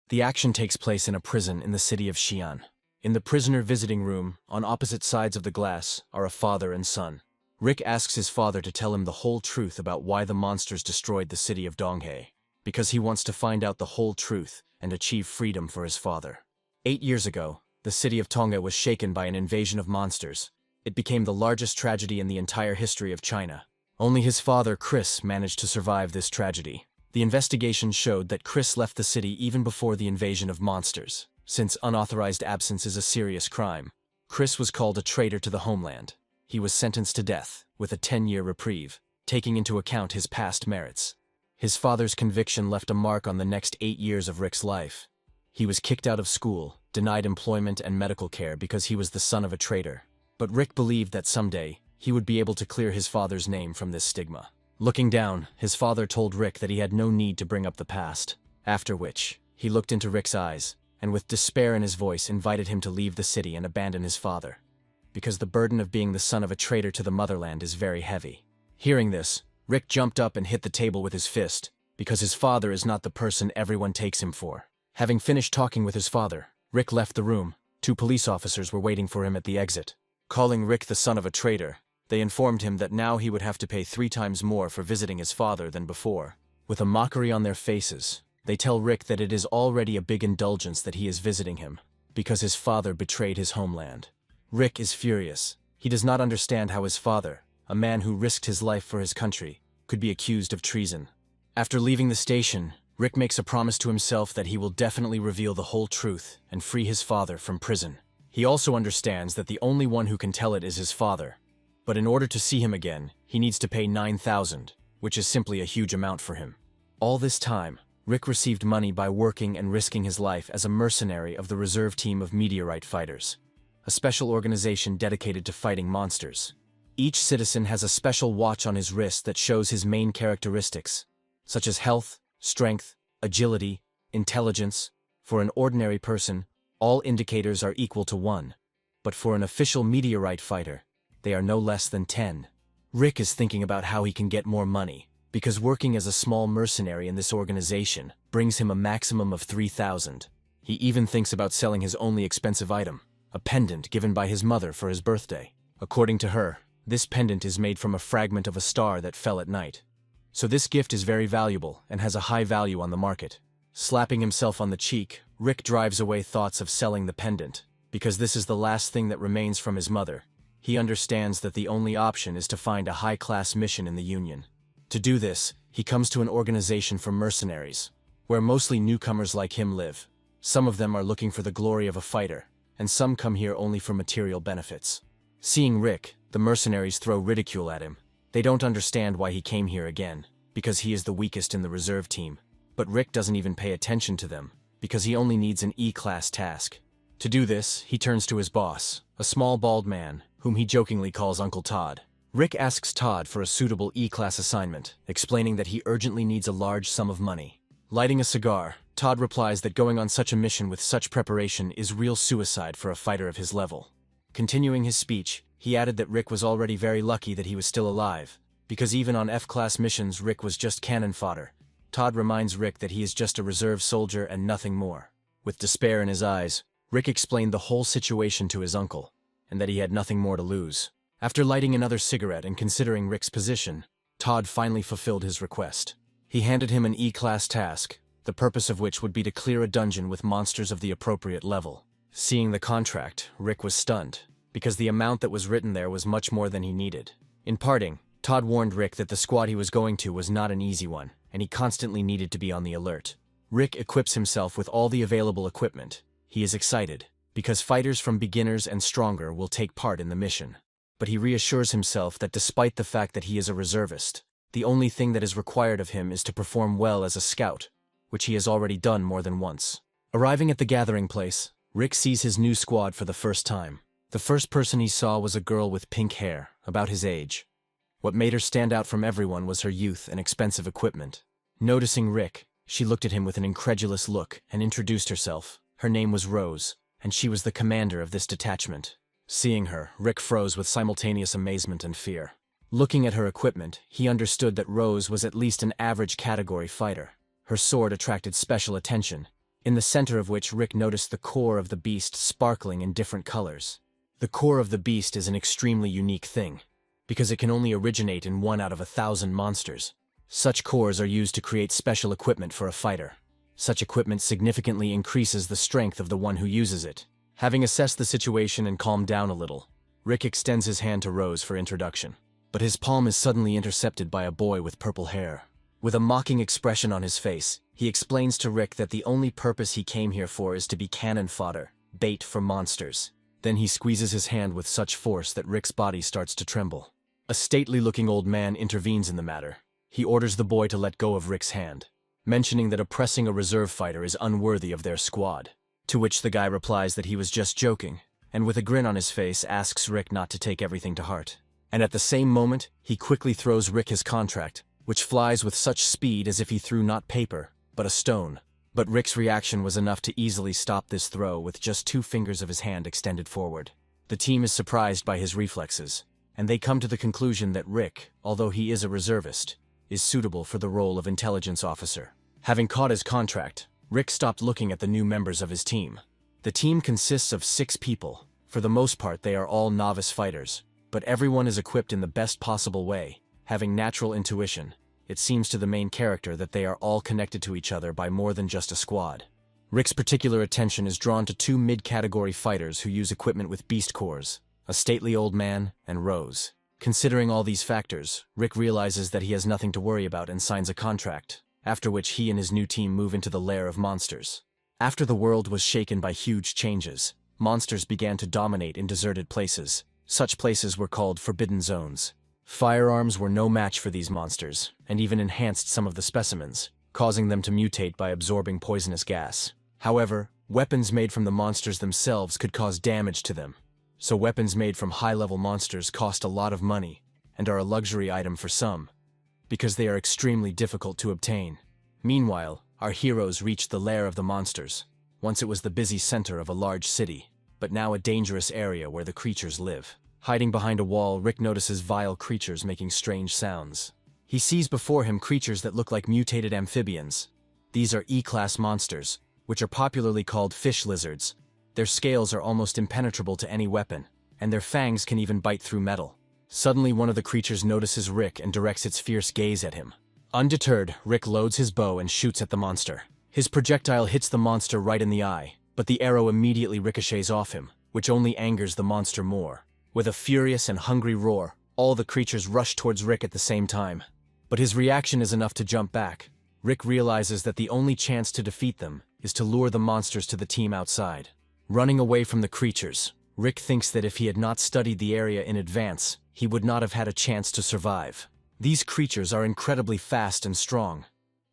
The action takes place in a prison in the city of Xi'an. In the prisoner visiting room, on opposite sides of the glass, are a father and son. Rick asks his father to tell him the whole truth about why the monsters destroyed the city of Donghe, because he wants to find out the whole truth and achieve freedom for his father. 8 years ago, the city of Donghe was shaken by an invasion of monsters. It became the largest tragedy in the entire history of China. Only his father, Chris, managed to survive this tragedy. The investigation showed that Chris left the city even before the invasion of monsters. Since unauthorized absence is a serious crime, Chris was called a traitor to the homeland. He was sentenced to death, with a 10-year reprieve, taking into account his past merits. His father's conviction left a mark on the next 8 years of Rick's life. He was kicked out of school, denied employment and medical care because he was the son of a traitor. But Rick believed that someday, he would be able to clear his father's name from this stigma. Looking down, his father told Rick that he had no need to bring up the past, after which, he looked into Rick's eyes, and with despair in his voice invited him to leave the city and abandon his father, because the burden of being the son of a traitor to the motherland is very heavy. Hearing this, Rick jumped up and hit the table with his fist, because his father is not the person everyone takes him for. Having finished talking with his father, Rick left the room. 2 police officers were waiting for him at the exit. Calling Rick the son of a traitor, they informed him that now he would have to pay 3 times more for visiting his father than before. With a mockery on their faces, they tell Rick that it is already a big indulgence that he is visiting him, because his father betrayed his homeland. Rick is furious. He does not understand how his father, a man who risked his life for his country, could be accused of treason. After leaving the station, Rick makes a promise to himself that he will definitely reveal the whole truth and free his father from prison. He also understands that the only one who can tell it is his father. But in order to see him again, he needs to pay 9,000, which is simply a huge amount for him. All this time, Rick received money by working and risking his life as a mercenary of the reserve team of meteorite fighters, a special organization dedicated to fighting monsters. Each citizen has a special watch on his wrist that shows his main characteristics, such as health, strength, agility, intelligence. For an ordinary person, all indicators are equal to 1, but for an official meteorite fighter, they are no less than 10. Rick is thinking about how he can get more money, because working as a small mercenary in this organization brings him a maximum of 3,000. He even thinks about selling his only expensive item, a pendant given by his mother for his birthday. According to her, this pendant is made from a fragment of a star that fell at night. So this gift is very valuable and has a high value on the market. Slapping himself on the cheek, Rick drives away thoughts of selling the pendant, because this is the last thing that remains from his mother. He understands that the only option is to find a high-class mission in the Union. To do this, he comes to an organization for mercenaries, where mostly newcomers like him live. Some of them are looking for the glory of a fighter, and some come here only for material benefits. Seeing Rick, the mercenaries throw ridicule at him. They don't understand why he came here again, because he is the weakest in the reserve team. But Rick doesn't even pay attention to them, because he only needs an E-class task. To do this, he turns to his boss, a small bald man, whom he jokingly calls Uncle Todd. Rick asks Todd for a suitable E-class assignment, explaining that he urgently needs a large sum of money. Lighting a cigar, Todd replies that going on such a mission with such preparation is real suicide for a fighter of his level. Continuing his speech, he added that Rick was already very lucky that he was still alive, because even on F-class missions Rick was just cannon fodder. Todd reminds Rick that he is just a reserve soldier and nothing more. With despair in his eyes, Rick explained the whole situation to his uncle, and that he had nothing more to lose. After lighting another cigarette and considering Rick's position, Todd finally fulfilled his request. He handed him an E-class task, the purpose of which would be to clear a dungeon with monsters of the appropriate level. Seeing the contract, Rick was stunned, because the amount that was written there was much more than he needed. In parting, Todd warned Rick that the squad he was going to was not an easy one, and he constantly needed to be on the alert. Rick equips himself with all the available equipment. He is excited, because fighters from beginners and stronger will take part in the mission. But he reassures himself that despite the fact that he is a reservist, the only thing that is required of him is to perform well as a scout, which he has already done more than once. Arriving at the gathering place, Rick sees his new squad for the first time. The first person he saw was a girl with pink hair, about his age. What made her stand out from everyone was her youth and expensive equipment. Noticing Rick, she looked at him with an incredulous look and introduced herself. Her name was Rose, and she was the commander of this detachment. Seeing her, Rick froze with simultaneous amazement and fear. Looking at her equipment, he understood that Rose was at least an average category fighter. Her sword attracted special attention, in the center of which Rick noticed the core of the beast sparkling in different colors. The core of the beast is an extremely unique thing, because it can only originate in 1 out of 1,000 monsters. Such cores are used to create special equipment for a fighter. Such equipment significantly increases the strength of the one who uses it. Having assessed the situation and calmed down a little, Rick extends his hand to Rose for introduction. But his palm is suddenly intercepted by a boy with purple hair. With a mocking expression on his face, he explains to Rick that the only purpose he came here for is to be cannon fodder, bait for monsters. Then he squeezes his hand with such force that Rick's body starts to tremble. A stately-looking old man intervenes in the matter. He orders the boy to let go of Rick's hand, mentioning that oppressing a reserve fighter is unworthy of their squad. To which the guy replies that he was just joking, and with a grin on his face asks Rick not to take everything to heart. And at the same moment, he quickly throws Rick his contract, which flies with such speed as if he threw not paper, but a stone. But Rick's reaction was enough to easily stop this throw with just 2 fingers of his hand extended forward. The team is surprised by his reflexes, and they come to the conclusion that Rick, although he is a reservist, is suitable for the role of intelligence officer. Having caught his contract, Rick stopped looking at the new members of his team. The team consists of 6 people. For the most part, they are all novice fighters, but everyone is equipped in the best possible way. Having natural intuition, it seems to the main character that they are all connected to each other by more than just a squad. Rick's particular attention is drawn to 2 mid-category fighters who use equipment with beast cores, a stately old man and Rose. Considering all these factors, Rick realizes that he has nothing to worry about and signs a contract, after which he and his new team move into the lair of monsters. After the world was shaken by huge changes, monsters began to dominate in deserted places. Such places were called forbidden zones. Firearms were no match for these monsters, and even enhanced some of the specimens, causing them to mutate by absorbing poisonous gas. However, weapons made from the monsters themselves could cause damage to them. So weapons made from high-level monsters cost a lot of money, and are a luxury item for some, because they are extremely difficult to obtain. Meanwhile, our heroes reached the lair of the monsters. Once it was the busy center of a large city, but now a dangerous area where the creatures live. Hiding behind a wall, Rick notices vile creatures making strange sounds. He sees before him creatures that look like mutated amphibians. These are E-class monsters, which are popularly called fish lizards. Their scales are almost impenetrable to any weapon, and their fangs can even bite through metal. Suddenly, one of the creatures notices Rick and directs its fierce gaze at him. Undeterred, Rick loads his bow and shoots at the monster. His projectile hits the monster right in the eye, but the arrow immediately ricochets off him, which only angers the monster more. With a furious and hungry roar, all the creatures rush towards Rick at the same time. But his reaction is enough to jump back. Rick realizes that the only chance to defeat them is to lure the monsters to the team outside. Running away from the creatures, Rick thinks that if he had not studied the area in advance, he would not have had a chance to survive. These creatures are incredibly fast and strong.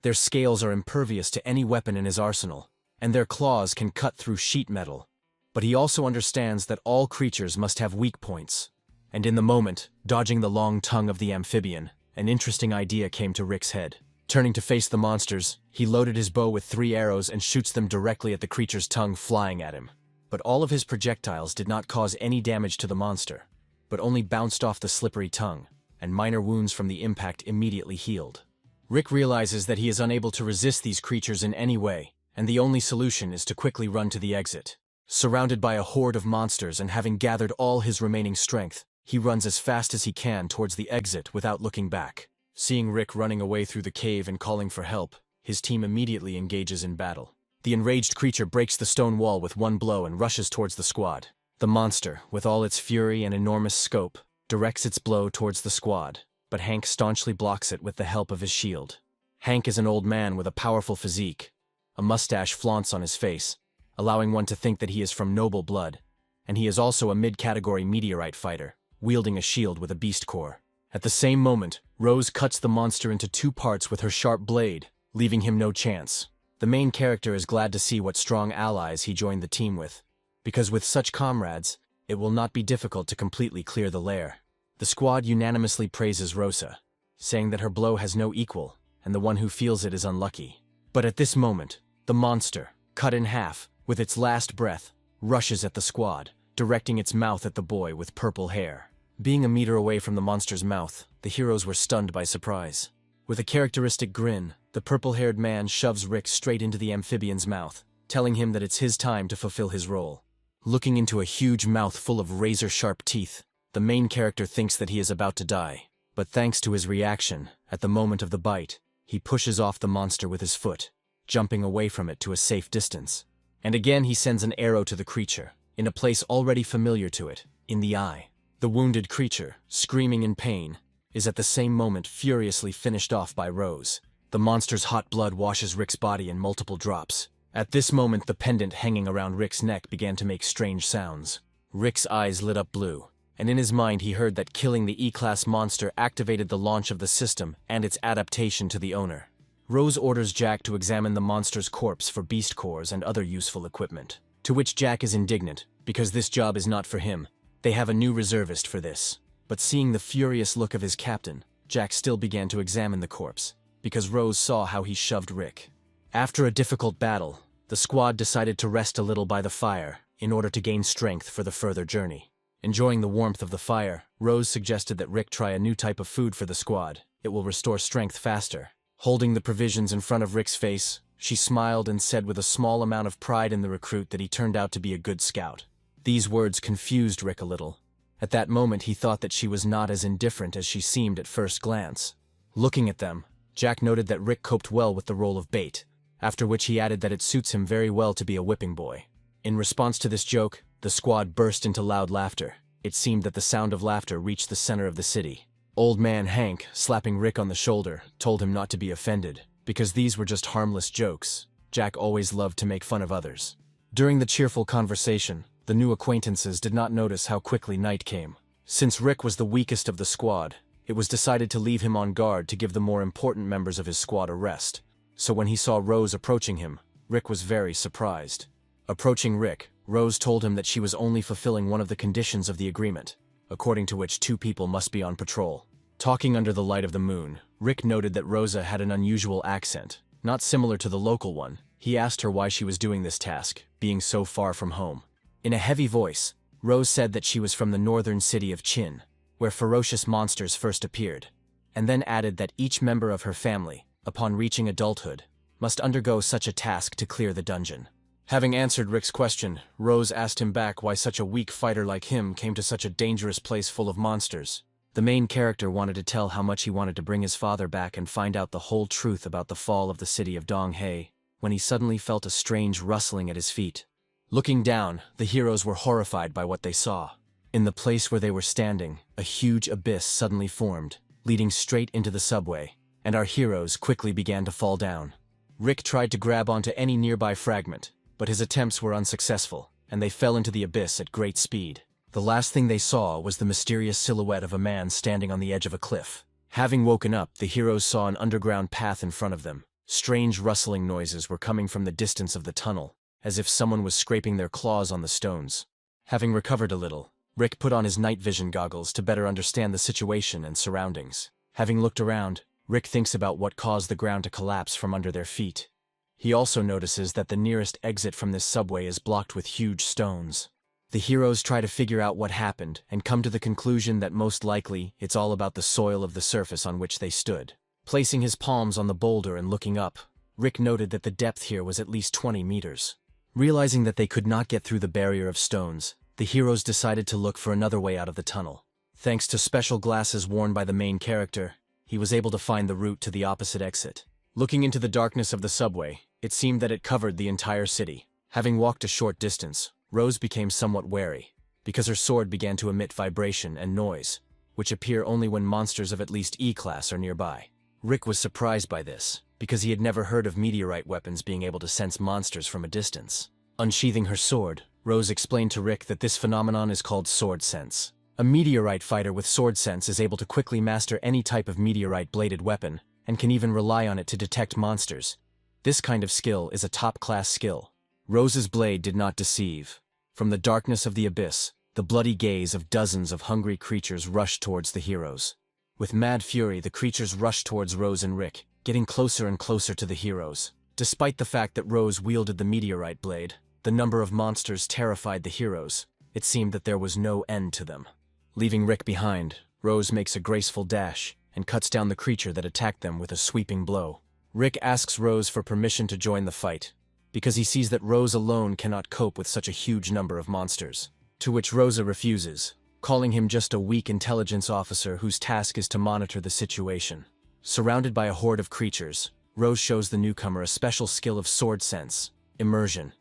Their scales are impervious to any weapon in his arsenal, and their claws can cut through sheet metal. But he also understands that all creatures must have weak points. And in the moment, dodging the long tongue of the amphibian, an interesting idea came to Rick's head. Turning to face the monsters, he loaded his bow with 3 arrows and shoots them directly at the creature's tongue flying at him. But all of his projectiles did not cause any damage to the monster, but only bounced off the slippery tongue, and minor wounds from the impact immediately healed. Rick realizes that he is unable to resist these creatures in any way, and the only solution is to quickly run to the exit. Surrounded by a horde of monsters and having gathered all his remaining strength, he runs as fast as he can towards the exit without looking back. Seeing Rick running away through the cave and calling for help, his team immediately engages in battle. The enraged creature breaks the stone wall with one blow and rushes towards the squad. The monster, with all its fury and enormous scope, directs its blow towards the squad, but Hank staunchly blocks it with the help of his shield. Hank is an old man with a powerful physique. A mustache flaunts on his face, allowing one to think that he is from noble blood, and he is also a mid-category meteorite fighter, wielding a shield with a beast core. At the same moment, Rose cuts the monster into 2 parts with her sharp blade, leaving him no chance. The main character is glad to see what strong allies he joined the team with, because with such comrades, it will not be difficult to completely clear the lair. The squad unanimously praises Rosa, saying that her blow has no equal, and the one who feels it is unlucky. But at this moment, the monster, cut in half, with its last breath, rushes at the squad, directing its mouth at the boy with purple hair. Being a meter away from the monster's mouth, the heroes were stunned by surprise. With a characteristic grin, the purple-haired man shoves Rick straight into the amphibian's mouth, telling him that it's his time to fulfill his role. Looking into a huge mouth full of razor-sharp teeth, the main character thinks that he is about to die. But thanks to his reaction, at the moment of the bite, he pushes off the monster with his foot, jumping away from it to a safe distance. And again he sends an arrow to the creature, in a place already familiar to it, in the eye. The wounded creature, screaming in pain, is at the same moment furiously finished off by Rose. The monster's hot blood washes Rick's body in multiple drops. At this moment the pendant hanging around Rick's neck began to make strange sounds. Rick's eyes lit up blue, and in his mind he heard that killing the E-Class monster activated the launch of the system and its adaptation to the owner. Rose orders Jack to examine the monster's corpse for beast cores and other useful equipment, to which Jack is indignant, because this job is not for him. They have a new reservist for this. But seeing the furious look of his captain, Jack still began to examine the corpse, because Rose saw how he shoved Rick. After a difficult battle, the squad decided to rest a little by the fire in order to gain strength for the further journey. Enjoying the warmth of the fire, Rose suggested that Rick try a new type of food for the squad. It will restore strength faster. Holding the provisions in front of Rick's face, she smiled and said with a small amount of pride in the recruit that he turned out to be a good scout. These words confused Rick a little. At that moment he thought that she was not as indifferent as she seemed at first glance. Looking at them, Jack noted that Rick coped well with the role of bait, after which he added that it suits him very well to be a whipping boy. In response to this joke, the squad burst into loud laughter. It seemed that the sound of laughter reached the center of the city. Old man Hank, slapping Rick on the shoulder, told him not to be offended, because these were just harmless jokes. Jack always loved to make fun of others. During the cheerful conversation, the new acquaintances did not notice how quickly night came. Since Rick was the weakest of the squad, it was decided to leave him on guard to give the more important members of his squad a rest. So when he saw Rose approaching him, Rick was very surprised. Approaching Rick, Rose told him that she was only fulfilling one of the conditions of the agreement, according to which 2 people must be on patrol. Talking under the light of the moon, Rick noted that Rosa had an unusual accent, not similar to the local one. He asked her why she was doing this task, being so far from home. In a heavy voice, Rose said that she was from the northern city of Qin, where ferocious monsters first appeared, and then added that each member of her family, upon reaching adulthood, must undergo such a task to clear the dungeon. Having answered Rick's question, Rose asked him back why such a weak fighter like him came to such a dangerous place full of monsters. The main character wanted to tell how much he wanted to bring his father back and find out the whole truth about the fall of the city of Donghe, when he suddenly felt a strange rustling at his feet. Looking down, the heroes were horrified by what they saw. In the place where they were standing, a huge abyss suddenly formed, leading straight into the subway, and our heroes quickly began to fall down. Rick tried to grab onto any nearby fragment, but his attempts were unsuccessful, and they fell into the abyss at great speed. The last thing they saw was the mysterious silhouette of a man standing on the edge of a cliff. Having woken up, the heroes saw an underground path in front of them. Strange rustling noises were coming from the distance of the tunnel, as if someone was scraping their claws on the stones. Having recovered a little, Rick put on his night vision goggles to better understand the situation and surroundings. Having looked around, Rick thinks about what caused the ground to collapse from under their feet. He also notices that the nearest exit from this subway is blocked with huge stones. The heroes try to figure out what happened and come to the conclusion that most likely it's all about the soil of the surface on which they stood. Placing his palms on the boulder and looking up, Rick noted that the depth here was at least 20 meters. Realizing that they could not get through the barrier of stones, the heroes decided to look for another way out of the tunnel. Thanks to special glasses worn by the main character, he was able to find the route to the opposite exit. Looking into the darkness of the subway, it seemed that it covered the entire city. Having walked a short distance, Rose became somewhat wary, because her sword began to emit vibration and noise, which appear only when monsters of at least E-class are nearby. Rick was surprised by this, because he had never heard of meteorite weapons being able to sense monsters from a distance. Unsheathing her sword, Rose explained to Rick that this phenomenon is called sword sense. A meteorite fighter with sword sense is able to quickly master any type of meteorite-bladed weapon, and can even rely on it to detect monsters. This kind of skill is a top-class skill. Rose's blade did not deceive. From the darkness of the abyss, the bloody gaze of dozens of hungry creatures rushed towards the heroes. With mad fury, the creatures rushed towards Rose and Rick, getting closer and closer to the heroes. Despite the fact that Rose wielded the meteorite blade, the number of monsters terrified the heroes. It seemed that there was no end to them. Leaving Rick behind, Rose makes a graceful dash and cuts down the creature that attacked them with a sweeping blow. Rick asks Rose for permission to join the fight, because he sees that Rose alone cannot cope with such a huge number of monsters. To which Rosa refuses, calling him just a weak intelligence officer whose task is to monitor the situation. Surrounded by a horde of creatures, Rose shows the newcomer a special skill of sword sense, immersion.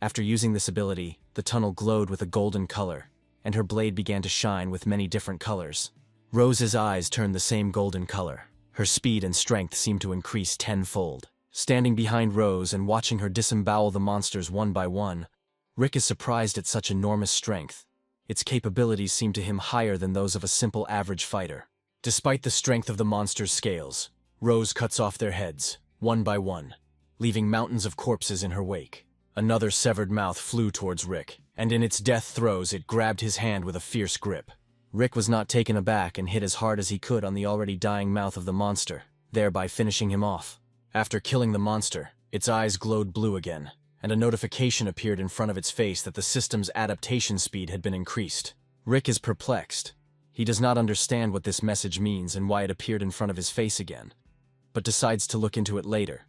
After using this ability, the tunnel glowed with a golden color, and her blade began to shine with many different colors. Rose's eyes turned the same golden color. Her speed and strength seemed to increase tenfold. Standing behind Rose and watching her disembowel the monsters one by one, Rick is surprised at such enormous strength. Its capabilities seem to him higher than those of a simple average fighter. Despite the strength of the monsters' scales, Rose cuts off their heads, one by one, leaving mountains of corpses in her wake. Another severed mouth flew towards Rick, and in its death throes it grabbed his hand with a fierce grip. Rick was not taken aback and hit as hard as he could on the already dying mouth of the monster, thereby finishing him off. After killing the monster, its eyes glowed blue again, and a notification appeared in front of its face that the system's adaptation speed had been increased. Rick is perplexed. He does not understand what this message means and why it appeared in front of his face again, but decides to look into it later,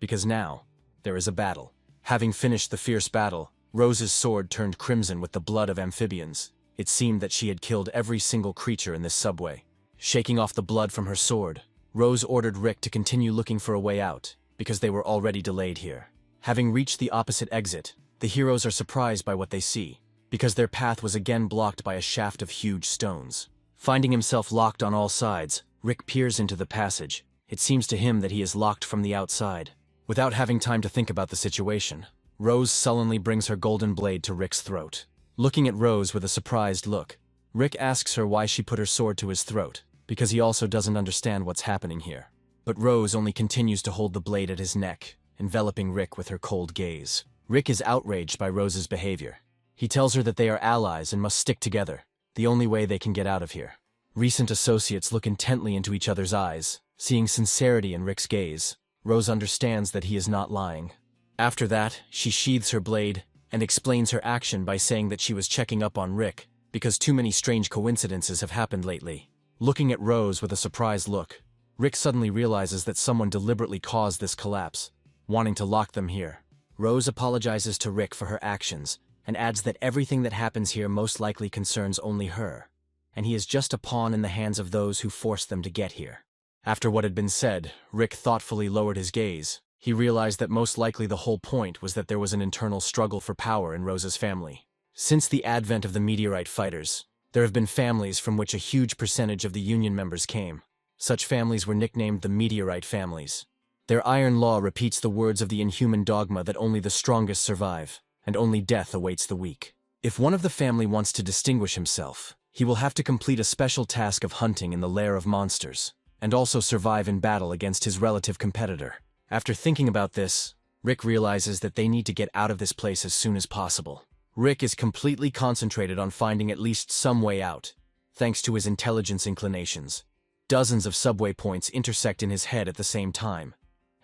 because now, there is a battle. Having finished the fierce battle, Rose's sword turned crimson with the blood of amphibians. It seemed that she had killed every single creature in this subway. Shaking off the blood from her sword, Rose ordered Rick to continue looking for a way out, because they were already delayed here. Having reached the opposite exit, the heroes are surprised by what they see, because their path was again blocked by a shaft of huge stones. Finding himself locked on all sides, Rick peers into the passage. It seems to him that he is locked from the outside. Without having time to think about the situation, Rose sullenly brings her golden blade to Rick's throat. Looking at Rose with a surprised look, Rick asks her why she put her sword to his throat, because he also doesn't understand what's happening here. But Rose only continues to hold the blade at his neck, enveloping Rick with her cold gaze. Rick is outraged by Rose's behavior. He tells her that they are allies and must stick together, the only way they can get out of here. Recent associates look intently into each other's eyes, seeing sincerity in Rick's gaze. Rose understands that he is not lying. After that, she sheathes her blade and explains her action by saying that she was checking up on Rick because too many strange coincidences have happened lately. Looking at Rose with a surprised look, Rick suddenly realizes that someone deliberately caused this collapse, wanting to lock them here. Rose apologizes to Rick for her actions and adds that everything that happens here most likely concerns only her, and he is just a pawn in the hands of those who forced them to get here. After what had been said, Rick thoughtfully lowered his gaze. He realized that most likely the whole point was that there was an internal struggle for power in Rose's family. Since the advent of the meteorite fighters, there have been families from which a huge percentage of the Union members came. Such families were nicknamed the meteorite families. Their iron law repeats the words of the inhuman dogma that only the strongest survive, and only death awaits the weak. If one of the family wants to distinguish himself, he will have to complete a special task of hunting in the lair of monsters, and also survive in battle against his relative competitor. After thinking about this, Rick realizes that they need to get out of this place as soon as possible. Rick is completely concentrated on finding at least some way out, thanks to his intelligence inclinations. Dozens of subway points intersect in his head at the same time,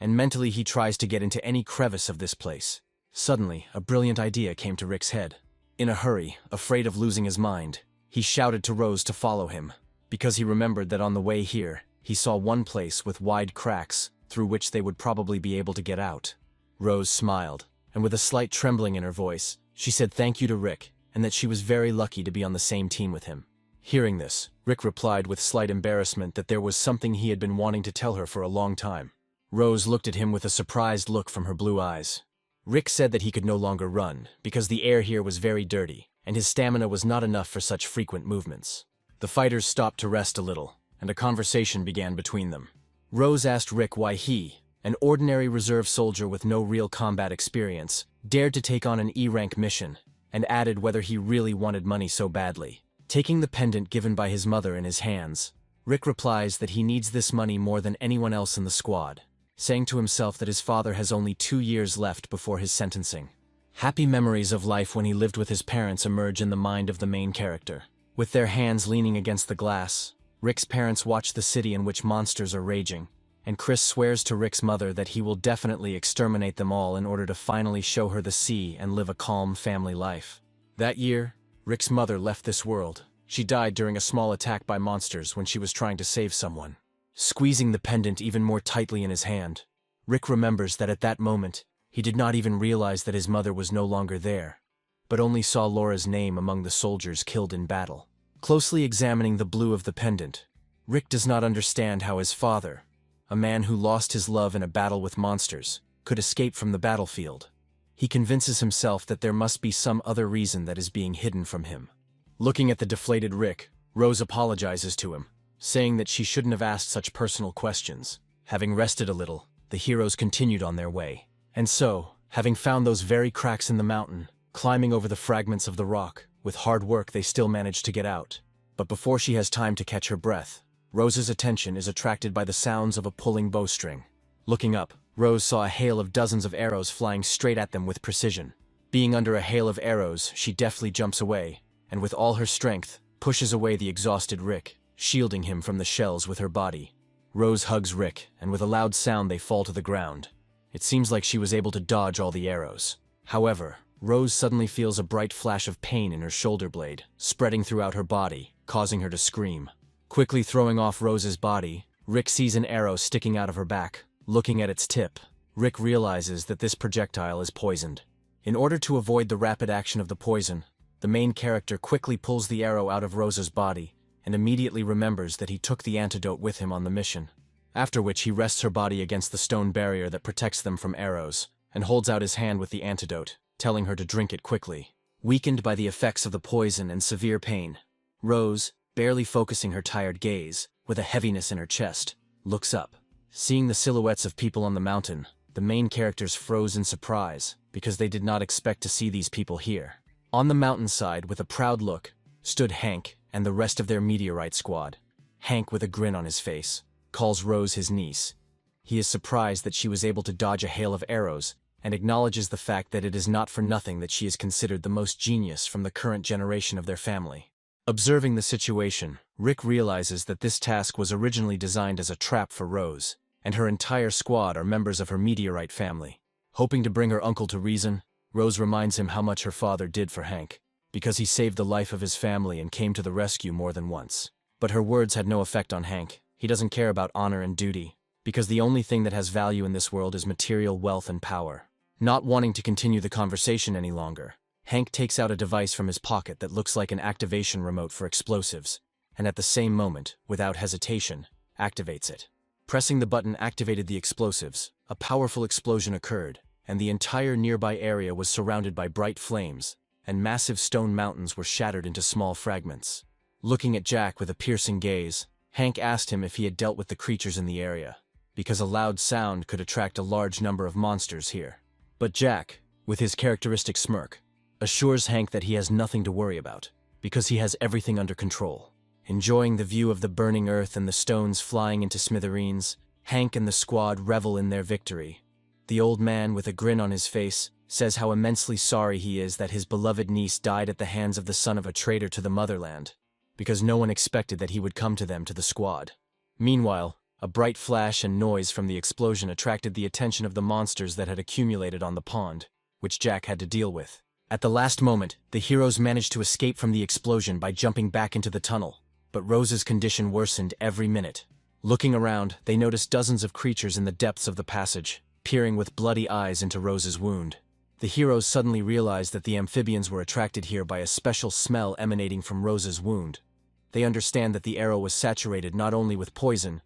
and mentally he tries to get into any crevice of this place. Suddenly, a brilliant idea came to Rick's head. In a hurry, afraid of losing his mind, he shouted to Rose to follow him, because he remembered that on the way here, he saw one place with wide cracks through which they would probably be able to get out. Rose smiled, and with a slight trembling in her voice, she said thank you to Rick, and that she was very lucky to be on the same team with him. Hearing this, Rick replied with slight embarrassment that there was something he had been wanting to tell her for a long time. Rose looked at him with a surprised look from her blue eyes. Rick said that he could no longer run, because the air here was very dirty, and his stamina was not enough for such frequent movements. The fighters stopped to rest a little, and a conversation began between them. Rose asked Rick why he, an ordinary reserve soldier with no real combat experience, dared to take on an E-rank mission, and added whether he really wanted money so badly. Taking the pendant given by his mother in his hands, Rick replies that he needs this money more than anyone else in the squad, saying to himself that his father has only 2 years left before his sentencing. Happy memories of life when he lived with his parents emerge in the mind of the main character. With their hands leaning against the glass, Rick's parents watch the city in which monsters are raging, and Chris swears to Rick's mother that he will definitely exterminate them all in order to finally show her the sea and live a calm family life. That year, Rick's mother left this world. She died during a small attack by monsters when she was trying to save someone. Squeezing the pendant even more tightly in his hand, Rick remembers that at that moment, He did not even realize that his mother was no longer there, but only saw Laura's name among the soldiers killed in battle. Closely examining the blue of the pendant, Rick does not understand how his father, a man who lost his love in a battle with monsters, could escape from the battlefield. He convinces himself that there must be some other reason that is being hidden from him. Looking at the deflated Rick, Rose apologizes to him, saying that she shouldn't have asked such personal questions. Having rested a little, the heroes continued on their way. And so, having found those very cracks in the mountain, climbing over the fragments of the rock, with hard work they still manage to get out. But before she has time to catch her breath, Rose's attention is attracted by the sounds of a pulling bowstring. Looking up, Rose saw a hail of dozens of arrows flying straight at them with precision. Being under a hail of arrows, she deftly jumps away, and with all her strength, pushes away the exhausted Rick, shielding him from the shells with her body. Rose hugs Rick, and with a loud sound they fall to the ground. It seems like she was able to dodge all the arrows. However, Rose suddenly feels a bright flash of pain in her shoulder blade, spreading throughout her body, causing her to scream. Quickly throwing off Rose's body, Rick sees an arrow sticking out of her back. Looking at its tip, Rick realizes that this projectile is poisoned. In order to avoid the rapid action of the poison, the main character quickly pulls the arrow out of Rose's body and immediately remembers that he took the antidote with him on the mission. After which he rests her body against the stone barrier that protects them from arrows and holds out his hand with the antidote, telling her to drink it quickly. Weakened by the effects of the poison and severe pain, Rose, barely focusing her tired gaze, with a heaviness in her chest, looks up. Seeing the silhouettes of people on the mountain, the main characters froze in surprise because they did not expect to see these people here. On the mountainside, with a proud look, stood Hank and the rest of their meteorite squad. Hank, with a grin on his face, calls Rose his niece. He is surprised that she was able to dodge a hail of arrows and acknowledges the fact that it is not for nothing that she is considered the most genius from the current generation of their family. Observing the situation, Rick realizes that this task was originally designed as a trap for Rose, and her entire squad are members of her meteorite family. Hoping to bring her uncle to reason, Rose reminds him how much her father did for Hank, because he saved the life of his family and came to the rescue more than once. But her words had no effect on Hank. He doesn't care about honor and duty, because the only thing that has value in this world is material wealth and power. Not wanting to continue the conversation any longer, Hank takes out a device from his pocket that looks like an activation remote for explosives, and at the same moment, without hesitation, activates it. Pressing the button activated the explosives, a powerful explosion occurred, and the entire nearby area was surrounded by bright flames, and massive stone mountains were shattered into small fragments. Looking at Jack with a piercing gaze, Hank asked him if he had dealt with the creatures in the area, because a loud sound could attract a large number of monsters here. But Jack, with his characteristic smirk, assures Hank that he has nothing to worry about, because he has everything under control. Enjoying the view of the burning earth and the stones flying into smithereens, Hank and the squad revel in their victory. The old man, with a grin on his face, says how immensely sorry he is that his beloved niece died at the hands of the son of a traitor to the motherland, because no one expected that he would come to them to the squad. Meanwhile, a bright flash and noise from the explosion attracted the attention of the monsters that had accumulated on the pond, which Jack had to deal with. At the last moment, the heroes managed to escape from the explosion by jumping back into the tunnel, but Rose's condition worsened every minute. Looking around, they noticed dozens of creatures in the depths of the passage, peering with bloody eyes into Rose's wound. The heroes suddenly realized that the amphibians were attracted here by a special smell emanating from Rose's wound. They understand that the arrow was saturated not only with poison,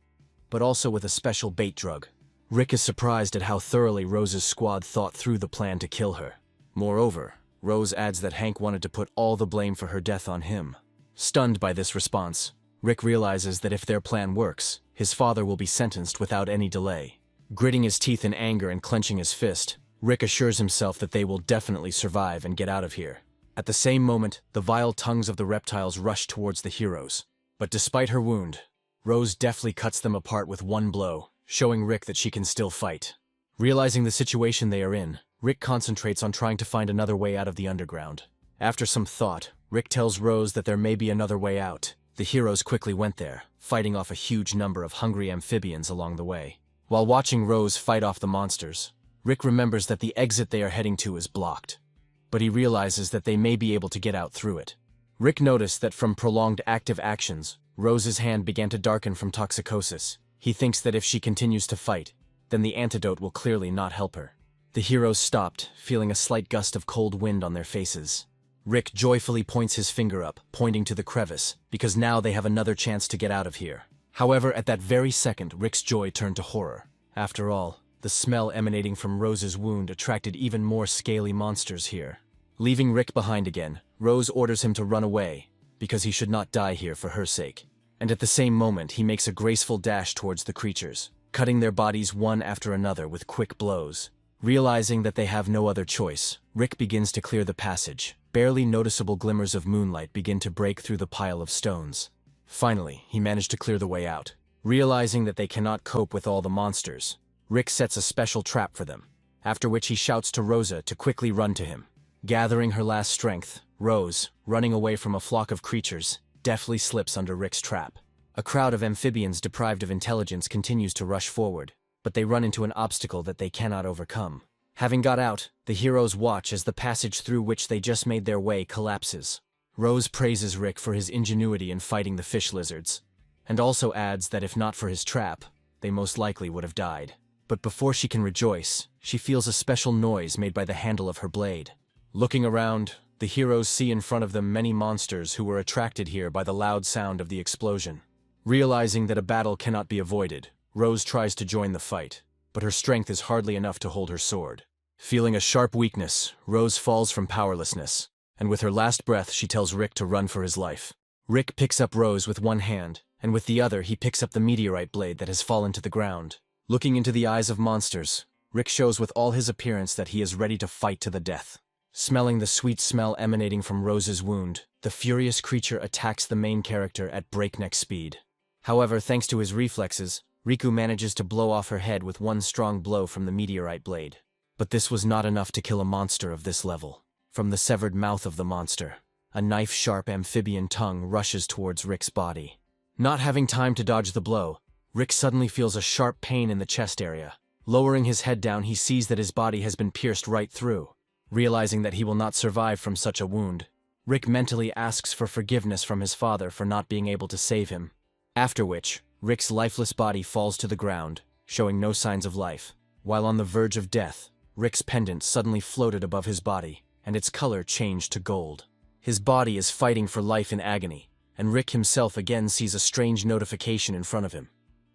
but also with a special bait drug. Rick is surprised at how thoroughly Rose's squad thought through the plan to kill her. Moreover, Rose adds that Hank wanted to put all the blame for her death on him. Stunned by this response, Rick realizes that if their plan works, his father will be sentenced without any delay. Gritting his teeth in anger and clenching his fist, Rick assures himself that they will definitely survive and get out of here. At the same moment, the vile tongues of the reptiles rush towards the heroes. But despite her wound, Rose deftly cuts them apart with one blow, showing Rick that she can still fight. Realizing the situation they are in, Rick concentrates on trying to find another way out of the underground. After some thought, Rick tells Rose that there may be another way out. The heroes quickly went there, fighting off a huge number of hungry amphibians along the way. While watching Rose fight off the monsters, Rick remembers that the exit they are heading to is blocked, but he realizes that they may be able to get out through it. Rick noticed that from prolonged active actions, Rose's hand began to darken from toxicosis. He thinks that if she continues to fight, then the antidote will clearly not help her. The heroes stopped, feeling a slight gust of cold wind on their faces. Rick joyfully points his finger up, pointing to the crevice, because now they have another chance to get out of here. However, at that very second, Rick's joy turned to horror. After all, the smell emanating from Rose's wound attracted even more scaly monsters here. Leaving Rick behind again, Rose orders him to run away, because he should not die here for her sake. And at the same moment, he makes a graceful dash towards the creatures, cutting their bodies one after another with quick blows. Realizing that they have no other choice, Rick begins to clear the passage. Barely noticeable glimmers of moonlight begin to break through the pile of stones. Finally, he managed to clear the way out. Realizing that they cannot cope with all the monsters, Rick sets a special trap for them, after which he shouts to Rosa to quickly run to him. Gathering her last strength, Rose, running away from a flock of creatures, deftly slips under Rick's trap. A crowd of amphibians deprived of intelligence continues to rush forward, but they run into an obstacle that they cannot overcome. Having got out, the heroes watch as the passage through which they just made their way collapses. Rose praises Rick for his ingenuity in fighting the fish lizards, and also adds that if not for his trap, they most likely would have died. But before she can rejoice, she feels a special noise made by the handle of her blade. Looking around, the heroes see in front of them many monsters who were attracted here by the loud sound of the explosion. Realizing that a battle cannot be avoided, Rose tries to join the fight, but her strength is hardly enough to hold her sword. Feeling a sharp weakness, Rose falls from powerlessness, and with her last breath she tells Rick to run for his life. Rick picks up Rose with one hand, and with the other he picks up the meteorite blade that has fallen to the ground. Looking into the eyes of monsters, Rick shows with all his appearance that he is ready to fight to the death. Smelling the sweet smell emanating from Rose's wound, the furious creature attacks the main character at breakneck speed. However, thanks to his reflexes, Riku manages to blow off her head with one strong blow from the meteorite blade. But this was not enough to kill a monster of this level. From the severed mouth of the monster, a knife-sharp amphibian tongue rushes towards Rick's body. Not having time to dodge the blow, Rick suddenly feels a sharp pain in the chest area. Lowering his head down, he sees that his body has been pierced right through. Realizing that he will not survive from such a wound, Rick mentally asks for forgiveness from his father for not being able to save him. After which, Rick's lifeless body falls to the ground, showing no signs of life. While on the verge of death, Rick's pendant suddenly floated above his body, and its color changed to gold. His body is fighting for life in agony, and Rick himself again sees a strange notification in front of him.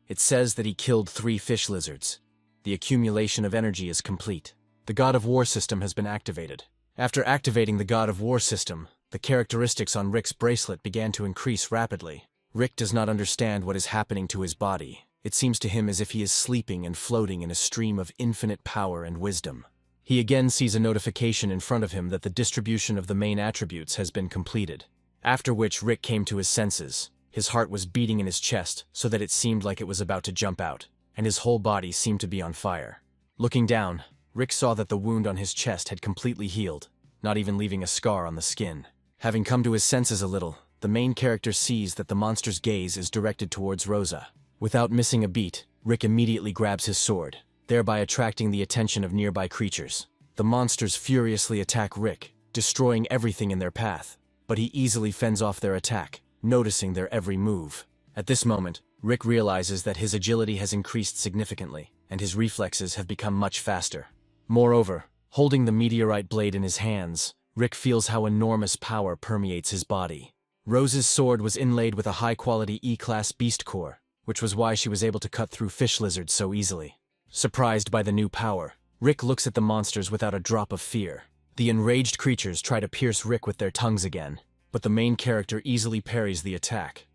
It says that he killed 3 fish lizards. The accumulation of energy is complete. The God of War system has been activated. After activating the God of War system, the characteristics on Rick's bracelet began to increase rapidly. Rick does not understand what is happening to his body. It seems to him as if he is sleeping and floating in a stream of infinite power and wisdom. He again sees a notification in front of him that the distribution of the main attributes has been completed. After which Rick came to his senses. His heart was beating in his chest so that it seemed like it was about to jump out, and his whole body seemed to be on fire. Looking down, Rick saw that the wound on his chest had completely healed, not even leaving a scar on the skin. Having come to his senses a little, the main character sees that the monster's gaze is directed towards Rosa. Without missing a beat, Rick immediately grabs his sword, thereby attracting the attention of nearby creatures. The monsters furiously attack Rick, destroying everything in their path, but he easily fends off their attack, noticing their every move. At this moment, Rick realizes that his agility has increased significantly, and his reflexes have become much faster. Moreover, holding the meteorite blade in his hands, Rick feels how enormous power permeates his body. Rose's sword was inlaid with a high-quality E-class beast core, which was why she was able to cut through fish lizards so easily. Surprised by the new power, Rick looks at the monsters without a drop of fear. The enraged creatures try to pierce Rick with their tongues again, but the main character easily parries the attack.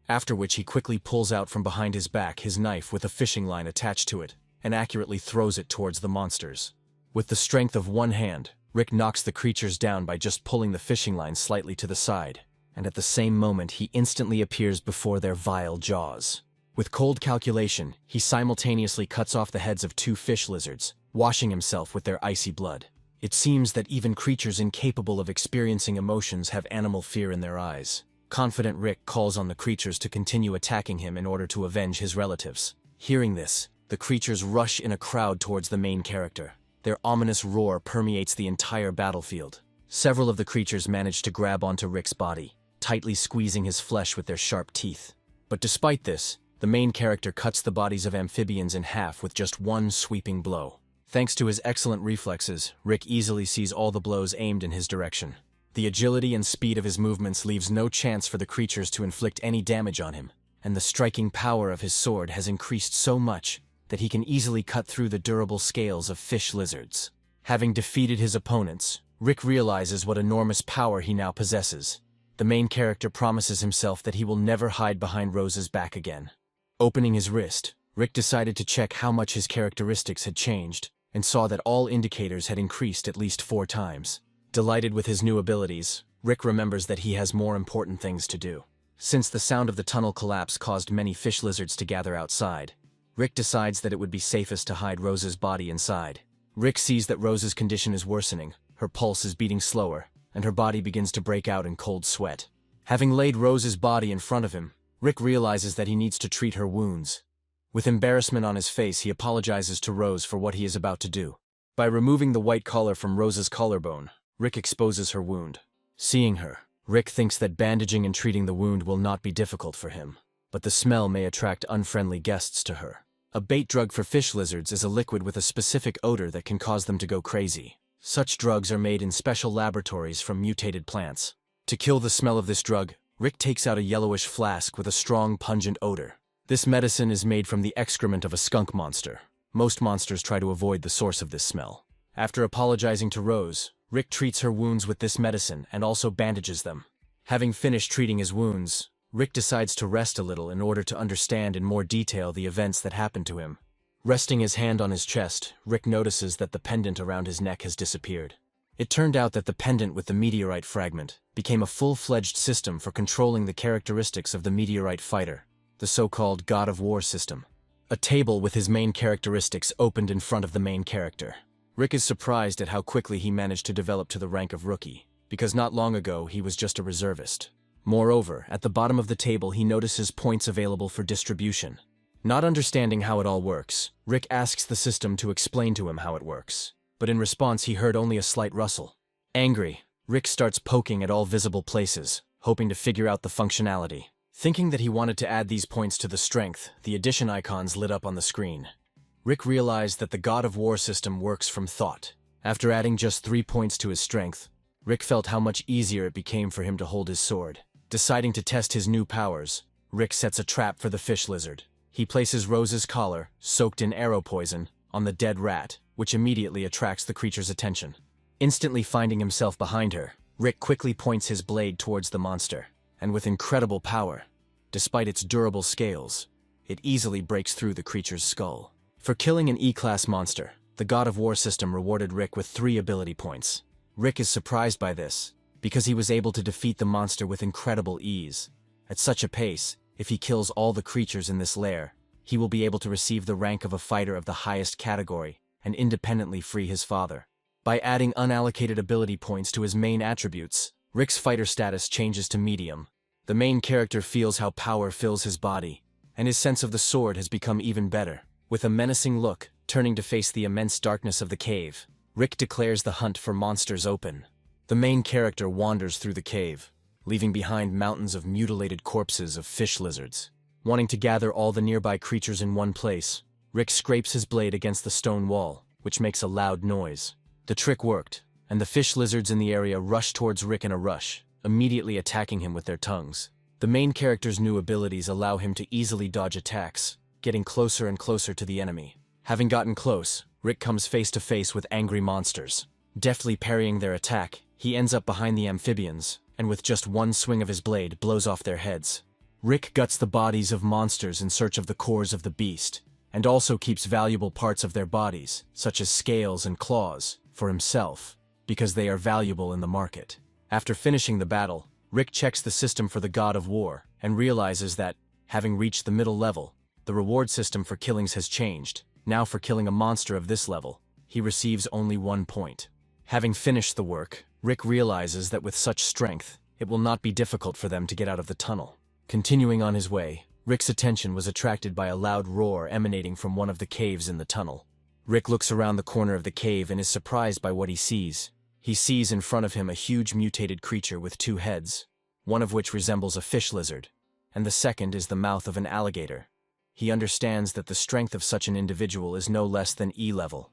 After which he quickly pulls out from behind his back his knife with a fishing line attached to it, and accurately throws it towards the monsters. With the strength of one hand, Rick knocks the creatures down by just pulling the fishing line slightly to the side, and at the same moment he instantly appears before their vile jaws. With cold calculation, he simultaneously cuts off the heads of 2 fish lizards, washing himself with their icy blood. It seems that even creatures incapable of experiencing emotions have animal fear in their eyes. Confident Rick calls on the creatures to continue attacking him in order to avenge his relatives. Hearing this, the creatures rush in a crowd towards the main character. Their ominous roar permeates the entire battlefield. Several of the creatures manage to grab onto Rick's body, tightly squeezing his flesh with their sharp teeth. But despite this, the main character cuts the bodies of amphibians in half with just one sweeping blow. Thanks to his excellent reflexes, Rick easily sees all the blows aimed in his direction. The agility and speed of his movements leaves no chance for the creatures to inflict any damage on him, and the striking power of his sword has increased so much that he can easily cut through the durable scales of fish lizards. Having defeated his opponents, Rick realizes what enormous power he now possesses. The main character promises himself that he will never hide behind Rose's back again. Opening his wrist, Rick decided to check how much his characteristics had changed, and saw that all indicators had increased at least 4 times. Delighted with his new abilities, Rick remembers that he has more important things to do. Since the sound of the tunnel collapse caused many fish lizards to gather outside, Rick decides that it would be safest to hide Rose's body inside. Rick sees that Rose's condition is worsening, her pulse is beating slower, and her body begins to break out in cold sweat. Having laid Rose's body in front of him, Rick realizes that he needs to treat her wounds. With embarrassment on his face, he apologizes to Rose for what he is about to do. By removing the white collar from Rose's collarbone, Rick exposes her wound. Seeing her, Rick thinks that bandaging and treating the wound will not be difficult for him, but the smell may attract unfriendly guests to her. A bait drug for fish lizards is a liquid with a specific odor that can cause them to go crazy. Such drugs are made in special laboratories from mutated plants. To kill the smell of this drug, Rick takes out a yellowish flask with a strong, pungent odor. This medicine is made from the excrement of a skunk monster. Most monsters try to avoid the source of this smell. After apologizing to Rose, Rick treats her wounds with this medicine and also bandages them. Having finished treating his wounds, Rick decides to rest a little in order to understand in more detail the events that happened to him. Resting his hand on his chest, Rick notices that the pendant around his neck has disappeared. It turned out that the pendant with the meteorite fragment became a full-fledged system for controlling the characteristics of the meteorite fighter, the so-called God of War system. A table with his main characteristics opened in front of the main character. Rick is surprised at how quickly he managed to develop to the rank of rookie, because not long ago he was just a reservist. Moreover, at the bottom of the table he notices points available for distribution. Not understanding how it all works, Rick asks the system to explain to him how it works, but in response he heard only a slight rustle. Angry, Rick starts poking at all visible places, hoping to figure out the functionality. Thinking that he wanted to add these points to the strength, the addition icons lit up on the screen. Rick realized that the God of War system works from thought. After adding just 3 points to his strength, Rick felt how much easier it became for him to hold his sword. Deciding to test his new powers, Rick sets a trap for the fish lizard. He places Rose's collar, soaked in arrow poison, on the dead rat, which immediately attracts the creature's attention. Instantly finding himself behind her, Rick quickly points his blade towards the monster, and with incredible power, despite its durable scales, it easily breaks through the creature's skull. For killing an E-class monster, the God of War system rewarded Rick with 3 ability points. Rick is surprised by this, because he was able to defeat the monster with incredible ease. At such a pace, if he kills all the creatures in this lair, he will be able to receive the rank of a fighter of the highest category and independently free his father. By adding unallocated ability points to his main attributes, Rick's fighter status changes to medium. The main character feels how power fills his body, and his sense of the sword has become even better. With a menacing look, turning to face the immense darkness of the cave, Rick declares the hunt for monsters open. The main character wanders through the cave, leaving behind mountains of mutilated corpses of fish lizards. Wanting to gather all the nearby creatures in one place, Rick scrapes his blade against the stone wall, which makes a loud noise. The trick worked, and the fish lizards in the area rush towards Rick in a rush, immediately attacking him with their tongues. The main character's new abilities allow him to easily dodge attacks, getting closer and closer to the enemy. Having gotten close, Rick comes face to face with angry monsters. Deftly parrying their attack, he ends up behind the amphibians, and with just one swing of his blade blows off their heads. Rick guts the bodies of monsters in search of the cores of the beast, and also keeps valuable parts of their bodies, such as scales and claws, for himself, because they are valuable in the market. After finishing the battle, Rick checks the system for the God of War, and realizes that, having reached the middle level, the reward system for killings has changed. Now for killing a monster of this level, he receives only 1 point. Having finished the work, Rick realizes that with such strength, it will not be difficult for them to get out of the tunnel. Continuing on his way, Rick's attention was attracted by a loud roar emanating from one of the caves in the tunnel. Rick looks around the corner of the cave and is surprised by what he sees. He sees in front of him a huge mutated creature with 2 heads, one of which resembles a fish lizard, and the second is the mouth of an alligator. He understands that the strength of such an individual is no less than E level,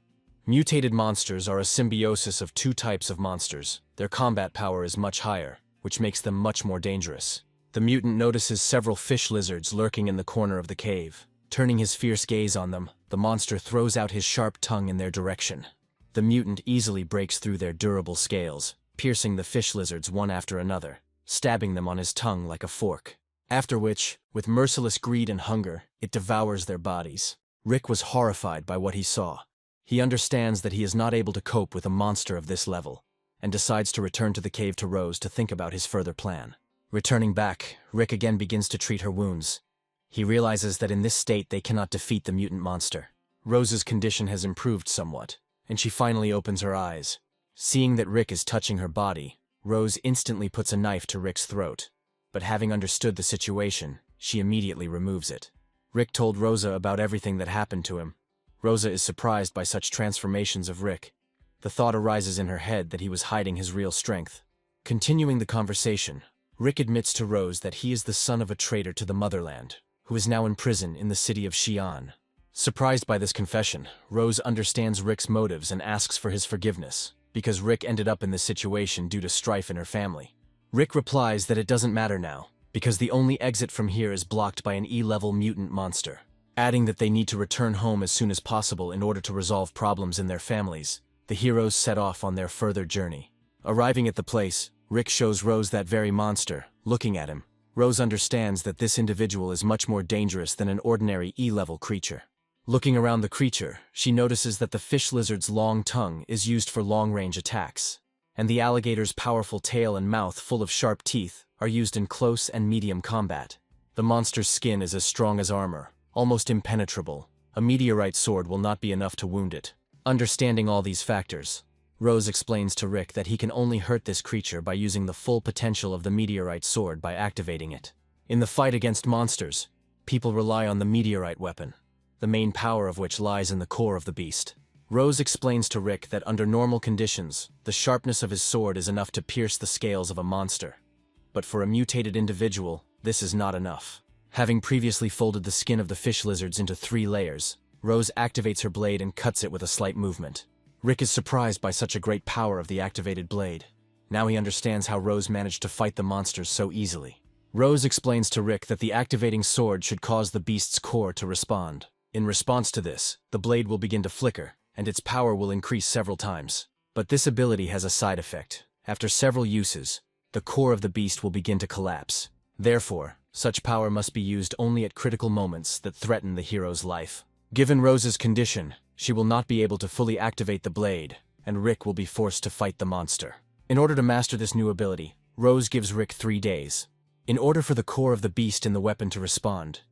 Mutated monsters are a symbiosis of two types of monsters. Their combat power is much higher, which makes them much more dangerous. The mutant notices several fish lizards lurking in the corner of the cave. Turning his fierce gaze on them, the monster throws out his sharp tongue in their direction. The mutant easily breaks through their durable scales, piercing the fish lizards one after another, stabbing them on his tongue like a fork. After which, with merciless greed and hunger, it devours their bodies. Rick was horrified by what he saw. He understands that he is not able to cope with a monster of this level, and decides to return to the cave to Rose to think about his further plan. Returning back, Rick again begins to treat her wounds. He realizes that in this state they cannot defeat the mutant monster. Rose's condition has improved somewhat, and she finally opens her eyes. Seeing that Rick is touching her body, Rose instantly puts a knife to Rick's throat. But having understood the situation, she immediately removes it. Rick told Rosa about everything that happened to him. Rosa is surprised by such transformations of Rick. The thought arises in her head that he was hiding his real strength. Continuing the conversation, Rick admits to Rose that he is the son of a traitor to the motherland, who is now in prison in the city of Xi'an. Surprised by this confession, Rose understands Rick's motives and asks for his forgiveness, because Rick ended up in this situation due to strife in her family. Rick replies that it doesn't matter now, because the only exit from here is blocked by an E-level mutant monster. Adding that they need to return home as soon as possible in order to resolve problems in their families, the heroes set off on their further journey. Arriving at the place, Rick shows Rose that very monster. Looking at him, Rose understands that this individual is much more dangerous than an ordinary E-level creature. Looking around the creature, she notices that the fish lizard's long tongue is used for long-range attacks, and the alligator's powerful tail and mouth full of sharp teeth are used in close and medium combat. The monster's skin is as strong as armor, almost impenetrable. A meteorite sword will not be enough to wound it. Understanding all these factors, Rose explains to Rick that he can only hurt this creature by using the full potential of the meteorite sword by activating it. In the fight against monsters, people rely on the meteorite weapon, the main power of which lies in the core of the beast. Rose explains to Rick that under normal conditions, the sharpness of his sword is enough to pierce the scales of a monster. But for a mutated individual, this is not enough. Having previously folded the skin of the fish lizards into 3 layers, Rose activates her blade and cuts it with a slight movement. Rick is surprised by such a great power of the activated blade. Now he understands how Rose managed to fight the monsters so easily. Rose explains to Rick that the activating sword should cause the beast's core to respond. In response to this, the blade will begin to flicker, and its power will increase several times. But this ability has a side effect. After several uses, the core of the beast will begin to collapse. Therefore, such power must be used only at critical moments that threaten the hero's life. Given Rose's condition, she will not be able to fully activate the blade, and Rick will be forced to fight the monster. In order to master this new ability, Rose gives Rick 3 days. In order for the core of the beast in the weapon to respond,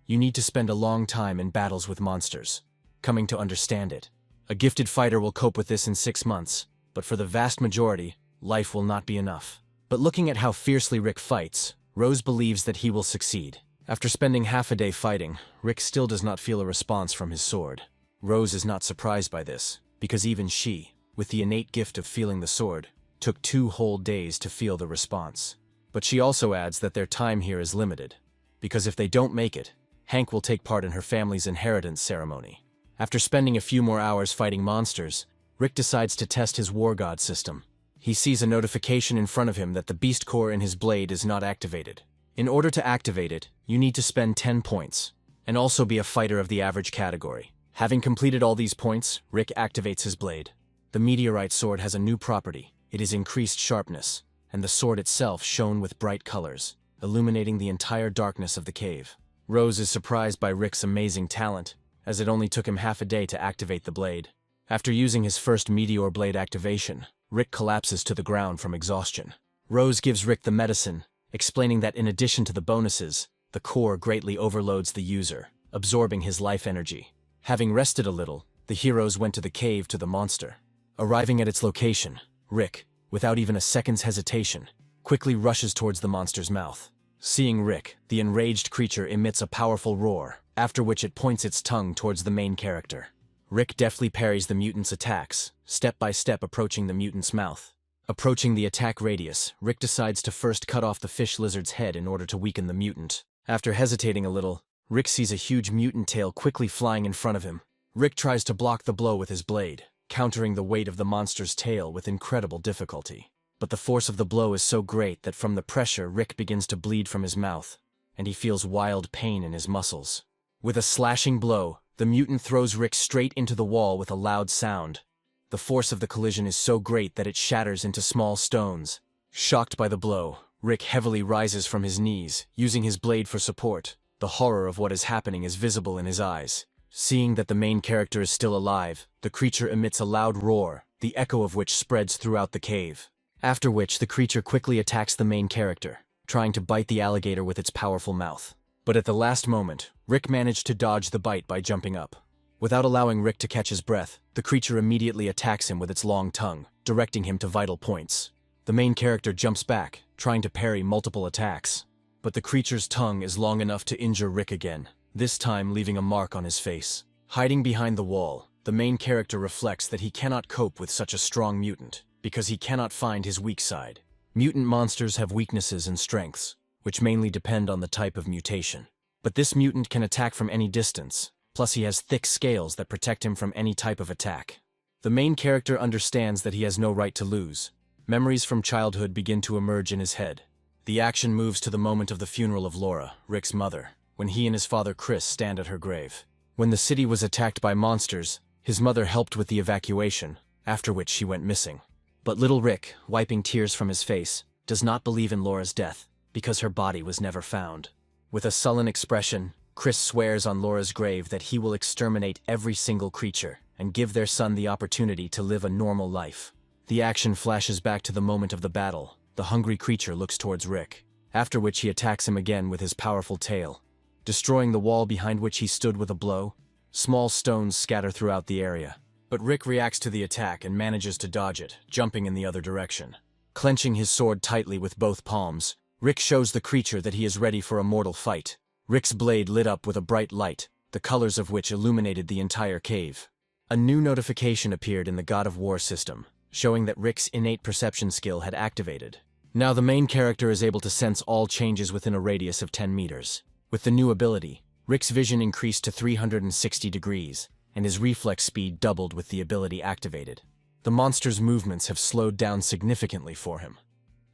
you need to spend a long time in battles with monsters. Coming to understand it, a gifted fighter will cope with this in 6 months, but for the vast majority, life will not be enough. But looking at how fiercely Rick fights, Rose believes that he will succeed. After spending half a day fighting, Rick still does not feel a response from his sword. Rose is not surprised by this, because even she, with the innate gift of feeling the sword, took 2 whole days to feel the response. But she also adds that their time here is limited, because if they don't make it, Hank will take part in her family's inheritance ceremony. After spending a few more hours fighting monsters, Rick decides to test his war god system. He sees a notification in front of him that the beast core in his blade is not activated. In order to activate it, you need to spend 10 points, and also be a fighter of the average category. Having completed all these points, Rick activates his blade. The meteorite sword has a new property. It is increased sharpness, and the sword itself shone with bright colors, illuminating the entire darkness of the cave. Rose is surprised by Rick's amazing talent, as it only took him half a day to activate the blade. After using his first meteor blade activation, Rick collapses to the ground from exhaustion. Rose gives Rick the medicine, explaining that in addition to the bonuses, the core greatly overloads the user, absorbing his life energy. Having rested a little, the heroes went to the cave to the monster. Arriving at its location, Rick, without even a second's hesitation, quickly rushes towards the monster's mouth. Seeing Rick, the enraged creature emits a powerful roar, after which it points its tongue towards the main character. Rick deftly parries the mutant's attacks, step by step approaching the mutant's mouth. Approaching the attack radius, Rick decides to first cut off the fish lizard's head in order to weaken the mutant. After hesitating a little, Rick sees a huge mutant tail quickly flying in front of him. Rick tries to block the blow with his blade, countering the weight of the monster's tail with incredible difficulty. But the force of the blow is so great that from the pressure, Rick begins to bleed from his mouth, and he feels wild pain in his muscles. With a slashing blow, the mutant throws Rick straight into the wall with a loud sound. The force of the collision is so great that it shatters into small stones. Shocked by the blow, Rick heavily rises from his knees, using his blade for support. The horror of what is happening is visible in his eyes. Seeing that the main character is still alive, the creature emits a loud roar, the echo of which spreads throughout the cave. After which, the creature quickly attacks the main character, trying to bite the alligator with its powerful mouth. But at the last moment, Rick managed to dodge the bite by jumping up. Without allowing Rick to catch his breath, the creature immediately attacks him with its long tongue, directing him to vital points. The main character jumps back, trying to parry multiple attacks. But the creature's tongue is long enough to injure Rick again, this time leaving a mark on his face. Hiding behind the wall, the main character reflects that he cannot cope with such a strong mutant, because he cannot find his weak side. Mutant monsters have weaknesses and strengths, which mainly depend on the type of mutation. But this mutant can attack from any distance, plus he has thick scales that protect him from any type of attack. The main character understands that he has no right to lose. Memories from childhood begin to emerge in his head. The action moves to the moment of the funeral of Laura, Rick's mother, when he and his father Chris stand at her grave. When the city was attacked by monsters, his mother helped with the evacuation, after which she went missing. But little Rick, wiping tears from his face, does not believe in Laura's death, because her body was never found. With a sullen expression, Chris swears on Laura's grave that he will exterminate every single creature and give their son the opportunity to live a normal life. The action flashes back to the moment of the battle. The hungry creature looks towards Rick, after which he attacks him again with his powerful tail. Destroying the wall behind which he stood with a blow, small stones scatter throughout the area. But Rick reacts to the attack and manages to dodge it, jumping in the other direction. Clenching his sword tightly with both palms, Rick shows the creature that he is ready for a mortal fight. Rick's blade lit up with a bright light, the colors of which illuminated the entire cave. A new notification appeared in the God of War system, showing that Rick's innate perception skill had activated. Now the main character is able to sense all changes within a radius of 10 meters. With the new ability, Rick's vision increased to 360 degrees, and his reflex speed doubled with the ability activated. The monster's movements have slowed down significantly for him,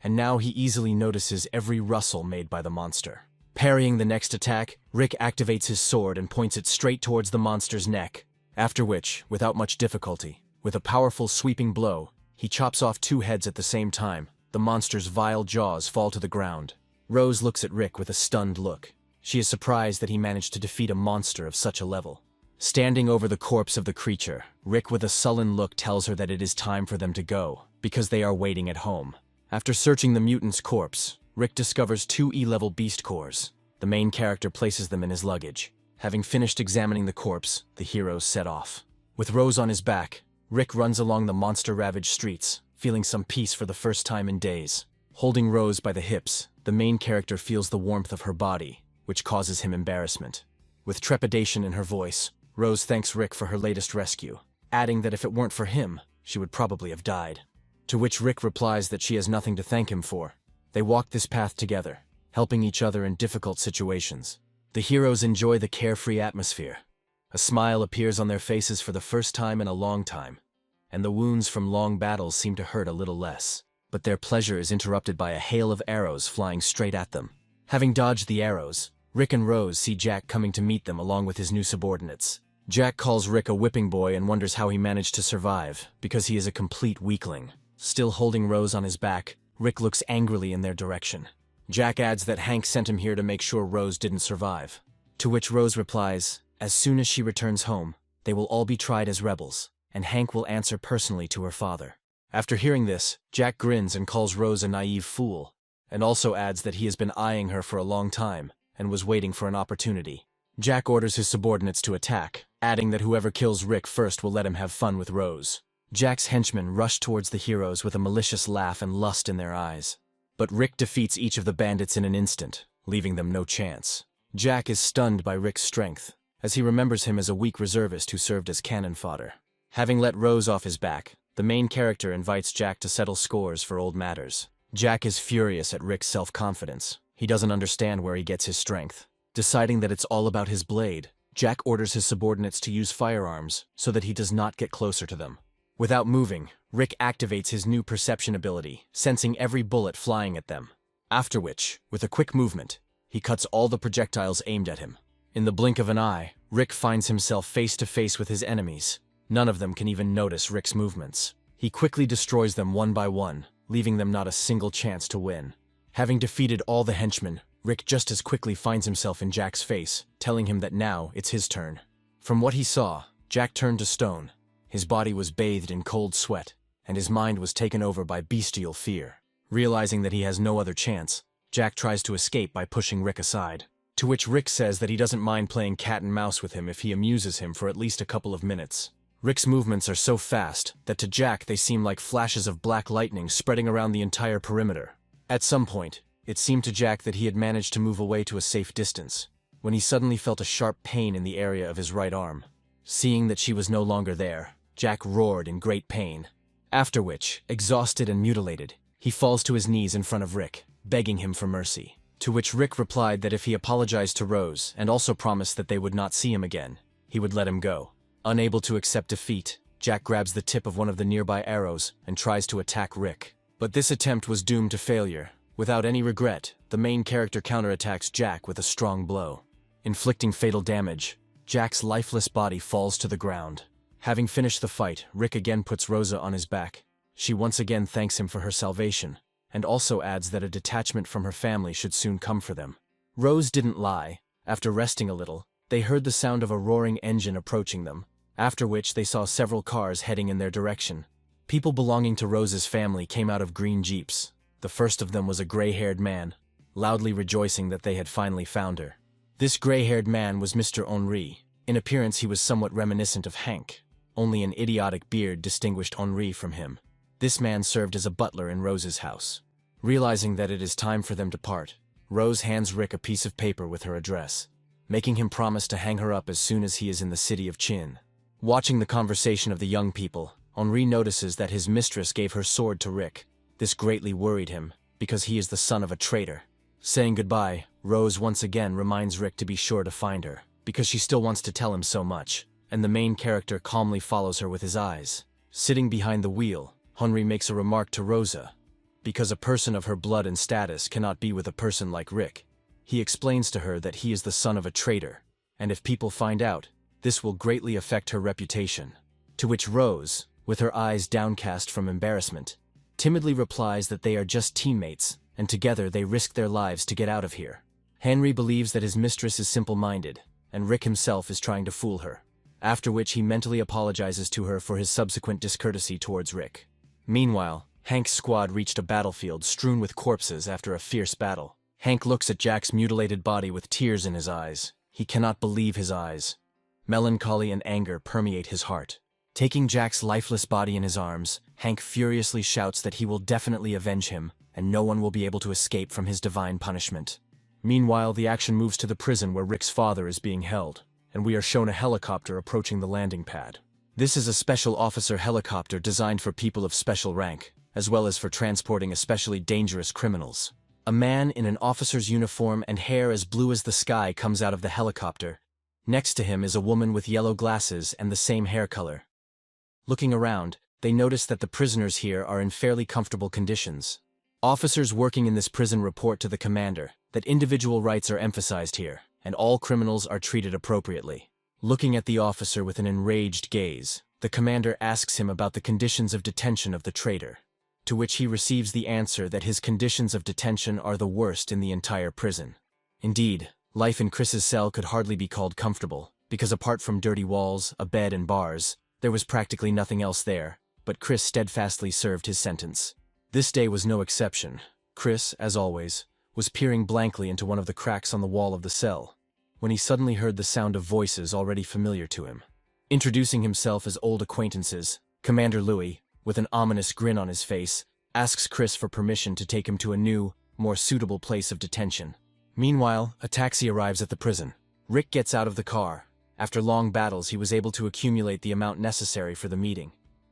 and now he easily notices every rustle made by the monster. Parrying the next attack, Rick activates his sword and points it straight towards the monster's neck, after which, without much difficulty, with a powerful sweeping blow, he chops off 2 heads at the same time. The monster's vile jaws fall to the ground. Rose looks at Rick with a stunned look. She is surprised that he managed to defeat a monster of such a level. Standing over the corpse of the creature, Rick with a sullen look tells her that it is time for them to go, because they are waiting at home. After searching the mutant's corpse, Rick discovers 2 E-level beast cores. The main character places them in his luggage. Having finished examining the corpse, the heroes set off. With Rose on his back, Rick runs along the monster-ravaged streets, feeling some peace for the first time in days. Holding Rose by the hips, the main character feels the warmth of her body, which causes him embarrassment. With trepidation in her voice, Rose thanks Rick for her latest rescue, adding that if it weren't for him, she would probably have died. To which Rick replies that she has nothing to thank him for. They walk this path together, helping each other in difficult situations. The heroes enjoy the carefree atmosphere. A smile appears on their faces for the first time in a long time, and the wounds from long battles seem to hurt a little less. But their pleasure is interrupted by a hail of arrows flying straight at them. Having dodged the arrows, Rick and Rose see Jack coming to meet them along with his new subordinates. Jack calls Rick a whipping boy and wonders how he managed to survive, because he is a complete weakling. Still holding Rose on his back, Rick looks angrily in their direction. Jack adds that Hank sent him here to make sure Rose didn't survive. To which Rose replies, as soon as she returns home, they will all be tried as rebels, and Hank will answer personally to her father. After hearing this, Jack grins and calls Rose a naive fool, and also adds that he has been eyeing her for a long time and was waiting for an opportunity. Jack orders his subordinates to attack, adding that whoever kills Rick first will let him have fun with Rose. Jack's henchmen rush towards the heroes with a malicious laugh and lust in their eyes. But Rick defeats each of the bandits in an instant, leaving them no chance. Jack is stunned by Rick's strength, as he remembers him as a weak reservist who served as cannon fodder. Having let Rose off his back, the main character invites Jack to settle scores for old matters. Jack is furious at Rick's self-confidence. He doesn't understand where he gets his strength. Deciding that it's all about his blade, Jack orders his subordinates to use firearms so that he does not get closer to them. Without moving, Rick activates his new perception ability, sensing every bullet flying at them. After which, with a quick movement, he cuts all the projectiles aimed at him. In the blink of an eye, Rick finds himself face to face with his enemies. None of them can even notice Rick's movements. He quickly destroys them one by one, leaving them not a single chance to win. Having defeated all the henchmen, Rick just as quickly finds himself in Jack's face, telling him that now it's his turn. From what he saw, Jack turned to stone. His body was bathed in cold sweat, and his mind was taken over by bestial fear. Realizing that he has no other chance, Jack tries to escape by pushing Rick aside, to which Rick says that he doesn't mind playing cat and mouse with him if he amuses him for at least a couple of minutes. Rick's movements are so fast that to Jack they seem like flashes of black lightning spreading around the entire perimeter. At some point, it seemed to Jack that he had managed to move away to a safe distance, when he suddenly felt a sharp pain in the area of his right arm. Seeing that she was no longer there, Jack roared in great pain. After which, exhausted and mutilated, he falls to his knees in front of Rick, begging him for mercy. To which Rick replied that if he apologized to Rose and also promised that they would not see him again, he would let him go. Unable to accept defeat, Jack grabs the tip of one of the nearby arrows and tries to attack Rick. But this attempt was doomed to failure. Without any regret, the main character counterattacks Jack with a strong blow. Inflicting fatal damage, Jack's lifeless body falls to the ground. Having finished the fight, Rick again puts Rosa on his back. She once again thanks him for her salvation, and also adds that a detachment from her family should soon come for them. Rose didn't lie. After resting a little, they heard the sound of a roaring engine approaching them, after which they saw several cars heading in their direction. People belonging to Rose's family came out of green jeeps. The first of them was a gray-haired man, loudly rejoicing that they had finally found her. This gray-haired man was Mr. Henri. In appearance he was somewhat reminiscent of Hank. Only an idiotic beard distinguished Henri from him. This man served as a butler in Rose's house. Realizing that it is time for them to part, Rose hands Rick a piece of paper with her address, making him promise to hang her up as soon as he is in the city of Chin. Watching the conversation of the young people, Henri notices that his mistress gave her sword to Rick. This greatly worried him, because he is the son of a traitor. Saying goodbye, Rose once again reminds Rick to be sure to find her, because she still wants to tell him so much, and the main character calmly follows her with his eyes. Sitting behind the wheel, Henri makes a remark to Rosa, because a person of her blood and status cannot be with a person like Rick. He explains to her that he is the son of a traitor, and if people find out, this will greatly affect her reputation. To which Rose, with her eyes downcast from embarrassment, timidly replies that they are just teammates, and together they risk their lives to get out of here. Henry believes that his mistress is simple-minded, and Rick himself is trying to fool her, after which he mentally apologizes to her for his subsequent discourtesy towards Rick. Meanwhile, Hank's squad reached a battlefield strewn with corpses after a fierce battle. Hank looks at Jack's mutilated body with tears in his eyes. He cannot believe his eyes. Melancholy and anger permeate his heart. Taking Jack's lifeless body in his arms, Hank furiously shouts that he will definitely avenge him, and no one will be able to escape from his divine punishment. Meanwhile, the action moves to the prison where Rick's father is being held, and we are shown a helicopter approaching the landing pad. This is a special officer helicopter designed for people of special rank, as well as for transporting especially dangerous criminals. A man in an officer's uniform and hair as blue as the sky comes out of the helicopter. Next to him is a woman with yellow glasses and the same hair color. Looking around, they notice that the prisoners here are in fairly comfortable conditions. Officers working in this prison report to the commander that individual rights are emphasized here, and all criminals are treated appropriately. Looking at the officer with an enraged gaze, the commander asks him about the conditions of detention of the traitor, to which he receives the answer that his conditions of detention are the worst in the entire prison. Indeed, life in Chris's cell could hardly be called comfortable, because apart from dirty walls, a bed and bars, there was practically nothing else there, but Chris steadfastly served his sentence. This day was no exception. Chris, as always, was peering blankly into one of the cracks on the wall of the cell, when he suddenly heard the sound of voices already familiar to him. Introducing himself as old acquaintances, Commander Louis, with an ominous grin on his face, asks Chris for permission to take him to a new, more suitable place of detention. Meanwhile, a taxi arrives at the prison. Rick gets out of the car. After long battles, he was able to accumulate the amount necessary for the meeting,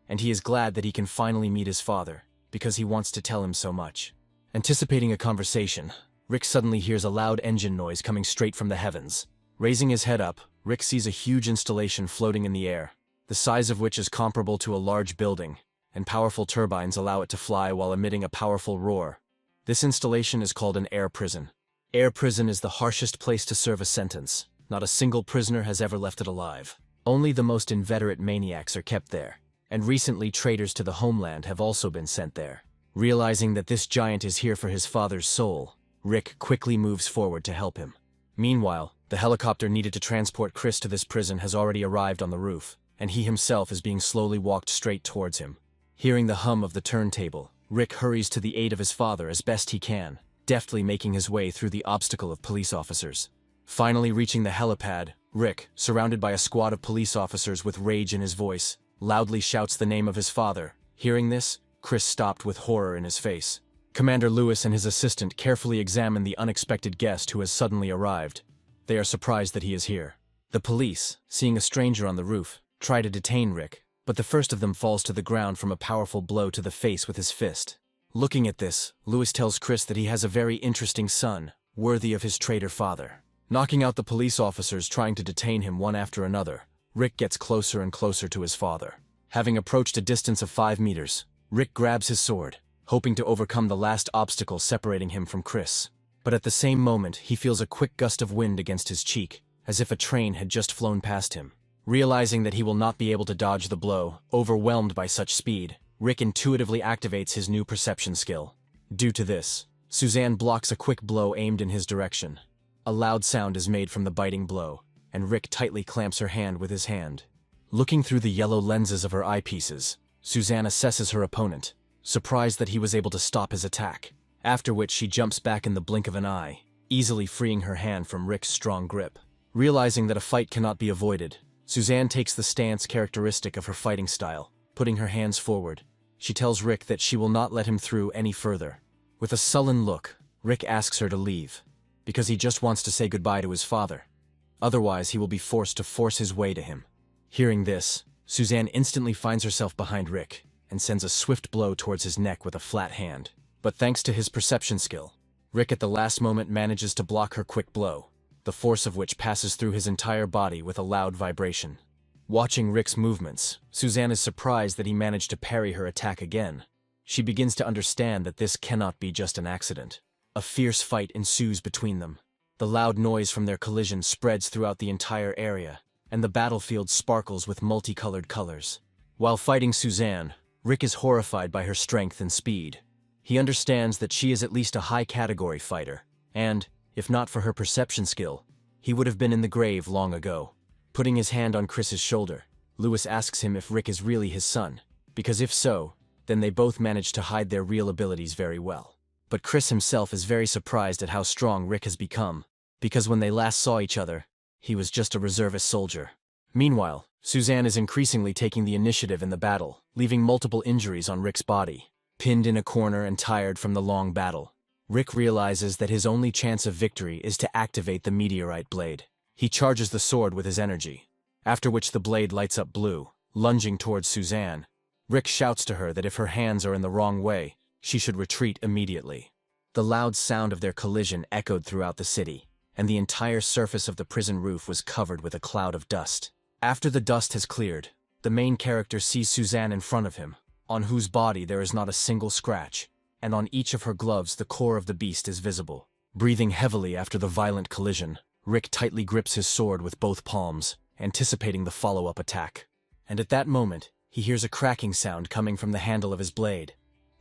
and he is glad that he can finally meet his father, because he wants to tell him so much. Anticipating a conversation, Rick suddenly hears a loud engine noise coming straight from the heavens. Raising his head up, Rick sees a huge installation floating in the air. the size of which is comparable to a large building, and powerful turbines allow it to fly while emitting a powerful roar. This installation is called an air prison. Air prison is the harshest place to serve a sentence. Not a single prisoner has ever left it alive. Only the most inveterate maniacs are kept there, and recently traitors to the homeland have also been sent there. Realizing that this giant is here for his father's soul, Rick quickly moves forward to help him. Meanwhile, the helicopter needed to transport Chris to this prison has already arrived on the roof, and he himself is being slowly walked straight towards him. Hearing the hum of the turntable, Rick hurries to the aid of his father as best he can, deftly making his way through the obstacle of police officers. Finally reaching the helipad, Rick, surrounded by a squad of police officers with rage in his voice, loudly shouts the name of his father. Hearing this, Chris stopped with horror in his face. Commander Lewis and his assistant carefully examine the unexpected guest who has suddenly arrived. They are surprised that he is here. The police, seeing a stranger on the roof, try to detain Rick, but the first of them falls to the ground from a powerful blow to the face with his fist. Looking at this, Lewis tells Chris that he has a very interesting son, worthy of his traitor father. Knocking out the police officers trying to detain him one after another, Rick gets closer and closer to his father. Having approached a distance of 5 meters, Rick grabs his sword, hoping to overcome the last obstacle separating him from Chris. But at the same moment, he feels a quick gust of wind against his cheek, as if a train had just flown past him. Realizing that he will not be able to dodge the blow, overwhelmed by such speed, Rick intuitively activates his new perception skill. Due to this, Suzanne blocks a quick blow aimed in his direction. A loud sound is made from the biting blow, and Rick tightly clamps her hand with his hand. Looking through the yellow lenses of her eyepieces, Suzanne assesses her opponent, surprised that he was able to stop his attack, after which she jumps back in the blink of an eye, easily freeing her hand from Rick's strong grip. Realizing that a fight cannot be avoided, Suzanne takes the stance characteristic of her fighting style, putting her hands forward. She tells Rick that she will not let him through any further. With a sullen look, Rick asks her to leave, because he just wants to say goodbye to his father. Otherwise, he will be forced to force his way to him. Hearing this, Suzanne instantly finds herself behind Rick and sends a swift blow towards his neck with a flat hand. But thanks to his perception skill, Rick at the last moment manages to block her quick blow, the force of which passes through his entire body with a loud vibration. Watching Rick's movements, Suzanne is surprised that he managed to parry her attack again. She begins to understand that this cannot be just an accident. A fierce fight ensues between them. The loud noise from their collision spreads throughout the entire area, and the battlefield sparkles with multicolored colors. While fighting Suzanne, Rick is horrified by her strength and speed. He understands that she is at least a high-category fighter, and, if not for her perception skill, he would have been in the grave long ago. Putting his hand on Chris's shoulder, Lewis asks him if Rick is really his son, because if so, then they both manage to hide their real abilities very well. But Chris himself is very surprised at how strong Rick has become, because when they last saw each other, he was just a reservist soldier. Meanwhile, Suzanne is increasingly taking the initiative in the battle, leaving multiple injuries on Rick's body. Pinned in a corner and tired from the long battle, Rick realizes that his only chance of victory is to activate the meteorite blade. He charges the sword with his energy, after which the blade lights up blue, lunging towards Suzanne. Rick shouts to her that if her hands are in the wrong way, she should retreat immediately. The loud sound of their collision echoed throughout the city, and the entire surface of the prison roof was covered with a cloud of dust. After the dust has cleared, the main character sees Suzanne in front of him, on whose body there is not a single scratch, and on each of her gloves the core of the beast is visible. Breathing heavily after the violent collision, Rick tightly grips his sword with both palms, anticipating the follow-up attack. And at that moment, he hears a cracking sound coming from the handle of his blade.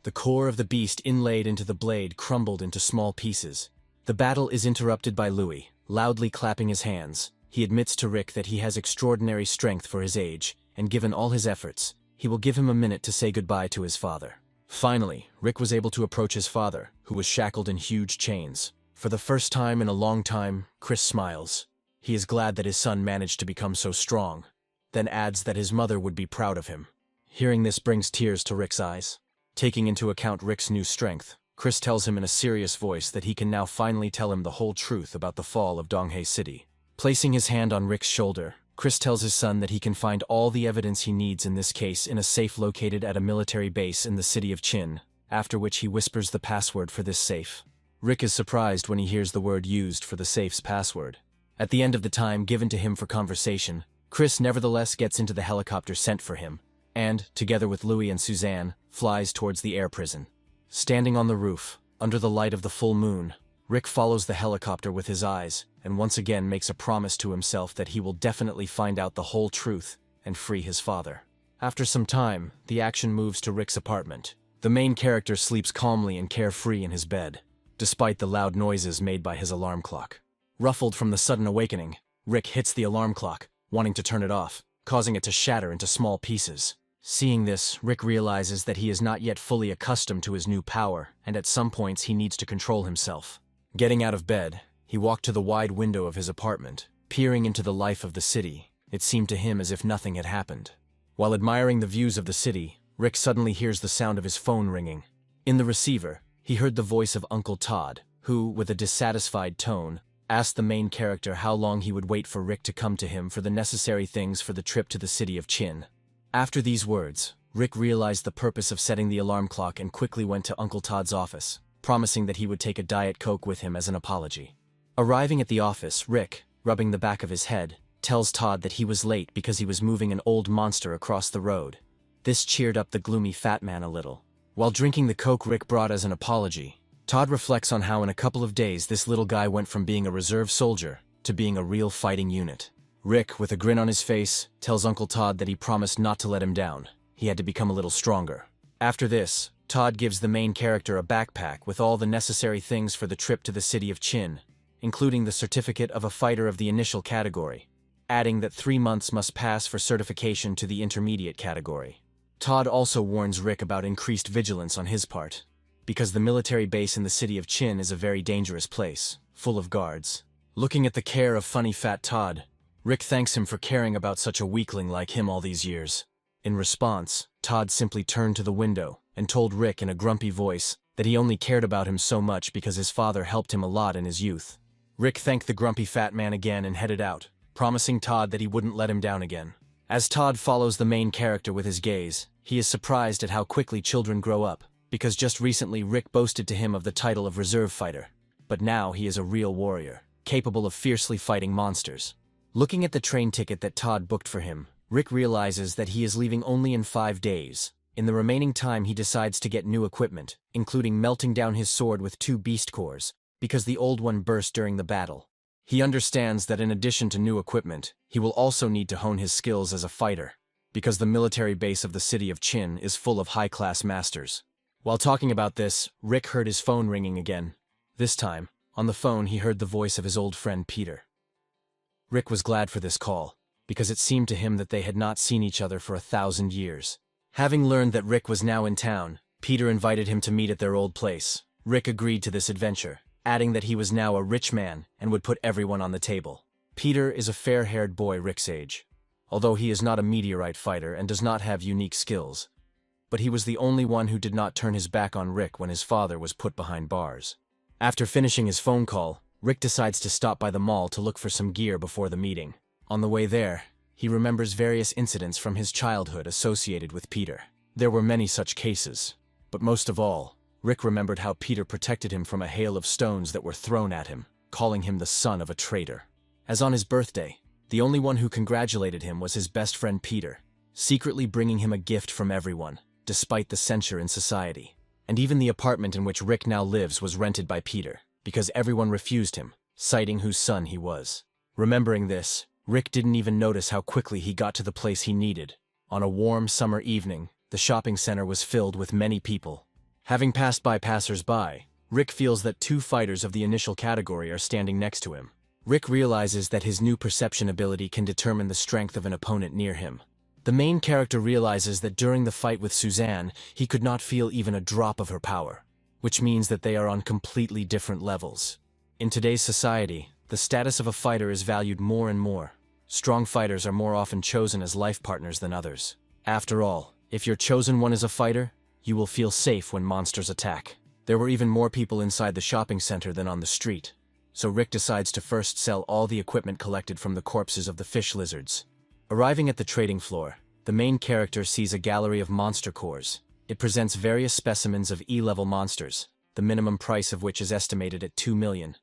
The core of the beast inlaid into the blade crumbled into small pieces. The battle is interrupted by Louis, loudly clapping his hands. He admits to Rick that he has extraordinary strength for his age, and given all his efforts, he will give him a minute to say goodbye to his father. Finally, Rick was able to approach his father, who was shackled in huge chains. For the first time in a long time, Chris smiles. He is glad that his son managed to become so strong, then adds that his mother would be proud of him. Hearing this brings tears to Rick's eyes. Taking into account Rick's new strength, Chris tells him in a serious voice that he can now finally tell him the whole truth about the fall of Donghe City. Placing his hand on Rick's shoulder, Chris tells his son that he can find all the evidence he needs in this case in a safe located at a military base in the city of Chin, after which he whispers the password for this safe. Rick is surprised when he hears the word used for the safe's password. At the end of the time given to him for conversation, Chris nevertheless gets into the helicopter sent for him, and, together with Louis and Suzanne, flies towards the air prison. Standing on the roof, under the light of the full moon, Rick follows the helicopter with his eyes, and once again makes a promise to himself that he will definitely find out the whole truth and free his father. After some time, the action moves to Rick's apartment. The main character sleeps calmly and carefree in his bed, despite the loud noises made by his alarm clock. Ruffled from the sudden awakening, Rick hits the alarm clock, wanting to turn it off, causing it to shatter into small pieces. Seeing this, Rick realizes that he is not yet fully accustomed to his new power, and at some points he needs to control himself. Getting out of bed, he walked to the wide window of his apartment. Peering into the life of the city, it seemed to him as if nothing had happened. While admiring the views of the city, Rick suddenly hears the sound of his phone ringing. In the receiver, he heard the voice of Uncle Todd, who, with a dissatisfied tone, asked the main character how long he would wait for Rick to come to him for the necessary things for the trip to the city of Chin. After these words, Rick realized the purpose of setting the alarm clock and quickly went to Uncle Todd's office, promising that he would take a Diet Coke with him as an apology. Arriving at the office, Rick, rubbing the back of his head, tells Todd that he was late because he was moving an old monster across the road. This cheered up the gloomy fat man a little. While drinking the Coke Rick brought as an apology, Todd reflects on how in a couple of days this little guy went from being a reserve soldier to being a real fighting unit. Rick, with a grin on his face, tells Uncle Todd that he promised not to let him down. He had to become a little stronger. After this, Todd gives the main character a backpack with all the necessary things for the trip to the city of Chin, including the certificate of a fighter of the initial category, adding that 3 months must pass for certification to the intermediate category. Todd also warns Rick about increased vigilance on his part, because the military base in the city of Chin is a very dangerous place, full of guards. Looking at the care of funny fat Todd, Rick thanks him for caring about such a weakling like him all these years. In response, Todd simply turned to the window and told Rick in a grumpy voice that he only cared about him so much because his father helped him a lot in his youth. Rick thanked the grumpy fat man again and headed out, promising Todd that he wouldn't let him down again. As Todd follows the main character with his gaze, he is surprised at how quickly children grow up, because just recently Rick boasted to him of the title of reserve fighter. But now he is a real warrior, capable of fiercely fighting monsters. Looking at the train ticket that Todd booked for him, Rick realizes that he is leaving only in 5 days. In the remaining time he decides to get new equipment, including melting down his sword with 2 beast cores, because the old one burst during the battle. He understands that in addition to new equipment, he will also need to hone his skills as a fighter, because the military base of the city of Chin is full of high-class masters. While talking about this, Rick heard his phone ringing again. This time, on the phone he heard the voice of his old friend Peter. Rick was glad for this call, because it seemed to him that they had not seen each other for 1,000 years. Having learned that Rick was now in town, Peter invited him to meet at their old place. Rick agreed to this adventure, adding that he was now a rich man and would put everyone on the table. Peter is a fair-haired boy Rick's age, although he is not a meteorite fighter and does not have unique skills. But he was the only one who did not turn his back on Rick when his father was put behind bars. After finishing his phone call, Rick decides to stop by the mall to look for some gear before the meeting. On the way there, he remembers various incidents from his childhood associated with Peter. There were many such cases, but most of all, Rick remembered how Peter protected him from a hail of stones that were thrown at him, calling him the son of a traitor. As on his birthday, the only one who congratulated him was his best friend Peter, secretly bringing him a gift from everyone, despite the censure in society. And even the apartment in which Rick now lives was rented by Peter, because everyone refused him, citing whose son he was. Remembering this, Rick didn't even notice how quickly he got to the place he needed. On a warm summer evening, the shopping center was filled with many people. Having passed by passers-by, Rick feels that 2 fighters of the initial category are standing next to him. Rick realizes that his new perception ability can determine the strength of an opponent near him. The main character realizes that during the fight with Suzanne, he could not feel even a drop of her power, which means that they are on completely different levels. In today's society, the status of a fighter is valued more and more. Strong fighters are more often chosen as life partners than others. After all, if your chosen one is a fighter, you will feel safe when monsters attack. There were even more people inside the shopping center than on the street, so Rick decides to first sell all the equipment collected from the corpses of the fish lizards. Arriving at the trading floor, the main character sees a gallery of monster cores. It presents various specimens of E-level monsters, the minimum price of which is estimated at 2 million.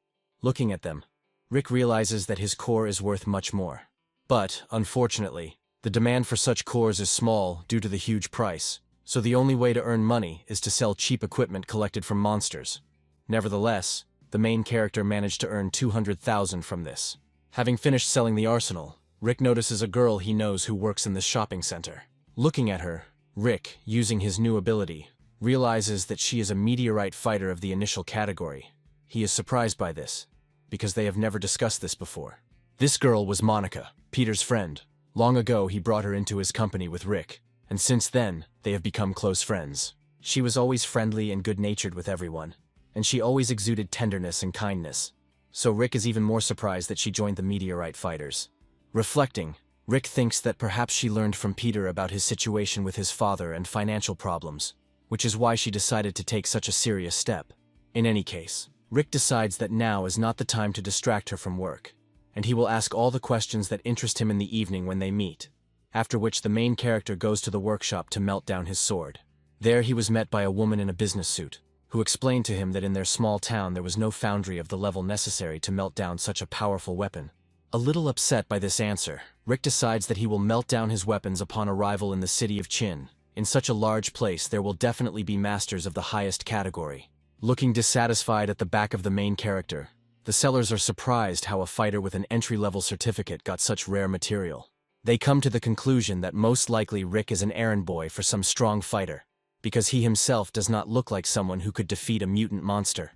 Looking at them, Rick realizes that his core is worth much more. But, unfortunately, the demand for such cores is small due to the huge price, so the only way to earn money is to sell cheap equipment collected from monsters. Nevertheless, the main character managed to earn 200,000 from this. Having finished selling the arsenal, Rick notices a girl he knows who works in this shopping center. Looking at her, Rick, using his new ability, realizes that she is a meteorite fighter of the initial category. He is surprised by this, because they have never discussed this before. This girl was Monica, Peter's friend. Long ago he brought her into his company with Rick, and since then, they have become close friends. She was always friendly and good-natured with everyone, and she always exuded tenderness and kindness. So Rick is even more surprised that she joined the meteorite fighters. Reflecting, Rick thinks that perhaps she learned from Peter about his situation with his father and financial problems, which is why she decided to take such a serious step. In any case, Rick decides that now is not the time to distract her from work, and he will ask all the questions that interest him in the evening when they meet, after which the main character goes to the workshop to melt down his sword. There he was met by a woman in a business suit, who explained to him that in their small town there was no foundry of the level necessary to melt down such a powerful weapon. A little upset by this answer, Rick decides that he will melt down his weapons upon arrival in the city of Chin. In such a large place there will definitely be masters of the highest category. Looking dissatisfied at the back of the main character, the sellers are surprised how a fighter with an entry-level certificate got such rare material. They come to the conclusion that most likely Rick is an errand boy for some strong fighter, because he himself does not look like someone who could defeat a mutant monster.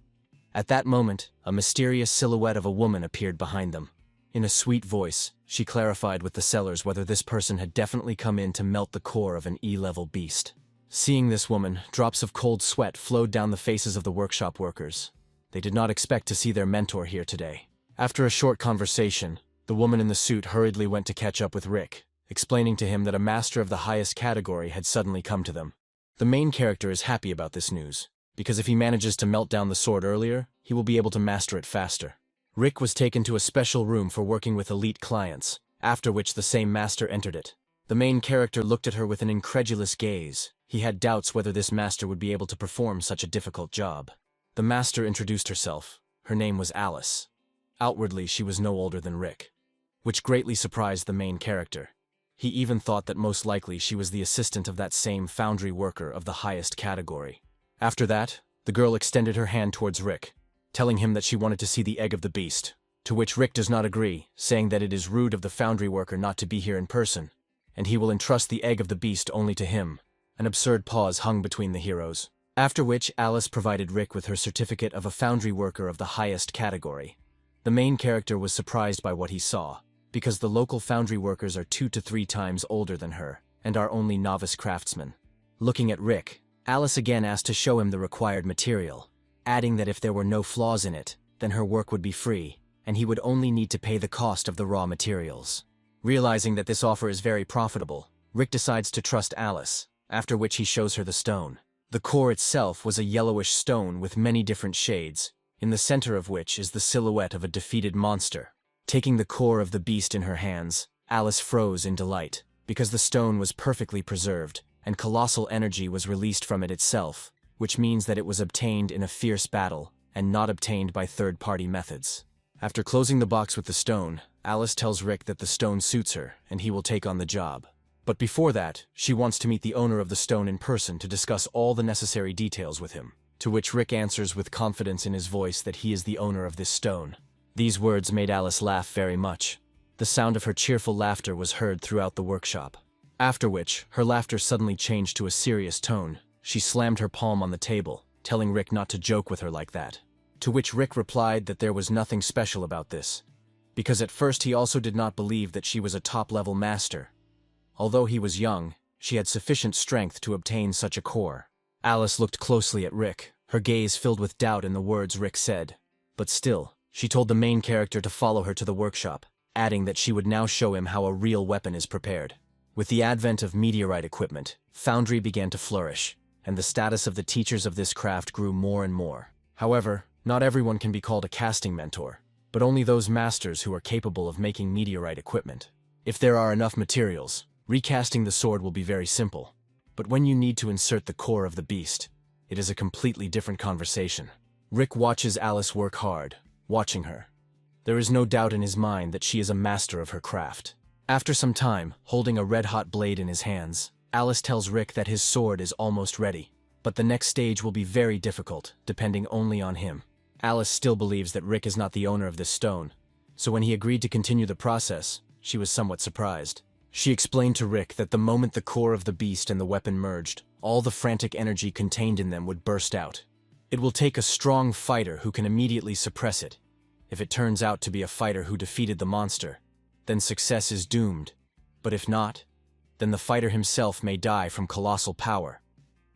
At that moment, a mysterious silhouette of a woman appeared behind them. In a sweet voice, she clarified with the sellers whether this person had definitely come in to melt the core of an E-level beast. Seeing this woman, drops of cold sweat flowed down the faces of the workshop workers. They did not expect to see their mentor here today. After a short conversation, the woman in the suit hurriedly went to catch up with Rick, explaining to him that a master of the highest category had suddenly come to them. The main character is happy about this news, because if he manages to melt down the sword earlier, he will be able to master it faster. Rick was taken to a special room for working with elite clients, after which the same master entered it. The main character looked at her with an incredulous gaze. He had doubts whether this master would be able to perform such a difficult job. The master introduced herself. Her name was Alice. Outwardly, she was no older than Rick, which greatly surprised the main character. He even thought that most likely she was the assistant of that same foundry worker of the highest category. After that, the girl extended her hand towards Rick, telling him that she wanted to see the egg of the beast, to which Rick does not agree, saying that it is rude of the foundry worker not to be here in person, and he will entrust the egg of the beast only to him. An absurd pause hung between the heroes, after which Alice provided Rick with her certificate of a foundry worker of the highest category. The main character was surprised by what he saw, because the local foundry workers are 2 to 3 times older than her, and are only novice craftsmen. Looking at Rick, Alice again asked to show him the required material, adding that if there were no flaws in it, then her work would be free, and he would only need to pay the cost of the raw materials. Realizing that this offer is very profitable, Rick decides to trust Alice, after which he shows her the stone. The core itself was a yellowish stone with many different shades, in the center of which is the silhouette of a defeated monster. Taking the core of the beast in her hands, Alice froze in delight, because the stone was perfectly preserved, and colossal energy was released from it itself, which means that it was obtained in a fierce battle, and not obtained by third-party methods. After closing the box with the stone, Alice tells Rick that the stone suits her, and he will take on the job. But before that, she wants to meet the owner of the stone in person to discuss all the necessary details with him, to which Rick answers with confidence in his voice that he is the owner of this stone. These words made Alice laugh very much. The sound of her cheerful laughter was heard throughout the workshop. After which, her laughter suddenly changed to a serious tone. She slammed her palm on the table, telling Rick not to joke with her like that. To which Rick replied that there was nothing special about this, because at first he also did not believe that she was a top-level master. Although he was young, she had sufficient strength to obtain such a core. Alice looked closely at Rick, her gaze filled with doubt in the words Rick said. But still, she told the main character to follow her to the workshop, adding that she would now show him how a real weapon is prepared. With the advent of meteorite equipment, foundry began to flourish, and the status of the teachers of this craft grew more and more. However, not everyone can be called a casting mentor, but only those masters who are capable of making meteorite equipment. If there are enough materials, recasting the sword will be very simple. But when you need to insert the core of the beast, it is a completely different conversation. Rick watches Alice work hard, watching her. There is no doubt in his mind that she is a master of her craft. After some time, holding a red-hot blade in his hands, Alice tells Rick that his sword is almost ready, but the next stage will be very difficult, depending only on him. Alice still believes that Rick is not the owner of this stone, so when he agreed to continue the process, she was somewhat surprised. She explained to Rick that the moment the core of the beast and the weapon merged, all the frantic energy contained in them would burst out. It will take a strong fighter who can immediately suppress it. If it turns out to be a fighter who defeated the monster, then success is doomed. But if not, then the fighter himself may die from colossal power.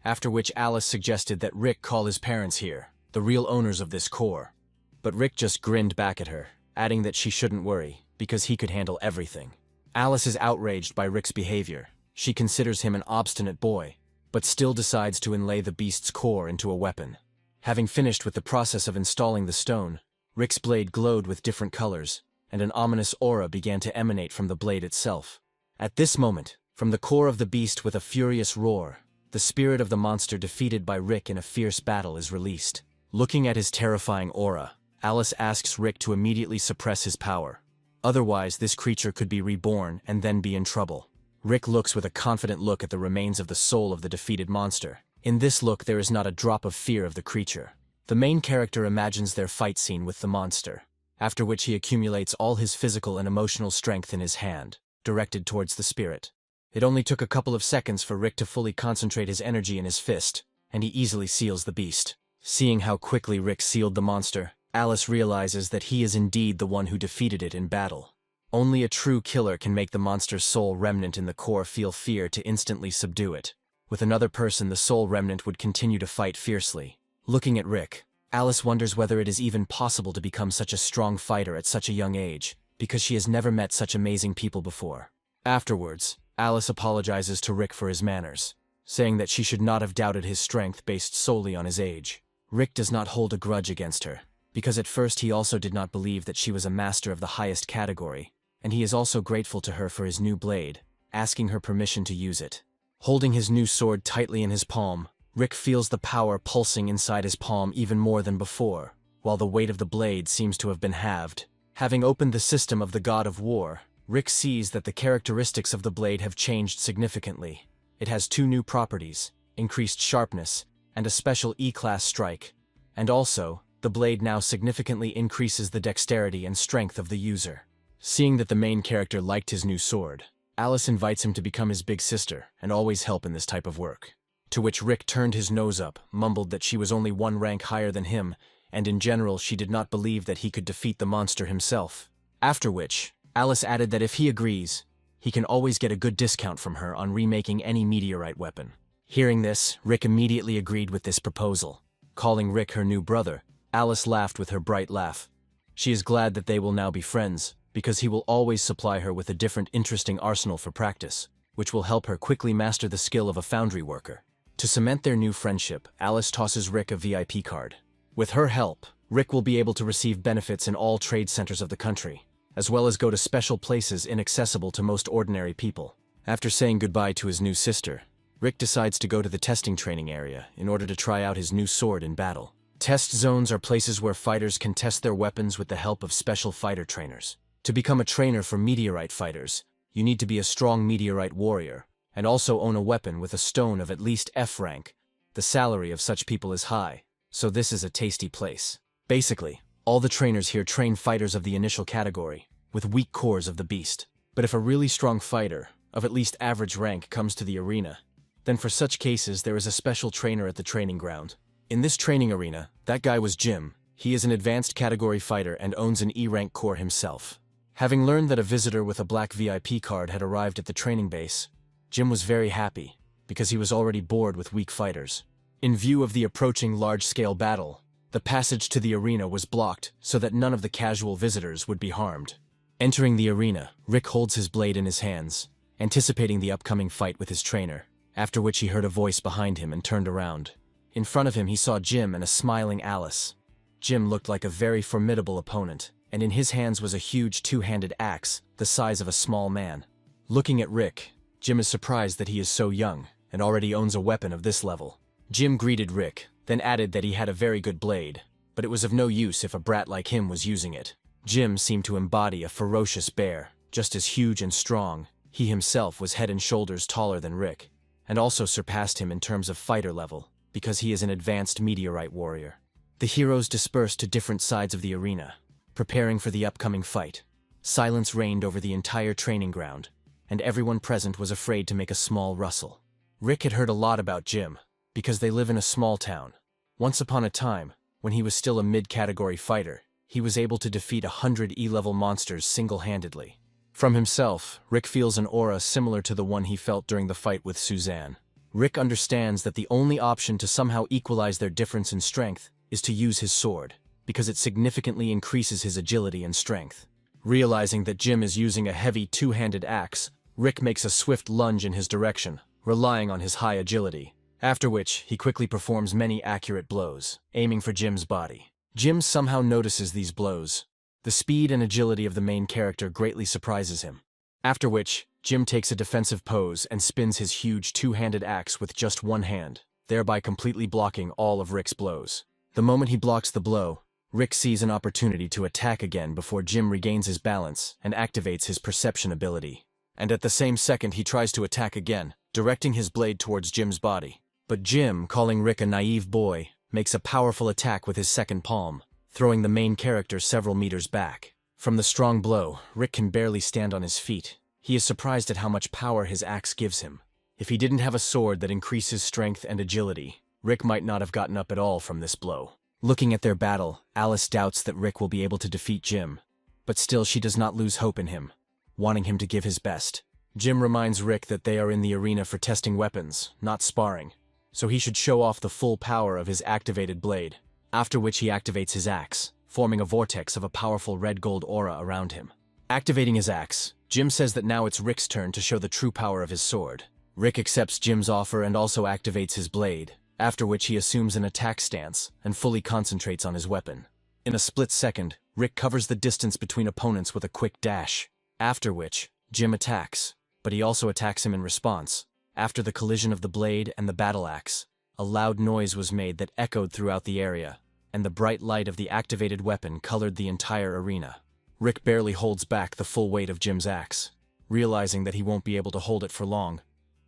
After which Alice suggested that Rick call his parents here, the real owners of this core. But Rick just grinned back at her, adding that she shouldn't worry, because he could handle everything. Alice is outraged by Rick's behavior. She considers him an obstinate boy, but still decides to inlay the beast's core into a weapon. Having finished with the process of installing the stone, Rick's blade glowed with different colors, and an ominous aura began to emanate from the blade itself. At this moment, from the core of the beast with a furious roar, the spirit of the monster defeated by Rick in a fierce battle is released. Looking at his terrifying aura, Alice asks Rick to immediately suppress his power. Otherwise, this creature could be reborn and then be in trouble. Rick looks with a confident look at the remains of the soul of the defeated monster. In this look, there is not a drop of fear of the creature. The main character imagines their fight scene with the monster, after which he accumulates all his physical and emotional strength in his hand, directed towards the spirit. It only took a couple of seconds for Rick to fully concentrate his energy in his fist, and he easily seals the beast. Seeing how quickly Rick sealed the monster, Alice realizes that he is indeed the one who defeated it in battle. Only a true killer can make the monster's soul remnant in the core feel fear to instantly subdue it. With another person, the soul remnant would continue to fight fiercely. Looking at Rick, Alice wonders whether it is even possible to become such a strong fighter at such a young age, because she has never met such amazing people before. Afterwards, Alice apologizes to Rick for his manners, saying that she should not have doubted his strength based solely on his age. Rick does not hold a grudge against her, because at first he also did not believe that she was a master of the highest category, and he is also grateful to her for his new blade, asking her permission to use it. Holding his new sword tightly in his palm, Rick feels the power pulsing inside his palm even more than before, while the weight of the blade seems to have been halved. Having opened the system of the God of War, Rick sees that the characteristics of the blade have changed significantly. It has 2 new properties, increased sharpness, and a special E-class strike, and also, the blade now significantly increases the dexterity and strength of the user. Seeing that the main character liked his new sword, Alice invites him to become his big sister and always help in this type of work. To which Rick turned his nose up, mumbled that she was only 1 rank higher than him, and in general she did not believe that he could defeat the monster himself. After which, Alice added that if he agrees, he can always get a good discount from her on remaking any meteorite weapon. Hearing this, Rick immediately agreed with this proposal. Calling Rick her new brother, Alice laughed with her bright laugh. She is glad that they will now be friends, because he will always supply her with a different interesting arsenal for practice, which will help her quickly master the skill of a foundry worker. To cement their new friendship, Alice tosses Rick a VIP card. With her help, Rick will be able to receive benefits in all trade centers of the country, as well as go to special places inaccessible to most ordinary people. After saying goodbye to his new sister, Rick decides to go to the testing training area in order to try out his new sword in battle. Test zones are places where fighters can test their weapons with the help of special fighter trainers. To become a trainer for meteorite fighters, you need to be a strong meteorite warrior, and also own a weapon with a stone of at least F rank. The salary of such people is high, so this is a tasty place. Basically, all the trainers here train fighters of the initial category, with weak cores of the beast. But if a really strong fighter, of at least average rank, comes to the arena, then for such cases there is a special trainer at the training ground. In this training arena, that guy was Jim. He is an advanced category fighter and owns an E-rank core himself. Having learned that a visitor with a black VIP card had arrived at the training base, Jim was very happy, because he was already bored with weak fighters. In view of the approaching large-scale battle, the passage to the arena was blocked so that none of the casual visitors would be harmed. Entering the arena, Rick holds his blade in his hands, anticipating the upcoming fight with his trainer, after which he heard a voice behind him and turned around. In front of him he saw Jim and a smiling Alice. Jim looked like a very formidable opponent, and in his hands was a huge 2-handed axe, the size of a small man. Looking at Rick, Jim is surprised that he is so young, and already owns a weapon of this level. Jim greeted Rick, then added that he had a very good blade, but it was of no use if a brat like him was using it. Jim seemed to embody a ferocious bear, just as huge and strong, he himself was head and shoulders taller than Rick, and also surpassed him in terms of fighter level, because he is an advanced meteorite warrior. The heroes dispersed to different sides of the arena, preparing for the upcoming fight. Silence reigned over the entire training ground, and everyone present was afraid to make a small rustle. Rick had heard a lot about Jim, because they live in a small town. Once upon a time, when he was still a mid-category fighter, he was able to defeat 100 E-level monsters single-handedly. From himself, Rick feels an aura similar to the one he felt during the fight with Suzanne. Rick understands that the only option to somehow equalize their difference in strength is to use his sword, because it significantly increases his agility and strength. Realizing that Jim is using a heavy two-handed axe, Rick makes a swift lunge in his direction, relying on his high agility, after which he quickly performs many accurate blows, aiming for Jim's body. Jim somehow notices these blows. The speed and agility of the main character greatly surprises him, after which Jim takes a defensive pose and spins his huge two-handed axe with just one hand, thereby completely blocking all of Rick's blows. The moment he blocks the blow, Rick sees an opportunity to attack again before Jim regains his balance and activates his perception ability. And at the same second he tries to attack again, directing his blade towards Jim's body. But Jim, calling Rick a naive boy, makes a powerful attack with his second palm, throwing the main character several meters back. From the strong blow, Rick can barely stand on his feet. He is surprised at how much power his axe gives him. If he didn't have a sword that increases strength and agility, Rick might not have gotten up at all from this blow. Looking at their battle, Alice doubts that Rick will be able to defeat Jim, but still she does not lose hope in him, wanting him to give his best. Jim reminds Rick that they are in the arena for testing weapons, not sparring, so he should show off the full power of his activated blade, after which he activates his axe, forming a vortex of a powerful red-gold aura around him. Activating his axe, Jim says that now it's Rick's turn to show the true power of his sword. Rick accepts Jim's offer and also activates his blade, after which he assumes an attack stance and fully concentrates on his weapon. In a split second, Rick covers the distance between opponents with a quick dash, after which Jim attacks, but he also attacks him in response. After the collision of the blade and the battle axe, a loud noise was made that echoed throughout the area, and the bright light of the activated weapon colored the entire arena. Rick barely holds back the full weight of Jim's axe, realizing that he won't be able to hold it for long.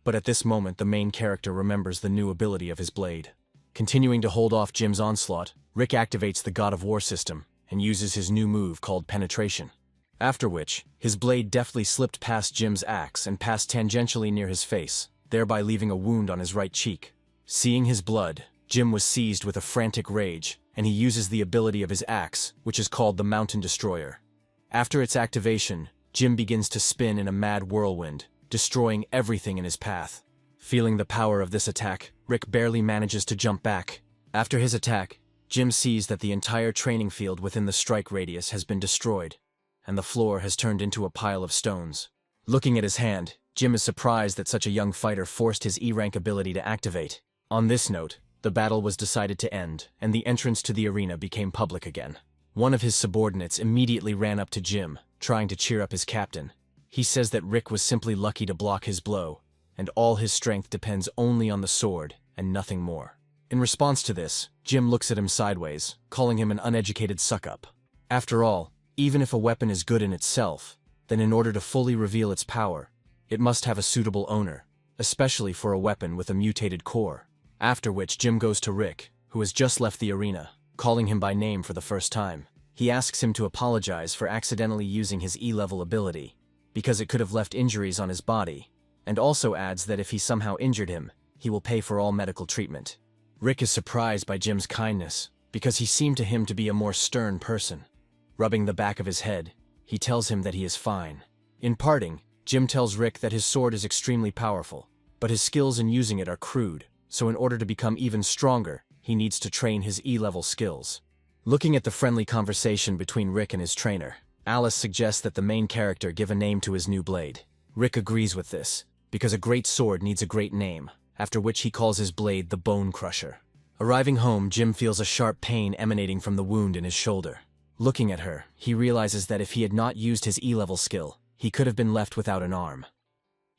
But at this moment the main character remembers the new ability of his blade. Continuing to hold off Jim's onslaught, Rick activates the God of War system and uses his new move called Penetration. After which, his blade deftly slipped past Jim's axe and passed tangentially near his face, thereby leaving a wound on his right cheek. Seeing his blood, Jim was seized with a frantic rage, and he uses the ability of his axe, which is called the Mountain Destroyer. After its activation, Jim begins to spin in a mad whirlwind, destroying everything in his path. Feeling the power of this attack, Rick barely manages to jump back. After his attack, Jim sees that the entire training field within the strike radius has been destroyed, and the floor has turned into a pile of stones. Looking at his hand, Jim is surprised that such a young fighter forced his E-rank ability to activate. On this note, the battle was decided to end, and the entrance to the arena became public again. One of his subordinates immediately ran up to Jim, trying to cheer up his captain. He says that Rick was simply lucky to block his blow, and all his strength depends only on the sword and nothing more. In response to this, Jim looks at him sideways, calling him an uneducated suck-up. After all, even if a weapon is good in itself, then in order to fully reveal its power, it must have a suitable owner, especially for a weapon with a mutated core. After which Jim goes to Rick, who has just left the arena, calling him by name for the first time. He asks him to apologize for accidentally using his E-level ability, because it could have left injuries on his body, and also adds that if he somehow injured him, he will pay for all medical treatment. Rick is surprised by Jim's kindness, because he seemed to him to be a more stern person. Rubbing the back of his head, he tells him that he is fine. In parting, Jim tells Rick that his sword is extremely powerful, but his skills in using it are crude, so in order to become even stronger, he needs to train his E-level skills. Looking at the friendly conversation between Rick and his trainer, Alice suggests that the main character give a name to his new blade. Rick agrees with this, because a great sword needs a great name, after which he calls his blade the Bone Crusher. Arriving home, Jim feels a sharp pain emanating from the wound in his shoulder. Looking at her, he realizes that if he had not used his E-level skill, he could have been left without an arm.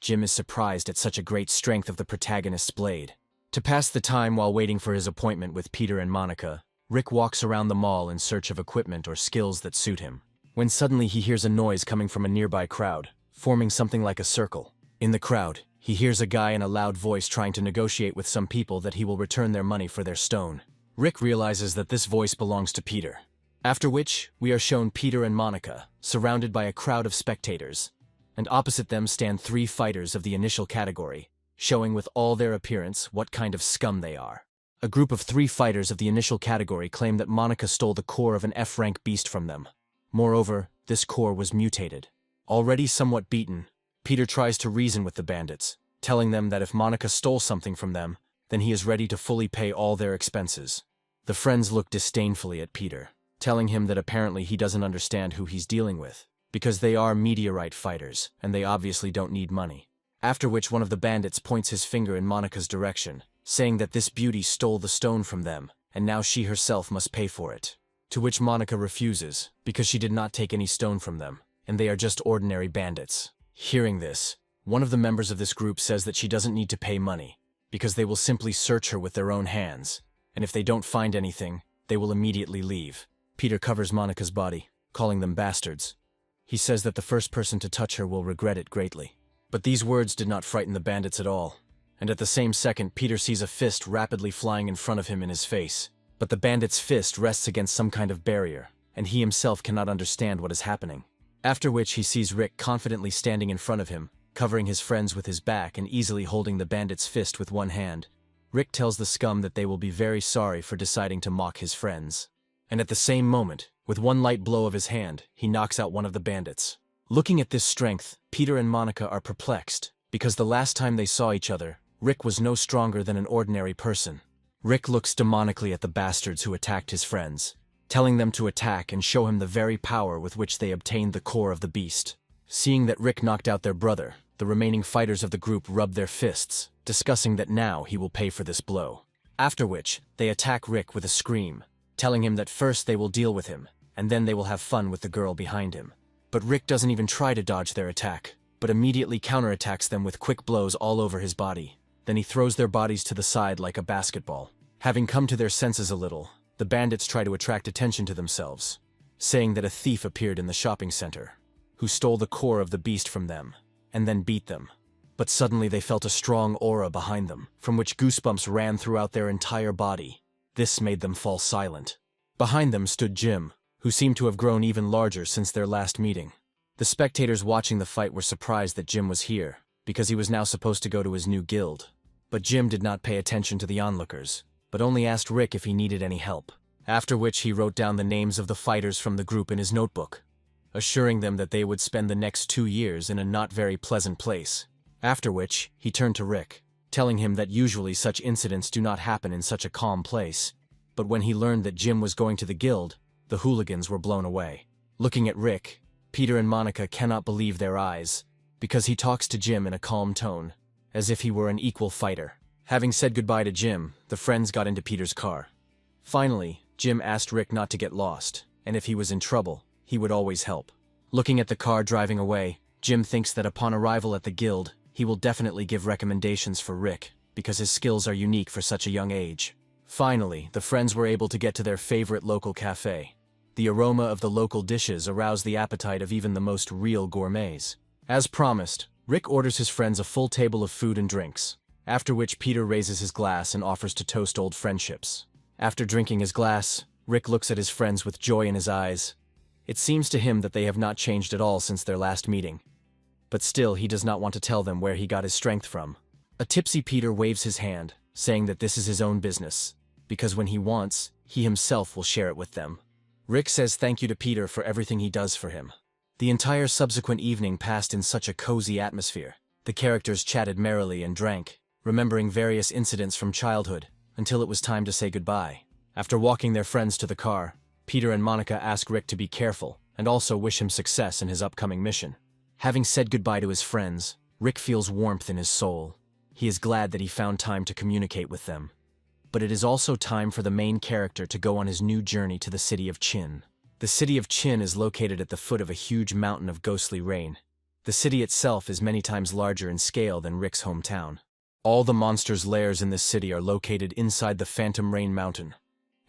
Jim is surprised at such a great strength of the protagonist's blade. To pass the time while waiting for his appointment with Peter and Monica, Rick walks around the mall in search of equipment or skills that suit him. when suddenly he hears a noise coming from a nearby crowd, forming something like a circle. In the crowd, he hears a guy in a loud voice trying to negotiate with some people that he will return their money for their stone. Rick realizes that this voice belongs to Peter. After which, we are shown Peter and Monica, surrounded by a crowd of spectators, and opposite them stand 3 fighters of the initial category, showing with all their appearance what kind of scum they are. A group of 3 fighters of the initial category claim that Monica stole the core of an F-rank beast from them. Moreover, this core was mutated. Already somewhat beaten, Peter tries to reason with the bandits, telling them that if Monica stole something from them, then he is ready to fully pay all their expenses. The friends look disdainfully at Peter, telling him that apparently he doesn't understand who he's dealing with, because they are meteorite fighters, and they obviously don't need money. After which one of the bandits points his finger in Monica's direction, saying that this beauty stole the stone from them, and now she herself must pay for it. To which Monica refuses, because she did not take any stone from them, and they are just ordinary bandits. Hearing this, one of the members of this group says that she doesn't need to pay money, because they will simply search her with their own hands, and if they don't find anything, they will immediately leave. Peter covers Monica's body, calling them bastards. He says that the first person to touch her will regret it greatly. But these words did not frighten the bandits at all, and at the same second Peter sees a fist rapidly flying in front of him in his face. But the bandit's fist rests against some kind of barrier, and he himself cannot understand what is happening. After which he sees Rick confidently standing in front of him, covering his friends with his back and easily holding the bandit's fist with one hand. Rick tells the scum that they will be very sorry for deciding to mock his friends. And at the same moment, with one light blow of his hand, he knocks out one of the bandits. Looking at this strength, Peter and Monica are perplexed, because the last time they saw each other, Rick was no stronger than an ordinary person. Rick looks demonically at the bastards who attacked his friends, telling them to attack and show him the very power with which they obtained the core of the beast. Seeing that Rick knocked out their brother, the remaining fighters of the group rub their fists, discussing that now he will pay for this blow. After which, they attack Rick with a scream, telling him that first they will deal with him, and then they will have fun with the girl behind him. But Rick doesn't even try to dodge their attack, but immediately counterattacks them with quick blows all over his body. Then he throws their bodies to the side like a basketball. Having come to their senses a little, the bandits try to attract attention to themselves, saying that a thief appeared in the shopping center, who stole the core of the beast from them, and then beat them. But suddenly they felt a strong aura behind them, from which goosebumps ran throughout their entire body. This made them fall silent. Behind them stood Jim, who seemed to have grown even larger since their last meeting. The spectators watching the fight were surprised that Jim was here, because he was now supposed to go to his new guild. But Jim did not pay attention to the onlookers, but only asked Rick if he needed any help. After which he wrote down the names of the fighters from the group in his notebook, assuring them that they would spend the next 2 years in a not very pleasant place. After which, he turned to Rick, telling him that usually such incidents do not happen in such a calm place. But when he learned that Jim was going to the guild, the hooligans were blown away. Looking at Rick, Peter and Monica cannot believe their eyes, because he talks to Jim in a calm tone, as if he were an equal fighter. Having said goodbye to Jim, the friends got into Peter's car. Finally, Jim asked Rick not to get lost, and if he was in trouble, he would always help. Looking at the car driving away, Jim thinks that upon arrival at the guild, he will definitely give recommendations for Rick, because his skills are unique for such a young age. Finally, the friends were able to get to their favorite local cafe. The aroma of the local dishes aroused the appetite of even the most real gourmets. As promised, Rick orders his friends a full table of food and drinks, after which Peter raises his glass and offers to toast old friendships. After drinking his glass, Rick looks at his friends with joy in his eyes. It seems to him that they have not changed at all since their last meeting. But still, he does not want to tell them where he got his strength from. A tipsy Peter waves his hand, saying that this is his own business, because when he wants, he himself will share it with them. Rick says thank you to Peter for everything he does for him. The entire subsequent evening passed in such a cozy atmosphere. The characters chatted merrily and drank, remembering various incidents from childhood, until it was time to say goodbye. After walking their friends to the car, Peter and Monica ask Rick to be careful, and also wish him success in his upcoming mission. Having said goodbye to his friends, Rick feels warmth in his soul. He is glad that he found time to communicate with them. But it is also time for the main character to go on his new journey to the city of Qin. The city of Qin is located at the foot of a huge mountain of ghostly rain. The city itself is many times larger in scale than Rick's hometown. All the monsters' lairs in this city are located inside the Phantom Rain Mountain,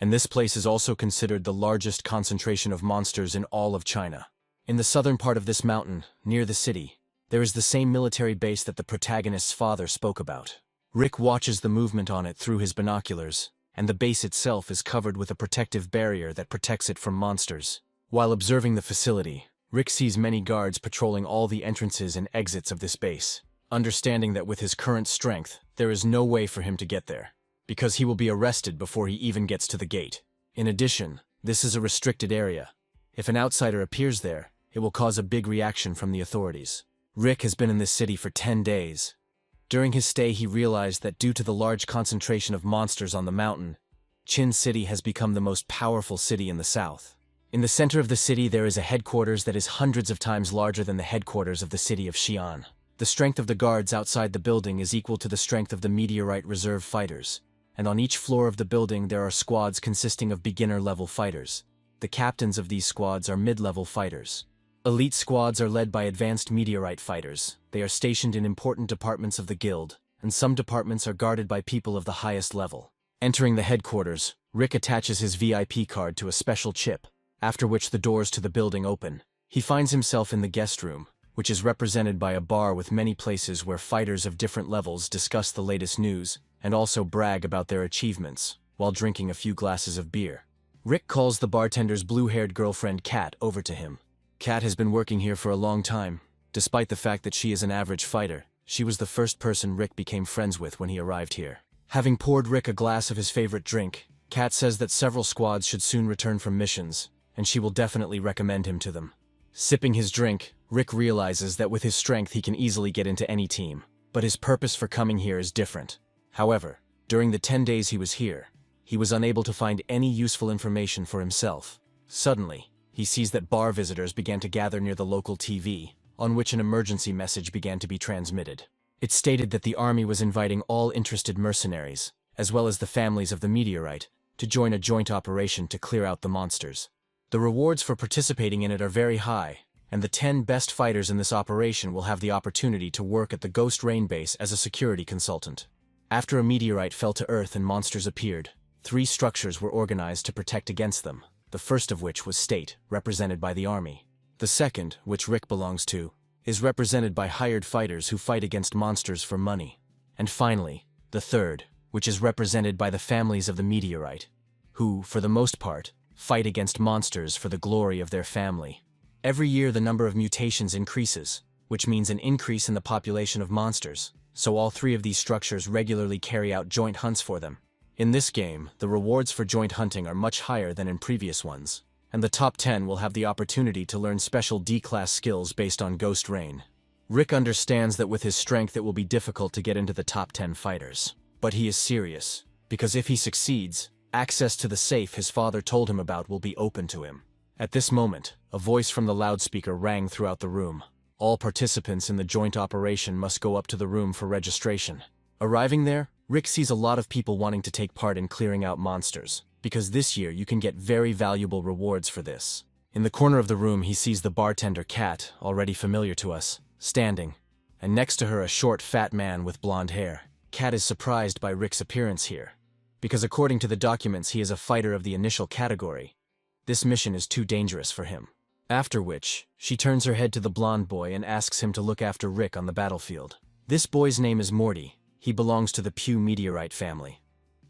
and this place is also considered the largest concentration of monsters in all of China. In the southern part of this mountain, near the city, there is the same military base that the protagonist's father spoke about. Rick watches the movement on it through his binoculars, and the base itself is covered with a protective barrier that protects it from monsters. While observing the facility, Rick sees many guards patrolling all the entrances and exits of this base, understanding that with his current strength, there is no way for him to get there, because he will be arrested before he even gets to the gate. In addition, this is a restricted area. If an outsider appears there, it will cause a big reaction from the authorities. Rick has been in this city for 10 days. During his stay, he realized that due to the large concentration of monsters on the mountain, Chin City has become the most powerful city in the south. In the center of the city, there is a headquarters that is hundreds of times larger than the headquarters of the city of Xi'an. The strength of the guards outside the building is equal to the strength of the Meteorite Reserve fighters, and on each floor of the building there are squads consisting of beginner-level fighters. The captains of these squads are mid-level fighters. Elite squads are led by advanced meteorite fighters. They are stationed in important departments of the guild, and some departments are guarded by people of the highest level. Entering the headquarters, Rick attaches his VIP card to a special chip, after which the doors to the building open. He finds himself in the guest room, which is represented by a bar with many places where fighters of different levels discuss the latest news and also brag about their achievements, while drinking a few glasses of beer. Rick calls the bartender's blue-haired girlfriend Kat over to him. Kat has been working here for a long time. Despite the fact that she is an average fighter, she was the first person Rick became friends with when he arrived here. Having poured Rick a glass of his favorite drink, Kat says that several squads should soon return from missions, and she will definitely recommend him to them. Sipping his drink, Rick realizes that with his strength he can easily get into any team, but his purpose for coming here is different. However, during the 10 days he was here, he was unable to find any useful information for himself. Suddenly, he sees that bar visitors began to gather near the local TV, on which an emergency message began to be transmitted. It stated that the army was inviting all interested mercenaries, as well as the families of the meteorite, to join a joint operation to clear out the monsters. The rewards for participating in it are very high, and the 10 best fighters in this operation will have the opportunity to work at the Ghost Rain base as a security consultant. After a meteorite fell to Earth and monsters appeared, 3 structures were organized to protect against them, the first of which was State, represented by the army. The second, which Rick belongs to, is represented by hired fighters who fight against monsters for money. And finally, the third, which is represented by the families of the meteorite, who, for the most part, fight against monsters for the glory of their family. Every year the number of mutations increases, which means an increase in the population of monsters, so all 3 of these structures regularly carry out joint hunts for them. In this game, the rewards for joint hunting are much higher than in previous ones, and the top 10 will have the opportunity to learn special D-class skills based on Ghost Rain. Rick understands that with his strength it will be difficult to get into the top 10 fighters. But he is serious, because if he succeeds, access to the safe his father told him about will be open to him. At this moment, a voice from the loudspeaker rang throughout the room. All participants in the joint operation must go up to the room for registration. Arriving there, Rick sees a lot of people wanting to take part in clearing out monsters, because this year you can get very valuable rewards for this. In the corner of the room he sees the bartender Kat, already familiar to us, standing, and next to her a short, fat man with blonde hair. Kat is surprised by Rick's appearance here, because according to the documents he is a fighter of the initial category. This mission is too dangerous for him. After which, she turns her head to the blonde boy and asks him to look after Rick on the battlefield. This boy's name is Morty. He belongs to the Pew meteorite family.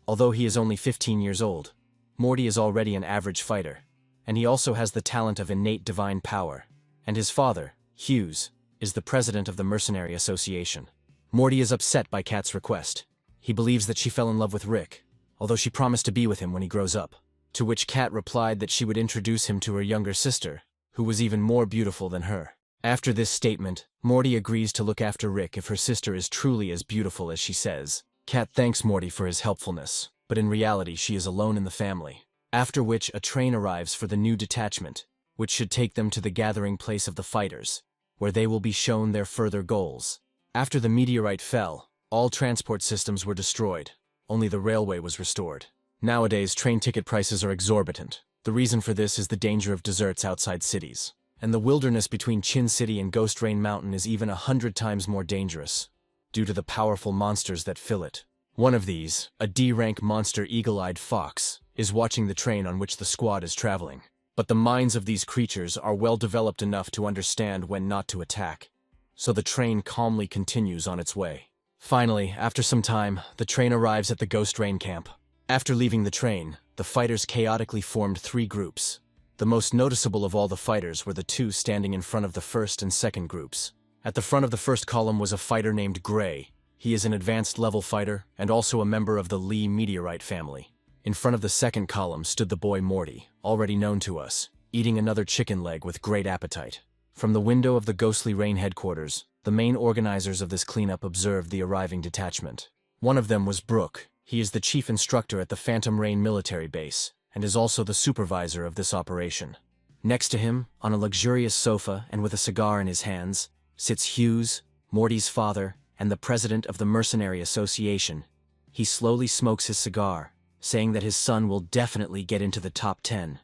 Although he is only 15 years old, Morty is already an average fighter, and he also has the talent of innate divine power. And his father, Hughes, is the president of the Mercenary Association. Morty is upset by Kat's request. He believes that she fell in love with Rick, although she promised to be with him when he grows up. To which Kat replied that she would introduce him to her younger sister, who was even more beautiful than her. After this statement, Morty agrees to look after Rick if her sister is truly as beautiful as she says. Kat thanks Morty for his helpfulness, but in reality she is alone in the family. After which a train arrives for the new detachment, which should take them to the gathering place of the fighters, where they will be shown their further goals. After the meteorite fell, all transport systems were destroyed. Only the railway was restored. Nowadays, train ticket prices are exorbitant. The reason for this is the danger of deserts outside cities. And the wilderness between Chin City and Ghost Rain Mountain is even 100 times more dangerous, due to the powerful monsters that fill it. One of these, a D-rank monster eagle-eyed fox, is watching the train on which the squad is traveling. But the minds of these creatures are well developed enough to understand when not to attack, so the train calmly continues on its way. Finally, after some time, the train arrives at the Ghost Rain camp. After leaving the train, the fighters chaotically formed 3 groups. The most noticeable of all the fighters were the 2 standing in front of the first and second groups. At the front of the first column was a fighter named Gray. He is an advanced level fighter and also a member of the Lee meteorite family. In front of the second column stood the boy Morty, already known to us, eating another chicken leg with great appetite. From the window of the Ghostly Rain headquarters, the main organizers of this cleanup observed the arriving detachment. One of them was Brooke. He is the chief instructor at the Phantom Rain military base, and is also the supervisor of this operation. Next to him, on a luxurious sofa and with a cigar in his hands, sits Hughes, Morty's father, and the president of the Mercenary Association. He slowly smokes his cigar, saying that his son will definitely get into the top 10.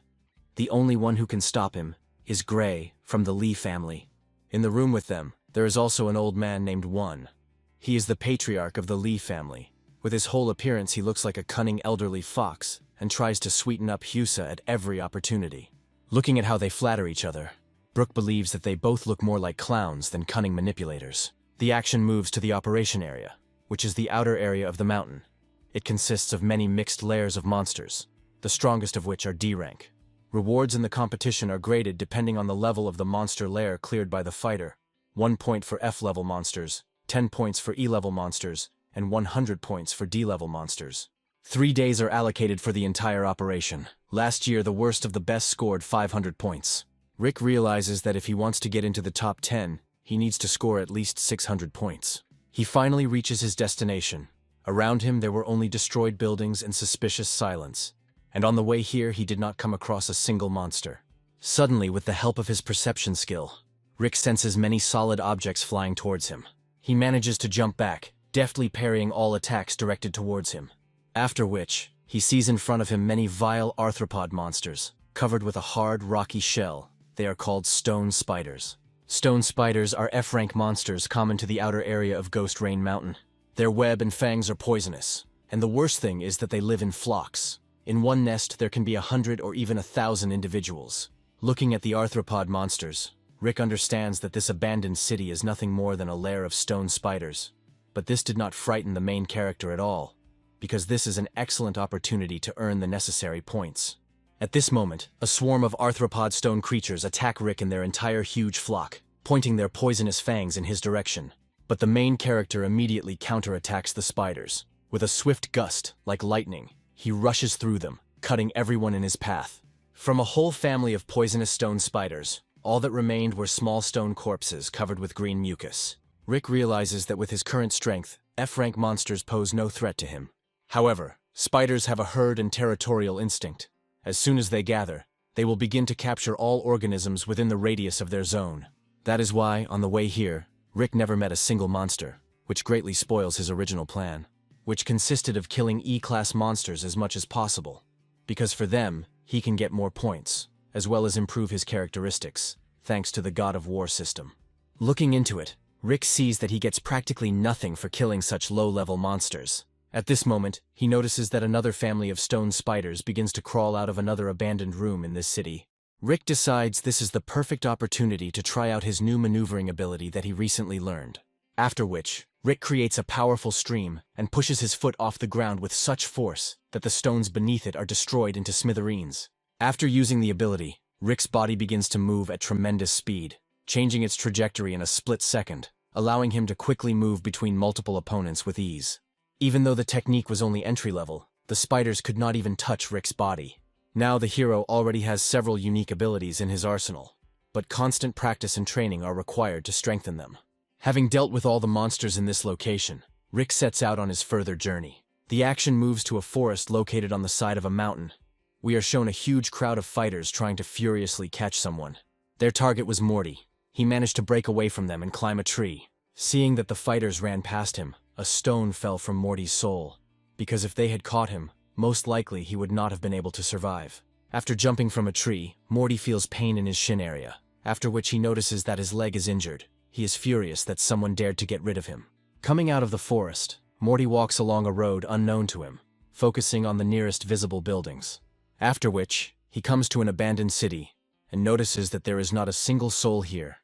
The only one who can stop him is Gray from the Lee family. In the room with them, there is also an old man named One. He is the patriarch of the Lee family. With his whole appearance, he looks like a cunning elderly fox and tries to sweeten up Husa at every opportunity. Looking at how they flatter each other, Brooke believes that they both look more like clowns than cunning manipulators. The action moves to the operation area, which is the outer area of the mountain. It consists of many mixed layers of monsters, the strongest of which are D rank. Rewards in the competition are graded depending on the level of the monster lair cleared by the fighter. 1 point for F-level monsters, 10 points for E-level monsters, and 100 points for D-level monsters. 3 days are allocated for the entire operation. Last year, the worst of the best scored 500 points. Rick realizes that if he wants to get into the top 10, he needs to score at least 600 points. He finally reaches his destination. Around him there were only destroyed buildings and suspicious silence, and on the way here he did not come across a single monster. Suddenly, with the help of his perception skill, Rick senses many solid objects flying towards him. He manages to jump back, deftly parrying all attacks directed towards him. After which, he sees in front of him many vile arthropod monsters, covered with a hard, rocky shell. They are called stone spiders. Stone spiders are F-rank monsters common to the outer area of Ghost Rain Mountain. Their web and fangs are poisonous, and the worst thing is that they live in flocks. In one nest there can be 100 or even 1,000 individuals. Looking at the arthropod monsters, Rick understands that this abandoned city is nothing more than a lair of stone spiders. But this did not frighten the main character at all, because this is an excellent opportunity to earn the necessary points. At this moment, a swarm of arthropod stone creatures attack Rick in their entire huge flock, pointing their poisonous fangs in his direction. But the main character immediately counterattacks the spiders. With a swift gust, like lightning, he rushes through them, cutting everyone in his path. From a whole family of poisonous stone spiders, all that remained were small stone corpses covered with green mucus. Rick realizes that with his current strength, F-rank monsters pose no threat to him. However, spiders have a herd and territorial instinct. As soon as they gather, they will begin to capture all organisms within the radius of their zone. That is why, on the way here, Rick never met a single monster, which greatly spoils his original plan, which consisted of killing E-class monsters as much as possible, because for them, he can get more points, as well as improve his characteristics, thanks to the God of War system. Looking into it, Rick sees that he gets practically nothing for killing such low-level monsters. At this moment, he notices that another family of stone spiders begins to crawl out of another abandoned room in this city. Rick decides this is the perfect opportunity to try out his new maneuvering ability that he recently learned. After which, Rick creates a powerful stream and pushes his foot off the ground with such force that the stones beneath it are destroyed into smithereens. After using the ability, Rick's body begins to move at tremendous speed, changing its trajectory in a split second, allowing him to quickly move between multiple opponents with ease. Even though the technique was only entry-level, the spiders could not even touch Rick's body. Now the hero already has several unique abilities in his arsenal, but constant practice and training are required to strengthen them. Having dealt with all the monsters in this location, Rick sets out on his further journey. The action moves to a forest located on the side of a mountain. We are shown a huge crowd of fighters trying to furiously catch someone. Their target was Morty. He managed to break away from them and climb a tree. Seeing that the fighters ran past him, a stone fell from Morty's soul, because if they had caught him, most likely he would not have been able to survive. After jumping from a tree, Morty feels pain in his shin area, after which he notices that his leg is injured. He is furious that someone dared to get rid of him. Coming out of the forest, Morty walks along a road unknown to him, focusing on the nearest visible buildings. After which, he comes to an abandoned city and notices that there is not a single soul here,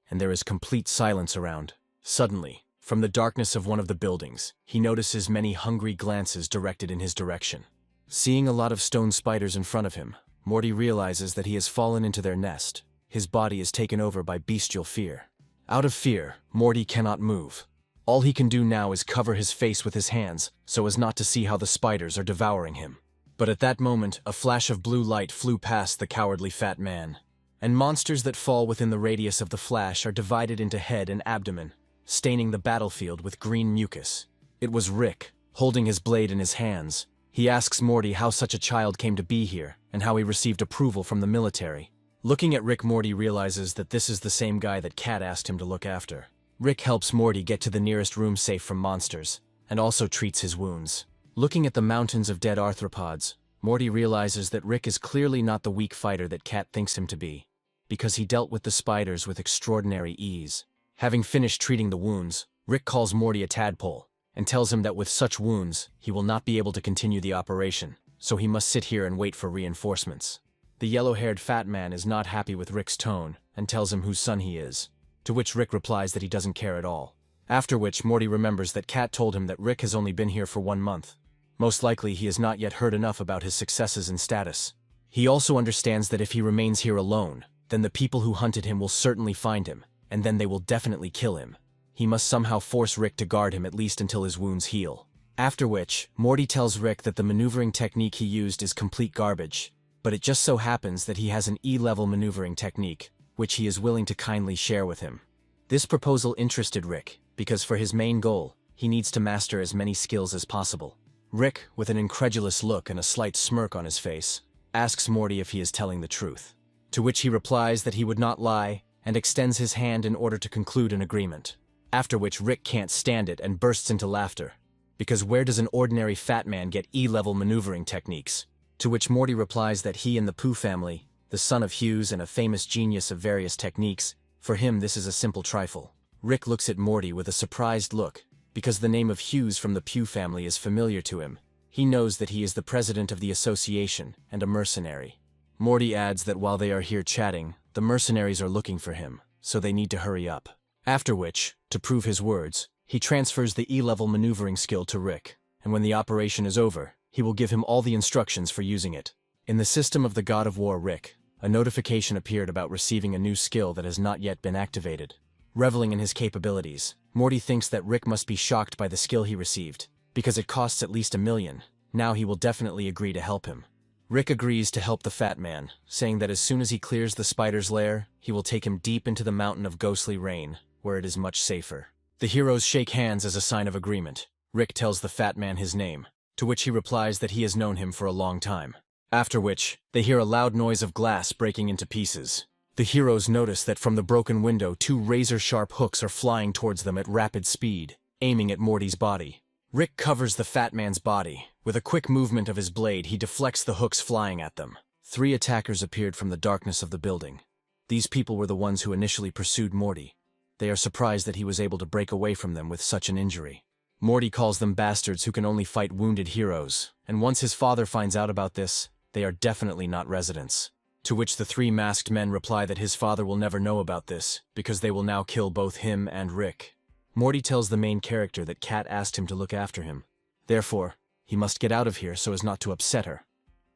and there is complete silence around. Suddenly, from the darkness of one of the buildings, he notices many hungry glances directed in his direction. Seeing a lot of stone spiders in front of him, Morty realizes that he has fallen into their nest. His body is taken over by bestial fear. Out of fear, Morty cannot move. All he can do now is cover his face with his hands so as not to see how the spiders are devouring him. But at that moment, a flash of blue light flew past the cowardly fat man, and monsters that fall within the radius of the flash are divided into head and abdomen, staining the battlefield with green mucus. It was Rick, holding his blade in his hands. He asks Morty how such a child came to be here and how he received approval from the military. Looking at Rick, Morty realizes that this is the same guy that Cat asked him to look after. Rick helps Morty get to the nearest room safe from monsters, and also treats his wounds. Looking at the mountains of dead arthropods, Morty realizes that Rick is clearly not the weak fighter that Cat thinks him to be, because he dealt with the spiders with extraordinary ease. Having finished treating the wounds, Rick calls Morty a tadpole, and tells him that with such wounds, he will not be able to continue the operation, so he must sit here and wait for reinforcements. The yellow-haired fat man is not happy with Rick's tone, and tells him whose son he is, to which Rick replies that he doesn't care at all. After which, Morty remembers that Cat told him that Rick has only been here for 1 month. Most likely he has not yet heard enough about his successes and status. He also understands that if he remains here alone, then the people who hunted him will certainly find him, and then they will definitely kill him. He must somehow force Rick to guard him at least until his wounds heal. After which, Morty tells Rick that the maneuvering technique he used is complete garbage, but it just so happens that he has an E-level maneuvering technique, which he is willing to kindly share with him. This proposal interested Rick, because for his main goal, he needs to master as many skills as possible. Rick, with an incredulous look and a slight smirk on his face, asks Morty if he is telling the truth, to which he replies that he would not lie, and extends his hand in order to conclude an agreement. After which Rick can't stand it and bursts into laughter, because where does an ordinary fat man get E-level maneuvering techniques? To which Morty replies that he and the Pooh family, the son of Hughes and a famous genius of various techniques, for him this is a simple trifle. Rick looks at Morty with a surprised look, because the name of Hughes from the Pugh family is familiar to him. He knows that he is the president of the association and a mercenary. Morty adds that while they are here chatting, the mercenaries are looking for him, so they need to hurry up. After which, to prove his words, he transfers the E-level maneuvering skill to Rick, and when the operation is over, he will give him all the instructions for using it. In the system of the God of War Rick, a notification appeared about receiving a new skill that has not yet been activated. Reveling in his capabilities, Morty thinks that Rick must be shocked by the skill he received, because it costs at least $1 million. Now he will definitely agree to help him. Rick agrees to help the fat man, saying that as soon as he clears the spider's lair, he will take him deep into the mountain of ghostly rain, where it is much safer. The heroes shake hands as a sign of agreement. Rick tells the fat man his name, to which he replies that he has known him for a long time. After which, they hear a loud noise of glass breaking into pieces. The heroes notice that from the broken window 2 razor-sharp hooks are flying towards them at rapid speed, aiming at Morty's body. Rick covers the fat man's body. With a quick movement of his blade, he deflects the hooks flying at them. 3 attackers appeared from the darkness of the building. These people were the ones who initially pursued Morty. They are surprised that he was able to break away from them with such an injury. Morty calls them bastards who can only fight wounded heroes, and once his father finds out about this, they are definitely not residents. To which the 3 masked men reply that his father will never know about this, because they will now kill both him and Rick. Morty tells the main character that Cat asked him to look after him. Therefore, he must get out of here so as not to upset her,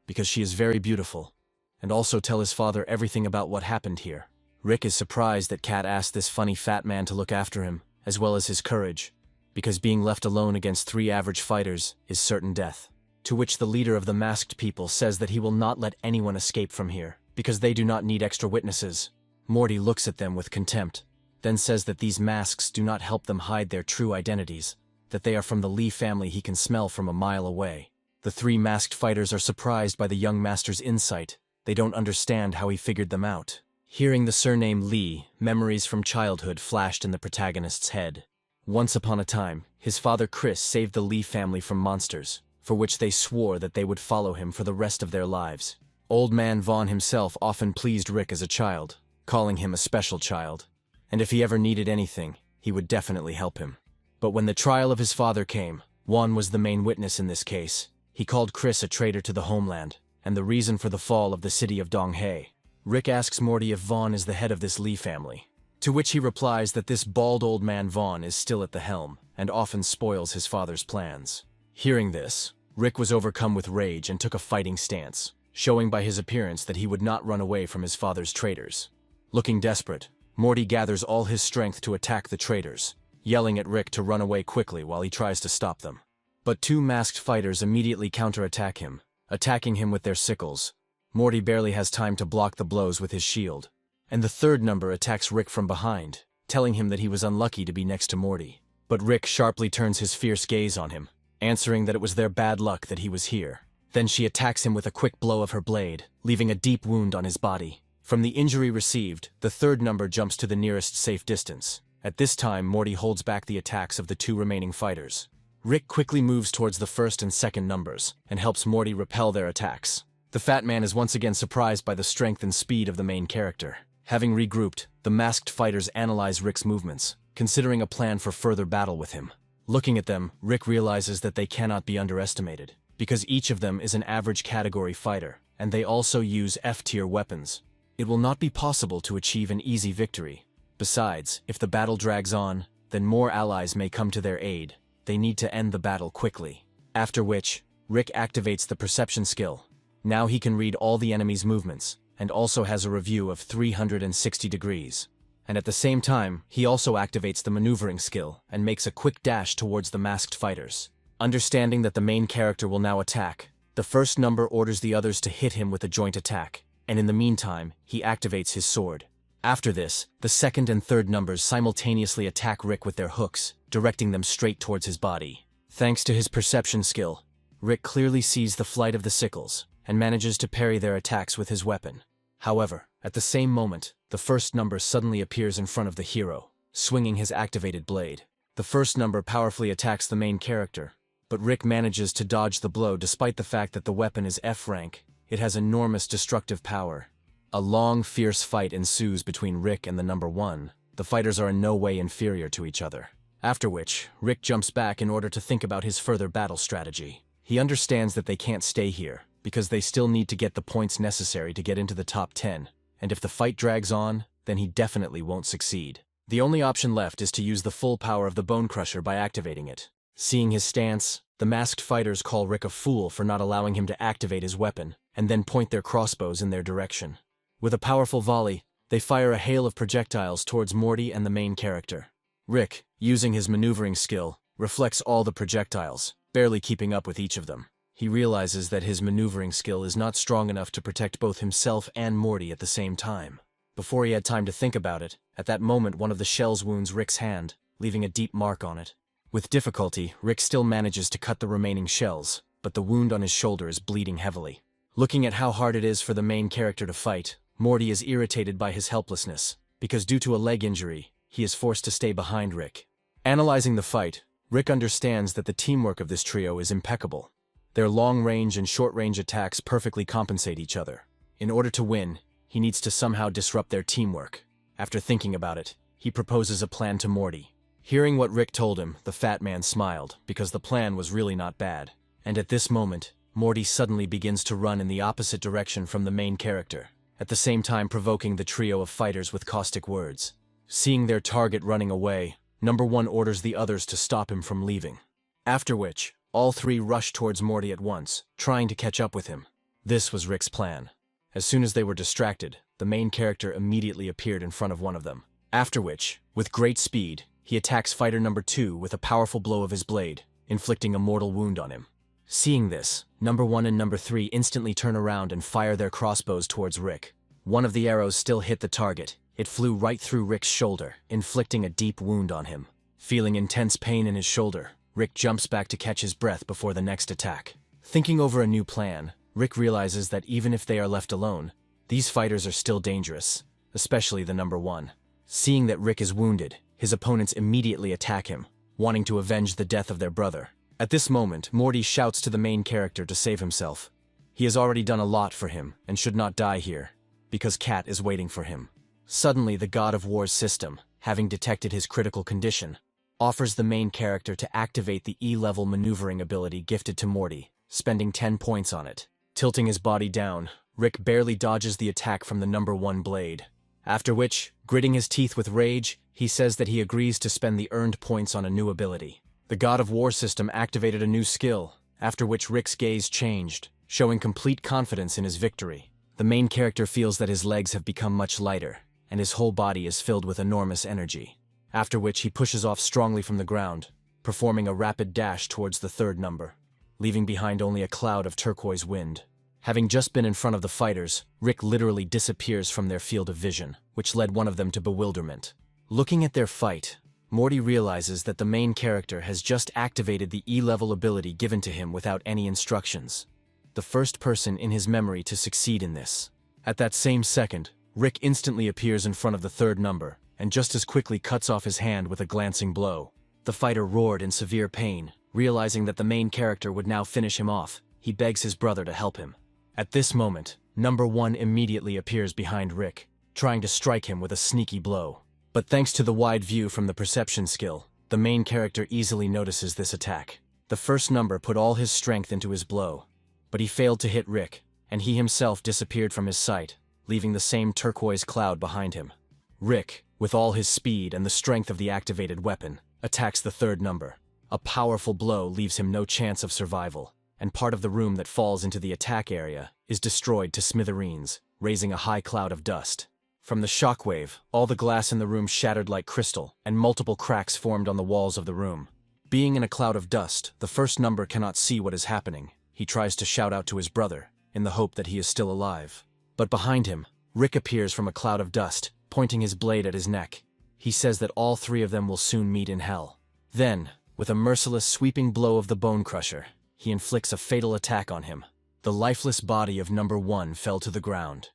because she is very beautiful, and also tell his father everything about what happened here. Rick is surprised that Cat asked this funny fat man to look after him, as well as his courage, because being left alone against 3 average fighters is certain death. To which the leader of the masked people says that he will not let anyone escape from here, because they do not need extra witnesses. Morty looks at them with contempt, then says that these masks do not help them hide their true identities, that they are from the Lee family he can smell from a mile away. The 3 masked fighters are surprised by the young master's insight. They don't understand how he figured them out. Hearing the surname Lee, memories from childhood flashed in the protagonist's head. Once upon a time, his father Chris saved the Lee family from monsters, for which they swore that they would follow him for the rest of their lives. Old Man Vaughn himself often pleased Rick as a child, calling him a special child, and if he ever needed anything, he would definitely help him. But when the trial of his father came, Juan was the main witness in this case. He called Chris a traitor to the homeland, and the reason for the fall of the city of Donghe. Rick asks Morty if Vaughn is the head of this Lee family, to which he replies that this bald old man Vaughn is still at the helm and often spoils his father's plans. Hearing this, Rick was overcome with rage and took a fighting stance, showing by his appearance that he would not run away from his father's traitors. Looking desperate, Morty gathers all his strength to attack the traitors, yelling at Rick to run away quickly while he tries to stop them. But two masked fighters immediately counterattack him, attacking him with their sickles. Morty barely has time to block the blows with his shield, and the third number attacks Rick from behind, telling him that he was unlucky to be next to Morty. But Rick sharply turns his fierce gaze on him, answering that it was their bad luck that he was here. Then she attacks him with a quick blow of her blade, leaving a deep wound on his body. From the injury received, the third number jumps to the nearest safe distance. At this time, Morty holds back the attacks of the two remaining fighters. Rick quickly moves towards the first and second numbers, and helps Morty repel their attacks. The fat man is once again surprised by the strength and speed of the main character. Having regrouped, the masked fighters analyze Rick's movements, considering a plan for further battle with him. Looking at them, Rick realizes that they cannot be underestimated, because each of them is an average category fighter, and they also use F-tier weapons. It will not be possible to achieve an easy victory. Besides, if the battle drags on, then more allies may come to their aid. They need to end the battle quickly. After which, Rick activates the perception skill. Now he can read all the enemy's movements, and also has a review of 360 degrees. And at the same time, he also activates the maneuvering skill and makes a quick dash towards the masked fighters. Understanding that the main character will now attack, the first number orders the others to hit him with a joint attack, and in the meantime, he activates his sword. After this, the second and third numbers simultaneously attack Rick with their hooks, directing them straight towards his body. Thanks to his perception skill, Rick clearly sees the flight of the sickles, and manages to parry their attacks with his weapon. However, at the same moment, the first number suddenly appears in front of the hero, swinging his activated blade. The first number powerfully attacks the main character, but Rick manages to dodge the blow despite the fact that the weapon is F rank. It has enormous destructive power. A long, fierce fight ensues between Rick and the number one. The fighters are in no way inferior to each other. After which, Rick jumps back in order to think about his further battle strategy. He understands that they can't stay here, because they still need to get the points necessary to get into the top 10, and if the fight drags on, then he definitely won't succeed. The only option left is to use the full power of the Bone Crusher by activating it. Seeing his stance, the masked fighters call Rick a fool for not allowing him to activate his weapon, and then point their crossbows in their direction. With a powerful volley, they fire a hail of projectiles towards Morty and the main character. Rick, using his maneuvering skill, reflects all the projectiles, barely keeping up with each of them. He realizes that his maneuvering skill is not strong enough to protect both himself and Morty at the same time. Before he had time to think about it, at that moment one of the shells wounds Rick's hand, leaving a deep mark on it. With difficulty, Rick still manages to cut the remaining shells, but the wound on his shoulder is bleeding heavily. Looking at how hard it is for the main character to fight, Morty is irritated by his helplessness, because due to a leg injury, he is forced to stay behind Rick. Analyzing the fight, Rick understands that the teamwork of this trio is impeccable. Their long-range and short-range attacks perfectly compensate each other. In order to win, he needs to somehow disrupt their teamwork. After thinking about it, he proposes a plan to Morty. Hearing what Rick told him, the fat man smiled, because the plan was really not bad. And at this moment, Morty suddenly begins to run in the opposite direction from the main character, at the same time provoking the trio of fighters with caustic words. Seeing their target running away, number one orders the others to stop him from leaving. After which, all three rush towards Morty at once, trying to catch up with him. This was Rick's plan. As soon as they were distracted, the main character immediately appeared in front of one of them. After which, with great speed, he attacks fighter number 2 with a powerful blow of his blade, inflicting a mortal wound on him. Seeing this, number 1 and number 3 instantly turn around and fire their crossbows towards Rick. One of the arrows still hit the target. It flew right through Rick's shoulder, inflicting a deep wound on him. Feeling intense pain in his shoulder, Rick jumps back to catch his breath before the next attack. Thinking over a new plan, Rick realizes that even if they are left alone, these fighters are still dangerous, especially the number 1. Seeing that Rick is wounded, his opponents immediately attack him, wanting to avenge the death of their brother. At this moment, Morty shouts to the main character to save himself. He has already done a lot for him and should not die here, because Cat is waiting for him. Suddenly, the God of War's system, having detected his critical condition, offers the main character to activate the E-level maneuvering ability gifted to Morty, spending 10 points on it. Tilting his body down, Rick barely dodges the attack from the number 1 blade. After which, gritting his teeth with rage, he says that he agrees to spend the earned points on a new ability. The God of War system activated a new skill, after which Rick's gaze changed, showing complete confidence in his victory. The main character feels that his legs have become much lighter, and his whole body is filled with enormous energy. After which he pushes off strongly from the ground, performing a rapid dash towards the 3rd number, leaving behind only a cloud of turquoise wind. Having just been in front of the fighters, Rick literally disappears from their field of vision, which led one of them to bewilderment. Looking at their fight, Morty realizes that the main character has just activated the E-level ability given to him without any instructions. The first person in his memory to succeed in this. At that same second, Rick instantly appears in front of the 3rd number, and just as quickly cuts off his hand with a glancing blow. The fighter roared in severe pain, realizing that the main character would now finish him off. He begs his brother to help him. At this moment, number 1 immediately appears behind Rick, trying to strike him with a sneaky blow. But thanks to the wide view from the perception skill, the main character easily notices this attack. The first number put all his strength into his blow, but he failed to hit Rick, and he himself disappeared from his sight, leaving the same turquoise cloud behind him. Rick, with all his speed and the strength of the activated weapon, attacks the 3rd number. A powerful blow leaves him no chance of survival, and part of the room that falls into the attack area is destroyed to smithereens, raising a high cloud of dust. From the shockwave, all the glass in the room shattered like crystal, and multiple cracks formed on the walls of the room. Being in a cloud of dust, the first number cannot see what is happening. He tries to shout out to his brother, in the hope that he is still alive. But behind him, Rick appears from a cloud of dust, pointing his blade at his neck. He says that all 3 of them will soon meet in hell. Then, with a merciless sweeping blow of the Bone Crusher, he inflicts a fatal attack on him. The lifeless body of number 1 fell to the ground,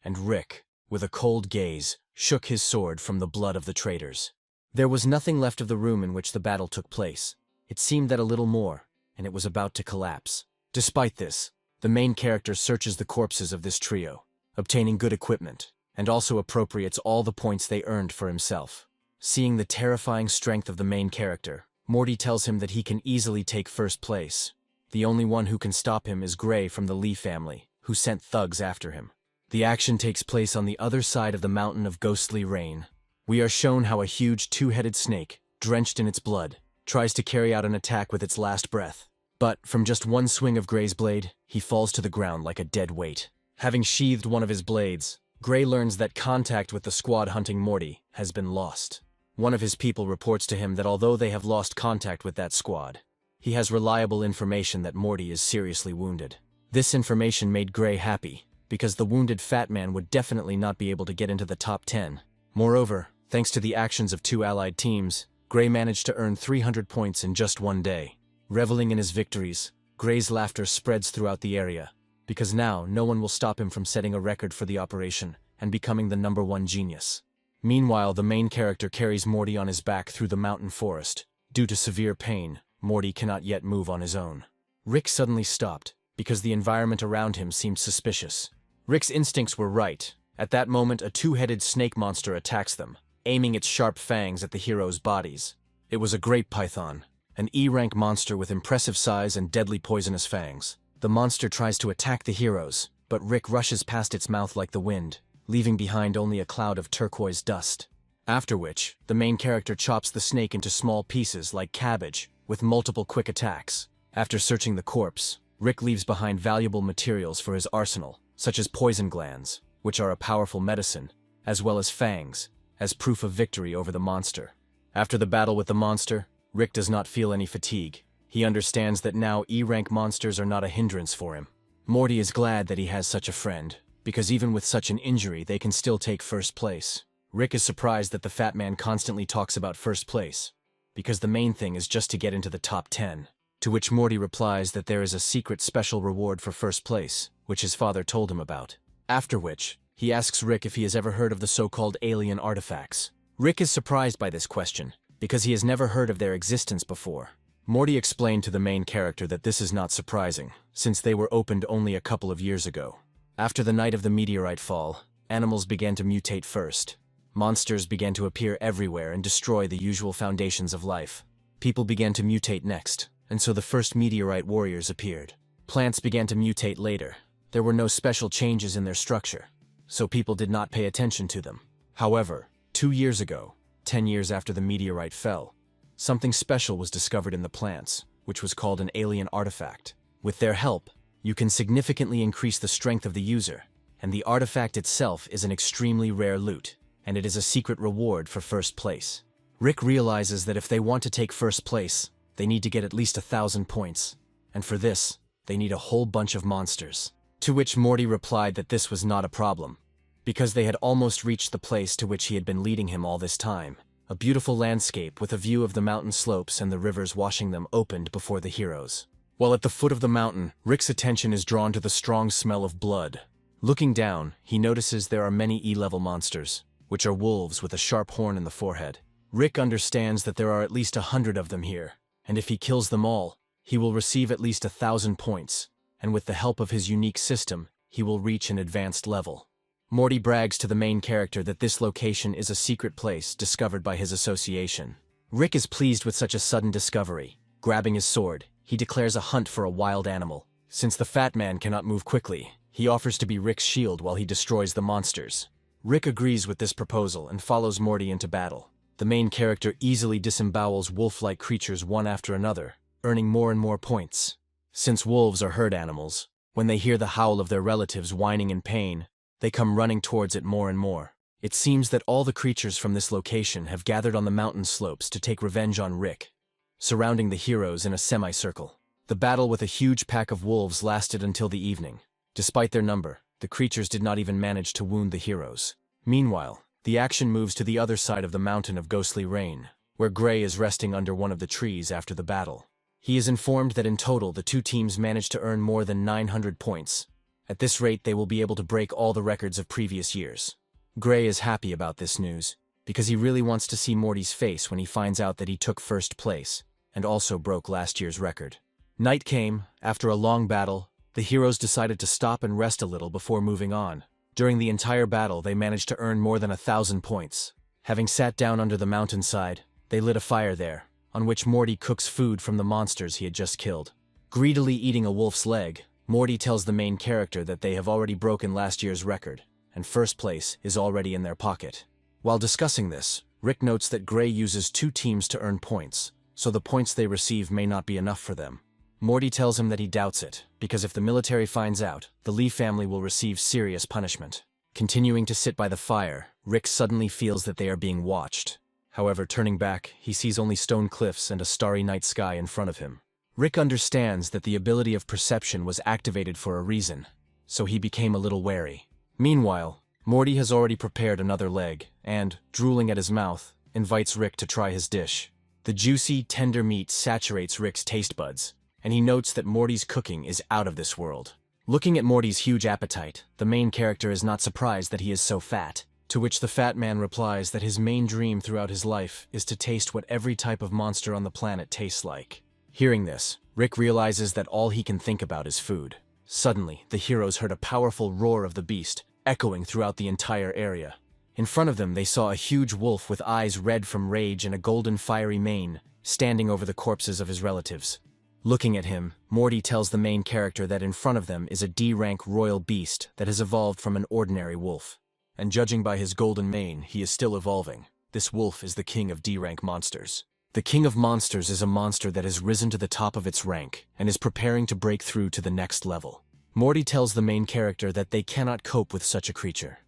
and Rick, with a cold gaze, shook his sword from the blood of the traitors. There was nothing left of the room in which the battle took place. It seemed that a little more, and it was about to collapse. Despite this, the main character searches the corpses of this trio, obtaining good equipment, and also appropriates all the points they earned for himself. Seeing the terrifying strength of the main character, Morty tells him that he can easily take first place. The only one who can stop him is Gray from the Lee family, who sent thugs after him. The action takes place on the other side of the mountain of ghostly rain. We are shown how a huge 2-headed snake, drenched in its blood, tries to carry out an attack with its last breath. But, from just one swing of Gray's blade, he falls to the ground like a dead weight. Having sheathed one of his blades, Gray learns that contact with the squad hunting Morty has been lost. One of his people reports to him that although they have lost contact with that squad, he has reliable information that Morty is seriously wounded. This information made Gray happy, because the wounded fat man would definitely not be able to get into the top 10. Moreover, thanks to the actions of 2 allied teams, Gray managed to earn 300 points in just one day. Reveling in his victories, Gray's laughter spreads throughout the area, because now no one will stop him from setting a record for the operation and becoming the number 1 genius. Meanwhile, the main character carries Morty on his back through the mountain forest. Due to severe pain, Morty cannot yet move on his own. Rick suddenly stopped, because the environment around him seemed suspicious. Rick's instincts were right. At that moment, a 2-headed snake monster attacks them, aiming its sharp fangs at the heroes' bodies. It was a great python, an E-rank monster with impressive size and deadly poisonous fangs. The monster tries to attack the heroes, but Rick rushes past its mouth like the wind, leaving behind only a cloud of turquoise dust. After which, the main character chops the snake into small pieces like cabbage, with multiple quick attacks. After searching the corpse, Rick leaves behind valuable materials for his arsenal, such as poison glands, which are a powerful medicine, as well as fangs, as proof of victory over the monster. After the battle with the monster, Rick does not feel any fatigue. He understands that now E-rank monsters are not a hindrance for him. Morty is glad that he has such a friend, because even with such an injury they can still take first place. Rick is surprised that the fat man constantly talks about first place, because the main thing is just to get into the top 10. To which Morty replies that there is a secret special reward for first place, which his father told him about. After which, he asks Rick if he has ever heard of the so-called alien artifacts. Rick is surprised by this question, because he has never heard of their existence before. Morty explained to the main character that this is not surprising, since they were opened only a couple of years ago. After the night of the meteorite fall, animals began to mutate first. Monsters began to appear everywhere and destroy the usual foundations of life. People began to mutate next, and so the first meteorite warriors appeared. Plants began to mutate later, there were no special changes in their structure, so people did not pay attention to them. However, 2 years ago, 10 years after the meteorite fell, something special was discovered in the plants, which was called an alien artifact. With their help, you can significantly increase the strength of the user, and the artifact itself is an extremely rare loot, and it is a secret reward for first place. Rick realizes that if they want to take first place, they need to get at least 1,000 points, and for this, they need a whole bunch of monsters. To which Morty replied that this was not a problem, because they had almost reached the place to which he had been leading him all this time. A beautiful landscape with a view of the mountain slopes and the rivers washing them opened before the heroes. While at the foot of the mountain, Rick's attention is drawn to the strong smell of blood. Looking down, he notices there are many E-level monsters, which are wolves with a sharp horn in the forehead. Rick understands that there are at least 100 of them here, and if he kills them all, he will receive at least 1,000 points, and with the help of his unique system, he will reach an advanced level. Morty brags to the main character that this location is a secret place discovered by his association. Rick is pleased with such a sudden discovery. Grabbing his sword, he declares a hunt for a wild animal. Since the fat man cannot move quickly, he offers to be Rick's shield while he destroys the monsters. Rick agrees with this proposal and follows Morty into battle. The main character easily disembowels wolf-like creatures one after another, earning more and more points. Since wolves are herd animals, when they hear the howl of their relatives whining in pain, they come running towards it more and more. It seems that all the creatures from this location have gathered on the mountain slopes to take revenge on Rick, surrounding the heroes in a semicircle. The battle with a huge pack of wolves lasted until the evening. Despite their number, the creatures did not even manage to wound the heroes. Meanwhile, the action moves to the other side of the mountain of ghostly rain, where Gray is resting under one of the trees after the battle. He is informed that in total the two teams managed to earn more than 900 points. At this rate, they will be able to break all the records of previous years. Gray is happy about this news, because he really wants to see Morty's face when he finds out that he took first place, and also broke last year's record. Night came. After a long battle, the heroes decided to stop and rest a little before moving on. During the entire battle, they managed to earn more than 1,000 points. Having sat down under the mountainside, they lit a fire there, on which Morty cooks food from the monsters he had just killed. Greedily eating a wolf's leg, Morty tells the main character that they have already broken last year's record, and first place is already in their pocket. While discussing this, Rick notes that Gray uses 2 teams to earn points, so the points they receive may not be enough for them. Morty tells him that he doubts it, because if the military finds out, the Lee family will receive serious punishment. Continuing to sit by the fire, Rick suddenly feels that they are being watched. However, turning back, he sees only stone cliffs and a starry night sky in front of him. Rick understands that the ability of perception was activated for a reason, so he became a little wary. Meanwhile, Morty has already prepared another leg, and, drooling at his mouth, invites Rick to try his dish. The juicy, tender meat saturates Rick's taste buds, and he notes that Morty's cooking is out of this world. Looking at Morty's huge appetite, the main character is not surprised that he is so fat, to which the fat man replies that his main dream throughout his life is to taste what every type of monster on the planet tastes like. Hearing this, Rick realizes that all he can think about is food. Suddenly, the heroes heard a powerful roar of the beast, echoing throughout the entire area. In front of them, they saw a huge wolf with eyes red from rage and a golden fiery mane, standing over the corpses of his relatives. Looking at him, Morty tells the main character that in front of them is a D-rank royal beast that has evolved from an ordinary wolf. And judging by his golden mane, he is still evolving. This wolf is the king of D-rank monsters. The king of monsters is a monster that has risen to the top of its rank and is preparing to break through to the next level. Morty tells the main character that they cannot cope with such a creature,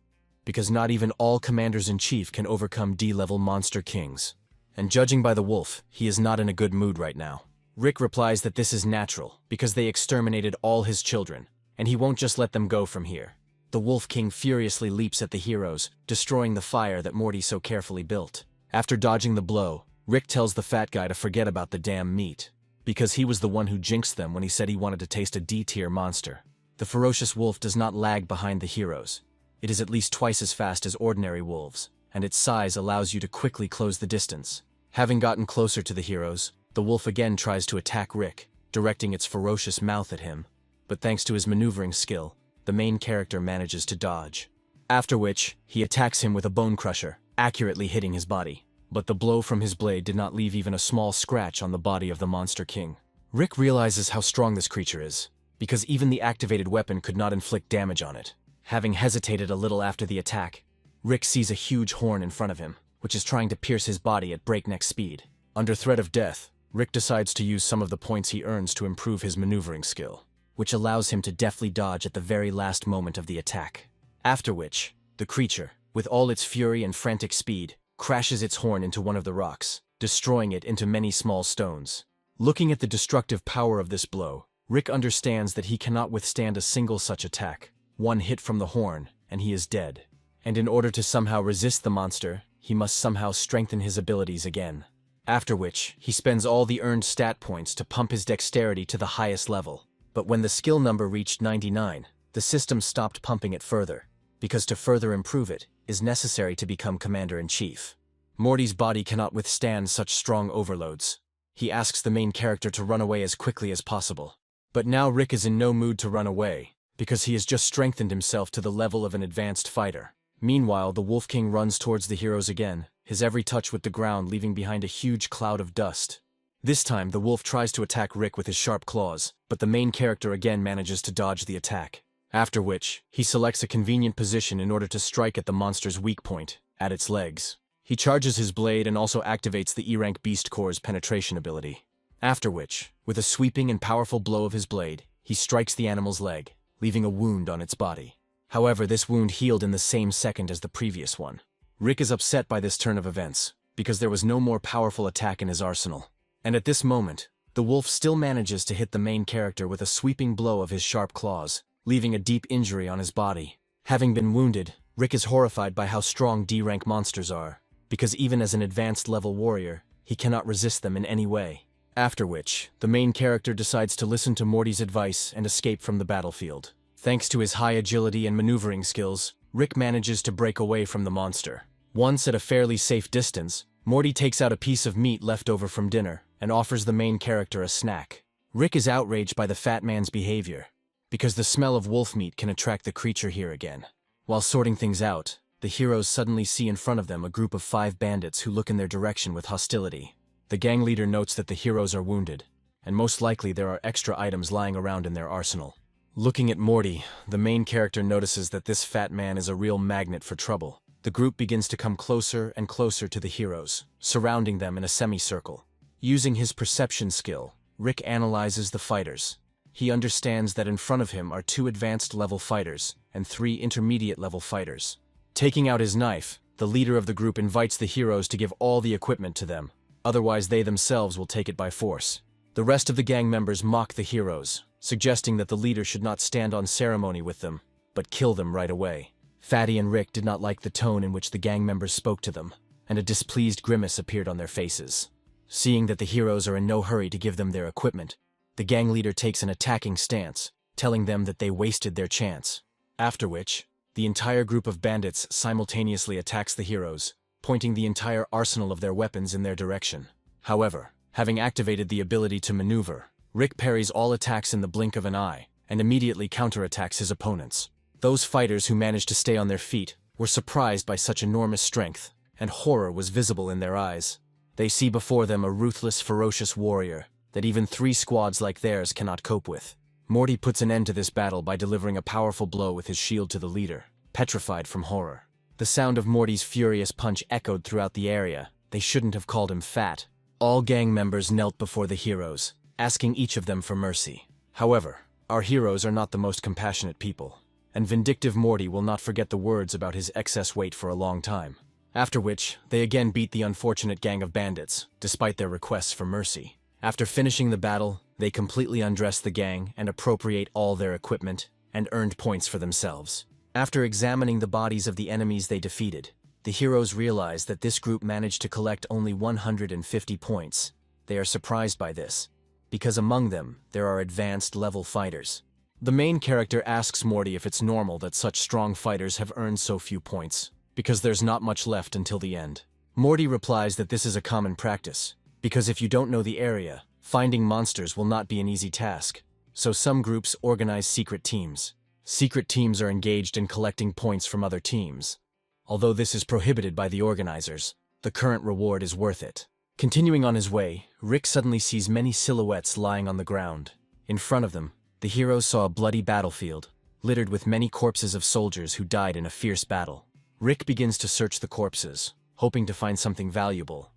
because not even all commanders-in-chief can overcome D-level monster kings. And judging by the wolf, he is not in a good mood right now. Rick replies that this is natural, because they exterminated all his children, and he won't just let them go from here. The Wolf King furiously leaps at the heroes, destroying the fire that Morty so carefully built. After dodging the blow, Rick tells the fat guy to forget about the damn meat, because he was the one who jinxed them when he said he wanted to taste a D-tier monster. The ferocious wolf does not lag behind the heroes. It is at least twice as fast as ordinary wolves, and its size allows you to quickly close the distance. Having gotten closer to the heroes, the wolf again tries to attack Rick, directing its ferocious mouth at him, but thanks to his maneuvering skill, the main character manages to dodge. After which, he attacks him with a bone crusher, accurately hitting his body. But the blow from his blade did not leave even a small scratch on the body of the Monster King. Rick realizes how strong this creature is, because even the activated weapon could not inflict damage on it. Having hesitated a little after the attack, Rick sees a huge horn in front of him, which is trying to pierce his body at breakneck speed. Under threat of death, Rick decides to use some of the points he earns to improve his maneuvering skill, which allows him to deftly dodge at the very last moment of the attack. After which, the creature, with all its fury and frantic speed, crashes its horn into one of the rocks, destroying it into many small stones. Looking at the destructive power of this blow, Rick understands that he cannot withstand a single such attack. One hit from the horn, and he is dead. And in order to somehow resist the monster, he must somehow strengthen his abilities again. After which, he spends all the earned stat points to pump his dexterity to the highest level. But when the skill number reached 99, the system stopped pumping it further, because to further improve it is necessary to become Commander-in-Chief. Morty's body cannot withstand such strong overloads. He asks the main character to run away as quickly as possible. But now Rick is in no mood to run away, because he has just strengthened himself to the level of an advanced fighter. Meanwhile, the Wolf King runs towards the heroes again, his every touch with the ground leaving behind a huge cloud of dust. This time, the wolf tries to attack Rick with his sharp claws, but the main character again manages to dodge the attack. After which, he selects a convenient position in order to strike at the monster's weak point, at its legs. He charges his blade and also activates the E-Rank Beast Core's penetration ability. After which, with a sweeping and powerful blow of his blade, he strikes the animal's leg, leaving a wound on its body. However, this wound healed in the same second as the previous one. Rick is upset by this turn of events, because there was no more powerful attack in his arsenal. And at this moment, the wolf still manages to hit the main character with a sweeping blow of his sharp claws, leaving a deep injury on his body. Having been wounded, Rick is horrified by how strong D-rank monsters are, because even as an advanced level warrior, he cannot resist them in any way. After which, the main character decides to listen to Morty's advice and escape from the battlefield. Thanks to his high agility and maneuvering skills, Rick manages to break away from the monster. Once at a fairly safe distance, Morty takes out a piece of meat left over from dinner and offers the main character a snack. Rick is outraged by the fat man's behavior, because the smell of wolf meat can attract the creature here again. While sorting things out, the heroes suddenly see in front of them a group of 5 bandits who look in their direction with hostility. The gang leader notes that the heroes are wounded, and most likely there are extra items lying around in their arsenal. Looking at Morty, the main character notices that this fat man is a real magnet for trouble. The group begins to come closer and closer to the heroes, surrounding them in a semicircle. Using his perception skill, Rick analyzes the fighters. He understands that in front of him are 2 advanced level fighters and 3 intermediate level fighters. Taking out his knife, the leader of the group invites the heroes to give all the equipment to them. Otherwise they themselves will take it by force. The rest of the gang members mock the heroes, suggesting that the leader should not stand on ceremony with them, but kill them right away. Fatty and Rick did not like the tone in which the gang members spoke to them, and a displeased grimace appeared on their faces. Seeing that the heroes are in no hurry to give them their equipment, the gang leader takes an attacking stance, telling them that they wasted their chance. After which, the entire group of bandits simultaneously attacks the heroes, pointing the entire arsenal of their weapons in their direction. However, having activated the ability to maneuver, Rick parries all attacks in the blink of an eye, and immediately counterattacks his opponents. Those fighters who managed to stay on their feet were surprised by such enormous strength, and horror was visible in their eyes. They see before them a ruthless, ferocious warrior that even 3 squads like theirs cannot cope with. Morty puts an end to this battle by delivering a powerful blow with his shield to the leader, petrified from horror. The sound of Morty's furious punch echoed throughout the area. They shouldn't have called him fat. All gang members knelt before the heroes, asking each of them for mercy. However, our heroes are not the most compassionate people, and vindictive Morty will not forget the words about his excess weight for a long time. After which, they again beat the unfortunate gang of bandits, despite their requests for mercy. After finishing the battle, they completely undress the gang and appropriate all their equipment, and earned points for themselves. After examining the bodies of the enemies they defeated, the heroes realize that this group managed to collect only 150 points. They are surprised by this, because among them there are advanced level fighters. The main character asks Morty if it's normal that such strong fighters have earned so few points, because there's not much left until the end. Morty replies that this is a common practice, because if you don't know the area, finding monsters will not be an easy task, so some groups organize secret teams. Secret teams are engaged in collecting points from other teams. Although this is prohibited by the organizers, the current reward is worth it. Continuing on his way, Rick suddenly sees many silhouettes lying on the ground. In front of them, the heroes saw a bloody battlefield, littered with many corpses of soldiers who died in a fierce battle. Rick begins to search the corpses, hoping to find something valuable,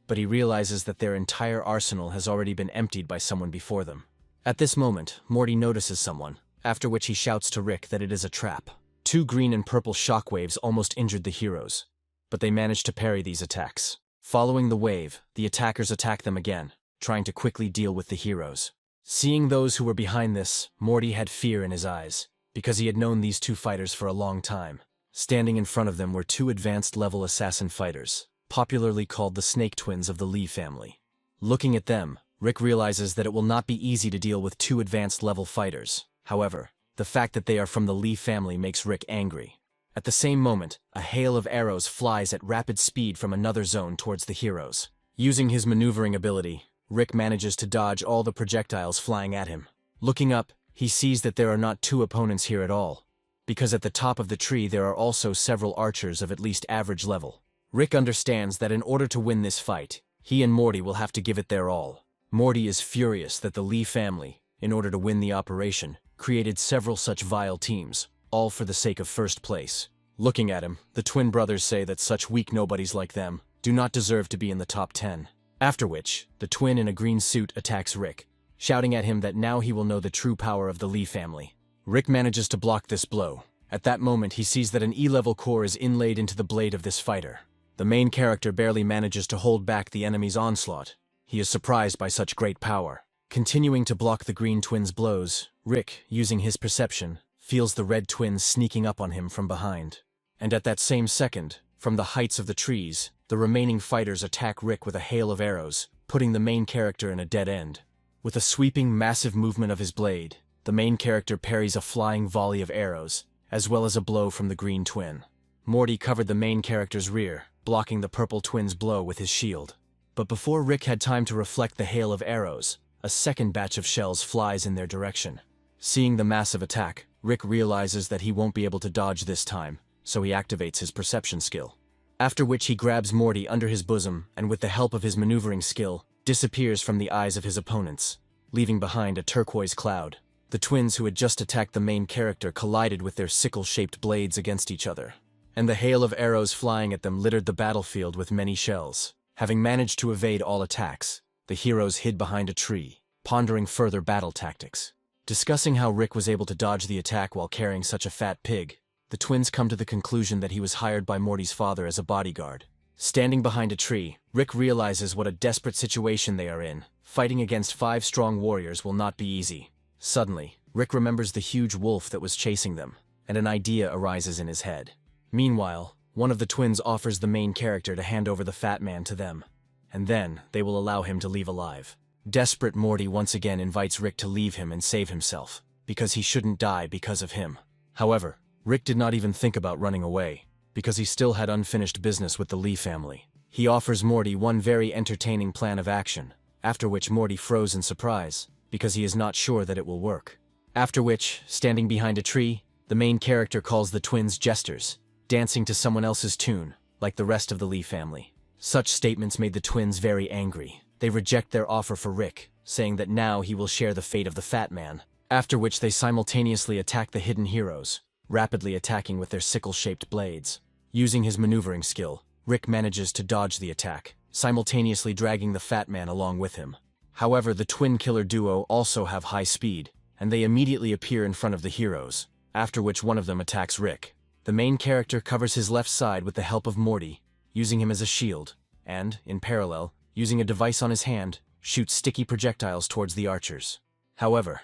but he realizes that their entire arsenal has already been emptied by someone before them. At this moment, Morty notices someone, after which he shouts to Rick that it is a trap. 2 green and purple shockwaves almost injured the heroes, but they managed to parry these attacks. Following the wave, the attackers attack them again, trying to quickly deal with the heroes. Seeing those who were behind this, Morty had fear in his eyes, because he had known these 2 fighters for a long time. Standing in front of them were 2 advanced-level assassin fighters, popularly called the Snake Twins of the Lee family. Looking at them, Rick realizes that it will not be easy to deal with 2 advanced-level fighters. However, the fact that they are from the Lee family makes Rick angry. At the same moment, a hail of arrows flies at rapid speed from another zone towards the heroes. Using his maneuvering ability, Rick manages to dodge all the projectiles flying at him. Looking up, he sees that there are not 2 opponents here at all, because at the top of the tree there are also several archers of at least average level. Rick understands that in order to win this fight, he and Morty will have to give it their all. Morty is furious that the Lee family, in order to win the operation, created several such vile teams, all for the sake of first place. Looking at him, the twin brothers say that such weak nobodies like them do not deserve to be in the top 10. After which, the twin in a green suit attacks Rick, shouting at him that now he will know the true power of the Lee family. Rick manages to block this blow. At that moment, he sees that an E-level core is inlaid into the blade of this fighter. The main character barely manages to hold back the enemy's onslaught. He is surprised by such great power. Continuing to block the green twin's blows, Rick, using his perception, feels the red twins sneaking up on him from behind. And at that same second, from the heights of the trees, the remaining fighters attack Rick with a hail of arrows, putting the main character in a dead end. With a sweeping, massive movement of his blade, the main character parries a flying volley of arrows, as well as a blow from the green twin. Morty covered the main character's rear, blocking the purple twin's blow with his shield. But before Rick had time to reflect the hail of arrows, a second batch of shells flies in their direction. Seeing the massive attack, Rick realizes that he won't be able to dodge this time, so he activates his perception skill. After which he grabs Morty under his bosom and with the help of his maneuvering skill, disappears from the eyes of his opponents, leaving behind a turquoise cloud. The twins who had just attacked the main character collided with their sickle-shaped blades against each other, and the hail of arrows flying at them littered the battlefield with many shells. Having managed to evade all attacks, the heroes hid behind a tree, pondering further battle tactics. Discussing how Rick was able to dodge the attack while carrying such a fat pig, the twins come to the conclusion that he was hired by Morty's father as a bodyguard. Standing behind a tree, Rick realizes what a desperate situation they are in. Fighting against 5 strong warriors will not be easy. Suddenly, Rick remembers the huge wolf that was chasing them, and an idea arises in his head. Meanwhile, one of the twins offers the main character to hand over the fat man to them, and then they will allow him to leave alive. Desperate, Morty once again invites Rick to leave him and save himself, because he shouldn't die because of him. However, Rick did not even think about running away, because he still had unfinished business with the Lee family. He offers Morty one very entertaining plan of action, after which Morty froze in surprise, because he is not sure that it will work. After which, standing behind a tree, the main character calls the twins jesters, dancing to someone else's tune, like the rest of the Lee family. Such statements made the twins very angry. They reject their offer for Rick, saying that now he will share the fate of the fat man, after which they simultaneously attack the hidden heroes, rapidly attacking with their sickle-shaped blades. Using his maneuvering skill, Rick manages to dodge the attack, simultaneously dragging the fat man along with him. However, the twin killer duo also have high speed, and they immediately appear in front of the heroes, after which one of them attacks Rick. The main character covers his left side with the help of Morty, using him as a shield, and, in parallel, using a device on his hand, shoots sticky projectiles towards the archers. However,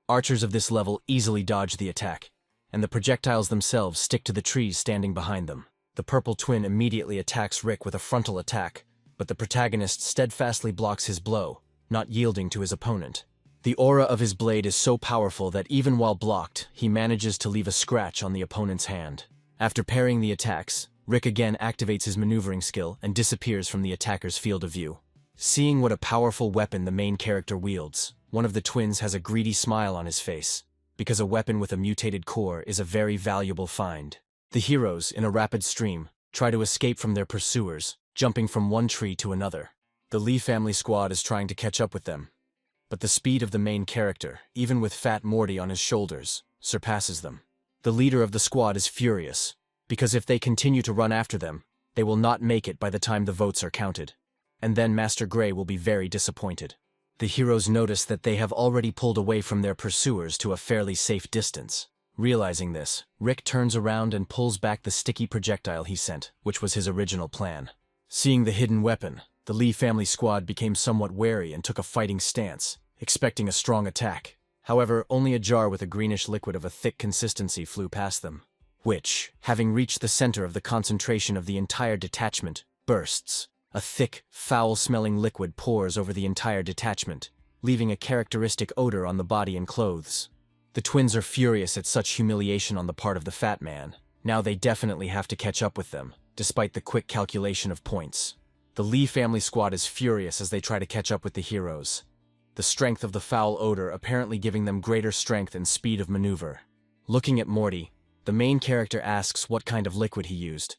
archers of this level easily dodge the attack, and the projectiles themselves stick to the trees standing behind them. The purple twin immediately attacks Rick with a frontal attack, but the protagonist steadfastly blocks his blow, not yielding to his opponent. The aura of his blade is so powerful that even while blocked, he manages to leave a scratch on the opponent's hand. After parrying the attacks, Rick again activates his maneuvering skill and disappears from the attacker's field of view. Seeing what a powerful weapon the main character wields, one of the twins has a greedy smile on his face, because a weapon with a mutated core is a very valuable find. The heroes, in a rapid stream, try to escape from their pursuers, jumping from one tree to another. The Lee family squad is trying to catch up with them, But the speed of the main character, even with Fat Morty on his shoulders, surpasses them. The leader of the squad is furious, because if they continue to run after them, they will not make it by the time the votes are counted. And then Master Gray will be very disappointed. The heroes notice that they have already pulled away from their pursuers to a fairly safe distance. Realizing this, Rick turns around and pulls back the sticky projectile he sent, which was his original plan. Seeing the hidden weapon, the Lee family squad became somewhat wary and took a fighting stance, expecting a strong attack. However, only a jar with a greenish liquid of a thick consistency flew past them, which, having reached the center of the concentration of the entire detachment, bursts. A thick, foul-smelling liquid pours over the entire detachment, leaving a characteristic odor on the body and clothes. The twins are furious at such humiliation on the part of the fat man. Now they definitely have to catch up with them, despite the quick calculation of points. The Lee family squad is furious as they try to catch up with the heroes, the strength of the foul odor apparently giving them greater strength and speed of maneuver. Looking at Morty, the main character asks what kind of liquid he used,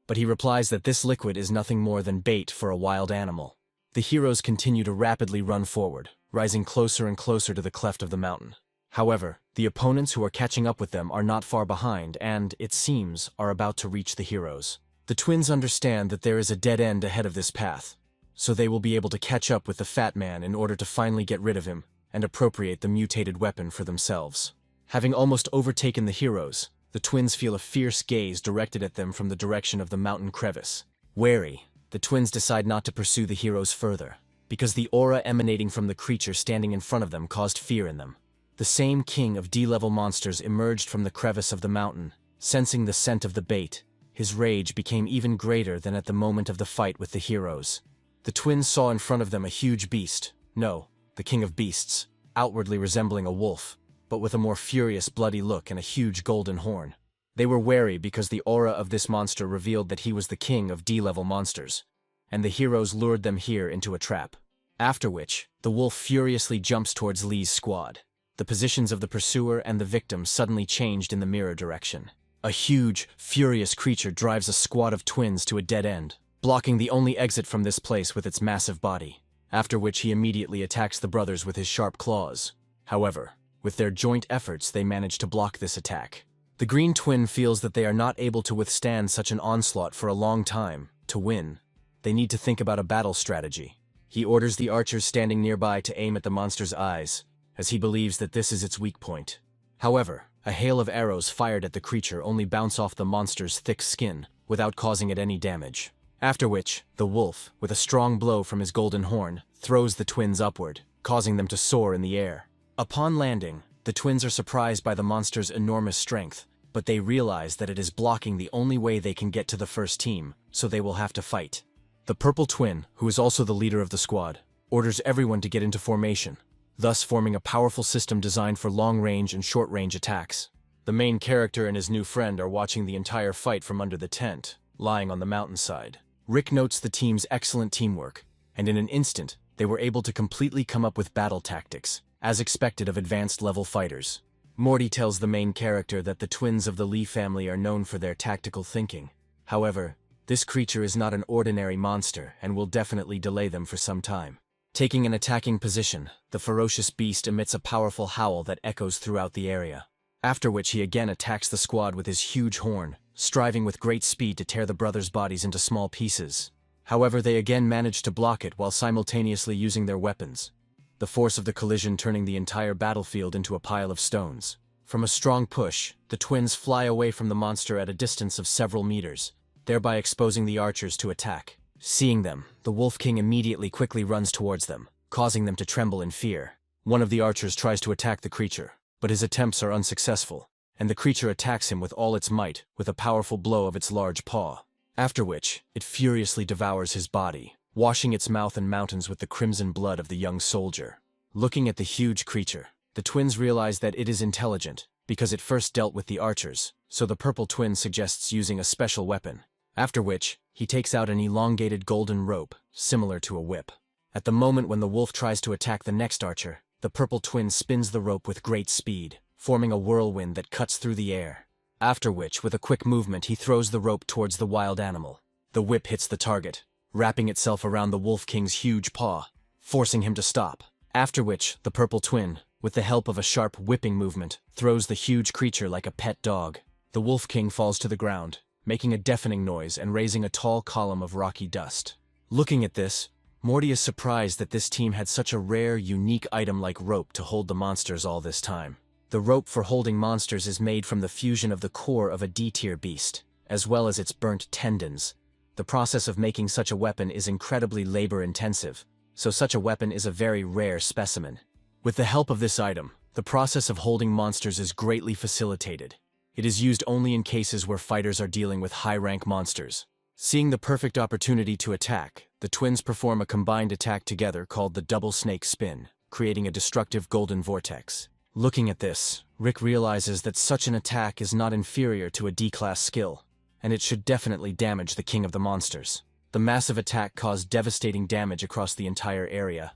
but he replies that this liquid is nothing more than bait for a wild animal. The heroes continue to rapidly run forward, rising closer and closer to the cleft of the mountain. However, the opponents who are catching up with them are not far behind and, it seems, are about to reach the heroes. The twins understand that there is a dead end ahead of this path, so they will be able to catch up with the fat man in order to finally get rid of him and appropriate the mutated weapon for themselves. Having almost overtaken the heroes, the twins feel a fierce gaze directed at them from the direction of the mountain crevice. Wary, the twins decide not to pursue the heroes further, because the aura emanating from the creature standing in front of them caused fear in them. The same king of D-level monsters emerged from the crevice of the mountain, sensing the scent of the bait. His rage became even greater than at the moment of the fight with the heroes. The twins saw in front of them a huge beast, no, the king of beasts, outwardly resembling a wolf, but with a more furious bloody look and a huge golden horn. They were wary because the aura of this monster revealed that he was the king of D-level monsters, and the heroes lured them here into a trap. After which, the wolf furiously jumps towards Lee's squad. The positions of the pursuer and the victim suddenly changed in the mirror direction. A huge, furious creature drives a squad of twins to a dead end, blocking the only exit from this place with its massive body, after which he immediately attacks the brothers with his sharp claws. However, with their joint efforts they manage to block this attack. The green twin feels that they are not able to withstand such an onslaught for a long time. To win, they need to think about a battle strategy. He orders the archers standing nearby to aim at the monster's eyes, as he believes that this is its weak point. However, a hail of arrows fired at the creature only bounce off the monster's thick skin, without causing it any damage. After which, the wolf, with a strong blow from his golden horn, throws the twins upward, causing them to soar in the air. Upon landing, the twins are surprised by the monster's enormous strength, but they realize that it is blocking the only way they can get to the first team, so they will have to fight. The purple twin, who is also the leader of the squad, orders everyone to get into formation, thus forming a powerful system designed for long-range and short-range attacks. The main character and his new friend are watching the entire fight from under the tent, lying on the mountainside. Rick notes the team's excellent teamwork, and in an instant, they were able to completely come up with battle tactics, as expected of advanced-level fighters. Morty tells the main character that the twins of the Lee family are known for their tactical thinking. However, this creature is not an ordinary monster and will definitely delay them for some time. Taking an attacking position, the ferocious beast emits a powerful howl that echoes throughout the area, after which he again attacks the squad with his huge horn, striving with great speed to tear the brothers' bodies into small pieces. However, they again manage to block it while simultaneously using their weapons, the force of the collision turning the entire battlefield into a pile of stones. From a strong push, the twins fly away from the monster at a distance of several meters, thereby exposing the archers to attack. Seeing them, the Wolf King immediately quickly runs towards them, causing them to tremble in fear. One of the archers tries to attack the creature, but his attempts are unsuccessful, and the creature attacks him with all its might with a powerful blow of its large paw, after which it furiously devours his body, washing its mouth and mountains with the crimson blood of the young soldier. Looking at the huge creature, the twins realize that it is intelligent, because it first dealt with the archers, so the purple twin suggests using a special weapon, after which he takes out an elongated golden rope, similar to a whip. At the moment when the wolf tries to attack the next archer, the purple twin spins the rope with great speed, forming a whirlwind that cuts through the air, after which, with a quick movement, he throws the rope towards the wild animal. The whip hits the target, wrapping itself around the Wolf King's huge paw, forcing him to stop. After which, the purple twin, with the help of a sharp whipping movement, throws the huge creature like a pet dog. The Wolf King falls to the ground, making a deafening noise and raising a tall column of rocky dust. Looking at this, Morty is surprised that this team had such a rare, unique item like rope to hold the monsters all this time. The rope for holding monsters is made from the fusion of the core of a D-tier beast, as well as its burnt tendons. The process of making such a weapon is incredibly labor-intensive, so such a weapon is a very rare specimen. With the help of this item, the process of holding monsters is greatly facilitated. It is used only in cases where fighters are dealing with high-rank monsters. Seeing the perfect opportunity to attack, the twins perform a combined attack together called the double snake spin, creating a destructive golden vortex. Looking at this, Rick realizes that such an attack is not inferior to a D-class skill, and it should definitely damage the king of the monsters. The massive attack caused devastating damage across the entire area,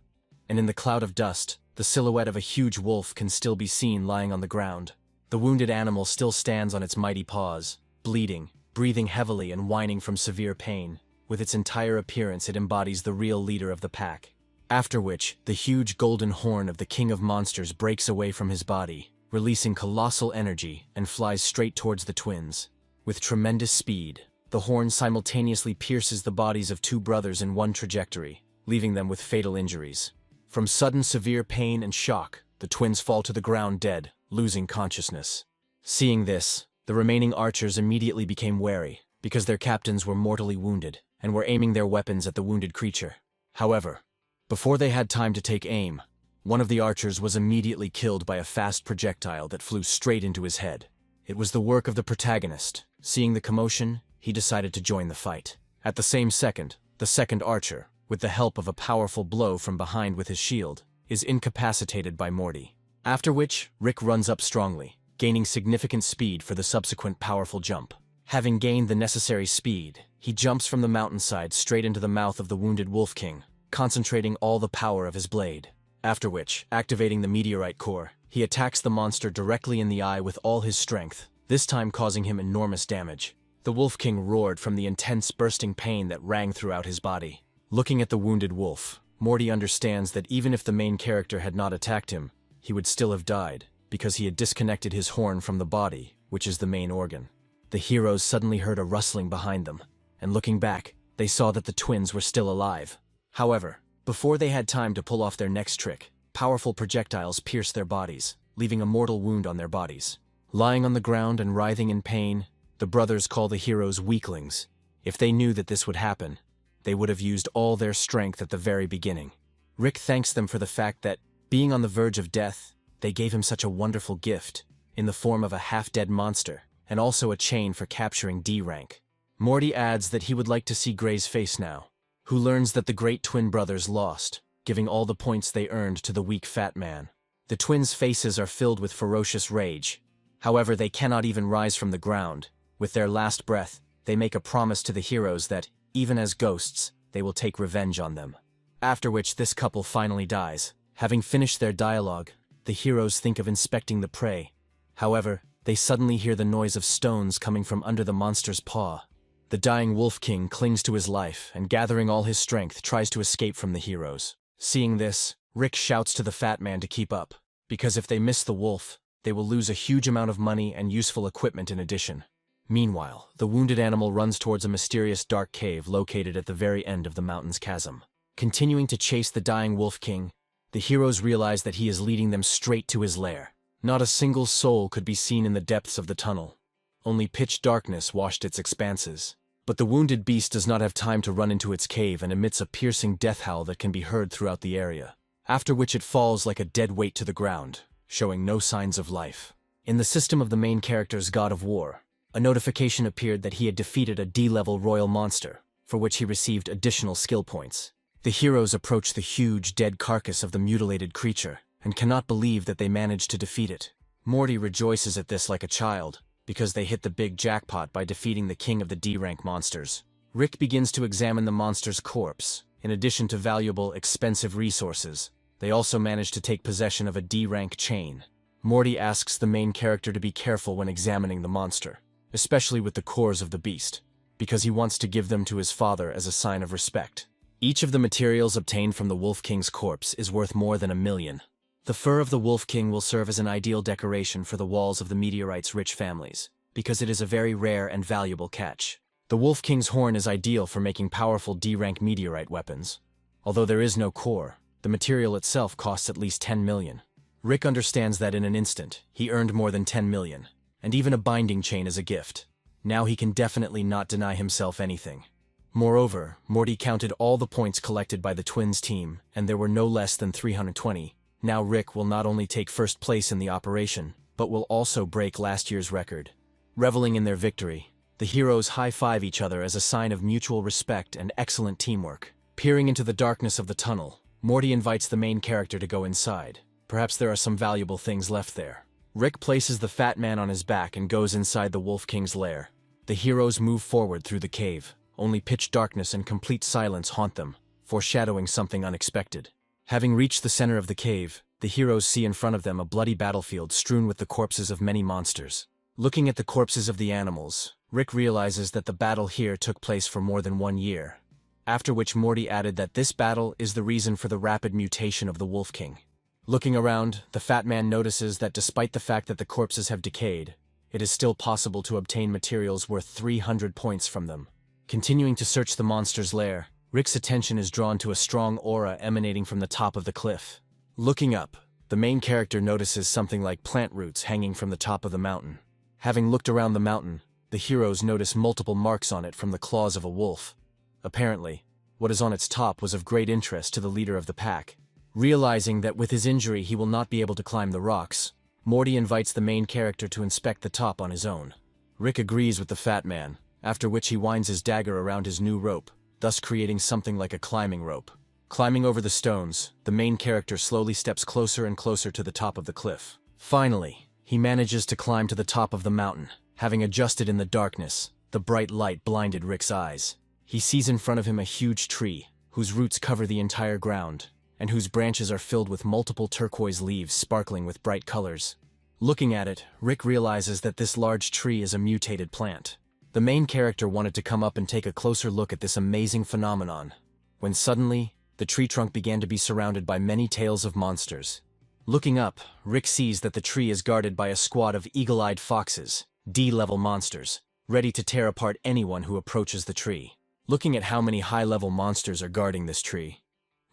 and in the cloud of dust, the silhouette of a huge wolf can still be seen lying on the ground. The wounded animal still stands on its mighty paws, bleeding, breathing heavily and whining from severe pain. With its entire appearance, it embodies the real leader of the pack. After which, the huge golden horn of the king of monsters breaks away from his body, releasing colossal energy and flies straight towards the twins. With tremendous speed, the horn simultaneously pierces the bodies of two brothers in one trajectory, leaving them with fatal injuries. From sudden severe pain and shock, the twins fall to the ground dead, losing consciousness. Seeing this, the remaining archers immediately became wary, because their captains were mortally wounded, and were aiming their weapons at the wounded creature. However, before they had time to take aim, one of the archers was immediately killed by a fast projectile that flew straight into his head. It was the work of the protagonist. Seeing the commotion, he decided to join the fight. At the same second, the second archer, with the help of a powerful blow from behind with his shield, is incapacitated by Morty. After which, Rick runs up strongly, gaining significant speed for the subsequent powerful jump. Having gained the necessary speed, he jumps from the mountainside straight into the mouth of the wounded Wolf King, concentrating all the power of his blade. After which, activating the meteorite core, he attacks the monster directly in the eye with all his strength, this time causing him enormous damage. The Wolf King roared from the intense bursting pain that rang throughout his body. Looking at the wounded wolf, Morty understands that even if the main character had not attacked him, he would still have died, because he had disconnected his horn from the body, which is the main organ. The heroes suddenly heard a rustling behind them, and looking back, they saw that the twins were still alive. However, before they had time to pull off their next trick, powerful projectiles pierced their bodies, leaving a mortal wound on their bodies. Lying on the ground and writhing in pain, the brothers call the heroes weaklings. If they knew that this would happen, they would have used all their strength at the very beginning. Rick thanks them for the fact that, being on the verge of death, they gave him such a wonderful gift, in the form of a half-dead monster, and also a chain for capturing D rank. Morty adds that he would like to see Gray's face now, who learns that the great twin brothers lost, giving all the points they earned to the weak fat man. The twins' faces are filled with ferocious rage. However, they cannot even rise from the ground. With their last breath, they make a promise to the heroes that, even as ghosts, they will take revenge on them. After which this couple finally dies. Having finished their dialogue, the heroes think of inspecting the prey. However, they suddenly hear the noise of stones coming from under the monster's paw. The dying Wolf King clings to his life and, gathering all his strength, tries to escape from the heroes. Seeing this, Rick shouts to the fat man to keep up, because if they miss the wolf, they will lose a huge amount of money and useful equipment in addition. Meanwhile, the wounded animal runs towards a mysterious dark cave located at the very end of the mountain's chasm. Continuing to chase the dying Wolf King, the heroes realize that he is leading them straight to his lair. Not a single soul could be seen in the depths of the tunnel. Only pitch darkness washed its expanses. But the wounded beast does not have time to run into its cave and emits a piercing death howl that can be heard throughout the area, after which it falls like a dead weight to the ground, showing no signs of life. In the system of the main character's God of War, a notification appeared that he had defeated a D-level royal monster, for which he received additional skill points. The heroes approach the huge, dead carcass of the mutilated creature, and cannot believe that they managed to defeat it. Morty rejoices at this like a child, because they hit the big jackpot by defeating the king of the D-rank monsters. Rick begins to examine the monster's corpse. In addition to valuable, expensive resources, they also manage to take possession of a D-rank chain. Morty asks the main character to be careful when examining the monster, especially with the cores of the beast, because he wants to give them to his father as a sign of respect. Each of the materials obtained from the Wolf King's corpse is worth more than 1,000,000. The fur of the Wolf King will serve as an ideal decoration for the walls of the meteorite's rich families, because it is a very rare and valuable catch. The Wolf King's horn is ideal for making powerful D-rank meteorite weapons. Although there is no core, the material itself costs at least 10,000,000. Rick understands that in an instant, he earned more than 10,000,000, and even a binding chain is a gift. Now he can definitely not deny himself anything. Moreover, Morty counted all the points collected by the twins team, and there were no less than 320. Now Rick will not only take first place in the operation, but will also break last year's record. Reveling in their victory, the heroes high-five each other as a sign of mutual respect and excellent teamwork. Peering into the darkness of the tunnel, Morty invites the main character to go inside. Perhaps there are some valuable things left there. Rick places the fat man on his back and goes inside the Wolf King's lair. The heroes move forward through the cave. Only pitch darkness and complete silence haunt them, foreshadowing something unexpected. Having reached the center of the cave, the heroes see in front of them a bloody battlefield strewn with the corpses of many monsters. Looking at the corpses of the animals, Rick realizes that the battle here took place for more than 1 year. After which Morty added that this battle is the reason for the rapid mutation of the Wolf King. Looking around, the fat man notices that despite the fact that the corpses have decayed, it is still possible to obtain materials worth 300 points from them. Continuing to search the monster's lair, Rick's attention is drawn to a strong aura emanating from the top of the cliff. Looking up, the main character notices something like plant roots hanging from the top of the mountain. Having looked around the mountain, the heroes notice multiple marks on it from the claws of a wolf. Apparently, what is on its top was of great interest to the leader of the pack. Realizing that with his injury he will not be able to climb the rocks, Morty invites the main character to inspect the top on his own. Rick agrees with the fat man, after which he winds his dagger around his new rope, thus creating something like a climbing rope. Climbing over the stones, the main character slowly steps closer and closer to the top of the cliff. Finally, he manages to climb to the top of the mountain. Having adjusted in the darkness, the bright light blinded Rick's eyes. He sees in front of him a huge tree, whose roots cover the entire ground, and whose branches are filled with multiple turquoise leaves sparkling with bright colors. Looking at it, Rick realizes that this large tree is a mutated plant. The main character wanted to come up and take a closer look at this amazing phenomenon, when suddenly, the tree trunk began to be surrounded by many tails of monsters. Looking up, Rick sees that the tree is guarded by a squad of eagle-eyed foxes, D-level monsters, ready to tear apart anyone who approaches the tree. Looking at how many high-level monsters are guarding this tree,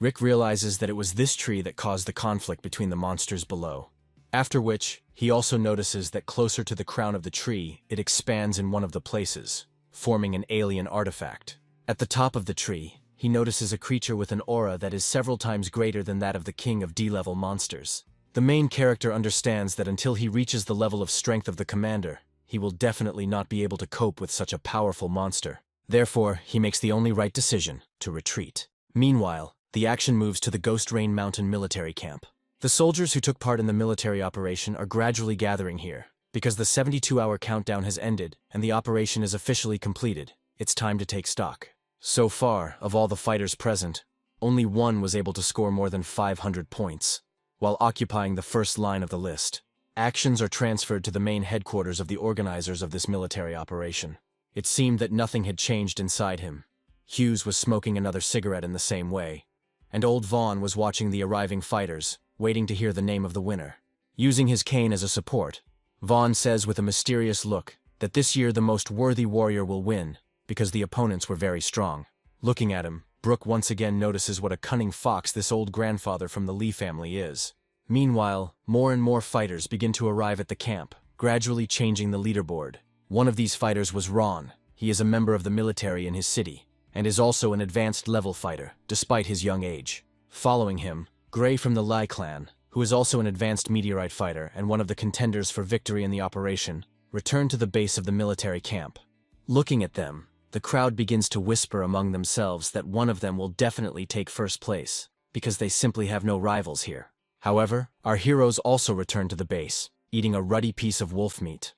Rick realizes that it was this tree that caused the conflict between the monsters below. After which, he also notices that closer to the crown of the tree, it expands in one of the places, forming an alien artifact. At the top of the tree, he notices a creature with an aura that is several times greater than that of the king of D-level monsters. The main character understands that until he reaches the level of strength of the commander, he will definitely not be able to cope with such a powerful monster. Therefore, he makes the only right decision, to retreat. Meanwhile, the action moves to the Ghost Rain Mountain military camp. The soldiers who took part in the military operation are gradually gathering here. Because the 72-hour countdown has ended and the operation is officially completed, it's time to take stock. So far, of all the fighters present, only one was able to score more than 500 points, while occupying the first line of the list. Actions are transferred to the main headquarters of the organizers of this military operation. It seemed that nothing had changed inside him. Hughes was smoking another cigarette in the same way, and old Vaughn was watching the arriving fighters, waiting to hear the name of the winner. Using his cane as a support, Vaughn says with a mysterious look that this year the most worthy warrior will win, because the opponents were very strong. Looking at him, Brooke once again notices what a cunning fox this old grandfather from the Lee family is. Meanwhile, more and more fighters begin to arrive at the camp, gradually changing the leaderboard. One of these fighters was Ron. He is a member of the military in his city, and is also an advanced level fighter, despite his young age. Following him, Gray from the Lai clan, who is also an advanced meteorite fighter and one of the contenders for victory in the operation, returned to the base of the military camp. Looking at them, the crowd begins to whisper among themselves that one of them will definitely take first place, because they simply have no rivals here. However, our heroes also return to the base, eating a ruddy piece of wolf meat.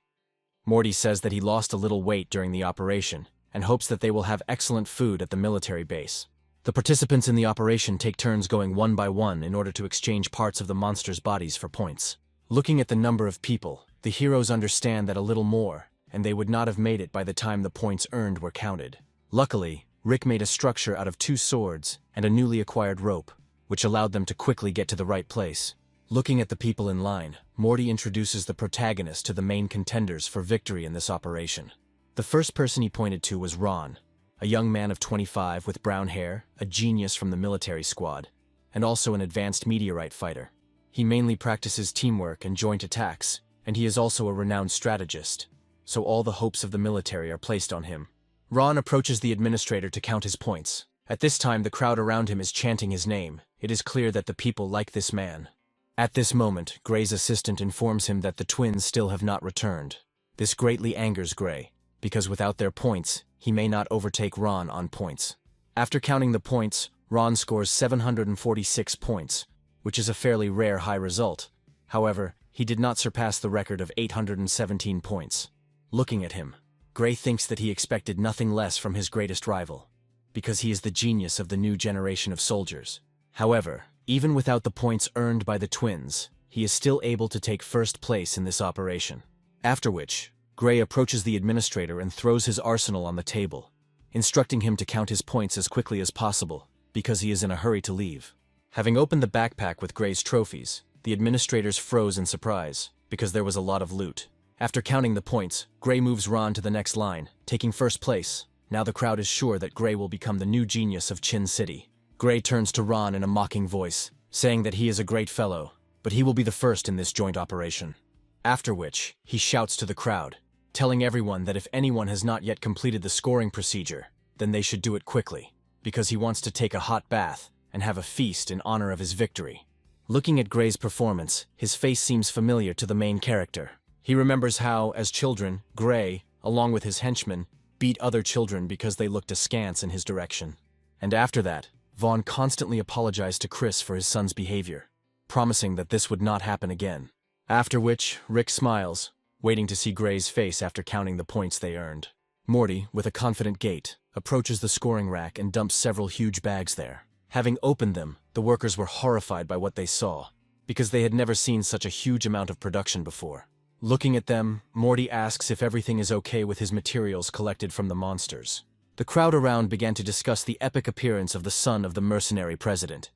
Morty says that he lost a little weight during the operation, and hopes that they will have excellent food at the military base. The participants in the operation take turns going one by one in order to exchange parts of the monsters' bodies for points. Looking at the number of people, the heroes understand that a little more, and they would not have made it by the time the points earned were counted. Luckily, Rick made a structure out of 2 swords and a newly acquired rope, which allowed them to quickly get to the right place. Looking at the people in line, Morty introduces the protagonist to the main contenders for victory in this operation. The first person he pointed to was Ron, a young man of 25 with brown hair, a genius from the military squad, and also an advanced meteorite fighter. He mainly practices teamwork and joint attacks, and he is also a renowned strategist, so all the hopes of the military are placed on him. Ron approaches the administrator to count his points. At this time, the crowd around him is chanting his name. It is clear that the people like this man. At this moment, Gray's assistant informs him that the twins still have not returned. This greatly angers Gray, because without their points, he may not overtake Ron on points. After counting the points, Ron scores 746 points, which is a fairly rare high result. However, he did not surpass the record of 817 points. Looking at him, Gray thinks that he expected nothing less from his greatest rival, because he is the genius of the new generation of soldiers. However, even without the points earned by the twins, he is still able to take first place in this operation. After which, Gray approaches the administrator and throws his arsenal on the table, instructing him to count his points as quickly as possible, because he is in a hurry to leave. Having opened the backpack with Gray's trophies, the administrators froze in surprise, because there was a lot of loot. After counting the points, Gray moves Ron to the next line, taking first place. Now the crowd is sure that Gray will become the new genius of Chin City. Gray turns to Ron in a mocking voice, saying that he is a great fellow, but he will be the first in this joint operation. After which, he shouts to the crowd, telling everyone that if anyone has not yet completed the scoring procedure, then they should do it quickly, because he wants to take a hot bath and have a feast in honor of his victory. Looking at Gray's performance, his face seems familiar to the main character. He remembers how, as children, Gray, along with his henchmen, beat other children because they looked askance in his direction. And after that, Vaughn constantly apologized to Chris for his son's behavior, promising that this would not happen again. After which, Rick smiles, waiting to see Gray's face after counting the points they earned. Morty, with a confident gait, approaches the scoring rack and dumps several huge bags there. Having opened them, the workers were horrified by what they saw, because they had never seen such a huge amount of production before. Looking at them, Morty asks if everything is okay with his materials collected from the monsters. The crowd around began to discuss the epic appearance of the son of the mercenary president.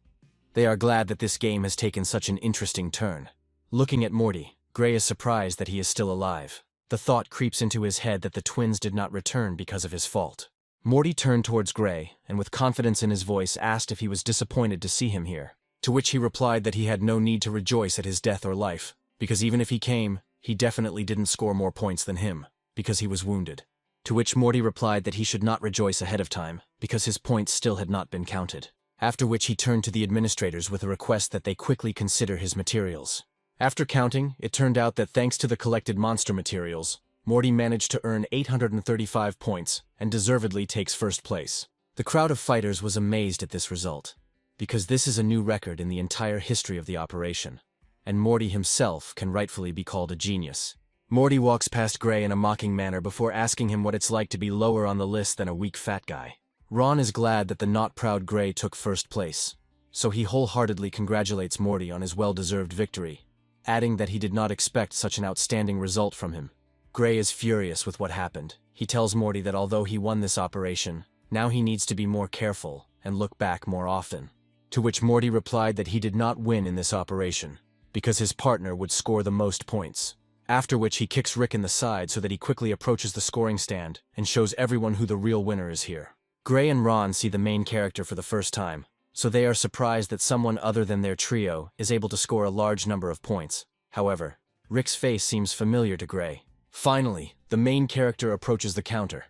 They are glad that this game has taken such an interesting turn. Looking at Morty, Gray is surprised that he is still alive. The thought creeps into his head that the twins did not return because of his fault. Morty turned towards Gray, and with confidence in his voice asked if he was disappointed to see him here, to which he replied that he had no need to rejoice at his death or life, because even if he came, he definitely didn't score more points than him, because he was wounded. To which Morty replied that he should not rejoice ahead of time, because his points still had not been counted. After which he turned to the administrators with a request that they quickly consider his materials. After counting, it turned out that thanks to the collected monster materials, Morty managed to earn 835 points, and deservedly takes first place. The crowd of fighters was amazed at this result, because this is a new record in the entire history of the operation, and Morty himself can rightfully be called a genius. Morty walks past Gray in a mocking manner before asking him what it's like to be lower on the list than a weak fat guy. Ron is glad that the not-proud Gray took first place, so he wholeheartedly congratulates Morty on his well-deserved victory, adding that he did not expect such an outstanding result from him. Gray is furious with what happened. He tells Morty that although he won this operation, now he needs to be more careful and look back more often. To which Morty replied that he did not win in this operation, because his partner would score the most points. After which he kicks Rick in the side so that he quickly approaches the scoring stand and shows everyone who the real winner is here. Gray and Ron see the main character for the first time, so they are surprised that someone other than their trio is able to score a large number of points. However, Rick's face seems familiar to Gray. Finally, the main character approaches the counter,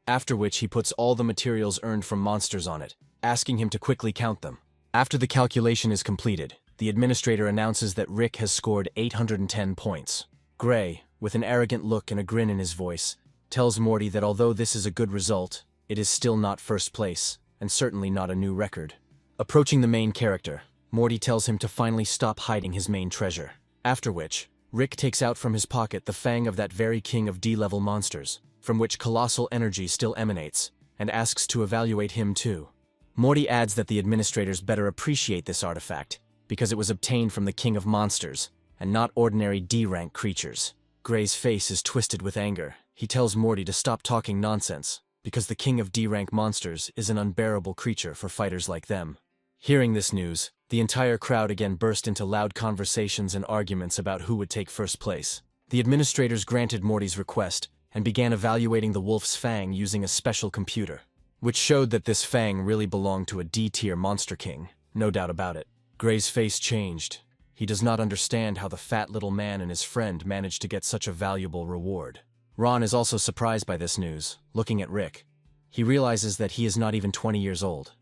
after which he puts all the materials earned from monsters on it, asking him to quickly count them. After the calculation is completed, the administrator announces that Rick has scored 810 points. Gray, with an arrogant look and a grin in his voice, tells Morty that although this is a good result, it is still not first place, and certainly not a new record. Approaching the main character, Morty tells him to finally stop hiding his main treasure. After which, Rick takes out from his pocket the fang of that very king of D-level monsters, from which colossal energy still emanates, and asks to evaluate him too. Morty adds that the administrators better appreciate this artifact, because it was obtained from the king of monsters, and not ordinary D-rank creatures. Gray's face is twisted with anger. He tells Morty to stop talking nonsense, because the king of D-rank monsters is an unbearable creature for fighters like them. Hearing this news, the entire crowd again burst into loud conversations and arguments about who would take first place. The administrators granted Morty's request and began evaluating the wolf's fang using a special computer, which showed that this fang really belonged to a D-tier monster king, no doubt about it. Gray's face changed. He does not understand how the fat little man and his friend managed to get such a valuable reward. Ron is also surprised by this news, looking at Rick. He realizes that he is not even 20 years old.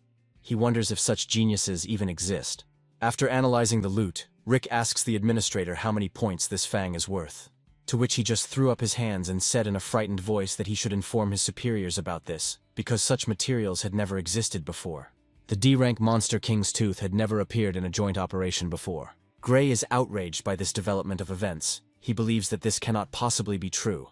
He wonders if such geniuses even exist. After analyzing the loot, Rick asks the administrator how many points this fang is worth, to which he just threw up his hands and said in a frightened voice that he should inform his superiors about this, because such materials had never existed before. The D-rank Monster King's tooth had never appeared in a joint operation before. Gray is outraged by this development of events. He believes that this cannot possibly be true,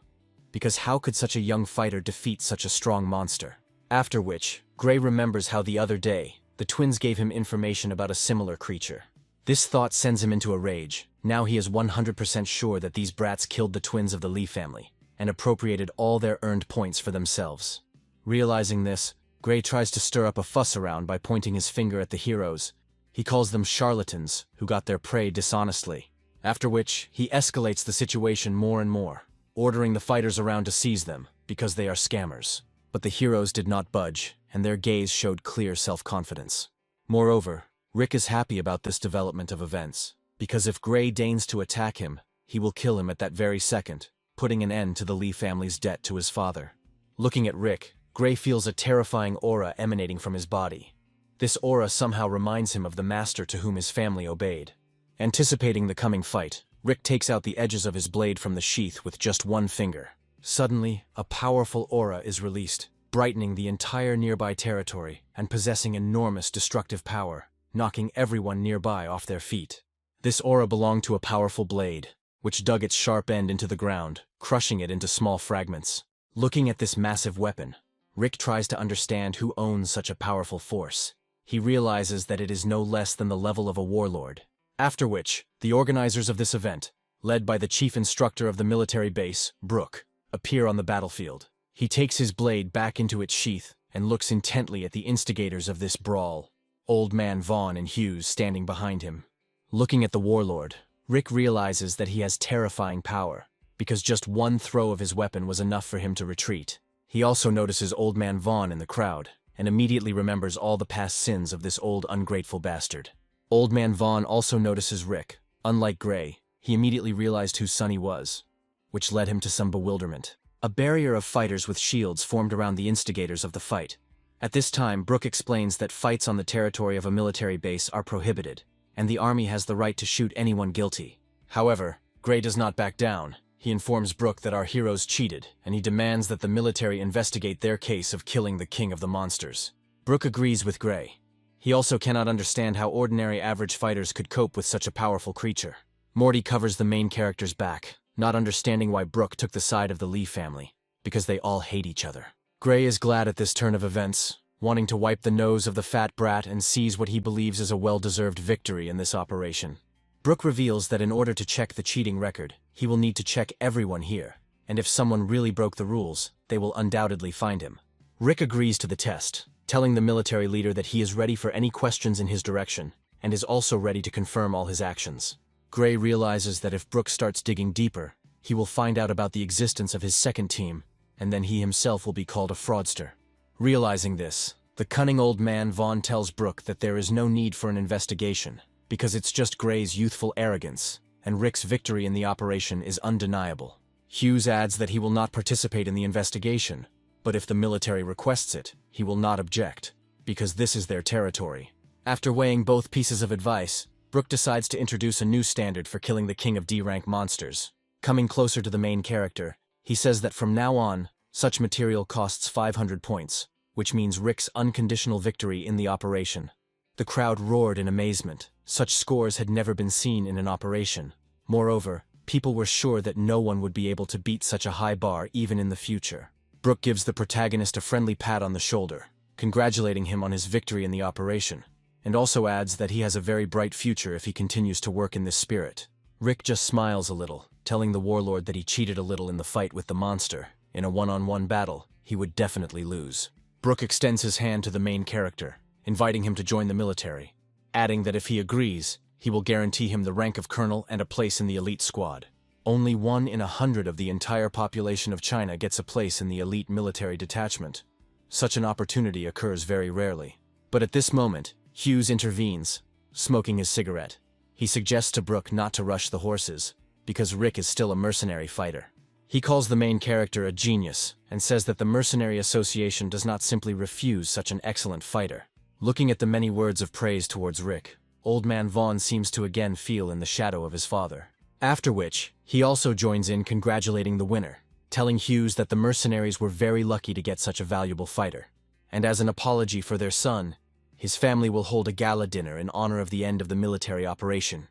because how could such a young fighter defeat such a strong monster? After which, Gray remembers how the other day, the twins gave him information about a similar creature. This thought sends him into a rage. Now he is 100% sure that these brats killed the twins of the Lee family, and appropriated all their earned points for themselves. Realizing this, Gray tries to stir up a fuss around by pointing his finger at the heroes. He calls them charlatans who got their prey dishonestly. After which, he escalates the situation more and more, ordering the fighters around to seize them, because they are scammers. But the heroes did not budge, and their gaze showed clear self-confidence. Moreover, Rick is happy about this development of events, because if Gray deigns to attack him, he will kill him at that very second, putting an end to the Lee family's debt to his father. Looking at Rick, Gray feels a terrifying aura emanating from his body. This aura somehow reminds him of the master to whom his family obeyed. Anticipating the coming fight, Rick takes out the edges of his blade from the sheath with just one finger. Suddenly, a powerful aura is released, brightening the entire nearby territory and possessing enormous destructive power, knocking everyone nearby off their feet. This aura belonged to a powerful blade, which dug its sharp end into the ground, crushing it into small fragments. Looking at this massive weapon, Rick tries to understand who owns such a powerful force. He realizes that it is no less than the level of a warlord. After which, the organizers of this event, led by the chief instructor of the military base, Brooke, appear on the battlefield. He takes his blade back into its sheath and looks intently at the instigators of this brawl, Old Man Vaughn and Hughes standing behind him. Looking at the warlord, Rick realizes that he has terrifying power, because just one throw of his weapon was enough for him to retreat. He also notices Old Man Vaughn in the crowd, and immediately remembers all the past sins of this old ungrateful bastard. Old Man Vaughn also notices Rick. Unlike Gray, he immediately realized whose son he was, which led him to some bewilderment. A barrier of fighters with shields formed around the instigators of the fight. At this time, Brooke explains that fights on the territory of a military base are prohibited, and the army has the right to shoot anyone guilty. However, Gray does not back down. He informs Brooke that our heroes cheated, and he demands that the military investigate their case of killing the king of the monsters. Brooke agrees with Gray. He also cannot understand how ordinary average fighters could cope with such a powerful creature. Morty covers the main character's back, not understanding why Brooke took the side of the Lee family, because they all hate each other. Gray is glad at this turn of events, wanting to wipe the nose of the fat brat and sees what he believes is a well-deserved victory in this operation. Brooke reveals that in order to check the cheating record, he will need to check everyone here, and if someone really broke the rules, they will undoubtedly find him. Rick agrees to the test, telling the military leader that he is ready for any questions in his direction, and is also ready to confirm all his actions. Gray realizes that if Brooke starts digging deeper, he will find out about the existence of his second team, and then he himself will be called a fraudster. Realizing this, the cunning old man Vaughn tells Brooke that there is no need for an investigation, because it's just Gray's youthful arrogance, and Rick's victory in the operation is undeniable. Hughes adds that he will not participate in the investigation, but if the military requests it, he will not object, because this is their territory. After weighing both pieces of advice, Brooke decides to introduce a new standard for killing the king of D-rank monsters. Coming closer to the main character, he says that from now on, such material costs 500 points, which means Rick's unconditional victory in the operation. The crowd roared in amazement. Such scores had never been seen in an operation. Moreover, people were sure that no one would be able to beat such a high bar even in the future. Brooke gives the protagonist a friendly pat on the shoulder, congratulating him on his victory in the operation, and also adds that he has a very bright future if he continues to work in this spirit. Rick just smiles a little, telling the warlord that he cheated a little in the fight with the monster, in a one-on-one battle, he would definitely lose. Brook extends his hand to the main character, inviting him to join the military, adding that if he agrees, he will guarantee him the rank of colonel and a place in the elite squad. Only 1 in 100 of the entire population of China gets a place in the elite military detachment. Such an opportunity occurs very rarely. But at this moment, Hughes intervenes, smoking his cigarette. He suggests to Brook not to rush the horses, because Rick is still a mercenary fighter. He calls the main character a genius, and says that the Mercenary Association does not simply refuse such an excellent fighter. Looking at the many words of praise towards Rick, Old Man Vaughn seems to again feel in the shadow of his father. After which, he also joins in congratulating the winner, telling Hughes that the mercenaries were very lucky to get such a valuable fighter. And as an apology for their son, his family will hold a gala dinner in honor of the end of the military operation,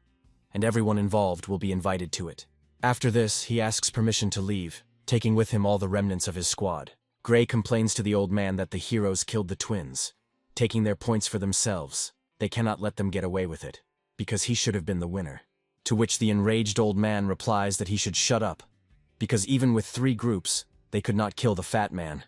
and everyone involved will be invited to it. After this, he asks permission to leave, taking with him all the remnants of his squad. Gray complains to the old man that the heroes killed the twins, taking their points for themselves. They cannot let them get away with it, because he should have been the winner. To which the enraged old man replies that he should shut up, because even with 3 groups, they could not kill the fat man,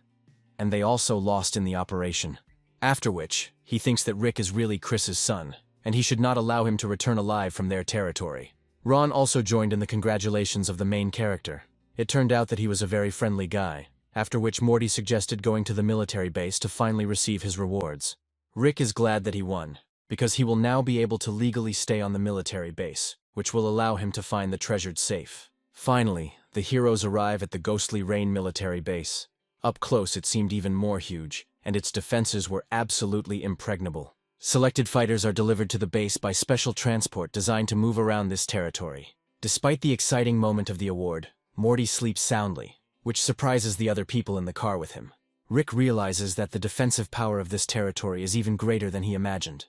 and they also lost in the operation. After which, he thinks that Rick is really Chris's son, and he should not allow him to return alive from their territory. Ron also joined in the congratulations of the main character. It turned out that he was a very friendly guy, after which Morty suggested going to the military base to finally receive his rewards. Rick is glad that he won, because he will now be able to legally stay on the military base, which will allow him to find the treasured safe. Finally, the heroes arrive at the Ghostly Rain military base. Up close it seemed even more huge, and its defenses were absolutely impregnable. Selected fighters are delivered to the base by special transport designed to move around this territory. Despite the exciting moment of the award, Morty sleeps soundly, which surprises the other people in the car with him. Rick realizes that the defensive power of this territory is even greater than he imagined.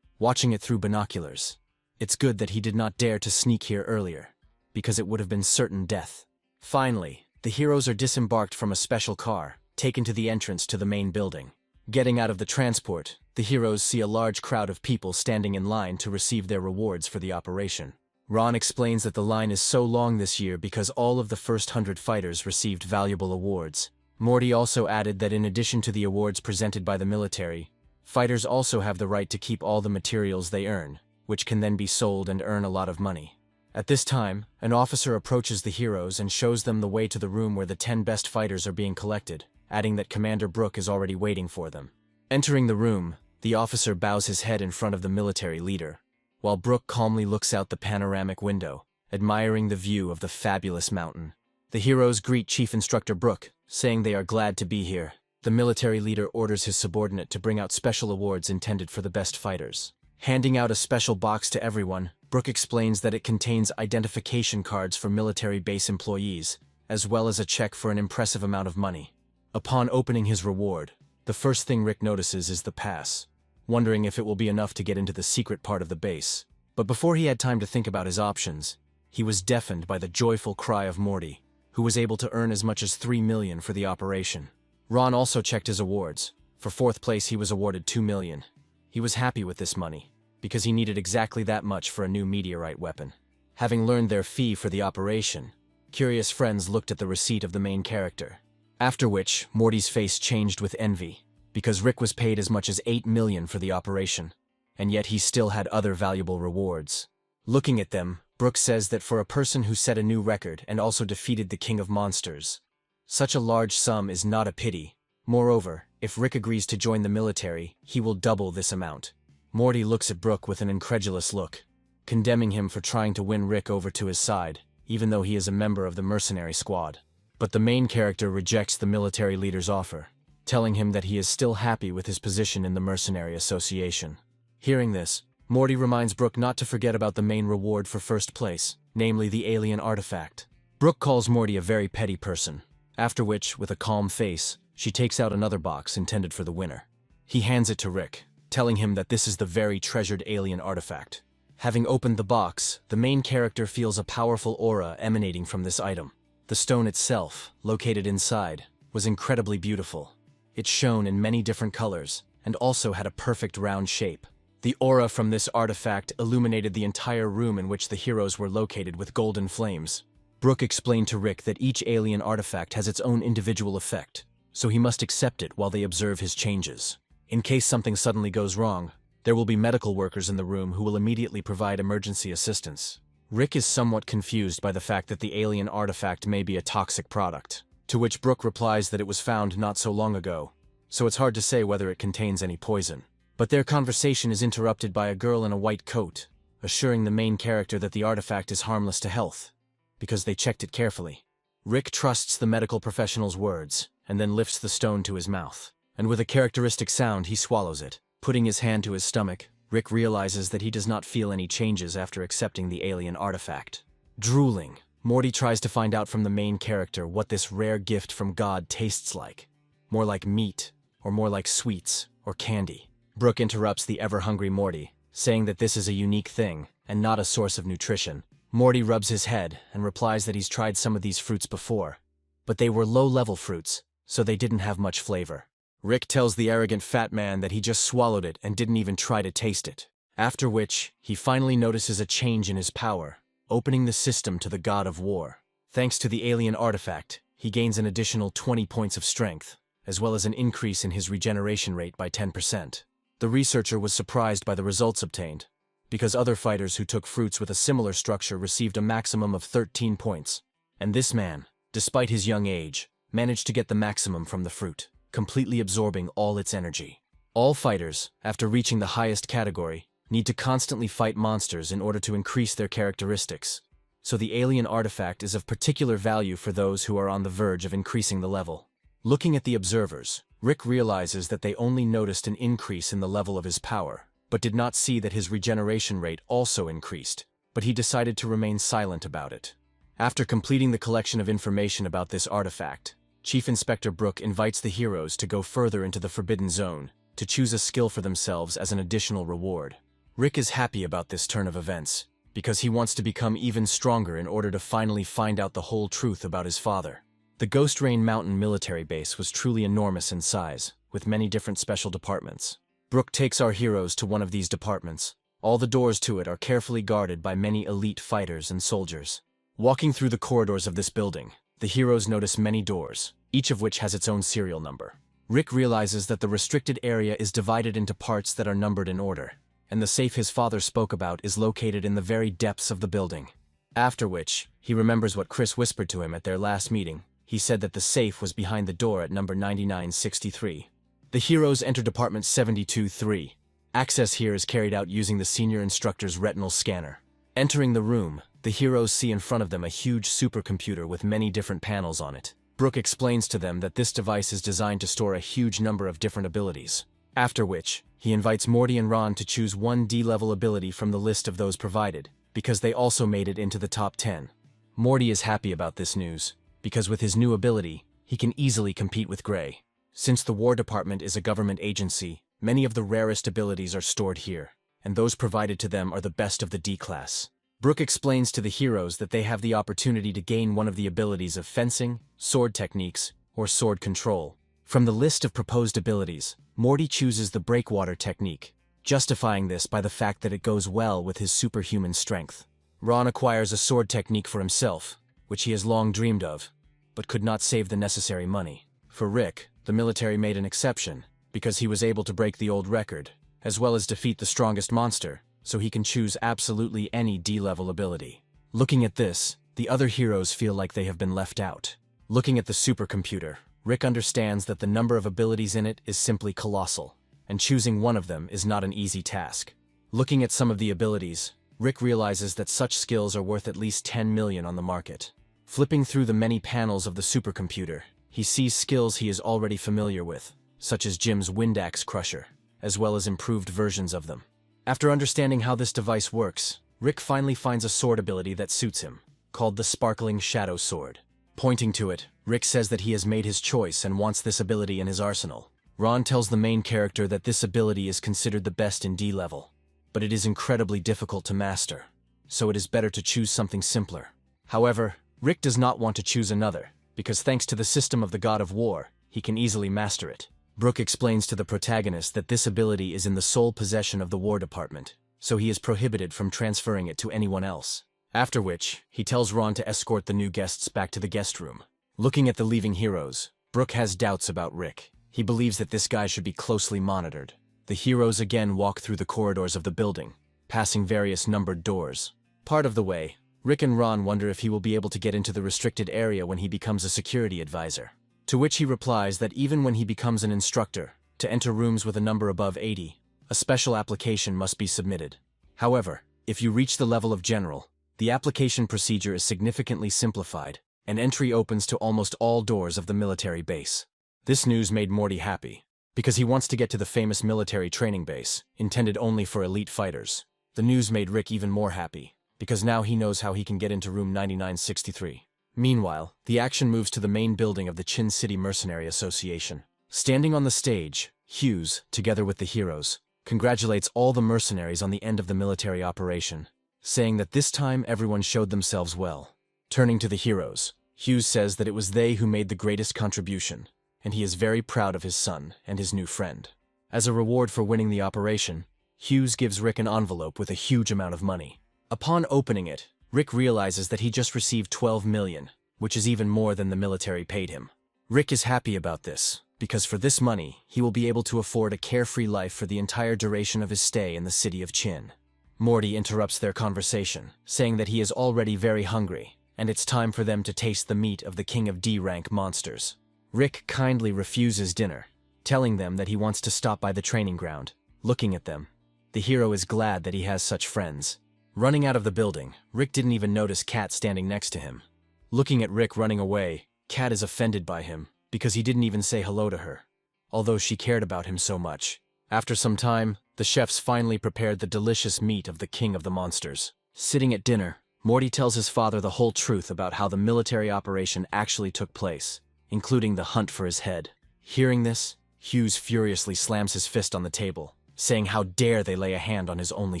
Watching it through binoculars, it's good that he did not dare to sneak here earlier, because it would have been certain death. Finally, the heroes are disembarked from a special car, taken to the entrance to the main building. Getting out of the transport, the heroes see a large crowd of people standing in line to receive their rewards for the operation. Ron explains that the line is so long this year because all of the first 100 fighters received valuable awards. Morty also added that in addition to the awards presented by the military, fighters also have the right to keep all the materials they earn, which can then be sold and earn a lot of money. At this time, an officer approaches the heroes and shows them the way to the room where the 10 best fighters are being collected, adding that Commander Brook is already waiting for them. Entering the room, the officer bows his head in front of the military leader, while Brook calmly looks out the panoramic window, admiring the view of the fabulous mountain. The heroes greet Chief Instructor Brook, saying they are glad to be here. The military leader orders his subordinate to bring out special awards intended for the best fighters. Handing out a special box to everyone, Brook explains that it contains identification cards for military base employees, as well as a check for an impressive amount of money. Upon opening his reward, the first thing Rick notices is the pass, wondering if it will be enough to get into the secret part of the base. But before he had time to think about his options, he was deafened by the joyful cry of Morty, who was able to earn as much as 3 million for the operation. Ron also checked his awards. For 4th place he was awarded 2 million. He was happy with this money, because he needed exactly that much for a new meteorite weapon. Having learned their fee for the operation, curious friends looked at the receipt of the main character. After which, Morty's face changed with envy, because Rick was paid as much as 8 million for the operation, and yet he still had other valuable rewards. Looking at them, Brook says that for a person who set a new record and also defeated the King of Monsters, such a large sum is not a pity. Moreover, if Rick agrees to join the military, he will double this amount. Morty looks at Brook with an incredulous look, condemning him for trying to win Rick over to his side, even though he is a member of the mercenary squad. But the main character rejects the military leader's offer, telling him that he is still happy with his position in the Mercenary Association. Hearing this, Morty reminds Brook not to forget about the main reward for 1st place, namely the alien artifact. Brook calls Morty a very petty person, after which, with a calm face, she takes out another box intended for the winner. He hands it to Rick, telling him that this is the very treasured alien artifact. Having opened the box, the main character feels a powerful aura emanating from this item. The stone itself, located inside, was incredibly beautiful. It shone in many different colors, and also had a perfect round shape. The aura from this artifact illuminated the entire room in which the heroes were located with golden flames. Brook explained to Rick that each alien artifact has its own individual effect, so he must accept it while they observe his changes. In case something suddenly goes wrong, there will be medical workers in the room who will immediately provide emergency assistance. Rick is somewhat confused by the fact that the alien artifact may be a toxic product, to which Brooke replies that it was found not so long ago, so it's hard to say whether it contains any poison. But their conversation is interrupted by a girl in a white coat, assuring the main character that the artifact is harmless to health, because they checked it carefully. Rick trusts the medical professional's words, and then lifts the stone to his mouth. And with a characteristic sound, he swallows it. Putting his hand to his stomach, Rick realizes that he does not feel any changes after accepting the alien artifact. Drooling, Morty tries to find out from the main character what this rare gift from God tastes like. More like meat, or more like sweets, or candy. Brooke interrupts the ever-hungry Morty, saying that this is a unique thing, and not a source of nutrition. Morty rubs his head and replies that he's tried some of these fruits before, but they were low-level fruits, so they didn't have much flavor. Rick tells the arrogant fat man that he just swallowed it and didn't even try to taste it. After which, he finally notices a change in his power, opening the system to the god of war. Thanks to the alien artifact, he gains an additional 20 points of strength, as well as an increase in his regeneration rate by 10%. The researcher was surprised by the results obtained, because other fighters who took fruits with a similar structure received a maximum of 13 points. And this man, despite his young age, managed to get the maximum from the fruit, completely absorbing all its energy. All fighters, after reaching the highest category, need to constantly fight monsters in order to increase their characteristics, so the alien artifact is of particular value for those who are on the verge of increasing the level. Looking at the observers, Rick realizes that they only noticed an increase in the level of his power, but did not see that his regeneration rate also increased, but he decided to remain silent about it. After completing the collection of information about this artifact, Chief Inspector Brooke invites the heroes to go further into the Forbidden Zone, to choose a skill for themselves as an additional reward. Rick is happy about this turn of events, because he wants to become even stronger in order to finally find out the whole truth about his father. The Ghost Rain Mountain military base was truly enormous in size, with many different special departments. Brooke takes our heroes to one of these departments. All the doors to it are carefully guarded by many elite fighters and soldiers. Walking through the corridors of this building, the heroes notice many doors, each of which has its own serial number. Rick realizes that the restricted area is divided into parts that are numbered in order, and the safe his father spoke about is located in the very depths of the building. After which, he remembers what Chris whispered to him at their last meeting. He said that the safe was behind the door at number 9963. The heroes enter Department 72-3. Access here is carried out using the senior instructor's retinal scanner. Entering the room, the heroes see in front of them a huge supercomputer with many different panels on it. Brooke explains to them that this device is designed to store a huge number of different abilities. After which, he invites Morty and Ron to choose one D-level ability from the list of those provided, because they also made it into the top 10. Morty is happy about this news, because with his new ability, he can easily compete with Gray. Since the War Department is a government agency, many of the rarest abilities are stored here, and those provided to them are the best of the D-class. Brooke explains to the heroes that they have the opportunity to gain one of the abilities of fencing, sword techniques, or sword control. From the list of proposed abilities, Morty chooses the breakwater technique, justifying this by the fact that it goes well with his superhuman strength. Ron acquires a sword technique for himself, which he has long dreamed of, but could not save the necessary money. For Rick, the military made an exception, because he was able to break the old record, as well as defeat the strongest monster, so he can choose absolutely any D-level ability. Looking at this, the other heroes feel like they have been left out. Looking at the supercomputer, Rick understands that the number of abilities in it is simply colossal, and choosing one of them is not an easy task. Looking at some of the abilities, Rick realizes that such skills are worth at least 10 million on the market. Flipping through the many panels of the supercomputer, he sees skills he is already familiar with, such as Jim's Windaxe Crusher, as well as improved versions of them. After understanding how this device works, Rick finally finds a sword ability that suits him, called the Sparkling Shadow Sword. Pointing to it, Rick says that he has made his choice and wants this ability in his arsenal. Ron tells the main character that this ability is considered the best in D level, but it is incredibly difficult to master, so it is better to choose something simpler. However, Rick does not want to choose another, because thanks to the system of the God of War, he can easily master it. Brooke explains to the protagonist that this ability is in the sole possession of the War Department, so he is prohibited from transferring it to anyone else. After which, he tells Ron to escort the new guests back to the guest room. Looking at the leaving heroes, Brook has doubts about Rick. He believes that this guy should be closely monitored. The heroes again walk through the corridors of the building, passing various numbered doors. Part of the way, Rick and Ron wonder if he will be able to get into the restricted area when he becomes a security advisor. To which he replies that even when he becomes an instructor, to enter rooms with a number above 80, a special application must be submitted. However, if you reach the level of general, the application procedure is significantly simplified, and entry opens to almost all doors of the military base. This news made Morty happy, because he wants to get to the famous military training base, intended only for elite fighters. The news made Rick even more happy, because now he knows how he can get into room 9963. Meanwhile, the action moves to the main building of the Chin City Mercenary Association. Standing on the stage, Hughes, together with the heroes, congratulates all the mercenaries on the end of the military operation, saying that this time everyone showed themselves well. Turning to the heroes, Hughes says that it was they who made the greatest contribution, and he is very proud of his son and his new friend. As a reward for winning the operation, Hughes gives Rick an envelope with a huge amount of money. Upon opening it, Rick realizes that he just received 12 million, which is even more than the military paid him. Rick is happy about this, because for this money, he will be able to afford a carefree life for the entire duration of his stay in the city of Chin. Morty interrupts their conversation, saying that he is already very hungry, and it's time for them to taste the meat of the King of D-rank monsters. Rick kindly refuses dinner, telling them that he wants to stop by the training ground. Looking at them, the hero is glad that he has such friends. Running out of the building, Rick didn't even notice Kat standing next to him. Looking at Rick running away, Kat is offended by him, because he didn't even say hello to her, although she cared about him so much. After some time, the chefs finally prepared the delicious meat of the king of the monsters. Sitting at dinner, Morty tells his father the whole truth about how the military operation actually took place, including the hunt for his head. Hearing this, Hughes furiously slams his fist on the table, saying how dare they lay a hand on his only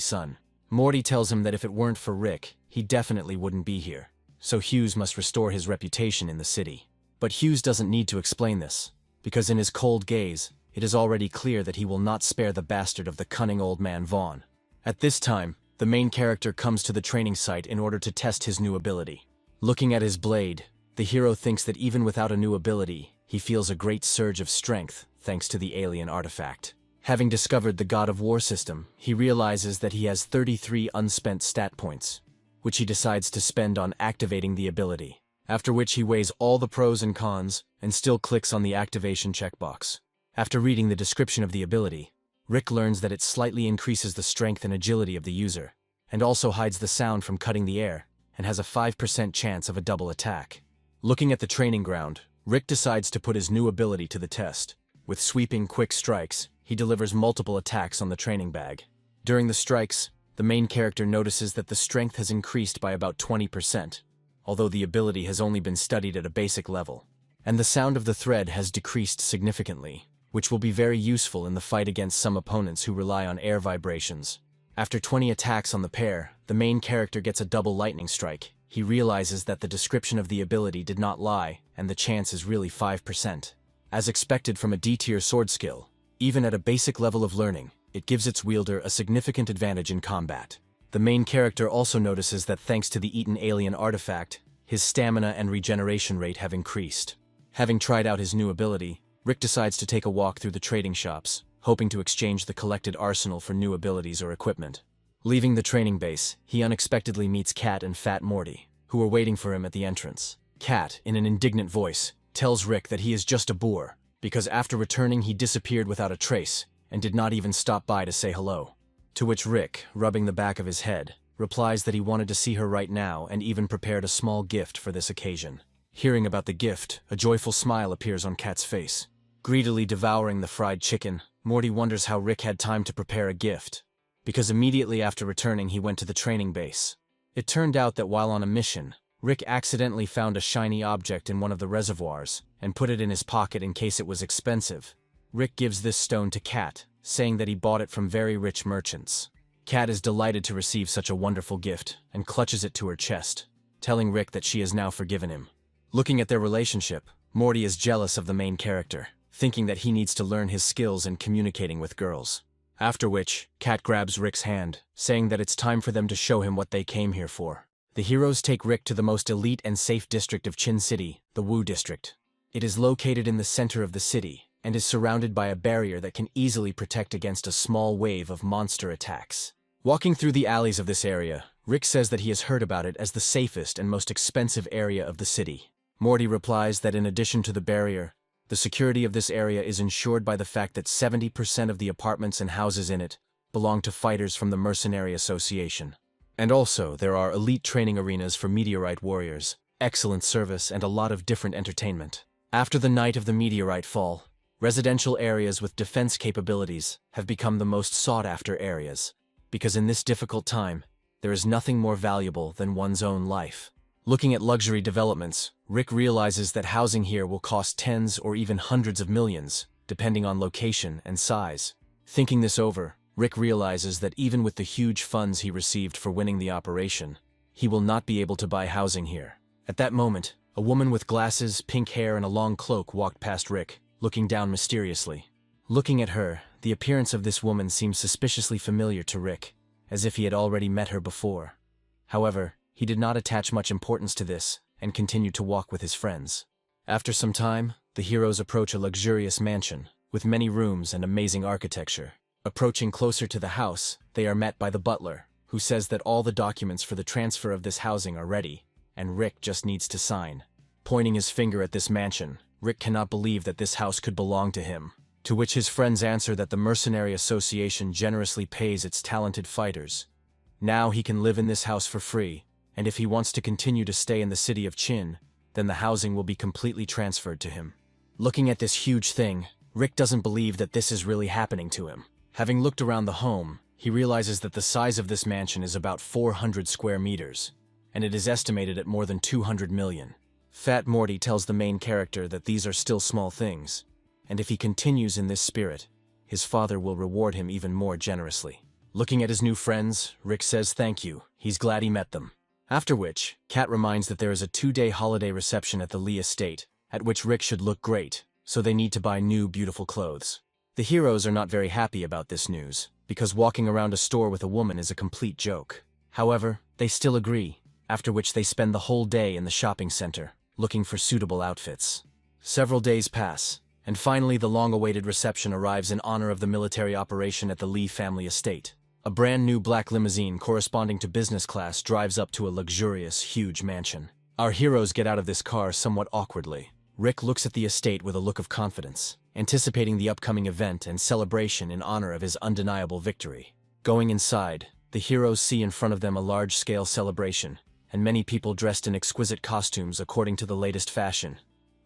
son. Morty tells him that if it weren't for Rick, he definitely wouldn't be here, so Hughes must restore his reputation in the city. But Hughes doesn't need to explain this, because in his cold gaze, it is already clear that he will not spare the bastard of the cunning old man Vaughn. At this time, the main character comes to the training site in order to test his new ability. Looking at his blade, the hero thinks that even without a new ability, he feels a great surge of strength thanks to the alien artifact. Having discovered the God of War system, he realizes that he has 33 unspent stat points, which he decides to spend on activating the ability, after which he weighs all the pros and cons and still clicks on the activation checkbox. After reading the description of the ability, Rick learns that it slightly increases the strength and agility of the user, and also hides the sound from cutting the air, and has a 5% chance of a double attack. Looking at the training ground, Rick decides to put his new ability to the test. With sweeping quick strikes, he delivers multiple attacks on the training bag. During the strikes, the main character notices that the strength has increased by about 20%, although the ability has only been studied at a basic level. And the sound of the thread has decreased significantly, which will be very useful in the fight against some opponents who rely on air vibrations. After 20 attacks on the pair, the main character gets a double lightning strike. He realizes that the description of the ability did not lie, and the chance is really 5%. As expected from a D-tier sword skill, even at a basic level of learning, it gives its wielder a significant advantage in combat. The main character also notices that thanks to the eaten alien artifact, his stamina and regeneration rate have increased. Having tried out his new ability, Rick decides to take a walk through the trading shops, hoping to exchange the collected arsenal for new abilities or equipment. Leaving the training base, he unexpectedly meets Kat and Fat Morty, who are waiting for him at the entrance. Kat, in an indignant voice, tells Rick that he is just a boor, because after returning he disappeared without a trace, and did not even stop by to say hello. To which Rick, rubbing the back of his head, replies that he wanted to see her right now and even prepared a small gift for this occasion. Hearing about the gift, a joyful smile appears on Kat's face. Greedily devouring the fried chicken, Morty wonders how Rick had time to prepare a gift, because immediately after returning he went to the training base. It turned out that while on a mission, Rick accidentally found a shiny object in one of the reservoirs and put it in his pocket in case it was expensive. Rick gives this stone to Kat, saying that he bought it from very rich merchants. Kat is delighted to receive such a wonderful gift and clutches it to her chest, telling Rick that she has now forgiven him. Looking at their relationship, Morty is jealous of the main character, thinking that he needs to learn his skills in communicating with girls. After which, Kat grabs Rick's hand, saying that it's time for them to show him what they came here for. The heroes take Rick to the most elite and safe district of Chin City, the Wu District. It is located in the center of the city and is surrounded by a barrier that can easily protect against a small wave of monster attacks. Walking through the alleys of this area, Rick says that he has heard about it as the safest and most expensive area of the city. Morty replies that in addition to the barrier, the security of this area is ensured by the fact that 70% of the apartments and houses in it belong to fighters from the Mercenary Association. And also, there are elite training arenas for meteorite warriors, excellent service, and a lot of different entertainment. After the night of the meteorite fall, residential areas with defense capabilities have become the most sought-after areas, because in this difficult time, there is nothing more valuable than one's own life. Looking at luxury developments, Rick realizes that housing here will cost tens or even hundreds of millions, depending on location and size. Thinking this over, Rick realizes that even with the huge funds he received for winning the operation, he will not be able to buy housing here. At that moment, a woman with glasses, pink hair, and a long cloak walked past Rick, looking down mysteriously. Looking at her, the appearance of this woman seemed suspiciously familiar to Rick, as if he had already met her before. However, he did not attach much importance to this and continued to walk with his friends. After some time, the heroes approach a luxurious mansion, with many rooms and amazing architecture. Approaching closer to the house, they are met by the butler, who says that all the documents for the transfer of this housing are ready, and Rick just needs to sign. Pointing his finger at this mansion, Rick cannot believe that this house could belong to him, to which his friends answer that the Mercenary Association generously pays its talented fighters. Now he can live in this house for free, and if he wants to continue to stay in the city of Chin, then the housing will be completely transferred to him. Looking at this huge thing, Rick doesn't believe that this is really happening to him. Having looked around the home, he realizes that the size of this mansion is about 400 square meters, and it is estimated at more than 200 million. Fat Morty tells the main character that these are still small things, and if he continues in this spirit, his father will reward him even more generously. Looking at his new friends, Rick says thank you, he's glad he met them. After which, Kat reminds that there is a 2-day holiday reception at the Lee estate, at which Rick should look great, so they need to buy new beautiful clothes. The heroes are not very happy about this news, because walking around a store with a woman is a complete joke. However, they still agree, after which they spend the whole day in the shopping center, looking for suitable outfits. Several days pass, and finally the long-awaited reception arrives in honor of the military operation at the Lee family estate. A brand new black limousine corresponding to business class drives up to a luxurious, huge mansion. Our heroes get out of this car somewhat awkwardly. Rick looks at the estate with a look of confidence, anticipating the upcoming event and celebration in honor of his undeniable victory. Going inside, the heroes see in front of them a large-scale celebration, and many people dressed in exquisite costumes according to the latest fashion.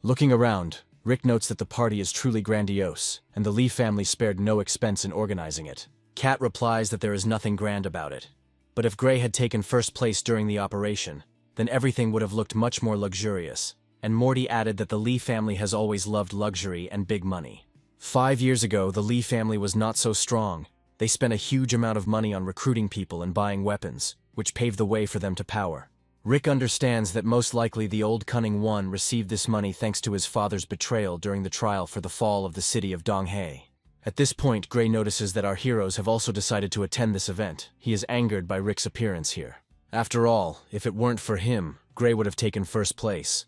Looking around, Rick notes that the party is truly grandiose, and the Lee family spared no expense in organizing it. Kat replies that there is nothing grand about it, but if Gray had taken first place during the operation, then everything would have looked much more luxurious, and Morty added that the Lee family has always loved luxury and big money. 5 years ago, the Lee family was not so strong. They spent a huge amount of money on recruiting people and buying weapons, which paved the way for them to power. Rick understands that most likely the old cunning one received this money thanks to his father's betrayal during the trial for the fall of the city of Donghe. At this point, Gray notices that our heroes have also decided to attend this event. He is angered by Rick's appearance here. After all, if it weren't for him, Gray would have taken first place,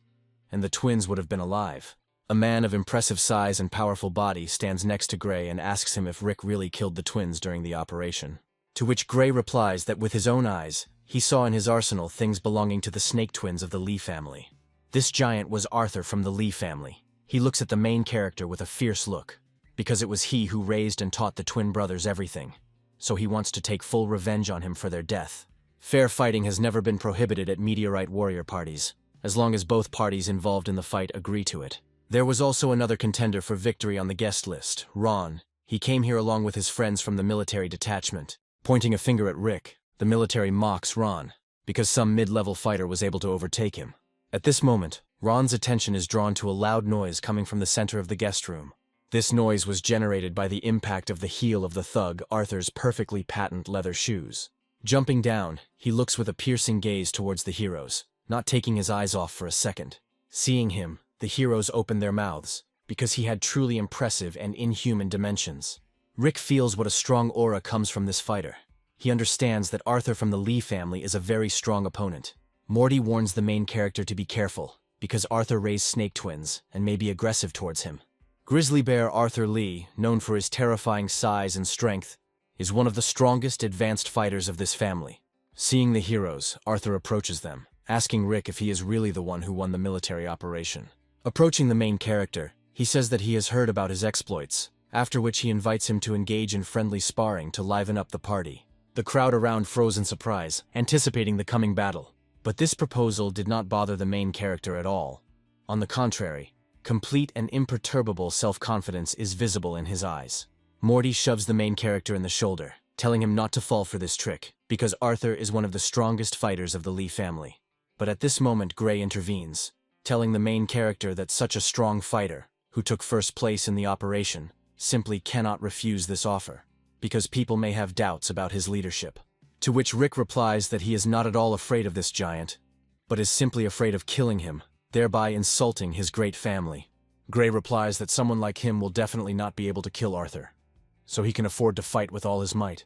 and the twins would have been alive. A man of impressive size and powerful body stands next to Gray and asks him if Rick really killed the twins during the operation. To which Gray replies that with his own eyes, he saw in his arsenal things belonging to the snake twins of the Lee family. This giant was Arthur from the Lee family. He looks at the main character with a fierce look, because it was he who raised and taught the twin brothers everything, so he wants to take full revenge on him for their death. Fair fighting has never been prohibited at meteorite warrior parties, as long as both parties involved in the fight agree to it. There was also another contender for victory on the guest list, Ron. He came here along with his friends from the military detachment. Pointing a finger at Rick, the military mocks Ron, because some mid-level fighter was able to overtake him. At this moment, Ron's attention is drawn to a loud noise coming from the center of the guest room. This noise was generated by the impact of the heel of the thug Arthur's perfectly patent leather shoes. Jumping down, he looks with a piercing gaze towards the heroes, not taking his eyes off for a second. Seeing him, the heroes open their mouths, because he had truly impressive and inhuman dimensions. Rick feels what a strong aura comes from this fighter. He understands that Arthur from the Lee family is a very strong opponent. Morty warns the main character to be careful, because Arthur raised snake twins and may be aggressive towards him. Grizzly bear Arthur Lee, known for his terrifying size and strength, is one of the strongest advanced fighters of this family. Seeing the heroes, Arthur approaches them, asking Rick if he is really the one who won the military operation. Approaching the main character, he says that he has heard about his exploits, after which he invites him to engage in friendly sparring to liven up the party. The crowd around froze in surprise, anticipating the coming battle. But this proposal did not bother the main character at all. On the contrary, complete and imperturbable self-confidence is visible in his eyes. Morty shoves the main character in the shoulder, telling him not to fall for this trick, because Arthur is one of the strongest fighters of the Lee family. But at this moment Gray intervenes, telling the main character that such a strong fighter, who took first place in the operation, simply cannot refuse this offer, because people may have doubts about his leadership. To which Rick replies that he is not at all afraid of this giant, but is simply afraid of killing him, thereby insulting his great family. Gray replies that someone like him will definitely not be able to kill Arthur, so he can afford to fight with all his might.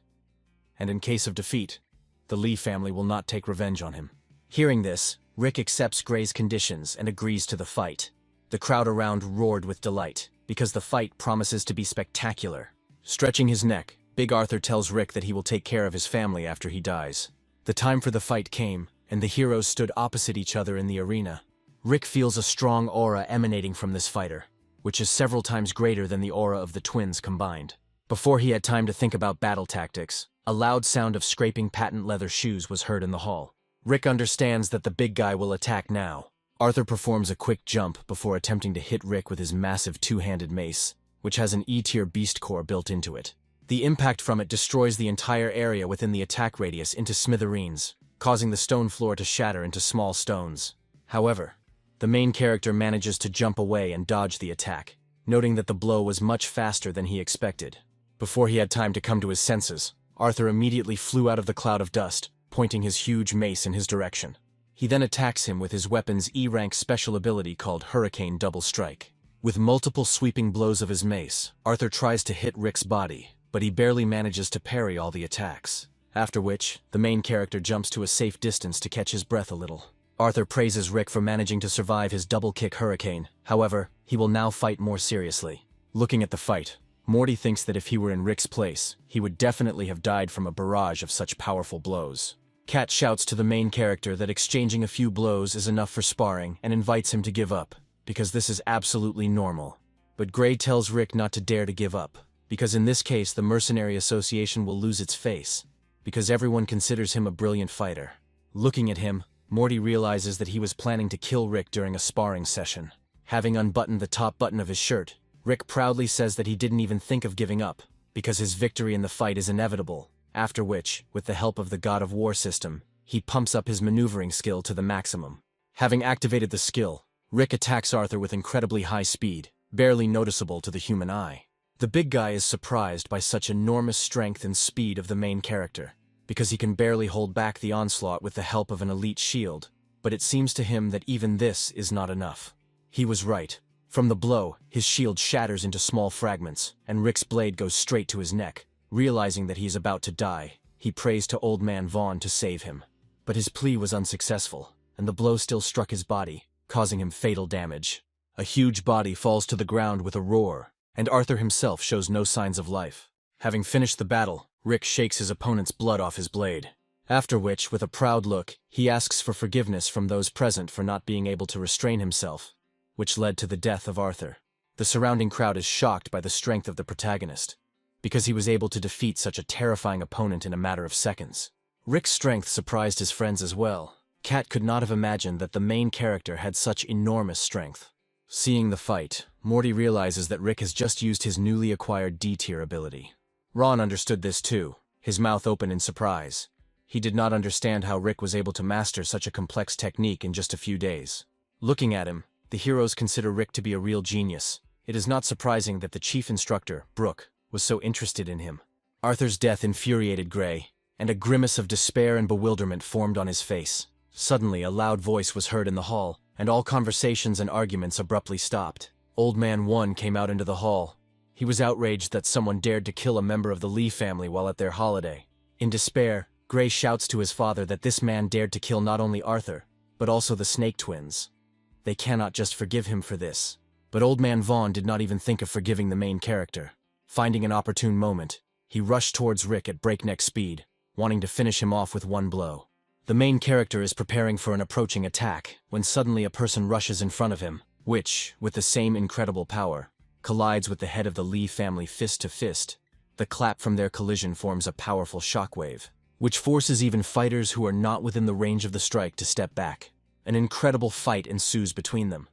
And in case of defeat, the Lee family will not take revenge on him. Hearing this, Rick accepts Gray's conditions and agrees to the fight. The crowd around roared with delight, because the fight promises to be spectacular. Stretching his neck, Big Arthur tells Rick that he will take care of his family after he dies. The time for the fight came, and the heroes stood opposite each other in the arena. Rick feels a strong aura emanating from this fighter, which is several times greater than the aura of the twins combined. Before he had time to think about battle tactics, a loud sound of scraping patent leather shoes was heard in the hall. Rick understands that the big guy will attack now. Arthur performs a quick jump before attempting to hit Rick with his massive two-handed mace, which has an E-tier beast core built into it. The impact from it destroys the entire area within the attack radius into smithereens, causing the stone floor to shatter into small stones. However, the main character manages to jump away and dodge the attack, noting that the blow was much faster than he expected. Before he had time to come to his senses, Arthur immediately flew out of the cloud of dust, pointing his huge mace in his direction. He then attacks him with his weapon's E-rank special ability called Hurricane Double Strike. With multiple sweeping blows of his mace, Arthur tries to hit Rick's body, but he barely manages to parry all the attacks. After which, the main character jumps to a safe distance to catch his breath a little. Arthur praises Rick for managing to survive his double-kick hurricane. However, he will now fight more seriously. Looking at the fight, Morty thinks that if he were in Rick's place, he would definitely have died from a barrage of such powerful blows. Kat shouts to the main character that exchanging a few blows is enough for sparring and invites him to give up, because this is absolutely normal. But Gray tells Rick not to dare to give up, because in this case the Mercenary Association will lose its face, because everyone considers him a brilliant fighter. Looking at him, Morty realizes that he was planning to kill Rick during a sparring session. Having unbuttoned the top button of his shirt, Rick proudly says that he didn't even think of giving up, because his victory in the fight is inevitable, after which, with the help of the God of War system, he pumps up his maneuvering skill to the maximum. Having activated the skill, Rick attacks Arthur with incredibly high speed, barely noticeable to the human eye. The big guy is surprised by such enormous strength and speed of the main character, because he can barely hold back the onslaught with the help of an elite shield, but it seems to him that even this is not enough. He was right. From the blow, his shield shatters into small fragments, and Rick's blade goes straight to his neck. Realizing that he is about to die, he prays to Old Man Vaughn to save him. But his plea was unsuccessful, and the blow still struck his body, causing him fatal damage. A huge body falls to the ground with a roar, and Arthur himself shows no signs of life. Having finished the battle, Rick shakes his opponent's blood off his blade. After which, with a proud look, he asks for forgiveness from those present for not being able to restrain himself, which led to the death of Arthur. The surrounding crowd is shocked by the strength of the protagonist, because he was able to defeat such a terrifying opponent in a matter of seconds. Rick's strength surprised his friends as well. Kat could not have imagined that the main character had such enormous strength. Seeing the fight, Morty realizes that Rick has just used his newly acquired D-tier ability. Ron understood this too, his mouth open in surprise. He did not understand how Rick was able to master such a complex technique in just a few days. Looking at him, the heroes consider Rick to be a real genius. It is not surprising that the chief instructor, Brooke, was so interested in him. Arthur's death infuriated Gray, and a grimace of despair and bewilderment formed on his face. Suddenly, a loud voice was heard in the hall, and all conversations and arguments abruptly stopped. Old Man 1 came out into the hall. He was outraged that someone dared to kill a member of the Lee family while at their holiday. In despair, Gray shouts to his father that this man dared to kill not only Arthur, but also the Snake twins. They cannot just forgive him for this. But Old Man Vaughn did not even think of forgiving the main character. Finding an opportune moment, he rushed towards Rick at breakneck speed, wanting to finish him off with one blow. The main character is preparing for an approaching attack, when suddenly a person rushes in front of him, which, with the same incredible power, collides with the head of the Lee family fist to fist. The clap from their collision forms a powerful shockwave, which forces even fighters who are not within the range of the strike to step back. An incredible fight ensues between them.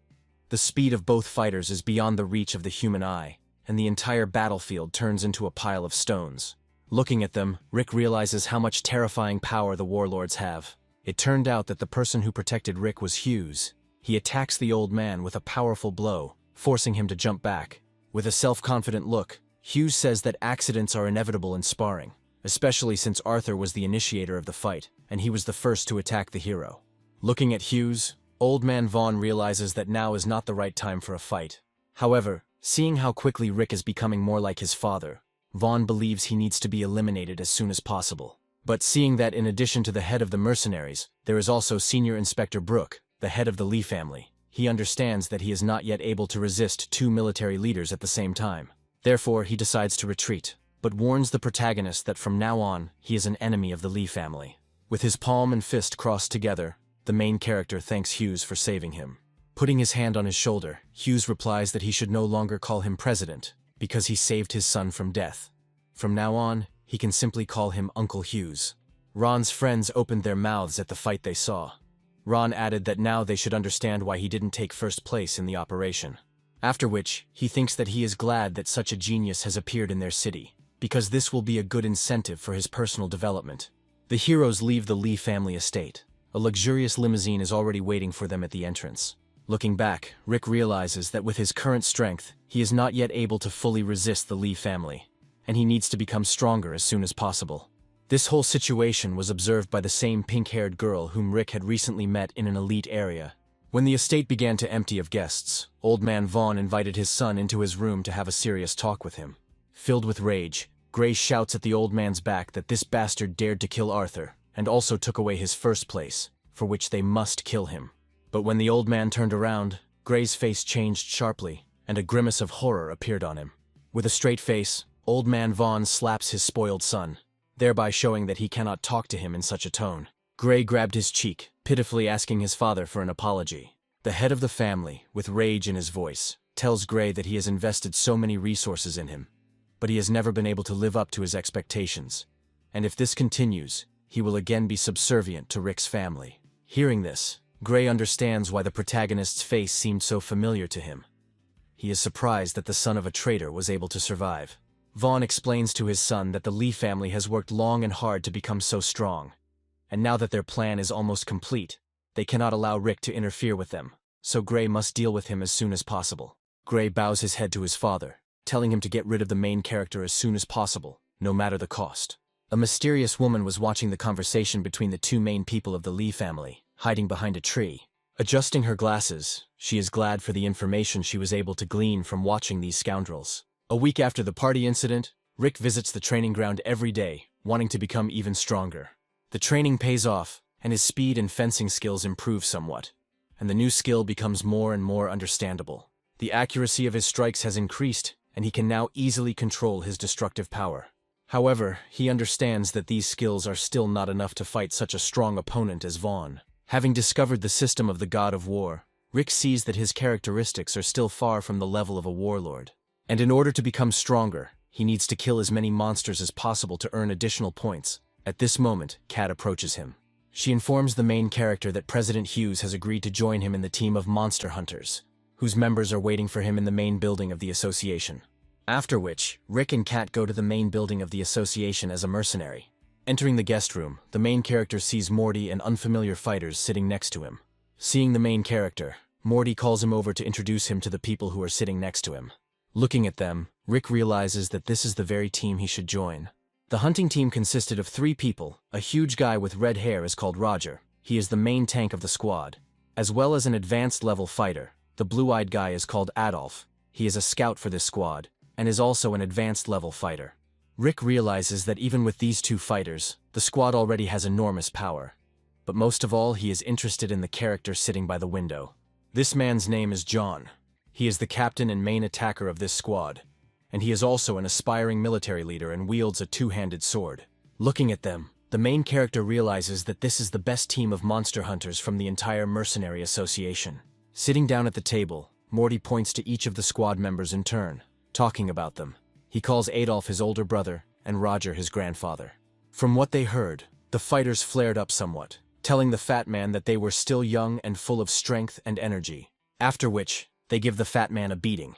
The speed of both fighters is beyond the reach of the human eye, and the entire battlefield turns into a pile of stones. Looking at them, Rick realizes how much terrifying power the warlords have. It turned out that the person who protected Rick was Hughes. He attacks the old man with a powerful blow, forcing him to jump back. With a self-confident look, Hughes says that accidents are inevitable in sparring, especially since Arthur was the initiator of the fight, and he was the first to attack the hero. Looking at Hughes, Old Man Vaughn realizes that now is not the right time for a fight. However, seeing how quickly Rick is becoming more like his father, Vaughn believes he needs to be eliminated as soon as possible. But seeing that in addition to the head of the mercenaries, there is also Senior Inspector Brooke, the head of the Lee family, he understands that he is not yet able to resist two military leaders at the same time. Therefore, he decides to retreat, but warns the protagonist that from now on, he is an enemy of the Lee family. With his palm and fist crossed together, the main character thanks Hughes for saving him. Putting his hand on his shoulder, Hughes replies that he should no longer call him president, because he saved his son from death. From now on, he can simply call him Uncle Hughes. Ron's friends opened their mouths at the fight they saw. Ron added that now they should understand why he didn't take first place in the operation. After which, he thinks that he is glad that such a genius has appeared in their city, because this will be a good incentive for his personal development. The heroes leave the Lee family estate. A luxurious limousine is already waiting for them at the entrance. Looking back, Rick realizes that with his current strength, he is not yet able to fully resist the Lee family, and he needs to become stronger as soon as possible. This whole situation was observed by the same pink-haired girl whom Rick had recently met in an elite area. When the estate began to empty of guests, Old Man Vaughn invited his son into his room to have a serious talk with him. Filled with rage, Gray shouts at the old man's back that this bastard dared to kill Arthur, and also took away his first place, for which they must kill him. But when the old man turned around, Gray's face changed sharply, and a grimace of horror appeared on him. With a straight face, Old Man Vaughn slaps his spoiled son, thereby showing that he cannot talk to him in such a tone. Gray grabbed his cheek, pitifully asking his father for an apology. The head of the family, with rage in his voice, tells Gray that he has invested so many resources in him, but he has never been able to live up to his expectations, and if this continues, he will again be subservient to Rick's family. Hearing this, Gray understands why the protagonist's face seemed so familiar to him. He is surprised that the son of a traitor was able to survive. Vaughn explains to his son that the Lee family has worked long and hard to become so strong, and now that their plan is almost complete, they cannot allow Rick to interfere with them, so Gray must deal with him as soon as possible. Gray bows his head to his father, telling him to get rid of the main character as soon as possible, no matter the cost. A mysterious woman was watching the conversation between the two main people of the Lee family, hiding behind a tree. Adjusting her glasses, she is glad for the information she was able to glean from watching these scoundrels. A week after the party incident, Rick visits the training ground every day, wanting to become even stronger. The training pays off, and his speed and fencing skills improve somewhat, and the new skill becomes more and more understandable. The accuracy of his strikes has increased, and he can now easily control his destructive power. However, he understands that these skills are still not enough to fight such a strong opponent as Vaughn. Having discovered the system of the God of War, Rick sees that his characteristics are still far from the level of a warlord. And in order to become stronger, he needs to kill as many monsters as possible to earn additional points. At this moment, Kat approaches him. She informs the main character that President Hughes has agreed to join him in the team of monster hunters, whose members are waiting for him in the main building of the association. After which, Rick and Kat go to the main building of the association as a mercenary. Entering the guest room, the main character sees Morty and unfamiliar fighters sitting next to him. Seeing the main character, Morty calls him over to introduce him to the people who are sitting next to him. Looking at them, Rick realizes that this is the very team he should join. The hunting team consisted of 3 people. A huge guy with red hair is called Roger. He is the main tank of the squad. As well as an advanced level fighter, the blue-eyed guy is called Adolf. He is a scout for this squad, and is also an advanced level fighter. Rick realizes that even with these 2 fighters, the squad already has enormous power. But most of all, he is interested in the character sitting by the window. This man's name is John. He is the captain and main attacker of this squad, and he is also an aspiring military leader and wields a two-handed sword. Looking at them, the main character realizes that this is the best team of monster hunters from the entire mercenary association. Sitting down at the table, Morty points to each of the squad members in turn, talking about them. He calls Adolf his older brother and Roger his grandfather. From what they heard, the fighters flared up somewhat, telling the fat man that they were still young and full of strength and energy, after which they give the fat man a beating.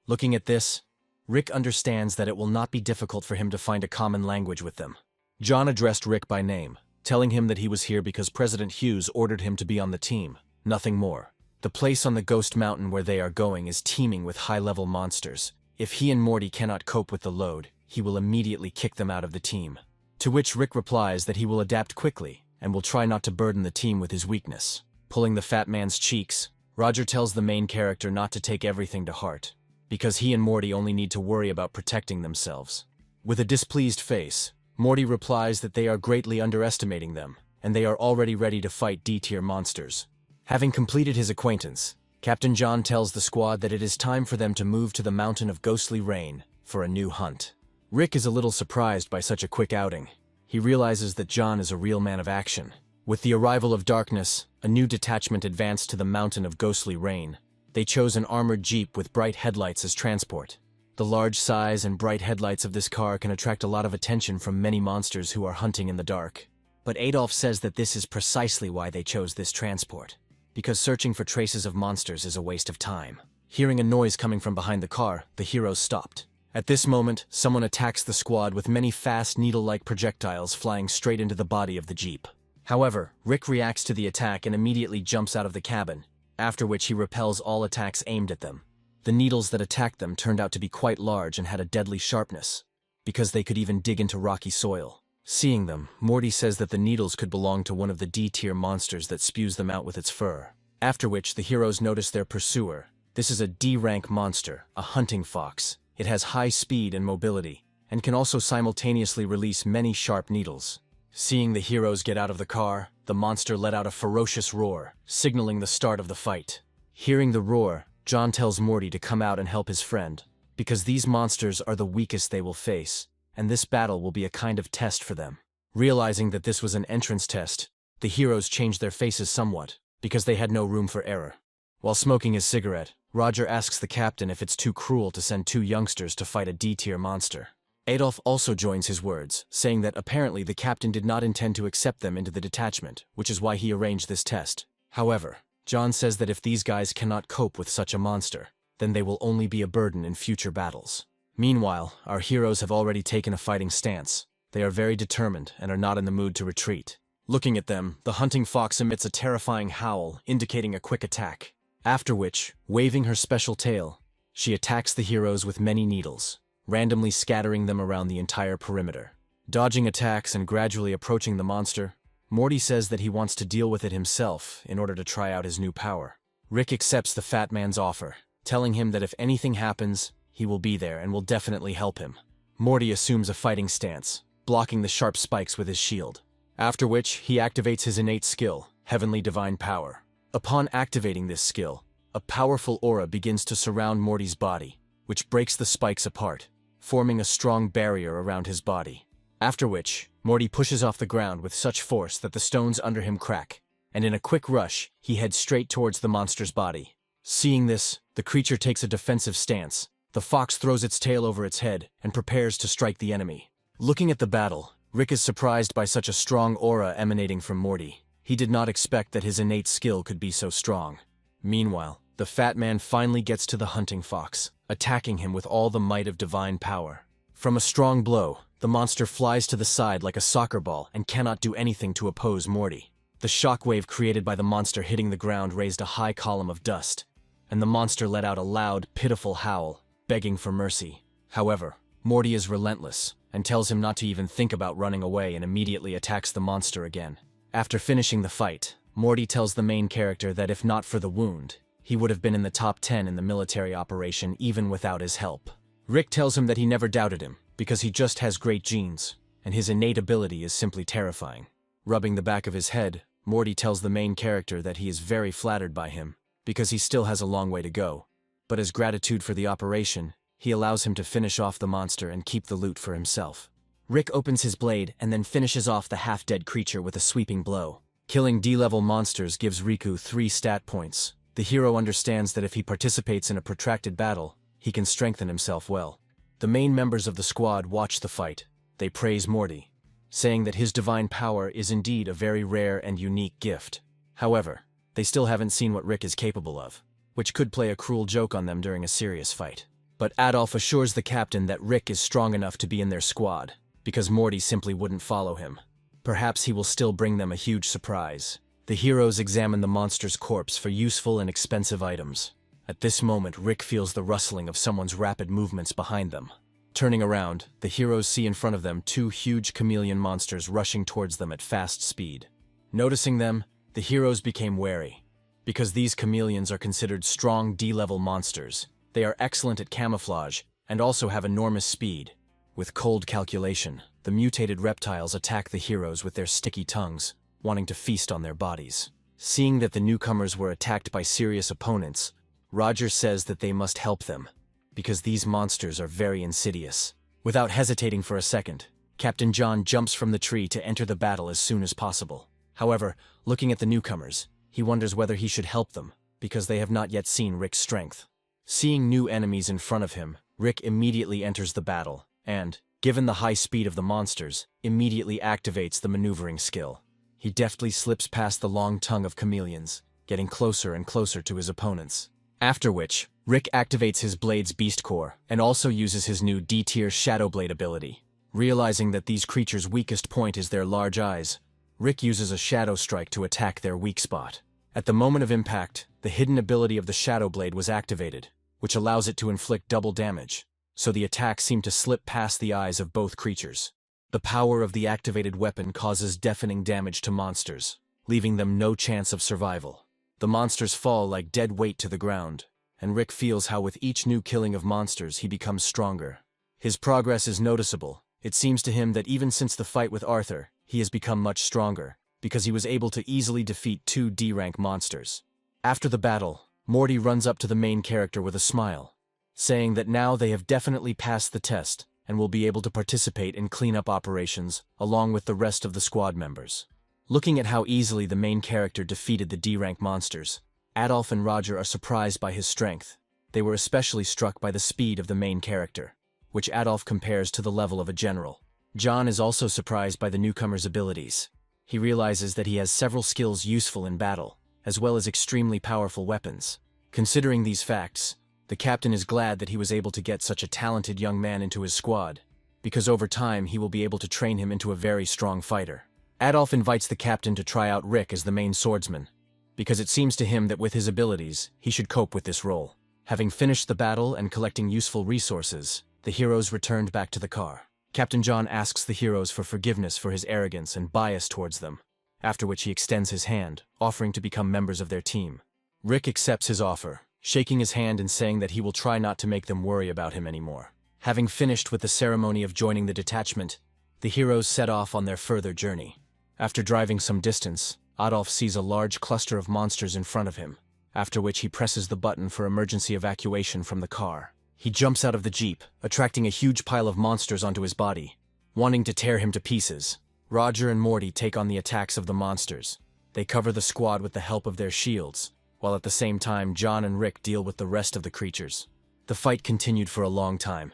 Looking at this, Rick understands that it will not be difficult for him to find a common language with them. John addressed Rick by name, telling him that he was here because President Hughes ordered him to be on the team, nothing more. The place on the Ghost Mountain where they are going is teeming with high-level monsters. If he and Morty cannot cope with the load, he will immediately kick them out of the team. To which Rick replies that he will adapt quickly and will try not to burden the team with his weakness. Pulling the fat man's cheeks, Roger tells the main character not to take everything to heart, because he and Morty only need to worry about protecting themselves. With a displeased face, Morty replies that they are greatly underestimating them, and they are already ready to fight D-tier monsters. Having completed his acquaintance, Captain John tells the squad that it is time for them to move to the Mountain of Ghostly Rain for a new hunt. Rick is a little surprised by such a quick outing. He realizes that John is a real man of action. With the arrival of darkness, a new detachment advanced to the Mountain of Ghostly Rain. They chose an armored jeep with bright headlights as transport. The large size and bright headlights of this car can attract a lot of attention from many monsters who are hunting in the dark. But Adolf says that this is precisely why they chose this transport, because searching for traces of monsters is a waste of time. Hearing a noise coming from behind the car, the heroes stopped. At this moment, someone attacks the squad with many fast needle-like projectiles flying straight into the body of the jeep. However, Rick reacts to the attack and immediately jumps out of the cabin, after which he repels all attacks aimed at them. The needles that attacked them turned out to be quite large and had a deadly sharpness, because they could even dig into rocky soil. Seeing them, Morty says that the needles could belong to one of the D-tier monsters that spews them out with its fur. After which, the heroes notice their pursuer. This is a D-rank monster, a hunting fox. It has high speed and mobility, and can also simultaneously release many sharp needles. Seeing the heroes get out of the car, the monster let out a ferocious roar, signaling the start of the fight. Hearing the roar, John tells Morty to come out and help his friend, because these monsters are the weakest they will face, and this battle will be a kind of test for them. Realizing that this was an entrance test, the heroes changed their faces somewhat, because they had no room for error. While smoking his cigarette, Roger asks the captain if it's too cruel to send two youngsters to fight a D-tier monster. Adolf also joins his words, saying that apparently the captain did not intend to accept them into the detachment, which is why he arranged this test. However, John says that if these guys cannot cope with such a monster, then they will only be a burden in future battles. Meanwhile, our heroes have already taken a fighting stance. They are very determined and are not in the mood to retreat. Looking at them, the hunting fox emits a terrifying howl, indicating a quick attack. After which, waving her special tail, she attacks the heroes with many needles, randomly scattering them around the entire perimeter. Dodging attacks and gradually approaching the monster, Morty says that he wants to deal with it himself in order to try out his new power. Rick accepts the fat man's offer, telling him that if anything happens, he will be there and will definitely help him. Morty assumes a fighting stance, blocking the sharp spikes with his shield. After which, he activates his innate skill, Heavenly Divine Power. Upon activating this skill, a powerful aura begins to surround Morty's body, which breaks the spikes apart, forming a strong barrier around his body. After which, Morty pushes off the ground with such force that the stones under him crack, and in a quick rush, he heads straight towards the monster's body. Seeing this, the creature takes a defensive stance. The fox throws its tail over its head and prepares to strike the enemy. Looking at the battle, Rick is surprised by such a strong aura emanating from Morty. He did not expect that his innate skill could be so strong. Meanwhile, the fat man finally gets to the hunting fox, attacking him with all the might of divine power. From a strong blow, the monster flies to the side like a soccer ball and cannot do anything to oppose Morty. The shockwave created by the monster hitting the ground raised a high column of dust, and the monster let out a loud, pitiful howl, begging for mercy. However, Morty is relentless and tells him not to even think about running away and immediately attacks the monster again. After finishing the fight, Morty tells the main character that if not for the wound, he would have been in the top 10 in the military operation even without his help. Rick tells him that he never doubted him, because he just has great genes, and his innate ability is simply terrifying. Rubbing the back of his head, Morty tells the main character that he is very flattered by him, because he still has a long way to go. But as gratitude for the operation, he allows him to finish off the monster and keep the loot for himself. Rick opens his blade and then finishes off the half-dead creature with a sweeping blow. Killing D-level monsters gives Riku 3 stat points. The hero understands that if he participates in a protracted battle, he can strengthen himself well. The main members of the squad watch the fight. They praise Morty, saying that his divine power is indeed a very rare and unique gift. However, they still haven't seen what Rick is capable of, which could play a cruel joke on them during a serious fight. But Adolf assures the captain that Rick is strong enough to be in their squad, because Morty simply wouldn't follow him. Perhaps he will still bring them a huge surprise. The heroes examine the monster's corpse for useful and expensive items. At this moment, Rick feels the rustling of someone's rapid movements behind them. Turning around, the heroes see in front of them 2 huge chameleon monsters rushing towards them at fast speed. Noticing them, the heroes became wary. Because these chameleons are considered strong D-level monsters, they are excellent at camouflage and also have enormous speed. With cold calculation, the mutated reptiles attack the heroes with their sticky tongues, wanting to feast on their bodies. Seeing that the newcomers were attacked by serious opponents, Roger says that they must help them, because these monsters are very insidious. Without hesitating for a second, Captain John jumps from the tree to enter the battle as soon as possible. However, looking at the newcomers, he wonders whether he should help them, because they have not yet seen Rick's strength. Seeing new enemies in front of him, Rick immediately enters the battle, and, given the high speed of the monsters, immediately activates the maneuvering skill. He deftly slips past the long tongue of chameleons, getting closer and closer to his opponents. After which, Rick activates his blade's beast core, and also uses his new D-tier Shadow Blade ability. Realizing that these creatures' weakest point is their large eyes, Rick uses a Shadow Strike to attack their weak spot. At the moment of impact, the hidden ability of the Shadow Blade was activated, which allows it to inflict double damage, so the attack seemed to slip past the eyes of both creatures. The power of the activated weapon causes deafening damage to monsters, leaving them no chance of survival. The monsters fall like dead weight to the ground, and Rick feels how with each new killing of monsters he becomes stronger. His progress is noticeable. It seems to him that even since the fight with Arthur, he has become much stronger, because he was able to easily defeat 2 D-rank monsters. After the battle, Morty runs up to the main character with a smile, saying that now they have definitely passed the test and will be able to participate in cleanup operations along with the rest of the squad members. Looking at how easily the main character defeated the D-rank monsters, Adolf and Roger are surprised by his strength. They were especially struck by the speed of the main character, which Adolf compares to the level of a general. John is also surprised by the newcomer's abilities. He realizes that he has several skills useful in battle, as well as extremely powerful weapons. Considering these facts, the captain is glad that he was able to get such a talented young man into his squad, because over time he will be able to train him into a very strong fighter. Adolf invites the captain to try out Rick as the main swordsman, because it seems to him that with his abilities, he should cope with this role. Having finished the battle and collecting useful resources, the heroes returned back to the car. Captain John asks the heroes for forgiveness for his arrogance and bias towards them, after which he extends his hand, offering to become members of their team. Rick accepts his offer, shaking his hand and saying that he will try not to make them worry about him anymore. Having finished with the ceremony of joining the detachment, the heroes set off on their further journey. After driving some distance, Adolf sees a large cluster of monsters in front of him, after which he presses the button for emergency evacuation from the car. He jumps out of the jeep, attracting a huge pile of monsters onto his body, wanting to tear him to pieces. Roger and Morty take on the attacks of the monsters. They cover the squad with the help of their shields, while at the same time John and Rick deal with the rest of the creatures. The fight continued for a long time,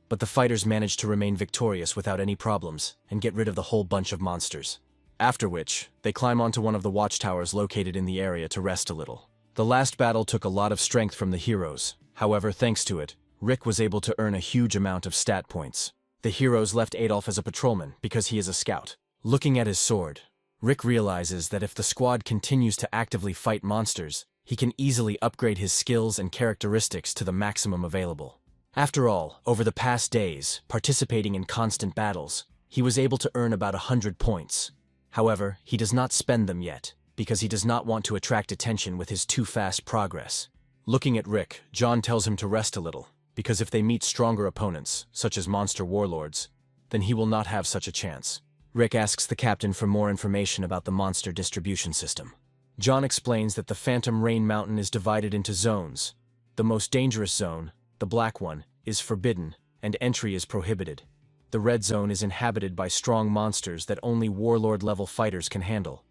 but the fighters managed to remain victorious without any problems and get rid of the whole bunch of monsters. After which, they climb onto one of the watchtowers located in the area to rest a little. The last battle took a lot of strength from the heroes. However, thanks to it, Rick was able to earn a huge amount of stat points. The heroes left Adolf as a patrolman because he is a scout. Looking at his sword, Rick realizes that if the squad continues to actively fight monsters, he can easily upgrade his skills and characteristics to the maximum available. After all, over the past days, participating in constant battles, he was able to earn about 100 points. However, he does not spend them yet, because he does not want to attract attention with his too fast progress. Looking at Rick, John tells him to rest a little, because if they meet stronger opponents, such as monster warlords, then he will not have such a chance. Rick asks the captain for more information about the monster distribution system. John explains that the Phantom Rain Mountain is divided into zones. The most dangerous zone, the black one, is forbidden, and entry is prohibited. The red zone is inhabited by strong monsters that only warlord-level fighters can handle.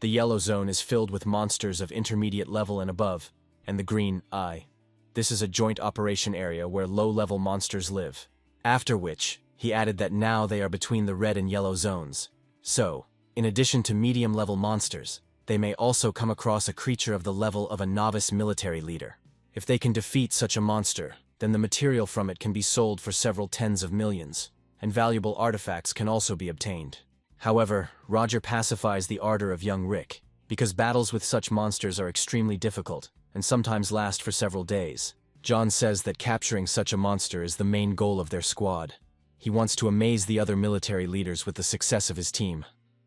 The yellow zone is filled with monsters of intermediate level and above, and the green, I. This is a joint operation area where low-level monsters live. After which, he added that now they are between the red and yellow zones. So, in addition to medium-level monsters, they may also come across a creature of the level of a novice military leader. If they can defeat such a monster, then the material from it can be sold for several tens of millions, and valuable artifacts can also be obtained. However, Roger pacifies the ardor of young Rick, because battles with such monsters are extremely difficult, and sometimes last for several days. John says that capturing such a monster is the main goal of their squad. He wants to amaze the other military leaders with the success of his team.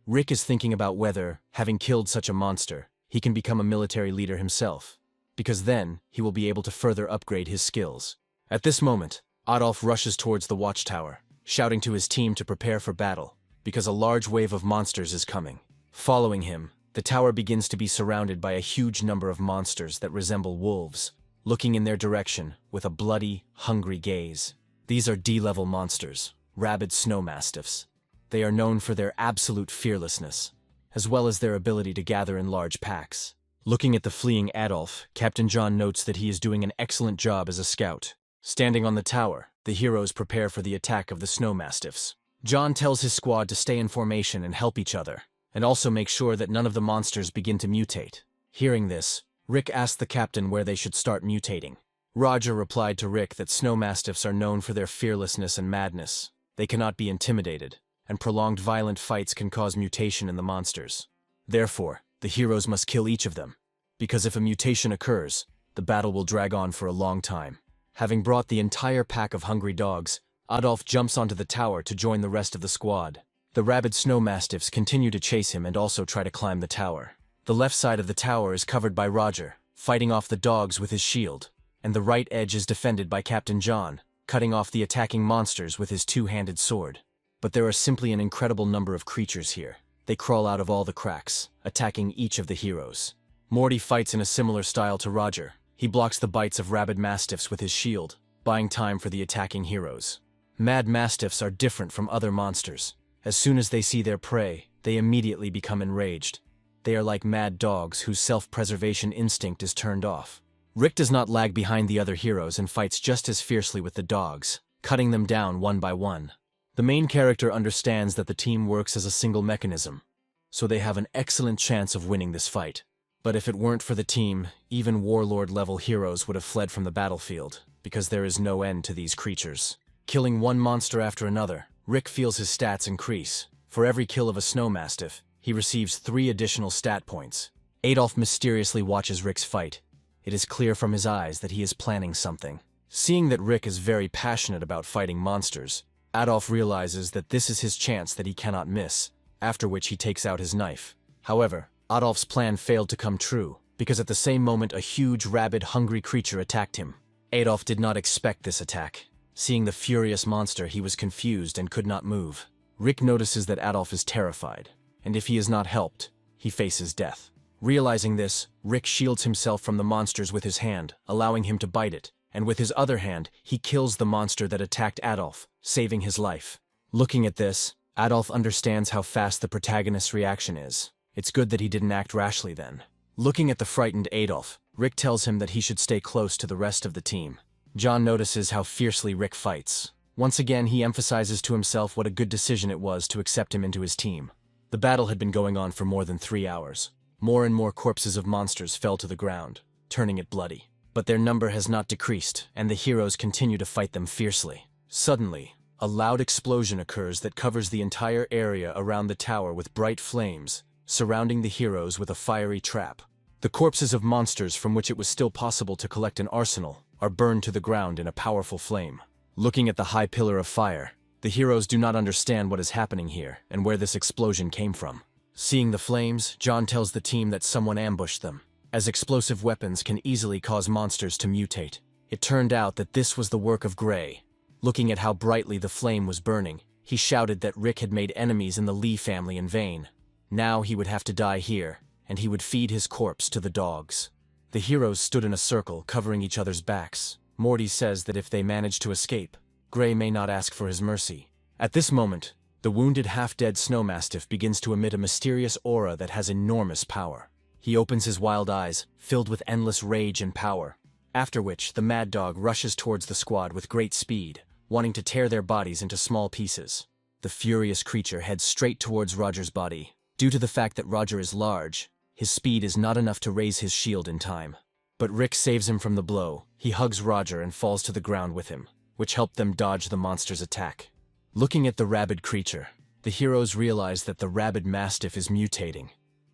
Rick is thinking about whether, having killed such a monster, he can become a military leader himself, because then he will be able to further upgrade his skills. At this moment, Adolf rushes towards the watchtower, shouting to his team to prepare for battle, because a large wave of monsters is coming. Following him, the tower begins to be surrounded by a huge number of monsters that resemble wolves, looking in their direction with a bloody, hungry gaze. These are D-level monsters, rabid snow mastiffs. They are known for their absolute fearlessness, as well as their ability to gather in large packs. Looking at the fleeing Adolf, Captain John notes that he is doing an excellent job as a scout. Standing on the tower, the heroes prepare for the attack of the snow mastiffs. John tells his squad to stay in formation and help each other, and also make sure that none of the monsters begin to mutate. Hearing this, Rick asked the captain where they should start mutating. Roger replied to Rick that snow mastiffs are known for their fearlessness and madness. They cannot be intimidated, and prolonged violent fights can cause mutation in the monsters. Therefore, the heroes must kill each of them, because if a mutation occurs, the battle will drag on for a long time. Having brought the entire pack of hungry dogs, Adolf jumps onto the tower to join the rest of the squad. The rabid snow mastiffs continue to chase him and also try to climb the tower. The left side of the tower is covered by Roger, fighting off the dogs with his shield, and the right edge is defended by Captain John, cutting off the attacking monsters with his two-handed sword. But there are simply an incredible number of creatures here. They crawl out of all the cracks, attacking each of the heroes. Morty fights in a similar style to Roger. He blocks the bites of rabid mastiffs with his shield, buying time for the attacking heroes. Mad mastiffs are different from other monsters. As soon as they see their prey, they immediately become enraged. They are like mad dogs whose self-preservation instinct is turned off. Rick does not lag behind the other heroes and fights just as fiercely with the dogs, cutting them down one by one. The main character understands that the team works as a single mechanism, so they have an excellent chance of winning this fight. But if it weren't for the team, even warlord-level heroes would have fled from the battlefield, because there is no end to these creatures. Killing one monster after another, Rick feels his stats increase. For every kill of a snow mastiff, he receives 3 additional stat points. Adolf mysteriously watches Rick's fight. It is clear from his eyes that he is planning something. Seeing that Rick is very passionate about fighting monsters, Adolf realizes that this is his chance that he cannot miss, after which he takes out his knife. However, Adolf's plan failed to come true, because at the same moment a huge, rabid, hungry creature attacked him. Adolf did not expect this attack. Seeing the furious monster, he was confused and could not move. Rick notices that Adolf is terrified, and if he is not helped, he faces death. Realizing this, Rick shields himself from the monsters with his hand, allowing him to bite it, and with his other hand, he kills the monster that attacked Adolf, saving his life. Looking at this, Adolf understands how fast the protagonist's reaction is. It's good that he didn't act rashly then. Looking at the frightened Adolf, Rick tells him that he should stay close to the rest of the team. John notices how fiercely Rick fights. Once again, he emphasizes to himself what a good decision it was to accept him into his team. The battle had been going on for more than 3 hours. More and more corpses of monsters fell to the ground, turning it bloody. But their number has not decreased, and the heroes continue to fight them fiercely. Suddenly, a loud explosion occurs that covers the entire area around the tower with bright flames, surrounding the heroes with a fiery trap. The corpses of monsters from which it was still possible to collect an arsenal are burned to the ground in a powerful flame. Looking at the high pillar of fire, the heroes do not understand what is happening here and where this explosion came from. Seeing the flames, John tells the team that someone ambushed them, as explosive weapons can easily cause monsters to mutate. It turned out that this was the work of Gray. Looking at how brightly the flame was burning, he shouted that Rick had made enemies in the Lee family in vain. Now he would have to die here, and he would feed his corpse to the dogs. The heroes stood in a circle, covering each other's backs. Morty says that if they manage to escape, Gray may not ask for his mercy. At this moment, the wounded half-dead snow mastiff begins to emit a mysterious aura that has enormous power. He opens his wild eyes, filled with endless rage and power, after which the mad dog rushes towards the squad with great speed, wanting to tear their bodies into small pieces. The furious creature heads straight towards Roger's body. Due to the fact that Roger is large, his speed is not enough to raise his shield in time. But Rick saves him from the blow. He hugs Roger and falls to the ground with him, which helped them dodge the monster's attack. Looking at the rabid creature, the heroes realize that the rabid mastiff is mutating,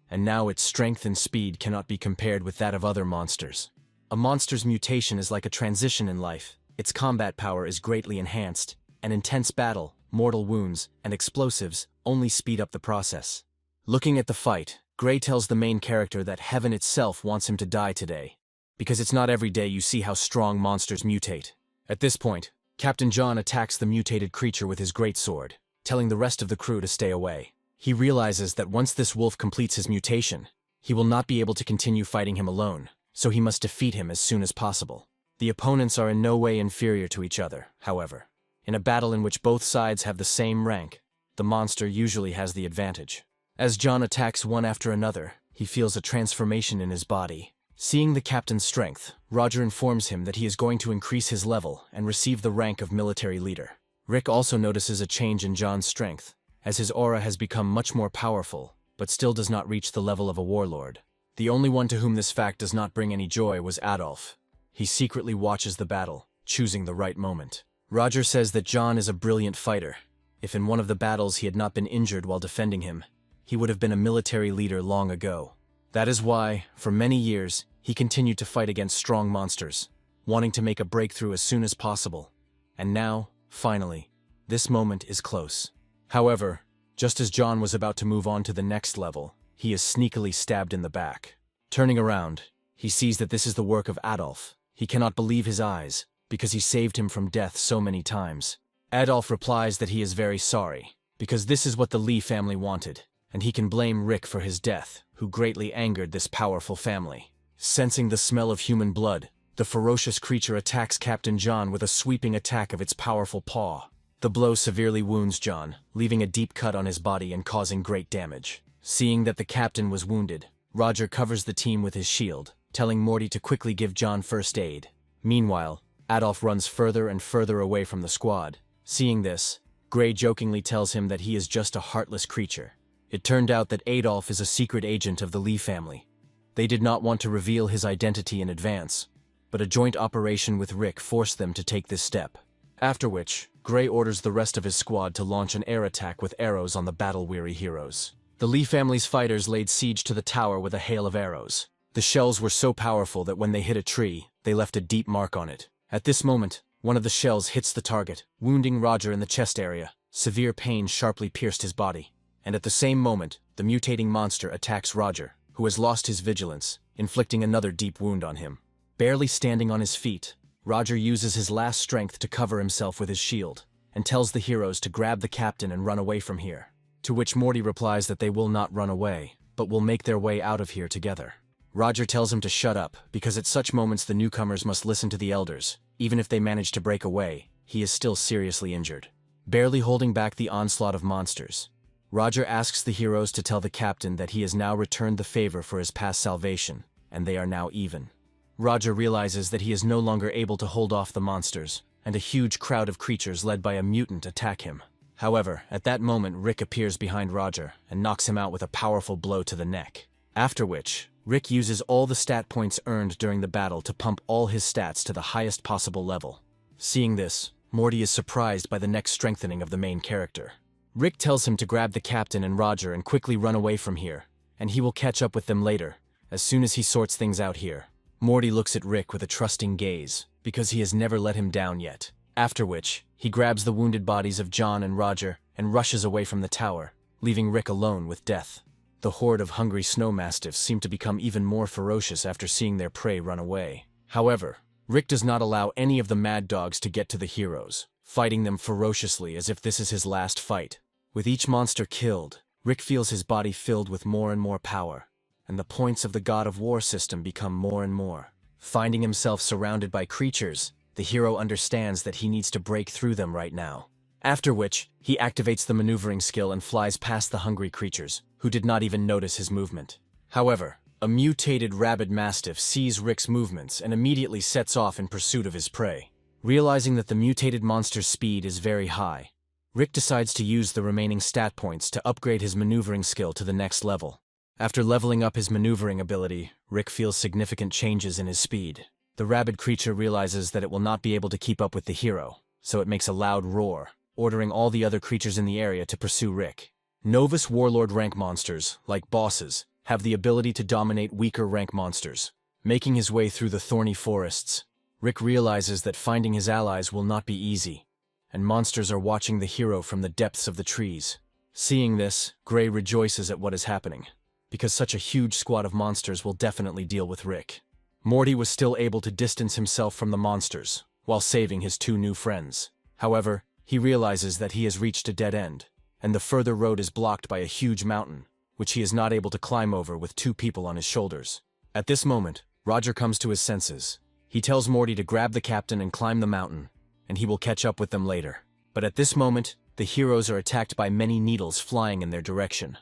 and now its strength and speed cannot be compared with that of other monsters. A monster's mutation is like a transition in life. Its combat power is greatly enhanced, and intense battle, mortal wounds, and explosives only speed up the process. Looking at the fight, Gray tells the main character that heaven itself wants him to die today, because it's not every day you see how strong monsters mutate. At this point, Captain John attacks the mutated creature with his greatsword, telling the rest of the crew to stay away. He realizes that once this wolf completes his mutation, he will not be able to continue fighting him alone, so he must defeat him as soon as possible. The opponents are in no way inferior to each other, however. In a battle in which both sides have the same rank, the monster usually has the advantage. As John attacks one after another, he feels a transformation in his body. Seeing the captain's strength, Roger informs him that he is going to increase his level and receive the rank of military leader. Rick also notices a change in John's strength, as his aura has become much more powerful, but still does not reach the level of a warlord. The only one to whom this fact does not bring any joy was Adolf. He secretly watches the battle, choosing the right moment. Roger says that John is a brilliant fighter. If in one of the battles he had not been injured while defending him, he would have been a military leader long ago. That is why, for many years, he continued to fight against strong monsters, wanting to make a breakthrough as soon as possible. And now, finally, this moment is close. However, just as John was about to move on to the next level, he is sneakily stabbed in the back. Turning around, he sees that this is the work of Adolf. He cannot believe his eyes, because he saved him from death so many times. Adolf replies that he is very sorry, because this is what the Lee family wanted, and he can blame Rick for his death, who greatly angered this powerful family. Sensing the smell of human blood, the ferocious creature attacks Captain John with a sweeping attack of its powerful paw. The blow severely wounds John, leaving a deep cut on his body and causing great damage. Seeing that the captain was wounded, Roger covers the team with his shield, telling Morty to quickly give John first aid. Meanwhile, Adolf runs further and further away from the squad. Seeing this, Gray jokingly tells him that he is just a heartless creature. It turned out that Adolf is a secret agent of the Lee family. They did not want to reveal his identity in advance, but a joint operation with Rick forced them to take this step. After which, Gray orders the rest of his squad to launch an air attack with arrows on the battle-weary heroes. The Lee family's fighters laid siege to the tower with a hail of arrows. The shells were so powerful that when they hit a tree, they left a deep mark on it. At this moment, one of the shells hits the target, wounding Roger in the chest area. Severe pain sharply pierced his body. And at the same moment, the mutating monster attacks Roger, who has lost his vigilance, inflicting another deep wound on him. Barely standing on his feet, Roger uses his last strength to cover himself with his shield, and tells the heroes to grab the captain and run away from here. To which Morty replies that they will not run away, but will make their way out of here together. Roger tells him to shut up, because at such moments the newcomers must listen to the elders. Even if they manage to break away, he is still seriously injured. Barely holding back the onslaught of monsters, Roger asks the heroes to tell the captain that he has now returned the favor for his past salvation, and they are now even. Roger realizes that he is no longer able to hold off the monsters, and a huge crowd of creatures led by a mutant attack him. However, at that moment Rick appears behind Roger and knocks him out with a powerful blow to the neck. After which, Rick uses all the stat points earned during the battle to pump all his stats to the highest possible level. Seeing this, Morty is surprised by the neck strengthening of the main character. Rick tells him to grab the captain and Roger and quickly run away from here, and he will catch up with them later, as soon as he sorts things out here. Morty looks at Rick with a trusting gaze, because he has never let him down yet. After which, he grabs the wounded bodies of John and Roger and rushes away from the tower, leaving Rick alone with death. The horde of hungry snow mastiffs seem to become even more ferocious after seeing their prey run away. However, Rick does not allow any of the mad dogs to get to the heroes, fighting them ferociously as if this is his last fight. With each monster killed, Rick feels his body filled with more and more power. and the points of the God of War system become more and more. Finding himself surrounded by creatures, the hero understands that he needs to break through them right now. After which, he activates the maneuvering skill and flies past the hungry creatures, who did not even notice his movement. However, a mutated rabid mastiff sees Rick's movements and immediately sets off in pursuit of his prey. Realizing that the mutated monster's speed is very high, Rick decides to use the remaining stat points to upgrade his maneuvering skill to the next level. After leveling up his maneuvering ability, Rick feels significant changes in his speed. The rabid creature realizes that it will not be able to keep up with the hero, so it makes a loud roar, ordering all the other creatures in the area to pursue Rick. Novice Warlord rank monsters, like bosses, have the ability to dominate weaker rank monsters. Making his way through the thorny forests, Rick realizes that finding his allies will not be easy, and monsters are watching the hero from the depths of the trees. Seeing this, Gray rejoices at what is happening, because such a huge squad of monsters will definitely deal with Rick. Morty was still able to distance himself from the monsters, while saving his two new friends. However, he realizes that he has reached a dead end, and the further road is blocked by a huge mountain, which he is not able to climb over with two people on his shoulders. At this moment, Roger comes to his senses. He tells Morty to grab the captain and climb the mountain, and he will catch up with them later. But at this moment, the heroes are attacked by many needles flying in their direction.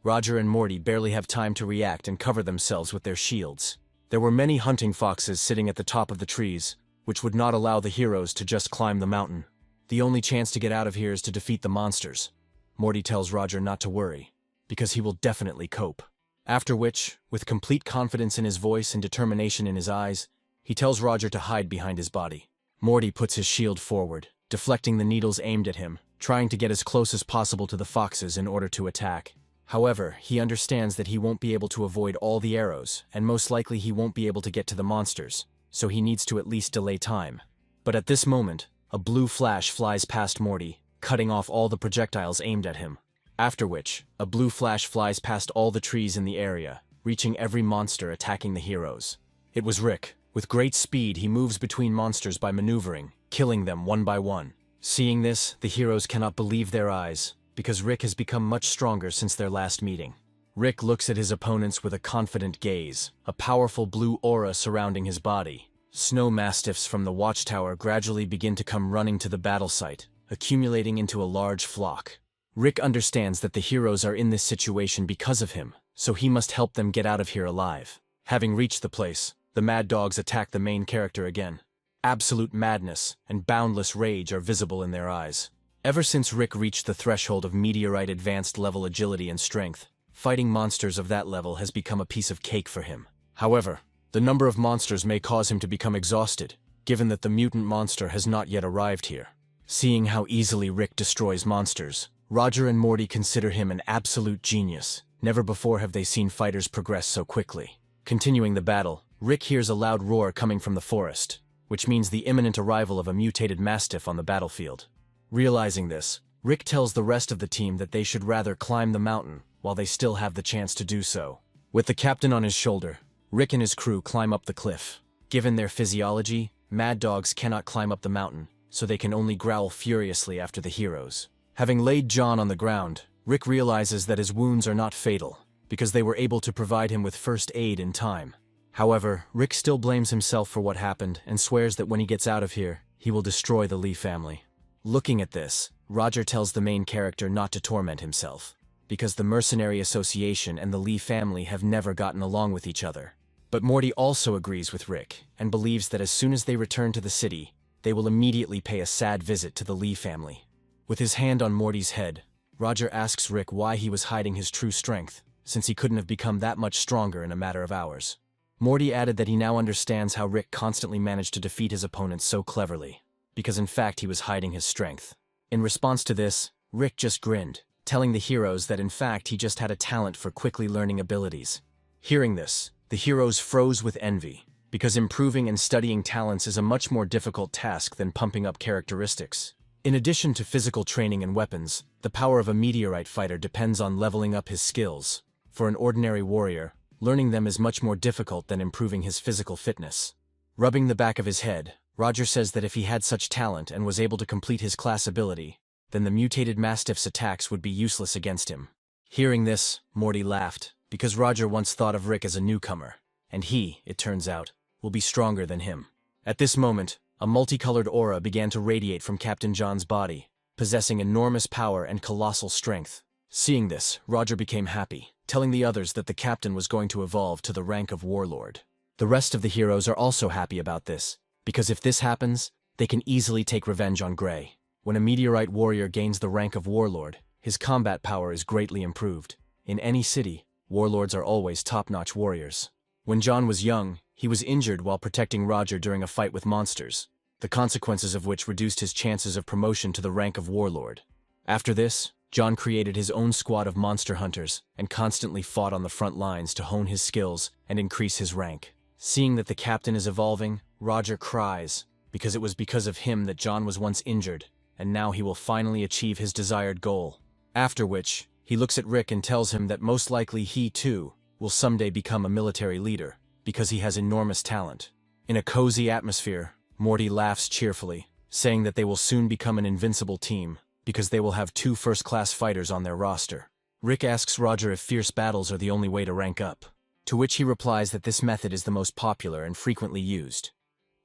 Roger and Morty barely have time to react and cover themselves with their shields. There were many hunting foxes sitting at the top of the trees, which would not allow the heroes to just climb the mountain. The only chance to get out of here is to defeat the monsters. Morty tells Roger not to worry, because he will definitely cope. After which, with complete confidence in his voice and determination in his eyes, he tells Roger to hide behind his body. Morty puts his shield forward, deflecting the needles aimed at him, trying to get as close as possible to the foxes in order to attack. However, he understands that he won't be able to avoid all the arrows, and most likely he won't be able to get to the monsters, so he needs to at least delay time. But at this moment, a blue flash flies past Morty, cutting off all the projectiles aimed at him. After which, a blue flash flies past all the trees in the area, reaching every monster attacking the heroes. It was Rick. With great speed, he moves between monsters by maneuvering, killing them one by one. Seeing this, the heroes cannot believe their eyes, because Rick has become much stronger since their last meeting. Rick looks at his opponents with a confident gaze, a powerful blue aura surrounding his body. Snow mastiffs from the watchtower gradually begin to come running to the battle site, accumulating into a large flock. Rick understands that the heroes are in this situation because of him, so he must help them get out of here alive. Having reached the place, the mad dogs attack the main character again. Absolute madness and boundless rage are visible in their eyes. Ever since Rick reached the threshold of meteorite advanced level agility and strength, fighting monsters of that level has become a piece of cake for him. However, the number of monsters may cause him to become exhausted, given that the mutant monster has not yet arrived here. Seeing how easily Rick destroys monsters, Roger and Morty consider him an absolute genius. Never before have they seen fighters progress so quickly. Continuing the battle, Rick hears a loud roar coming from the forest, which means the imminent arrival of a mutated mastiff on the battlefield. Realizing this, Rick tells the rest of the team that they should rather climb the mountain while they still have the chance to do so. With the captain on his shoulder, Rick and his crew climb up the cliff. Given their physiology, mad dogs cannot climb up the mountain, so they can only growl furiously after the heroes. Having laid John on the ground, Rick realizes that his wounds are not fatal, because they were able to provide him with first aid in time. However, Rick still blames himself for what happened and swears that when he gets out of here, he will destroy the Lee family. Looking at this, Roger tells the main character not to torment himself, because the Mercenary Association and the Lee family have never gotten along with each other. But Morty also agrees with Rick, and believes that as soon as they return to the city, they will immediately pay a sad visit to the Lee family. With his hand on Morty's head, Roger asks Rick why he was hiding his true strength, since he couldn't have become that much stronger in a matter of hours. Morty added that he now understands how Rick constantly managed to defeat his opponents so cleverly, because in fact he was hiding his strength. In response to this, Rick just grinned, telling the heroes that in fact he just had a talent for quickly learning abilities. Hearing this, the heroes froze with envy, because improving and studying talents is a much more difficult task than pumping up characteristics. In addition to physical training and weapons, the power of a meteorite fighter depends on leveling up his skills. For an ordinary warrior, learning them is much more difficult than improving his physical fitness. Rubbing the back of his head, Roger says that if he had such talent and was able to complete his class ability, then the mutated mastiff's attacks would be useless against him. Hearing this, Morty laughed, because Roger once thought of Rick as a newcomer, and he, it turns out, will be stronger than him. At this moment, a multicolored aura began to radiate from Captain John's body, possessing enormous power and colossal strength. Seeing this, Roger became happy, telling the others that the captain was going to evolve to the rank of warlord. The rest of the heroes are also happy about this, because if this happens, they can easily take revenge on Gray. When a meteorite warrior gains the rank of warlord, his combat power is greatly improved. In any city, warlords are always top-notch warriors. When John was young, he was injured while protecting Roger during a fight with monsters, the consequences of which reduced his chances of promotion to the rank of warlord. After this, John created his own squad of monster hunters and constantly fought on the front lines to hone his skills and increase his rank. Seeing that the captain is evolving, Roger cries, because it was because of him that John was once injured, and now he will finally achieve his desired goal. After which, he looks at Rick and tells him that most likely he, too, will someday become a military leader, because he has enormous talent. In a cozy atmosphere, Morty laughs cheerfully, saying that they will soon become an invincible team, because they will have 2 first-class fighters on their roster. Rick asks Roger if fierce battles are the only way to rank up, to which he replies that this method is the most popular and frequently used.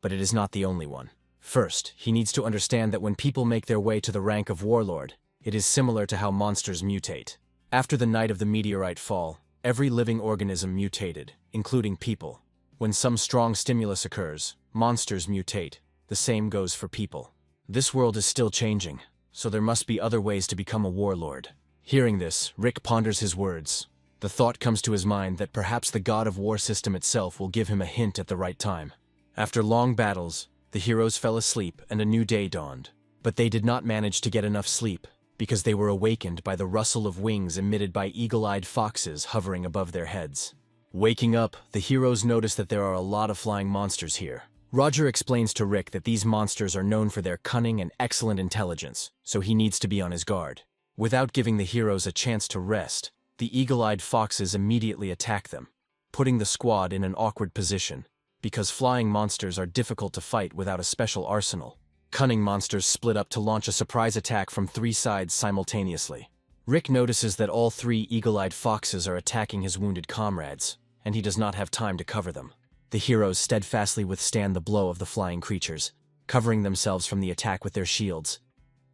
But it is not the only one. First, he needs to understand that when people make their way to the rank of warlord, it is similar to how monsters mutate. After the night of the meteorite fall, every living organism mutated, including people. When some strong stimulus occurs, monsters mutate. The same goes for people. This world is still changing, so there must be other ways to become a warlord. Hearing this, Rick ponders his words. The thought comes to his mind that perhaps the God of War system itself will give him a hint at the right time. After long battles, the heroes fell asleep and a new day dawned. But they did not manage to get enough sleep, because they were awakened by the rustle of wings emitted by eagle-eyed foxes hovering above their heads. Waking up, the heroes notice that there are a lot of flying monsters here. Roger explains to Rick that these monsters are known for their cunning and excellent intelligence, so he needs to be on his guard. Without giving the heroes a chance to rest, the eagle-eyed foxes immediately attack them, putting the squad in an awkward position, because flying monsters are difficult to fight without a special arsenal. Cunning monsters split up to launch a surprise attack from 3 sides simultaneously. Rick notices that all 3 eagle-eyed foxes are attacking his wounded comrades, and he does not have time to cover them. The heroes steadfastly withstand the blow of the flying creatures, covering themselves from the attack with their shields.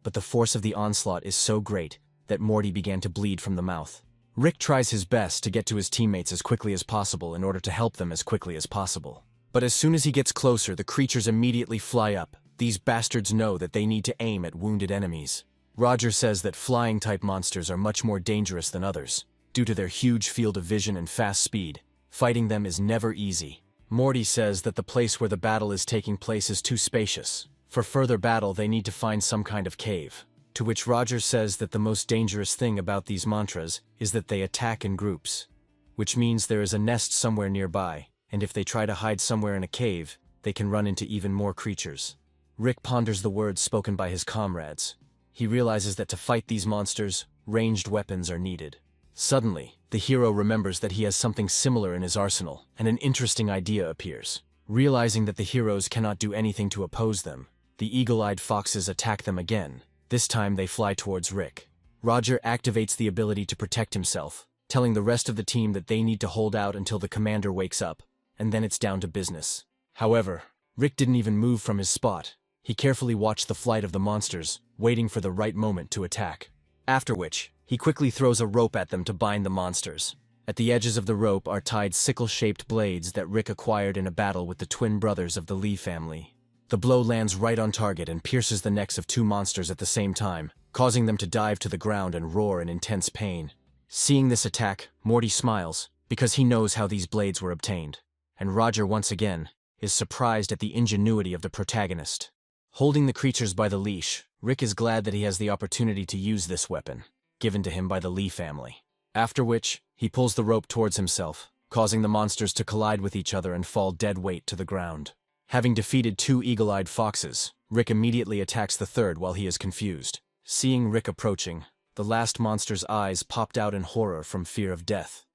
But the force of the onslaught is so great that Morty began to bleed from the mouth. Rick tries his best to get to his teammates as quickly as possible in order to help them as quickly as possible. But as soon as he gets closer, the creatures immediately fly up. These bastards know that they need to aim at wounded enemies. Roger says that flying-type monsters are much more dangerous than others. Due to their huge field of vision and fast speed, fighting them is never easy. Morty says that the place where the battle is taking place is too spacious. For further battle, they need to find some kind of cave. To which Roger says that the most dangerous thing about these mantras is that they attack in groups, which means there is a nest somewhere nearby, and if they try to hide somewhere in a cave, they can run into even more creatures. Rick ponders the words spoken by his comrades. He realizes that to fight these monsters, ranged weapons are needed. Suddenly, the hero remembers that he has something similar in his arsenal, and an interesting idea appears. Realizing that the heroes cannot do anything to oppose them, the eagle-eyed foxes attack them again. This time they fly towards Rick. Roger activates the ability to protect himself, telling the rest of the team that they need to hold out until the commander wakes up, and then it's down to business. However, Rick didn't even move from his spot. He carefully watched the flight of the monsters, waiting for the right moment to attack. After which, he quickly throws a rope at them to bind the monsters. At the edges of the rope are tied sickle-shaped blades that Rick acquired in a battle with the twin brothers of the Lee family. The blow lands right on target and pierces the necks of 2 monsters at the same time, causing them to dive to the ground and roar in intense pain. Seeing this attack, Morty smiles, because he knows how these blades were obtained. And Roger, once again, is surprised at the ingenuity of the protagonist. Holding the creatures by the leash, Rick is glad that he has the opportunity to use this weapon, given to him by the Lee family. After which, he pulls the rope towards himself, causing the monsters to collide with each other and fall dead weight to the ground. Having defeated 2 eagle-eyed foxes, Rick immediately attacks the third while he is confused. Seeing Rick approaching, the last monster's eyes popped out in horror from fear of death.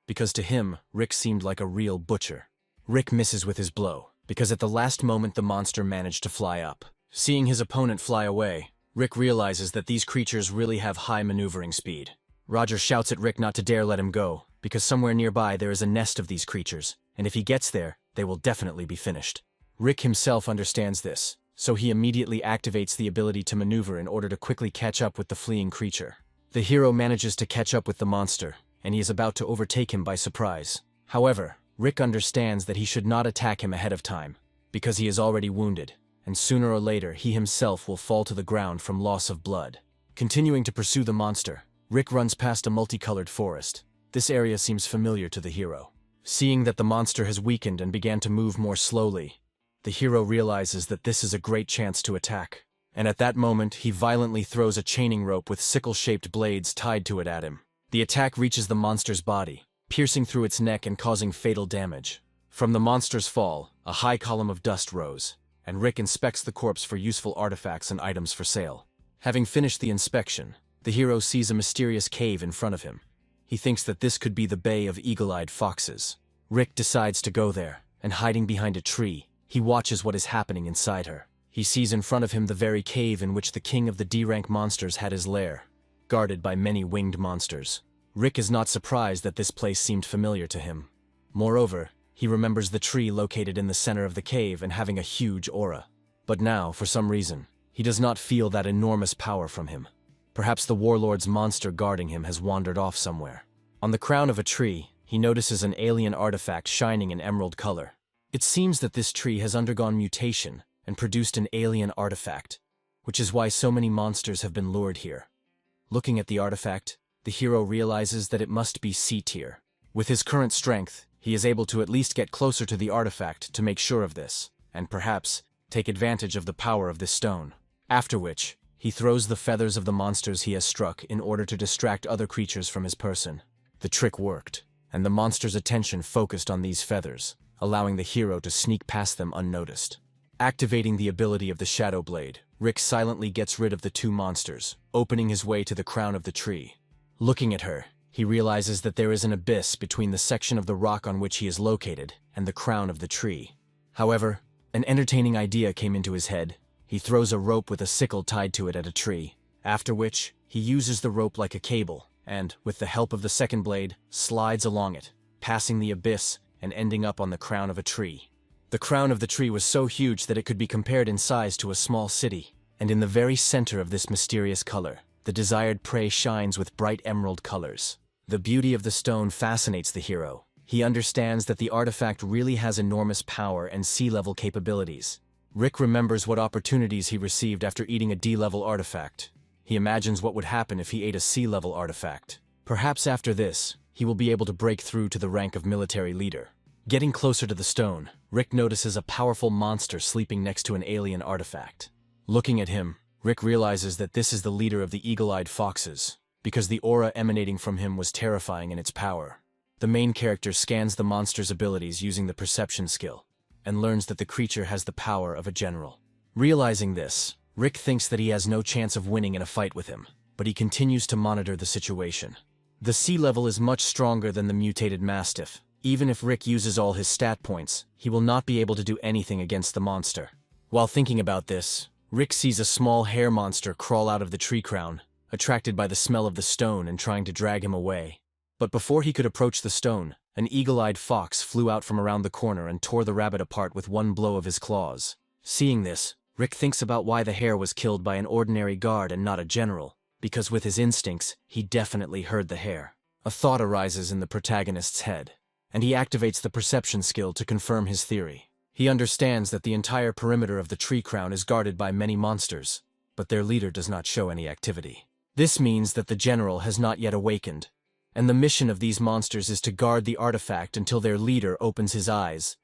Because to him, Rick seemed like a real butcher. Rick misses with his blow, because at the last moment the monster managed to fly up. Seeing his opponent fly away, Rick realizes that these creatures really have high maneuvering speed. Roger shouts at Rick not to dare let him go, because somewhere nearby there is a nest of these creatures, and if he gets there, they will definitely be finished. Rick himself understands this, so he immediately activates the ability to maneuver in order to quickly catch up with the fleeing creature. The hero manages to catch up with the monster, and he is about to overtake him by surprise. However, Rick understands that he should not attack him ahead of time, because he is already wounded, and sooner or later he himself will fall to the ground from loss of blood. Continuing to pursue the monster, Rick runs past a multicolored forest. This area seems familiar to the hero. Seeing that the monster has weakened and began to move more slowly, the hero realizes that this is a great chance to attack. And at that moment, he violently throws a chaining rope with sickle-shaped blades tied to it at him. The attack reaches the monster's body, piercing through its neck and causing fatal damage. From the monster's fall, a high column of dust rose, and Rick inspects the corpse for useful artifacts and items for sale. Having finished the inspection, the hero sees a mysterious cave in front of him. He thinks that this could be the Bay of Eagle-Eyed Foxes. Rick decides to go there, and hiding behind a tree, he watches what is happening inside her. He sees in front of him the very cave in which the king of the D-rank monsters had his lair, guarded by many winged monsters. Rick is not surprised that this place seemed familiar to him. Moreover, he remembers the tree located in the center of the cave and having a huge aura. But now, for some reason, he does not feel that enormous power from him. Perhaps the warlord's monster guarding him has wandered off somewhere. On the crown of a tree, he notices an alien artifact shining in emerald color. It seems that this tree has undergone mutation and produced an alien artifact, which is why so many monsters have been lured here. Looking at the artifact, the hero realizes that it must be C-tier. With his current strength, he is able to at least get closer to the artifact to make sure of this, and perhaps take advantage of the power of this stone. After which, he throws the feathers of the monsters he has struck in order to distract other creatures from his person. The trick worked, and the monster's attention focused on these feathers, allowing the hero to sneak past them unnoticed. Activating the ability of the Shadow Blade, Rick silently gets rid of the two monsters, opening his way to the crown of the tree. Looking at her, he realizes that there is an abyss between the section of the rock on which he is located and the crown of the tree. However, an entertaining idea came into his head. He throws a rope with a sickle tied to it at a tree, after which he uses the rope like a cable and, with the help of the second blade, slides along it, passing the abyss and ending up on the crown of a tree. The crown of the tree was so huge that it could be compared in size to a small city, and in the very center of this mysterious color, the desired prey shines with bright emerald colors. The beauty of the stone fascinates the hero. He understands that the artifact really has enormous power and C-level capabilities. Rick remembers what opportunities he received after eating a D-level artifact. He imagines what would happen if he ate a C-level artifact. Perhaps after this, he will be able to break through to the rank of military leader. Getting closer to the stone, Rick notices a powerful monster sleeping next to an alien artifact. Looking at him, Rick realizes that this is the leader of the Eagle-Eyed Foxes, because the aura emanating from him was terrifying in its power. The main character scans the monster's abilities using the perception skill, and learns that the creature has the power of a general. Realizing this, Rick thinks that he has no chance of winning in a fight with him, but he continues to monitor the situation. The C-level is much stronger than the mutated Mastiff. Even if Rick uses all his stat points, he will not be able to do anything against the monster. While thinking about this, Rick sees a small hair monster crawl out of the tree crown, attracted by the smell of the stone and trying to drag him away. But before he could approach the stone, an eagle-eyed fox flew out from around the corner and tore the rabbit apart with one blow of his claws. Seeing this, Rick thinks about why the hare was killed by an ordinary guard and not a general, because with his instincts, he definitely heard the hare. A thought arises in the protagonist's head, and he activates the perception skill to confirm his theory. He understands that the entire perimeter of the tree crown is guarded by many monsters, but their leader does not show any activity. This means that the general has not yet awakened, and the mission of these monsters is to guard the artifact until their leader opens his eyes.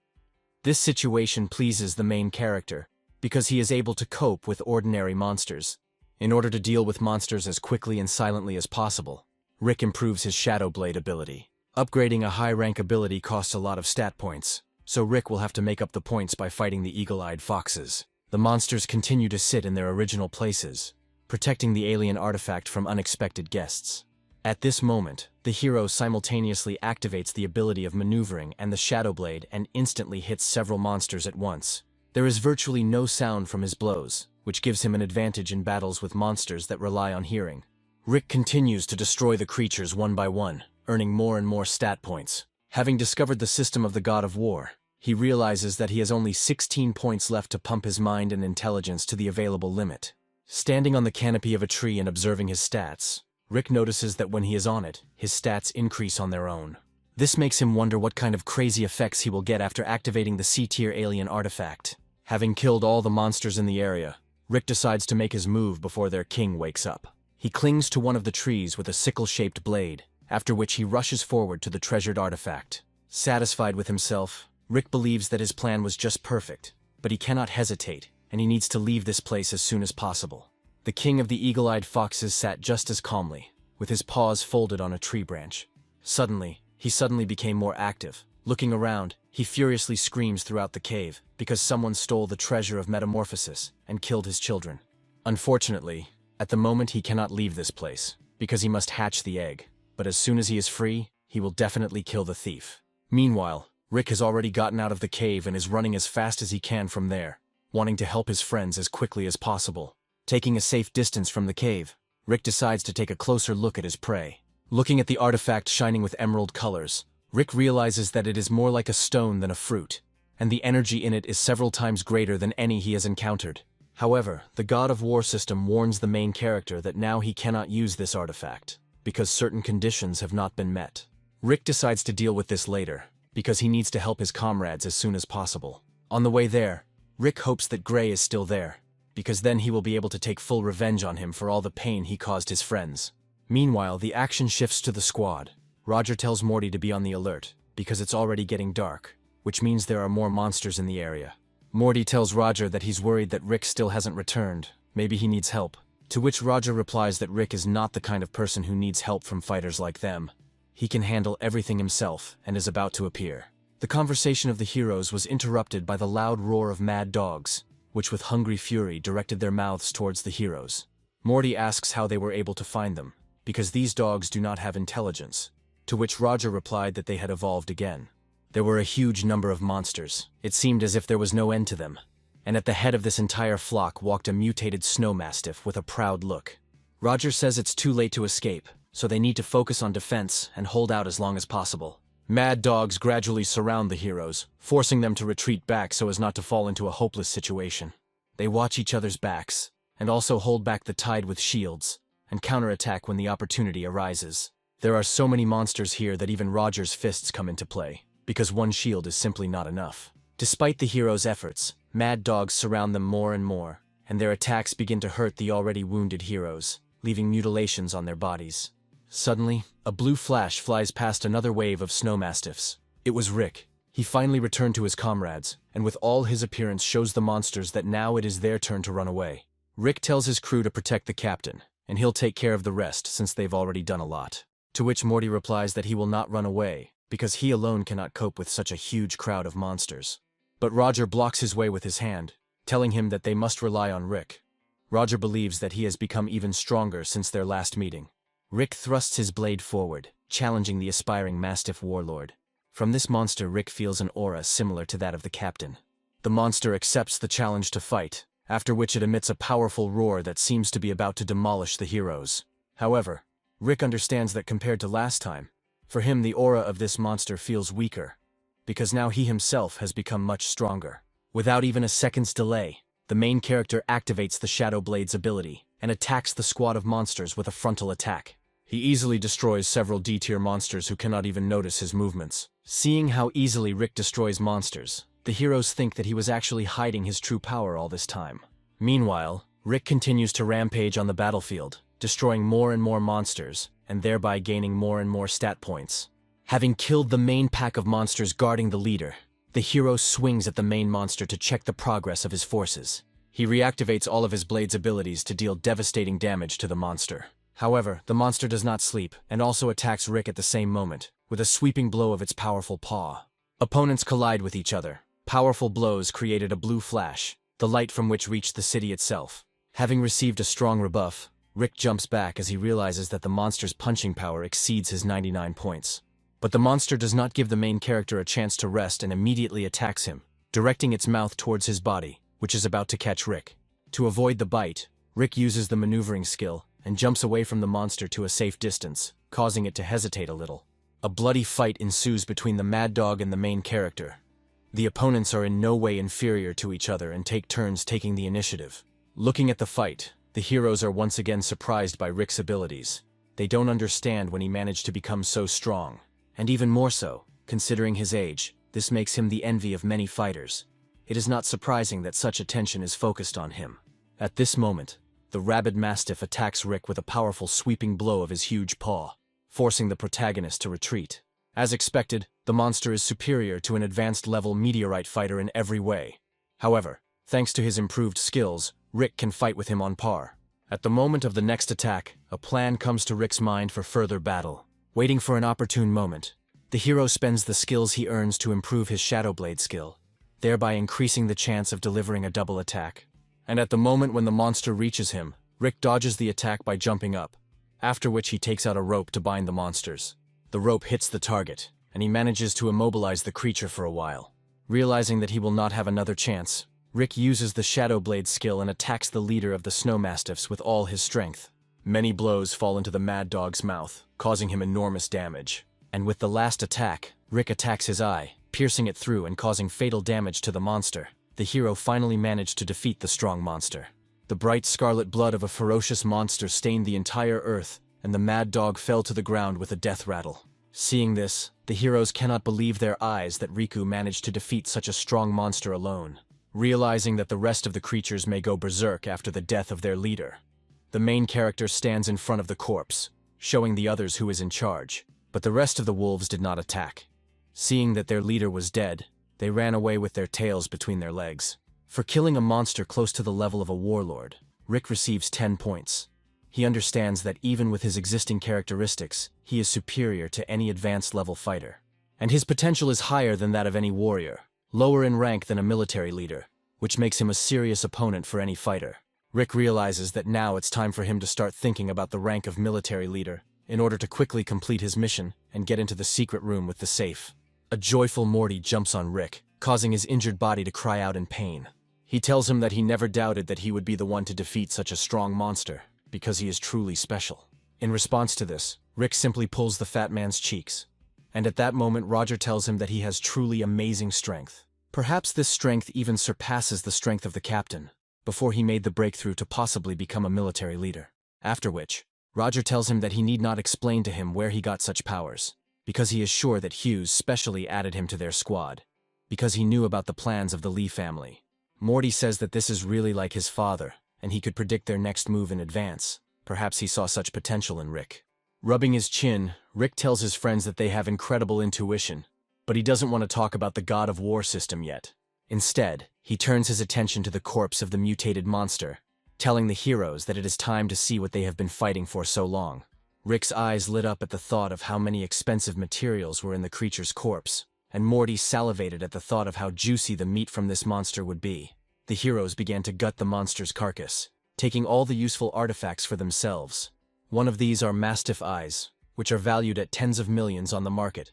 This situation pleases the main character, because he is able to cope with ordinary monsters. In order to deal with monsters as quickly and silently as possible, Rick improves his Shadow Blade ability. Upgrading a high-rank ability costs a lot of stat points, so Rick will have to make up the points by fighting the eagle-eyed foxes. The monsters continue to sit in their original places, protecting the alien artifact from unexpected guests. At this moment, the hero simultaneously activates the ability of maneuvering and the Shadow Blade and instantly hits several monsters at once. There is virtually no sound from his blows, which gives him an advantage in battles with monsters that rely on hearing. Rick continues to destroy the creatures one by one, earning more and more stat points. Having discovered the system of the God of War, he realizes that he has only 16 points left to pump his mind and intelligence to the available limit. Standing on the canopy of a tree and observing his stats, Rick notices that when he is on it, his stats increase on their own. This makes him wonder what kind of crazy effects he will get after activating the C-tier alien artifact. Having killed all the monsters in the area, Rick decides to make his move before their king wakes up. He clings to one of the trees with a sickle-shaped blade, after which he rushes forward to the treasured artifact. Satisfied with himself, Rick believes that his plan was just perfect, but he cannot hesitate, and he needs to leave this place as soon as possible. The king of the eagle-eyed foxes sat just as calmly, with his paws folded on a tree branch. He suddenly became more active. Looking around, he furiously screams throughout the cave because someone stole the treasure of metamorphosis and killed his children. Unfortunately, at the moment he cannot leave this place, because he must hatch the egg, but as soon as he is free, he will definitely kill the thief. Meanwhile, Rick has already gotten out of the cave and is running as fast as he can from there, wanting to help his friends as quickly as possible. Taking a safe distance from the cave, Rick decides to take a closer look at his prey. Looking at the artifact shining with emerald colors, Rick realizes that it is more like a stone than a fruit, and the energy in it is several times greater than any he has encountered. However, the God of War system warns the main character that now he cannot use this artifact, because certain conditions have not been met. Rick decides to deal with this later, because he needs to help his comrades as soon as possible. On the way there, Rick hopes that Gray is still there, because then he will be able to take full revenge on him for all the pain he caused his friends. Meanwhile, the action shifts to the squad. Roger tells Morty to be on the alert, because it's already getting dark, which means there are more monsters in the area. Morty tells Roger that he's worried that Rick still hasn't returned, maybe he needs help, to which Roger replies that Rick is not the kind of person who needs help from fighters like them. He can handle everything himself and is about to appear. The conversation of the heroes was interrupted by the loud roar of mad dogs, which with hungry fury directed their mouths towards the heroes. Morty asks how they were able to find them, because these dogs do not have intelligence, to which Roger replied that they had evolved again. There were a huge number of monsters. It seemed as if there was no end to them, and at the head of this entire flock walked a mutated snow mastiff with a proud look. Roger says it's too late to escape, so they need to focus on defense and hold out as long as possible. Mad dogs gradually surround the heroes, forcing them to retreat back so as not to fall into a hopeless situation. They watch each other's backs, and also hold back the tide with shields, and counterattack when the opportunity arises. There are so many monsters here that even Roger's fists come into play, because one shield is simply not enough. Despite the heroes' efforts, mad dogs surround them more and more, and their attacks begin to hurt the already wounded heroes, leaving mutilations on their bodies. Suddenly, a blue flash flies past another wave of snow mastiffs. It was Rick. He finally returned to his comrades, and with all his appearance shows the monsters that now it is their turn to run away. Rick tells his crew to protect the captain, and he'll take care of the rest since they've already done a lot. To which Morty replies that he will not run away, because he alone cannot cope with such a huge crowd of monsters. But Roger blocks his way with his hand, telling him that they must rely on Rick. Roger believes that he has become even stronger since their last meeting. Rick thrusts his blade forward, challenging the aspiring Mastiff warlord. From this monster, Rick feels an aura similar to that of the captain. The monster accepts the challenge to fight, after which it emits a powerful roar that seems to be about to demolish the heroes. However, Rick understands that compared to last time, for him the aura of this monster feels weaker, because now he himself has become much stronger. Without even a second's delay, the main character activates the Shadow Blade's ability and attacks the squad of monsters with a frontal attack. He easily destroys several D-tier monsters who cannot even notice his movements. Seeing how easily Rick destroys monsters, the heroes think that he was actually hiding his true power all this time. Meanwhile, Rick continues to rampage on the battlefield, destroying more and more monsters, and thereby gaining more and more stat points. Having killed the main pack of monsters guarding the leader, the hero swings at the main monster to check the progress of his forces. He reactivates all of his blade's abilities to deal devastating damage to the monster. However, the monster does not sleep, and also attacks Rick at the same moment, with a sweeping blow of its powerful paw. Opponents collide with each other. Powerful blows created a blue flash, the light from which reached the city itself. Having received a strong rebuff, Rick jumps back as he realizes that the monster's punching power exceeds his 99 points. But the monster does not give the main character a chance to rest and immediately attacks him, directing its mouth towards his body, which is about to catch Rick. To avoid the bite, Rick uses the maneuvering skill and jumps away from the monster to a safe distance, causing it to hesitate a little. A bloody fight ensues between the Mad Dog and the main character. The opponents are in no way inferior to each other and take turns taking the initiative. Looking at the fight, the heroes are once again surprised by Rick's abilities. They don't understand when he managed to become so strong. And even more so, considering his age, this makes him the envy of many fighters. It is not surprising that such attention is focused on him. At this moment, the rabid mastiff attacks Rick with a powerful sweeping blow of his huge paw, forcing the protagonist to retreat. As expected, the monster is superior to an advanced-level meteorite fighter in every way. However, thanks to his improved skills, Rick can fight with him on par. At the moment of the next attack, a plan comes to Rick's mind for further battle. Waiting for an opportune moment, the hero spends the skills he earns to improve his Shadow Blade skill, thereby increasing the chance of delivering a double attack. And at the moment when the monster reaches him, Rick dodges the attack by jumping up, after which he takes out a rope to bind the monsters. The rope hits the target, and he manages to immobilize the creature for a while. Realizing that he will not have another chance, Rick uses the Shadow Blade skill and attacks the leader of the Snow Mastiffs with all his strength. Many blows fall into the Mad Dog's mouth, causing him enormous damage. And with the last attack, Rick attacks his eye, piercing it through and causing fatal damage to the monster. The hero finally managed to defeat the strong monster. The bright scarlet blood of a ferocious monster stained the entire earth, and the Mad Dog fell to the ground with a death rattle. Seeing this, the heroes cannot believe their eyes that Riku managed to defeat such a strong monster alone. Realizing that the rest of the creatures may go berserk after the death of their leader, the main character stands in front of the corpse, showing the others who is in charge. But the rest of the wolves did not attack. Seeing that their leader was dead, they ran away with their tails between their legs. For killing a monster close to the level of a warlord, Rick receives 10 points. He understands that even with his existing characteristics, he is superior to any advanced level fighter. And his potential is higher than that of any warrior, lower in rank than a military leader, which makes him a serious opponent for any fighter. Rick realizes that now it's time for him to start thinking about the rank of military leader, in order to quickly complete his mission and get into the secret room with the safe. A joyful Morty jumps on Rick, causing his injured body to cry out in pain. He tells him that he never doubted that he would be the one to defeat such a strong monster, because he is truly special. In response to this, Rick simply pulls the fat man's cheeks. And at that moment, Roger tells him that he has truly amazing strength. Perhaps this strength even surpasses the strength of the captain, before he made the breakthrough to possibly become a military leader. After which, Roger tells him that he need not explain to him where he got such powers, because he is sure that Hughes specially added him to their squad, because he knew about the plans of the Lee family. Morty says that this is really like his father, and he could predict their next move in advance. Perhaps he saw such potential in Rick. Rubbing his chin, Rick tells his friends that they have incredible intuition, but he doesn't want to talk about the God of War system yet. Instead, he turns his attention to the corpse of the mutated monster, telling the heroes that it is time to see what they have been fighting for so long. Rick's eyes lit up at the thought of how many expensive materials were in the creature's corpse, and Morty salivated at the thought of how juicy the meat from this monster would be. The heroes began to gut the monster's carcass, taking all the useful artifacts for themselves. One of these are mastiff eyes, which are valued at tens of millions on the market,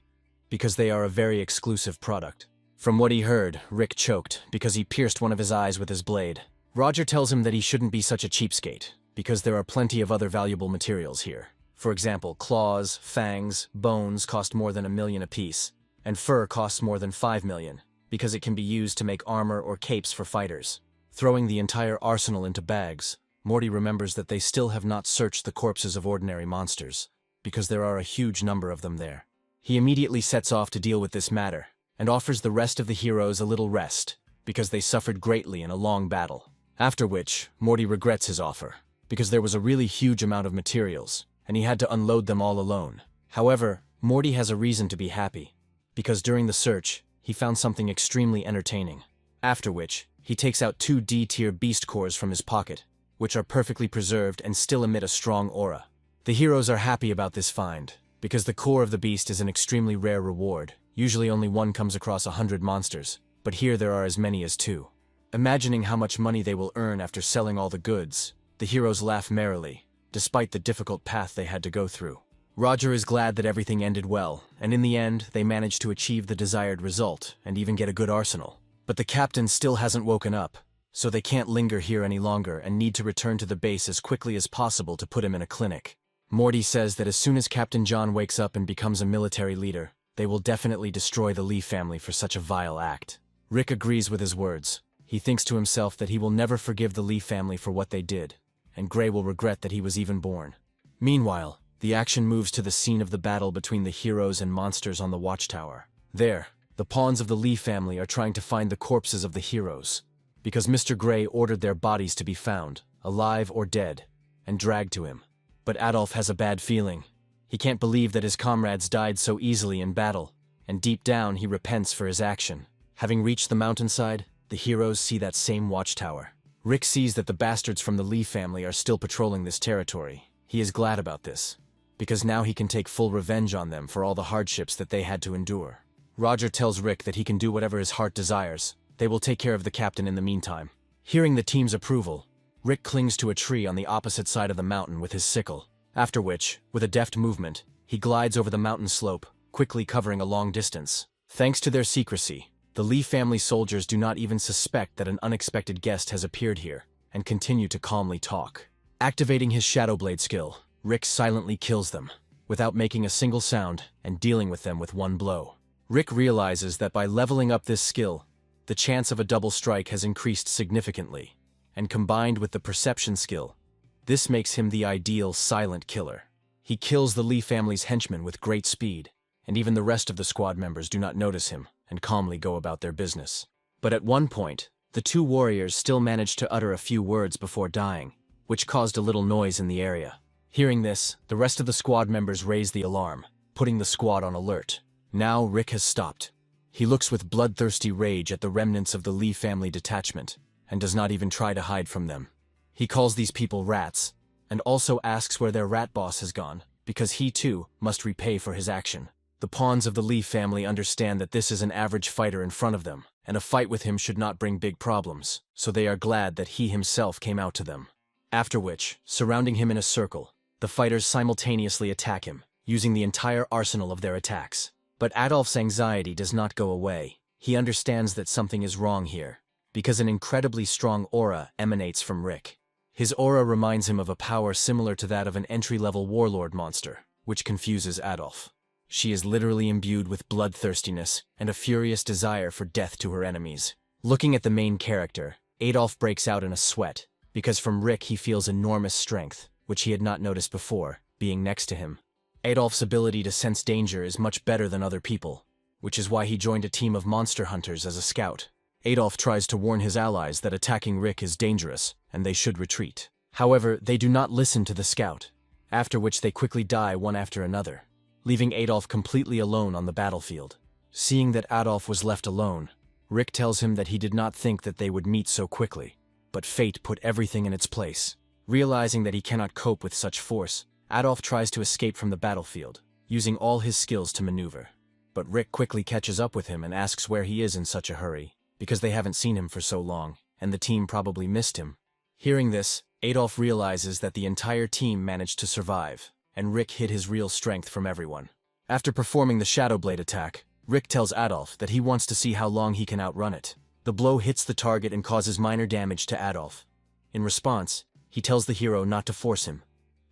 because they are a very exclusive product. From what he heard, Rick choked because he pierced one of his eyes with his blade. Roger tells him that he shouldn't be such a cheapskate, because there are plenty of other valuable materials here. For example, claws, fangs, bones cost more than $1 million apiece, and fur costs more than $5 million, because it can be used to make armor or capes for fighters. Throwing the entire arsenal into bags, Morty remembers that they still have not searched the corpses of ordinary monsters, because there are a huge number of them there. He immediately sets off to deal with this matter, and offers the rest of the heroes a little rest, because they suffered greatly in a long battle. After which, Morty regrets his offer, because there was a really huge amount of materials, and he had to unload them all alone. However, Morty has a reason to be happy, because during the search, he found something extremely entertaining. After which, he takes out 2 D-tier beast cores from his pocket, which are perfectly preserved and still emit a strong aura. The heroes are happy about this find, because the core of the beast is an extremely rare reward. Usually only one comes across 100 monsters, but here there are as many as 2. Imagining how much money they will earn after selling all the goods, the heroes laugh merrily, despite the difficult path they had to go through. Roger is glad that everything ended well, and in the end, they managed to achieve the desired result, and even get a good arsenal. But the captain still hasn't woken up, so they can't linger here any longer and need to return to the base as quickly as possible to put him in a clinic. Morty says that as soon as Captain John wakes up and becomes a military leader, they will definitely destroy the Lee family for such a vile act. Rick agrees with his words. He thinks to himself that he will never forgive the Lee family for what they did, and Gray will regret that he was even born. Meanwhile, the action moves to the scene of the battle between the heroes and monsters on the watchtower. There, the pawns of the Lee family are trying to find the corpses of the heroes, because Mr. Gray ordered their bodies to be found, alive or dead, and dragged to him. But Adolf has a bad feeling. He can't believe that his comrades died so easily in battle, and deep down he repents for his action. Having reached the mountainside, the heroes see that same watchtower. Rick sees that the bastards from the Lee family are still patrolling this territory. He is glad about this, because now he can take full revenge on them for all the hardships that they had to endure. Roger tells Rick that he can do whatever his heart desires. They will take care of the captain in the meantime. Hearing the team's approval, Rick clings to a tree on the opposite side of the mountain with his sickle, after which, with a deft movement, he glides over the mountain slope, quickly covering a long distance. Thanks to their secrecy, the Lee family soldiers do not even suspect that an unexpected guest has appeared here, and continue to calmly talk. Activating his Shadow Blade skill, Rick silently kills them, without making a single sound and dealing with them with one blow. Rick realizes that by leveling up this skill, the chance of a double strike has increased significantly, and combined with the perception skill, this makes him the ideal silent killer. He kills the Lee family's henchmen with great speed, and even the rest of the squad members do not notice him and calmly go about their business. But at one point, the two warriors still managed to utter a few words before dying, which caused a little noise in the area. Hearing this, the rest of the squad members raise the alarm, putting the squad on alert. Now Rick has stopped. He looks with bloodthirsty rage at the remnants of the Lee family detachment, and does not even try to hide from them. He calls these people rats, and also asks where their rat boss has gone, because he too must repay for his action. The pawns of the Lee family understand that this is an average fighter in front of them, and a fight with him should not bring big problems, so they are glad that he himself came out to them. After which, surrounding him in a circle, the fighters simultaneously attack him, using the entire arsenal of their attacks. But Adolf's anxiety does not go away. He understands that something is wrong here, because an incredibly strong aura emanates from Rick. His aura reminds him of a power similar to that of an entry-level warlord monster, which confuses Adolf. She is literally imbued with bloodthirstiness and a furious desire for death to her enemies. Looking at the main character, Adolf breaks out in a sweat, because from Rick he feels enormous strength, which he had not noticed before, being next to him. Adolf's ability to sense danger is much better than other people, which is why he joined a team of monster hunters as a scout. Adolf tries to warn his allies that attacking Rick is dangerous, and they should retreat. However, they do not listen to the scout, after which they quickly die one after another, leaving Adolf completely alone on the battlefield. Seeing that Adolf was left alone, Rick tells him that he did not think that they would meet so quickly, but fate put everything in its place. Realizing that he cannot cope with such force, Adolf tries to escape from the battlefield, using all his skills to maneuver. But Rick quickly catches up with him and asks where he is in such a hurry, because they haven't seen him for so long, and the team probably missed him. Hearing this, Adolf realizes that the entire team managed to survive, and Rick hid his real strength from everyone. After performing the Shadow Blade attack, Rick tells Adolf that he wants to see how long he can outrun it. The blow hits the target and causes minor damage to Adolf. In response, he tells the hero not to force him,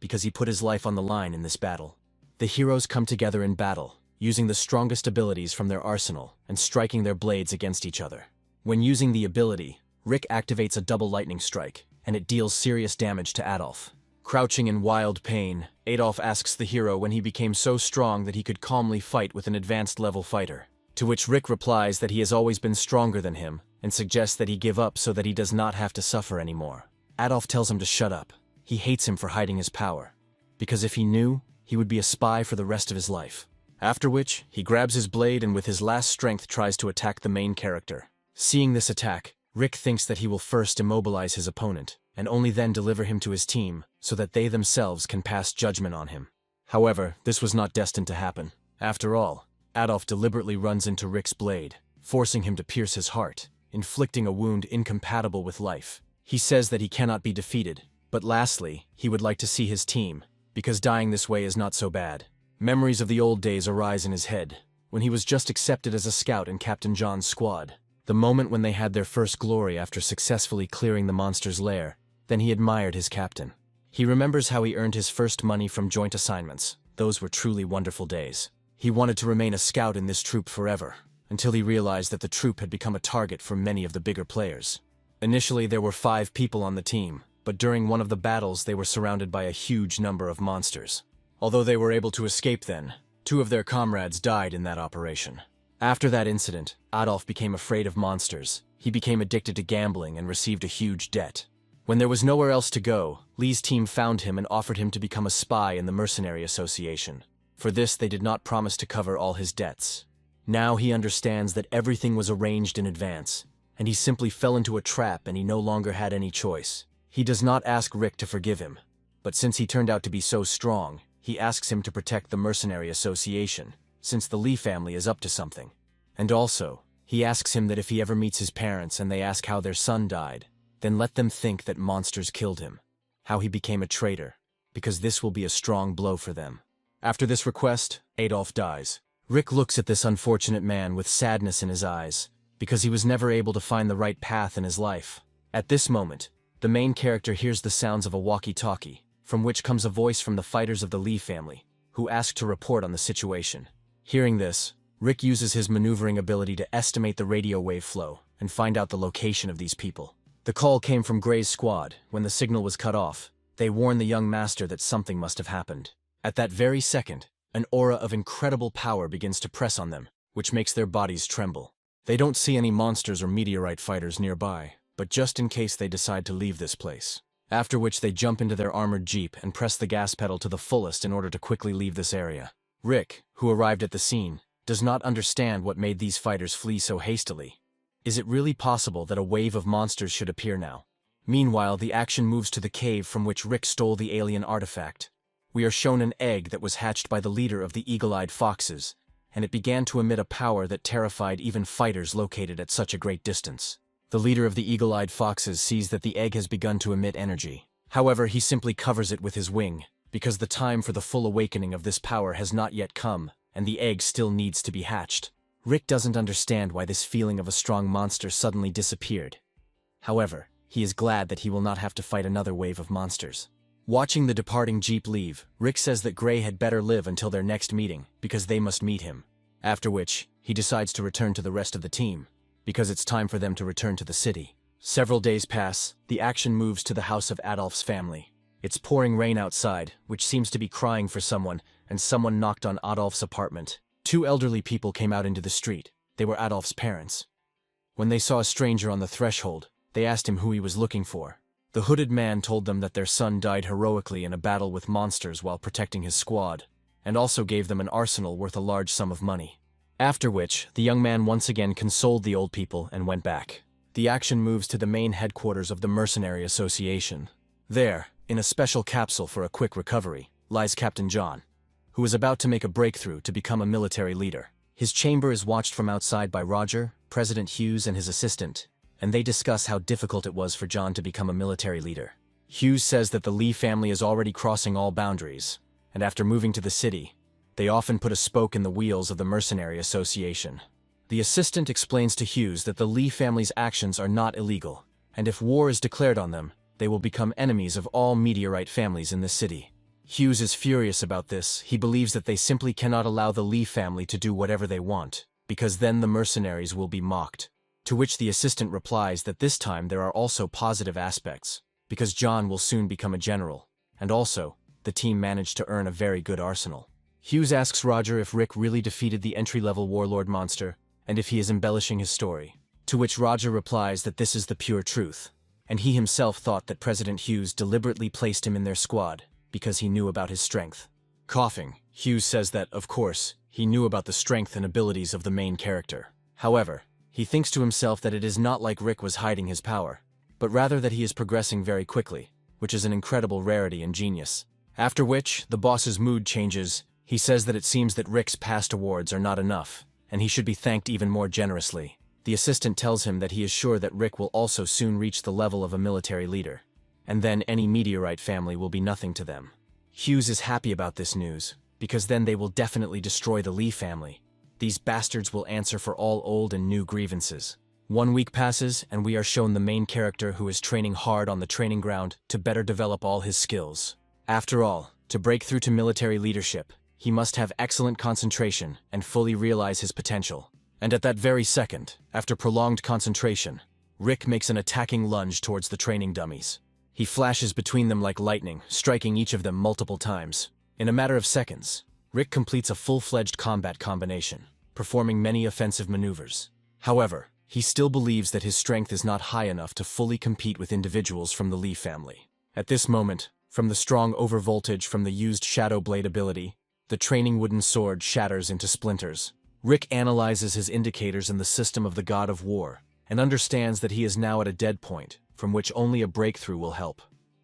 because he put his life on the line in this battle. The heroes come together in battle, using the strongest abilities from their arsenal and striking their blades against each other. When using the ability, Rick activates a double lightning strike, and it deals serious damage to Adolf. Crouching in wild pain, Adolf asks the hero when he became so strong that he could calmly fight with an advanced level fighter, to which Rick replies that he has always been stronger than him, and suggests that he give up so that he does not have to suffer anymore. Adolf tells him to shut up. He hates him for hiding his power, because if he knew, he would be a spy for the rest of his life. After which, he grabs his blade and with his last strength tries to attack the main character. Seeing this attack, Rick thinks that he will first immobilize his opponent, and only then deliver him to his team, so that they themselves can pass judgment on him. However, this was not destined to happen. After all, Adolf deliberately runs into Rick's blade, forcing him to pierce his heart, inflicting a wound incompatible with life. He says that he cannot be defeated, but lastly, he would like to see his team, because dying this way is not so bad. Memories of the old days arise in his head, when he was just accepted as a scout in Captain John's squad. The moment when they had their first glory after successfully clearing the monster's lair, then he admired his captain. He remembers how he earned his first money from joint assignments. Those were truly wonderful days. He wanted to remain a scout in this troop forever, until he realized that the troop had become a target for many of the bigger players. Initially, there were 5 people on the team, but during one of the battles they were surrounded by a huge number of monsters. Although they were able to escape then, 2 of their comrades died in that operation. After that incident, Adolf became afraid of monsters. He became addicted to gambling and received a huge debt. When there was nowhere else to go, Lee's team found him and offered him to become a spy in the Mercenary Association. For this, they did not promise to cover all his debts. Now he understands that everything was arranged in advance, and he simply fell into a trap and he no longer had any choice. He does not ask Rick to forgive him, but since he turned out to be so strong, he asks him to protect the Mercenary Association, since the Lee family is up to something. And also, he asks him that if he ever meets his parents and they ask how their son died, then let them think that monsters killed him, how he became a traitor, because this will be a strong blow for them. After this request, Adolf dies. Rick looks at this unfortunate man with sadness in his eyes, because he was never able to find the right path in his life. At this moment, the main character hears the sounds of a walkie-talkie, from which comes a voice from the fighters of the Lee family, who ask to report on the situation. Hearing this, Rick uses his maneuvering ability to estimate the radio wave flow and find out the location of these people. The call came from Gray's squad. When the signal was cut off, they warn the young master that something must have happened. At that very second, an aura of incredible power begins to press on them, which makes their bodies tremble. They don't see any monsters or meteorite fighters nearby, but just in case they decide to leave this place. After which they jump into their armored jeep and press the gas pedal to the fullest in order to quickly leave this area. Rick, who arrived at the scene, does not understand what made these fighters flee so hastily. Is it really possible that a wave of monsters should appear now? Meanwhile, the action moves to the cave from which Rick stole the alien artifact. We are shown an egg that was hatched by the leader of the eagle-eyed foxes, and it began to emit a power that terrified even fighters located at such a great distance. The leader of the eagle-eyed foxes sees that the egg has begun to emit energy. However, he simply covers it with his wing, because the time for the full awakening of this power has not yet come, and the egg still needs to be hatched. Rick doesn't understand why this feeling of a strong monster suddenly disappeared. However, he is glad that he will not have to fight another wave of monsters. Watching the departing jeep leave, Rick says that Gray had better live until their next meeting, because they must meet him. After which, he decides to return to the rest of the team, because it's time for them to return to the city. Several days pass, the action moves to the house of Adolf's family. It's pouring rain outside, which seems to be crying for someone, and someone knocked on Adolf's apartment. 2 elderly people came out into the street. They were Adolf's parents. When they saw a stranger on the threshold, they asked him who he was looking for. The hooded man told them that their son died heroically in a battle with monsters while protecting his squad, and also gave them an arsenal worth a large sum of money. After which, the young man once again consoled the old people and went back. The action moves to the main headquarters of the Mercenary Association. There, in a special capsule for a quick recovery, lies Captain John, who is about to make a breakthrough to become a military leader. His chamber is watched from outside by Roger, President Hughes, and his assistant, and they discuss how difficult it was for John to become a military leader. Hughes says that the Lee family is already crossing all boundaries, and after moving to the city, they often put a spoke in the wheels of the Mercenary Association. The assistant explains to Hughes that the Lee family's actions are not illegal, and if war is declared on them, they will become enemies of all meteorite families in the city. Hughes is furious about this. He believes that they simply cannot allow the Lee family to do whatever they want, because then the mercenaries will be mocked. To which the assistant replies that this time there are also positive aspects, because John will soon become a general, and also, the team managed to earn a very good arsenal. Hughes asks Roger if Rick really defeated the entry-level warlord monster, and if he is embellishing his story. To which Roger replies that this is the pure truth, and he himself thought that President Hughes deliberately placed him in their squad, because he knew about his strength. Coughing, Hughes says that, of course, he knew about the strength and abilities of the main character. However, he thinks to himself that it is not like Rick was hiding his power, but rather that he is progressing very quickly, which is an incredible rarity and genius. After which, the boss's mood changes. He says that it seems that Rick's past awards are not enough, and he should be thanked even more generously. The assistant tells him that he is sure that Rick will also soon reach the level of a military leader, and then any meteorite family will be nothing to them. Hughes is happy about this news, because then they will definitely destroy the Lee family. These bastards will answer for all old and new grievances. 1 week passes, and we are shown the main character who is training hard on the training ground to better develop all his skills. After all, to break through to military leadership, he must have excellent concentration and fully realize his potential. And at that very second, after prolonged concentration, Rick makes an attacking lunge towards the training dummies. He flashes between them like lightning, striking each of them multiple times. In a matter of seconds, Rick completes a full-fledged combat combination, performing many offensive maneuvers. However, he still believes that his strength is not high enough to fully compete with individuals from the Lee family. At this moment, from the strong overvoltage from the used Shadow Blade ability, the training wooden sword shatters into splinters. Rick analyzes his indicators in the system of the God of War, and understands that he is now at a dead point, from which only a breakthrough will help.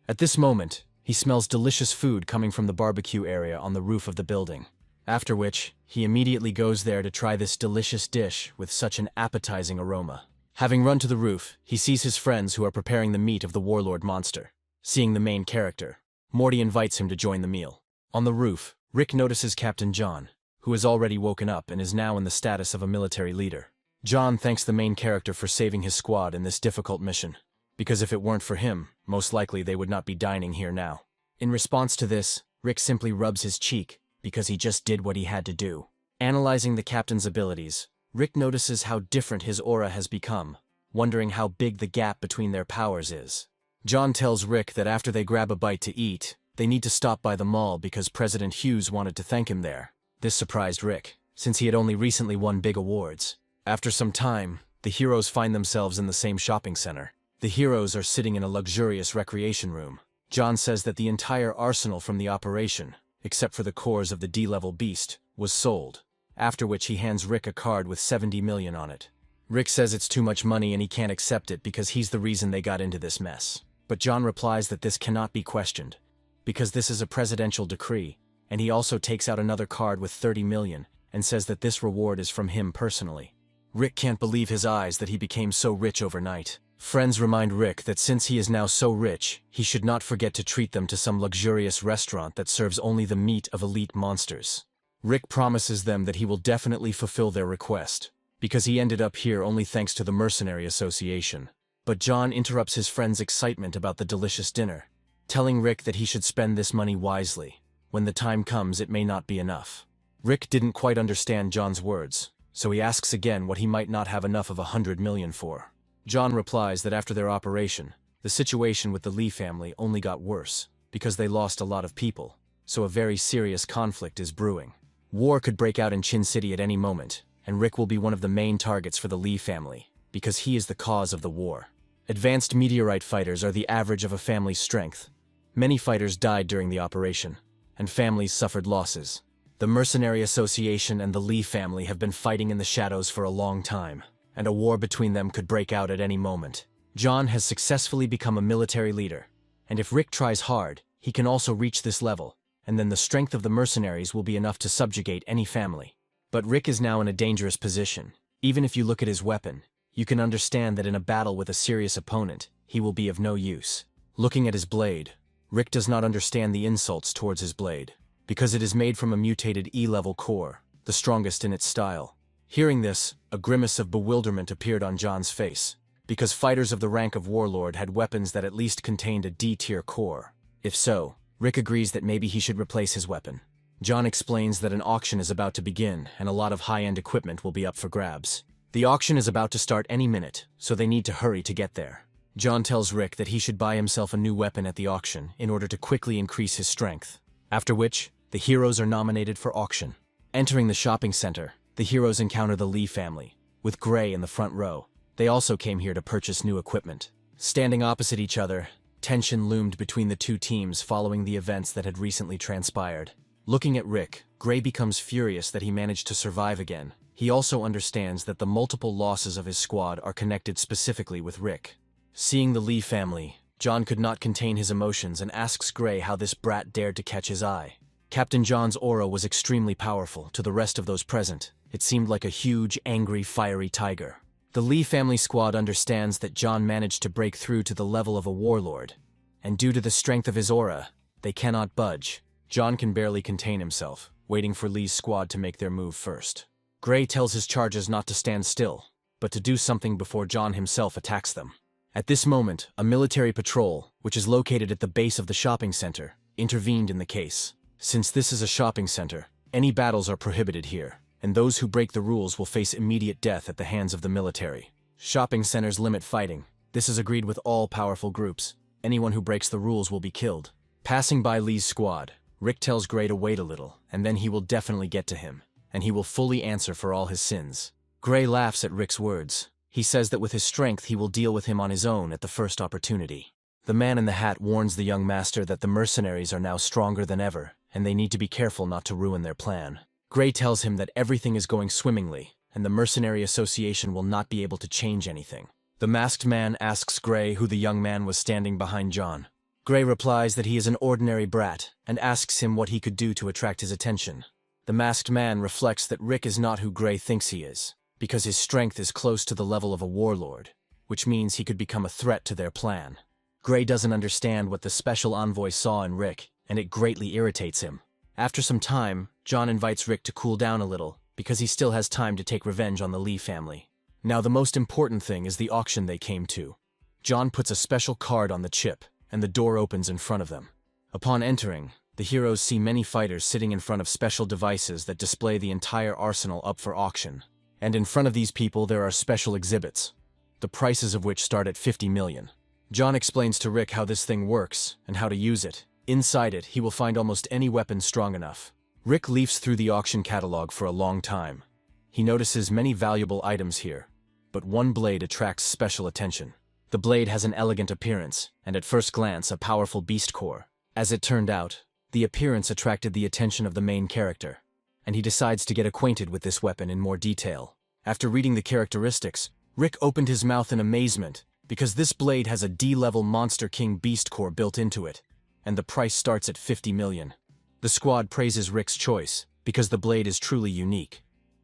At this moment, he smells delicious food coming from the barbecue area on the roof of the building. After which, he immediately goes there to try this delicious dish with such an appetizing aroma. Having run to the roof, he sees his friends who are preparing the meat of the warlord monster. Seeing the main character, Morty invites him to join the meal. On the roof, Rick notices Captain John, who has already woken up and is now in the status of a military leader. John thanks the main character for saving his squad in this difficult mission, because if it weren't for him, most likely they would not be dining here now. In response to this, Rick simply rubs his cheek, because he just did what he had to do. Analyzing the captain's abilities, Rick notices how different his aura has become, wondering how big the gap between their powers is. John tells Rick that after they grab a bite to eat, they need to stop by the mall because President Hughes wanted to thank him there. This surprised Rick, since he had only recently won big awards. After some time, the heroes find themselves in the same shopping center. The heroes are sitting in a luxurious recreation room. John says that the entire arsenal from the operation, except for the cores of the D-level beast, was sold, after which he hands Rick a card with 70 million on it. Rick says it's too much money and he can't accept it because he's the reason they got into this mess. But John replies that this cannot be questioned, because this is a presidential decree, and he also takes out another card with 30 million and says that this reward is from him personally. Rick can't believe his eyes that he became so rich overnight. Friends remind Rick that since he is now so rich, he should not forget to treat them to some luxurious restaurant that serves only the meat of elite monsters. Rick promises them that he will definitely fulfill their request, because he ended up here only thanks to the Mercenary Association. But John interrupts his friend's excitement about the delicious dinner, telling Rick that he should spend this money wisely. When the time comes, it may not be enough. Rick didn't quite understand John's words, so he asks again what he might not have enough of 100 million for. John replies that after their operation, the situation with the Lee family only got worse, because they lost a lot of people, so a very serious conflict is brewing. War could break out in Chin City at any moment, and Rick will be one of the main targets for the Lee family, because he is the cause of the war. Advanced meteorite fighters are the average of a family's strength. Many fighters died during the operation, and families suffered losses. The Mercenary Association and the Lee family have been fighting in the shadows for a long time, and a war between them could break out at any moment. John has successfully become a military leader, and if Rick tries hard, he can also reach this level, and then the strength of the mercenaries will be enough to subjugate any family. But Rick is now in a dangerous position. Even if you look at his weapon, you can understand that in a battle with a serious opponent, he will be of no use. Looking at his blade, Rick does not understand the insults towards his blade, because it is made from a mutated E-level core, the strongest in its style. Hearing this, a grimace of bewilderment appeared on John's face, because fighters of the rank of Warlord had weapons that at least contained a D-tier core. If so, Rick agrees that maybe he should replace his weapon. John explains that an auction is about to begin and a lot of high-end equipment will be up for grabs. The auction is about to start any minute, so they need to hurry to get there. John tells Rick that he should buy himself a new weapon at the auction in order to quickly increase his strength. After which, the heroes are nominated for auction. Entering the shopping center, the heroes encounter the Lee family, with Gray in the front row. They also came here to purchase new equipment. Standing opposite each other, tension loomed between the two teams following the events that had recently transpired. Looking at Rick, Gray becomes furious that he managed to survive again. He also understands that the multiple losses of his squad are connected specifically with Rick. Seeing the Lee family, John could not contain his emotions and asks Gray how this brat dared to catch his eye. Captain John's aura was extremely powerful to the rest of those present. It seemed like a huge, angry, fiery tiger. The Lee family squad understands that John managed to break through to the level of a warlord, and due to the strength of his aura, they cannot budge. John can barely contain himself, waiting for Lee's squad to make their move first. Gray tells his charges not to stand still, but to do something before John himself attacks them. At this moment, a military patrol, which is located at the base of the shopping center, intervened in the case. Since this is a shopping center, any battles are prohibited here, and those who break the rules will face immediate death at the hands of the military. Shopping centers limit fighting. This is agreed with all powerful groups. Anyone who breaks the rules will be killed. Passing by Lee's squad, Rick tells Gray to wait a little, and then he will definitely get to him, and he will fully answer for all his sins. Gray laughs at Rick's words. He says that with his strength he will deal with him on his own at the first opportunity. The man in the hat warns the young master that the mercenaries are now stronger than ever, and they need to be careful not to ruin their plan. Gray tells him that everything is going swimmingly, and the Mercenary Association will not be able to change anything. The masked man asks Gray who the young man was standing behind John. Gray replies that he is an ordinary brat, and asks him what he could do to attract his attention. The masked man reflects that Rick is not who Gray thinks he is, because his strength is close to the level of a warlord, which means he could become a threat to their plan. Gray doesn't understand what the special envoy saw in Rick, and it greatly irritates him. After some time, John invites Rick to cool down a little, because he still has time to take revenge on the Lee family. Now the most important thing is the auction they came to. John puts a special card on the chip, and the door opens in front of them. Upon entering, the heroes see many fighters sitting in front of special devices that display the entire arsenal up for auction. And in front of these people there are special exhibits, the prices of which start at 50 million. John explains to Rick how this thing works, and how to use it. Inside it, he will find almost any weapon strong enough. Rick leafs through the auction catalog for a long time. He notices many valuable items here, but one blade attracts special attention. The blade has an elegant appearance, and at first glance a powerful beast core. As it turned out, the appearance attracted the attention of the main character, and he decides to get acquainted with this weapon in more detail. After reading the characteristics, Rick opened his mouth in amazement, because this blade has a D-level Monster King beast core built into it, and the price starts at 50 million. The squad praises Rick's choice, because the blade is truly unique.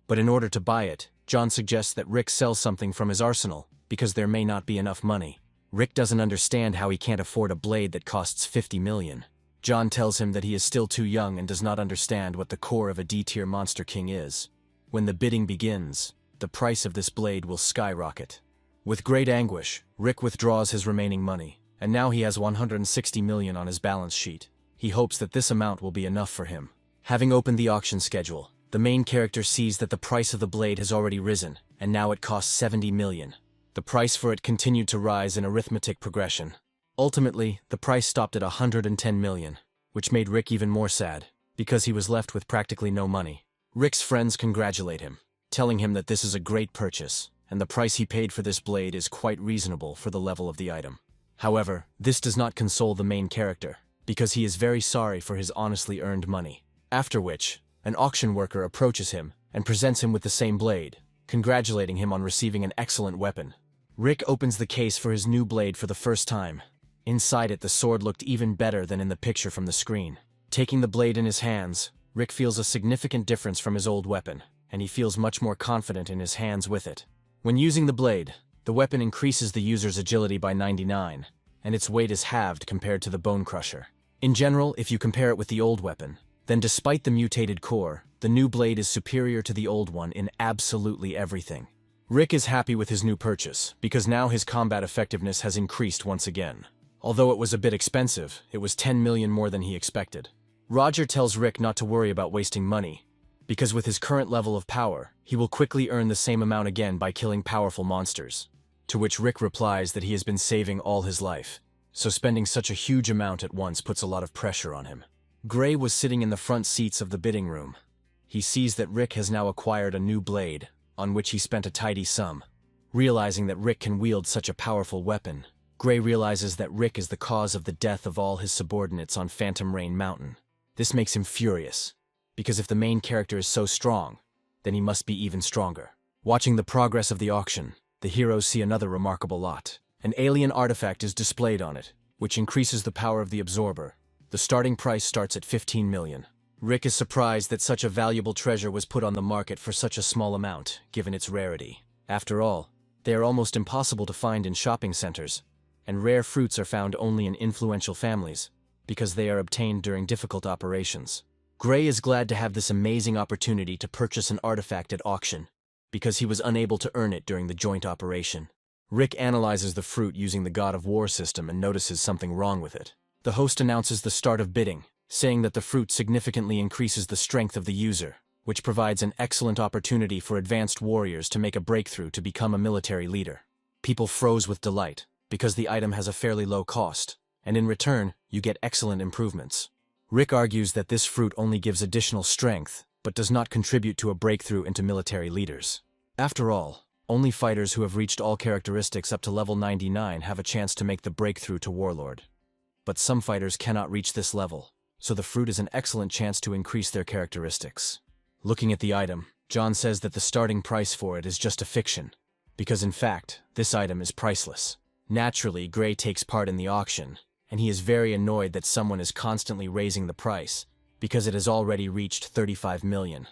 But in order to buy it, John suggests that Rick sell something from his arsenal, because there may not be enough money. Rick doesn't understand how he can't afford a blade that costs 50 million. John tells him that he is still too young and does not understand what the core of a D-tier Monster King is. When the bidding begins, the price of this blade will skyrocket. With great anguish, Rick withdraws his remaining money, and now he has 160 million on his balance sheet. He hopes that this amount will be enough for him. Having opened the auction schedule, the main character sees that the price of the blade has already risen, and now it costs 70 million. The price for it continued to rise in arithmetic progression. Ultimately, the price stopped at 110 million, which made Rick even more sad, because he was left with practically no money. Rick's friends congratulate him, telling him that this is a great purchase, and the price he paid for this blade is quite reasonable for the level of the item. However, this does not console the main character, because he is very sorry for his honestly earned money. After which, an auction worker approaches him and presents him with the same blade, congratulating him on receiving an excellent weapon. Rick opens the case for his new blade for the first time. Inside it, the sword looked even better than in the picture from the screen. Taking the blade in his hands, Rick feels a significant difference from his old weapon, and he feels much more confident in his hands with it. When using the blade, the weapon increases the user's agility by 99, and its weight is halved compared to the Bone Crusher. In general, if you compare it with the old weapon, then despite the mutated core, the new blade is superior to the old one in absolutely everything. Rick is happy with his new purchase, because now his combat effectiveness has increased once again. Although it was a bit expensive, it was 10 million more than he expected. Roger tells Rick not to worry about wasting money, because with his current level of power, he will quickly earn the same amount again by killing powerful monsters. To which Rick replies that he has been saving all his life, so spending such a huge amount at once puts a lot of pressure on him. Gray was sitting in the front seats of the bidding room. He sees that Rick has now acquired a new blade, on which he spent a tidy sum. Realizing that Rick can wield such a powerful weapon, Gray realizes that Rick is the cause of the death of all his subordinates on Phantom Rain Mountain. This makes him furious, because if the main character is so strong, then he must be even stronger. Watching the progress of the auction, the heroes see another remarkable lot. An alien artifact is displayed on it, which increases the power of the absorber. The starting price starts at 15 million. Rick is surprised that such a valuable treasure was put on the market for such a small amount, given its rarity. After all, they are almost impossible to find in shopping centers, and rare fruits are found only in influential families, because they are obtained during difficult operations. Gray is glad to have this amazing opportunity to purchase an artifact at auction, because he was unable to earn it during the joint operation. Rick analyzes the fruit using the God of War system and notices something wrong with it. The host announces the start of bidding, saying that the fruit significantly increases the strength of the user, which provides an excellent opportunity for advanced warriors to make a breakthrough to become a military leader. People froze with delight, because the item has a fairly low cost, and in return, you get excellent improvements. Rick argues that this fruit only gives additional strength, but does not contribute to a breakthrough into military leaders. After all, only fighters who have reached all characteristics up to level 99 have a chance to make the breakthrough to Warlord. But some fighters cannot reach this level, so the fruit is an excellent chance to increase their characteristics. Looking at the item, John says that the starting price for it is just a fiction, because in fact, this item is priceless. Naturally, Gray takes part in the auction, and he is very annoyed that someone is constantly raising the price, because it has already reached 35 million.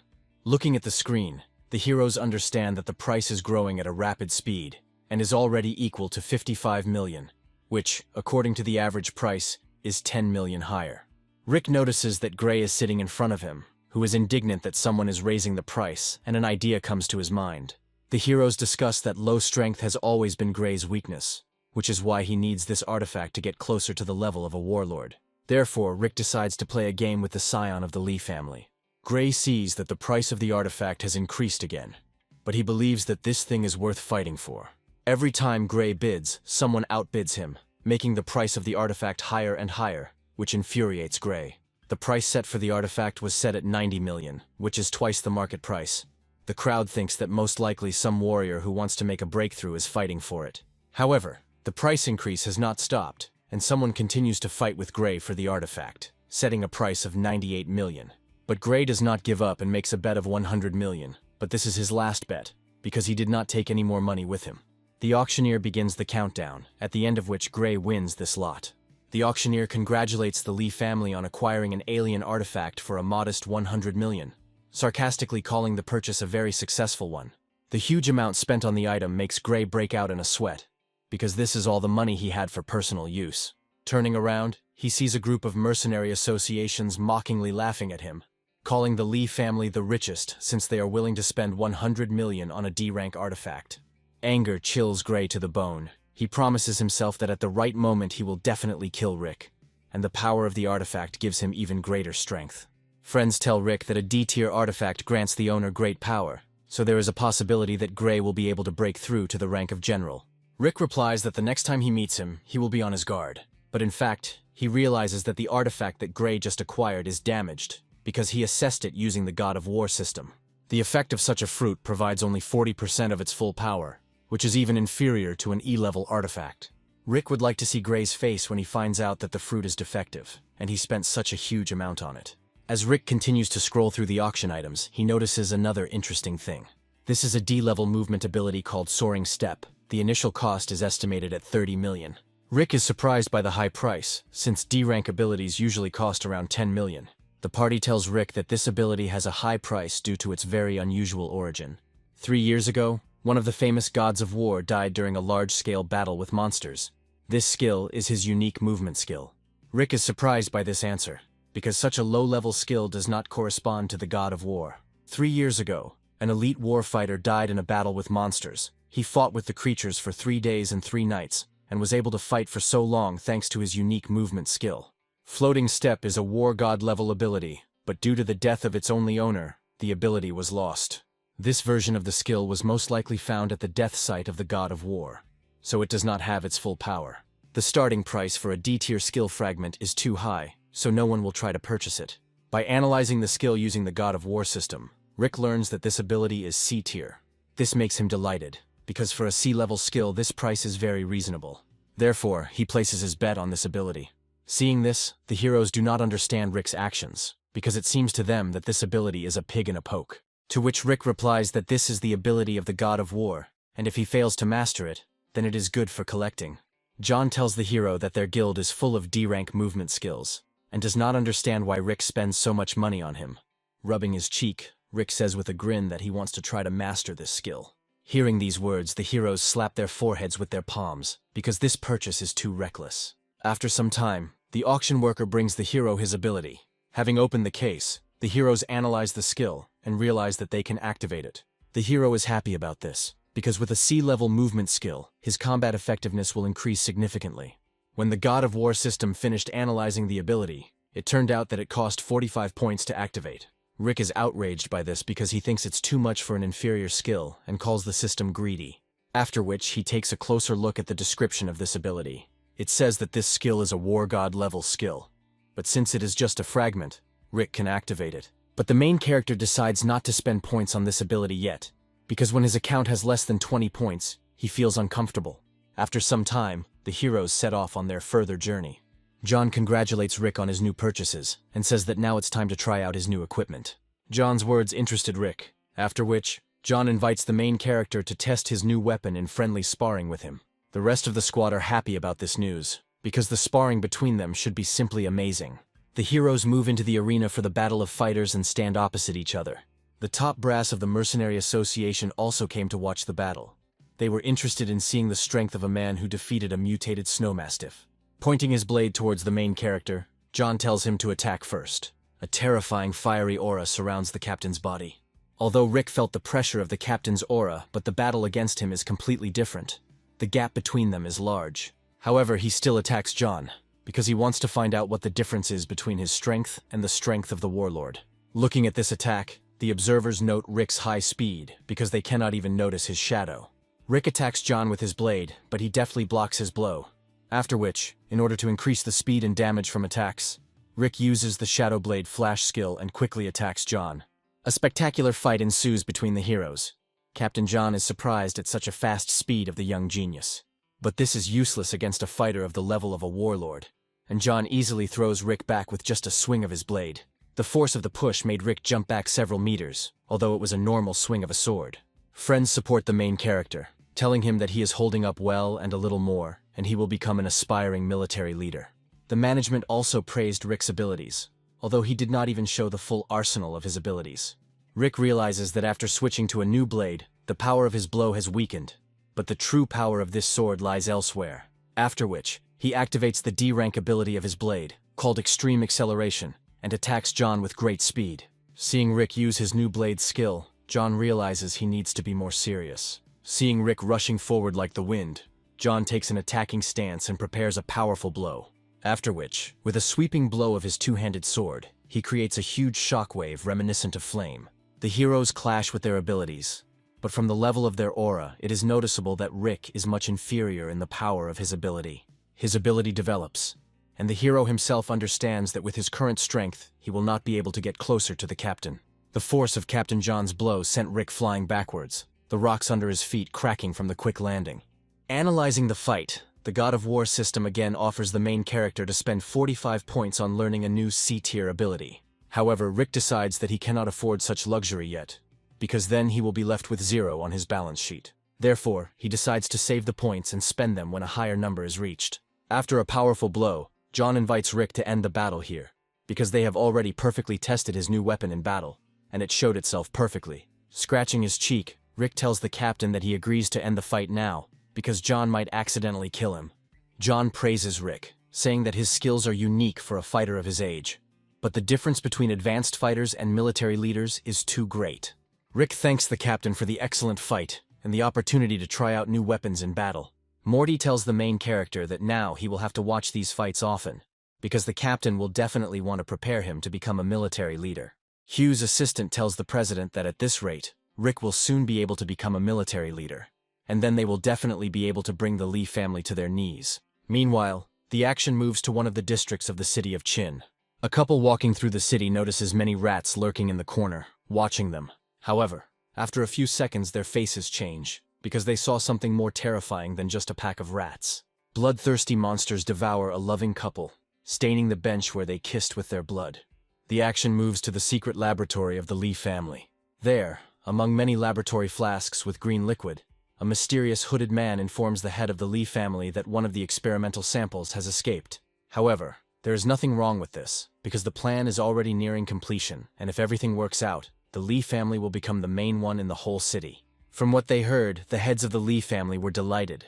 Looking at the screen, the heroes understand that the price is growing at a rapid speed, and is already equal to 55 million, which, according to the average price, is 10 million higher. Rick notices that Gray is sitting in front of him, who is indignant that someone is raising the price, and an idea comes to his mind. The heroes discuss that low strength has always been Gray's weakness, which is why he needs this artifact to get closer to the level of a warlord. Therefore, Rick decides to play a game with the scion of the Lee family. Gray sees that the price of the artifact has increased again, but he believes that this thing is worth fighting for. Every time Gray bids, someone outbids him, making the price of the artifact higher and higher, which infuriates Gray. The price set for the artifact was set at 90 million, which is twice the market price. The crowd thinks that most likely some warrior who wants to make a breakthrough is fighting for it. However, the price increase has not stopped, and someone continues to fight with Gray for the artifact, setting a price of 98 million. But Gray does not give up and makes a bet of 100 million, but this is his last bet, because he did not take any more money with him. The auctioneer begins the countdown, at the end of which Gray wins this lot. The auctioneer congratulates the Lee family on acquiring an alien artifact for a modest 100 million, sarcastically calling the purchase a very successful one. The huge amount spent on the item makes Gray break out in a sweat, because this is all the money he had for personal use. Turning around, he sees a group of mercenary associations mockingly laughing at him, calling the Lee family the richest since they are willing to spend 100 million on a D-rank artifact. Anger chills Gray to the bone. He promises himself that at the right moment he will definitely kill Rick, and the power of the artifact gives him even greater strength. Friends tell Rick that a D-tier artifact grants the owner great power, so there is a possibility that Gray will be able to break through to the rank of general. Rick replies that the next time he meets him, he will be on his guard. But in fact, he realizes that the artifact that Gray just acquired is damaged, because he assessed it using the God of War system. The effect of such a fruit provides only 40% of its full power, which is even inferior to an E-level artifact. Rick would like to see Gray's face when he finds out that the fruit is defective, and he spent such a huge amount on it. As Rick continues to scroll through the auction items, he notices another interesting thing. This is a D-level movement ability called Soaring Step. The initial cost is estimated at 30 million. Rick is surprised by the high price, since D-rank abilities usually cost around 10 million. The party tells Rick that this ability has a high price due to its very unusual origin. 3 years ago, one of the famous gods of war died during a large-scale battle with monsters. This skill is his unique movement skill. Rick is surprised by this answer, because such a low-level skill does not correspond to the god of war. 3 years ago, an elite warfighter died in a battle with monsters. He fought with the creatures for 3 days and 3 nights, and was able to fight for so long thanks to his unique movement skill. Floating Step is a war god level ability, but due to the death of its only owner, the ability was lost. This version of the skill was most likely found at the death site of the god of war, so it does not have its full power. The starting price for a D-tier skill fragment is too high, so no one will try to purchase it. By analyzing the skill using the god of war system, Rick learns that this ability is C-tier. This makes him delighted, because for a C-level skill this price is very reasonable. Therefore, he places his bet on this ability. Seeing this, the heroes do not understand Rick's actions, because it seems to them that this ability is a pig in a poke. To which Rick replies that this is the ability of the god of war, and if he fails to master it, then it is good for collecting. John tells the hero that their guild is full of D-rank movement skills, and does not understand why Rick spends so much money on him. Rubbing his cheek, Rick says with a grin that he wants to try to master this skill. Hearing these words, the heroes slap their foreheads with their palms, because this purchase is too reckless. After some time, the auction worker brings the hero his ability. Having opened the case, the heroes analyze the skill and realize that they can activate it. The The hero is happy about this, because with a sea-level movement skill, his combat effectiveness will increase significantly. When the God of War system finished analyzing the ability, it turned out that it cost 45 points to activate. Rick is outraged by this because he thinks it's too much for an inferior skill and calls the system greedy. After which, he takes a closer look at the description of this ability. It says that this skill is a War God level skill. But since it is just a fragment, Rick can activate it. But the main character decides not to spend points on this ability yet, because when his account has less than 20 points, he feels uncomfortable. After some time, the heroes set off on their further journey. John congratulates Rick on his new purchases, and says that now it's time to try out his new equipment. John's words interested Rick, after which, John invites the main character to test his new weapon in friendly sparring with him. The rest of the squad are happy about this news, because the sparring between them should be simply amazing. The heroes move into the arena for the battle of fighters and stand opposite each other. The top brass of the Mercenary Association also came to watch the battle. They were interested in seeing the strength of a man who defeated a mutated snowmastiff. Pointing his blade towards the main character, John tells him to attack first. A terrifying fiery aura surrounds the captain's body. Although Rick felt the pressure of the captain's aura, but the battle against him is completely different. The gap between them is large. However, he still attacks John, because he wants to find out what the difference is between his strength and the strength of the warlord. Looking at this attack, the observers note Rick's high speed, because they cannot even notice his shadow. Rick attacks John with his blade, but he deftly blocks his blow. After which, in order to increase the speed and damage from attacks, Rick uses the Shadow Blade flash skill and quickly attacks John. A spectacular fight ensues between the heroes. Captain John is surprised at such a fast speed of the young genius. But this is useless against a fighter of the level of a warlord, and John easily throws Rick back with just a swing of his blade. The force of the push made Rick jump back several meters, although it was a normal swing of a sword. Friends support the main character, telling him that he is holding up well and a little more, and he will become an aspiring military leader. The management also praised Rick's abilities, although he did not even show the full arsenal of his abilities. Rick realizes that after switching to a new blade, the power of his blow has weakened, but the true power of this sword lies elsewhere. After which, he activates the D-rank ability of his blade, called Extreme Acceleration, and attacks John with great speed. Seeing Rick use his new blade skill, John realizes he needs to be more serious. Seeing Rick rushing forward like the wind, John takes an attacking stance and prepares a powerful blow. After which, with a sweeping blow of his two-handed sword, he creates a huge shockwave reminiscent of flame. The heroes clash with their abilities, but from the level of their aura, it is noticeable that Rick is much inferior in the power of his ability. His ability develops, and the hero himself understands that with his current strength, he will not be able to get closer to the captain. The force of Captain John's blow sent Rick flying backwards, the rocks under his feet cracking from the quick landing. Analyzing the fight, the God of War system again offers the main character to spend 45 points on learning a new C-tier ability. However, Rick decides that he cannot afford such luxury yet, because then he will be left with 0 on his balance sheet. Therefore, he decides to save the points and spend them when a higher number is reached. After a powerful blow, John invites Rick to end the battle here, because they have already perfectly tested his new weapon in battle, and it showed itself perfectly. Scratching his cheek, Rick tells the captain that he agrees to end the fight now, because John might accidentally kill him. John praises Rick, saying that his skills are unique for a fighter of his age. But the difference between advanced fighters and military leaders is too great. Rick thanks the captain for the excellent fight and the opportunity to try out new weapons in battle. Morty tells the main character that now he will have to watch these fights often, because the captain will definitely want to prepare him to become a military leader. Hugh's assistant tells the president that at this rate, Rick will soon be able to become a military leader, and then they will definitely be able to bring the Lee family to their knees. Meanwhile, the action moves to one of the districts of the city of Chin. A couple walking through the city notices many rats lurking in the corner, watching them. However, after a few seconds their faces change, because they saw something more terrifying than just a pack of rats. Bloodthirsty monsters devour a loving couple, staining the bench where they kissed with their blood. The action moves to the secret laboratory of the Lee family. There, among many laboratory flasks with green liquid, a mysterious hooded man informs the head of the Lee family that one of the experimental samples has escaped. However, there is nothing wrong with this, because the plan is already nearing completion, and if everything works out, the Lee family will become the main one in the whole city. From what they heard, the heads of the Lee family were delighted,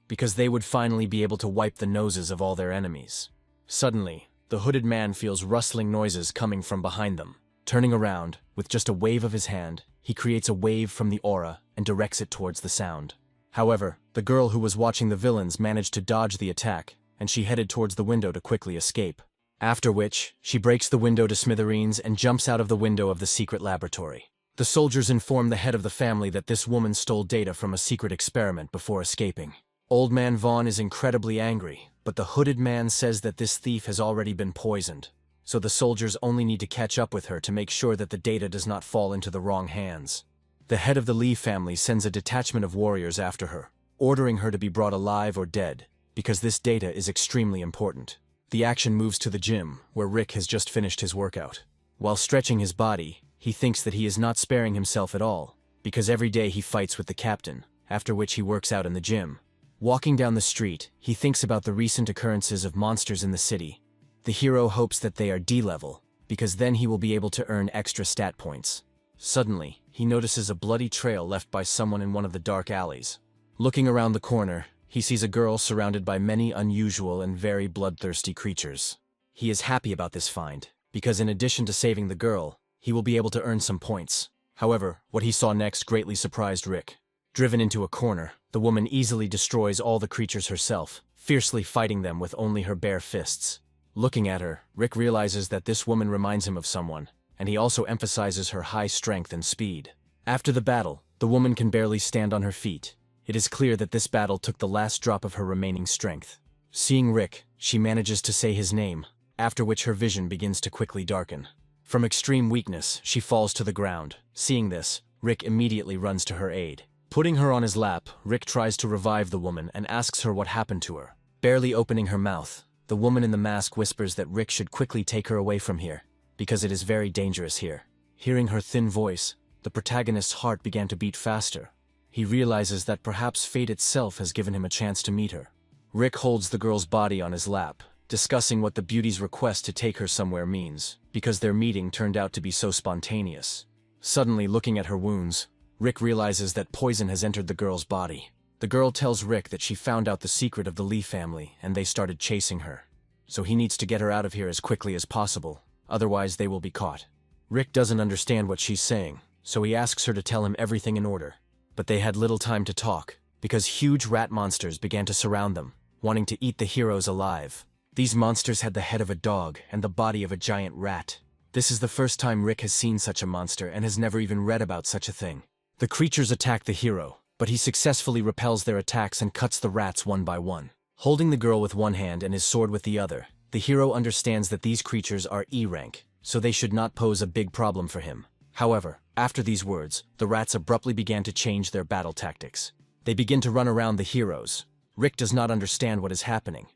because they would finally be able to wipe the noses of all their enemies. Suddenly, the hooded man feels rustling noises coming from behind them. Turning around, with just a wave of his hand, he creates a wave from the aura and directs it towards the sound. However, the girl who was watching the villains managed to dodge the attack, and she headed towards the window to quickly escape. After which, she breaks the window to smithereens and jumps out of the window of the secret laboratory. The soldiers inform the head of the family that this woman stole data from a secret experiment before escaping. Old Man Vaughn is incredibly angry, but the hooded man says that this thief has already been poisoned, so the soldiers only need to catch up with her to make sure that the data does not fall into the wrong hands. The head of the Lee family sends a detachment of warriors after her, ordering her to be brought alive or dead, because this data is extremely important. The action moves to the gym, where Rick has just finished his workout. While stretching his body, he thinks that he is not sparing himself at all, because every day he fights with the captain, after which he works out in the gym. Walking down the street, he thinks about the recent occurrences of monsters in the city. The hero hopes that they are D-level, because then he will be able to earn extra stat points. Suddenly, he notices a bloody trail left by someone in one of the dark alleys. Looking around the corner, he sees a girl surrounded by many unusual and very bloodthirsty creatures. He is happy about this find, because in addition to saving the girl, he will be able to earn some points. However, what he saw next greatly surprised Rick. Driven into a corner, the woman easily destroys all the creatures herself, fiercely fighting them with only her bare fists. Looking at her, Rick realizes that this woman reminds him of someone, and he also emphasizes her high strength and speed. After the battle, the woman can barely stand on her feet. It is clear that this battle took the last drop of her remaining strength. Seeing Rick, she manages to say his name, after which her vision begins to quickly darken. From extreme weakness, she falls to the ground. Seeing this, Rick immediately runs to her aid. Putting her on his lap, Rick tries to revive the woman and asks her what happened to her. Barely opening her mouth, the woman in the mask whispers that Rick should quickly take her away from here, because it is very dangerous here. Hearing her thin voice, the protagonist's heart began to beat faster. He realizes that perhaps fate itself has given him a chance to meet her. Rick holds the girl's body on his lap, discussing what the beauty's request to take her somewhere means, because their meeting turned out to be so spontaneous. Suddenly looking at her wounds, Rick realizes that poison has entered the girl's body. The girl tells Rick that she found out the secret of the Lee family and they started chasing her. So he needs to get her out of here as quickly as possible, otherwise they will be caught. Rick doesn't understand what she's saying, so he asks her to tell him everything in order. But they had little time to talk, because huge rat monsters began to surround them, wanting to eat the heroes alive. These monsters had the head of a dog and the body of a giant rat. This is the first time Rick has seen such a monster and has never even read about such a thing. The creatures attack the hero, but he successfully repels their attacks and cuts the rats one by one. Holding the girl with one hand and his sword with the other, the hero understands that these creatures are E rank, so they should not pose a big problem for him. However, after these words, the rats abruptly began to change their battle tactics. They begin to run around the heroes. Rick does not understand what is happening.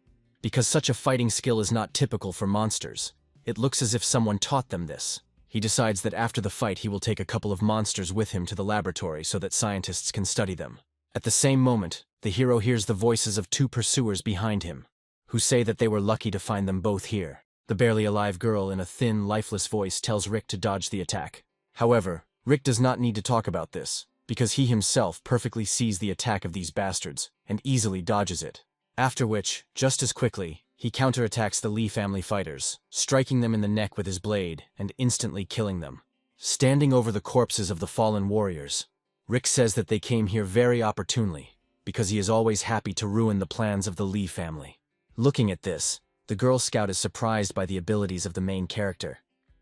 Because such a fighting skill is not typical for monsters, it looks as if someone taught them this. He decides that after the fight he will take a couple of monsters with him to the laboratory so that scientists can study them. At the same moment, the hero hears the voices of two pursuers behind him, who say that they were lucky to find them both here. The barely alive girl in a thin, lifeless voice tells Rick to dodge the attack. However, Rick does not need to talk about this, because he himself perfectly sees the attack of these bastards, and easily dodges it. After which, just as quickly, he counterattacks the Lee family fighters, striking them in the neck with his blade, and instantly killing them. Standing over the corpses of the fallen warriors, Rick says that they came here very opportunely, because he is always happy to ruin the plans of the Lee family. Looking at this, the Girl Scout is surprised by the abilities of the main character,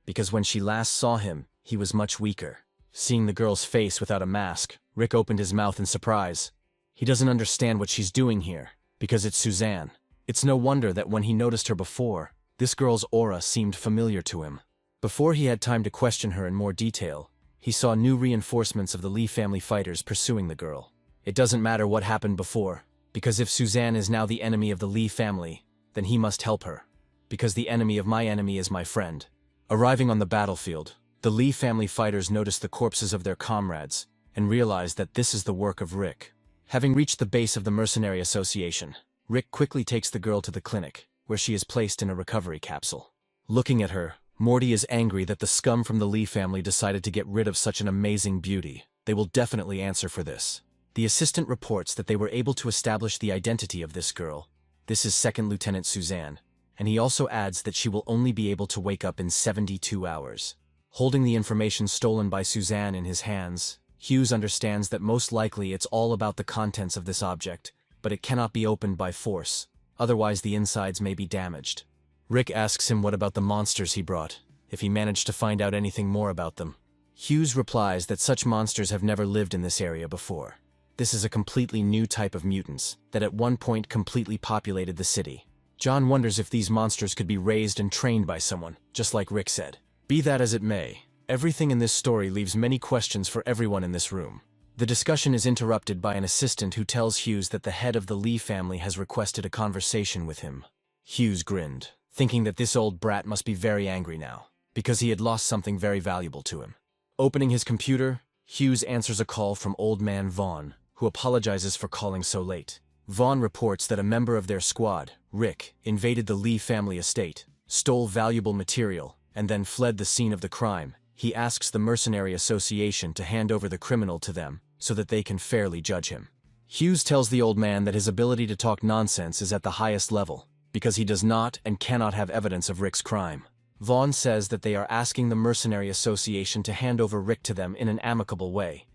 because when she last saw him, he was much weaker. Seeing the girl's face without a mask, Rick opened his mouth in surprise. He doesn't understand what she's doing here, because it's Suzanne. It's no wonder that when he noticed her before, this girl's aura seemed familiar to him. Before he had time to question her in more detail, he saw new reinforcements of the Lee family fighters pursuing the girl. It doesn't matter what happened before, because if Suzanne is now the enemy of the Lee family, then he must help her, because the enemy of my enemy is my friend. Arriving on the battlefield, the Lee family fighters notice the corpses of their comrades, and realize that this is the work of Rick. Having reached the base of the Mercenary Association, Rick quickly takes the girl to the clinic, where she is placed in a recovery capsule. Looking at her, Morty is angry that the scum from the Lee family decided to get rid of such an amazing beauty. They will definitely answer for this. The assistant reports that they were able to establish the identity of this girl. This is Second Lieutenant Suzanne, and he also adds that she will only be able to wake up in 72 hours. Holding the information stolen by Suzanne in his hands, Hughes understands that most likely it's all about the contents of this object, but it cannot be opened by force, otherwise the insides may be damaged. Rick asks him what about the monsters he brought, if he managed to find out anything more about them. Hughes replies that such monsters have never lived in this area before. This is a completely new type of mutants that at one point completely populated the city. John wonders if these monsters could be raised and trained by someone, just like Rick said. Be that as it may, everything in this story leaves many questions for everyone in this room. The discussion is interrupted by an assistant who tells Hughes that the head of the Lee family has requested a conversation with him. Hughes grinned, thinking that this old brat must be very angry now, because he had lost something very valuable to him. Opening his computer, Hughes answers a call from Old Man Vaughn, who apologizes for calling so late. Vaughn reports that a member of their squad, Rick, invaded the Lee family estate, stole valuable material, and then fled the scene of the crime. He asks the Mercenary Association to hand over the criminal to them, so that they can fairly judge him. Hughes tells the old man that his ability to talk nonsense is at the highest level, because he does not and cannot have evidence of Rick's crime. Vaughn says that they are asking the Mercenary Association to hand over Rick to them in an amicable way.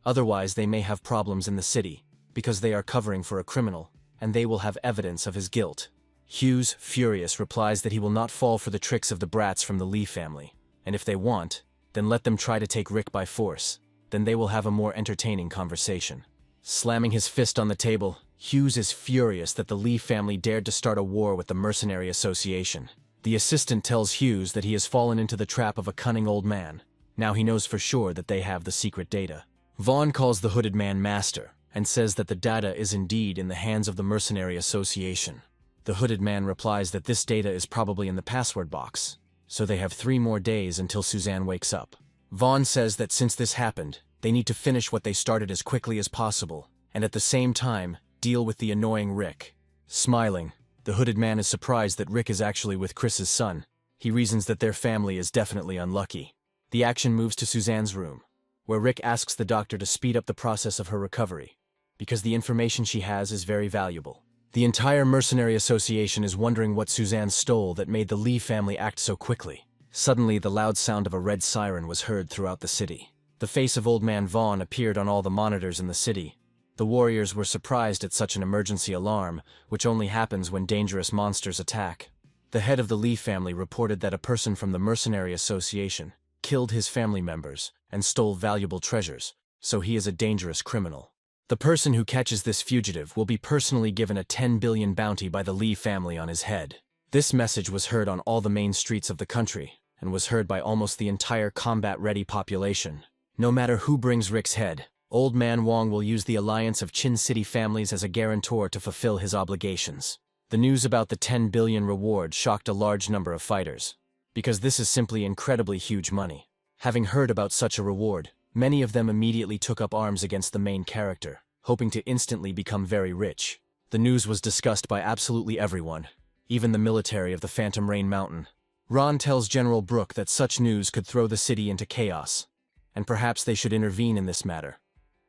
Otherwise they may have problems in the city, because they are covering for a criminal, and they will have evidence of his guilt. Hughes, furious, replies that he will not fall for the tricks of the brats from the Lee family, and if they want, then let them try to take Rick by force, then they will have a more entertaining conversation. Slamming his fist on the table, Hughes is furious that the Lee family dared to start a war with the Mercenary Association. The assistant tells Hughes that he has fallen into the trap of a cunning old man. Now he knows for sure that they have the secret data. Vaughn calls the hooded man master, and says that the data is indeed in the hands of the Mercenary Association. The hooded man replies that this data is probably in the password box, so they have 3 more days until Suzanne wakes up. Vaughn says that since this happened, they need to finish what they started as quickly as possible, and at the same time, deal with the annoying Rick. Smiling, the hooded man is surprised that Rick is actually with Chris's son. He reasons that their family is definitely unlucky. The action moves to Suzanne's room, where Rick asks the doctor to speed up the process of her recovery, because the information she has is very valuable. The entire Mercenary Association is wondering what Suzanne stole that made the Lee family act so quickly. Suddenly, the loud sound of a red siren was heard throughout the city. The face of Old Man Vaughn appeared on all the monitors in the city. The warriors were surprised at such an emergency alarm, which only happens when dangerous monsters attack. The head of the Lee family reported that a person from the Mercenary Association killed his family members and stole valuable treasures, so he is a dangerous criminal. The person who catches this fugitive will be personally given a 10 billion bounty by the Lee family on his head. This message was heard on all the main streets of the country, and was heard by almost the entire combat-ready population. No matter who brings Rick's head, Old Man Wong will use the alliance of Chin City families as a guarantor to fulfill his obligations. The news about the 10 billion reward shocked a large number of fighters, because this is simply incredibly huge money. Having heard about such a reward, many of them immediately took up arms against the main character, hoping to instantly become very rich. The news was discussed by absolutely everyone, even the military of the Phantom Rain Mountain. Ron tells General Brooke that such news could throw the city into chaos, and perhaps they should intervene in this matter,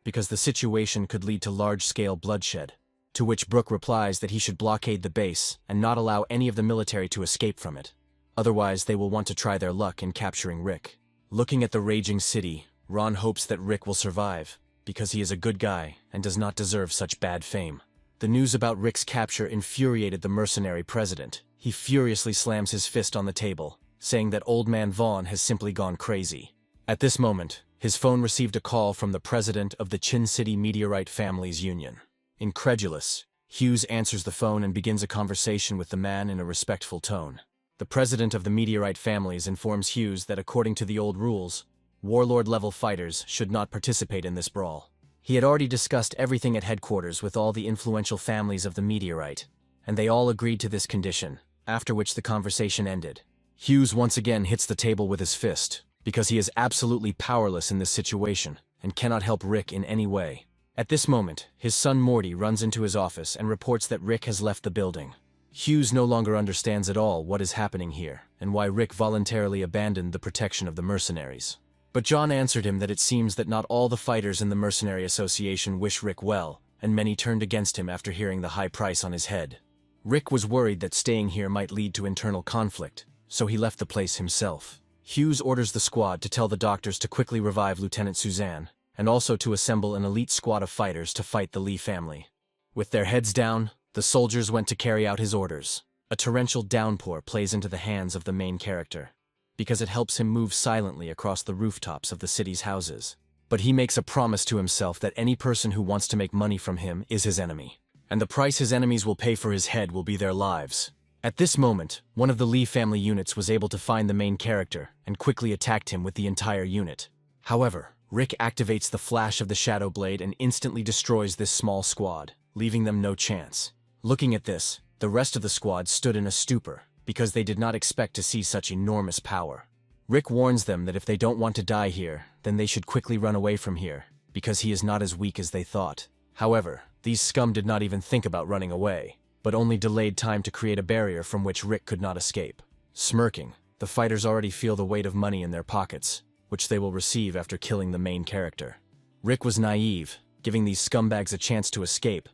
because the situation could lead to large-scale bloodshed. To which Brooke replies that he should blockade the base and not allow any of the military to escape from it. Otherwise, they will want to try their luck in capturing Rick. Looking at the raging city, Ron hopes that Rick will survive, because he is a good guy and does not deserve such bad fame. The news about Rick's capture infuriated the mercenary president. He furiously slams his fist on the table, saying that Old Man Vaughn has simply gone crazy. At this moment, his phone received a call from the president of the Chin City Meteorite Families Union. Incredulous, Hughes answers the phone and begins a conversation with the man in a respectful tone. The president of the Meteorite Families informs Hughes that according to the old rules, warlord-level fighters should not participate in this brawl. He had already discussed everything at headquarters with all the influential families of the Meteorite, and they all agreed to this condition, after which the conversation ended. Hughes once again hits the table with his fist, because he is absolutely powerless in this situation, and cannot help Rick in any way. At this moment, his son Morty runs into his office and reports that Rick has left the building. Hughes no longer understands at all what is happening here, and why Rick voluntarily abandoned the protection of the mercenaries. But John answered him that it seems that not all the fighters in the Mercenary Association wish Rick well, and many turned against him after hearing the high price on his head. Rick was worried that staying here might lead to internal conflict, so he left the place himself. Hughes orders the squad to tell the doctors to quickly revive Lieutenant Suzanne, and also to assemble an elite squad of fighters to fight the Lee family. With their heads down, the soldiers went to carry out his orders. A torrential downpour plays into the hands of the main character, because it helps him move silently across the rooftops of the city's houses. But he makes a promise to himself that any person who wants to make money from him is his enemy, and the price his enemies will pay for his head will be their lives. At this moment, one of the Lee family units was able to find the main character and quickly attacked him with the entire unit. However, Rick activates the flash of the Shadow Blade and instantly destroys this small squad, leaving them no chance. Looking at this, the rest of the squad stood in a stupor, because they did not expect to see such enormous power. Rick warns them that if they don't want to die here, then they should quickly run away from here, because he is not as weak as they thought. However, these scum did not even think about running away, but only delayed time to create a barrier from which Rick could not escape. Smirking, the fighters already feel the weight of money in their pockets, which they will receive after killing the main character. Rick was naive, giving these scumbags a chance to escape,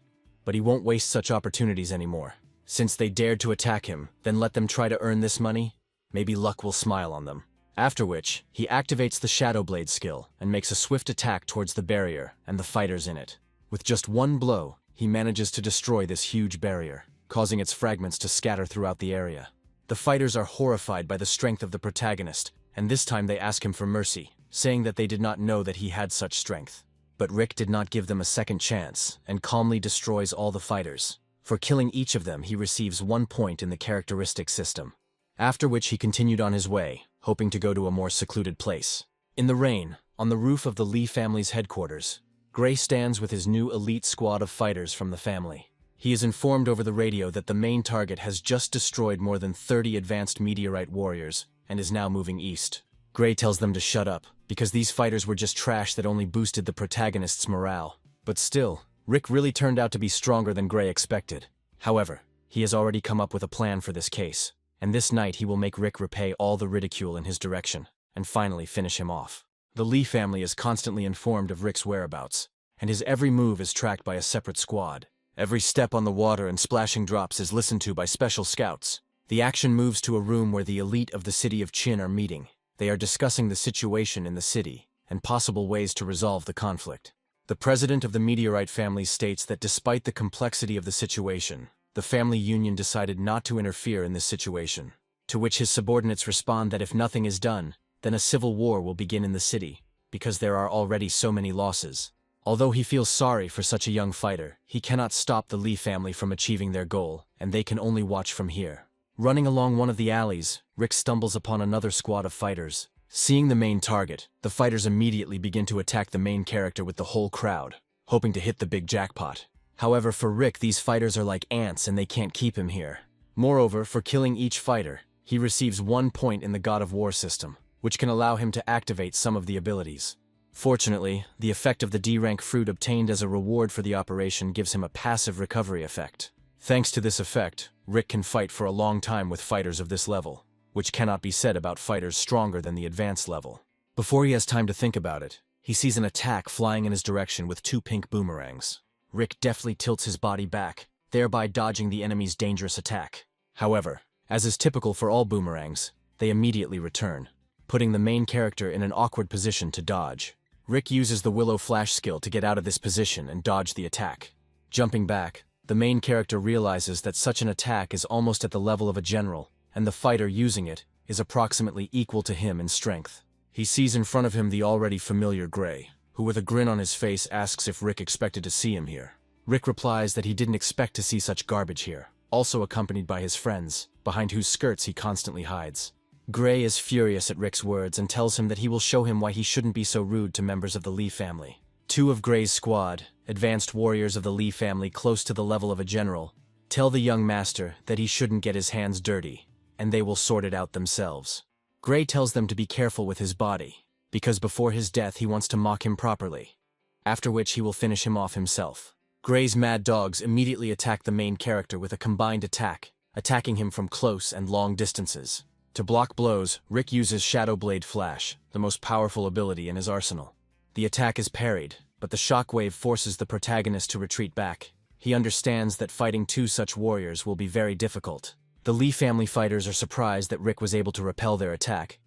but he won't waste such opportunities anymore. Since they dared to attack him, then let them try to earn this money. Maybe luck will smile on them. After which, he activates the Shadow Blade skill and makes a swift attack towards the barrier and the fighters in it. With just one blow, he manages to destroy this huge barrier, causing its fragments to scatter throughout the area. The fighters are horrified by the strength of the protagonist, and this time they ask him for mercy, saying that they did not know that he had such strength. But Rick did not give them a second chance, and calmly destroys all the fighters. For killing each of them, he receives 1 point in the characteristic system. After which he continued on his way, hoping to go to a more secluded place. In the rain, on the roof of the Lee family's headquarters, Gray stands with his new elite squad of fighters from the family. He is informed over the radio that the main target has just destroyed more than 30 advanced meteorite warriors and is now moving east. Gray tells them to shut up, because these fighters were just trash that only boosted the protagonist's morale. But still, Rick really turned out to be stronger than Gray expected. However, he has already come up with a plan for this case, and this night he will make Rick repay all the ridicule in his direction, and finally finish him off. The Lee family is constantly informed of Rick's whereabouts, and his every move is tracked by a separate squad. Every step on the water and splashing drops is listened to by special scouts. The action moves to a room where the elite of the city of Chin are meeting. They are discussing the situation in the city, and possible ways to resolve the conflict. The president of the Meteorite family states that despite the complexity of the situation, the family union decided not to interfere in this situation, to which his subordinates respond that if nothing is done, then a civil war will begin in the city, because there are already so many losses. Although he feels sorry for such a young fighter, he cannot stop the Lee family from achieving their goal, and they can only watch from here. Running along one of the alleys, Rick stumbles upon another squad of fighters. Seeing the main target, the fighters immediately begin to attack the main character with the whole crowd, hoping to hit the big jackpot. However, for Rick, these fighters are like ants and they can't keep him here. Moreover, for killing each fighter, he receives 1 point in the God of War system, which can allow him to activate some of the abilities. Fortunately, the effect of the D-rank fruit obtained as a reward for the operation gives him a passive recovery effect. Thanks to this effect, Rick can fight for a long time with fighters of this level, which cannot be said about fighters stronger than the advanced level. Before he has time to think about it, he sees an attack flying in his direction with 2 pink boomerangs. Rick deftly tilts his body back, thereby dodging the enemy's dangerous attack. However, as is typical for all boomerangs, they immediately return, putting the main character in an awkward position to dodge. Rick uses the Willow Flash skill to get out of this position and dodge the attack. Jumping back, the main character realizes that such an attack is almost at the level of a general, and the fighter using it is approximately equal to him in strength. He sees in front of him the already familiar Gray, who with a grin on his face asks if Rick expected to see him here. Rick replies that he didn't expect to see such garbage here, also accompanied by his friends, behind whose skirts he constantly hides. Gray is furious at Rick's words and tells him that he will show him why he shouldn't be so rude to members of the Lee family. 2 of Gray's squad, advanced warriors of the Lee family close to the level of a general, tell the young master that he shouldn't get his hands dirty, and they will sort it out themselves. Gray tells them to be careful with his body, because before his death he wants to mock him properly, after which he will finish him off himself. Gray's mad dogs immediately attack the main character with a combined attack, attacking him from close and long distances. To block blows, Rick uses Shadow Blade Flash, the most powerful ability in his arsenal. The attack is parried, but the shockwave forces the protagonist to retreat back. He understands that fighting 2 such warriors will be very difficult. The Lee family fighters are surprised that Rick was able to repel their attack,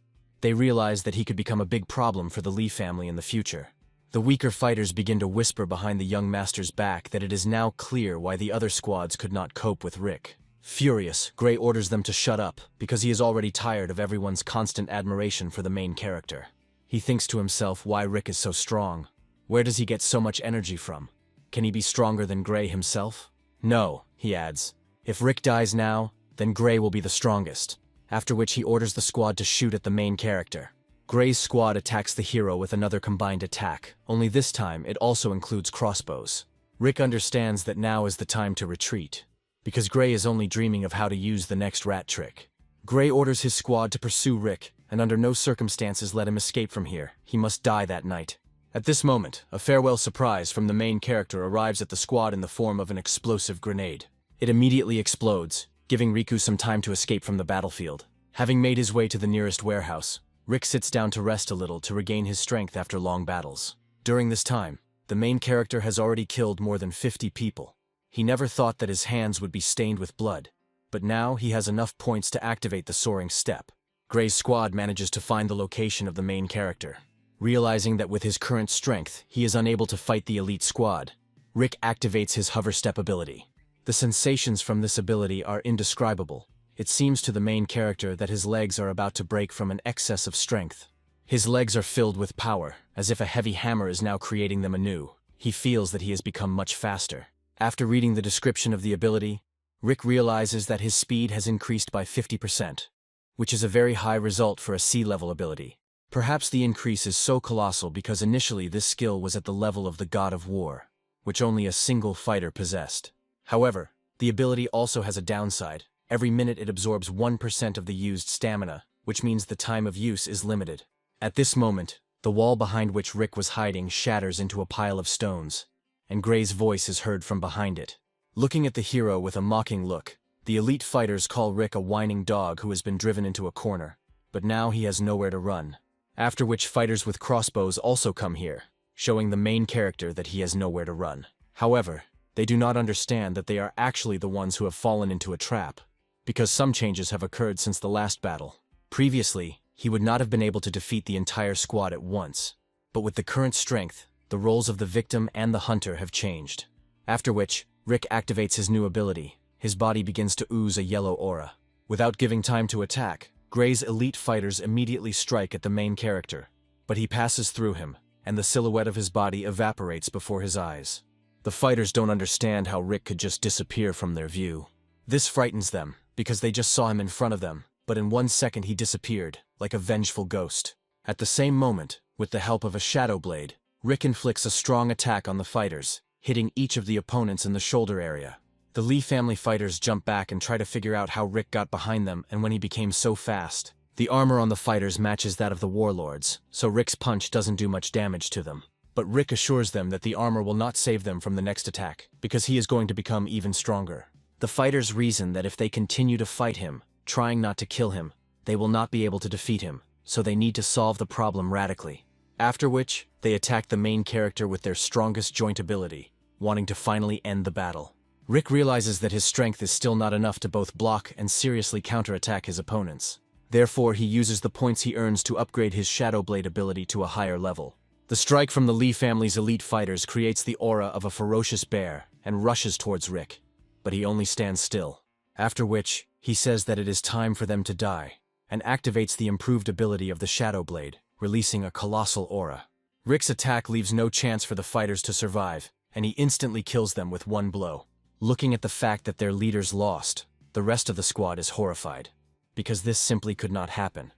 They realize that he could become a big problem for the Lee family in the future. The weaker fighters begin to whisper behind the young master's back that it is now clear why the other squads could not cope with Rick. Furious, Gray orders them to shut up because he is already tired of everyone's constant admiration for the main character. He thinks to himself why Rick is so strong. Where does he get so much energy from? Can he be stronger than Gray himself? No, he adds. If Rick dies now, then Gray will be the strongest. After which he orders the squad to shoot at the main character. Gray's squad attacks the hero with another combined attack, only this time it also includes crossbows. Rick understands that now is the time to retreat, because Gray is only dreaming of how to use the next rat trick. Gray orders his squad to pursue Rick, and under no circumstances let him escape from here. He must die that night. At this moment, a farewell surprise from the main character arrives at the squad in the form of an explosive grenade. It immediately explodes, giving Riku some time to escape from the battlefield. Having made his way to the nearest warehouse, Rick sits down to rest a little to regain his strength after long battles. During this time, the main character has already killed more than 50 people. He never thought that his hands would be stained with blood, but now he has enough points to activate the soaring step. Gray's squad manages to find the location of the main character. Realizing that with his current strength, he is unable to fight the elite squad, Rick activates his hover step ability. The sensations from this ability are indescribable. It seems to the main character that his legs are about to break from an excess of strength. His legs are filled with power, as if a heavy hammer is now creating them anew. He feels that he has become much faster. After reading the description of the ability, Rick realizes that his speed has increased by 50%, which is a very high result for a C-level ability. Perhaps the increase is so colossal because initially this skill was at the level of the God of War, which only a single fighter possessed. However, the ability also has a downside. Every minute it absorbs 1% of the used stamina, which means the time of use is limited. At this moment, the wall behind which Rick was hiding shatters into a pile of stones, and Gray's voice is heard from behind it. Looking at the hero with a mocking look, the elite fighters call Rick a whining dog who has been driven into a corner, but now he has nowhere to run. After which fighters with crossbows also come here, showing the main character that he has nowhere to run. However, they do not understand that they are actually the ones who have fallen into a trap, because some changes have occurred since the last battle. Previously, he would not have been able to defeat the entire squad at once, but with the current strength, the roles of the victim and the hunter have changed. After which, Rick activates his new ability. His body begins to ooze a yellow aura. Without giving time to attack, Gray's elite fighters immediately strike at the main character, but he passes through him, and the silhouette of his body evaporates before his eyes. The fighters don't understand how Rick could just disappear from their view. This frightens them, because they just saw him in front of them, but in 1 second he disappeared, like a vengeful ghost. At the same moment, with the help of a shadow blade, Rick inflicts a strong attack on the fighters, hitting each of the opponents in the shoulder area. The Lee family fighters jump back and try to figure out how Rick got behind them and when he became so fast. The armor on the fighters matches that of the warlords, so Rick's punch doesn't do much damage to them. But Rick assures them that the armor will not save them from the next attack, because he is going to become even stronger. The fighters reason that if they continue to fight him, trying not to kill him, they will not be able to defeat him, so they need to solve the problem radically. After which, they attack the main character with their strongest joint ability, wanting to finally end the battle. Rick realizes that his strength is still not enough to both block and seriously counterattack his opponents. Therefore, he uses the points he earns to upgrade his Shadow Blade ability to a higher level. The strike from the Lee family's elite fighters creates the aura of a ferocious bear and rushes towards Rick, but he only stands still. After which, he says that it is time for them to die, and activates the improved ability of the Shadow Blade, releasing a colossal aura. Rick's attack leaves no chance for the fighters to survive, and he instantly kills them with one blow. Looking at the fact that their leaders lost, the rest of the squad is horrified, because this simply could not happen,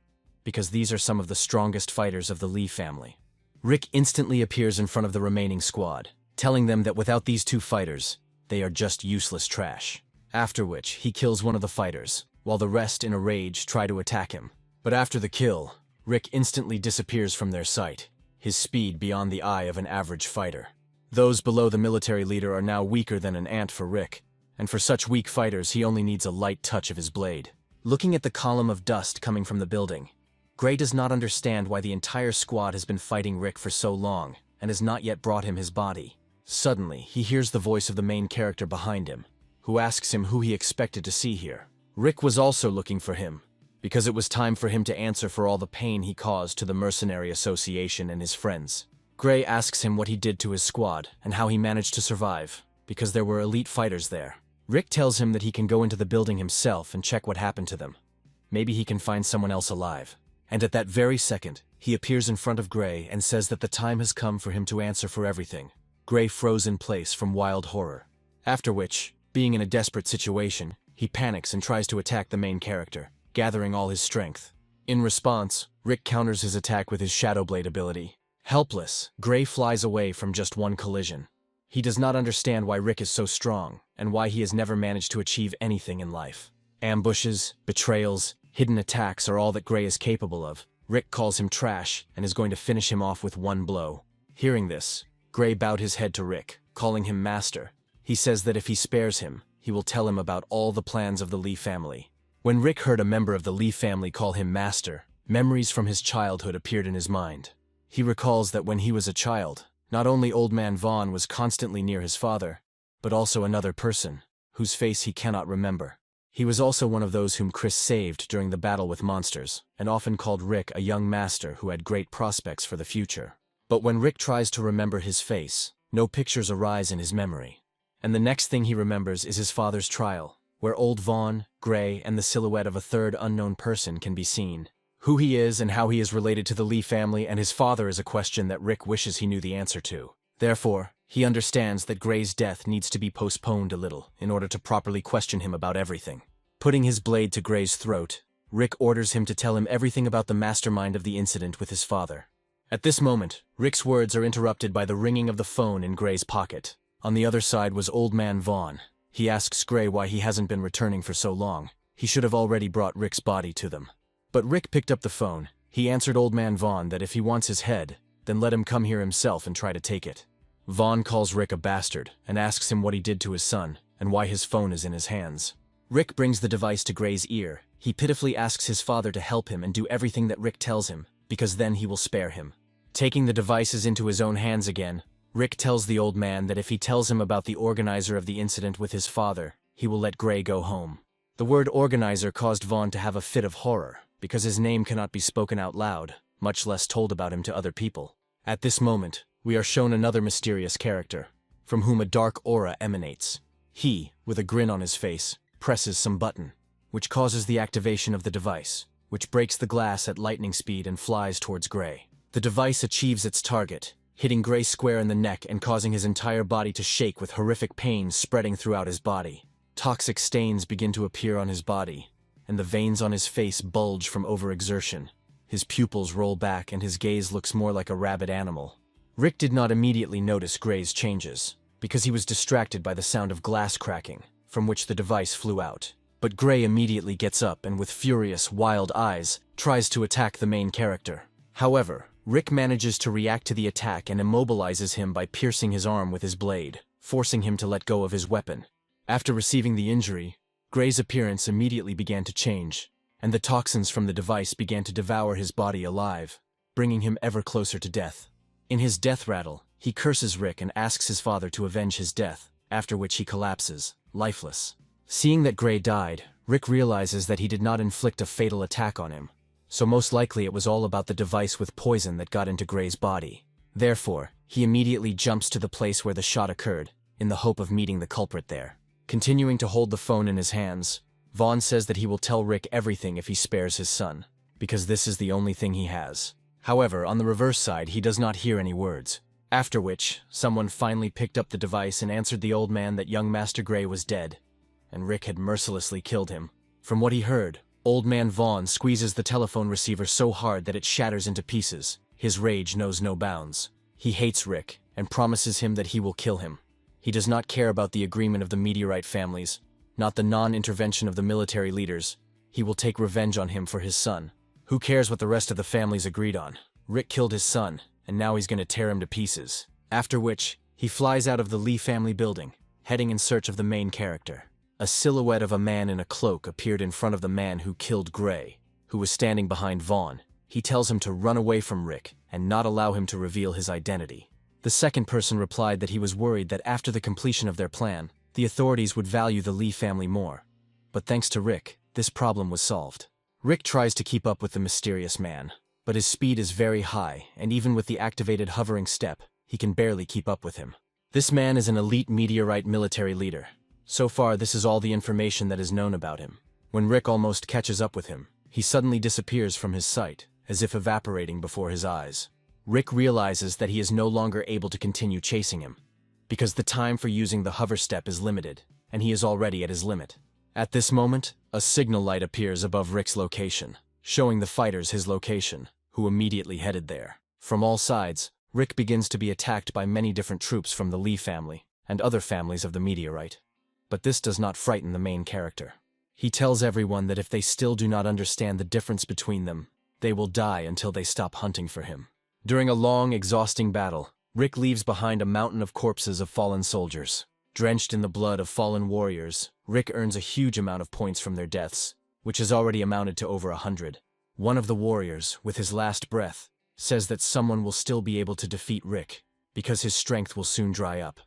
because these are some of the strongest fighters of the Lee family. Rick instantly appears in front of the remaining squad, telling them that without these two fighters, they are just useless trash. After which, he kills one of the fighters, while the rest in a rage try to attack him. But after the kill, Rick instantly disappears from their sight, his speed beyond the eye of an average fighter. Those below the military leader are now weaker than an ant for Rick, and for such weak fighters he only needs a light touch of his blade. Looking at the column of dust coming from the building, Gray does not understand why the entire squad has been fighting Rick for so long, and has not yet brought him his body. Suddenly, he hears the voice of the main character behind him, who asks him who he expected to see here. Rick was also looking for him, because it was time for him to answer for all the pain he caused to the Mercenary Association and his friends. Gray asks him what he did to his squad and how he managed to survive, because there were elite fighters there. Rick tells him that he can go into the building himself and check what happened to them. Maybe he can find someone else alive. And at that very second, he appears in front of Gray and says that the time has come for him to answer for everything. Gray froze in place from wild horror. After which, being in a desperate situation, he panics and tries to attack the main character, gathering all his strength. In response, Rick counters his attack with his Shadow Blade ability. Helpless, Gray flies away from just one collision. He does not understand why Rick is so strong, and why he has never managed to achieve anything in life. Ambushes, betrayals, hidden attacks are all that Gray is capable of. Rick calls him trash and is going to finish him off with one blow. Hearing this, Gray bowed his head to Rick, calling him master. He says that if he spares him, he will tell him about all the plans of the Lee family. When Rick heard a member of the Lee family call him master, memories from his childhood appeared in his mind. He recalls that when he was a child, not only Old Man Vaughn was constantly near his father, but also another person, whose face he cannot remember. He was also one of those whom Chris saved during the battle with monsters, and often called Rick a young master who had great prospects for the future. But when Rick tries to remember his face, no pictures arise in his memory. And the next thing he remembers is his father's trial, where Old Vaughn, Gray, and the silhouette of a third unknown person can be seen. Who he is and how he is related to the Lee family and his father is a question that Rick wishes he knew the answer to. Therefore, he understands that Gray's death needs to be postponed a little in order to properly question him about everything. Putting his blade to Gray's throat, Rick orders him to tell him everything about the mastermind of the incident with his father. At this moment, Rick's words are interrupted by the ringing of the phone in Gray's pocket. On the other side was Old Man Vaughn. He asks Gray why he hasn't been returning for so long. He should have already brought Rick's body to them. But Rick picked up the phone. He answered Old Man Vaughn that if he wants his head, then let him come here himself and try to take it. Vaughn calls Rick a bastard and asks him what he did to his son and why his phone is in his hands. Rick brings the device to Gray's ear. He pitifully asks his father to help him and do everything that Rick tells him, because then he will spare him. Taking the devices into his own hands again, Rick tells the old man that if he tells him about the organizer of the incident with his father, he will let Gray go home. The word organizer caused Vaughn to have a fit of horror, because his name cannot be spoken out loud, much less told about him to other people. At this moment, we are shown another mysterious character, from whom a dark aura emanates. He, with a grin on his face, presses some button, which causes the activation of the device, which breaks the glass at lightning speed and flies towards Gray. The device achieves its target, hitting Gray square in the neck and causing his entire body to shake with horrific pain spreading throughout his body. Toxic stains begin to appear on his body, and the veins on his face bulge from overexertion. His pupils roll back and his gaze looks more like a rabid animal. Rick did not immediately notice Gray's changes, because he was distracted by the sound of glass cracking, from which the device flew out. But Gray immediately gets up and with furious, wild eyes, tries to attack the main character. However, Rick manages to react to the attack and immobilizes him by piercing his arm with his blade, forcing him to let go of his weapon. After receiving the injury, Gray's appearance immediately began to change, and the toxins from the device began to devour his body alive, bringing him ever closer to death. In his death rattle, he curses Rick and asks his father to avenge his death, after which he collapses, lifeless. Seeing that Gray died, Rick realizes that he did not inflict a fatal attack on him, so most likely it was all about the device with poison that got into Gray's body. Therefore, he immediately jumps to the place where the shot occurred, in the hope of meeting the culprit there. Continuing to hold the phone in his hands, Vaughn says that he will tell Rick everything if he spares his son, because this is the only thing he has. However, on the reverse side, he does not hear any words. After which, someone finally picked up the device and answered the old man that young Master Gray was dead, and Rick had mercilessly killed him. From what he heard, Old Man Vaughn squeezes the telephone receiver so hard that it shatters into pieces. His rage knows no bounds. He hates Rick, and promises him that he will kill him. He does not care about the agreement of the meteorite families, not the non-intervention of the military leaders. He will take revenge on him for his son. Who cares what the rest of the families agreed on? Rick killed his son, and now he's gonna tear him to pieces. After which, he flies out of the Lee family building, heading in search of the main character. A silhouette of a man in a cloak appeared in front of the man who killed Gray, who was standing behind Vaughn. He tells him to run away from Rick and not allow him to reveal his identity. The second person replied that he was worried that after the completion of their plan, the authorities would value the Lee family more. But thanks to Rick, this problem was solved. Rick tries to keep up with the mysterious man, but his speed is very high, and even with the activated hovering step, he can barely keep up with him. This man is an elite meteorite military leader. So far, this is all the information that is known about him. When Rick almost catches up with him, he suddenly disappears from his sight, as if evaporating before his eyes. Rick realizes that he is no longer able to continue chasing him, because the time for using the hover step is limited, and he is already at his limit. At this moment, a signal light appears above Rick's location, showing the fighters his location, who immediately headed there. From all sides, Rick begins to be attacked by many different troops from the Lee family and other families of the meteorite. But this does not frighten the main character. He tells everyone that if they still do not understand the difference between them, they will die until they stop hunting for him. During a long, exhausting battle, Rick leaves behind a mountain of corpses of fallen soldiers. Drenched in the blood of fallen warriors, Rick earns a huge amount of points from their deaths, which has already amounted to over 100. One of the warriors, with his last breath, says that someone will still be able to defeat Rick, because his strength will soon dry up,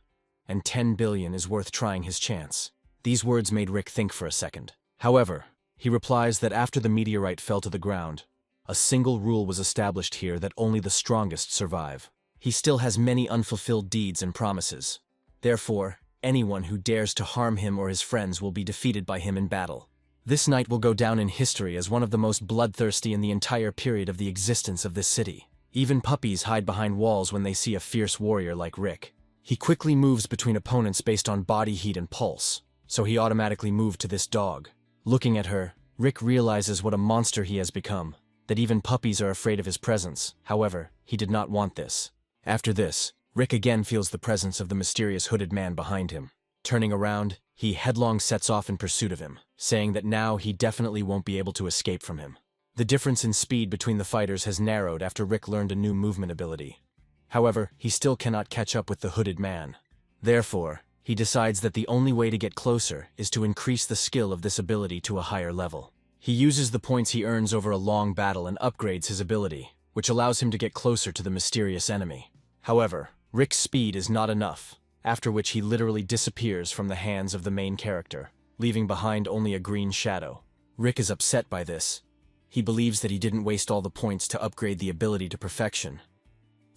and 10 billion is worth trying his chance. These words made Rick think for a second. However, he replies that after the meteorite fell to the ground, a single rule was established here that only the strongest survive. He still has many unfulfilled deeds and promises. Therefore, anyone who dares to harm him or his friends will be defeated by him in battle. This night will go down in history as one of the most bloodthirsty in the entire period of the existence of this city. Even puppies hide behind walls when they see a fierce warrior like Rick. He quickly moves between opponents based on body heat and pulse, so he automatically moved to this dog. Looking at her, Rick realizes what a monster he has become, that even puppies are afraid of his presence. However, he did not want this. After this, Rick again feels the presence of the mysterious hooded man behind him. Turning around, he headlong sets off in pursuit of him, saying that now he definitely won't be able to escape from him. The difference in speed between the fighters has narrowed after Rick learned a new movement ability. However, he still cannot catch up with the hooded man. Therefore, he decides that the only way to get closer is to increase the skill of this ability to a higher level. He uses the points he earns over a long battle and upgrades his ability, which allows him to get closer to the mysterious enemy. However, Rick's speed is not enough, after which he literally disappears from the hands of the main character, leaving behind only a green shadow. Rick is upset by this. He believes that he didn't waste all the points to upgrade the ability to perfection.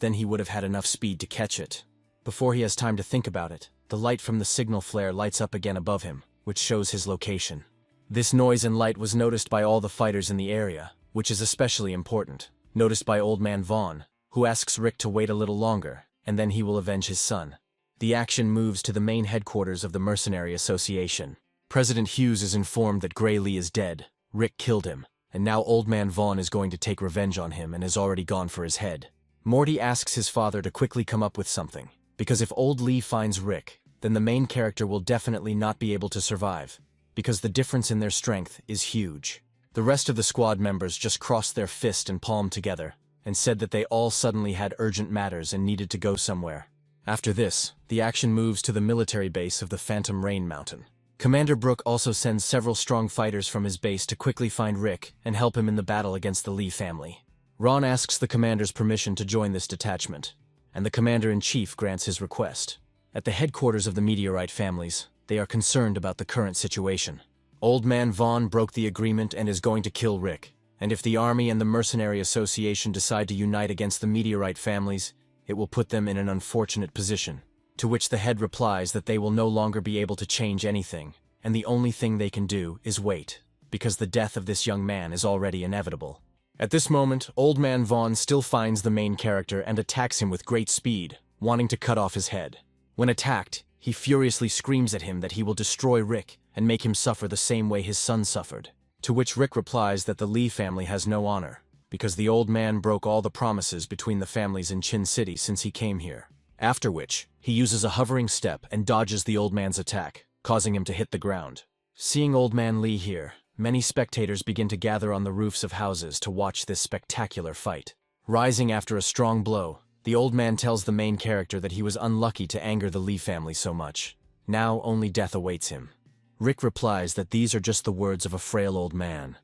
Then he would have had enough speed to catch it. Before he has time to think about it, the light from the signal flare lights up again above him, which shows his location. This noise and light was noticed by all the fighters in the area, which is especially important. Noticed by Old Man Vaughn, who asks Rick to wait a little longer, and then he will avenge his son. The action moves to the main headquarters of the Mercenary Association. President Hughes is informed that Gray Lee is dead. Rick killed him, and now Old Man Vaughn is going to take revenge on him and has already gone for his head. Morty asks his father to quickly come up with something, because if Old Lee finds Rick, then the main character will definitely not be able to survive, because the difference in their strength is huge. The rest of the squad members just crossed their fist and palm together, and said that they all suddenly had urgent matters and needed to go somewhere. After this, the action moves to the military base of the Phantom Rain Mountain. Commander Brooke also sends several strong fighters from his base to quickly find Rick and help him in the battle against the Lee family. Ron asks the commander's permission to join this detachment, and the commander-in-chief grants his request. At the headquarters of the meteorite families, they are concerned about the current situation. Old Man Vaughn broke the agreement and is going to kill Rick, and if the Army and the Mercenary Association decide to unite against the meteorite families, it will put them in an unfortunate position. To which the head replies that they will no longer be able to change anything, and the only thing they can do is wait, because the death of this young man is already inevitable. At this moment, Old Man Vaughn still finds the main character and attacks him with great speed, wanting to cut off his head. When attacked, he furiously screams at him that he will destroy Rick and make him suffer the same way his son suffered. To which Rick replies that the Lee family has no honor, because the old man broke all the promises between the families in Chin City since he came here. After which, he uses a hovering step and dodges the old man's attack, causing him to hit the ground. Seeing Old Man Lee here, many spectators begin to gather on the roofs of houses to watch this spectacular fight. Rising after a strong blow, the old man tells the main character that he was unlucky to anger the Lee family so much. Now only death awaits him. Rick replies that these are just the words of a frail old man,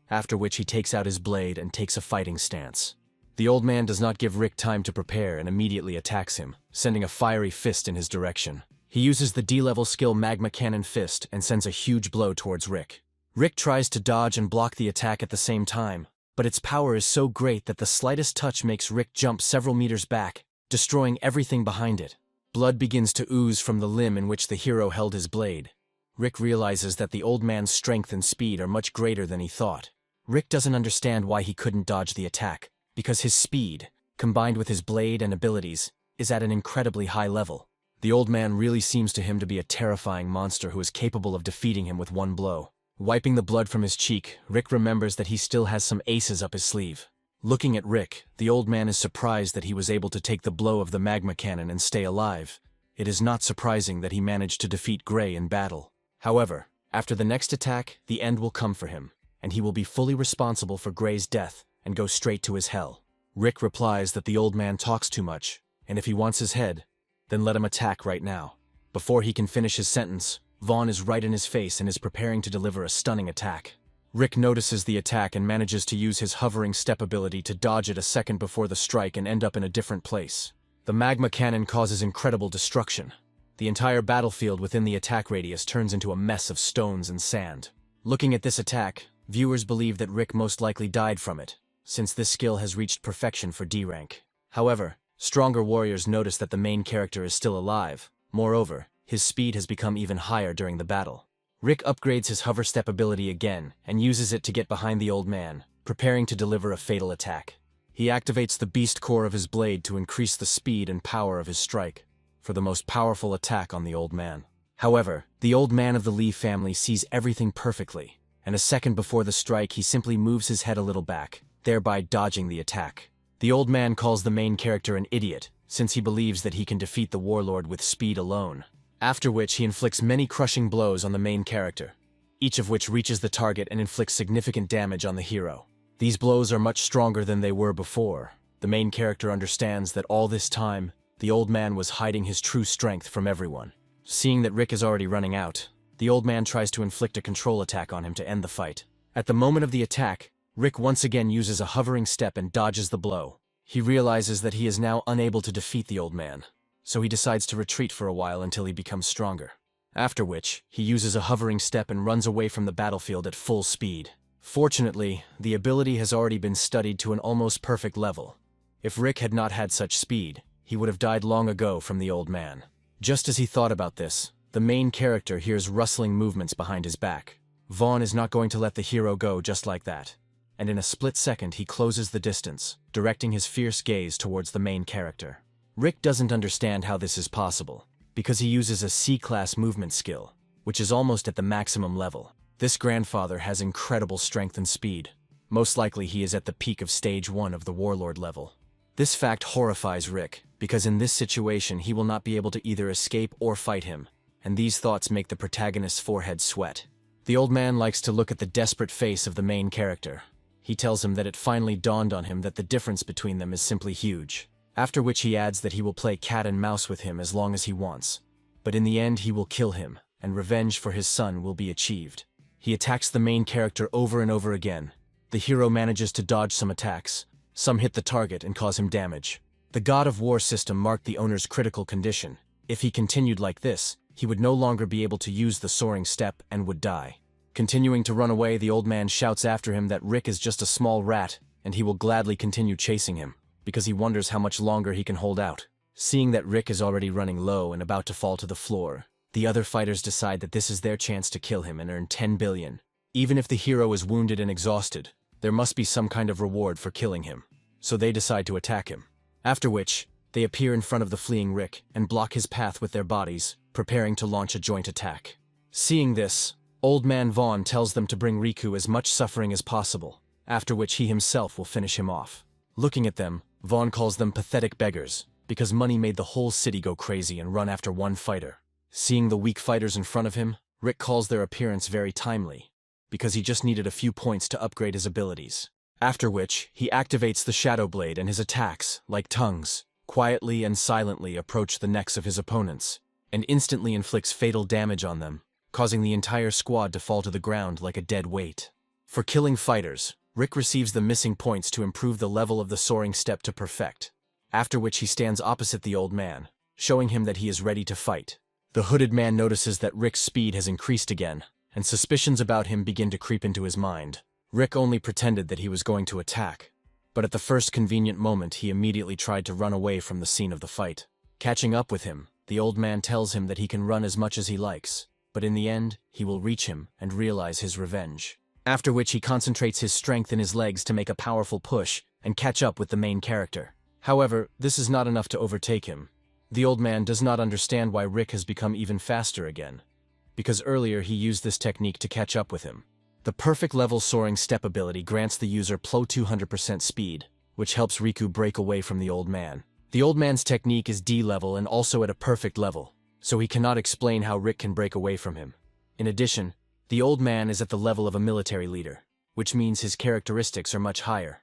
after which he takes out his blade and takes a fighting stance. The old man does not give Rick time to prepare and immediately attacks him, sending a fiery fist in his direction. He uses the D-level skill Magma Cannon Fist and sends a huge blow towards Rick. Rick tries to dodge and block the attack at the same time, but its power is so great that the slightest touch makes Rick jump several meters back, destroying everything behind it. Blood begins to ooze from the limb in which the hero held his blade. Rick realizes that the old man's strength and speed are much greater than he thought. Rick doesn't understand why he couldn't dodge the attack, because his speed, combined with his blade and abilities, is at an incredibly high level. The old man really seems to him to be a terrifying monster who is capable of defeating him with one blow. Wiping the blood from his cheek, Rick remembers that he still has some aces up his sleeve. Looking at Rick, the old man is surprised that he was able to take the blow of the magma cannon and stay alive. It is not surprising that he managed to defeat Gray in battle. However, after the next attack, the end will come for him, and he will be fully responsible for Gray's death and go straight to his hell. Rick replies that the old man talks too much, and if he wants his head, then let him attack right now. Before he can finish his sentence, Vaughn is right in his face and is preparing to deliver a stunning attack. Rick notices the attack and manages to use his hovering step ability to dodge it a second before the strike and end up in a different place. The magma cannon causes incredible destruction. The entire battlefield within the attack radius turns into a mess of stones and sand. Looking at this attack, viewers believe that Rick most likely died from it, since this skill has reached perfection for D rank. However, stronger warriors notice that the main character is still alive. Moreover, his speed has become even higher during the battle. Rick upgrades his hover step ability again and uses it to get behind the old man, preparing to deliver a fatal attack. He activates the beast core of his blade to increase the speed and power of his strike, for the most powerful attack on the old man. However, the old man of the Lee family sees everything perfectly, and a second before the strike he simply moves his head a little back, thereby dodging the attack. The old man calls the main character an idiot, since he believes that he can defeat the warlord with speed alone. After which he inflicts many crushing blows on the main character, each of which reaches the target and inflicts significant damage on the hero. These blows are much stronger than they were before. The main character understands that all this time, the old man was hiding his true strength from everyone. Seeing that Rick is already running out, the old man tries to inflict a control attack on him to end the fight. At the moment of the attack, Rick once again uses a hovering step and dodges the blow. He realizes that he is now unable to defeat the old man, so he decides to retreat for a while until he becomes stronger. After which, he uses a hovering step and runs away from the battlefield at full speed. Fortunately, the ability has already been studied to an almost perfect level. If Rick had not had such speed, he would have died long ago from the old man. Just as he thought about this, the main character hears rustling movements behind his back. Vaughn is not going to let the hero go just like that, and in a split second he closes the distance, directing his fierce gaze towards the main character. Rick doesn't understand how this is possible, because he uses a C-class movement skill, which is almost at the maximum level. This grandfather has incredible strength and speed. Most likely he is at the peak of stage 1 of the warlord level. This fact horrifies Rick, because in this situation he will not be able to either escape or fight him, and these thoughts make the protagonist's forehead sweat. The old man likes to look at the desperate face of the main character. He tells him that it finally dawned on him that the difference between them is simply huge. After which he adds that he will play cat and mouse with him as long as he wants. But in the end he will kill him, and revenge for his son will be achieved. He attacks the main character over and over again. The hero manages to dodge some attacks. Some hit the target and cause him damage. The God of War system marked the owner's critical condition. If he continued like this, he would no longer be able to use the soaring step and would die. Continuing to run away, the old man shouts after him that Rick is just a small rat, and he will gladly continue chasing him, because he wonders how much longer he can hold out. Seeing that Rick is already running low and about to fall to the floor, the other fighters decide that this is their chance to kill him and earn 10 billion. Even if the hero is wounded and exhausted, there must be some kind of reward for killing him, so they decide to attack him. After which, they appear in front of the fleeing Rick and block his path with their bodies, preparing to launch a joint attack. Seeing this, Old Man Vaughn tells them to bring Riku as much suffering as possible, after which he himself will finish him off. Looking at them, Vaughn calls them pathetic beggars, because money made the whole city go crazy and run after one fighter. Seeing the weak fighters in front of him, Rick calls their appearance very timely, because he just needed a few points to upgrade his abilities. After which, he activates the Shadow Blade and his attacks, like tongues, quietly and silently approach the necks of his opponents, and instantly inflicts fatal damage on them, causing the entire squad to fall to the ground like a dead weight. For killing fighters, Rick receives the missing points to improve the level of the soaring step to perfect, after which he stands opposite the old man, showing him that he is ready to fight. The hooded man notices that Rick's speed has increased again, and suspicions about him begin to creep into his mind. Rick only pretended that he was going to attack, but at the first convenient moment he immediately tried to run away from the scene of the fight. Catching up with him, the old man tells him that he can run as much as he likes, but in the end, he will reach him and realize his revenge. After which he concentrates his strength in his legs to make a powerful push and catch up with the main character. However, this is not enough to overtake him. The old man does not understand why Rick has become even faster again, because earlier he used this technique to catch up with him. The perfect level soaring step ability grants the user plus 200% speed, which helps Riku break away from the old man. The old man's technique is D level and also at a perfect level, so he cannot explain how Rick can break away from him. In addition, the old man is at the level of a military leader, which means his characteristics are much higher.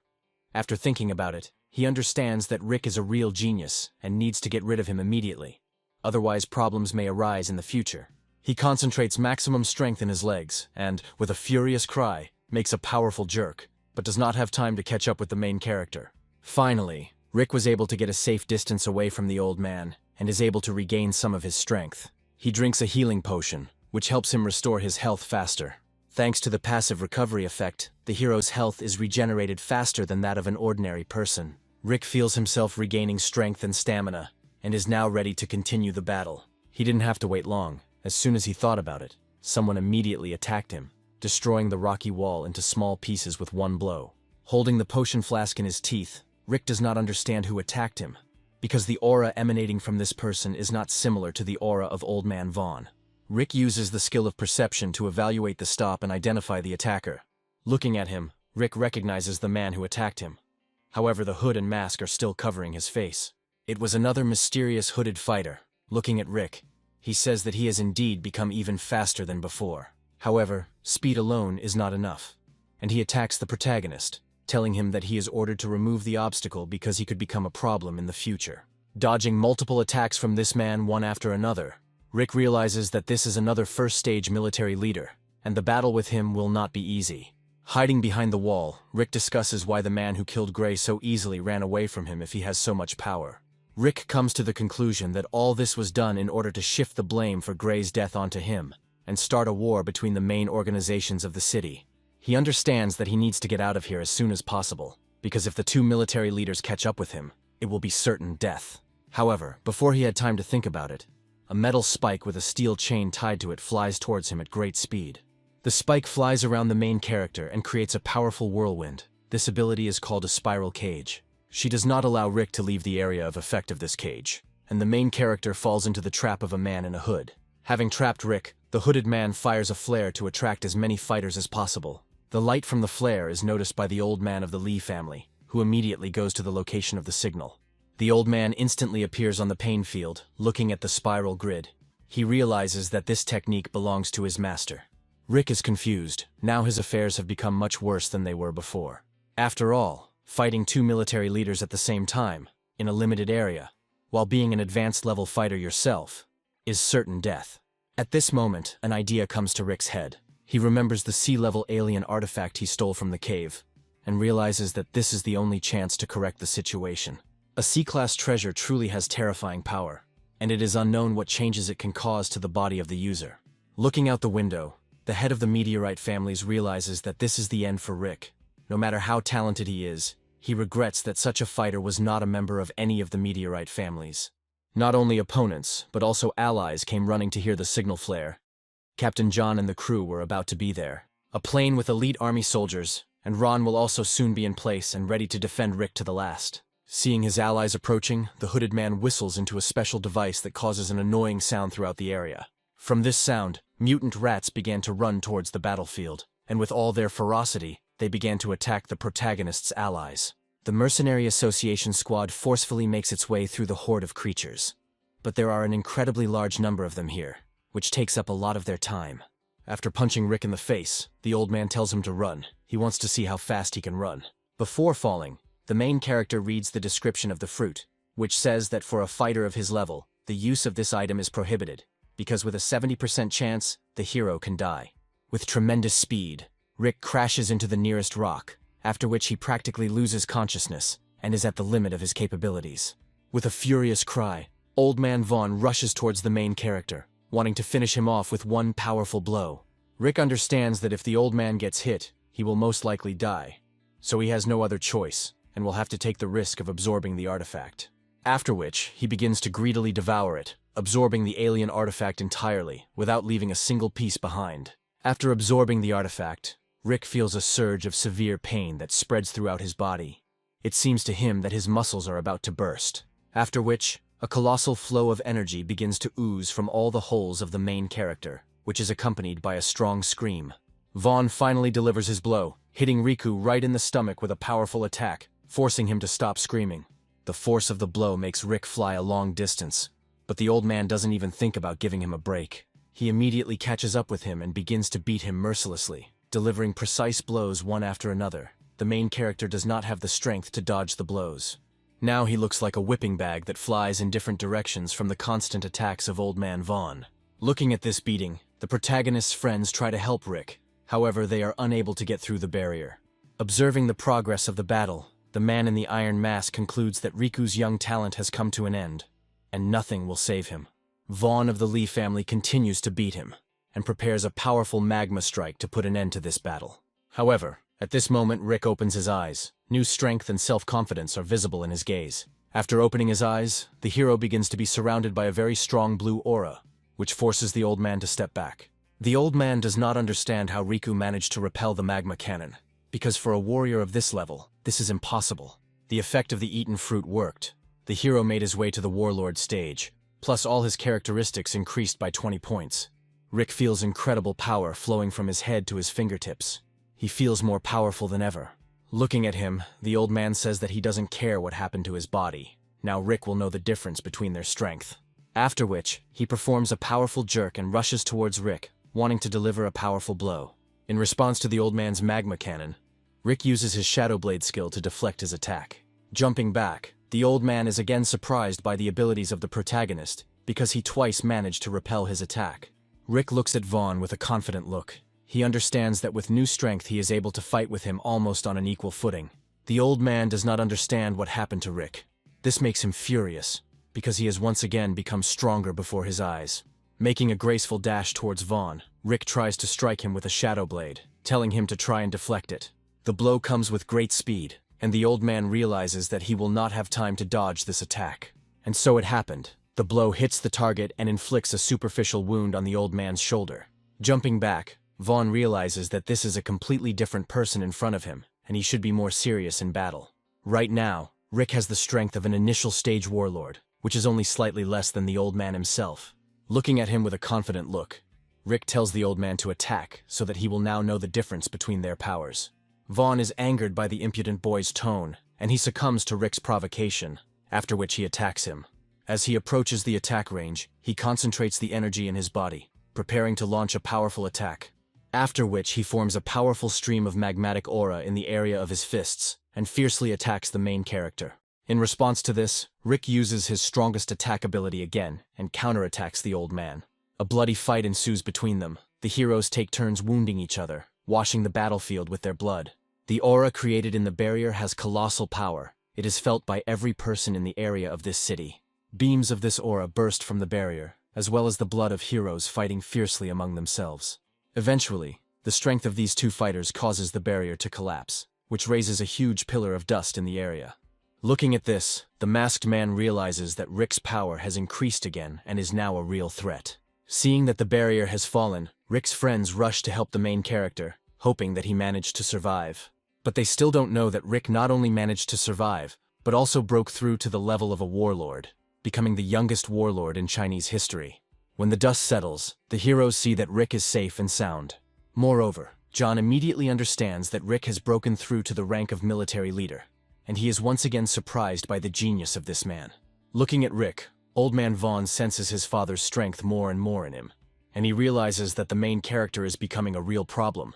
After thinking about it, he understands that Rick is a real genius and needs to get rid of him immediately. Otherwise, problems may arise in the future. He concentrates maximum strength in his legs and, with a furious cry, makes a powerful jerk, but does not have time to catch up with the main character. Finally, Rick was able to get a safe distance away from the old man and is able to regain some of his strength. He drinks a healing potion, which helps him restore his health faster. Thanks to the passive recovery effect, the hero's health is regenerated faster than that of an ordinary person. Rick feels himself regaining strength and stamina, and is now ready to continue the battle. He didn't have to wait long. As soon as he thought about it, someone immediately attacked him, destroying the rocky wall into small pieces with one blow. Holding the potion flask in his teeth, Rick does not understand who attacked him, because the aura emanating from this person is not similar to the aura of Old Man Vaughn. Rick uses the skill of perception to evaluate the stop and identify the attacker. Looking at him, Rick recognizes the man who attacked him. However, the hood and mask are still covering his face. It was another mysterious hooded fighter. Looking at Rick, he says that he has indeed become even faster than before. However, speed alone is not enough, and he attacks the protagonist, telling him that he is ordered to remove the obstacle because he could become a problem in the future. Dodging multiple attacks from this man one after another, Rick realizes that this is another first-stage military leader, and the battle with him will not be easy. Hiding behind the wall, Rick discusses why the man who killed Gray so easily ran away from him if he has so much power. Rick comes to the conclusion that all this was done in order to shift the blame for Gray's death onto him, and start a war between the main organizations of the city. He understands that he needs to get out of here as soon as possible, because if the two military leaders catch up with him, it will be certain death. However, before he had time to think about it, a metal spike with a steel chain tied to it flies towards him at great speed. The spike flies around the main character and creates a powerful whirlwind. This ability is called a spiral cage. She does not allow Rick to leave the area of effect of this cage, and the main character falls into the trap of a man in a hood. Having trapped Rick, the hooded man fires a flare to attract as many fighters as possible. The light from the flare is noticed by the old man of the Lee family, who immediately goes to the location of the signal. The old man instantly appears on the pain field, looking at the spiral grid. He realizes that this technique belongs to his master. Rick is confused. Now his affairs have become much worse than they were before. After all, fighting two military leaders at the same time, in a limited area, while being an advanced level fighter yourself, is certain death. At this moment, an idea comes to Rick's head. He remembers the sea-level alien artifact he stole from the cave, and realizes that this is the only chance to correct the situation. A C-class treasure truly has terrifying power, and it is unknown what changes it can cause to the body of the user. Looking out the window, the head of the meteorite families realizes that this is the end for Rick. No matter how talented he is, he regrets that such a fighter was not a member of any of the meteorite families. Not only opponents, but also allies came running to hear the signal flare. Captain John and the crew were about to be there. A plane with elite army soldiers, and Ron will also soon be in place and ready to defend Rick to the last. Seeing his allies approaching, the hooded man whistles into a special device that causes an annoying sound throughout the area. From this sound, mutant rats began to run towards the battlefield, and with all their ferocity, they began to attack the protagonist's allies. The Mercenary Association squad forcefully makes its way through the horde of creatures. But there are an incredibly large number of them here, which takes up a lot of their time. After punching Rick in the face, the old man tells him to run. He wants to see how fast he can run. Before falling, the main character reads the description of the fruit, which says that for a fighter of his level, the use of this item is prohibited, because with a 70% chance, the hero can die. With tremendous speed, Rick crashes into the nearest rock, after which he practically loses consciousness and is at the limit of his capabilities. With a furious cry, Old Man Vaughn rushes towards the main character, wanting to finish him off with one powerful blow. Rick understands that if the old man gets hit, he will most likely die. So he has no other choice, and will have to take the risk of absorbing the artifact. After which, he begins to greedily devour it, absorbing the alien artifact entirely, without leaving a single piece behind. After absorbing the artifact, Rick feels a surge of severe pain that spreads throughout his body. It seems to him that his muscles are about to burst. After which, a colossal flow of energy begins to ooze from all the holes of the main character, which is accompanied by a strong scream. Vaughn finally delivers his blow, hitting Riku right in the stomach with a powerful attack, forcing him to stop screaming. The force of the blow makes Rick fly a long distance, but the old man doesn't even think about giving him a break. He immediately catches up with him and begins to beat him mercilessly, delivering precise blows one after another. The main character does not have the strength to dodge the blows. Now he looks like a whipping bag that flies in different directions from the constant attacks of Old Man Vaughn. Looking at this beating, the protagonist's friends try to help Rick. However, they are unable to get through the barrier. Observing the progress of the battle, the man in the iron mask concludes that Riku's young talent has come to an end, and nothing will save him. Vaughn of the Lee family continues to beat him, and prepares a powerful magma strike to put an end to this battle. However, at this moment Rick opens his eyes. New strength and self-confidence are visible in his gaze. After opening his eyes, the hero begins to be surrounded by a very strong blue aura, which forces the old man to step back. The old man does not understand how Riku managed to repel the magma cannon, because for a warrior of this level, this is impossible. The effect of the eaten fruit worked. The hero made his way to the warlord stage, plus all his characteristics increased by 20 points. Rick feels incredible power flowing from his head to his fingertips. He feels more powerful than ever. Looking at him, the old man says that he doesn't care what happened to his body. Now Rick will know the difference between their strength. After which, he performs a powerful jerk and rushes towards Rick, wanting to deliver a powerful blow. In response to the old man's magma cannon, Rick uses his Shadow Blade skill to deflect his attack. Jumping back, the old man is again surprised by the abilities of the protagonist, because he twice managed to repel his attack. Rick looks at Vaughn with a confident look. He understands that with new strength he is able to fight with him almost on an equal footing. The old man does not understand what happened to Rick. This makes him furious, because he has once again become stronger before his eyes. Making a graceful dash towards Vaughn, Rick tries to strike him with a Shadow Blade, telling him to try and deflect it. The blow comes with great speed, and the old man realizes that he will not have time to dodge this attack. And so it happened. The blow hits the target and inflicts a superficial wound on the old man's shoulder. Jumping back, Vaughn realizes that this is a completely different person in front of him, and he should be more serious in battle. Right now, Rick has the strength of an initial stage warlord, which is only slightly less than the old man himself. Looking at him with a confident look, Rick tells the old man to attack so that he will now know the difference between their powers. Vaughn is angered by the impudent boy's tone, and he succumbs to Rick's provocation, after which he attacks him. As he approaches the attack range, he concentrates the energy in his body, preparing to launch a powerful attack. After which he forms a powerful stream of magmatic aura in the area of his fists, and fiercely attacks the main character. In response to this, Rick uses his strongest attack ability again, and counterattacks the old man. A bloody fight ensues between them. The heroes take turns wounding each other, washing the battlefield with their blood. The aura created in the barrier has colossal power. It is felt by every person in the area of this city. Beams of this aura burst from the barrier, as well as the blood of heroes fighting fiercely among themselves. Eventually, the strength of these two fighters causes the barrier to collapse, which raises a huge pillar of dust in the area. Looking at this, the masked man realizes that Rick's power has increased again and is now a real threat. Seeing that the barrier has fallen, Rick's friends rush to help the main character, hoping that he managed to survive. But they still don't know that Rick not only managed to survive, but also broke through to the level of a warlord, becoming the youngest warlord in Chinese history. When the dust settles, the heroes see that Rick is safe and sound. Moreover, John immediately understands that Rick has broken through to the rank of military leader, and he is once again surprised by the genius of this man. Looking at Rick, Old Man Vaughn senses his father's strength more and more in him, and he realizes that the main character is becoming a real problem.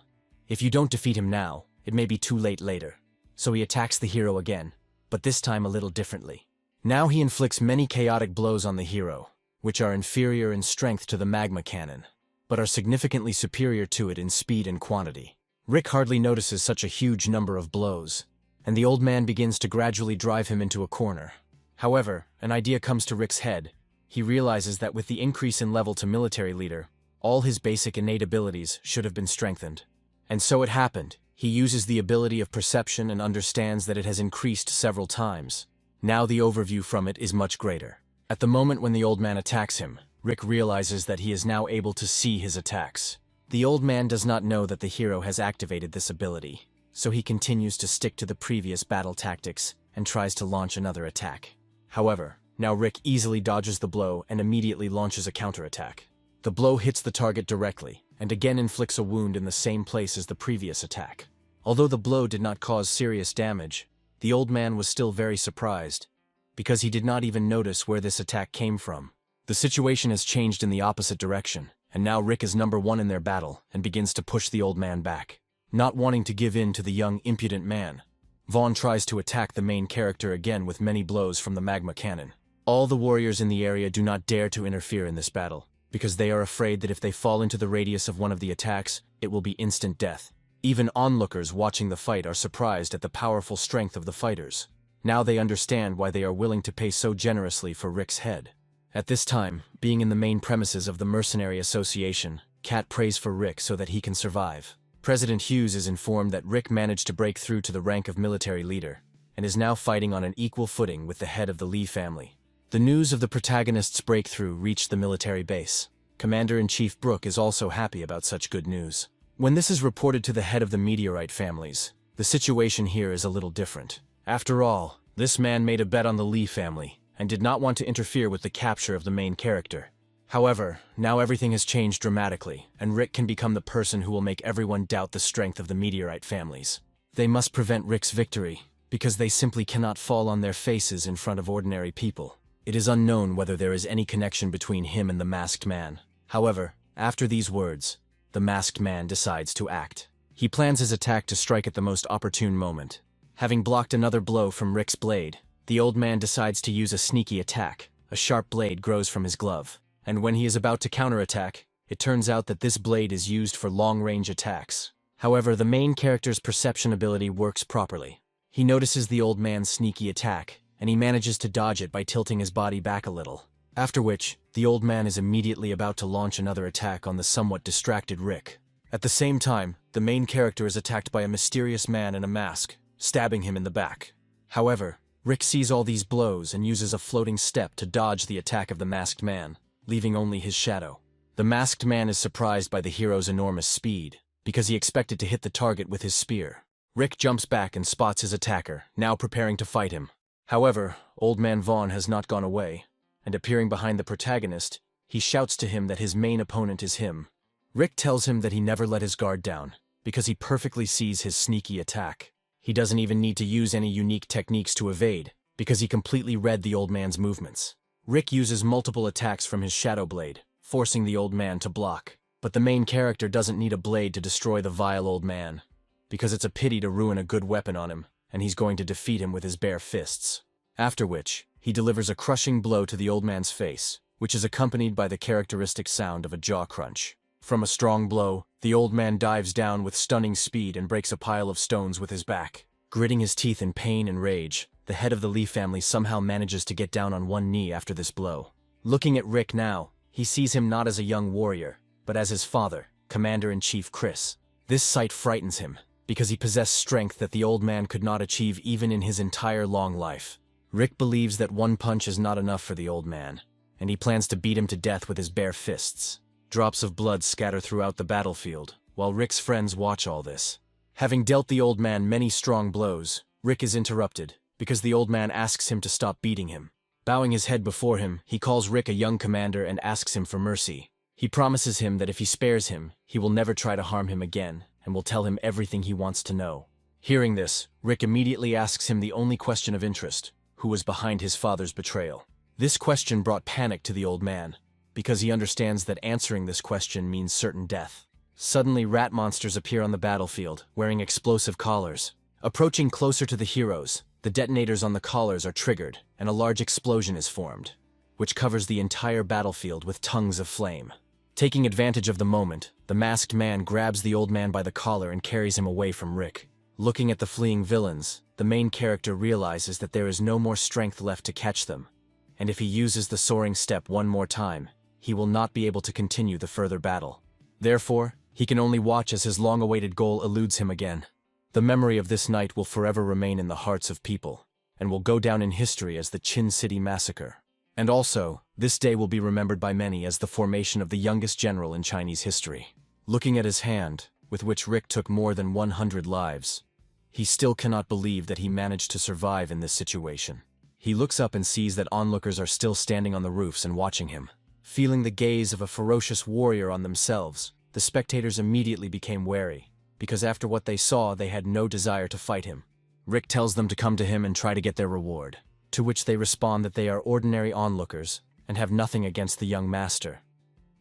If you don't defeat him now, it may be too late later. So he attacks the hero again, but this time a little differently. Now he inflicts many chaotic blows on the hero, which are inferior in strength to the magma cannon, but are significantly superior to it in speed and quantity. Rick hardly notices such a huge number of blows, and the old man begins to gradually drive him into a corner. However, an idea comes to Rick's head. He realizes that with the increase in level to military leader, All his basic innate abilities should have been strengthened. And so it happened. He uses the ability of perception and understands that it has increased several times. Now the overview from it is much greater. At the moment when the old man attacks him, Rick realizes that he is now able to see his attacks. The old man does not know that the hero has activated this ability, so he continues to stick to the previous battle tactics and tries to launch another attack. However, now Rick easily dodges the blow and immediately launches a counterattack. The blow hits the target directly, and again inflicts a wound in the same place as the previous attack. Although the blow did not cause serious damage, the old man was still very surprised, because he did not even notice where this attack came from. The situation has changed in the opposite direction, and now Rick is number one in their battle and begins to push the old man back. Not wanting to give in to the young, impudent man, Vaughn tries to attack the main character again with many blows from the magma cannon. All the warriors in the area do not dare to interfere in this battle, because they are afraid that if they fall into the radius of one of the attacks, it will be instant death. Even onlookers watching the fight are surprised at the powerful strength of the fighters. Now they understand why they are willing to pay so generously for Rick's head. At this time, being in the main premises of the Mercenary Association, Kat prays for Rick so that he can survive. President Hughes is informed that Rick managed to break through to the rank of military leader, and is now fighting on an equal footing with the head of the Lee family. The news of the protagonist's breakthrough reached the military base. Commander-in-Chief Brooke is also happy about such good news. When this is reported to the head of the meteorite families, the situation here is a little different. After all, this man made a bet on the Lee family, and did not want to interfere with the capture of the main character. However, now everything has changed dramatically, and Rick can become the person who will make everyone doubt the strength of the meteorite families. They must prevent Rick's victory, because they simply cannot fall on their faces in front of ordinary people. It is unknown whether there is any connection between him and the masked man. However, after these words, the masked man decides to act. He plans his attack to strike at the most opportune moment. Having blocked another blow from Rick's blade, the old man decides to use a sneaky attack. A sharp blade grows from his glove, and when he is about to counterattack, it turns out that this blade is used for long-range attacks. However, the main character's perception ability works properly. He notices the old man's sneaky attack, and he manages to dodge it by tilting his body back a little. After which, the old man is immediately about to launch another attack on the somewhat distracted Rick. At the same time, the main character is attacked by a mysterious man in a mask, stabbing him in the back. However, Rick sees all these blows and uses a floating step to dodge the attack of the masked man, leaving only his shadow. The masked man is surprised by the hero's enormous speed, because he expected to hit the target with his spear. Rick jumps back and spots his attacker, now preparing to fight him. However, Old Man Vaughn has not gone away, and appearing behind the protagonist, he shouts to him that his main opponent is him. Rick tells him that he never let his guard down, because he perfectly sees his sneaky attack. He doesn't even need to use any unique techniques to evade, because he completely read the old man's movements. Rick uses multiple attacks from his shadow blade, forcing the old man to block. But the main character doesn't need a blade to destroy the vile old man, because it's a pity to ruin a good weapon on him, and he's going to defeat him with his bare fists. After which, he delivers a crushing blow to the old man's face, which is accompanied by the characteristic sound of a jaw crunch. From a strong blow, the old man dives down with stunning speed and breaks a pile of stones with his back. Gritting his teeth in pain and rage, the head of the Lee family somehow manages to get down on one knee after this blow. Looking at Rick now, he sees him not as a young warrior, but as his father, Commander-in-Chief Chris. This sight frightens him, because he possessed strength that the old man could not achieve even in his entire long life. Rick believes that one punch is not enough for the old man, and he plans to beat him to death with his bare fists. Drops of blood scatter throughout the battlefield, while Rick's friends watch all this. Having dealt the old man many strong blows, Rick is interrupted, because the old man asks him to stop beating him. Bowing his head before him, he calls Rick a young commander and asks him for mercy. He promises him that if he spares him, he will never try to harm him again, and will tell him everything he wants to know. Hearing this, Rick immediately asks him the only question of interest: who was behind his father's betrayal? This question brought panic to the old man, because he understands that answering this question means certain death. Suddenly, rat monsters appear on the battlefield, wearing explosive collars. Approaching closer to the heroes, the detonators on the collars are triggered, and a large explosion is formed, which covers the entire battlefield with tongues of flame. Taking advantage of the moment, the masked man grabs the old man by the collar and carries him away from Rick. Looking at the fleeing villains, the main character realizes that there is no more strength left to catch them, and if he uses the soaring step one more time, he will not be able to continue the further battle. Therefore, he can only watch as his long-awaited goal eludes him again. The memory of this night will forever remain in the hearts of people, and will go down in history as the Chin City Massacre. And also, this day will be remembered by many as the formation of the youngest general in Chinese history. Looking at his hand, with which Rick took more than 100 lives, he still cannot believe that he managed to survive in this situation. He looks up and sees that onlookers are still standing on the roofs and watching him. Feeling the gaze of a ferocious warrior on themselves, the spectators immediately became wary, because after what they saw, they had no desire to fight him. Rick tells them to come to him and try to get their reward, to which they respond that they are ordinary onlookers and have nothing against the young master,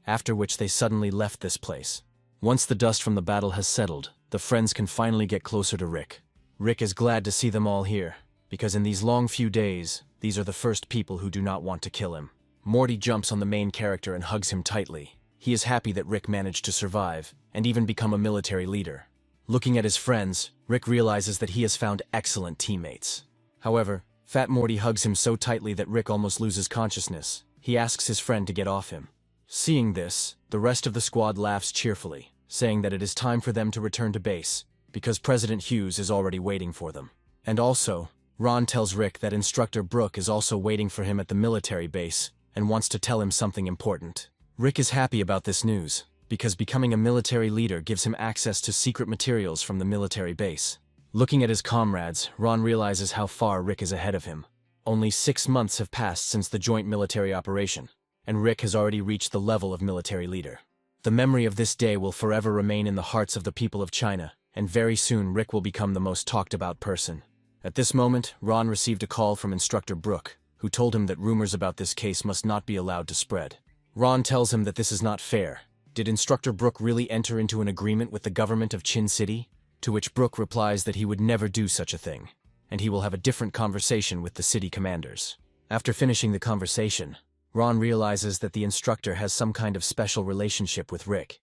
after which they suddenly left this place. Once the dust from the battle has settled, the friends can finally get closer to Rick. Rick is glad to see them all here, because in these long few days, these are the first people who do not want to kill him. Morty jumps on the main character and hugs him tightly. He is happy that Rick managed to survive, and even become a military leader. Looking at his friends, Rick realizes that he has found excellent teammates. However, Fat Morty hugs him so tightly that Rick almost loses consciousness. He asks his friend to get off him. Seeing this, the rest of the squad laughs cheerfully, saying that it is time for them to return to base, because President Hughes is already waiting for them. And also, Ron tells Rick that Instructor Brooke is also waiting for him at the military base, and wants to tell him something important. Rick is happy about this news, because becoming a military leader gives him access to secret materials from the military base. Looking at his comrades, Ron realizes how far Rick is ahead of him. Only 6 months have passed since the joint military operation, and Rick has already reached the level of military leader. The memory of this day will forever remain in the hearts of the people of China, and very soon Rick will become the most talked about person. At this moment, Ron received a call from Instructor Brooke, who told him that rumors about this case must not be allowed to spread. Ron tells him that this is not fair. Did Instructor Brooke really enter into an agreement with the government of Chin City? To which Brooke replies that he would never do such a thing, and he will have a different conversation with the city commanders. After finishing the conversation, Ron realizes that the instructor has some kind of special relationship with Rick,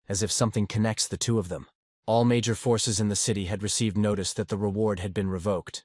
as if something connects the two of them. All major forces in the city had received notice that the reward had been revoked,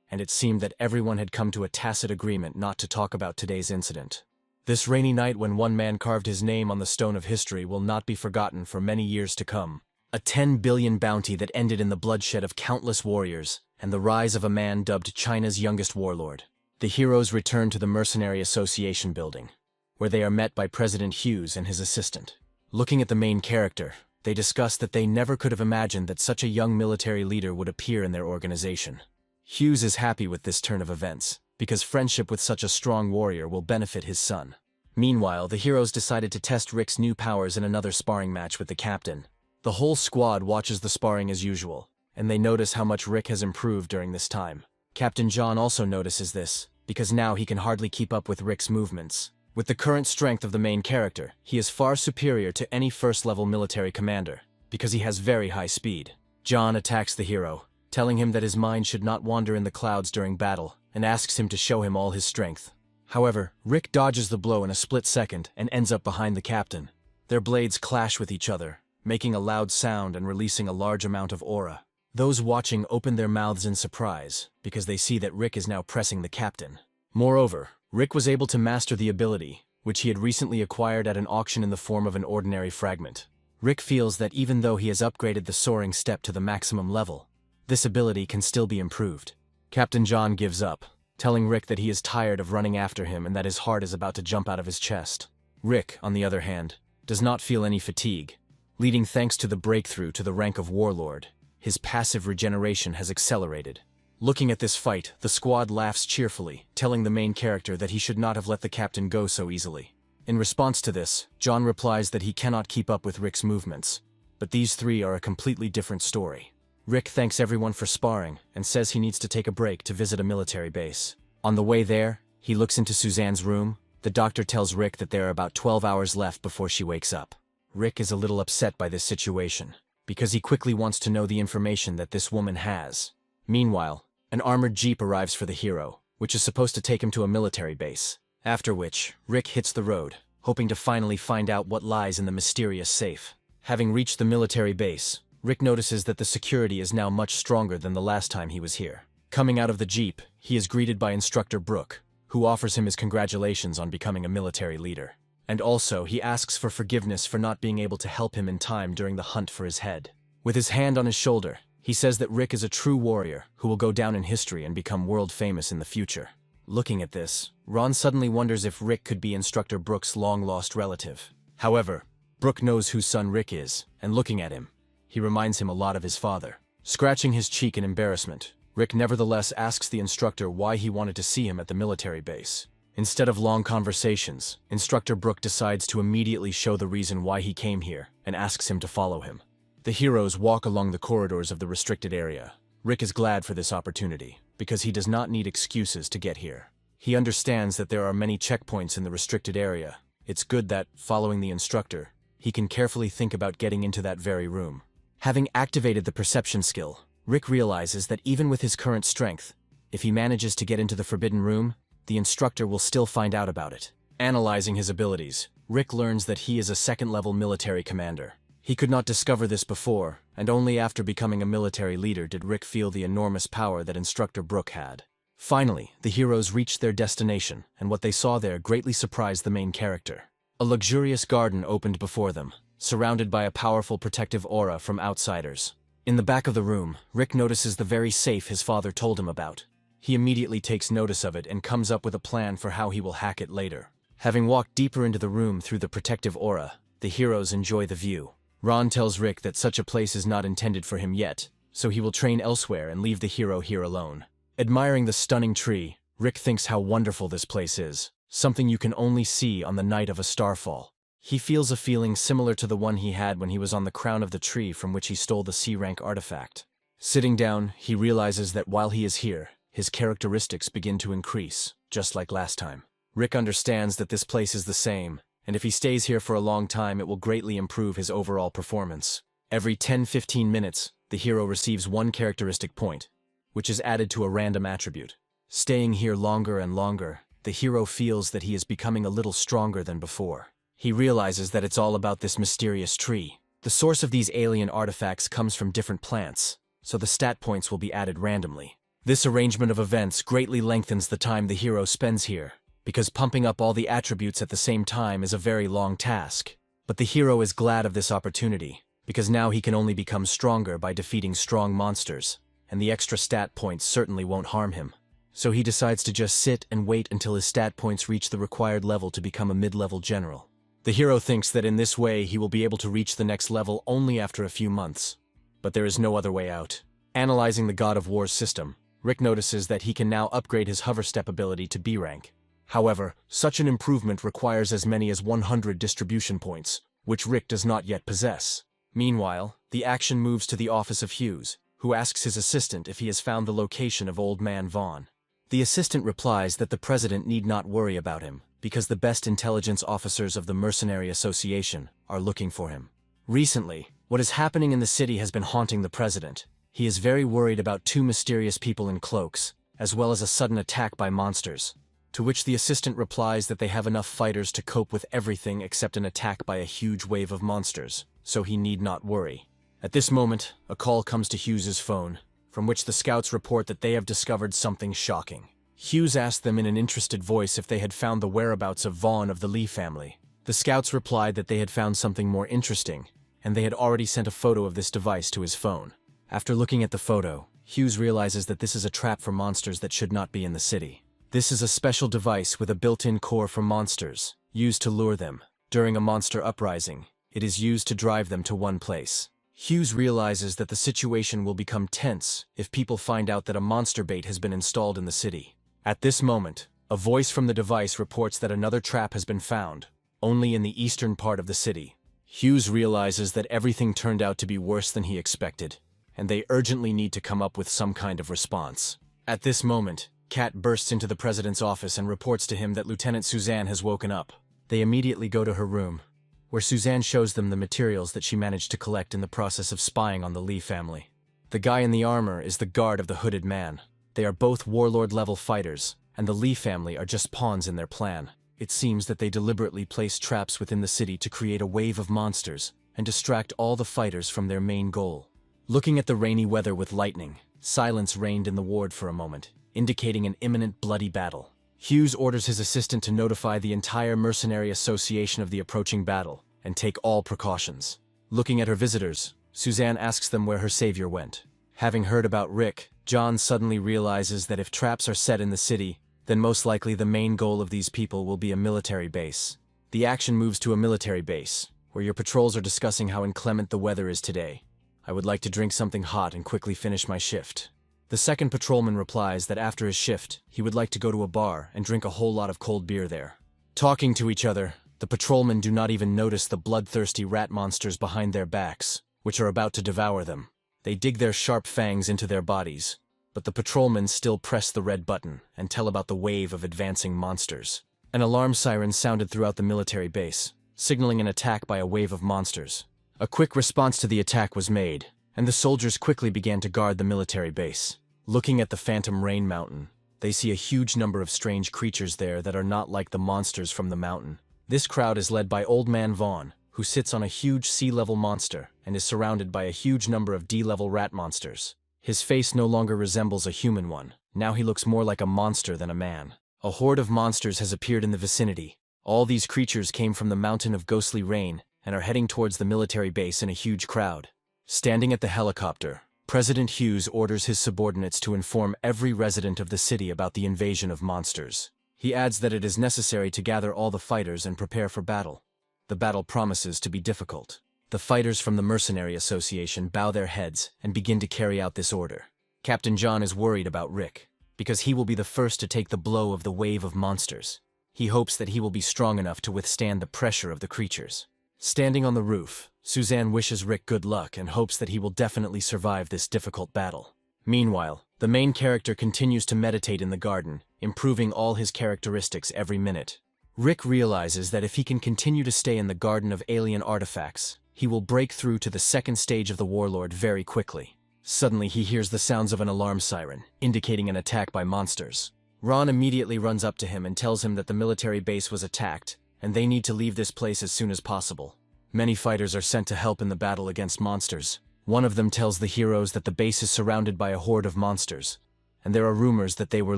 and it seemed that everyone had come to a tacit agreement not to talk about today's incident. This rainy night when one man carved his name on the stone of history will not be forgotten for many years to come. A 10 billion bounty that ended in the bloodshed of countless warriors, and the rise of a man dubbed China's youngest warlord. The heroes return to the Mercenary Association building, where they are met by President Hughes and his assistant. Looking at the main character, they discuss that they never could have imagined that such a young military leader would appear in their organization. Hughes is happy with this turn of events, because friendship with such a strong warrior will benefit his son. Meanwhile, the heroes decided to test Rick's new powers in another sparring match with the captain. The whole squad watches the sparring as usual, and they notice how much Rick has improved during this time. Captain John also notices this, because now he can hardly keep up with Rick's movements. With the current strength of the main character, he is far superior to any first-level military commander, because he has very high speed. John attacks the hero, telling him that his mind should not wander in the clouds during battle, and asks him to show him all his strength. However, Rick dodges the blow in a split second and ends up behind the captain. Their blades clash with each other, making a loud sound and releasing a large amount of aura. Those watching open their mouths in surprise, because they see that Rick is now pressing the captain. Moreover, Rick was able to master the ability, which he had recently acquired at an auction in the form of an ordinary fragment. Rick feels that even though he has upgraded the soaring step to the maximum level, this ability can still be improved. Captain John gives up, telling Rick that he is tired of running after him and that his heart is about to jump out of his chest. Rick, on the other hand, does not feel any fatigue, leading thanks to the breakthrough to the rank of warlord. His passive regeneration has accelerated. Looking at this fight, the squad laughs cheerfully, telling the main character that he should not have let the captain go so easily. In response to this, John replies that he cannot keep up with Rick's movements, but these three are a completely different story. Rick thanks everyone for sparring and says he needs to take a break to visit a military base. On the way there, he looks into Suzanne's room. The doctor tells Rick that there are about 12 hours left before she wakes up. Rick is a little upset by this situation, because he quickly wants to know the information that this woman has. Meanwhile, an armored jeep arrives for the hero, which is supposed to take him to a military base. After which, Rick hits the road, hoping to finally find out what lies in the mysterious safe. Having reached the military base, Rick notices that the security is now much stronger than the last time he was here. Coming out of the jeep, he is greeted by Instructor Brooke, who offers him his congratulations on becoming a military leader. And also, he asks for forgiveness for not being able to help him in time during the hunt for his head. With his hand on his shoulder, he says that Rick is a true warrior who will go down in history and become world famous in the future. Looking at this, Ron suddenly wonders if Rick could be Instructor Brooke's long-lost relative. However, Brooke knows whose son Rick is, and looking at him, he reminds him a lot of his father. Scratching his cheek in embarrassment, Rick nevertheless asks the instructor why he wanted to see him at the military base. Instead of long conversations, Instructor Brooke decides to immediately show the reason why he came here and asks him to follow him. The heroes walk along the corridors of the restricted area. Rick is glad for this opportunity, because he does not need excuses to get here. He understands that there are many checkpoints in the restricted area. It's good that, following the instructor, he can carefully think about getting into that very room. Having activated the perception skill, Rick realizes that even with his current strength, if he manages to get into the forbidden room, the instructor will still find out about it. Analyzing his abilities, Rick learns that he is a second-level military commander. He could not discover this before, and only after becoming a military leader did Rick feel the enormous power that Instructor Brooke had. Finally, the heroes reached their destination, and what they saw there greatly surprised the main character. A luxurious garden opened before them, surrounded by a powerful protective aura from outsiders. In the back of the room, Rick notices the very safe his father told him about. He immediately takes notice of it and comes up with a plan for how he will hack it later. Having walked deeper into the room through the protective aura, the heroes enjoy the view. Ron tells Rick that such a place is not intended for him yet, so he will train elsewhere and leave the hero here alone. Admiring the stunning tree, Rick thinks how wonderful this place is, something you can only see on the night of a starfall. He feels a feeling similar to the one he had when he was on the crown of the tree from which he stole the C-rank artifact. Sitting down, he realizes that while he is here, his characteristics begin to increase, just like last time. Rick understands that this place is the same, and if he stays here for a long time it will greatly improve his overall performance. Every 10-15 minutes, the hero receives one characteristic point, which is added to a random attribute. Staying here longer and longer, the hero feels that he is becoming a little stronger than before. He realizes that it's all about this mysterious tree. The source of these alien artifacts comes from different plants, so the stat points will be added randomly. This arrangement of events greatly lengthens the time the hero spends here, because pumping up all the attributes at the same time is a very long task. But the hero is glad of this opportunity, because now he can only become stronger by defeating strong monsters, and the extra stat points certainly won't harm him. So he decides to just sit and wait until his stat points reach the required level to become a mid-level general. The hero thinks that in this way he will be able to reach the next level only after a few months. But there is no other way out. Analyzing the God of War's system, Rick notices that he can now upgrade his hover step ability to B rank. However, such an improvement requires as many as 100 distribution points, which Rick does not yet possess. Meanwhile, the action moves to the office of Hughes, who asks his assistant if he has found the location of Old Man Vaughn. The assistant replies that the president need not worry about him, because the best intelligence officers of the Mercenary Association are looking for him. Recently, what is happening in the city has been haunting the president. He is very worried about two mysterious people in cloaks, as well as a sudden attack by monsters. To which the assistant replies that they have enough fighters to cope with everything except an attack by a huge wave of monsters, so he need not worry. At this moment, a call comes to Hughes's phone, from which the scouts report that they have discovered something shocking. Hughes asked them in an interested voice if they had found the whereabouts of Vaughn of the Lee family. The scouts replied that they had found something more interesting, and they had already sent a photo of this device to his phone. After looking at the photo, Hughes realizes that this is a trap for monsters that should not be in the city. This is a special device with a built-in core for monsters, used to lure them. During a monster uprising, it is used to drive them to one place. Hughes realizes that the situation will become tense if people find out that a monster bait has been installed in the city. At this moment, a voice from the device reports that another trap has been found, only in the eastern part of the city. Hughes realizes that everything turned out to be worse than he expected, and they urgently need to come up with some kind of response. At this moment, Kat bursts into the president's office and reports to him that Lieutenant Suzanne has woken up. They immediately go to her room, where Suzanne shows them the materials that she managed to collect in the process of spying on the Lee family. The guy in the armor is the guard of the hooded man. They are both warlord-level fighters, and the Lee family are just pawns in their plan. It seems that they deliberately placed traps within the city to create a wave of monsters and distract all the fighters from their main goal. Looking at the rainy weather with lightning, silence reigned in the ward for a moment, indicating an imminent bloody battle. Hughes orders his assistant to notify the entire mercenary association of the approaching battle and take all precautions. Looking at her visitors, Suzanne asks them where her savior went. Having heard about Rick, John suddenly realizes that if traps are set in the city, then most likely the main goal of these people will be a military base. The action moves to a military base, where your patrols are discussing how inclement the weather is today. I would like to drink something hot and quickly finish my shift. The second patrolman replies that after his shift, he would like to go to a bar and drink a whole lot of cold beer there. Talking to each other, the patrolmen do not even notice the bloodthirsty rat monsters behind their backs, which are about to devour them. They dig their sharp fangs into their bodies, but the patrolmen still press the red button and tell about the wave of advancing monsters. An alarm siren sounded throughout the military base, signaling an attack by a wave of monsters. A quick response to the attack was made, and the soldiers quickly began to guard the military base. Looking at the Phantom Rain Mountain, they see a huge number of strange creatures there that are not like the monsters from the mountain. This crowd is led by Old Man Vaughn, who sits on a huge sea-level monster and is surrounded by a huge number of D-level rat monsters. His face no longer resembles a human one. Now he looks more like a monster than a man. A horde of monsters has appeared in the vicinity. All these creatures came from the mountain of ghostly rain and are heading towards the military base in a huge crowd. Standing at the helicopter, President Hughes orders his subordinates to inform every resident of the city about the invasion of monsters. He adds that it is necessary to gather all the fighters and prepare for battle. The battle promises to be difficult. The fighters from the Mercenary Association bow their heads and begin to carry out this order. Captain John is worried about Rick, because he will be the first to take the blow of the wave of monsters. He hopes that he will be strong enough to withstand the pressure of the creatures. Standing on the roof, Suzanne wishes Rick good luck and hopes that he will definitely survive this difficult battle. Meanwhile, the main character continues to meditate in the garden, improving all his characteristics every minute. Rick realizes that if he can continue to stay in the Garden of Alien Artifacts, he will break through to the second stage of the Warlord very quickly. Suddenly he hears the sounds of an alarm siren, indicating an attack by monsters. Ron immediately runs up to him and tells him that the military base was attacked, and they need to leave this place as soon as possible. Many fighters are sent to help in the battle against monsters. One of them tells the heroes that the base is surrounded by a horde of monsters, and there are rumors that they were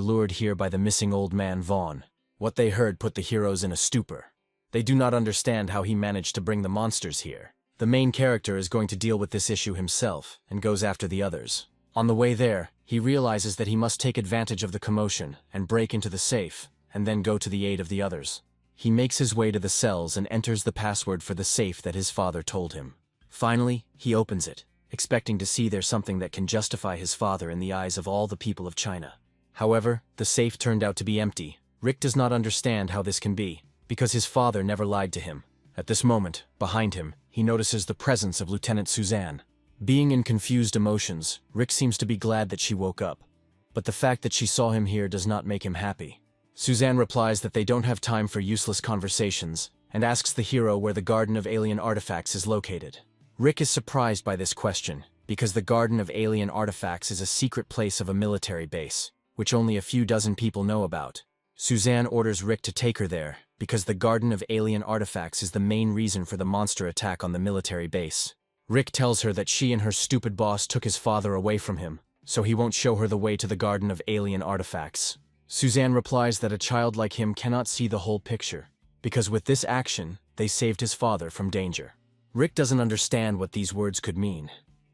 lured here by the missing Old Man Vaughn. What they heard put the heroes in a stupor. They do not understand how he managed to bring the monsters here. The main character is going to deal with this issue himself, and goes after the others. On the way there, he realizes that he must take advantage of the commotion and break into the safe, and then go to the aid of the others. He makes his way to the cells and enters the password for the safe that his father told him. Finally, he opens it, expecting to see there something that can justify his father in the eyes of all the people of China. However, the safe turned out to be empty. Rick does not understand how this can be, because his father never lied to him. At this moment, behind him, he notices the presence of Lieutenant Suzanne. Being in confused emotions, Rick seems to be glad that she woke up. But the fact that she saw him here does not make him happy. Suzanne replies that they don't have time for useless conversations, and asks the hero where the Garden of Alien Artifacts is located. Rick is surprised by this question, because the Garden of Alien Artifacts is a secret place of a military base, which only a few dozen people know about. Suzanne orders Rick to take her there, because the Garden of Alien Artifacts is the main reason for the monster attack on the military base. Rick tells her that she and her stupid boss took his father away from him, so he won't show her the way to the Garden of Alien Artifacts. Suzanne replies that a child like him cannot see the whole picture, because with this action, they saved his father from danger. Rick doesn't understand what these words could mean,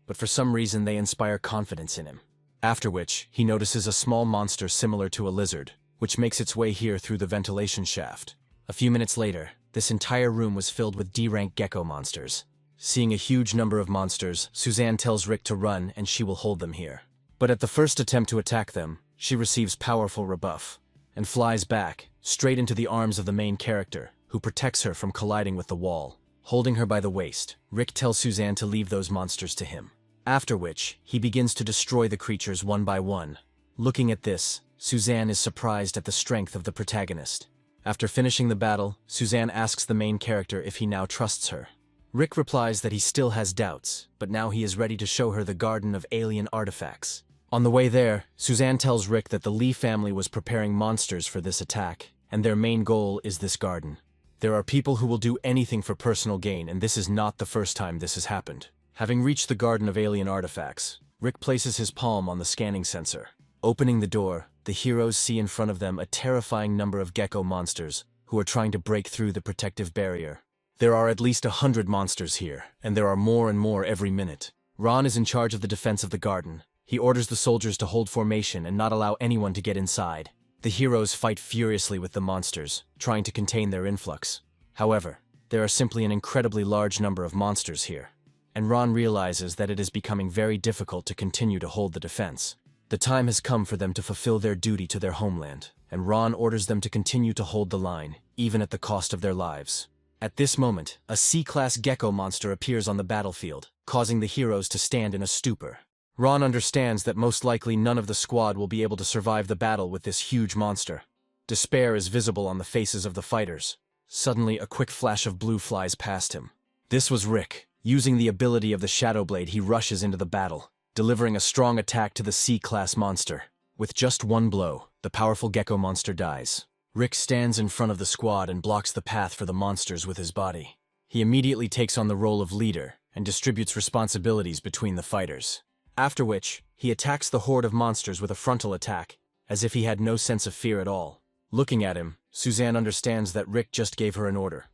but for some reason they inspire confidence in him. After which, he notices a small monster similar to a lizard, which makes its way here through the ventilation shaft. A few minutes later, this entire room was filled with D-rank gecko monsters. Seeing a huge number of monsters, Suzanne tells Rick to run and she will hold them here. But at the first attempt to attack them, she receives powerful rebuff, and flies back, straight into the arms of the main character, who protects her from colliding with the wall. Holding her by the waist, Rick tells Suzanne to leave those monsters to him. After which, he begins to destroy the creatures one by one. Looking at this, Suzanne is surprised at the strength of the protagonist. After finishing the battle, Suzanne asks the main character if he now trusts her. Rick replies that he still has doubts, but now he is ready to show her the Garden of Alien Artifacts. On the way there, Suzanne tells Rick that the Lee family was preparing monsters for this attack, and their main goal is this garden. There are people who will do anything for personal gain, and this is not the first time this has happened. Having reached the Garden of Alien Artifacts, Rick places his palm on the scanning sensor. Opening the door, the heroes see in front of them a terrifying number of gecko monsters who are trying to break through the protective barrier. There are at least 100 monsters here, and there are more and more every minute. Ron is in charge of the defense of the garden. He orders the soldiers to hold formation and not allow anyone to get inside. The heroes fight furiously with the monsters, trying to contain their influx. However, there are simply an incredibly large number of monsters here, and Ron realizes that it is becoming very difficult to continue to hold the defense. The time has come for them to fulfill their duty to their homeland, and Ron orders them to continue to hold the line, even at the cost of their lives. At this moment, a C-class gecko monster appears on the battlefield, causing the heroes to stand in a stupor. Ron understands that most likely none of the squad will be able to survive the battle with this huge monster. Despair is visible on the faces of the fighters. Suddenly, a quick flash of blue flies past him. This was Rick. Using the ability of the Shadow Blade, he rushes into the battle, delivering a strong attack to the C-class monster. With just one blow, the powerful gecko monster dies. Rick stands in front of the squad and blocks the path for the monsters with his body. He immediately takes on the role of leader and distributes responsibilities between the fighters. After which, he attacks the horde of monsters with a frontal attack, as if he had no sense of fear at all. Looking at him, Suzanne understands that Rick just gave her an order,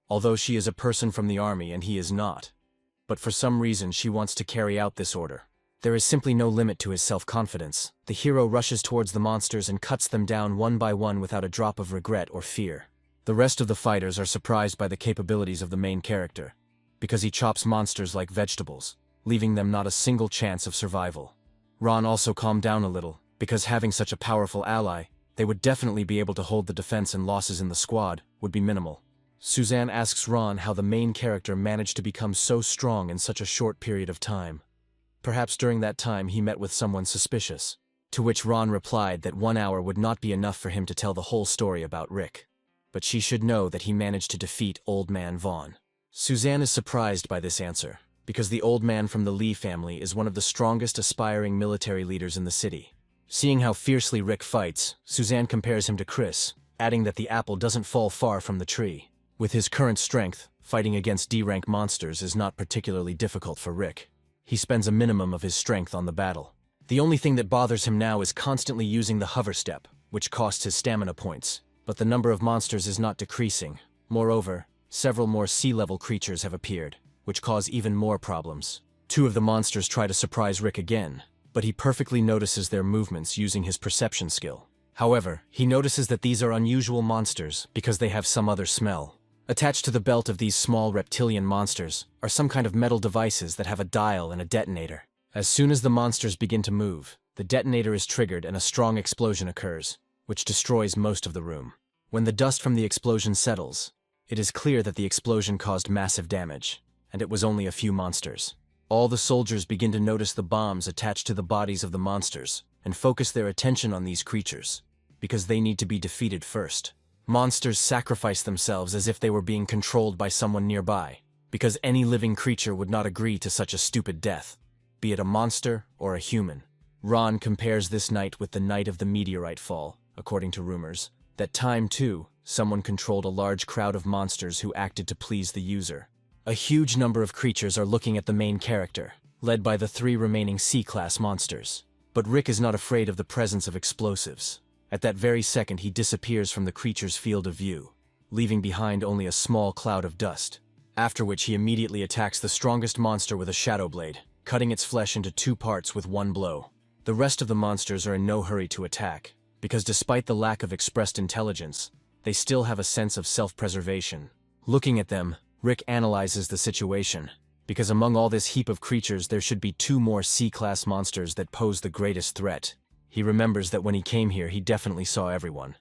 although she is a person from the army and he is not. But for some reason she wants to carry out this order. There is simply no limit to his self-confidence. The hero rushes towards the monsters and cuts them down one by one without a drop of regret or fear. The rest of the fighters are surprised by the capabilities of the main character, because he chops monsters like vegetables, leaving them not a single chance of survival. Ron also calmed down a little, because having such a powerful ally, they would definitely be able to hold the defense and losses in the squad would be minimal. Suzanne asks Ron how the main character managed to become so strong in such a short period of time. Perhaps during that time he met with someone suspicious. To which Ron replied that 1 hour would not be enough for him to tell the whole story about Rick. But she should know that he managed to defeat Old Man Vaughn. Suzanne is surprised by this answer, because the old man from the Lee family is one of the strongest aspiring military leaders in the city. Seeing how fiercely Rick fights, Suzanne compares him to Chris, adding that the apple doesn't fall far from the tree. With his current strength, fighting against D-rank monsters is not particularly difficult for Rick. He spends a minimum of his strength on the battle. The only thing that bothers him now is constantly using the hover step, which costs his stamina points. But the number of monsters is not decreasing. Moreover, several more sea-level creatures have appeared, which cause even more problems. 2 of the monsters try to surprise Rick again, but he perfectly notices their movements using his perception skill. However, he notices that these are unusual monsters because they have some other smell. Attached to the belt of these small reptilian monsters are some kind of metal devices that have a dial and a detonator. As soon as the monsters begin to move, the detonator is triggered and a strong explosion occurs, which destroys most of the room. When the dust from the explosion settles, it is clear that the explosion caused massive damage, and it was only a few monsters. All the soldiers begin to notice the bombs attached to the bodies of the monsters, and focus their attention on these creatures, because they need to be defeated first. Monsters sacrifice themselves as if they were being controlled by someone nearby, because any living creature would not agree to such a stupid death, be it a monster or a human. Ron compares this night with the night of the meteorite fall, according to rumors. That time, too, someone controlled a large crowd of monsters who acted to please the user. A huge number of creatures are looking at the main character, led by the 3 remaining C-class monsters. But Rick is not afraid of the presence of explosives. At that very second he disappears from the creature's field of view, leaving behind only a small cloud of dust. After which he immediately attacks the strongest monster with a shadow blade, cutting its flesh into 2 parts with 1 blow. The rest of the monsters are in no hurry to attack, because despite the lack of expressed intelligence, they still have a sense of self-preservation. Looking at them, Rick analyzes the situation, because among all this heap of creatures there should be 2 more C-class monsters that pose the greatest threat. He remembers that when he came here he definitely saw everyone.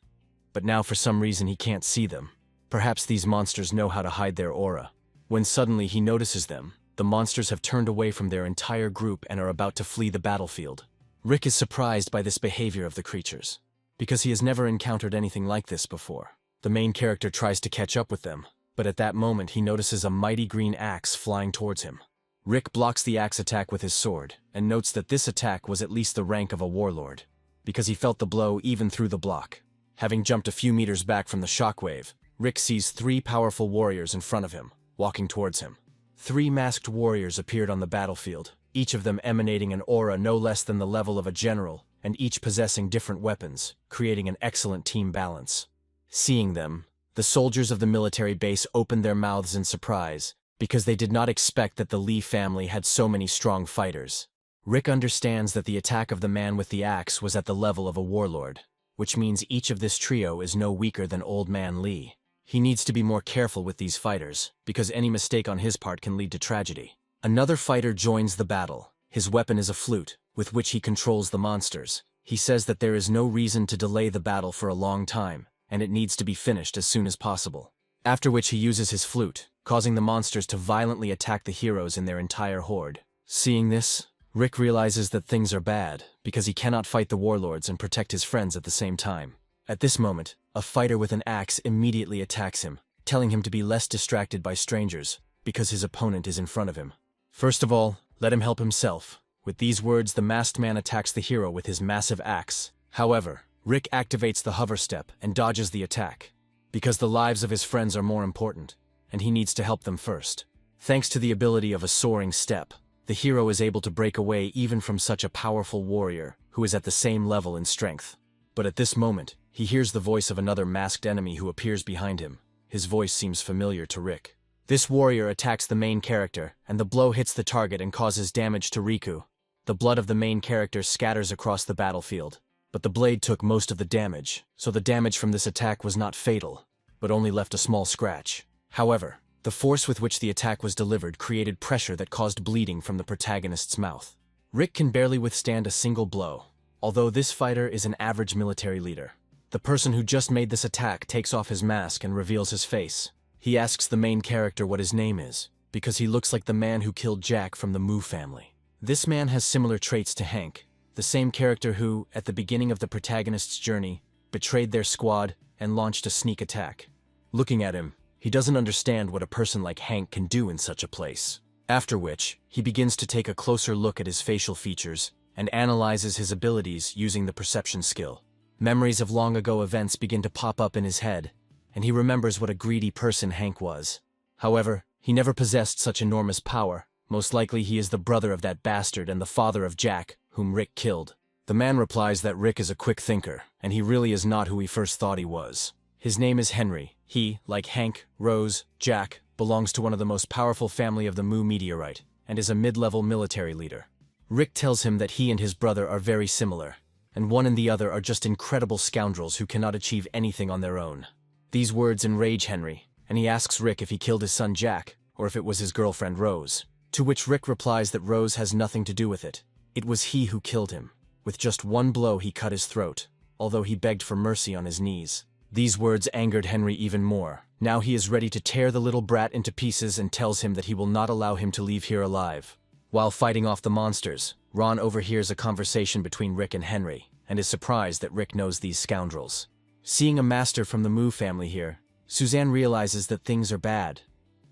But now for some reason he can't see them. Perhaps these monsters know how to hide their aura. When suddenly he notices them, the monsters have turned away from their entire group and are about to flee the battlefield. Rick is surprised by this behavior of the creatures, because he has never encountered anything like this before. The main character tries to catch up with them, but at that moment he notices a mighty green axe flying towards him. Rick blocks the axe attack with his sword, and notes that this attack was at least the rank of a warlord, because he felt the blow even through the block. Having jumped a few meters back from the shockwave, Rick sees 3 powerful warriors in front of him, walking towards him. 3 masked warriors appeared on the battlefield, each of them emanating an aura no less than the level of a general, and each possessing different weapons, creating an excellent team balance. Seeing them, the soldiers of the military base opened their mouths in surprise, because they did not expect that the Lee family had so many strong fighters. Rick understands that the attack of the man with the axe was at the level of a warlord, which means each of this trio is no weaker than Old Man Lee. He needs to be more careful with these fighters, because any mistake on his part can lead to tragedy. Another fighter joins the battle. His weapon is a flute, with which he controls the monsters. He says that there is no reason to delay the battle for a long time, and it needs to be finished as soon as possible. After which he uses his flute, causing the monsters to violently attack the heroes in their entire horde. Seeing this, Rick realizes that things are bad, because he cannot fight the warlords and protect his friends at the same time. At this moment, a fighter with an axe immediately attacks him, telling him to be less distracted by strangers, because his opponent is in front of him. First of all, let him help himself. With these words, the masked man attacks the hero with his massive axe. However, Rick activates the hover step and dodges the attack, because the lives of his friends are more important, and he needs to help them first. Thanks to the ability of a soaring step, the hero is able to break away even from such a powerful warrior who is at the same level in strength. But at this moment, he hears the voice of another masked enemy who appears behind him. His voice seems familiar to Rick. This warrior attacks the main character, and the blow hits the target and causes damage to Riku. The blood of the main character scatters across the battlefield, but the blade took most of the damage, so the damage from this attack was not fatal, but only left a small scratch. However, the force with which the attack was delivered created pressure that caused bleeding from the protagonist's mouth. Rick can barely withstand a single blow, although this fighter is an average military leader. The person who just made this attack takes off his mask and reveals his face. He asks the main character what his name is, because he looks like the man who killed Jack from the Moo family. This man has similar traits to Hank, the same character who, at the beginning of the protagonist's journey, betrayed their squad and launched a sneak attack. Looking at him, he doesn't understand what a person like Hank can do in such a place. After which, he begins to take a closer look at his facial features and analyzes his abilities using the perception skill. Memories of long ago events begin to pop up in his head, and he remembers what a greedy person Hank was. However, he never possessed such enormous power. Most likely he is the brother of that bastard and the father of Jack, whom Rick killed. The man replies that Rick is a quick thinker, and he really is not who he first thought he was. His name is Henry. He, like Hank, Rose, Jack, belongs to one of the most powerful family of the Moo meteorite, and is a mid-level military leader. Rick tells him that he and his brother are very similar, and one and the other are just incredible scoundrels who cannot achieve anything on their own. These words enrage Henry, and he asks Rick if he killed his son Jack, or if it was his girlfriend Rose. To which Rick replies that Rose has nothing to do with it. It was he who killed him. With just one blow he cut his throat, although he begged for mercy on his knees. These words angered Henry even more. Now he is ready to tear the little brat into pieces and tells him that he will not allow him to leave here alive. While fighting off the monsters, Ron overhears a conversation between Rick and Henry, and is surprised that Rick knows these scoundrels. Seeing a master from the Moo family here, Suzanne realizes that things are bad,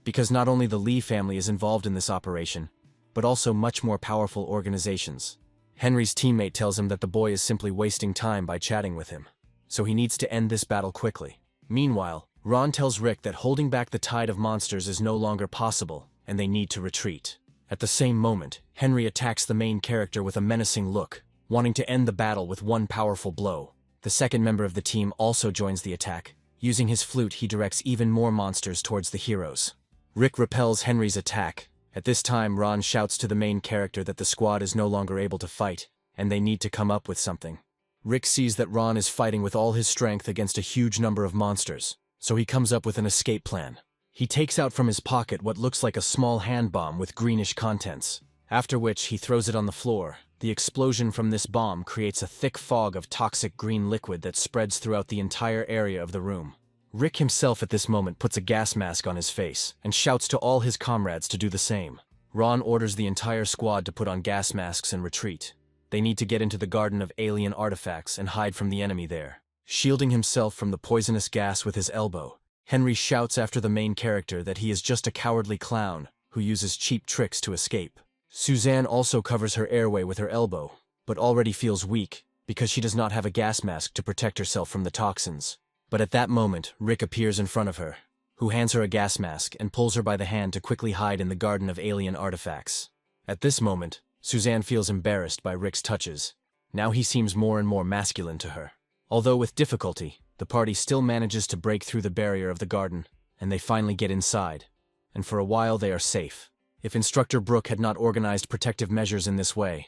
because not only the Lee family is involved in this operation, but also much more powerful organizations. Henry's teammate tells him that the boy is simply wasting time by chatting with him, so he needs to end this battle quickly. Meanwhile, Ron tells Rick that holding back the tide of monsters is no longer possible, and they need to retreat. At the same moment, Henry attacks the main character with a menacing look, wanting to end the battle with one powerful blow. The second member of the team also joins the attack. Using his flute, he directs even more monsters towards the heroes. Rick repels Henry's attack. At this time, Ron shouts to the main character that the squad is no longer able to fight, and they need to come up with something. Rick sees that Ron is fighting with all his strength against a huge number of monsters, so he comes up with an escape plan. He takes out from his pocket what looks like a small hand bomb with greenish contents, after which he throws it on the floor. The explosion from this bomb creates a thick fog of toxic green liquid that spreads throughout the entire area of the room. Rick himself at this moment puts a gas mask on his face and shouts to all his comrades to do the same. Ron orders the entire squad to put on gas masks and retreat. They need to get into the garden of alien artifacts and hide from the enemy there. Shielding himself from the poisonous gas with his elbow, Henry shouts after the main character that he is just a cowardly clown who uses cheap tricks to escape. Suzanne also covers her airway with her elbow, but already feels weak because she does not have a gas mask to protect herself from the toxins. But at that moment, Rick appears in front of her, who hands her a gas mask and pulls her by the hand to quickly hide in the garden of alien artifacts. At this moment, Suzanne feels embarrassed by Rick's touches, Now he seems more and more masculine to her. Although with difficulty, the party still manages to break through the barrier of the garden, and they finally get inside. And for a while they are safe. If Instructor Brook had not organized protective measures in this way,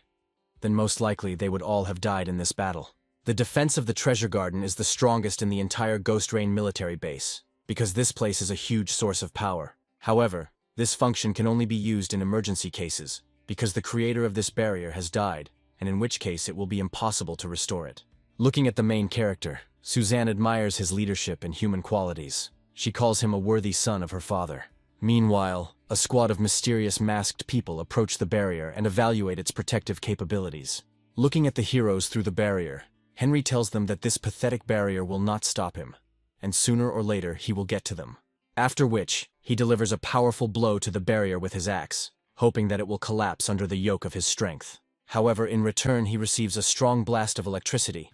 then most likely they would all have died in this battle. The defense of the treasure garden is the strongest in the entire Ghost Rain military base, because this place is a huge source of power. However, this function can only be used in emergency cases, because the creator of this barrier has died, and in which case it will be impossible to restore it. Looking at the main character, Suzanne admires his leadership and human qualities. She calls him a worthy son of her father. Meanwhile, a squad of mysterious masked people approach the barrier and evaluate its protective capabilities. Looking at the heroes through the barrier, Henry tells them that this pathetic barrier will not stop him, and sooner or later he will get to them. After which, he delivers a powerful blow to the barrier with his axe, hoping that it will collapse under the yoke of his strength. However, in return he receives a strong blast of electricity.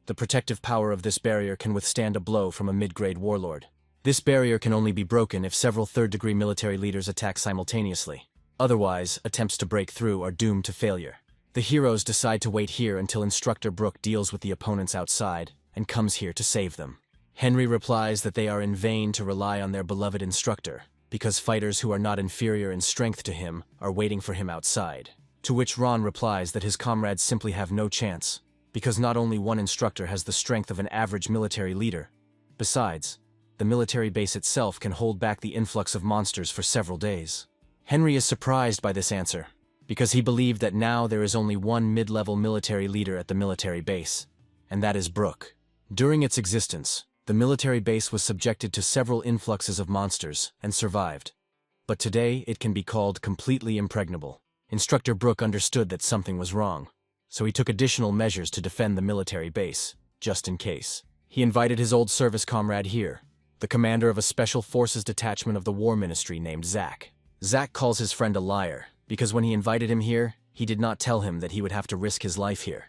The protective power of this barrier can withstand a blow from a mid-grade warlord. This barrier can only be broken if several third-degree military leaders attack simultaneously. Otherwise, attempts to break through are doomed to failure. The heroes decide to wait here until Instructor Brook deals with the opponents outside and comes here to save them. Henry replies that they are in vain to rely on their beloved instructor, because fighters who are not inferior in strength to him are waiting for him outside. To which Ron replies that his comrades simply have no chance, because not only one instructor has the strength of an average military leader. Besides, the military base itself can hold back the influx of monsters for several days. Henry is surprised by this answer, because he believed that now there is only one mid-level military leader at the military base, and that is Brook. During its existence, the military base was subjected to several influxes of monsters and survived. But today it can be called completely impregnable. Instructor Brook understood that something was wrong, so he took additional measures to defend the military base, just in case. He invited his old service comrade here, the commander of a special forces detachment of the War Ministry named Zach. Zach calls his friend a liar, because when he invited him here, he did not tell him that he would have to risk his life here.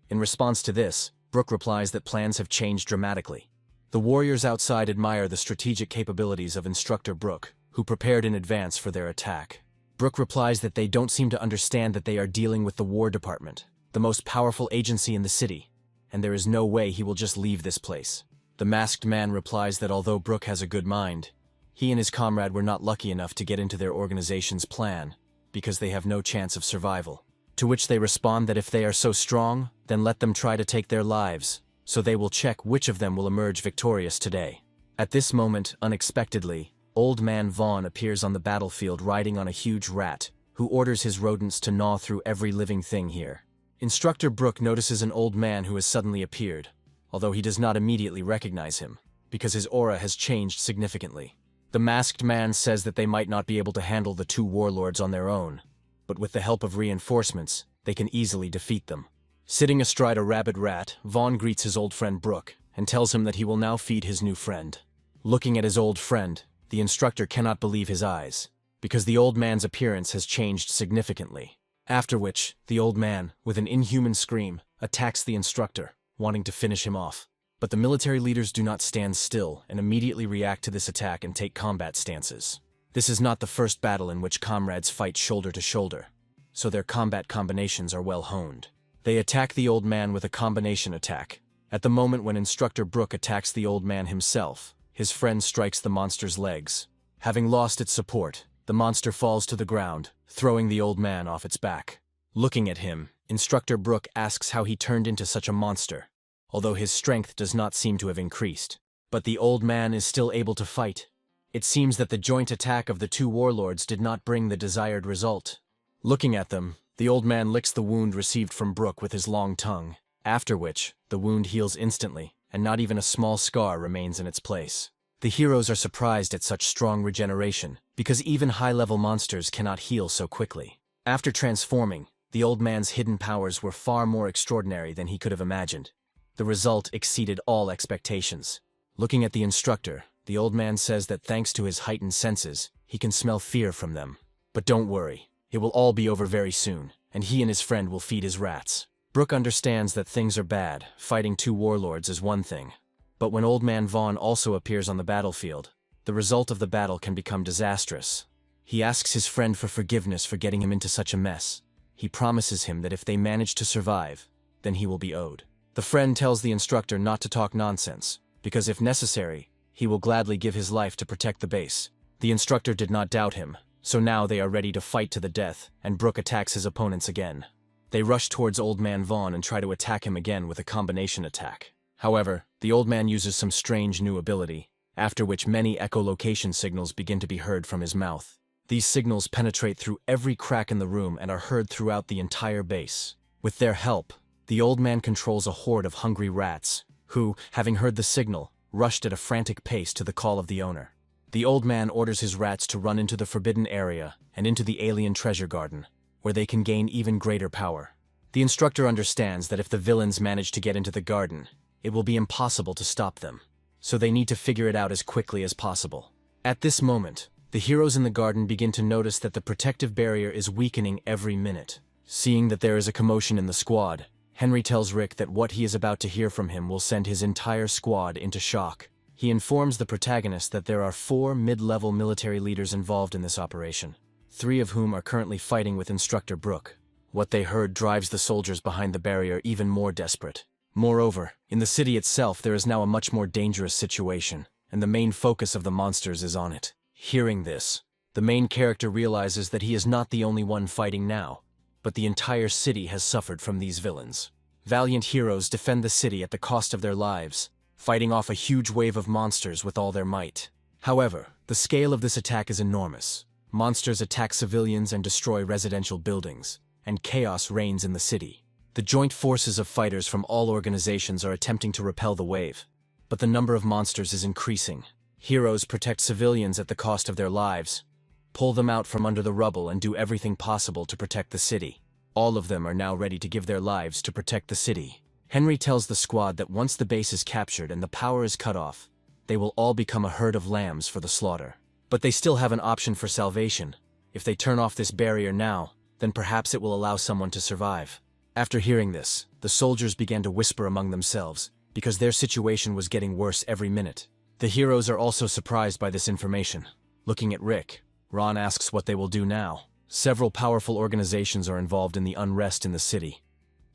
In response to this, Brook replies that plans have changed dramatically. The warriors outside admire the strategic capabilities of Instructor Brook, who prepared in advance for their attack. Brook replies that they don't seem to understand that they are dealing with the War Department, the most powerful agency in the city, and there is no way he will just leave this place. The masked man replies that although Brook has a good mind, he and his comrade were not lucky enough to get into their organization's plan, because they have no chance of survival. To which they respond that if they are so strong, then let them try to take their lives, so they will check which of them will emerge victorious today. At this moment, unexpectedly, Old Man Vaughn appears on the battlefield riding on a huge rat, who orders his rodents to gnaw through every living thing here. Instructor Brook notices an old man who has suddenly appeared, although he does not immediately recognize him, because his aura has changed significantly. The masked man says that they might not be able to handle the two warlords on their own, but with the help of reinforcements, they can easily defeat them. Sitting astride a rabid rat, Vaughn greets his old friend Brook, and tells him that he will now feed his new friend. Looking at his old friend, the instructor cannot believe his eyes, because the old man's appearance has changed significantly. After which, the old man, with an inhuman scream, attacks the instructor, wanting to finish him off. But the military leaders do not stand still and immediately react to this attack and take combat stances. This is not the first battle in which comrades fight shoulder to shoulder, so their combat combinations are well honed. They attack the old man with a combination attack. At the moment when Instructor Brook attacks the old man himself, his friend strikes the monster's legs. Having lost its support, the monster falls to the ground, throwing the old man off its back. Looking at him, Instructor Brook asks how he turned into such a monster, although his strength does not seem to have increased. But the old man is still able to fight. It seems that the joint attack of the two warlords did not bring the desired result. Looking at them, the old man licks the wound received from Brook with his long tongue, after which, the wound heals instantly, and not even a small scar remains in its place. The heroes are surprised at such strong regeneration, because even high-level monsters cannot heal so quickly. After transforming, the old man's hidden powers were far more extraordinary than he could have imagined. The result exceeded all expectations. Looking at the instructor, the old man says that thanks to his heightened senses, he can smell fear from them. But don't worry, it will all be over very soon, and he and his friend will feed his rats. Brook understands that things are bad, fighting two warlords is one thing. But when Old Man Vaughn also appears on the battlefield, the result of the battle can become disastrous. He asks his friend for forgiveness for getting him into such a mess. He promises him that if they manage to survive, then he will be owed. The friend tells the instructor not to talk nonsense, because if necessary, he will gladly give his life to protect the base. The instructor did not doubt him, so now they are ready to fight to the death, and Brook attacks his opponents again. They rush towards Old Man Vaughn and try to attack him again with a combination attack. However, the old man uses some strange new ability, after which many echolocation signals begin to be heard from his mouth. These signals penetrate through every crack in the room and are heard throughout the entire base. With their help, the old man controls a horde of hungry rats, who, having heard the signal, rushed at a frantic pace to the call of the owner. The old man orders his rats to run into the forbidden area and into the alien treasure garden, where they can gain even greater power. The instructor understands that if the villains manage to get into the garden, it will be impossible to stop them, so they need to figure it out as quickly as possible. At this moment, the heroes in the garden begin to notice that the protective barrier is weakening every minute. Seeing that there is a commotion in the squad, Henry tells Rick that what he is about to hear from him will send his entire squad into shock. He informs the protagonist that there are 4 mid-level military leaders involved in this operation, 3 of whom are currently fighting with Instructor Brook. What they heard drives the soldiers behind the barrier even more desperate. Moreover, in the city itself there is now a much more dangerous situation, and the main focus of the monsters is on it. Hearing this, the main character realizes that he is not the only one fighting now, but the entire city has suffered from these villains. Valiant heroes defend the city at the cost of their lives, fighting off a huge wave of monsters with all their might. However, the scale of this attack is enormous. Monsters attack civilians and destroy residential buildings, and chaos reigns in the city. The joint forces of fighters from all organizations are attempting to repel the wave, but the number of monsters is increasing. Heroes protect civilians at the cost of their lives, pull them out from under the rubble and do everything possible to protect the city. All of them are now ready to give their lives to protect the city. Henry tells the squad that once the base is captured and the power is cut off, they will all become a herd of lambs for the slaughter. But they still have an option for salvation. If they turn off this barrier now, then perhaps it will allow someone to survive. After hearing this, the soldiers began to whisper among themselves, because their situation was getting worse every minute. The heroes are also surprised by this information. Looking at Rick, Ron asks what they will do now. Several powerful organizations are involved in the unrest in the city.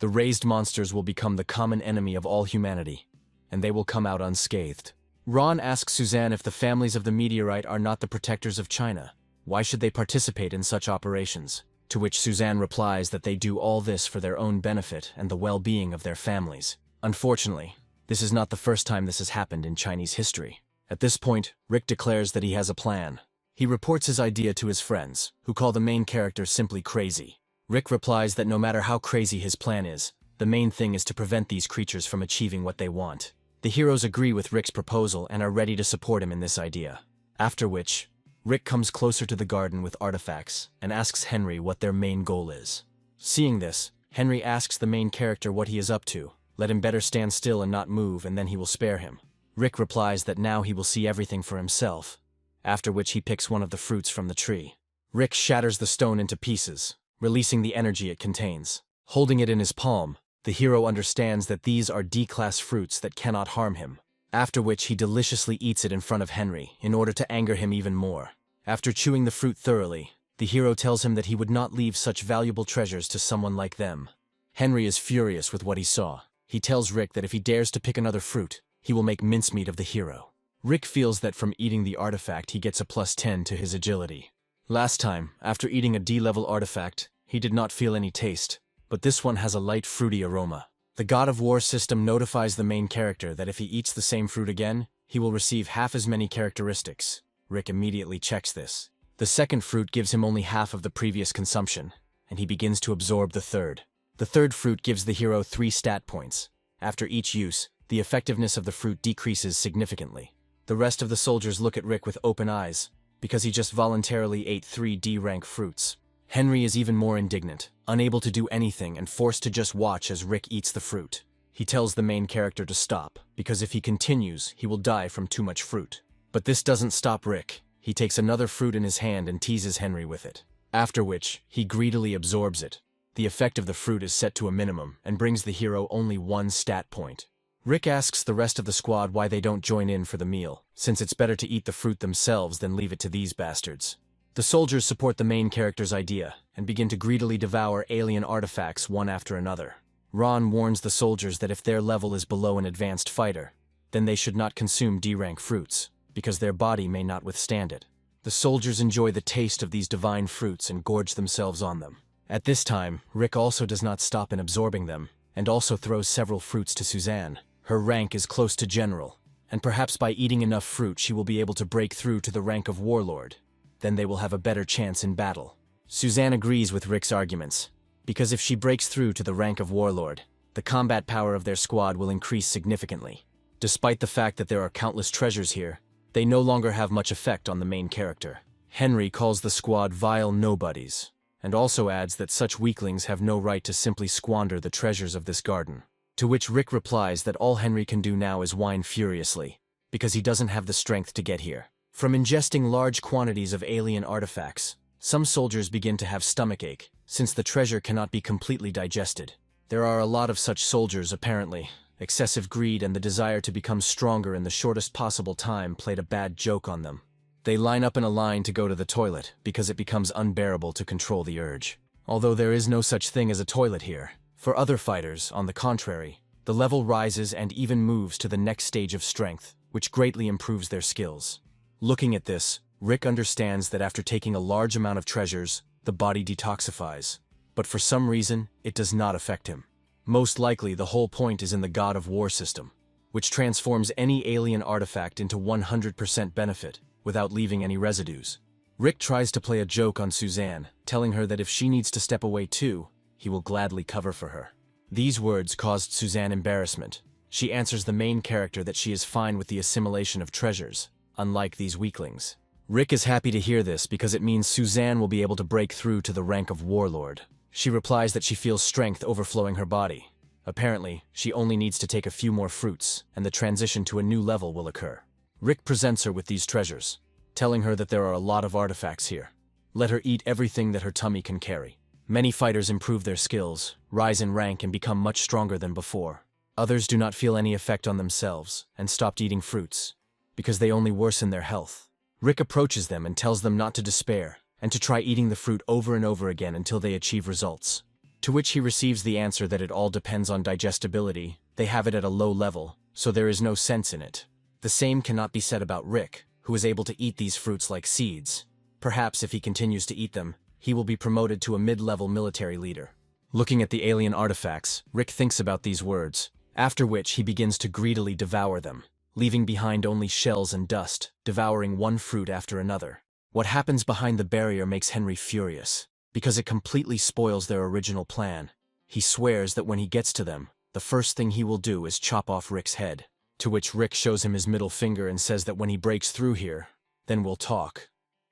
The raised monsters will become the common enemy of all humanity, and they will come out unscathed. Ron asks Suzanne if the families of the meteorite are not the protectors of China. Why should they participate in such operations? To which Suzanne replies that they do all this for their own benefit and the well-being of their families. Unfortunately, this is not the first time this has happened in Chinese history. At this point, Rick declares that he has a plan. He reports his idea to his friends, who call the main character simply crazy. Rick replies that no matter how crazy his plan is, the main thing is to prevent these creatures from achieving what they want. The heroes agree with Rick's proposal and are ready to support him in this idea. After which, Rick comes closer to the garden with artifacts and asks Henry what their main goal is. Seeing this, Henry asks the main character what he is up to. Let him better stand still and not move, and then he will spare him. Rick replies that now he will see everything for himself, after which he picks one of the fruits from the tree. Rick shatters the stone into pieces, releasing the energy it contains. Holding it in his palm, the hero understands that these are D-class fruits that cannot harm him, after which he deliciously eats it in front of Henry in order to anger him even more. After chewing the fruit thoroughly, the hero tells him that he would not leave such valuable treasures to someone like them. Henry is furious with what he saw. He tells Rick that if he dares to pick another fruit, he will make mincemeat of the hero. Rick feels that from eating the artifact he gets a +10 to his agility. Last time, after eating a D-level artifact, he did not feel any taste, but this one has a light fruity aroma. The God of War system notifies the main character that if he eats the same fruit again, he will receive half as many characteristics. Rick immediately checks this. The second fruit gives him only half of the previous consumption, and he begins to absorb the third. The third fruit gives the hero 3 stat points. After each use, the effectiveness of the fruit decreases significantly. The rest of the soldiers look at Rick with open eyes, because he just voluntarily ate 3 D-rank fruits. Henry is even more indignant, unable to do anything and forced to just watch as Rick eats the fruit. He tells the main character to stop, because if he continues, he will die from too much fruit. But this doesn't stop Rick. He takes another fruit in his hand and teases Henry with it. After which, he greedily absorbs it. The effect of the fruit is set to a minimum and brings the hero only 1 stat point. Rick asks the rest of the squad why they don't join in for the meal, since it's better to eat the fruit themselves than leave it to these bastards. The soldiers support the main character's idea and begin to greedily devour alien artifacts one after another. Ron warns the soldiers that if their level is below an advanced fighter, then they should not consume D-rank fruits, because their body may not withstand it. The soldiers enjoy the taste of these divine fruits and gorge themselves on them. At this time, Rick also does not stop in absorbing them, and also throws several fruits to Suzanne. Her rank is close to general, and perhaps by eating enough fruit she will be able to break through to the rank of warlord. Then they will have a better chance in battle. Suzanne agrees with Rick's arguments, because if she breaks through to the rank of warlord, the combat power of their squad will increase significantly. Despite the fact that there are countless treasures here, they no longer have much effect on the main character. Henry calls the squad vile nobodies, and also adds that such weaklings have no right to simply squander the treasures of this garden. To which Rick replies that all Henry can do now is whine furiously, because he doesn't have the strength to get here. From ingesting large quantities of alien artifacts, some soldiers begin to have stomachache, since the treasure cannot be completely digested. There are a lot of such soldiers apparently. Excessive greed and the desire to become stronger in the shortest possible time played a bad joke on them. They line up in a line to go to the toilet because it becomes unbearable to control the urge. Although there is no such thing as a toilet here. For other fighters, on the contrary, the level rises and even moves to the next stage of strength, which greatly improves their skills. Looking at this, Rick understands that after taking a large amount of treasures, the body detoxifies. But for some reason, it does not affect him. Most likely the whole point is in the God of War system, which transforms any alien artifact into 100% benefit, without leaving any residues. Rick tries to play a joke on Suzanne, telling her that if she needs to step away too, he will gladly cover for her. These words caused Suzanne embarrassment. She answers the main character that she is fine with the assimilation of treasures, unlike these weaklings. Rick is happy to hear this because it means Suzanne will be able to break through to the rank of warlord. She replies that she feels strength overflowing her body. Apparently, she only needs to take a few more fruits, and the transition to a new level will occur. Rick presents her with these treasures, telling her that there are a lot of artifacts here. Let her eat everything that her tummy can carry. Many fighters improve their skills, rise in rank, and become much stronger than before. Others do not feel any effect on themselves, and stopped eating fruits, because they only worsen their health. Rick approaches them and tells them not to despair, and to try eating the fruit over and over again until they achieve results. To which he receives the answer that it all depends on digestibility. They have it at a low level, so there is no sense in it. The same cannot be said about Rick, who is able to eat these fruits like seeds. Perhaps if he continues to eat them, he will be promoted to a mid-level military leader. Looking at the alien artifacts, Rick thinks about these words, after which he begins to greedily devour them, leaving behind only shells and dust, devouring one fruit after another. What happens behind the barrier makes Henry furious, because it completely spoils their original plan. He swears that when he gets to them, the first thing he will do is chop off Rick's head, to which Rick shows him his middle finger and says that when he breaks through here, then we'll talk.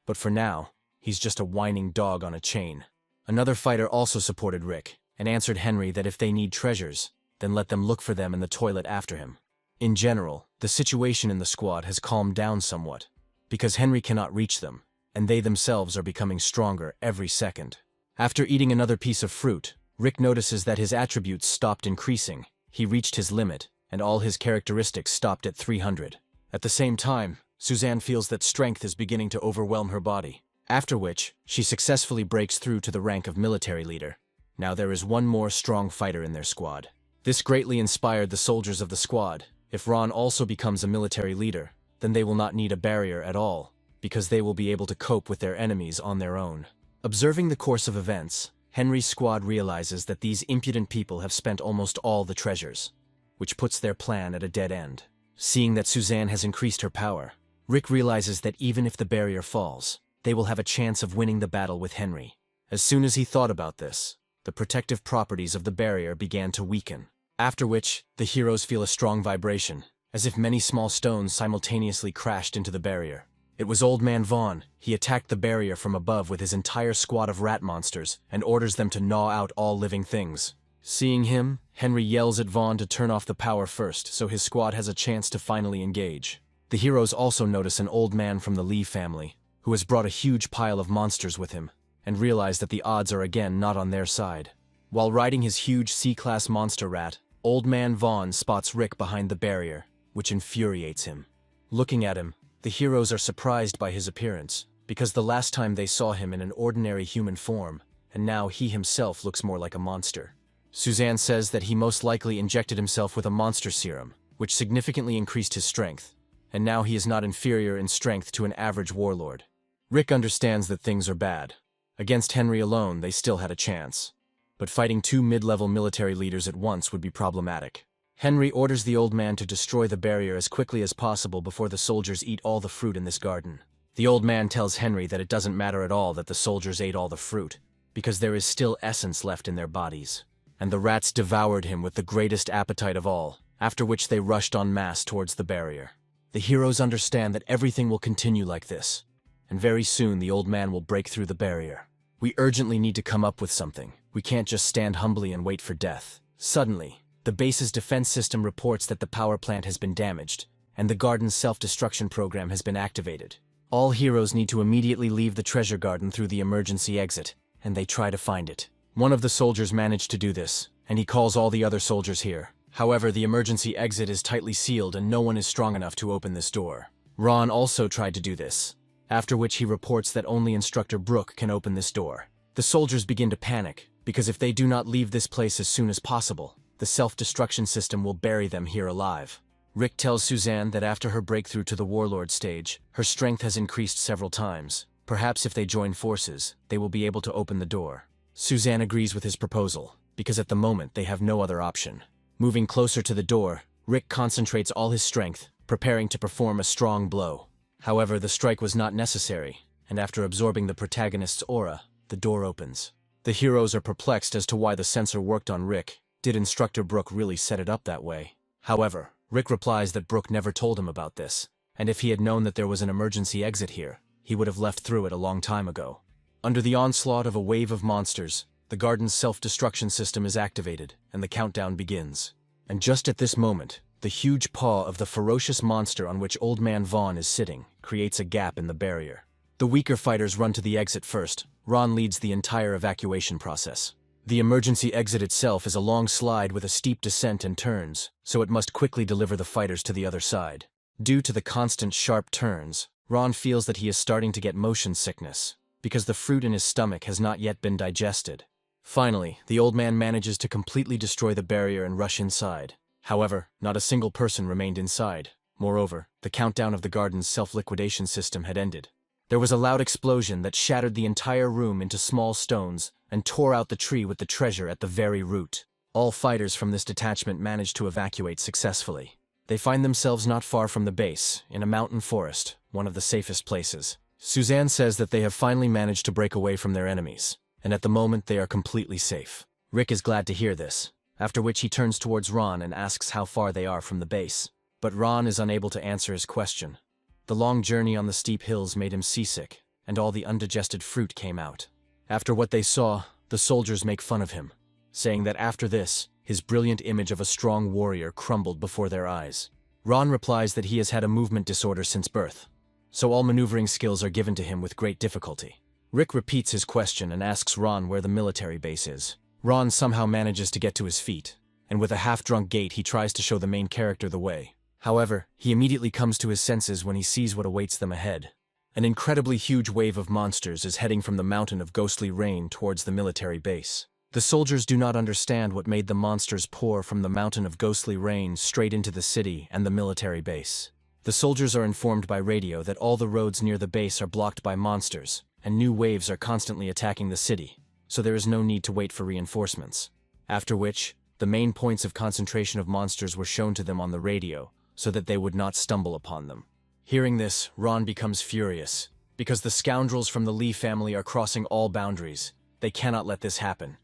But for now, he's just a whining dog on a chain. Another fighter also supported Rick, and answered Henry that if they need treasures, then let them look for them in the toilet after him. In general, the situation in the squad has calmed down somewhat, because Henry cannot reach them, and they themselves are becoming stronger every second. After eating another piece of fruit, Rick notices that his attributes stopped increasing. He reached his limit, and all his characteristics stopped at 300. At the same time, Suzanne feels that strength is beginning to overwhelm her body, after which she successfully breaks through to the rank of military leader. Now there is one more strong fighter in their squad. This greatly inspired the soldiers of the squad. If Ron also becomes a military leader, then they will not need a barrier at all, because they will be able to cope with their enemies on their own. Observing the course of events, Henry's squad realizes that these impudent people have spent almost all the treasures, which puts their plan at a dead end. Seeing that Suzanne has increased her power, Rick realizes that even if the barrier falls, they will have a chance of winning the battle with Henry. As soon as he thought about this, the protective properties of the barrier began to weaken, after which the heroes feel a strong vibration, as if many small stones simultaneously crashed into the barrier. It was Old Man Vaughn. He attacked the barrier from above with his entire squad of rat monsters and orders them to gnaw out all living things. Seeing him, Henry yells at Vaughn to turn off the power first so his squad has a chance to finally engage. The heroes also notice an old man from the Lee family, who has brought a huge pile of monsters with him, and realize that the odds are again not on their side. While riding his huge C-class monster rat, Old Man Vaughn spots Rick behind the barrier, which infuriates him. Looking at him, the heroes are surprised by his appearance, because the last time they saw him in an ordinary human form, and now he himself looks more like a monster. Suzanne says that he most likely injected himself with a monster serum, which significantly increased his strength, and now he is not inferior in strength to an average warlord. Rick understands that things are bad. Against Henry alone, they still had a chance. But fighting 2 mid-level military leaders at once would be problematic. Henry orders the old man to destroy the barrier as quickly as possible before the soldiers eat all the fruit in this garden. The old man tells Henry that it doesn't matter at all that the soldiers ate all the fruit, because there is still essence left in their bodies. And the rats devoured him with the greatest appetite of all, after which they rushed en masse towards the barrier. The heroes understand that everything will continue like this, and very soon the old man will break through the barrier. We urgently need to come up with something. We can't just stand humbly and wait for death. Suddenly, the base's defense system reports that the power plant has been damaged, and the garden's self-destruction program has been activated. All heroes need to immediately leave the treasure garden through the emergency exit, and they try to find it. One of the soldiers managed to do this, and he calls all the other soldiers here. However, the emergency exit is tightly sealed and no one is strong enough to open this door. Ron also tried to do this, after which he reports that only Instructor Brooke can open this door. The soldiers begin to panic, because if they do not leave this place as soon as possible, the self-destruction system will bury them here alive. Rick tells Suzanne that after her breakthrough to the warlord stage, her strength has increased several times. Perhaps if they join forces, they will be able to open the door. Suzanne agrees with his proposal, because at the moment they have no other option. Moving closer to the door, Rick concentrates all his strength, preparing to perform a strong blow. However, the strike was not necessary, and after absorbing the protagonist's aura, the door opens. The heroes are perplexed as to why the sensor worked on Rick. Did Instructor Brooke really set it up that way? However, Rick replies that Brooke never told him about this, and if he had known that there was an emergency exit here, he would have left through it a long time ago. Under the onslaught of a wave of monsters, the garden's self-destruction system is activated, and the countdown begins. And just at this moment, the huge paw of the ferocious monster on which Old Man Vaughn is sitting creates a gap in the barrier. The weaker fighters run to the exit first. Ron leads the entire evacuation process. The emergency exit itself is a long slide with a steep descent and turns, so it must quickly deliver the fighters to the other side. Due to the constant sharp turns, Ron feels that he is starting to get motion sickness, because the fruit in his stomach has not yet been digested. Finally, the old man manages to completely destroy the barrier and rush inside. However, not a single person remained inside. Moreover, the countdown of the garden's self-liquidation system had ended. There was a loud explosion that shattered the entire room into small stones and tore out the tree with the treasure at the very root. All fighters from this detachment managed to evacuate successfully. They find themselves not far from the base, in a mountain forest, one of the safest places. Suzanne says that they have finally managed to break away from their enemies, and at the moment they are completely safe. Rick is glad to hear this, after which he turns towards Ron and asks how far they are from the base. But Ron is unable to answer his question. The long journey on the steep hills made him seasick, and all the undigested fruit came out. After what they saw, the soldiers make fun of him, saying that after this, his brilliant image of a strong warrior crumbled before their eyes. Ron replies that he has had a movement disorder since birth, so all maneuvering skills are given to him with great difficulty. Rick repeats his question and asks Ron where the military base is. Ron somehow manages to get to his feet, and with a half-drunk gait he tries to show the main character the way. However, he immediately comes to his senses when he sees what awaits them ahead. An incredibly huge wave of monsters is heading from the mountain of ghostly rain towards the military base. The soldiers do not understand what made the monsters pour from the mountain of ghostly rain straight into the city and the military base. The soldiers are informed by radio that all the roads near the base are blocked by monsters, and new waves are constantly attacking the city, so there is no need to wait for reinforcements. After which, the main points of concentration of monsters were shown to them on the radio, so that they would not stumble upon them. Hearing this, Ron becomes furious, because the scoundrels from the Lee family are crossing all boundaries. They cannot let this happen.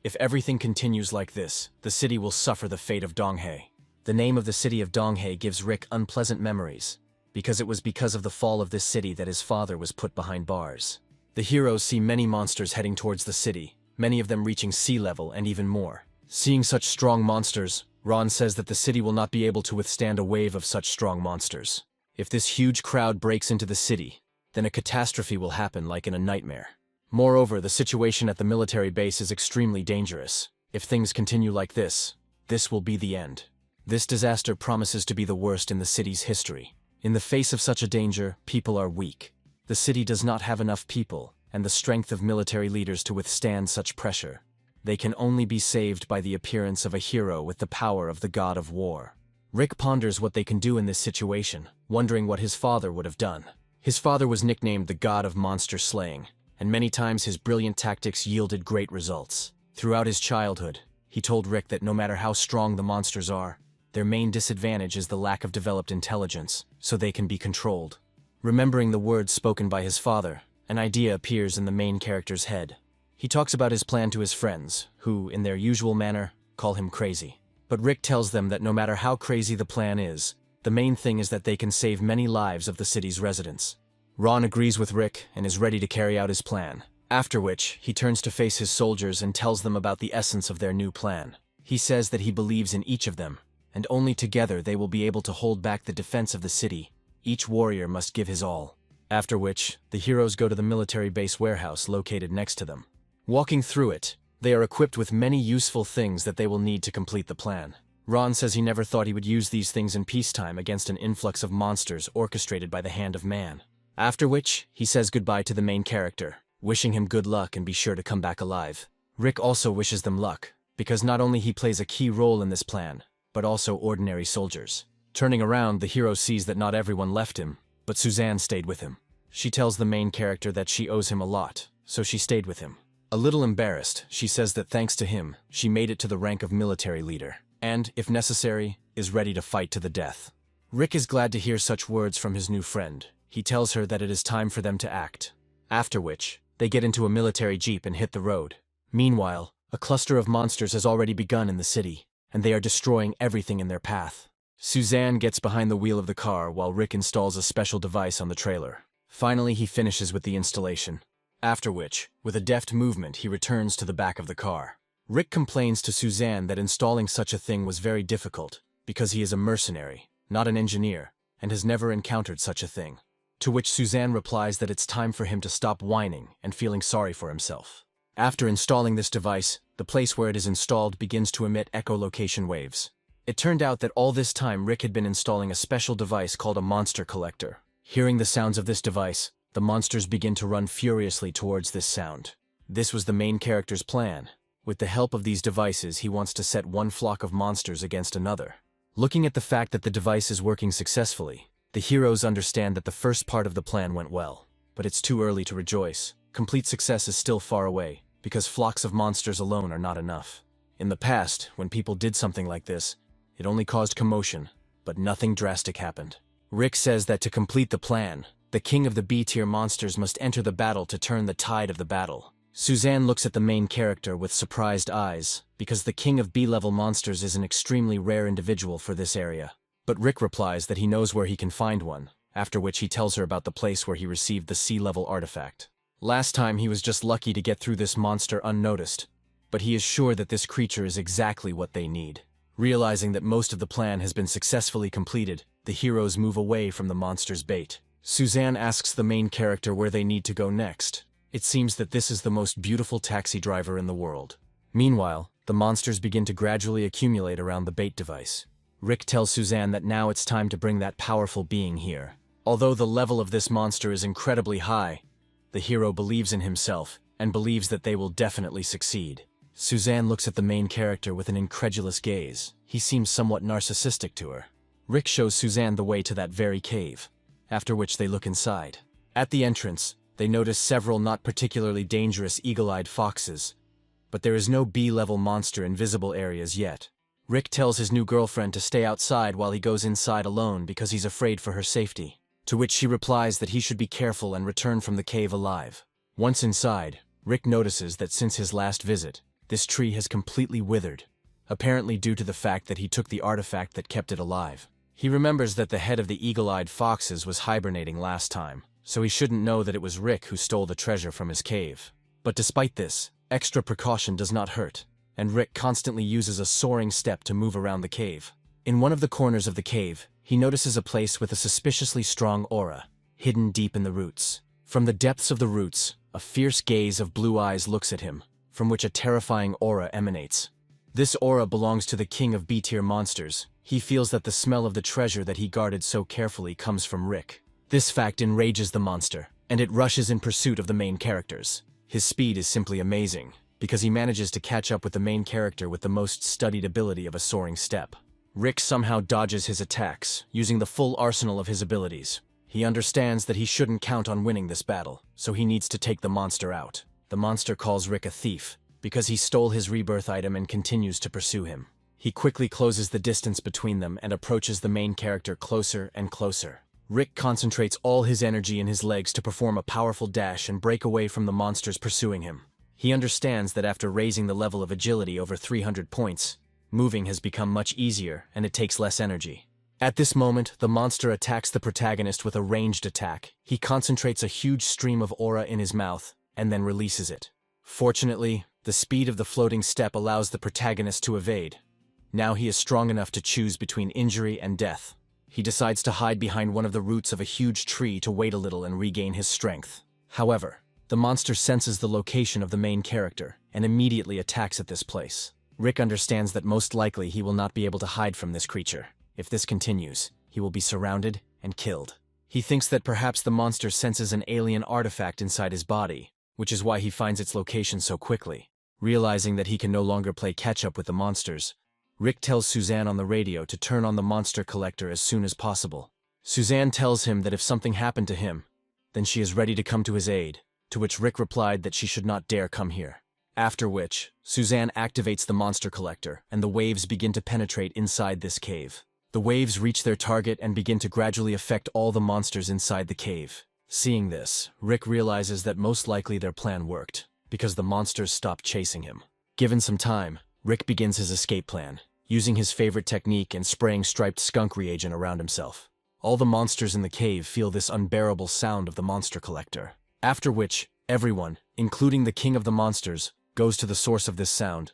If everything continues like this, the city will suffer the fate of Donghe. The name of the city of Donghe gives Rick unpleasant memories, because it was because of the fall of this city that his father was put behind bars. The heroes see many monsters heading towards the city, many of them reaching sea level and even more. Seeing such strong monsters, Ron says that the city will not be able to withstand a wave of such strong monsters. If this huge crowd breaks into the city, then a catastrophe will happen like in a nightmare. Moreover, the situation at the military base is extremely dangerous. If things continue like this will be the end. This disaster promises to be the worst in the city's history. In the face of such a danger, people are weak. The city does not have enough people and the strength of military leaders to withstand such pressure. they can only be saved by the appearance of a hero with the power of the god of war. Rick ponders what they can do in this situation, wondering what his father would have done. His father was nicknamed the god of monster slaying, and many times his brilliant tactics yielded great results. Throughout his childhood, he told Rick that no matter how strong the monsters are, their main disadvantage is the lack of developed intelligence, so they can be controlled. Remembering the words spoken by his father, an idea appears in the main character's head. He talks about his plan to his friends, who, in their usual manner, call him crazy. But Rick tells them that no matter how crazy the plan is, the main thing is that they can save many lives of the city's residents. Ron agrees with Rick and is ready to carry out his plan, after which he turns to face his soldiers and tells them about the essence of their new plan. He says that he believes in each of them, and only together they will be able to hold back the defense of the city. Each warrior must give his all. After which, the heroes go to the military base warehouse located next to them. Walking through it, they are equipped with many useful things that they will need to complete the plan. Ron says he never thought he would use these things in peacetime against an influx of monsters orchestrated by the hand of man. After which, he says goodbye to the main character, wishing him good luck and be sure to come back alive. Rick also wishes them luck, because not only he plays a key role in this plan, but also ordinary soldiers. Turning around, the hero sees that not everyone left him, but Suzanne stayed with him. She tells the main character that she owes him a lot, so she stayed with him. A little embarrassed, she says that thanks to him, she made it to the rank of military leader, and, if necessary, is ready to fight to the death. Rick is glad to hear such words from his new friend. He tells her that it is time for them to act. After which, they get into a military jeep and hit the road. Meanwhile, a cluster of monsters has already begun in the city, and they are destroying everything in their path. Suzanne gets behind the wheel of the car while Rick installs a special device on the trailer. Finally, he finishes with the installation. After which, with a deft movement, he returns to the back of the car. Rick complains to Suzanne that installing such a thing was very difficult, because he is a mercenary, not an engineer, and has never encountered such a thing. To which Suzanne replies that it's time for him to stop whining and feeling sorry for himself. After installing this device, the place where it is installed begins to emit echolocation waves. It turned out that all this time Rick had been installing a special device called a monster collector. Hearing the sounds of this device, the monsters begin to run furiously towards this sound. This was the main character's plan. With the help of these devices, he wants to set one flock of monsters against another. Looking at the fact that the device is working successfully, the heroes understand that the first part of the plan went well. But it's too early to rejoice. Complete success is still far away, because flocks of monsters alone are not enough. In the past, when people did something like this, it only caused commotion, but nothing drastic happened. Rick says that to complete the plan, the king of the B-tier monsters must enter the battle to turn the tide of the battle. Suzanne looks at the main character with surprised eyes, because the king of B-level monsters is an extremely rare individual for this area. But Rick replies that he knows where he can find one, after which he tells her about the place where he received the C-level artifact. Last time he was just lucky to get through this monster unnoticed, but he is sure that this creature is exactly what they need. Realizing that most of the plan has been successfully completed, the heroes move away from the monster's bait. Suzanne asks the main character where they need to go next. It seems that this is the most beautiful taxi driver in the world. Meanwhile, the monsters begin to gradually accumulate around the bait device. Rick tells Suzanne that now it's time to bring that powerful being here. Although the level of this monster is incredibly high, the hero believes in himself and believes that they will definitely succeed. Suzanne looks at the main character with an incredulous gaze. He seems somewhat narcissistic to her. Rick shows Suzanne the way to that very cave, after which they look inside. At the entrance, they notice several not particularly dangerous eagle-eyed foxes, but there is no B-level monster in visible areas yet. Rick tells his new girlfriend to stay outside while he goes inside alone because he's afraid for her safety, to which she replies that he should be careful and return from the cave alive. Once inside, Rick notices that since his last visit, this tree has completely withered, apparently due to the fact that he took the artifact that kept it alive. He remembers that the head of the eagle-eyed foxes was hibernating last time, so he shouldn't know that it was Rick who stole the treasure from his cave. But despite this, extra precaution does not hurt, and Rick constantly uses a soaring step to move around the cave. In one of the corners of the cave, he notices a place with a suspiciously strong aura, hidden deep in the roots. From the depths of the roots, a fierce gaze of blue eyes looks at him, from which a terrifying aura emanates. This aura belongs to the king of B-tier monsters. He feels that the smell of the treasure that he guarded so carefully comes from Rick. This fact enrages the monster, and it rushes in pursuit of the main characters. His speed is simply amazing. because he manages to catch up with the main character with the most studied ability of a soaring step. Rick somehow dodges his attacks, using the full arsenal of his abilities. He understands that he shouldn't count on winning this battle, so he needs to take the monster out. The monster calls Rick a thief, because he stole his rebirth item and continues to pursue him. He quickly closes the distance between them and approaches the main character closer and closer. Rick concentrates all his energy in his legs to perform a powerful dash and break away from the monsters pursuing him. He understands that after raising the level of agility over 300 points, moving has become much easier and it takes less energy. At this moment, the monster attacks the protagonist with a ranged attack. He concentrates a huge stream of aura in his mouth and then releases it. Fortunately, the speed of the floating step allows the protagonist to evade. Now he is strong enough to choose between injury and death. He decides to hide behind one of the roots of a huge tree to wait a little and regain his strength. However, the monster senses the location of the main character and immediately attacks at this place. Rick understands that most likely he will not be able to hide from this creature. If this continues, he will be surrounded and killed. He thinks that perhaps the monster senses an alien artifact inside his body, which is why he finds its location so quickly. Realizing that he can no longer play catch-up with the monsters, Rick tells Suzanne on the radio to turn on the monster collector as soon as possible. Suzanne tells him that if something happened to him, then she is ready to come to his aid, to which Rick replied that she should not dare come here. After which, Suzanne activates the monster collector, and the waves begin to penetrate inside this cave. The waves reach their target and begin to gradually affect all the monsters inside the cave. Seeing this, Rick realizes that most likely their plan worked, because the monsters stopped chasing him. Given some time, Rick begins his escape plan, using his favorite technique and spraying striped skunk reagent around himself. All the monsters in the cave feel this unbearable sound of the monster collector. After which, everyone, including the king of the monsters, goes to the source of this sound.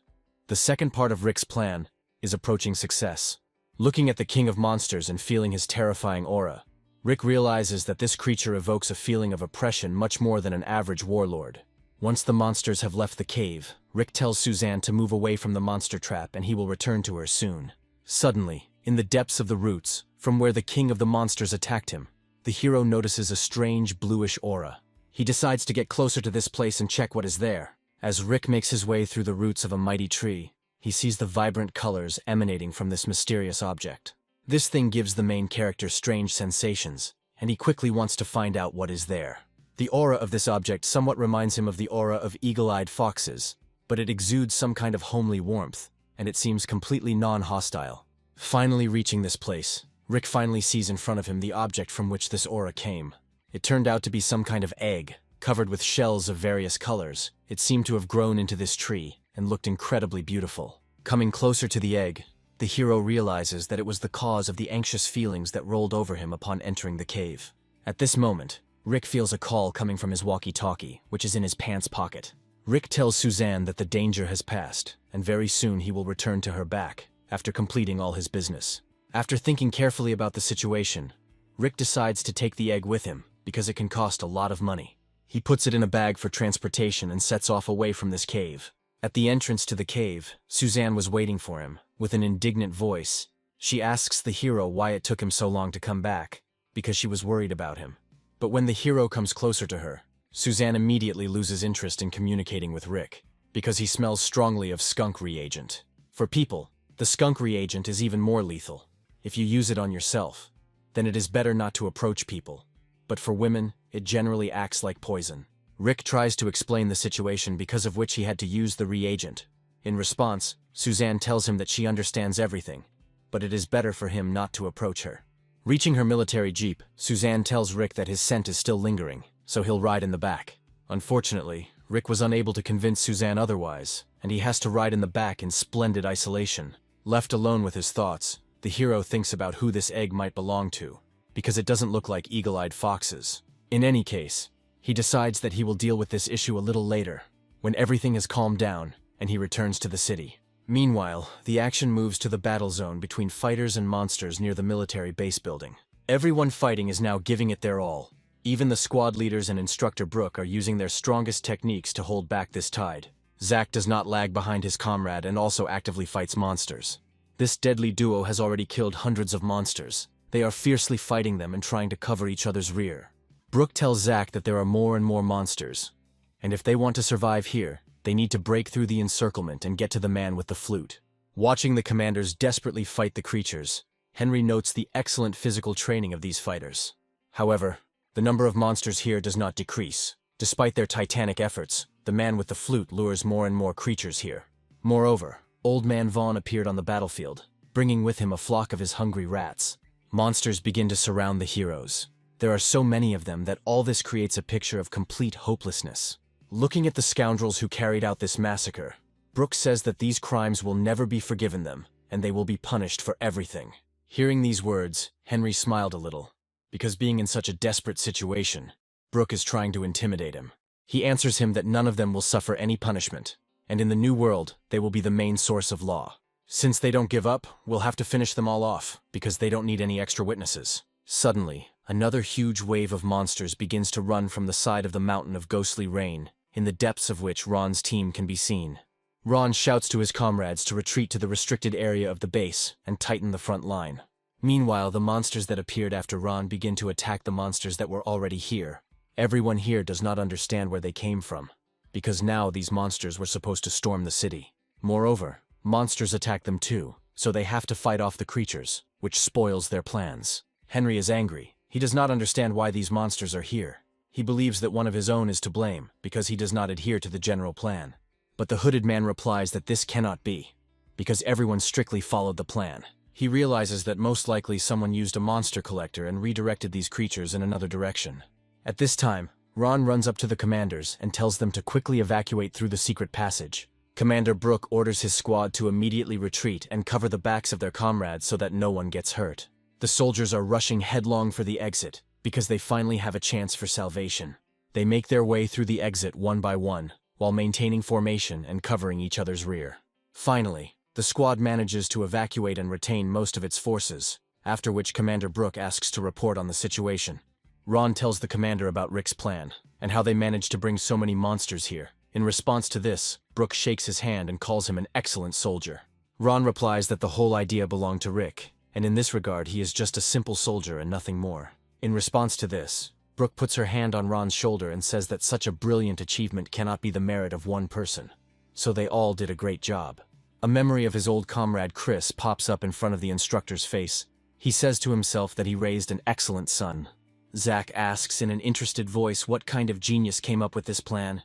The second part of Rick's plan is approaching success. Looking at the king of monsters and feeling his terrifying aura, Rick realizes that this creature evokes a feeling of oppression much more than an average warlord. Once the monsters have left the cave, Rick tells Suzanne to move away from the monster trap and he will return to her soon. Suddenly, in the depths of the roots, from where the king of the monsters attacked him, the hero notices a strange bluish aura. He decides to get closer to this place and check what is there. As Rick makes his way through the roots of a mighty tree, he sees the vibrant colors emanating from this mysterious object. This thing gives the main character strange sensations, and he quickly wants to find out what is there. The aura of this object somewhat reminds him of the aura of eagle-eyed foxes, but it exudes some kind of homely warmth, and it seems completely non-hostile. Finally reaching this place, Rick finally sees in front of him the object from which this aura came. It turned out to be some kind of egg, covered with shells of various colors. It seemed to have grown into this tree, and looked incredibly beautiful. Coming closer to the egg, the hero realizes that it was the cause of the anxious feelings that rolled over him upon entering the cave. At this moment, Rick feels a call coming from his walkie-talkie, which is in his pants pocket. Rick tells Suzanne that the danger has passed, and very soon he will return to her back, after completing all his business. After thinking carefully about the situation, Rick decides to take the egg with him, because it can cost a lot of money. He puts it in a bag for transportation and sets off away from this cave. At the entrance to the cave, Suzanne was waiting for him, with an indignant voice. She asks the hero why it took him so long to come back, because she was worried about him. But when the hero comes closer to her, Suzanne immediately loses interest in communicating with Rick, because he smells strongly of skunk reagent. For people, the skunk reagent is even more lethal. If you use it on yourself, then it is better not to approach people. But for women, it generally acts like poison. Rick tries to explain the situation because of which he had to use the reagent. In response, Suzanne tells him that she understands everything, but it is better for him not to approach her. Reaching her military jeep, Suzanne tells Rick that his scent is still lingering, so he'll ride in the back. Unfortunately, Rick was unable to convince Suzanne otherwise, and he has to ride in the back in splendid isolation. Left alone with his thoughts, the hero thinks about who this egg might belong to, because it doesn't look like eagle-eyed foxes. In any case, he decides that he will deal with this issue a little later, when everything has calmed down and he returns to the city. Meanwhile, the action moves to the battle zone between fighters and monsters near the military base building. Everyone fighting is now giving it their all. Even the squad leaders and Instructor Brooke are using their strongest techniques to hold back this tide. Zack does not lag behind his comrade and also actively fights monsters. This deadly duo has already killed hundreds of monsters. They are fiercely fighting them and trying to cover each other's rear. Brooke tells Zack that there are more and more monsters, and if they want to survive here, They need to break through the encirclement and get to the man with the flute. Watching the commanders desperately fight the creatures, Henry notes the excellent physical training of these fighters. However, the number of monsters here does not decrease. Despite their titanic efforts, the man with the flute lures more and more creatures here. Moreover, Old Man Vaughn appeared on the battlefield, bringing with him a flock of his hungry rats. Monsters begin to surround the heroes. There are so many of them that all this creates a picture of complete hopelessness. Looking at the scoundrels who carried out this massacre, Brooke says that these crimes will never be forgiven them, and they will be punished for everything. Hearing these words, Henry smiled a little, because being in such a desperate situation, Brooke is trying to intimidate him. He answers him that none of them will suffer any punishment, and in the new world, they will be the main source of law. Since they don't give up, we'll have to finish them all off, because they don't need any extra witnesses. Suddenly, another huge wave of monsters begins to run from the side of the mountain of ghostly rain, in the depths of which Ron's team can be seen. Ron shouts to his comrades to retreat to the restricted area of the base and tighten the front line. Meanwhile, the monsters that appeared after Ron begin to attack the monsters that were already here. Everyone here does not understand where they came from, because now these monsters were supposed to storm the city. Moreover, monsters attack them too, so they have to fight off the creatures, which spoils their plans. Henry is angry. He does not understand why these monsters are here. He believes that one of his own is to blame, because he does not adhere to the general plan. But the hooded man replies that this cannot be, because everyone strictly followed the plan. He realizes that most likely someone used a monster collector and redirected these creatures in another direction. At this time, Ron runs up to the commanders and tells them to quickly evacuate through the secret passage. Commander Brooke orders his squad to immediately retreat and cover the backs of their comrades so that no one gets hurt. The soldiers are rushing headlong for the exit, because they finally have a chance for salvation. They make their way through the exit one by one, while maintaining formation and covering each other's rear. Finally, the squad manages to evacuate and retain most of its forces, after which Commander Brooke asks to report on the situation. Ron tells the commander about Rick's plan, and how they managed to bring so many monsters here. In response to this, Brooke shakes his hand and calls him an excellent soldier. Ron replies that the whole idea belonged to Rick, and in this regard he is just a simple soldier and nothing more. In response to this, Brooke puts her hand on Ron's shoulder and says that such a brilliant achievement cannot be the merit of one person. So they all did a great job. A memory of his old comrade Chris pops up in front of the instructor's face. He says to himself that he raised an excellent son. Zach asks in an interested voice what kind of genius came up with this plan.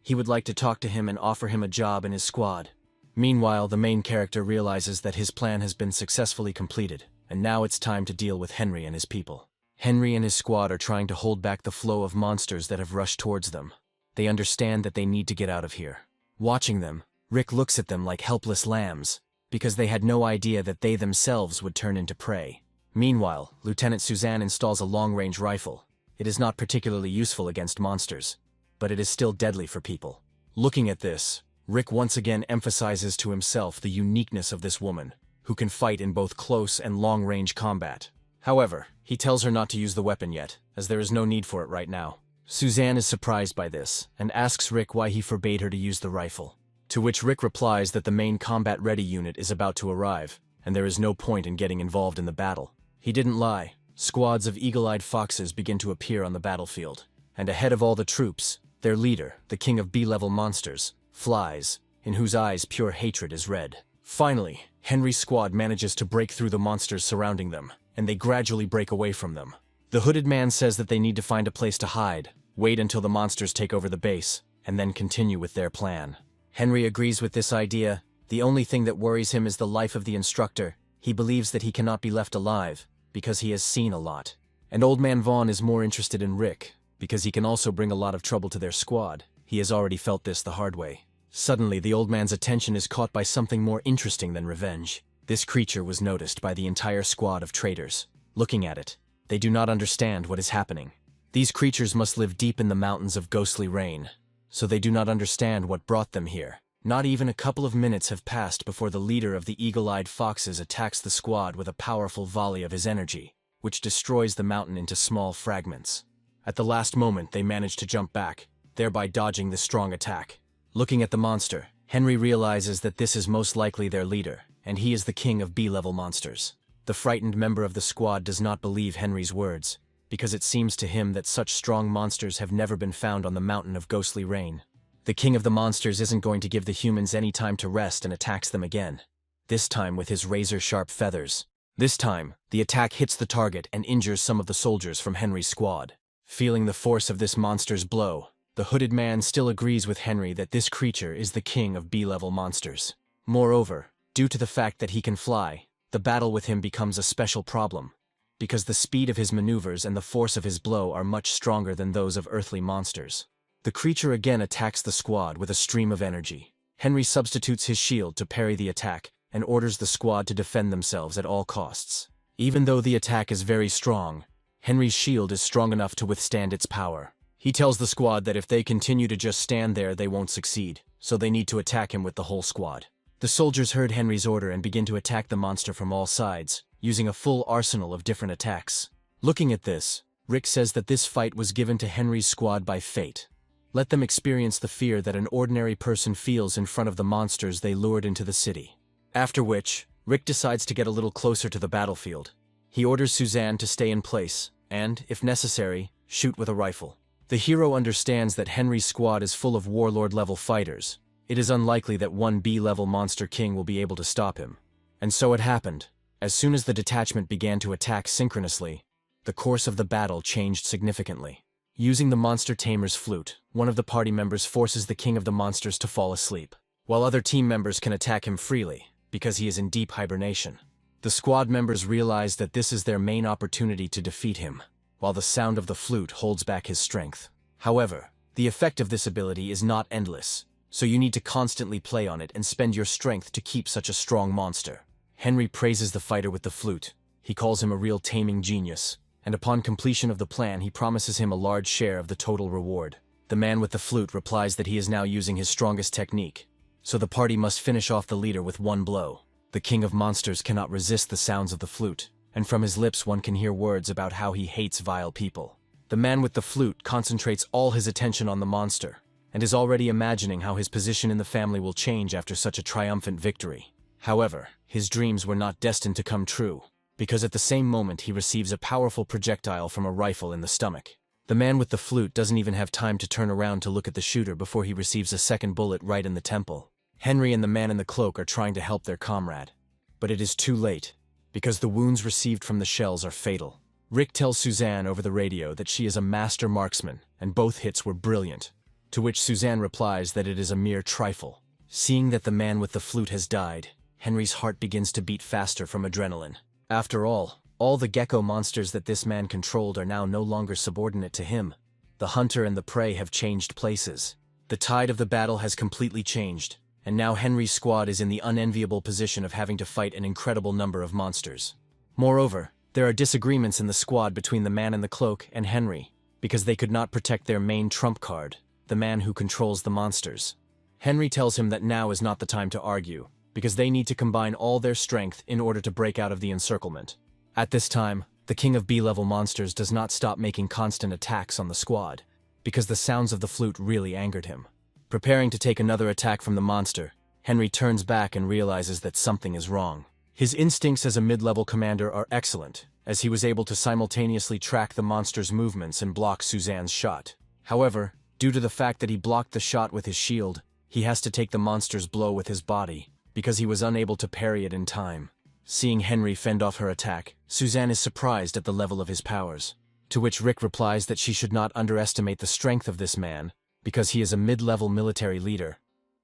He would like to talk to him and offer him a job in his squad. Meanwhile, the main character realizes that his plan has been successfully completed, and now it's time to deal with Henry and his people. Henry and his squad are trying to hold back the flow of monsters that have rushed towards them. They understand that they need to get out of here. Watching them, Rick looks at them like helpless lambs, because they had no idea that they themselves would turn into prey. Meanwhile, Lieutenant Suzanne installs a long-range rifle. It is not particularly useful against monsters, but it is still deadly for people. Looking at this, Rick once again emphasizes to himself the uniqueness of this woman, who can fight in both close and long-range combat. However, he tells her not to use the weapon yet, as there is no need for it right now. Suzanne is surprised by this, and asks Rick why he forbade her to use the rifle. To which Rick replies that the main combat-ready unit is about to arrive, and there is no point in getting involved in the battle. He didn't lie. Squads of eagle-eyed foxes begin to appear on the battlefield, and ahead of all the troops, their leader, the king of B-level monsters, flies, in whose eyes pure hatred is red. Finally, Henry's squad manages to break through the monsters surrounding them, and they gradually break away from them. The hooded man says that they need to find a place to hide, wait until the monsters take over the base, and then continue with their plan. Henry agrees with this idea. The only thing that worries him is the life of the instructor. He believes that he cannot be left alive, because he has seen a lot. And Old Man Vaughn is more interested in Rick, because he can also bring a lot of trouble to their squad. He has already felt this the hard way. Suddenly, the old man's attention is caught by something more interesting than revenge. This creature was noticed by the entire squad of traitors. Looking at it, they do not understand what is happening. These creatures must live deep in the mountains of ghostly rain, so they do not understand what brought them here. Not even a couple of minutes have passed before the leader of the eagle-eyed foxes attacks the squad with a powerful volley of his energy, which destroys the mountain into small fragments. At the last moment, they manage to jump back, thereby dodging the strong attack. Looking at the monster, Henry realizes that this is most likely their leader, and he is the king of B-level monsters. The frightened member of the squad does not believe Henry's words, because it seems to him that such strong monsters have never been found on the mountain of ghostly rain. The king of the monsters isn't going to give the humans any time to rest and attacks them again. This time with his razor-sharp feathers. This time, the attack hits the target and injures some of the soldiers from Henry's squad. Feeling the force of this monster's blow, the hooded man still agrees with Henry that this creature is the king of B-level monsters. Moreover, due to the fact that he can fly, the battle with him becomes a special problem, because the speed of his maneuvers and the force of his blow are much stronger than those of earthly monsters. The creature again attacks the squad with a stream of energy. Henry substitutes his shield to parry the attack and orders the squad to defend themselves at all costs. Even though the attack is very strong, Henry's shield is strong enough to withstand its power. He tells the squad that if they continue to just stand there, they won't succeed, so they need to attack him with the whole squad. The soldiers heard Henry's order and begin to attack the monster from all sides, using a full arsenal of different attacks. Looking at this, Rick says that this fight was given to Henry's squad by fate. Let them experience the fear that an ordinary person feels in front of the monsters they lured into the city. After which, Rick decides to get a little closer to the battlefield. He orders Suzanne to stay in place and, if necessary, shoot with a rifle. The hero understands that Henry's squad is full of warlord-level fighters. It is unlikely that one B-level monster king will be able to stop him. And so it happened. As soon as the detachment began to attack synchronously, the course of the battle changed significantly. Using the monster tamer's flute, one of the party members forces the king of the monsters to fall asleep, while other team members can attack him freely, because he is in deep hibernation. The squad members realize that this is their main opportunity to defeat him, while the sound of the flute holds back his strength. However, the effect of this ability is not endless, so you need to constantly play on it and spend your strength to keep such a strong monster. Henry praises the fighter with the flute. He calls him a real taming genius, and upon completion of the plan he promises him a large share of the total reward. The man with the flute replies that he is now using his strongest technique, so the party must finish off the leader with one blow. The king of monsters cannot resist the sounds of the flute, and from his lips one can hear words about how he hates vile people. The man with the flute concentrates all his attention on the monster, and is already imagining how his position in the family will change after such a triumphant victory. However, his dreams were not destined to come true, because at the same moment he receives a powerful projectile from a rifle in the stomach. The man with the flute doesn't even have time to turn around to look at the shooter before he receives a second bullet right in the temple. Henry and the man in the cloak are trying to help their comrade, but it is too late, because the wounds received from the shells are fatal. Rick tells Suzanne over the radio that she is a master marksman, and both hits were brilliant, to which Suzanne replies that it is a mere trifle. Seeing that the man with the flute has died, Henry's heart begins to beat faster from adrenaline. After all the gecko monsters that this man controlled are now no longer subordinate to him. The hunter and the prey have changed places. The tide of the battle has completely changed, and now Henry's squad is in the unenviable position of having to fight an incredible number of monsters. Moreover, there are disagreements in the squad between the man in the cloak and Henry, because they could not protect their main trump card, the man who controls the monsters. Henry tells him that now is not the time to argue, because they need to combine all their strength in order to break out of the encirclement. At this time, the king of B-level monsters does not stop making constant attacks on the squad, because the sounds of the flute really angered him. Preparing to take another attack from the monster, Henry turns back and realizes that something is wrong. His instincts as a mid-level commander are excellent, as he was able to simultaneously track the monster's movements and block Suzanne's shot. However, due to the fact that he blocked the shot with his shield, he has to take the monster's blow with his body, because he was unable to parry it in time. Seeing Henry fend off her attack, Suzanne is surprised at the level of his powers, to which Rick replies that she should not underestimate the strength of this man, because he is a mid-level military leader.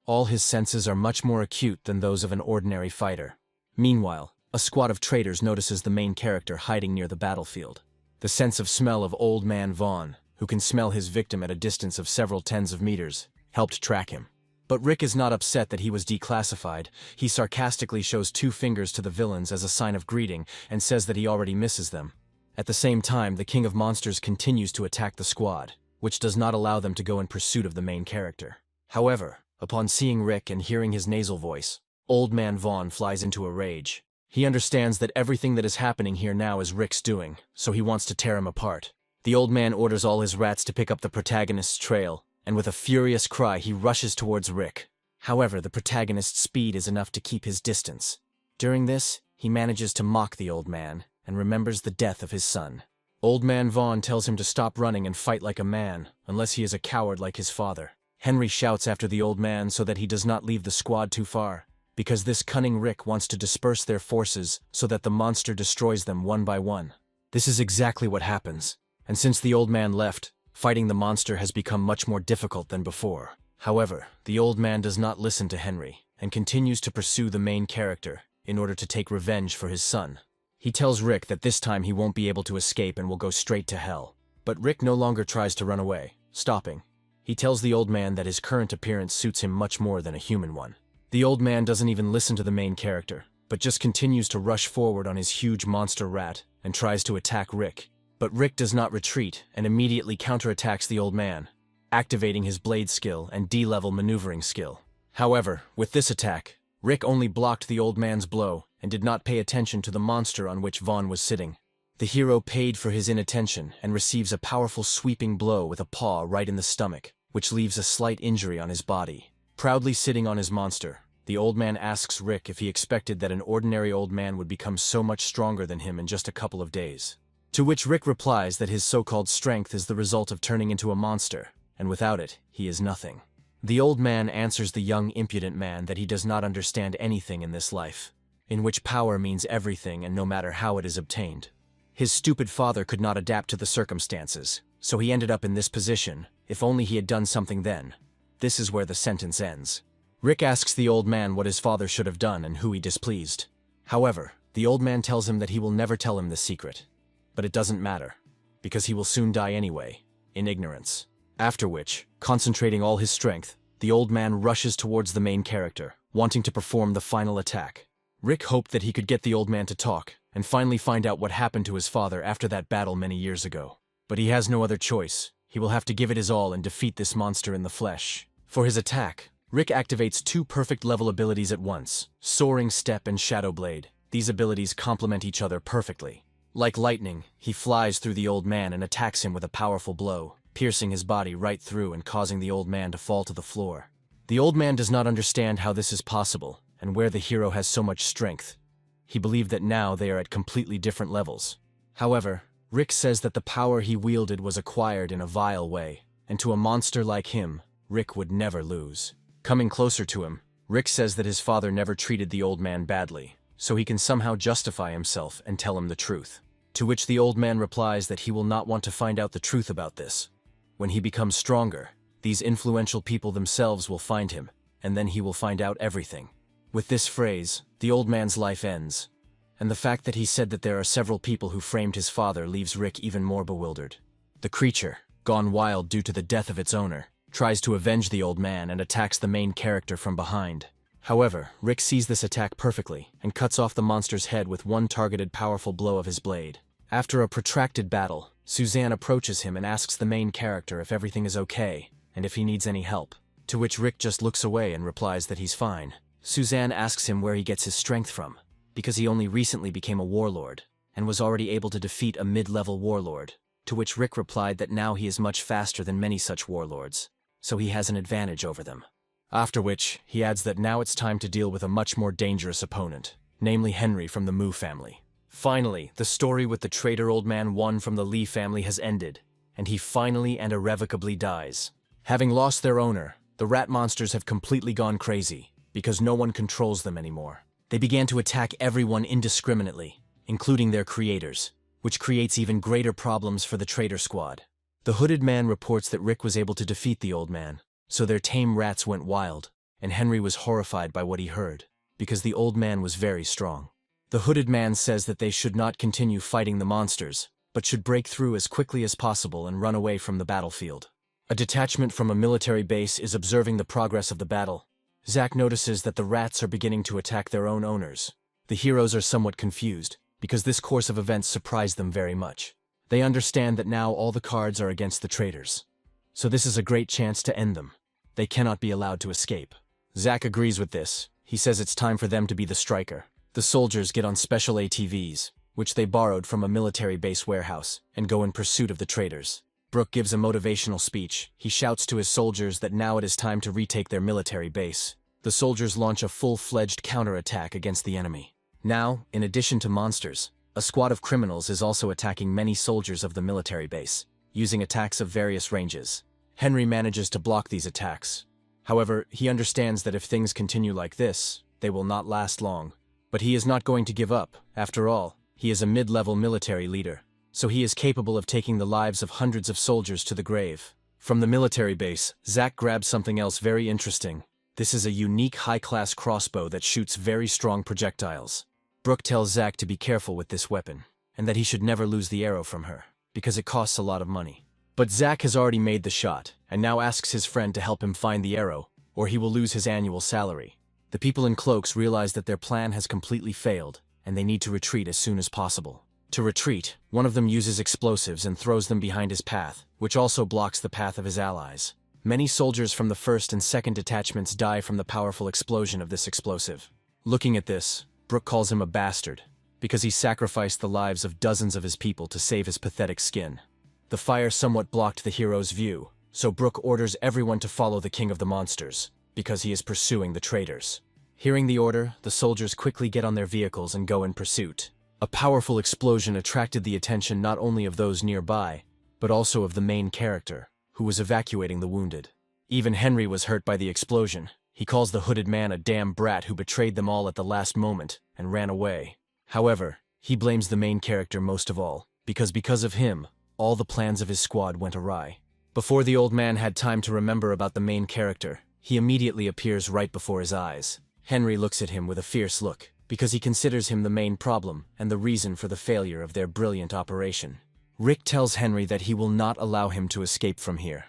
All his senses are much more acute than those of an ordinary fighter. Meanwhile, a squad of traitors notices the main character hiding near the battlefield. The sense of smell of Old Man Vaughn, who can smell his victim at a distance of several tens of meters, helped track him. But Rick is not upset that he was declassified. He sarcastically shows 2 fingers to the villains as a sign of greeting and says that he already misses them. At the same time, the King of Monsters continues to attack the squad, which does not allow them to go in pursuit of the main character. However, upon seeing Rick and hearing his nasal voice, Old Man Vaughn flies into a rage. He understands that everything that is happening here now is Rick's doing, so he wants to tear him apart. The old man orders all his rats to pick up the protagonist's trail, and with a furious cry he rushes towards Rick. However, the protagonist's speed is enough to keep his distance. During this, he manages to mock the old man, and remembers the death of his son. Old Man Vaughn tells him to stop running and fight like a man, unless he is a coward like his father. Henry shouts after the old man so that he does not leave the squad too far, because this cunning Rick wants to disperse their forces so that the monster destroys them one by one. This is exactly what happens, and since the old man left, fighting the monster has become much more difficult than before. However, the old man does not listen to Henry, and continues to pursue the main character in order to take revenge for his son. He tells Rick that this time he won't be able to escape and will go straight to hell. But Rick no longer tries to run away, stopping. He tells the old man that his current appearance suits him much more than a human one. The old man doesn't even listen to the main character, but just continues to rush forward on his huge monster rat and tries to attack Rick. But Rick does not retreat and immediately counterattacks the old man, activating his blade skill and D-level maneuvering skill. However, with this attack, Rick only blocked the old man's blow and did not pay attention to the monster on which Vaughn was sitting. The hero paid for his inattention and receives a powerful sweeping blow with a paw right in the stomach, which leaves a slight injury on his body. Proudly sitting on his monster, the old man asks Rick if he expected that an ordinary old man would become so much stronger than him in just a couple of days. To which Rick replies that his so-called strength is the result of turning into a monster, and without it, he is nothing. The old man answers the young impudent man that he does not understand anything in this life, in which power means everything and no matter how it is obtained. His stupid father could not adapt to the circumstances, so he ended up in this position. If only he had done something then. This is where the sentence ends. Rick asks the old man what his father should have done and who he displeased. However, the old man tells him that he will never tell him the secret. But it doesn't matter, because he will soon die anyway, in ignorance. After which, concentrating all his strength, the old man rushes towards the main character, wanting to perform the final attack. Rick hoped that he could get the old man to talk, and finally find out what happened to his father after that battle many years ago. But he has no other choice. He will have to give it his all and defeat this monster in the flesh. For his attack, Rick activates two perfect level abilities at once, Soaring Step and Shadow Blade. These abilities complement each other perfectly. Like lightning, he flies through the old man and attacks him with a powerful blow, piercing his body right through and causing the old man to fall to the floor. The old man does not understand how this is possible, and where the hero has so much strength. He believed that now they are at completely different levels. However, Rick says that the power he wielded was acquired in a vile way, and to a monster like him, Rick would never lose. Coming closer to him, Rick says that his father never treated the old man badly, so he can somehow justify himself and tell him the truth. To which the old man replies that he will not want to find out the truth about this. When he becomes stronger, these influential people themselves will find him, and then he will find out everything. With this phrase, the old man's life ends, and the fact that he said that there are several people who framed his father leaves Rick even more bewildered. The creature, gone wild due to the death of its owner, tries to avenge the old man and attacks the main character from behind. However, Rick sees this attack perfectly and cuts off the monster's head with one targeted powerful blow of his blade. After a protracted battle, Suzanne approaches him and asks the main character if everything is okay and if he needs any help, to which Rick just looks away and replies that he's fine. Suzanne asks him where he gets his strength from, because he only recently became a warlord and was already able to defeat a mid-level warlord, to which Rick replied that now he is much faster than many such warlords, so he has an advantage over them. After which, he adds that now it's time to deal with a much more dangerous opponent, namely Henry from the Moo family. Finally, the story with the traitor old man One from the Lee family has ended, and he finally and irrevocably dies. Having lost their owner, the rat monsters have completely gone crazy, because no one controls them anymore. They began to attack everyone indiscriminately, including their creators, which creates even greater problems for the traitor squad. The hooded man reports that Rick was able to defeat the old man, so their tame rats went wild, and Henry was horrified by what he heard, because the old man was very strong. The hooded man says that they should not continue fighting the monsters, but should break through as quickly as possible and run away from the battlefield. A detachment from a military base is observing the progress of the battle. Zack notices that the rats are beginning to attack their own owners. The heroes are somewhat confused, because this course of events surprised them very much. They understand that now all the cards are against the traitors. So this is a great chance to end them. They cannot be allowed to escape. Zack agrees with this. He says it's time for them to be the striker. The soldiers get on special ATVs, which they borrowed from a military base warehouse, and go in pursuit of the traitors. Brooke gives a motivational speech. He shouts to his soldiers that now it is time to retake their military base. The soldiers launch a full-fledged counterattack against the enemy. Now, in addition to monsters, a squad of criminals is also attacking many soldiers of the military base, using attacks of various ranges. Henry manages to block these attacks. However, he understands that if things continue like this, they will not last long. But he is not going to give up. After all, he is a mid-level military leader, so he is capable of taking the lives of hundreds of soldiers to the grave. From the military base, Zack grabs something else very interesting. This is a unique high-class crossbow that shoots very strong projectiles. Brooke tells Zack to be careful with this weapon, and that he should never lose the arrow from her, because it costs a lot of money. But Zack has already made the shot, and now asks his friend to help him find the arrow, or he will lose his annual salary. The people in cloaks realize that their plan has completely failed, and they need to retreat as soon as possible. To retreat, one of them uses explosives and throws them behind his path, which also blocks the path of his allies. Many soldiers from the first and second detachments die from the powerful explosion of this explosive. Looking at this, Brooke calls him a bastard, because he sacrificed the lives of dozens of his people to save his pathetic skin. The fire somewhat blocked the hero's view, so Brooke orders everyone to follow the king of the monsters, because he is pursuing the traitors. Hearing the order, the soldiers quickly get on their vehicles and go in pursuit. A powerful explosion attracted the attention not only of those nearby, but also of the main character, who was evacuating the wounded. Even Henry was hurt by the explosion. He calls the hooded man a damn brat who betrayed them all at the last moment and ran away. However, he blames the main character most of all, because of him, all the plans of his squad went awry. Before the old man had time to remember about the main character, he immediately appears right before his eyes. Henry looks at him with a fierce look, because he considers him the main problem and the reason for the failure of their brilliant operation. Rick tells Henry that he will not allow him to escape from here,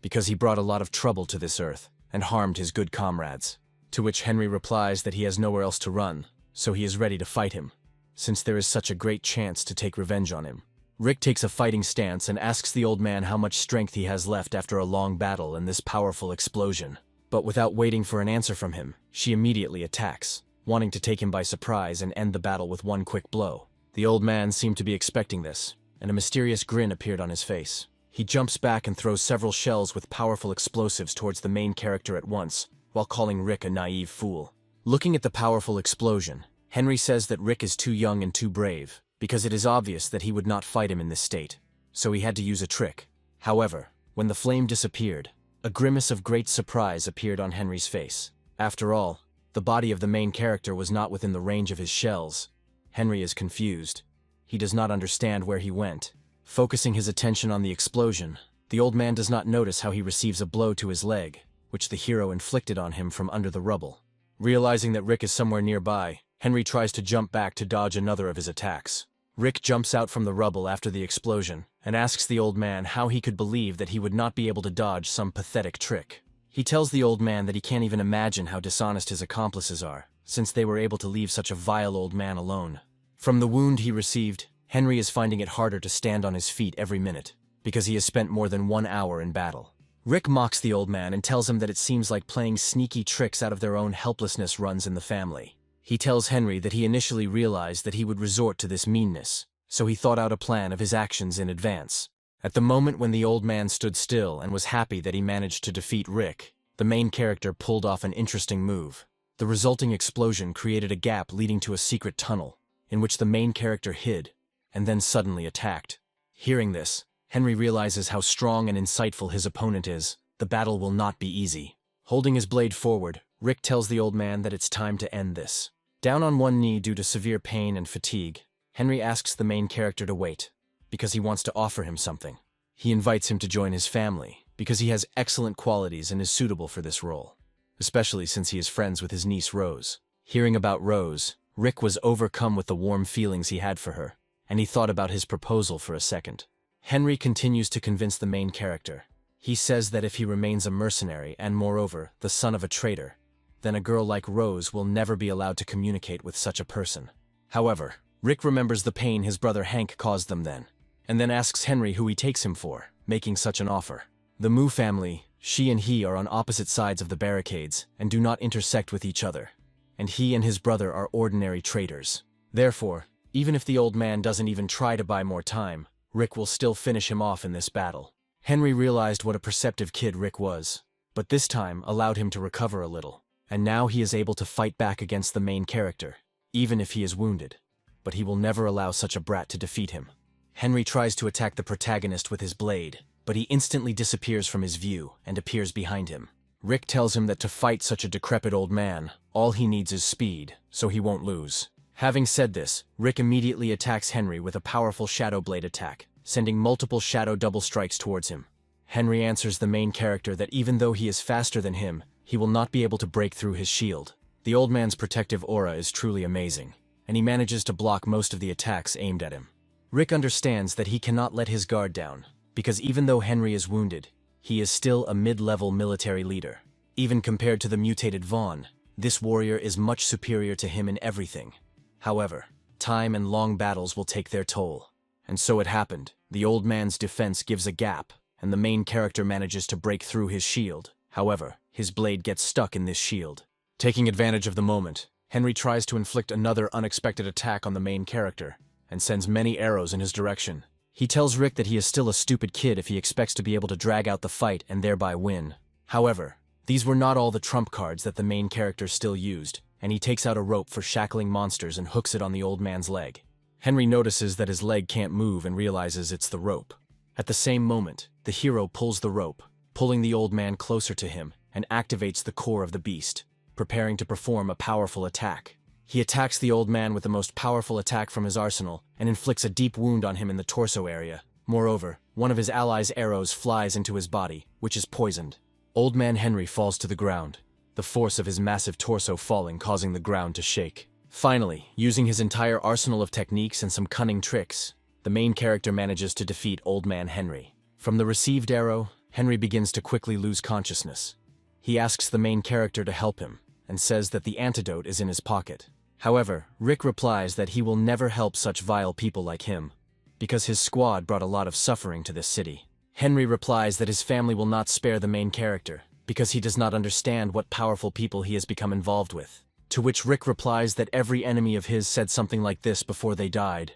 because he brought a lot of trouble to this earth and harmed his good comrades. To which Henry replies that he has nowhere else to run, so he is ready to fight him, since there is such a great chance to take revenge on him. Rick takes a fighting stance and asks the old man how much strength he has left after a long battle and this powerful explosion. But without waiting for an answer from him, she immediately attacks, wanting to take him by surprise and end the battle with one quick blow. The old man seemed to be expecting this, and a mysterious grin appeared on his face. He jumps back and throws several shells with powerful explosives towards the main character at once, while calling Rick a naive fool. Looking at the powerful explosion, Henry says that Rick is too young and too brave, because it is obvious that he would not fight him in this state, so he had to use a trick. However, when the flame disappeared, a grimace of great surprise appeared on Henry's face. After all, the body of the main character was not within the range of his shells. Henry is confused. He does not understand where he went. Focusing his attention on the explosion, the old man does not notice how he receives a blow to his leg, which the hero inflicted on him from under the rubble. Realizing that Rick is somewhere nearby, Henry tries to jump back to dodge another of his attacks. Rick jumps out from the rubble after the explosion and asks the old man how he could believe that he would not be able to dodge some pathetic trick. He tells the old man that he can't even imagine how dishonest his accomplices are, since they were able to leave such a vile old man alone. From the wound he received, Henry is finding it harder to stand on his feet every minute, because he has spent more than 1 hour in battle. Rick mocks the old man and tells him that it seems like playing sneaky tricks out of their own helplessness runs in the family. He tells Henry that he initially realized that he would resort to this meanness, so he thought out a plan of his actions in advance. At the moment when the old man stood still and was happy that he managed to defeat Rick, the main character pulled off an interesting move. The resulting explosion created a gap leading to a secret tunnel, in which the main character hid, and then suddenly attacked. Hearing this, Henry realizes how strong and insightful his opponent is. The battle will not be easy. Holding his blade forward, Rick tells the old man that it's time to end this. Down on one knee due to severe pain and fatigue, Henry asks the main character to wait, because he wants to offer him something. He invites him to join his family, because he has excellent qualities and is suitable for this role, especially since he is friends with his niece Rose. Hearing about Rose, Rick was overcome with the warm feelings he had for her, and he thought about his proposal for a second. Henry continues to convince the main character. He says that if he remains a mercenary and, moreover, the son of a traitor, then a girl like Rose will never be allowed to communicate with such a person. However, Rick remembers the pain his brother Hank caused them then, and then asks Henry who he takes him for, making such an offer. The Moo family, she and he are on opposite sides of the barricades and do not intersect with each other, and he and his brother are ordinary traitors. Therefore, even if the old man doesn't even try to buy more time, Rick will still finish him off in this battle. Henry realized what a perceptive kid Rick was, but this time allowed him to recover a little, and now he is able to fight back against the main character, even if he is wounded. But he will never allow such a brat to defeat him. Henry tries to attack the protagonist with his blade, but he instantly disappears from his view and appears behind him. Rick tells him that to fight such a decrepit old man, all he needs is speed, so he won't lose. Having said this, Rick immediately attacks Henry with a powerful Shadow Blade attack, sending multiple Shadow double strikes towards him. Henry answers the main character that even though he is faster than him, he will not be able to break through his shield. The old man's protective aura is truly amazing, and he manages to block most of the attacks aimed at him. Rick understands that he cannot let his guard down, because even though Henry is wounded, he is still a mid-level military leader. Even compared to the mutated Vaughn, this warrior is much superior to him in everything. However, time and long battles will take their toll. And so it happened. The old man's defense gives a gap, and the main character manages to break through his shield. However, his blade gets stuck in this shield. Taking advantage of the moment, Henry tries to inflict another unexpected attack on the main character, and sends many arrows in his direction. He tells Rick that he is still a stupid kid if he expects to be able to drag out the fight and thereby win. However, these were not all the trump cards that the main character still used, and he takes out a rope for shackling monsters and hooks it on the old man's leg. Henry notices that his leg can't move and realizes it's the rope. At the same moment, the hero pulls the rope, pulling the old man closer to him, and activates the core of the beast, preparing to perform a powerful attack. He attacks the old man with the most powerful attack from his arsenal and inflicts a deep wound on him in the torso area. Moreover, one of his allies' arrows flies into his body, which is poisoned. Old man Henry falls to the ground, the force of his massive torso falling causing the ground to shake. Finally, using his entire arsenal of techniques and some cunning tricks, the main character manages to defeat old man Henry. From the received arrow, Henry begins to quickly lose consciousness. He asks the main character to help him, and says that the antidote is in his pocket. However, Rick replies that he will never help such vile people like him, because his squad brought a lot of suffering to this city. Henry replies that his family will not spare the main character, because he does not understand what powerful people he has become involved with. To which Rick replies that every enemy of his said something like this before they died.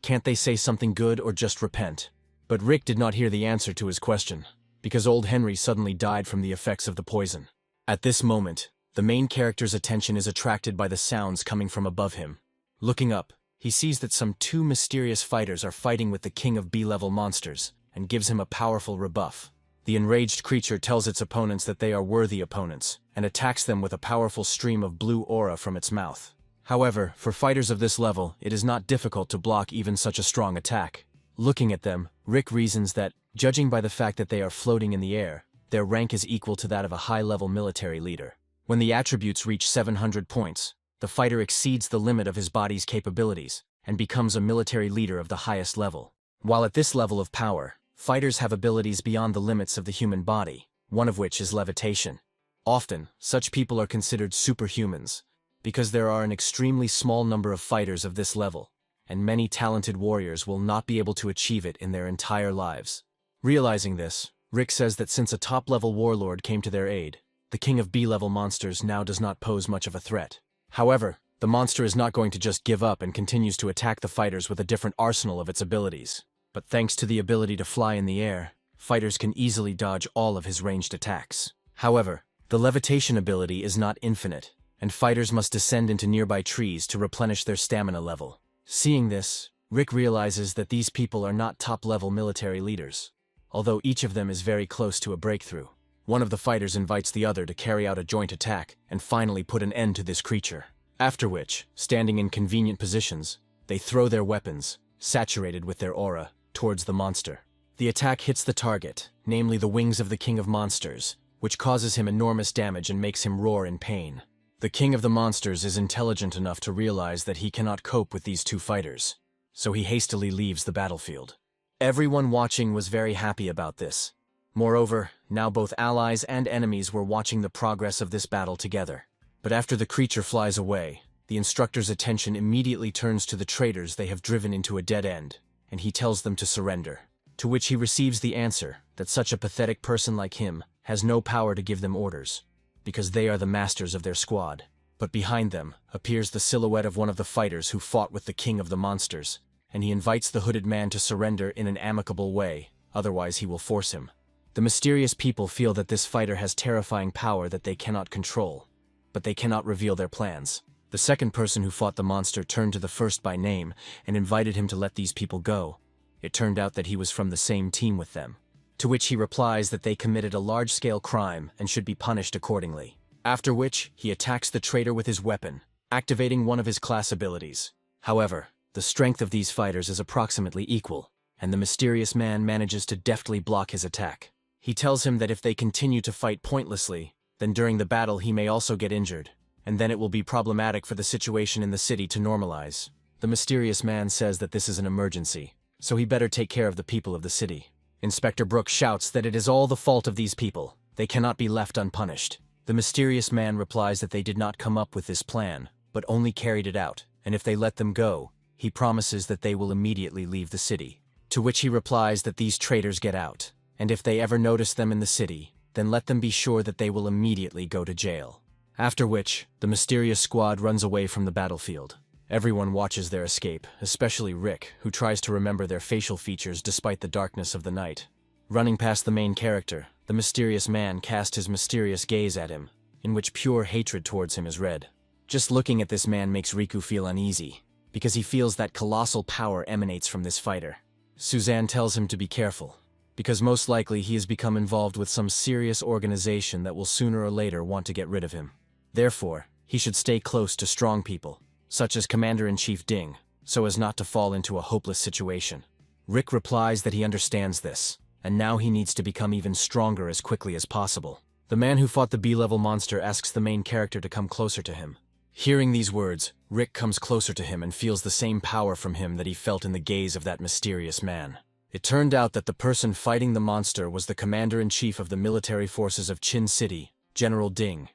Can't they say something good or just repent? But Rick did not hear the answer to his question, because old Henry suddenly died from the effects of the poison. At this moment, the main character's attention is attracted by the sounds coming from above him. Looking up, he sees that some two mysterious fighters are fighting with the king of B-level monsters, and gives him a powerful rebuff. The enraged creature tells its opponents that they are worthy opponents, and attacks them with a powerful stream of blue aura from its mouth. However, for fighters of this level, it is not difficult to block even such a strong attack. Looking at them, Rick reasons that, judging by the fact that they are floating in the air, their rank is equal to that of a high-level military leader. When the attributes reach 700 points, the fighter exceeds the limit of his body's capabilities, and becomes a military leader of the highest level. While at this level of power, fighters have abilities beyond the limits of the human body, one of which is levitation. Often, such people are considered superhumans, because there are an extremely small number of fighters of this level, and many talented warriors will not be able to achieve it in their entire lives. Realizing this, Rick says that since a top-level warlord came to their aid, the king of B-level monsters now does not pose much of a threat. However, the monster is not going to just give up and continues to attack the fighters with a different arsenal of its abilities. But thanks to the ability to fly in the air, fighters can easily dodge all of his ranged attacks. However, the levitation ability is not infinite, and fighters must descend into nearby trees to replenish their stamina level. Seeing this, Rick realizes that these people are not top-level military leaders, although each of them is very close to a breakthrough. One of the fighters invites the other to carry out a joint attack and finally put an end to this creature. After which, standing in convenient positions, they throw their weapons, saturated with their aura, towards the monster. The attack hits the target, namely the wings of the King of Monsters, which causes him enormous damage and makes him roar in pain. The King of the Monsters is intelligent enough to realize that he cannot cope with these two fighters, so he hastily leaves the battlefield. Everyone watching was very happy about this. Moreover, now both allies and enemies were watching the progress of this battle together. But after the creature flies away, the instructor's attention immediately turns to the traitors they have driven into a dead end, and he tells them to surrender. To which he receives the answer that such a pathetic person like him has no power to give them orders, because they are the masters of their squad. But behind them appears the silhouette of one of the fighters who fought with the king of the monsters, and he invites the hooded man to surrender in an amicable way, otherwise he will force him. The mysterious people feel that this fighter has terrifying power that they cannot control, but they cannot reveal their plans. The second person who fought the monster turned to the first by name and invited him to let these people go. It turned out that he was from the same team with them. to which he replies that they committed a large-scale crime and should be punished accordingly. After which, he attacks the traitor with his weapon, activating one of his class abilities. However, the strength of these fighters is approximately equal, and the mysterious man manages to deftly block his attack. He tells him that if they continue to fight pointlessly, then during the battle he may also get injured, and then it will be problematic for the situation in the city to normalize. The mysterious man says that this is an emergency, so he better take care of the people of the city. Inspector Brooks shouts that it is all the fault of these people. They cannot be left unpunished. The mysterious man replies that they did not come up with this plan, but only carried it out, and if they let them go, he promises that they will immediately leave the city. To which he replies that these traitors get out, and if they ever notice them in the city, then let them be sure that they will immediately go to jail. After which, the mysterious squad runs away from the battlefield. Everyone watches their escape, especially Rick, who tries to remember their facial features despite the darkness of the night. Running past the main character, the mysterious man casts his mysterious gaze at him, in which pure hatred towards him is read. Just looking at this man makes Riku feel uneasy, because he feels that colossal power emanates from this fighter. Suzanne tells him to be careful, because most likely he has become involved with some serious organization that will sooner or later want to get rid of him. Therefore, he should stay close to strong people, such as Commander-in-Chief Ding, so as not to fall into a hopeless situation. Rick replies that he understands this, and now he needs to become even stronger as quickly as possible. The man who fought the B-level monster asks the main character to come closer to him. Hearing these words, Rick comes closer to him and feels the same power from him that he felt in the gaze of that mysterious man. It turned out that the person fighting the monster was the Commander-in-Chief of the military forces of Chin City, General Ding.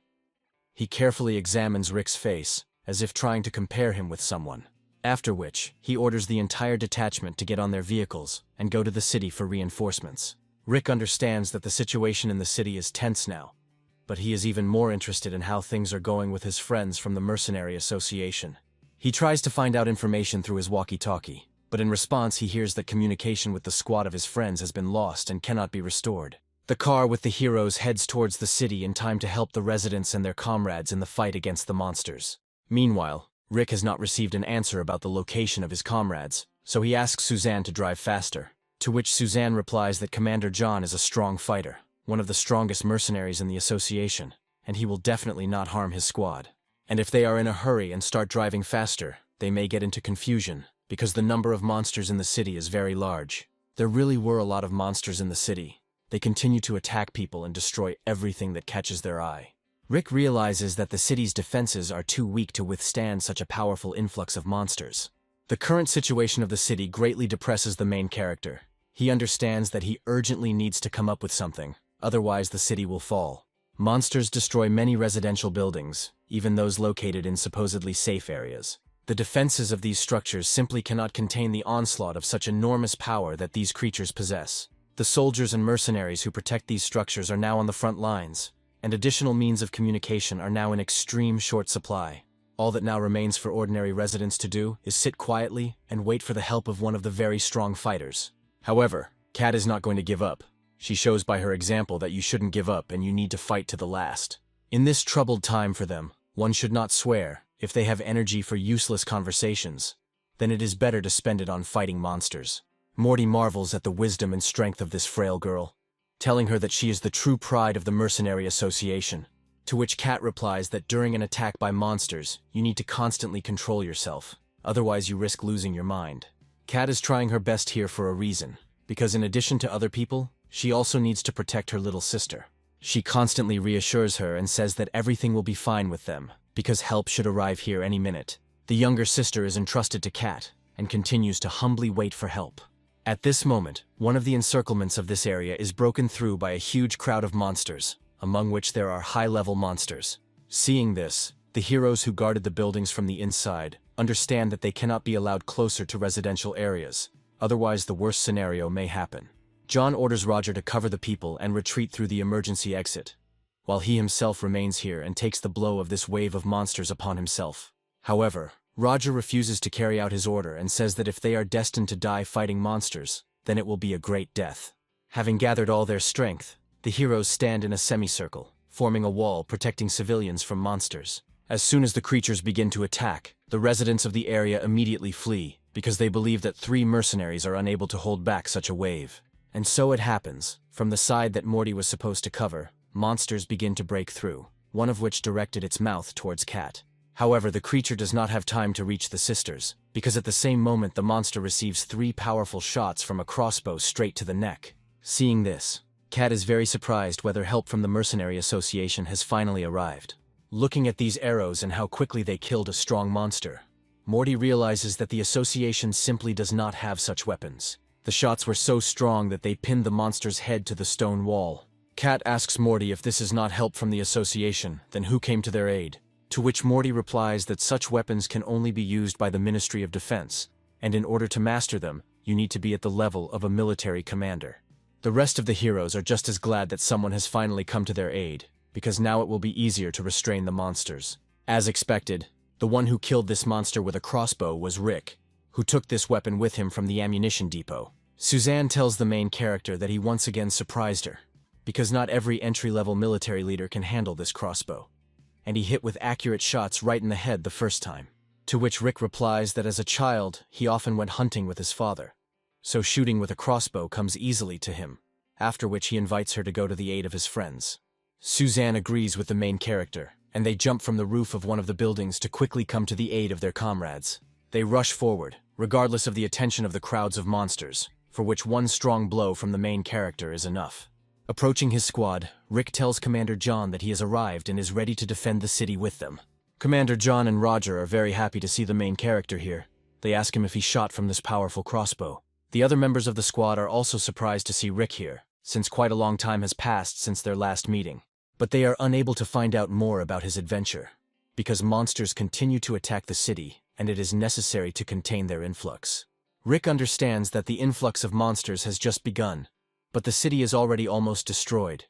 He carefully examines Rick's face, as if trying to compare him with someone. After which, he orders the entire detachment to get on their vehicles and go to the city for reinforcements. Rick understands that the situation in the city is tense now, but he is even more interested in how things are going with his friends from the Mercenary Association. He tries to find out information through his walkie-talkie, but in response he hears that communication with the squad of his friends has been lost and cannot be restored. The car with the heroes heads towards the city in time to help the residents and their comrades in the fight against the monsters. Meanwhile, Rick has not received an answer about the location of his comrades, so he asks Suzanne to drive faster, to which Suzanne replies that Commander John is a strong fighter, one of the strongest mercenaries in the association, and he will definitely not harm his squad. And if they are in a hurry and start driving faster, they may get into confusion, because the number of monsters in the city is very large. There really were a lot of monsters in the city. They continue to attack people and destroy everything that catches their eye. Rick realizes that the city's defenses are too weak to withstand such a powerful influx of monsters. The current situation of the city greatly depresses the main character. He understands that he urgently needs to come up with something, otherwise the city will fall. Monsters destroy many residential buildings, even those located in supposedly safe areas. The defenses of these structures simply cannot contain the onslaught of such enormous power that these creatures possess. The soldiers and mercenaries who protect these structures are now on the front lines, and additional means of communication are now in extreme short supply. All that now remains for ordinary residents to do is sit quietly and wait for the help of one of the very strong fighters. However, Kat is not going to give up. She shows by her example that you shouldn't give up and you need to fight to the last. In this troubled time for them, one should not swear. If they have energy for useless conversations, then it is better to spend it on fighting monsters. Morty marvels at the wisdom and strength of this frail girl, telling her that she is the true pride of the Mercenary Association, to which Kat replies that during an attack by monsters, you need to constantly control yourself, otherwise you risk losing your mind. Kat is trying her best here for a reason, because in addition to other people, she also needs to protect her little sister. She constantly reassures her and says that everything will be fine with them, because help should arrive here any minute. The younger sister is entrusted to Kat, and continues to humbly wait for help. At this moment, one of the encirclements of this area is broken through by a huge crowd of monsters, among which there are high-level monsters. Seeing this, the heroes who guarded the buildings from the inside understand that they cannot be allowed closer to residential areas, otherwise the worst scenario may happen. John orders Roger to cover the people and retreat through the emergency exit, while he himself remains here and takes the blow of this wave of monsters upon himself. However, Roger refuses to carry out his order and says that if they are destined to die fighting monsters, then it will be a great death. Having gathered all their strength, the heroes stand in a semicircle, forming a wall protecting civilians from monsters. As soon as the creatures begin to attack, the residents of the area immediately flee, because they believe that 3 mercenaries are unable to hold back such a wave. And so it happens, From the side that Morty was supposed to cover, monsters begin to break through, one of which directed its mouth towards Cat. However, the creature does not have time to reach the sisters, because at the same moment the monster receives 3 powerful shots from a crossbow straight to the neck. Seeing this, Cat is very surprised whether help from the Mercenary Association has finally arrived. Looking at these arrows and how quickly they killed a strong monster, Morty realizes that the Association simply does not have such weapons. The shots were so strong that they pinned the monster's head to the stone wall. Cat asks Morty if this is not help from the Association, then who came to their aid? To which Morty replies that such weapons can only be used by the Ministry of Defense, and in order to master them, you need to be at the level of a military commander. The rest of the heroes are just as glad that someone has finally come to their aid, because now it will be easier to restrain the monsters. As expected, the one who killed this monster with a crossbow was Rick, who took this weapon with him from the ammunition depot. Suzanne tells the main character that he once again surprised her, because not every entry-level military leader can handle this crossbow, and he hit with accurate shots right in the head the first time. To which Rick replies that as a child, he often went hunting with his father, so shooting with a crossbow comes easily to him, after which he invites her to go to the aid of his friends. Suzanne agrees with the main character, and they jump from the roof of one of the buildings to quickly come to the aid of their comrades. They rush forward, regardless of the attention of the crowds of monsters, for which one strong blow from the main character is enough. Approaching his squad, Rick tells Commander John that he has arrived and is ready to defend the city with them. Commander John and Roger are very happy to see the main character here. They ask him if he shot from this powerful crossbow. The other members of the squad are also surprised to see Rick here, since quite a long time has passed since their last meeting. But they are unable to find out more about his adventure, because monsters continue to attack the city, and it is necessary to contain their influx. Rick understands that the influx of monsters has just begun, but the city is already almost destroyed.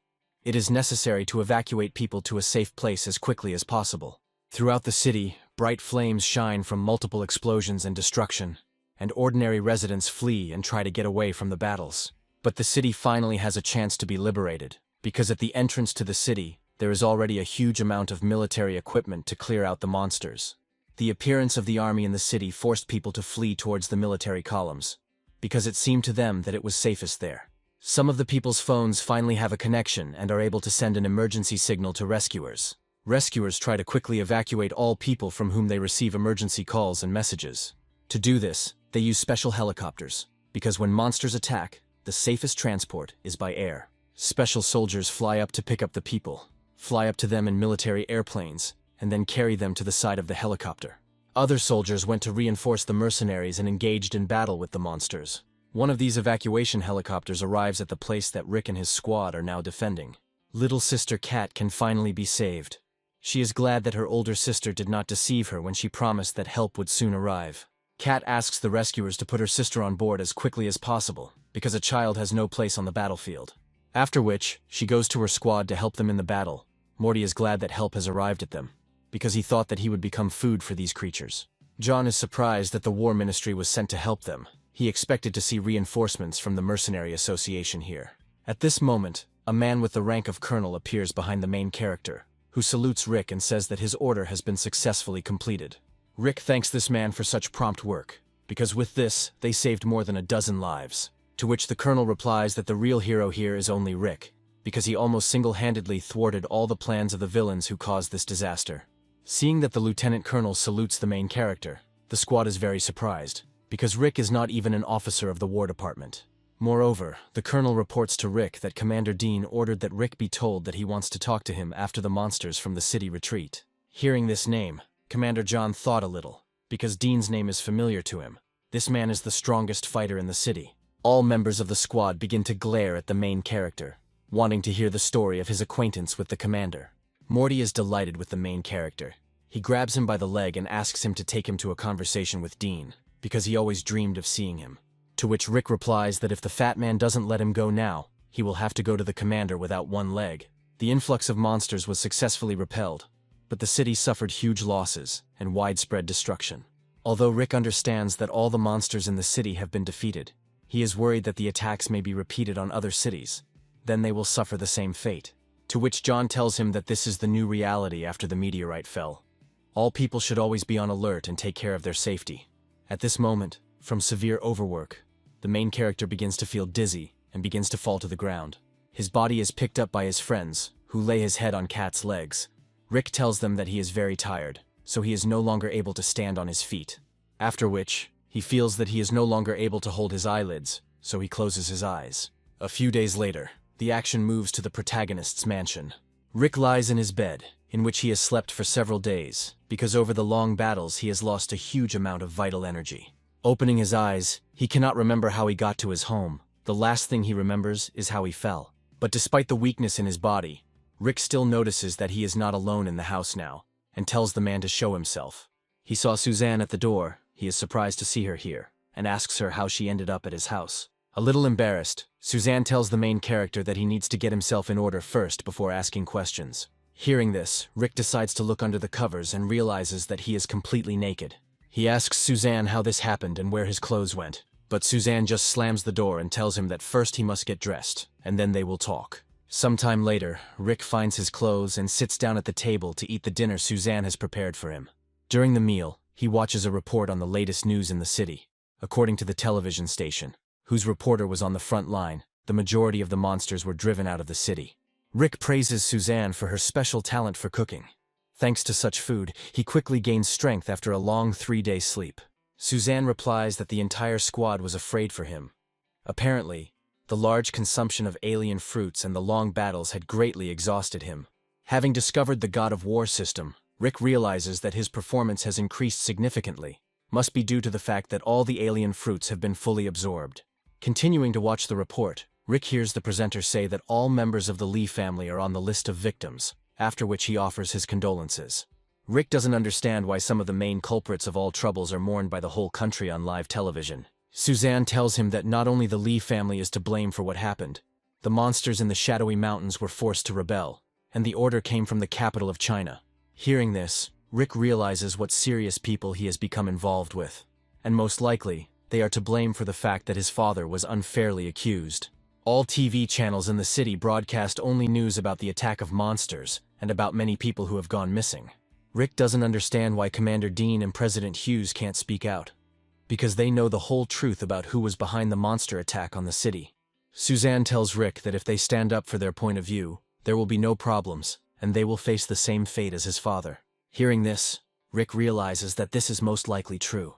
It is necessary to evacuate people to a safe place as quickly as possible. Throughout the city, bright flames shine from multiple explosions and destruction, and ordinary residents flee and try to get away from the battles. But the city finally has a chance to be liberated, because at the entrance to the city, there is already a huge amount of military equipment to clear out the monsters. The appearance of the army in the city forced people to flee towards the military columns, because it seemed to them that it was safest there. Some of the people's phones finally have a connection and are able to send an emergency signal to rescuers. Rescuers try to quickly evacuate all people from whom they receive emergency calls and messages. To do this, they use special helicopters, because when monsters attack, the safest transport is by air. Special soldiers fly up to pick up the people, fly up to them in military airplanes, and then carry them to the side of the helicopter. Other soldiers went to reinforce the mercenaries and engaged in battle with the monsters. One of these evacuation helicopters arrives at the place that Rick and his squad are now defending. Little sister Cat can finally be saved. She is glad that her older sister did not deceive her when she promised that help would soon arrive. Cat asks the rescuers to put her sister on board as quickly as possible, because a child has no place on the battlefield. After which, she goes to her squad to help them in the battle. Morty is glad that help has arrived at them, because he thought that he would become food for these creatures. John is surprised that the War Ministry was sent to help them. He expected to see reinforcements from the Mercenary Association here. At this moment, a man with the rank of colonel appears behind the main character, who salutes Rick and says that his order has been successfully completed. Rick thanks this man for such prompt work, because with this, they saved more than a dozen lives. To which the colonel replies that the real hero here is only Rick, because he almost single-handedly thwarted all the plans of the villains who caused this disaster. Seeing that the lieutenant colonel salutes the main character, the squad is very surprised, because Rick is not even an officer of the War Department. Moreover, the colonel reports to Rick that Commander Dean ordered that Rick be told that he wants to talk to him after the monsters from the city retreat. Hearing this name, Commander John thought a little, because Dean's name is familiar to him. This man is the strongest fighter in the city. All members of the squad begin to glare at the main character, wanting to hear the story of his acquaintance with the commander. Morty is delighted with the main character. He grabs him by the leg and asks him to take him to a conversation with Dean, because he always dreamed of seeing him. To which Rick replies that if the fat man doesn't let him go now, he will have to go to the commander without one leg. The influx of monsters was successfully repelled, but the city suffered huge losses and widespread destruction. Although Rick understands that all the monsters in the city have been defeated, he is worried that the attacks may be repeated on other cities. Then they will suffer the same fate. To which John tells him that this is the new reality after the meteorite fell. All people should always be on alert and take care of their safety. At this moment, from severe overwork, the main character begins to feel dizzy and begins to fall to the ground. His body is picked up by his friends, who lay his head on Cat's legs. Rick tells them that he is very tired, so he is no longer able to stand on his feet. After which, he feels that he is no longer able to hold his eyelids, so he closes his eyes. A few days later, the action moves to the protagonist's mansion. Rick lies in his bed, in which he has slept for several days, because over the long battles he has lost a huge amount of vital energy. Opening his eyes, he cannot remember how he got to his home. The last thing he remembers is how he fell. But despite the weakness in his body, Rick still notices that he is not alone in the house now, and tells the man to show himself. He saw Suzanne at the door. He is surprised to see her here, and asks her how she ended up at his house. A little embarrassed, Suzanne tells the main character that he needs to get himself in order first before asking questions. Hearing this, Rick decides to look under the covers and realizes that he is completely naked. He asks Suzanne how this happened and where his clothes went, but Suzanne just slams the door and tells him that first he must get dressed, and then they will talk. Sometime later, Rick finds his clothes and sits down at the table to eat the dinner Suzanne has prepared for him. During the meal, he watches a report on the latest news in the city. According to the television station, whose reporter was on the front line, the majority of the monsters were driven out of the city. Rick praises Suzanne for her special talent for cooking. Thanks to such food, he quickly gains strength after a long 3-day sleep. Suzanne replies that the entire squad was afraid for him. Apparently, the large consumption of alien fruits and the long battles had greatly exhausted him. Having discovered the God of War system, Rick realizes that his performance has increased significantly. Must be due to the fact that all the alien fruits have been fully absorbed. Continuing to watch the report, Rick hears the presenter say that all members of the Lee family are on the list of victims, after which he offers his condolences. Rick doesn't understand why some of the main culprits of all troubles are mourned by the whole country on live television. Suzanne tells him that not only the Lee family is to blame for what happened, the monsters in the shadowy mountains were forced to rebel, and the order came from the capital of China. Hearing this, Rick realizes what serious people he has become involved with, and most likely, they are to blame for the fact that his father was unfairly accused. All TV channels in the city broadcast only news about the attack of monsters and about many people who have gone missing. Rick doesn't understand why Commander Dean and President Hughes can't speak out, because they know the whole truth about who was behind the monster attack on the city. Suzanne tells Rick that if they stand up for their point of view, there will be no problems, and they will face the same fate as his father. Hearing this, Rick realizes that this is most likely true,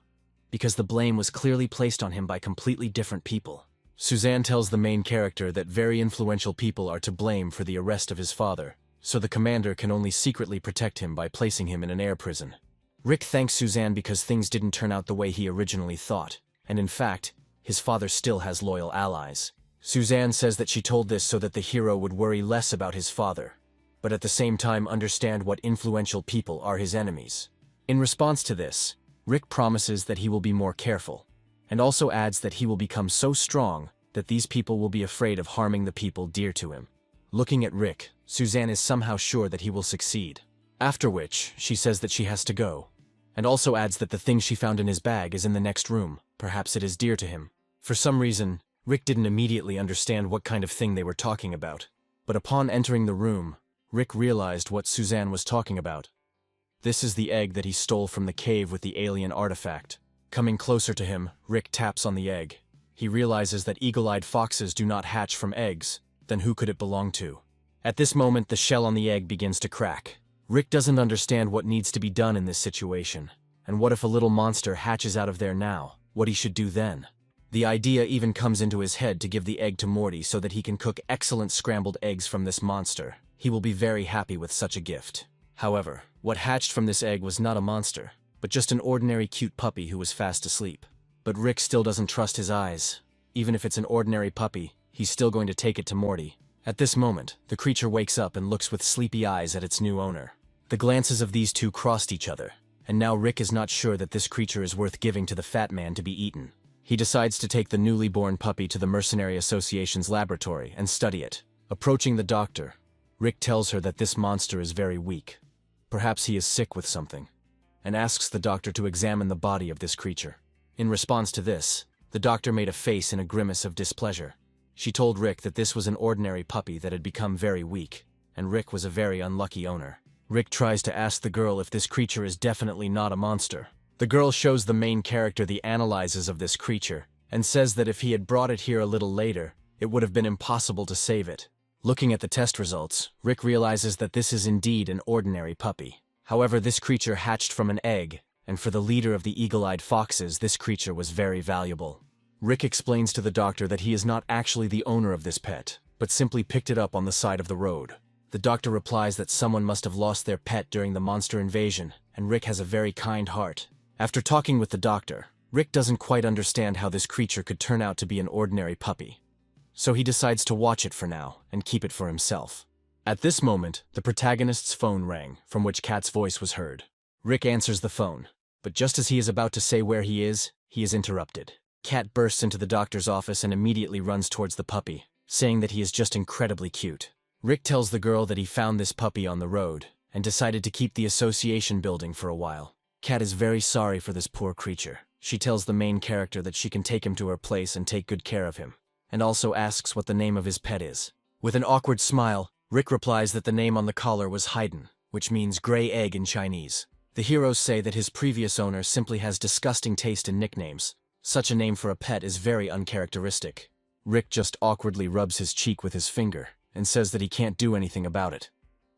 because the blame was clearly placed on him by completely different people. Suzanne tells the main character that very influential people are to blame for the arrest of his father, so the commander can only secretly protect him by placing him in an air prison. Rick thanks Suzanne because things didn't turn out the way he originally thought, and in fact, his father still has loyal allies. Suzanne says that she told this so that the hero would worry less about his father, but at the same time understand what influential people are his enemies. In response to this, Rick promises that he will be more careful, and also adds that he will become so strong that these people will be afraid of harming the people dear to him. Looking at Rick, Suzanne is somehow sure that he will succeed. After which, she says that she has to go, and also adds that the thing she found in his bag is in the next room. Perhaps it is dear to him. For some reason, Rick didn't immediately understand what kind of thing they were talking about, but upon entering the room, Rick realized what Suzanne was talking about. This is the egg that he stole from the cave with the alien artifact. Coming closer to him, Rick taps on the egg. He realizes that eagle-eyed foxes do not hatch from eggs. Then who could it belong to? At this moment, the shell on the egg begins to crack. Rick doesn't understand what needs to be done in this situation, and what if a little monster hatches out of there now, what he should do then. The idea even comes into his head to give the egg to Morty so that he can cook excellent scrambled eggs from this monster. He will be very happy with such a gift. However, what hatched from this egg was not a monster, but just an ordinary cute puppy who was fast asleep. But Rick still doesn't trust his eyes. Even if it's an ordinary puppy, he's still going to take it to Morty. At this moment, the creature wakes up and looks with sleepy eyes at its new owner. The glances of these two crossed each other, and now Rick is not sure that this creature is worth giving to the fat man to be eaten. He decides to take the newly born puppy to the Mercenary Association's laboratory and study it. Approaching the doctor, Rick tells her that this monster is very weak. Perhaps he is sick with something, and asks the doctor to examine the body of this creature. In response to this, the doctor made a face in a grimace of displeasure. She told Rick that this was an ordinary puppy that had become very weak, and Rick was a very unlucky owner. Rick tries to ask the girl if this creature is definitely not a monster. The girl shows the main character the analyses of this creature, and says that if he had brought it here a little later, it would have been impossible to save it. Looking at the test results, Rick realizes that this is indeed an ordinary puppy. However, this creature hatched from an egg, and for the leader of the eagle-eyed foxes, this creature was very valuable. Rick explains to the doctor that he is not actually the owner of this pet, but simply picked it up on the side of the road. The doctor replies that someone must have lost their pet during the monster invasion, and Rick has a very kind heart. After talking with the doctor, Rick doesn't quite understand how this creature could turn out to be an ordinary puppy. So he decides to watch it for now and keep it for himself. At this moment, the protagonist's phone rang, from which Kat's voice was heard. Rick answers the phone, but just as he is about to say where he is interrupted. Kat bursts into the doctor's office and immediately runs towards the puppy, saying that he is just incredibly cute. Rick tells the girl that he found this puppy on the road and decided to keep the association building for a while. Kat is very sorry for this poor creature. She tells the main character that she can take him to her place and take good care of him, and also asks what the name of his pet is. With an awkward smile, Rick replies that the name on the collar was Haiden, which means gray egg in Chinese. The heroes say that his previous owner simply has disgusting taste in nicknames. Such a name for a pet is very uncharacteristic. Rick just awkwardly rubs his cheek with his finger and says that he can't do anything about it,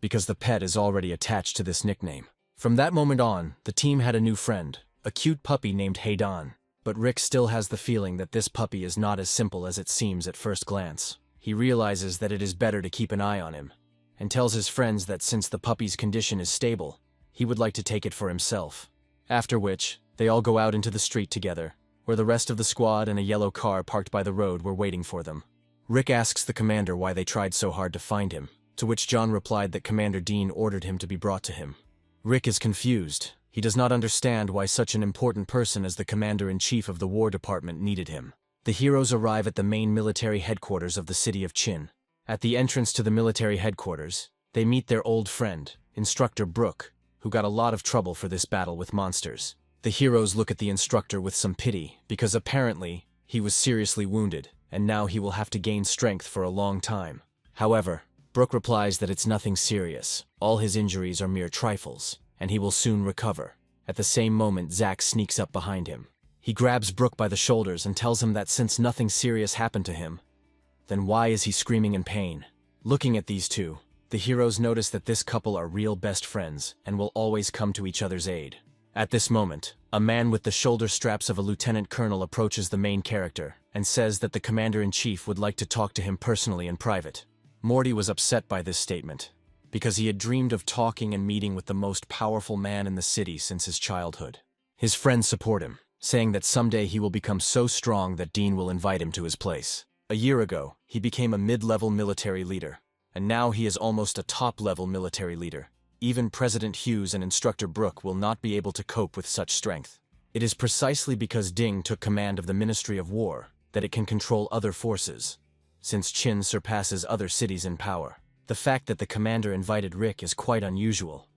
because the pet is already attached to this nickname. From that moment on, the team had a new friend, a cute puppy named Haiden. But Rick still has the feeling that this puppy is not as simple as it seems at first glance. He realizes that it is better to keep an eye on him, and tells his friends that since the puppy's condition is stable, he would like to take it for himself. After which, they all go out into the street together, where the rest of the squad and a yellow car parked by the road were waiting for them. Rick asks the commander why they tried so hard to find him, to which John replied that Commander Dean ordered him to be brought to him. Rick is confused. He does not understand why such an important person as the commander-in-chief of the War Department needed him. The heroes arrive at the main military headquarters of the city of Qin. At the entrance to the military headquarters, they meet their old friend, Instructor Brooke, who got a lot of trouble for this battle with monsters. The heroes look at the instructor with some pity, because apparently, he was seriously wounded, and now he will have to gain strength for a long time. However, Brooke replies that it's nothing serious. All his injuries are mere trifles, and he will soon recover. At the same moment, Zack sneaks up behind him. He grabs Brooke by the shoulders and tells him that since nothing serious happened to him, then why is he screaming in pain? Looking at these two, the heroes notice that this couple are real best friends and will always come to each other's aid. At this moment, a man with the shoulder straps of a lieutenant colonel approaches the main character and says that the commander-in-chief would like to talk to him personally in private. Morty was upset by this statement, because he had dreamed of talking and meeting with the most powerful man in the city since his childhood. His friends support him, saying that someday he will become so strong that Dean will invite him to his place. A year ago, he became a mid-level military leader, and now he is almost a top-level military leader. Even President Hughes and Instructor Brooke will not be able to cope with such strength. It is precisely because Ding took command of the Ministry of War that it can control other forces, since Qin surpasses other cities in power. The fact that the commander invited Rick is quite unusual.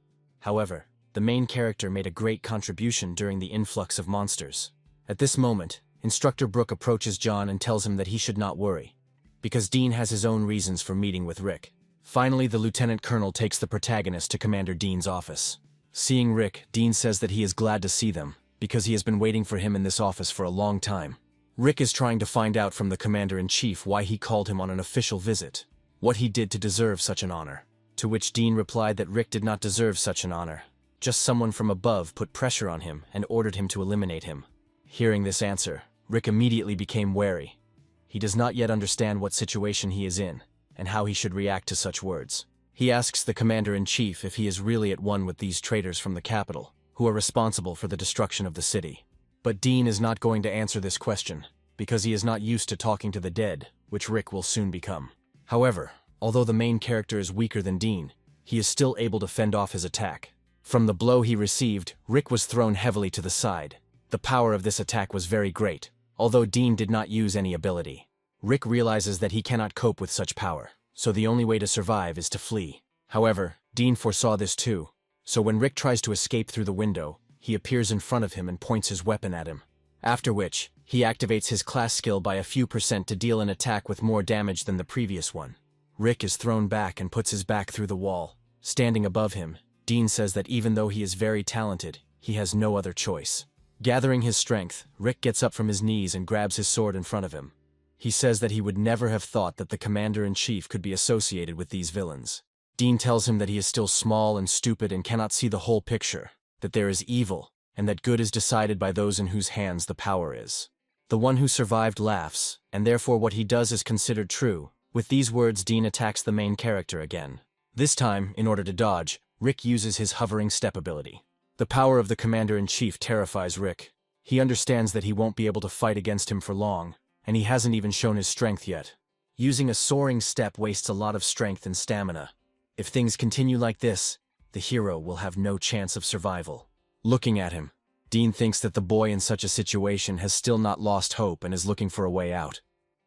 However, the main character made a great contribution during the influx of monsters. At this moment, Instructor Brooke approaches John and tells him that he should not worry, because Dean has his own reasons for meeting with Rick. Finally, the lieutenant colonel takes the protagonist to Commander Dean's office. Seeing Rick, Dean says that he is glad to see them, because he has been waiting for him in this office for a long time. Rick is trying to find out from the commander-in-chief why he called him on an official visit, what he did to deserve such an honor. To which Dean replied that Rick did not deserve such an honor. Just someone from above put pressure on him and ordered him to eliminate him. Hearing this answer, Rick immediately became wary. He does not yet understand what situation he is in, and how he should react to such words. He asks the commander-in-chief if he is really at one with these traitors from the capital, who are responsible for the destruction of the city. But Dean is not going to answer this question, because he is not used to talking to the dead, which Rick will soon become. However, although the main character is weaker than Dean, he is still able to fend off his attack. From the blow he received, Rick was thrown heavily to the side. The power of this attack was very great, although Dean did not use any ability. Rick realizes that he cannot cope with such power, so the only way to survive is to flee. However, Dean foresaw this too, so when Rick tries to escape through the window, he appears in front of him and points his weapon at him. After which, he activates his class skill by a few % to deal an attack with more damage than the previous one. Rick is thrown back and puts his back through the wall. Standing above him, Dean says that even though he is very talented, he has no other choice. Gathering his strength, Rick gets up from his knees and grabs his sword in front of him. He says that he would never have thought that the commander-in-chief could be associated with these villains. Dean tells him that he is still small and stupid and cannot see the whole picture, that there is evil, and that good is decided by those in whose hands the power is. The one who survived laughs, and therefore what he does is considered true. With these words, Dean attacks the main character again. This time, in order to dodge, Rick uses his hovering step ability. The power of the commander-in-chief terrifies Rick. He understands that he won't be able to fight against him for long, and he hasn't even shown his strength yet. Using a soaring step wastes a lot of strength and stamina. If things continue like this, the hero will have no chance of survival. Looking at him, Dean thinks that the boy in such a situation has still not lost hope and is looking for a way out.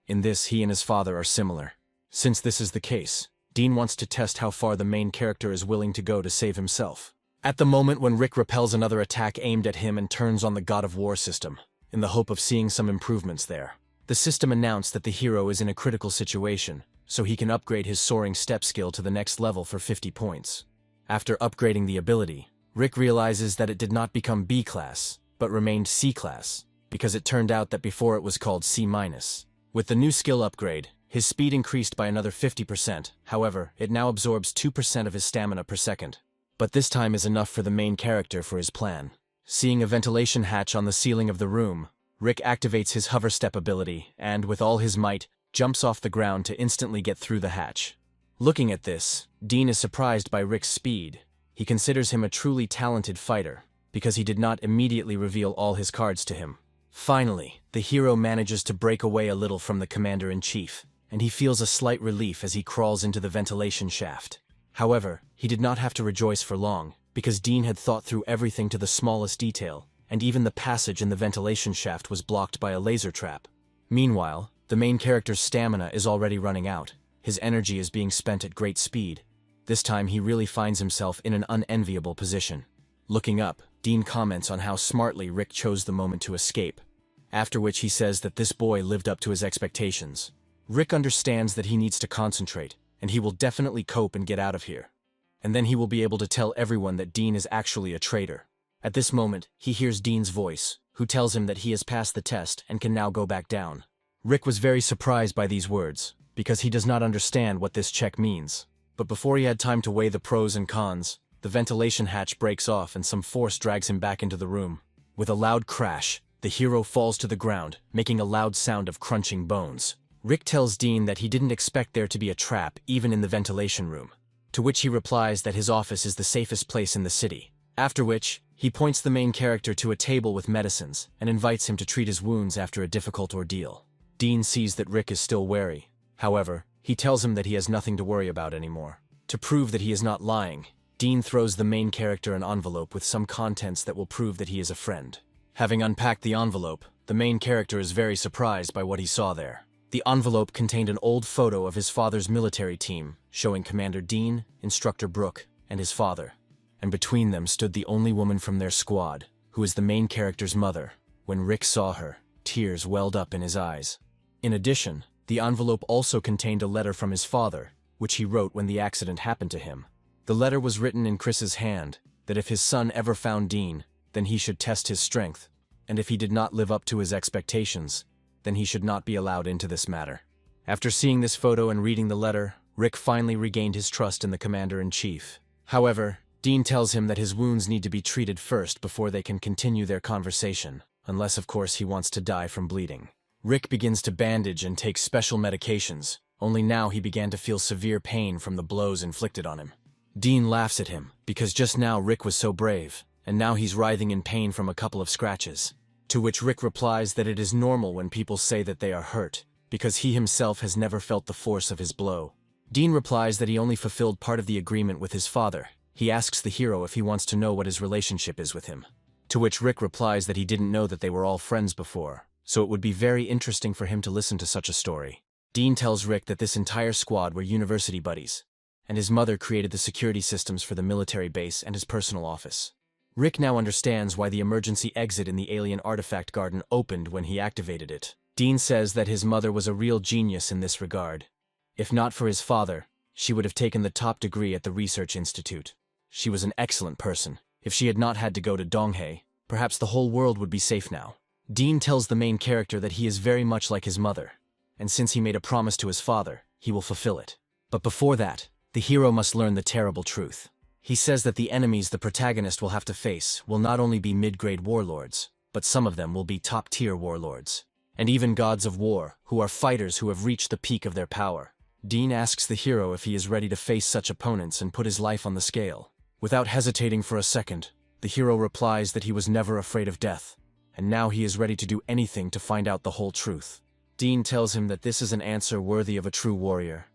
In this, he and his father are similar. Since this is the case, Dean wants to test how far the main character is willing to go to save himself. At the moment when Rick repels another attack aimed at him and turns on the God of War system, in the hope of seeing some improvements there, the system announced that the hero is in a critical situation, so he can upgrade his soaring step skill to the next level for 50 points. After upgrading the ability, Rick realizes that it did not become B class, but remained C class, because it turned out that before it was called C-. With the new skill upgrade, his speed increased by another 50%, however, it now absorbs 2% of his stamina per second. But this time is enough for the main character for his plan. Seeing a ventilation hatch on the ceiling of the room, Rick activates his hover step ability and, with all his might, jumps off the ground to instantly get through the hatch. Looking at this, Dean is surprised by Rick's speed. He considers him a truly talented fighter, because he did not immediately reveal all his cards to him. Finally, the hero manages to break away a little from the commander-in-chief, and he feels a slight relief as he crawls into the ventilation shaft. However, he did not have to rejoice for long, because Dean had thought through everything to the smallest detail, and even the passage in the ventilation shaft was blocked by a laser trap. Meanwhile, the main character's stamina is already running out. His energy is being spent at great speed. This time he really finds himself in an unenviable position. Looking up, Dean comments on how smartly Rick chose the moment to escape, after which he says that this boy lived up to his expectations. Rick understands that he needs to concentrate, and he will definitely cope and get out of here. And then he will be able to tell everyone that Dean is actually a traitor. At this moment, he hears Dean's voice, who tells him that he has passed the test and can now go back down. Rick was very surprised by these words, because he does not understand what this check means. But before he had time to weigh the pros and cons, the ventilation hatch breaks off and some force drags him back into the room. With a loud crash, the hero falls to the ground, making a loud sound of crunching bones. Rick tells Dean that he didn't expect there to be a trap even in the ventilation room, to which he replies that his office is the safest place in the city. After which, he points the main character to a table with medicines and invites him to treat his wounds after a difficult ordeal. Dean sees that Rick is still wary. However, he tells him that he has nothing to worry about anymore. To prove that he is not lying, Dean throws the main character an envelope with some contents that will prove that he is a friend. Having unpacked the envelope, the main character is very surprised by what he saw there. The envelope contained an old photo of his father's military team, showing Commander Dean, Instructor Brooke, and his father. And between them stood the only woman from their squad, who is the main character's mother. When Rick saw her, tears welled up in his eyes. In addition, the envelope also contained a letter from his father, which he wrote when the accident happened to him. The letter was written in Chris's hand, that if his son ever found Dean, then he should test his strength, and if he did not live up to his expectations, then he should not be allowed into this matter. After seeing this photo and reading the letter, Rick finally regained his trust in the commander-in-chief. However, Dean tells him that his wounds need to be treated first before they can continue their conversation, unless of course he wants to die from bleeding. Rick begins to bandage and take special medications, only now he began to feel severe pain from the blows inflicted on him. Dean laughs at him, because just now Rick was so brave, and now he's writhing in pain from a couple of scratches. To which Rick replies that it is normal when people say that they are hurt, because he himself has never felt the force of his blow. Dean replies that he only fulfilled part of the agreement with his father. He asks the hero if he wants to know what his relationship is with him. To which Rick replies that he didn't know that they were all friends before, so it would be very interesting for him to listen to such a story. Dean tells Rick that this entire squad were university buddies, and his mother created the security systems for the military base and his personal office. Rick now understands why the emergency exit in the alien artifact garden opened when he activated it. Dean says that his mother was a real genius in this regard. If not for his father, she would have taken the top degree at the research institute. She was an excellent person. If she had not had to go to Donghe, perhaps the whole world would be safe now. Dean tells the main character that he is very much like his mother. and since he made a promise to his father, he will fulfill it. But before that, the hero must learn the terrible truth. He says that the enemies the protagonist will have to face will not only be mid-grade warlords, but some of them will be top-tier warlords, and even gods of war, who are fighters who have reached the peak of their power. Dean asks the hero if he is ready to face such opponents and put his life on the scale. Without hesitating for a second, the hero replies that he was never afraid of death, and now he is ready to do anything to find out the whole truth. Dean tells him that this is an answer worthy of a true warrior,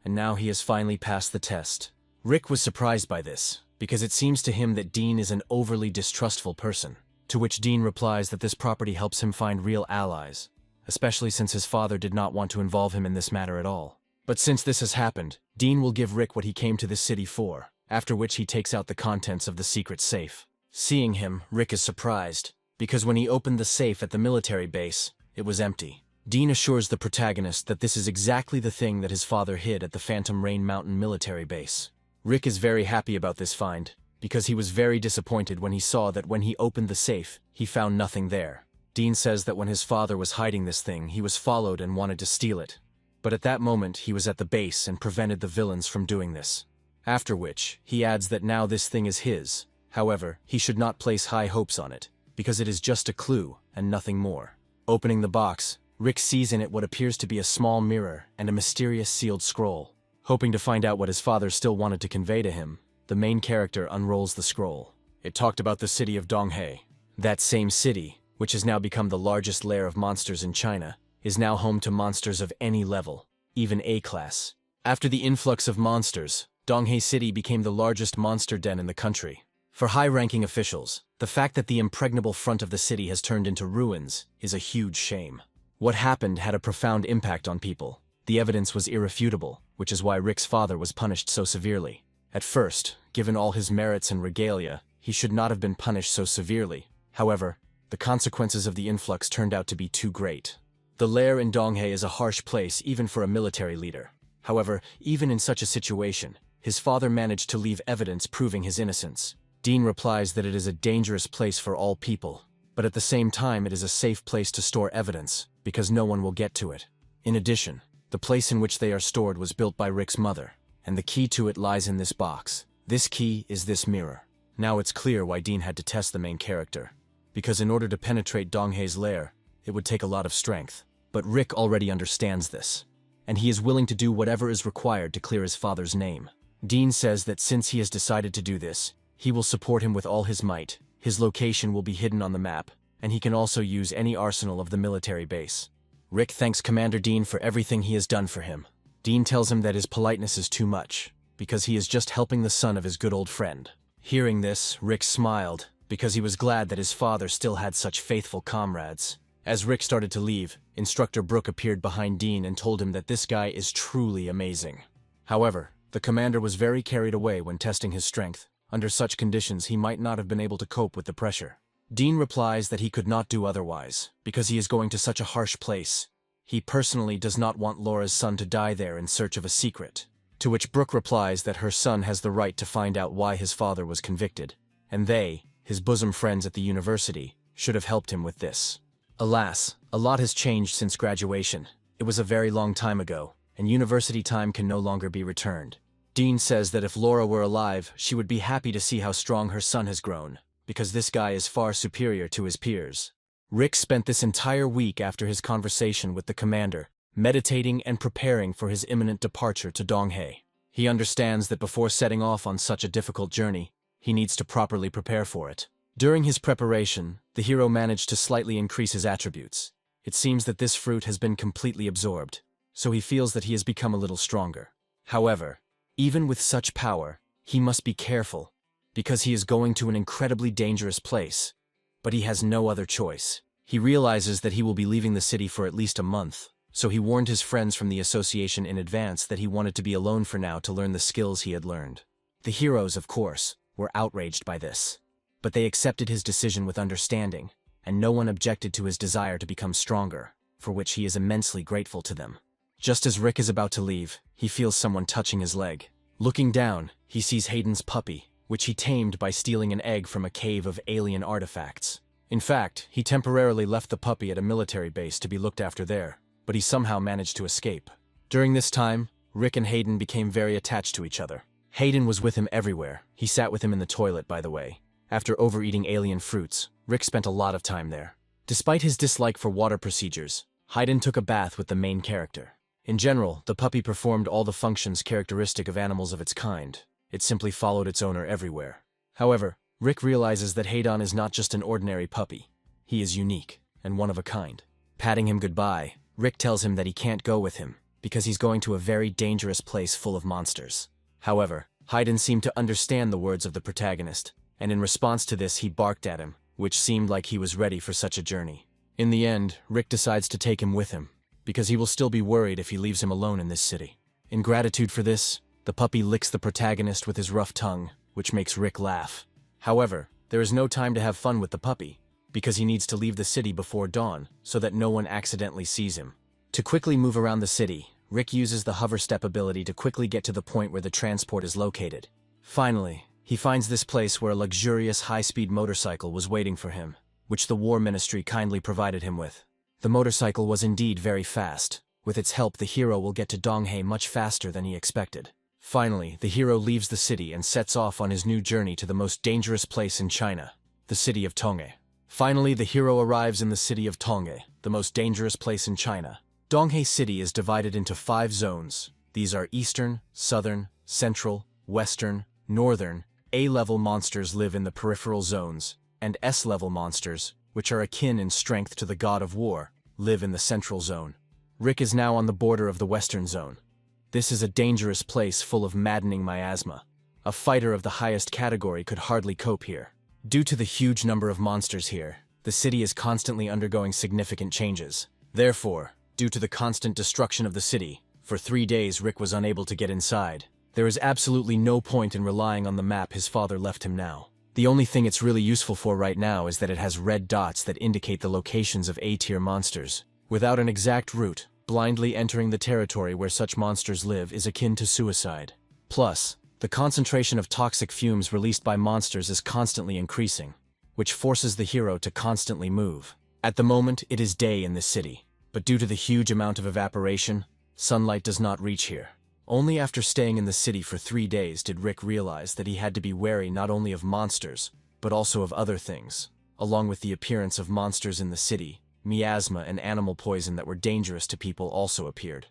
and now he has finally passed the test. Rick was surprised by this, because it seems to him that Dean is an overly distrustful person, to which Dean replies that this property helps him find real allies, especially since his father did not want to involve him in this matter at all. But since this has happened, Dean will give Rick what he came to this city for, after which he takes out the contents of the secret safe. Seeing him, Rick is surprised, because when he opened the safe at the military base, it was empty. Dean assures the protagonist that this is exactly the thing that his father hid at the Phantom Rain Mountain military base. Rick is very happy about this find, because he was very disappointed when he saw that when he opened the safe, he found nothing there. Dean says that when his father was hiding this thing, he was followed and wanted to steal it. But at that moment, he was at the base and prevented the villains from doing this. After which, he adds that now this thing is his. However, he should not place high hopes on it, because it is just a clue and nothing more. Opening the box, Rick sees in it what appears to be a small mirror and a mysterious sealed scroll. Hoping to find out what his father still wanted to convey to him, the main character unrolls the scroll. It talked about the city of Donghe. That same city, which has now become the largest lair of monsters in China, is now home to monsters of any level, even A-class. After the influx of monsters, Donghe City became the largest monster den in the country. For high-ranking officials, the fact that the impregnable front of the city has turned into ruins is a huge shame. What happened had a profound impact on people. The evidence was irrefutable, which is why Rick's father was punished so severely. At first, given all his merits and regalia, he should not have been punished so severely. However, the consequences of the influx turned out to be too great. The lair in Donghe is a harsh place even for a military leader. However, even in such a situation, his father managed to leave evidence proving his innocence. Dean replies that it is a dangerous place for all people, but at the same time it is a safe place to store evidence, because no one will get to it. In addition, the place in which they are stored was built by Rick's mother, and the key to it lies in this box. This key is this mirror. Now it's clear why Dean had to test the main character, because in order to penetrate Donghe's lair, it would take a lot of strength. But Rick already understands this, and he is willing to do whatever is required to clear his father's name. Dean says that since he has decided to do this, he will support him with all his might. His location will be hidden on the map, and he can also use any arsenal of the military base. Rick thanks Commander Dean for everything he has done for him. Dean tells him that his politeness is too much, because he is just helping the son of his good old friend. Hearing this, Rick smiled, because he was glad that his father still had such faithful comrades. As Rick started to leave, Instructor Brooke appeared behind Dean and told him that this guy is truly amazing. However, the commander was very carried away when testing his strength. Under such conditions, he might not have been able to cope with the pressure. Dean replies that he could not do otherwise, because he is going to such a harsh place. He personally does not want Laura's son to die there in search of a secret. To which Brooke replies that her son has the right to find out why his father was convicted, and they, his bosom friends at the university, should have helped him with this. Alas, a lot has changed since graduation. It was a very long time ago, and university time can no longer be returned. Dean says that if Laura were alive, she would be happy to see how strong her son has grown, because this guy is far superior to his peers. Rick spent this entire week after his conversation with the commander, meditating and preparing for his imminent departure to Donghe. He understands that before setting off on such a difficult journey, he needs to properly prepare for it. During his preparation, the hero managed to slightly increase his attributes. It seems that this fruit has been completely absorbed, so he feels that he has become a little stronger. However, even with such power, he must be careful, because he is going to an incredibly dangerous place. But he has no other choice. He realizes that he will be leaving the city for at least a month, so he warned his friends from the association in advance that he wanted to be alone for now to learn the skills he had learned. The heroes, of course, were outraged by this, but they accepted his decision with understanding, and no one objected to his desire to become stronger, for which he is immensely grateful to them. Just as Rick is about to leave, he feels someone touching his leg. Looking down, he sees Hayden's puppy, which he tamed by stealing an egg from a cave of alien artifacts. In fact, he temporarily left the puppy at a military base to be looked after there. but he somehow managed to escape. During this time, Rick and Hayden became very attached to each other. Hayden was with him everywhere. He sat with him in the toilet, by the way. After overeating alien fruits, Rick spent a lot of time there. Despite his dislike for water procedures, Hayden took a bath with the main character. In general, the puppy performed all the functions characteristic of animals of its kind. It simply followed its owner everywhere. However, Rick realizes that Hayden is not just an ordinary puppy. He is unique and one of a kind. Patting him goodbye, Rick tells him that he can't go with him because he's going to a very dangerous place full of monsters. However, Hayden seemed to understand the words of the protagonist, and in response to this he barked at him, which seemed like he was ready for such a journey. In the end, Rick decides to take him with him, because he will still be worried if he leaves him alone in this city. In gratitude for this, the puppy licks the protagonist with his rough tongue, which makes Rick laugh. However, there is no time to have fun with the puppy, because he needs to leave the city before dawn so that no one accidentally sees him. To quickly move around the city, Rick uses the hover step ability to quickly get to the point where the transport is located. Finally, he finds this place where a luxurious high-speed motorcycle was waiting for him, which the War Ministry kindly provided him with. The motorcycle was indeed very fast. With its help, the hero will get to Donghe much faster than he expected. Finally, the hero leaves the city and sets off on his new journey to the most dangerous place in China, the city of Donghe. Finally, the hero arrives in the city of Donghe, the most dangerous place in China. Donghe City is divided into 5 zones. These are Eastern, Southern, Central, Western, Northern. A-level monsters live in the peripheral zones, and S-level monsters, which are akin in strength to the god of war, live in the central zone. Rick is now on the border of the Western zone. This is a dangerous place full of maddening miasma. A fighter of the highest category could hardly cope here. Due to the huge number of monsters here, the city is constantly undergoing significant changes. Therefore, due to the constant destruction of the city, for 3 days Rick was unable to get inside. There is absolutely no point in relying on the map his father left him now. The only thing it's really useful for right now is that it has red dots that indicate the locations of A-tier monsters. Without an exact route, blindly entering the territory where such monsters live is akin to suicide. Plus, the concentration of toxic fumes released by monsters is constantly increasing, which forces the hero to constantly move. At the moment, it is day in this city, but due to the huge amount of evaporation, sunlight does not reach here. Only after staying in the city for 3 days did Rick realize that he had to be wary not only of monsters, but also of other things. Along with the appearance of monsters in the city, miasma and animal poison that were dangerous to people also appeared.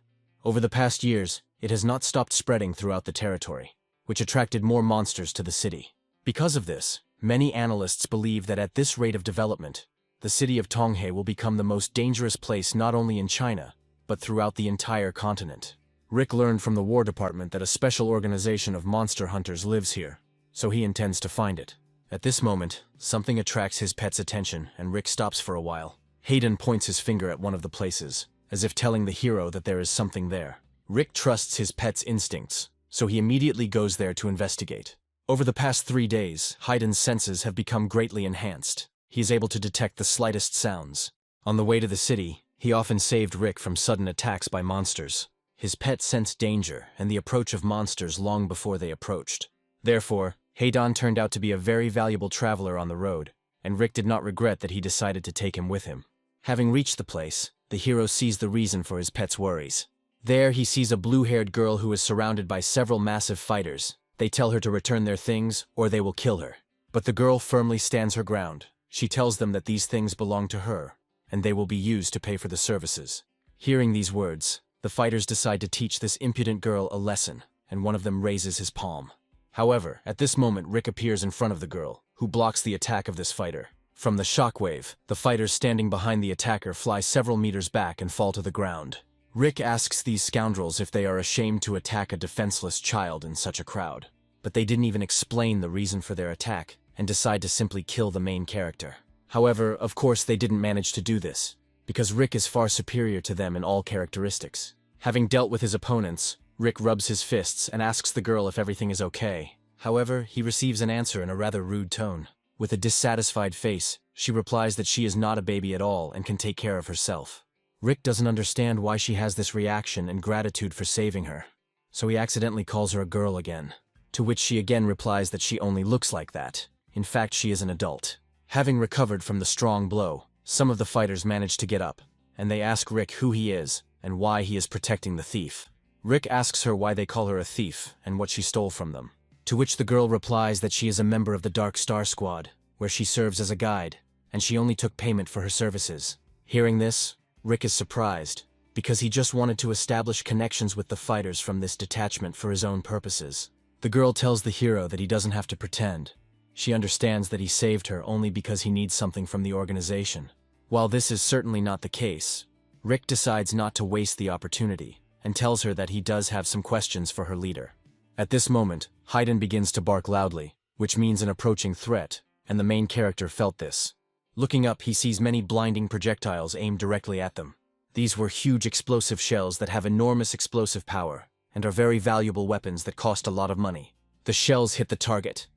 Over the past years, it has not stopped spreading throughout the territory, which attracted more monsters to the city. Because of this, many analysts believe that at this rate of development, the city of Donghe will become the most dangerous place not only in China, but throughout the entire continent. Rick learned from the War Department that a special organization of monster hunters lives here, so he intends to find it. At this moment, something attracts his pet's attention and Rick stops for a while. Hayden points his finger at one of the places, as if telling the hero that there is something there. Rick trusts his pet's instincts, so he immediately goes there to investigate. Over the past 3 days, Hayden's senses have become greatly enhanced. He is able to detect the slightest sounds. On the way to the city, he often saved Rick from sudden attacks by monsters. His pet sensed danger and the approach of monsters long before they approached. Therefore, Hayden turned out to be a very valuable traveler on the road, and Rick did not regret that he decided to take him with him. Having reached the place, the hero sees the reason for his pet's worries. There, he sees a blue-haired girl who is surrounded by several massive fighters. They tell her to return their things, or they will kill her. But the girl firmly stands her ground. She tells them that these things belong to her, and they will be used to pay for the services. Hearing these words, the fighters decide to teach this impudent girl a lesson, and one of them raises his palm. However, at this moment Rick appears in front of the girl, who blocks the attack of this fighter. From the shockwave, the fighters standing behind the attacker fly several meters back and fall to the ground. Rick asks these scoundrels if they are ashamed to attack a defenseless child in such a crowd. But they didn't even explain the reason for their attack, and decide to simply kill the main character. However, of course they didn't manage to do this, because Rick is far superior to them in all characteristics. Having dealt with his opponents, Rick rubs his fists and asks the girl if everything is okay. However, he receives an answer in a rather rude tone. With a dissatisfied face, she replies that she is not a baby at all and can take care of herself. Rick doesn't understand why she has this reaction and gratitude for saving her, so he accidentally calls her a girl again, to which she again replies that she only looks like that. In fact, she is an adult. Having recovered from the strong blow, some of the fighters manage to get up, and they ask Rick who he is and why he is protecting the thief. Rick asks her why they call her a thief and what she stole from them, to which the girl replies that she is a member of the Dark Star Squad, where she serves as a guide, and she only took payment for her services. Hearing this, Rick is surprised, because he just wanted to establish connections with the fighters from this detachment for his own purposes. The girl tells the hero that he doesn't have to pretend. She understands that he saved her only because he needs something from the organization. While this is certainly not the case, Rick decides not to waste the opportunity and tells her that he does have some questions for her leader. At this moment, Haydn begins to bark loudly, which means an approaching threat, and the main character felt this. Looking up, he sees many blinding projectiles aimed directly at them. These were huge explosive shells that have enormous explosive power and are very valuable weapons that cost a lot of money. The shells hit the target.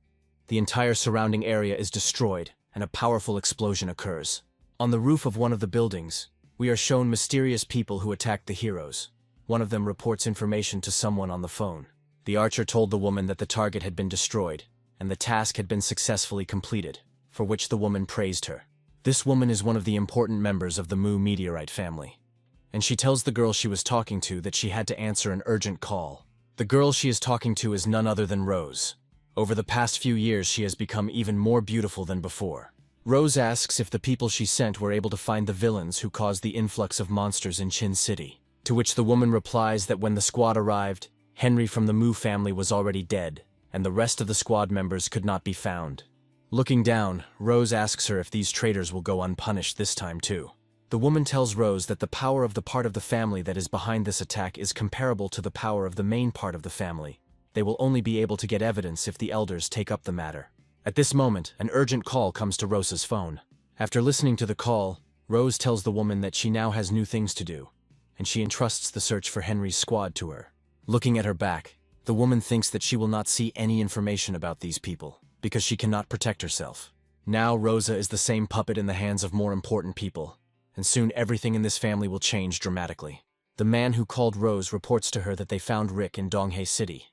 The entire surrounding area is destroyed, and a powerful explosion occurs. On the roof of one of the buildings, we are shown mysterious people who attacked the heroes. One of them reports information to someone on the phone. The archer told the woman that the target had been destroyed, and the task had been successfully completed, for which the woman praised her. This woman is one of the important members of the Mu meteorite family, and she tells the girl she was talking to that she had to answer an urgent call. The girl she is talking to is none other than Rose. Over the past few years, she has become even more beautiful than before. Rose asks if the people she sent were able to find the villains who caused the influx of monsters in Chin City, to which the woman replies that when the squad arrived, Henry from the Mu family was already dead, and the rest of the squad members could not be found. Looking down, Rose asks her if these traitors will go unpunished this time too. The woman tells Rose that the power of the part of the family that is behind this attack is comparable to the power of the main part of the family. They will only be able to get evidence if the elders take up the matter. At this moment, an urgent call comes to Rosa's phone. After listening to the call, Rose tells the woman that she now has new things to do, and she entrusts the search for Henry's squad to her. Looking at her back, the woman thinks that she will not see any information about these people, because she cannot protect herself. Now Rosa is the same puppet in the hands of more important people, and soon everything in this family will change dramatically. The man who called Rose reports to her that they found Rick in Donghe City,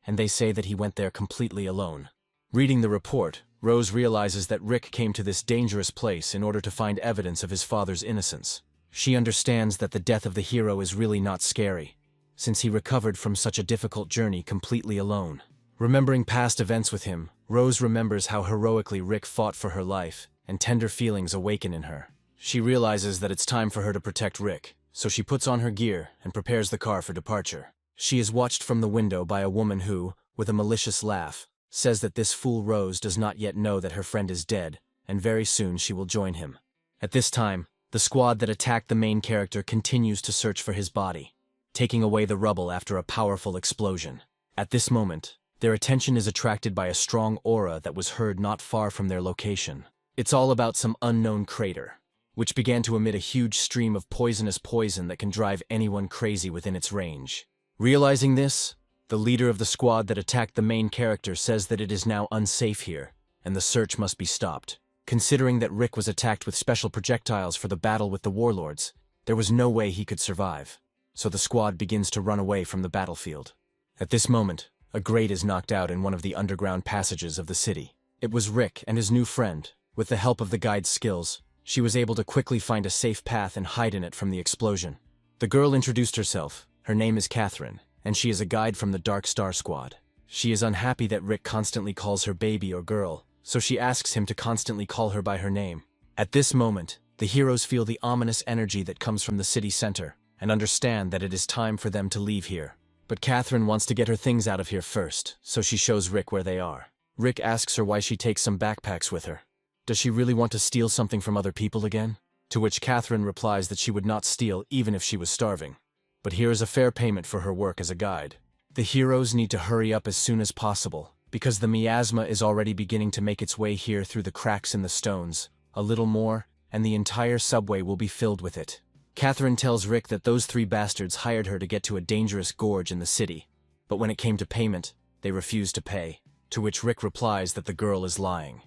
and they say that he went there completely alone. Reading the report, Rose realizes that Rick came to this dangerous place in order to find evidence of his father's innocence. She understands that the death of the hero is really not scary, since he recovered from such a difficult journey completely alone. Remembering past events with him, Rose remembers how heroically Rick fought for her life, and tender feelings awaken in her. She realizes that it's time for her to protect Rick, so she puts on her gear and prepares the car for departure. She is watched from the window by a woman who, with a malicious laugh, says that this fool Rose does not yet know that her friend is dead, and very soon she will join him. At this time, the squad that attacked the main character continues to search for his body, taking away the rubble after a powerful explosion. At this moment, their attention is attracted by a strong aura that was heard not far from their location. It's all about some unknown crater, which began to emit a huge stream of poisonous poison that can drive anyone crazy within its range. Realizing this, the leader of the squad that attacked the main character says that it is now unsafe here, and the search must be stopped. Considering that Rick was attacked with special projectiles for the battle with the warlords, there was no way he could survive, so the squad begins to run away from the battlefield. At this moment, a grate is knocked out in one of the underground passages of the city. It was Rick and his new friend. With the help of the guide's skills, she was able to quickly find a safe path and hide in it from the explosion. The girl introduced herself. Her name is Catherine, and she is a guide from the Dark Star Squad. She is unhappy that Rick constantly calls her baby or girl, so she asks him to constantly call her by her name. At this moment, the heroes feel the ominous energy that comes from the city center, and understand that it is time for them to leave here. But Catherine wants to get her things out of here first, so she shows Rick where they are. Rick asks her why she takes some backpacks with her. Does she really want to steal something from other people again? To which Catherine replies that she would not steal even if she was starving. But here is a fair payment for her work as a guide. The heroes need to hurry up as soon as possible, because the miasma is already beginning to make its way here through the cracks in the stones. A little more, and the entire subway will be filled with it. Catherine tells Rick that those three bastards hired her to get to a dangerous gorge in the city, but when it came to payment, they refused to pay, to which Rick replies that the girl is lying.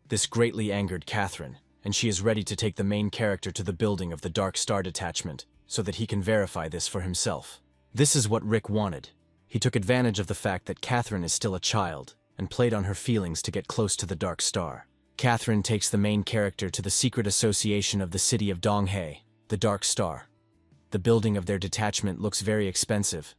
This greatly angered Catherine, and she is ready to take the main character to the building of the Dark Star Detachment, so that he can verify this for himself. This is what Rick wanted. He took advantage of the fact that Catherine is still a child, and played on her feelings to get close to the Dark Star. Catherine takes the main character to the secret association of the city of Donghe, the the Dark Star. The building of their detachment looks very expensive.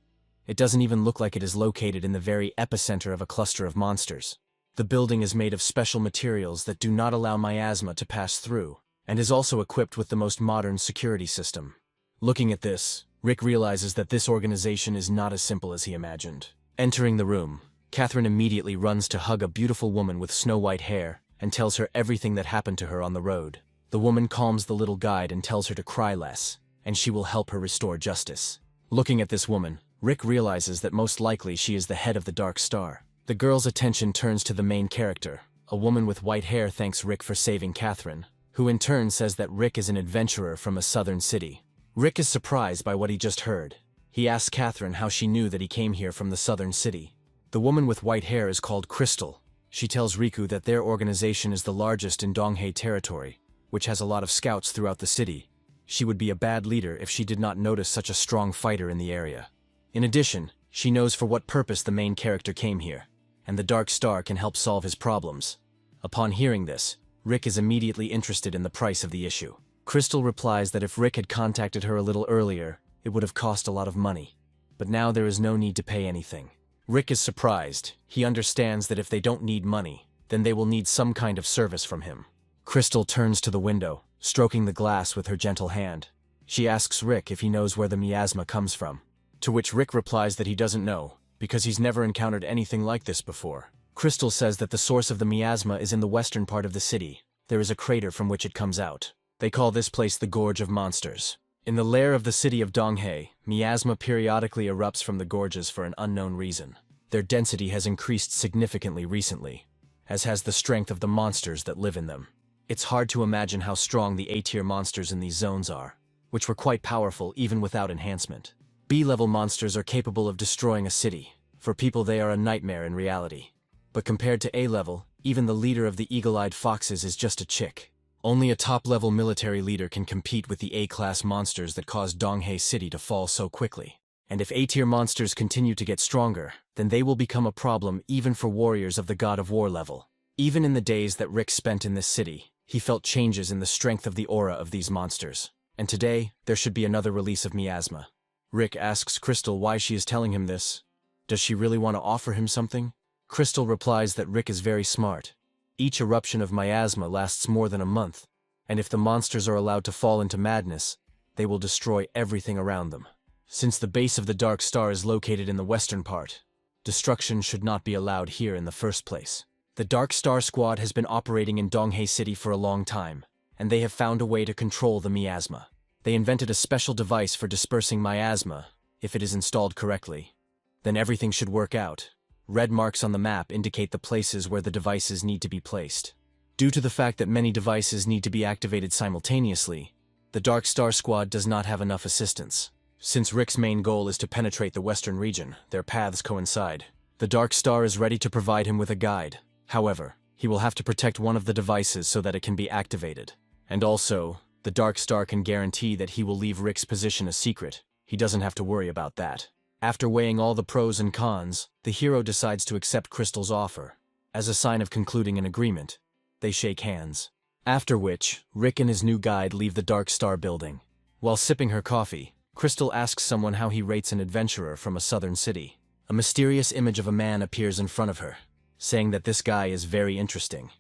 It doesn't even look like it is located in the very epicenter of a cluster of monsters. The building is made of special materials that do not allow miasma to pass through, and is also equipped with the most modern security system. Looking at this, Rick realizes that this organization is not as simple as he imagined. Entering the room, Catherine immediately runs to hug a beautiful woman with snow-white hair and tells her everything that happened to her on the road. The woman calms the little guide and tells her to cry less, and she will help her restore justice. Looking at this woman, Rick realizes that most likely she is the head of the Dark Star. The girl's attention turns to the main character. A woman with white hair thanks Rick for saving Catherine, who in turn says that Rick is an adventurer from a southern city. Rick is surprised by what he just heard. He asks Catherine how she knew that he came here from the southern city. The woman with white hair is called Crystal. She tells Riku that their organization is the largest in Donghe territory, which has a lot of scouts throughout the city. She would be a bad leader if she did not notice such a strong fighter in the area. In addition, she knows for what purpose the main character came here, and the Dark Star can help solve his problems. Upon hearing this, Rick is immediately interested in the price of the issue. Crystal replies that if Rick had contacted her a little earlier, it would have cost a lot of money. But now there is no need to pay anything. Rick is surprised. He understands that if they don't need money, then they will need some kind of service from him. Crystal turns to the window, stroking the glass with her gentle hand. She asks Rick if he knows where the miasma comes from, to which Rick replies that he doesn't know, because he's never encountered anything like this before. Crystal says that the source of the miasma is in the western part of the city. There is a crater from which it comes out. They call this place the Gorge of Monsters. In the lair of the city of Donghe, miasma periodically erupts from the gorges for an unknown reason. Their density has increased significantly recently, as has the strength of the monsters that live in them. It's hard to imagine how strong the A-tier monsters in these zones are, which were quite powerful even without enhancement. B-level monsters are capable of destroying a city. For people they are a nightmare in reality. But compared to A-level, even the leader of the eagle-eyed foxes is just a chick. Only a top-level military leader can compete with the A-class monsters that caused Donghe City to fall so quickly. And if A-tier monsters continue to get stronger, then they will become a problem even for warriors of the God of War level. Even in the days that Rick spent in this city, he felt changes in the strength of the aura of these monsters. And today, there should be another release of miasma. Rick asks Crystal why she is telling him this. Does she really want to offer him something? Crystal replies that Rick is very smart. Each eruption of miasma lasts more than a month, and if the monsters are allowed to fall into madness, they will destroy everything around them. Since the base of the Dark Star is located in the western part, destruction should not be allowed here in the first place. The Dark Star Squad has been operating in Donghe City for a long time, and they have found a way to control the miasma. They invented a special device for dispersing miasma. If it is installed correctly, then everything should work out. Red marks on the map indicate the places where the devices need to be placed. Due to the fact that many devices need to be activated simultaneously, the Dark Star Squad does not have enough assistance. Since Rick's main goal is to penetrate the western region, their paths coincide. The Dark Star is ready to provide him with a guide. However, he will have to protect one of the devices so that it can be activated. And also, the Dark Star can guarantee that he will leave Rick's position a secret. He doesn't have to worry about that. After weighing all the pros and cons, the hero decides to accept Crystal's offer. As a sign of concluding an agreement, they shake hands. After which, Rick and his new guide leave the Dark Star building. While sipping her coffee, Crystal asks someone how he rates an adventurer from a southern city. A mysterious image of a man appears in front of her, saying that this guy is very interesting,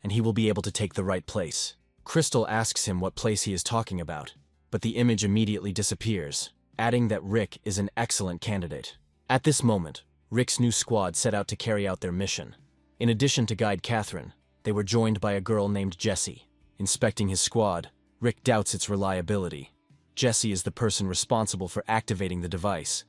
and he will be able to take the right place. Crystal asks him what place he is talking about, but the image immediately disappears, adding that Rick is an excellent candidate. At this moment, Rick's new squad set out to carry out their mission. In addition to guide Catherine, they were joined by a girl named Jessie. Inspecting his squad, Rick doubts its reliability. Jessie is the person responsible for activating the device,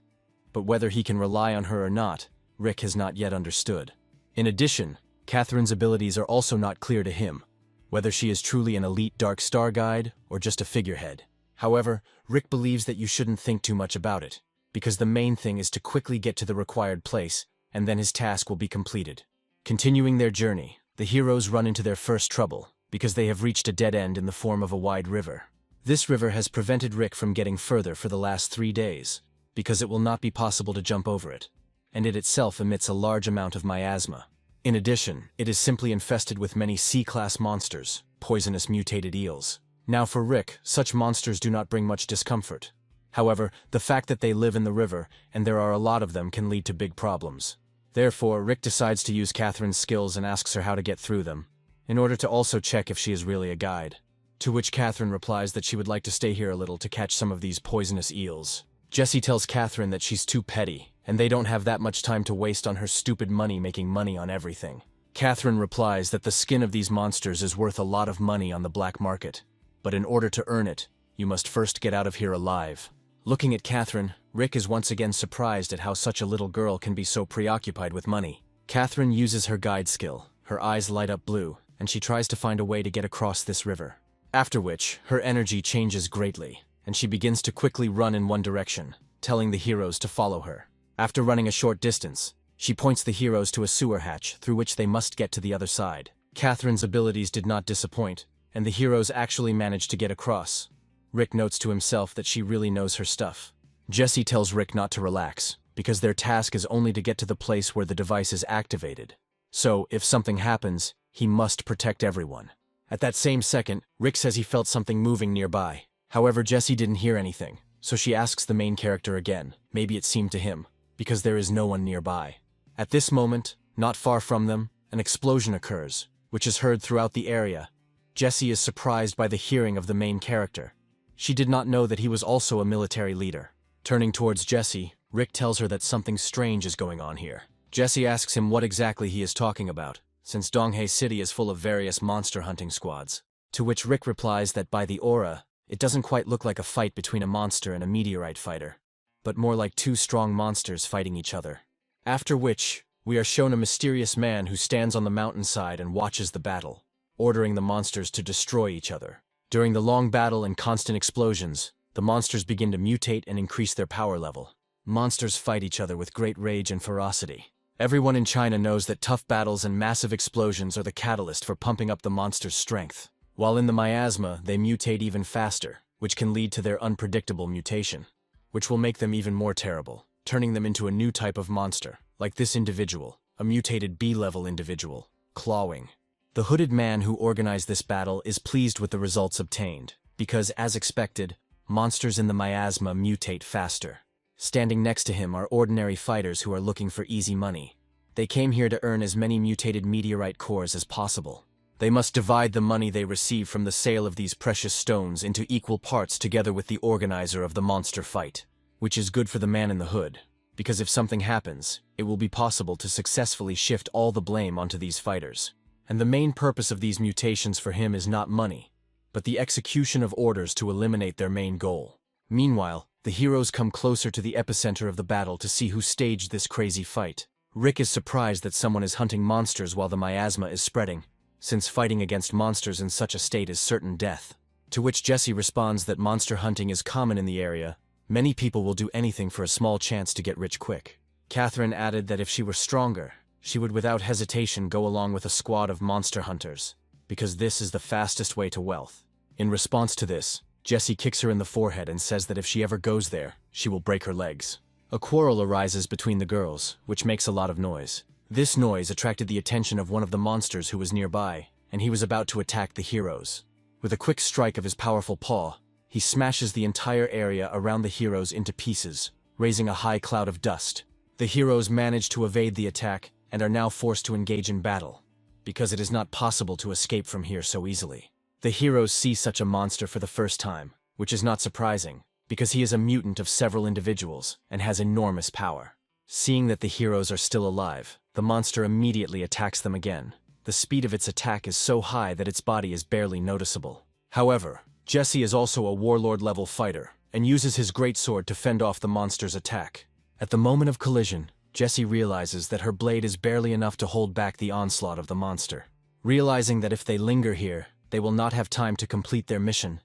but whether he can rely on her or not, Rick has not yet understood. In addition, Catherine's abilities are also not clear to him, whether she is truly an elite Dark Star guide or just a figurehead. However, Rick believes that you shouldn't think too much about it, because the main thing is to quickly get to the required place, and then his task will be completed. Continuing their journey, the heroes run into their first trouble, because they have reached a dead end in the form of a wide river. This river has prevented Rick from getting further for the last 3 days, because it will not be possible to jump over it, and it itself emits a large amount of miasma. In addition, it is simply infested with many C-class monsters, poisonous mutated eels, Now for Rick, such monsters do not bring much discomfort. However, the fact that they live in the river, and there are a lot of them, can lead to big problems. Therefore, Rick decides to use Catherine's skills and asks her how to get through them, in order to also check if she is really a guide. To which Catherine replies that she would like to stay here a little to catch some of these poisonous eels. Jessie tells Catherine that she's too petty, and they don't have that much time to waste on her stupid money making money on everything. Catherine replies that the skin of these monsters is worth a lot of money on the black market, but in order to earn it, you must first get out of here alive. Looking at Catherine, Rick is once again surprised at how such a little girl can be so preoccupied with money. Catherine uses her guide skill, her eyes light up blue, and she tries to find a way to get across this river. After which, her energy changes greatly, and she begins to quickly run in one direction, telling the heroes to follow her. After running a short distance, she points the heroes to a sewer hatch through which they must get to the other side. Catherine's abilities did not disappoint, and the heroes actually managed to get across. Rick notes to himself that she really knows her stuff. Jessie tells Rick not to relax, because their task is only to get to the place where the device is activated. So, if something happens, he must protect everyone. At that same second, Rick says he felt something moving nearby. However, Jessie didn't hear anything, so she asks the main character again. Maybe it seemed to him, because there is no one nearby. At this moment, not far from them, an explosion occurs, which is heard throughout the area. Jessie is surprised by the hearing of the main character. She did not know that he was also a military leader. Turning towards Jessie, Rick tells her that something strange is going on here. Jessie asks him what exactly he is talking about, since Donghe City is full of various monster hunting squads. To which Rick replies that by the aura, it doesn't quite look like a fight between a monster and a meteorite fighter, but more like two strong monsters fighting each other. After which, we are shown a mysterious man who stands on the mountainside and watches the battle, ordering the monsters to destroy each other. During the long battle and constant explosions, the monsters begin to mutate and increase their power level. Monsters fight each other with great rage and ferocity. Everyone in China knows that tough battles and massive explosions are the catalyst for pumping up the monster's strength. While in the miasma, they mutate even faster, which can lead to their unpredictable mutation, which will make them even more terrible, turning them into a new type of monster, like this individual, a mutated B-level individual, Clawing. The hooded man who organized this battle is pleased with the results obtained, because, as expected, monsters in the miasma mutate faster. Standing next to him are ordinary fighters who are looking for easy money. They came here to earn as many mutated meteorite cores as possible. They must divide the money they receive from the sale of these precious stones into equal parts together with the organizer of the monster fight, which is good for the man in the hood, because if something happens, it will be possible to successfully shift all the blame onto these fighters. And the main purpose of these mutations for him is not money, but the execution of orders to eliminate their main goal. Meanwhile, the heroes come closer to the epicenter of the battle to see who staged this crazy fight. Rick is surprised that someone is hunting monsters while the miasma is spreading, since fighting against monsters in such a state is certain death. To which Jessie responds that monster hunting is common in the area. Many people will do anything for a small chance to get rich quick. Catherine added that if she were stronger, she would without hesitation go along with a squad of monster hunters, because this is the fastest way to wealth. In response to this, Jessie kicks her in the forehead and says that if she ever goes there, she will break her legs. A quarrel arises between the girls, which makes a lot of noise. This noise attracted the attention of one of the monsters who was nearby, and he was about to attack the heroes. With a quick strike of his powerful paw, he smashes the entire area around the heroes into pieces, raising a high cloud of dust. The heroes manage to evade the attack and are now forced to engage in battle, because it is not possible to escape from here so easily. The heroes see such a monster for the first time, which is not surprising, because he is a mutant of several individuals and has enormous power. Seeing that the heroes are still alive, the monster immediately attacks them again. The speed of its attack is so high that its body is barely noticeable. However, Jessie is also a warlord-level fighter, and uses his greatsword to fend off the monster's attack. At the moment of collision, Jessie realizes that her blade is barely enough to hold back the onslaught of the monster. Realizing that if they linger here, they will not have time to complete their mission,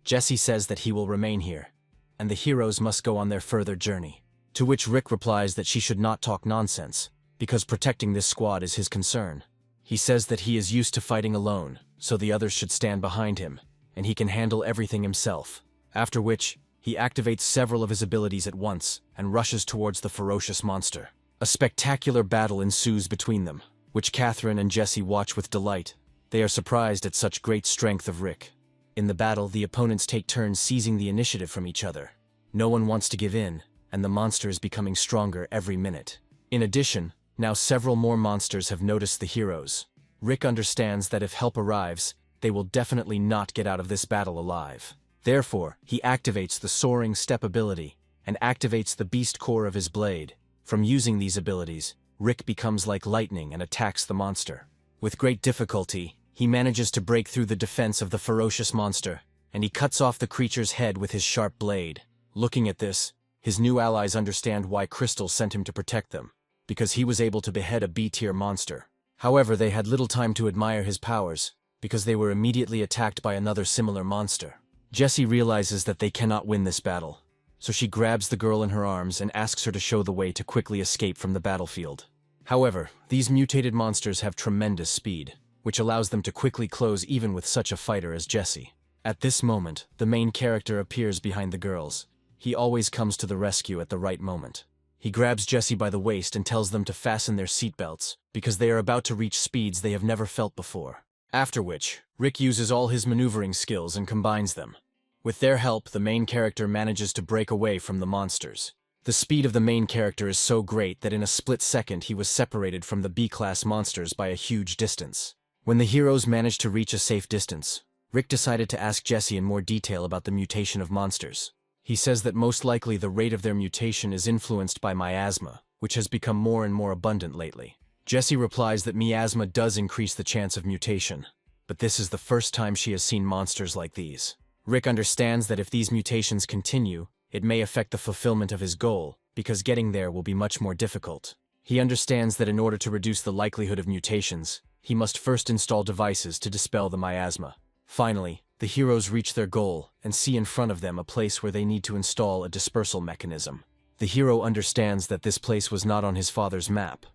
Jessie says that he will remain here, and the heroes must go on their further journey. To which Rick replies that she should not talk nonsense, because protecting this squad is his concern. He says that he is used to fighting alone, so the others should stand behind him, and he can handle everything himself. After which, he activates several of his abilities at once and rushes towards the ferocious monster. A spectacular battle ensues between them, which Catherine and Jessie watch with delight. They are surprised at such great strength of Rick. In the battle, the opponents take turns seizing the initiative from each other. No one wants to give in, and the monster is becoming stronger every minute. In addition, now several more monsters have noticed the heroes. Rick understands that if help arrives, they will definitely not get out of this battle alive. Therefore, he activates the Soaring Step ability and activates the beast core of his blade. From using these abilities, Rick becomes like lightning and attacks the monster. With great difficulty, he manages to break through the defense of the ferocious monster, and he cuts off the creature's head with his sharp blade. Looking at this, his new allies understand why Crystal sent him to protect them, because he was able to behead a B-tier monster. However, they had little time to admire his powers, because they were immediately attacked by another similar monster. Jessie realizes that they cannot win this battle, so she grabs the girl in her arms and asks her to show the way to quickly escape from the battlefield. However, these mutated monsters have tremendous speed, which allows them to quickly close even with such a fighter as Jessie. At this moment, the main character appears behind the girls. He always comes to the rescue at the right moment. He grabs Jessie by the waist and tells them to fasten their seatbelts, because they are about to reach speeds they have never felt before. After which, Rick uses all his maneuvering skills and combines them. With their help, the main character manages to break away from the monsters. The speed of the main character is so great that in a split second he was separated from the B-class monsters by a huge distance. When the heroes managed to reach a safe distance, Rick decided to ask Jessie in more detail about the mutation of monsters. He says that most likely the rate of their mutation is influenced by miasma, which has become more and more abundant lately. Jessie replies that miasma does increase the chance of mutation, but this is the first time she has seen monsters like these. Rick understands that if these mutations continue, it may affect the fulfillment of his goal, because getting there will be much more difficult. He understands that in order to reduce the likelihood of mutations, he must first install devices to dispel the miasma. Finally, the heroes reach their goal and see in front of them a place where they need to install a dispersal mechanism. The hero understands that this place was not on his father's map,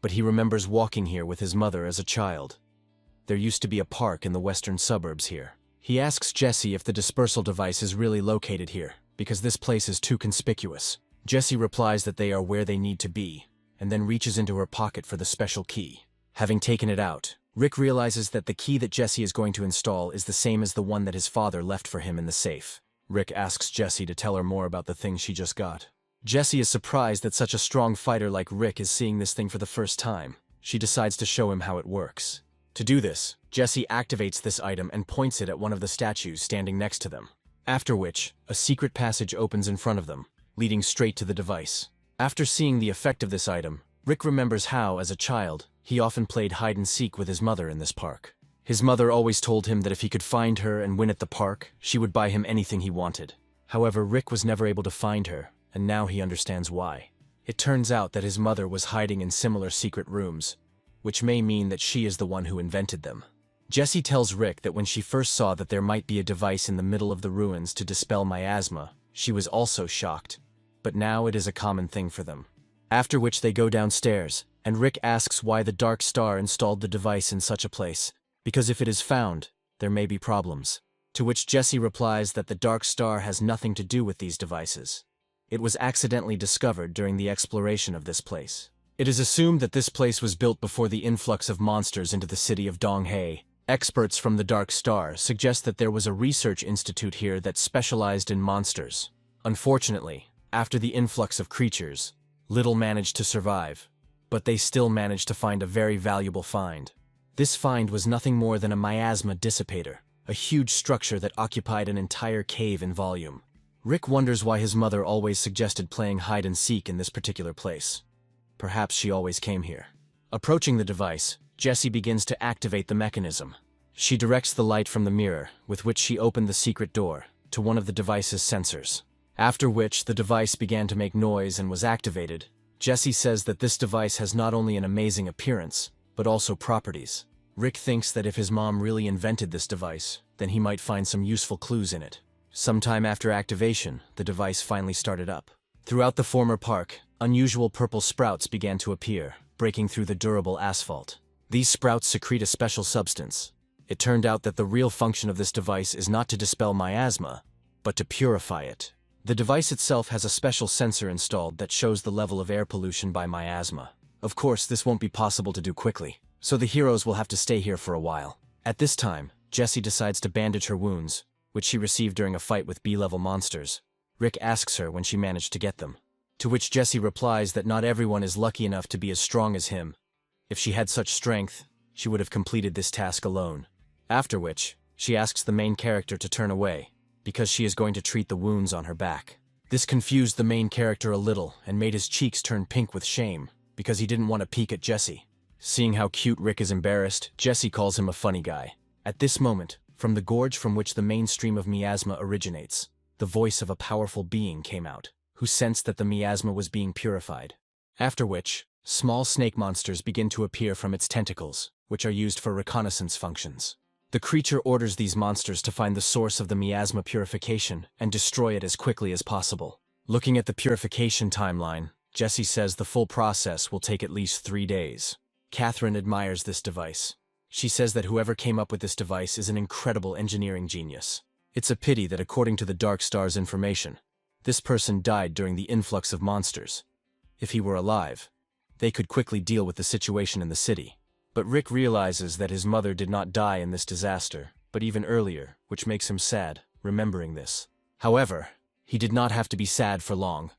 but he remembers walking here with his mother as a child. There used to be a park in the western suburbs here. He asks Jessie if the dispersal device is really located here, because this place is too conspicuous. Jessie replies that they are where they need to be, and then reaches into her pocket for the special key. Having taken it out, Rick realizes that the key that Jessie is going to install is the same as the one that his father left for him in the safe. Rick asks Jessie to tell her more about the thing she just got. Jessie is surprised that such a strong fighter like Rick is seeing this thing for the first time. She decides to show him how it works. To do this, Jessie activates this item and points it at one of the statues standing next to them. After which, a secret passage opens in front of them, leading straight to the device. After seeing the effect of this item, Rick remembers how, as a child, he often played hide-and-seek with his mother in this park. His mother always told him that if he could find her and win at the park, she would buy him anything he wanted. However, Rick was never able to find her, and now he understands why. It turns out that his mother was hiding in similar secret rooms, which may mean that she is the one who invented them. Jessie tells Rick that when she first saw that there might be a device in the middle of the ruins to dispel miasma, she was also shocked, but now it is a common thing for them. After which they go downstairs, and Rick asks why the Dark Star installed the device in such a place, because if it is found, there may be problems. To which Jessie replies that the Dark Star has nothing to do with these devices. It was accidentally discovered during the exploration of this place. It is assumed that this place was built before the influx of monsters into the city of Donghe. Experts from the Dark Star suggest that there was a research institute here that specialized in monsters. Unfortunately, after the influx of creatures, little managed to survive, but they still managed to find a very valuable find. This find was nothing more than a miasma dissipator, a huge structure that occupied an entire cave in volume. Rick wonders why his mother always suggested playing hide-and-seek in this particular place. Perhaps she always came here. Approaching the device, Jessie begins to activate the mechanism. She directs the light from the mirror, with which she opened the secret door, to one of the device's sensors. After which, the device began to make noise and was activated. Jessie says that this device has not only an amazing appearance, but also properties. Rick thinks that if his mom really invented this device, then he might find some useful clues in it. Sometime after activation, the device finally started up. Throughout the former park, unusual purple sprouts began to appear, breaking through the durable asphalt. These sprouts secrete a special substance. It turned out that the real function of this device is not to dispel miasma, but to purify it. The device itself has a special sensor installed that shows the level of air pollution by miasma. Of course, this won't be possible to do quickly, so the heroes will have to stay here for a while. At this time, Jessie decides to bandage her wounds, which she received during a fight with B-level monsters. Rick asks her when she managed to get them, to which Jessie replies that not everyone is lucky enough to be as strong as him. If she had such strength, she would have completed this task alone. After which, she asks the main character to turn away, because she is going to treat the wounds on her back. This confused the main character a little and made his cheeks turn pink with shame, because he didn't want to peek at Jessie. Seeing how cute Rick is embarrassed, Jessie calls him a funny guy. At this moment, from the gorge from which the main stream of miasma originates, the voice of a powerful being came out, who sensed that the miasma was being purified. After which, small snake monsters begin to appear from its tentacles, which are used for reconnaissance functions. The creature orders these monsters to find the source of the miasma purification and destroy it as quickly as possible. Looking at the purification timeline, Jessie says the full process will take at least 3 days. Catherine admires this device. She says that whoever came up with this device is an incredible engineering genius. It's a pity that according to the Dark Star's information, this person died during the influx of monsters. If he were alive, they could quickly deal with the situation in the city. But Rick realizes that his mother did not die in this disaster, but even earlier, which makes him sad, remembering this. However, he did not have to be sad for long,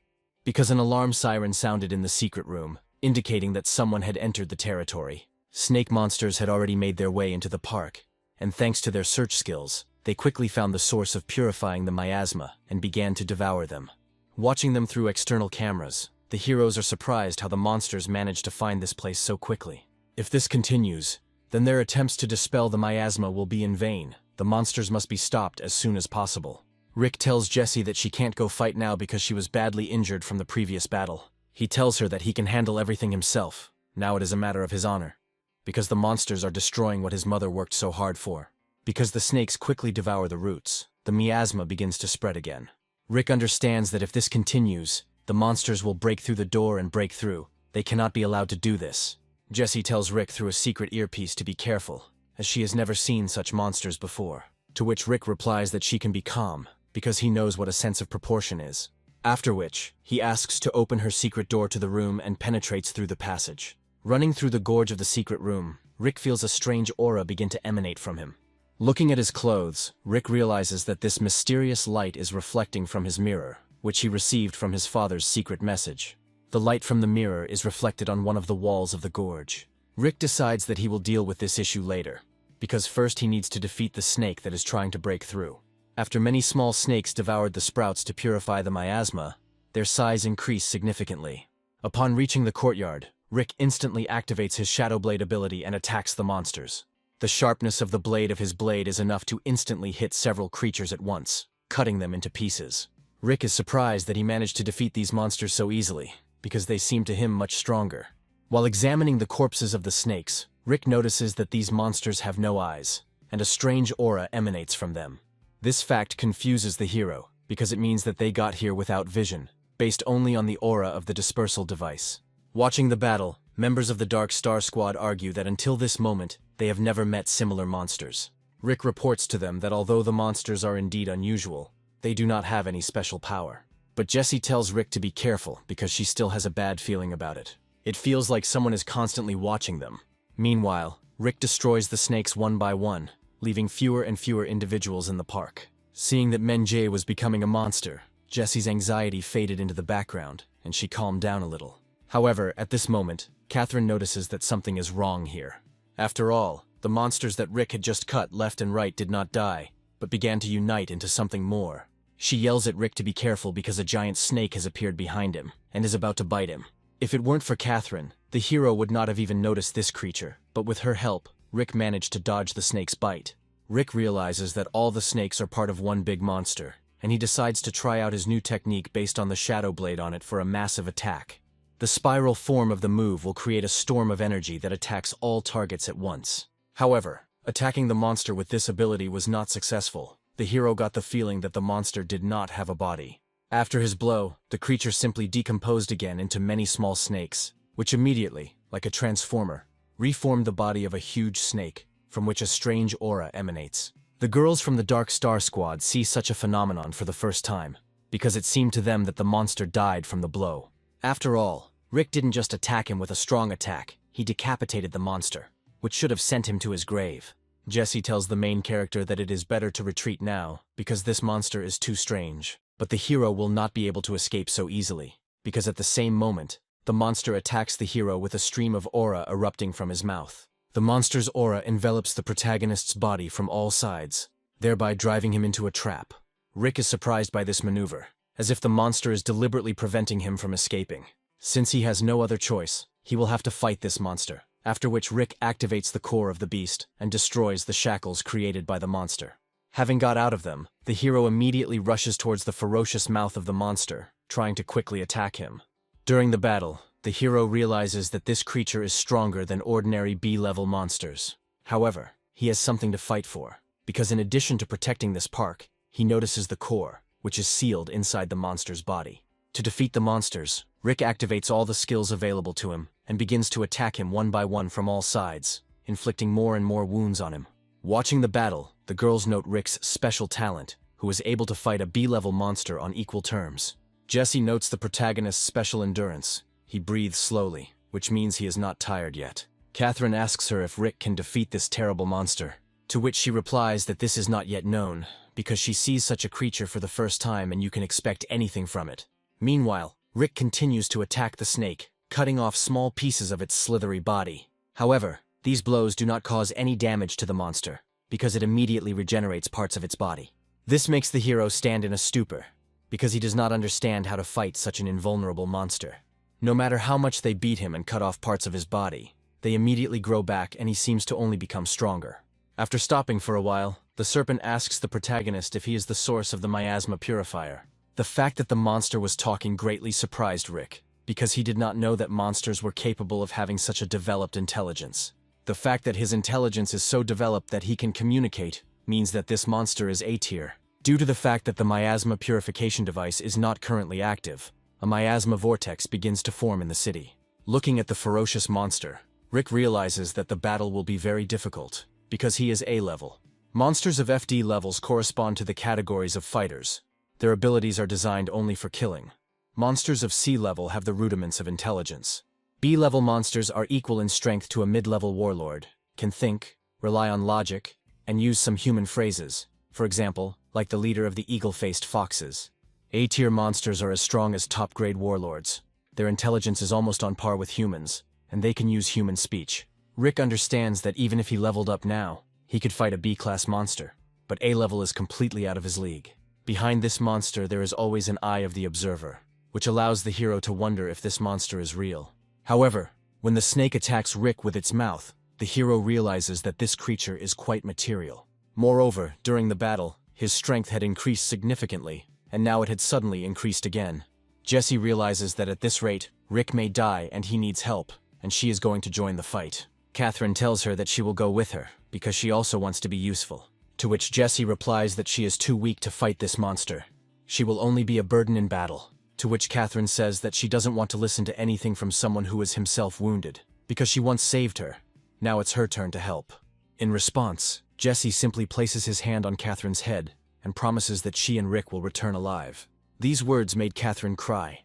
because an alarm siren sounded in the secret room, indicating that someone had entered the territory. Snake monsters had already made their way into the park, and thanks to their search skills, they quickly found the source of purifying the miasma and began to devour them. Watching them through external cameras, the heroes are surprised how the monsters managed to find this place so quickly. If this continues, then their attempts to dispel the miasma will be in vain. The monsters must be stopped as soon as possible. Rick tells Jessie that she can't go fight now because she was badly injured from the previous battle. He tells her that he can handle everything himself. Now it is a matter of his honor, because the monsters are destroying what his mother worked so hard for. Because the snakes quickly devour the roots, the miasma begins to spread again. Rick understands that if this continues, the monsters will break through the door and break through. They cannot be allowed to do this. Jessie tells Rick through a secret earpiece to be careful, as she has never seen such monsters before. To which Rick replies that she can be calm, because he knows what a sense of proportion is. After which, he asks to open her secret door to the room and penetrates through the passage. Running through the gorge of the secret room, Rick feels a strange aura begin to emanate from him. Looking at his clothes, Rick realizes that this mysterious light is reflecting from his mirror, which he received from his father's secret message. The light from the mirror is reflected on one of the walls of the gorge. Rick decides that he will deal with this issue later, because first he needs to defeat the snake that is trying to break through. After many small snakes devoured the sprouts to purify the miasma, their size increased significantly. Upon reaching the courtyard, Rick instantly activates his Shadow Blade ability and attacks the monsters. The sharpness of the blade of his blade is enough to instantly hit several creatures at once, cutting them into pieces. Rick is surprised that he managed to defeat these monsters so easily, because they seem to him much stronger. While examining the corpses of the snakes, Rick notices that these monsters have no eyes, and a strange aura emanates from them. This fact confuses the hero, because it means that they got here without vision, based only on the aura of the dispersal device. Watching the battle, members of the Dark Star Squad argue that until this moment, they have never met similar monsters. Rick reports to them that although the monsters are indeed unusual, they do not have any special power. But Jessie tells Rick to be careful because she still has a bad feeling about it. It feels like someone is constantly watching them. Meanwhile, Rick destroys the snakes one by one, leaving fewer and fewer individuals in the park. Seeing that Menjay was becoming a monster, Jessie's anxiety faded into the background, and she calmed down a little. However, at this moment, Catherine notices that something is wrong here. After all, the monsters that Rick had just cut left and right did not die, but began to unite into something more. She yells at Rick to be careful because a giant snake has appeared behind him, and is about to bite him. If it weren't for Catherine, the hero would not have even noticed this creature, but with her help, Rick managed to dodge the snake's bite. Rick realizes that all the snakes are part of one big monster, and he decides to try out his new technique based on the Shadow Blade on it for a massive attack. The spiral form of the move will create a storm of energy that attacks all targets at once. However, attacking the monster with this ability was not successful. The hero got the feeling that the monster did not have a body. After his blow, the creature simply decomposed again into many small snakes, which immediately, like a transformer, reformed the body of a huge snake, from which a strange aura emanates. The girls from the Dark Star Squad see such a phenomenon for the first time, because it seemed to them that the monster died from the blow. After all, Rick didn't just attack him with a strong attack, he decapitated the monster, which should have sent him to his grave. Jesse tells the main character that it is better to retreat now, because this monster is too strange. But the hero will not be able to escape so easily, because at the same moment, the monster attacks the hero with a stream of aura erupting from his mouth. The monster's aura envelops the protagonist's body from all sides, thereby driving him into a trap. Rick is surprised by this maneuver, as if the monster is deliberately preventing him from escaping. Since he has no other choice, he will have to fight this monster, after which Rick activates the core of the beast and destroys the shackles created by the monster. Having got out of them, the hero immediately rushes towards the ferocious mouth of the monster, trying to quickly attack him. During the battle, the hero realizes that this creature is stronger than ordinary B-level monsters. However, he has something to fight for, because in addition to protecting this park, he notices the core, which is sealed inside the monster's body. To defeat the monsters, Rick activates all the skills available to him and begins to attack him one by one from all sides, inflicting more and more wounds on him. Watching the battle, the girls note Rick's special talent, who is able to fight a B-level monster on equal terms. Jesse notes the protagonist's special endurance. He breathes slowly, which means he is not tired yet. Catherine asks her if Rick can defeat this terrible monster, to which she replies that this is not yet known, because she sees such a creature for the first time and you can expect anything from it. Meanwhile, Rick continues to attack the snake, cutting off small pieces of its slithery body. However, these blows do not cause any damage to the monster, because it immediately regenerates parts of its body. This makes the hero stand in a stupor, because he does not understand how to fight such an invulnerable monster. No matter how much they beat him and cut off parts of his body, they immediately grow back and he seems to only become stronger. After stopping for a while, the serpent asks the protagonist if he is the source of the miasma purifier. The fact that the monster was talking greatly surprised Rick, because he did not know that monsters were capable of having such a developed intelligence. The fact that his intelligence is so developed that he can communicate means that this monster is A-tier. Due to the fact that the miasma purification device is not currently active, a miasma vortex begins to form in the city. Looking at the ferocious monster, Rick realizes that the battle will be very difficult, because he is A-level. Monsters of FD levels correspond to the categories of fighters. Their abilities are designed only for killing. Monsters of C level have the rudiments of intelligence. B-level monsters are equal in strength to a mid-level warlord, can think, rely on logic, and use some human phrases, for example, like the leader of the eagle-faced foxes. A-tier monsters are as strong as top-grade warlords. Their intelligence is almost on par with humans, and they can use human speech. Rick understands that even if he leveled up now, he could fight a B-class monster, but A-level is completely out of his league. Behind this monster there is always an eye of the observer, which allows the hero to wonder if this monster is real. However, when the snake attacks Rick with its mouth, the hero realizes that this creature is quite material. Moreover, during the battle, his strength had increased significantly, and now it had suddenly increased again. Jesse realizes that at this rate, Rick may die and he needs help, and she is going to join the fight. Catherine tells her that she will go with her, because she also wants to be useful. To which Jesse replies that she is too weak to fight this monster. She will only be a burden in battle. To which Catherine says that she doesn't want to listen to anything from someone who is himself wounded, because she once saved her. Now it's her turn to help. In response, Jesse simply places his hand on Catherine's head and promises that she and Rick will return alive. These words made Catherine cry.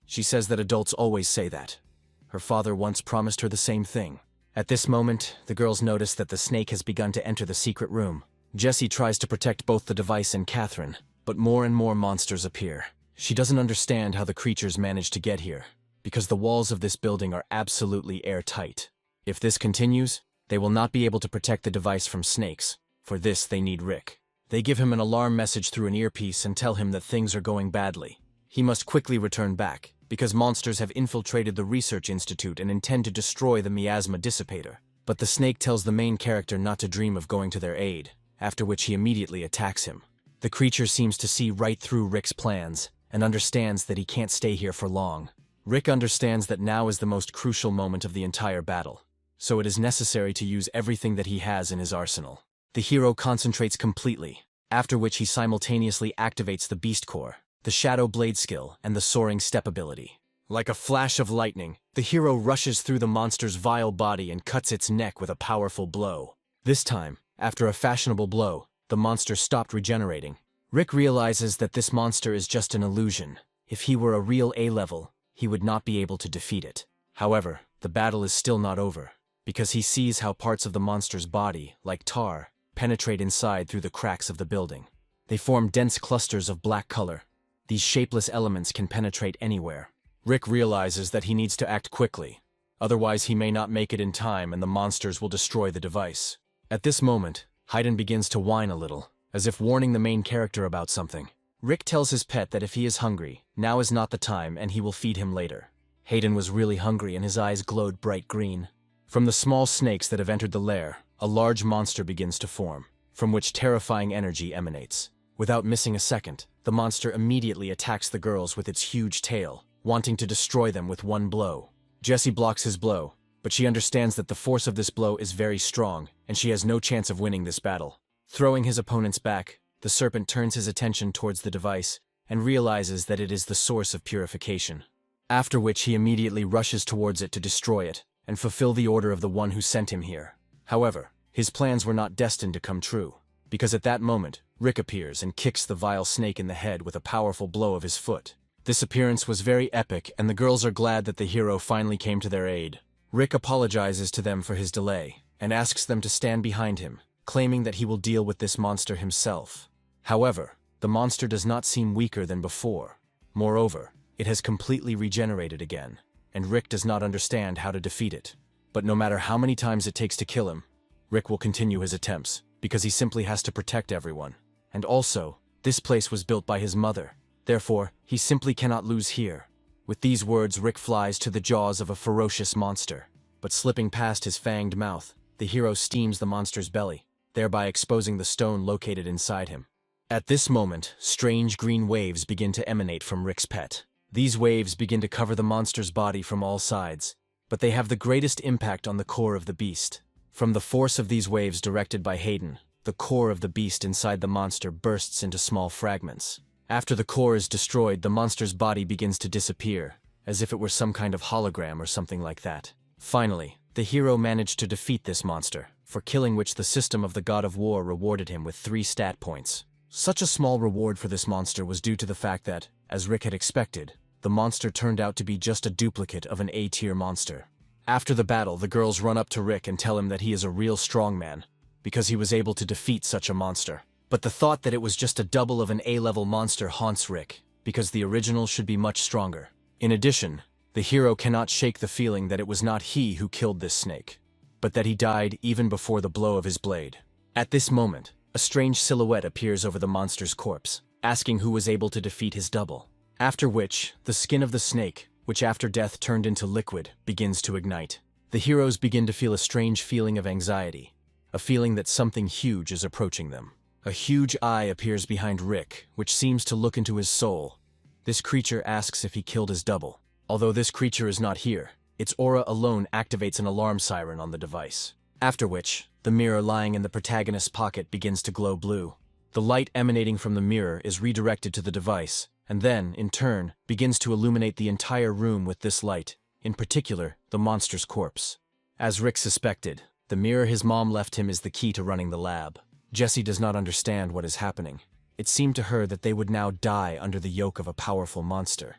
She says that adults always say that. Her father once promised her the same thing. At this moment, the girls notice that the snake has begun to enter the secret room. Jesse tries to protect both the device and Catherine, but more and more monsters appear. She doesn't understand how the creatures managed to get here, because the walls of this building are absolutely airtight. If this continues, they will not be able to protect the device from snakes. For this, they need Rick. They give him an alarm message through an earpiece and tell him that things are going badly. He must quickly return back, because monsters have infiltrated the research institute and intend to destroy the miasma dissipator. But the snake tells the main character not to dream of going to their aid, after which he immediately attacks him. The creature seems to see right through Rick's plans, and understands that he can't stay here for long. Rick understands that now is the most crucial moment of the entire battle, so it is necessary to use everything that he has in his arsenal. The hero concentrates completely, after which he simultaneously activates the Beast Core, the Shadow Blade skill, and the Soaring Step ability. Like a flash of lightning, the hero rushes through the monster's vile body and cuts its neck with a powerful blow. This time, after a fashionable blow, the monster stopped regenerating. Rick realizes that this monster is just an illusion. If he were a real A-level, he would not be able to defeat it. However, the battle is still not over. because he sees how parts of the monster's body, like tar, penetrate inside through the cracks of the building. They form dense clusters of black color. These shapeless elements can penetrate anywhere. Rick realizes that he needs to act quickly, otherwise he may not make it in time and the monsters will destroy the device. At this moment, Hayden begins to whine a little, as if warning the main character about something. Rick tells his pet that if he is hungry, now is not the time and he will feed him later. Hayden was really hungry and his eyes glowed bright green. From the small snakes that have entered the lair, a large monster begins to form, from which terrifying energy emanates. Without missing a second, the monster immediately attacks the girls with its huge tail, wanting to destroy them with one blow. Jessie blocks his blow, but she understands that the force of this blow is very strong, and she has no chance of winning this battle. Throwing his opponents back, the serpent turns his attention towards the device and realizes that it is the source of purification. After which he immediately rushes towards it to destroy it and fulfill the order of the one who sent him here. However, his plans were not destined to come true, because at that moment, Rick appears and kicks the vile snake in the head with a powerful blow of his foot. This appearance was very epic, and the girls are glad that the hero finally came to their aid. Rick apologizes to them for his delay and asks them to stand behind him, claiming that he will deal with this monster himself. However, the monster does not seem weaker than before. Moreover, it has completely regenerated again, and Rick does not understand how to defeat it. But no matter how many times it takes to kill him, Rick will continue his attempts, because he simply has to protect everyone. And also, this place was built by his mother. Therefore, he simply cannot lose here. With these words, Rick flies to the jaws of a ferocious monster. But slipping past his fanged mouth, the hero steams the monster's belly, thereby exposing the stone located inside him. At this moment, strange green waves begin to emanate from Rick's pet. These waves begin to cover the monster's body from all sides, but they have the greatest impact on the core of the beast. From the force of these waves directed by Hayden, the core of the beast inside the monster bursts into small fragments. After the core is destroyed, the monster's body begins to disappear, as if it were some kind of hologram or something like that. Finally, the hero managed to defeat this monster, for killing which the system of the God of War rewarded him with 3 stat points. Such a small reward for this monster was due to the fact that, as Rick had expected, the monster turned out to be just a duplicate of an A-tier monster. After the battle, the girls run up to Rick and tell him that he is a real strongman, because he was able to defeat such a monster. But the thought that it was just a double of an A-level monster haunts Rick, because the original should be much stronger. In addition, the hero cannot shake the feeling that it was not he who killed this snake, but that he died even before the blow of his blade. At this moment, a strange silhouette appears over the monster's corpse, asking who was able to defeat his double. After which, the skin of the snake, which after death turned into liquid, begins to ignite. The heroes begin to feel a strange feeling of anxiety, a feeling that something huge is approaching them. A huge eye appears behind Rick, which seems to look into his soul. This creature asks if he killed his double. Although this creature is not here, its aura alone activates an alarm siren on the device. After which, the mirror lying in the protagonist's pocket begins to glow blue. The light emanating from the mirror is redirected to the device, and then, in turn, begins to illuminate the entire room with this light, in particular, the monster's corpse. As Rick suspected, the mirror his mom left him is the key to running the lab. Jessie does not understand what is happening. It seemed to her that they would now die under the yoke of a powerful monster.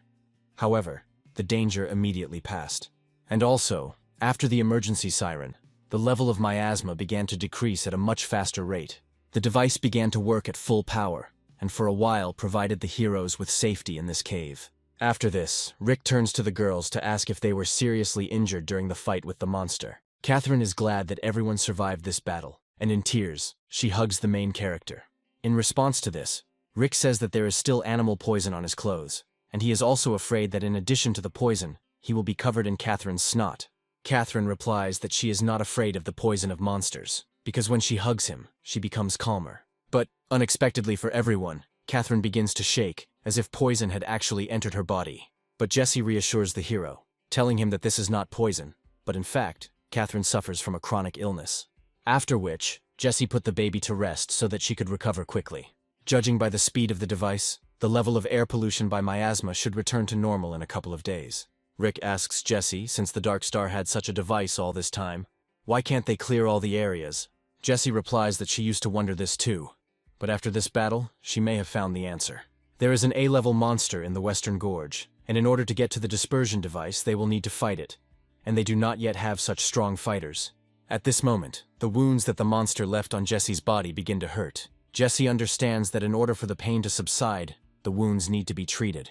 However, the danger immediately passed. And also, after the emergency siren, the level of miasma began to decrease at a much faster rate. The device began to work at full power, and for a while provided the heroes with safety in this cave. After this, Rick turns to the girls to ask if they were seriously injured during the fight with the monster. Catherine is glad that everyone survived this battle, and in tears, she hugs the main character. In response to this, Rick says that there is still animal poison on his clothes, and he is also afraid that in addition to the poison, he will be covered in Catherine's snot. Catherine replies that she is not afraid of the poison of monsters, because when she hugs him, she becomes calmer. But, unexpectedly for everyone, Catherine begins to shake, as if poison had actually entered her body. But Jessie reassures the hero, telling him that this is not poison, but in fact, Catherine suffers from a chronic illness. After which, Jessie put the baby to rest so that she could recover quickly. Judging by the speed of the device, the level of air pollution by miasma should return to normal in a couple of days. Rick asks Jessie, since the Dark Star had such a device all this time, why can't they clear all the areas? Jessie replies that she used to wonder this too, but after this battle, she may have found the answer. There is an A-level monster in the Western Gorge, and in order to get to the dispersion device, they will need to fight it. and they do not yet have such strong fighters. At this moment, the wounds that the monster left on Jesse's body begin to hurt. Jesse understands that in order for the pain to subside, the wounds need to be treated.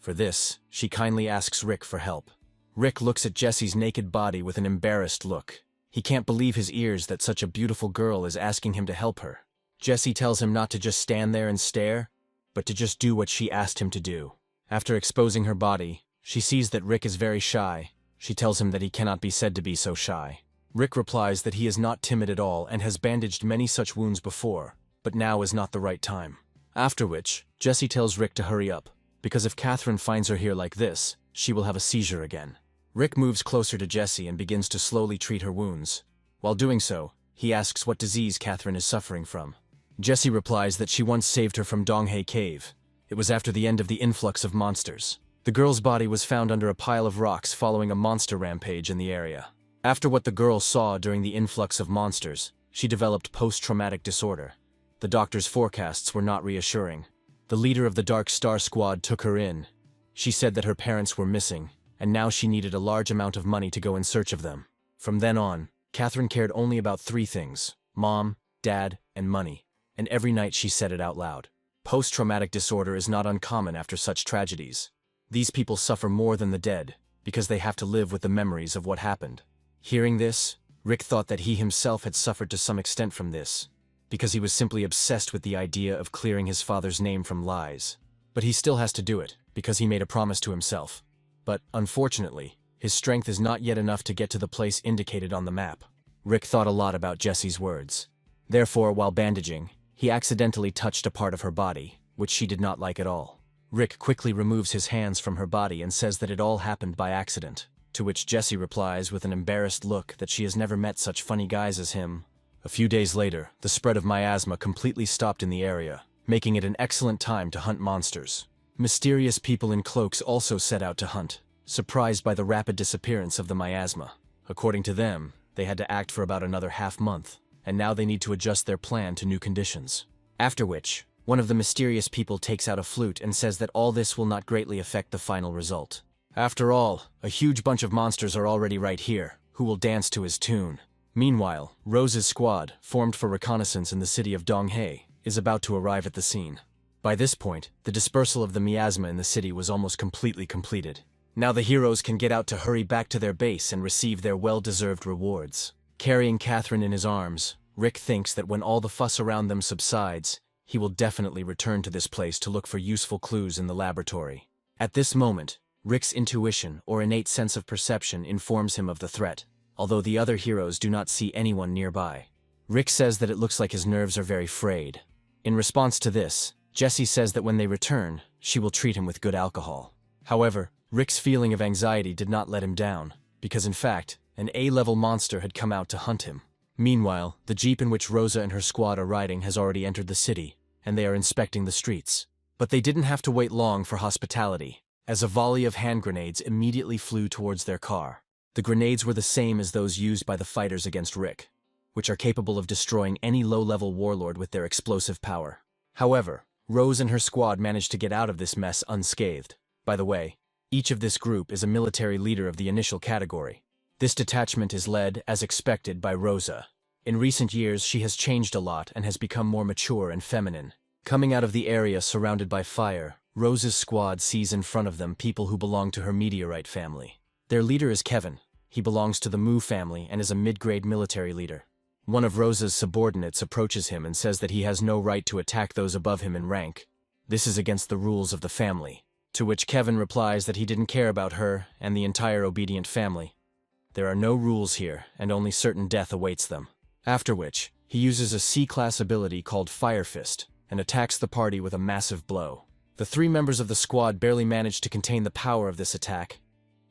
For this, she kindly asks Rick for help. Rick looks at Jesse's naked body with an embarrassed look. He can't believe his ears that such a beautiful girl is asking him to help her. Jesse tells him not to just stand there and stare, but to just do what she asked him to do. After exposing her body, she sees that Rick is very shy. She tells him that he cannot be said to be so shy. Rick replies that he is not timid at all and has bandaged many such wounds before, but now is not the right time. After which, Jesse tells Rick to hurry up, because if Catherine finds her here like this, she will have a seizure again. Rick moves closer to Jesse and begins to slowly treat her wounds. While doing so, he asks what disease Catherine is suffering from. Jesse replies that she once saved her from Donghe cave. It was after the end of the influx of monsters. The girl's body was found under a pile of rocks following a monster rampage in the area. After what the girl saw during the influx of monsters, she developed post-traumatic disorder. The doctor's forecasts were not reassuring. The leader of the Dark Star Squad took her in. She said that her parents were missing, and now she needed a large amount of money to go in search of them. From then on, Catherine cared only about three things: mom, dad, and money, and every night she said it out loud. Post-traumatic disorder is not uncommon after such tragedies. These people suffer more than the dead, because they have to live with the memories of what happened. Hearing this, Rick thought that he himself had suffered to some extent from this, because he was simply obsessed with the idea of clearing his father's name from lies. But he still has to do it, because he made a promise to himself. But, unfortunately, his strength is not yet enough to get to the place indicated on the map. Rick thought a lot about Jesse's words. Therefore, while bandaging, he accidentally touched a part of her body, which she did not like at all. Rick quickly removes his hands from her body and says that it all happened by accident, to which Jesse replies with an embarrassed look that she has never met such funny guys as him. A few days later, the spread of miasma completely stopped in the area, making it an excellent time to hunt monsters. Mysterious people in cloaks also set out to hunt, surprised by the rapid disappearance of the miasma. According to them, they had to act for about another half-month, and now they need to adjust their plan to new conditions. After which, one of the mysterious people takes out a flute and says that all this will not greatly affect the final result. After all, a huge bunch of monsters are already right here, who will dance to his tune. Meanwhile, Rose's squad, formed for reconnaissance in the city of Donghe, is about to arrive at the scene. By this point, the dispersal of the miasma in the city was almost completely completed. Now the heroes can get out to hurry back to their base and receive their well-deserved rewards. Carrying Catherine in his arms, Rick thinks that when all the fuss around them subsides, he will definitely return to this place to look for useful clues in the laboratory. At this moment, Rick's intuition or innate sense of perception informs him of the threat, although the other heroes do not see anyone nearby. Rick says that it looks like his nerves are very frayed. In response to this, Jesse says that when they return, she will treat him with good alcohol. However, Rick's feeling of anxiety did not let him down, because in fact, an A-level monster had come out to hunt him. Meanwhile, the jeep in which Rosa and her squad are riding has already entered the city, and they are inspecting the streets. But they didn't have to wait long for hospitality, as a volley of hand grenades immediately flew towards their car. The grenades were the same as those used by the fighters against Rick, which are capable of destroying any low-level warlord with their explosive power. However, Rose and her squad managed to get out of this mess unscathed. By the way, each of this group is a military leader of the initial category. This detachment is led, as expected, by Rosa. In recent years, she has changed a lot and has become more mature and feminine. Coming out of the area surrounded by fire, Rose's squad sees in front of them people who belong to her meteorite family. Their leader is Kevin. He belongs to the Moo family and is a mid-grade military leader. One of Rosa's subordinates approaches him and says that he has no right to attack those above him in rank. This is against the rules of the family. To which Kevin replies that he didn't care about her and the entire obedient family. There are no rules here, and only certain death awaits them. After which, he uses a C-class ability called Fire Fist, and attacks the party with a massive blow. The three members of the squad barely managed to contain the power of this attack.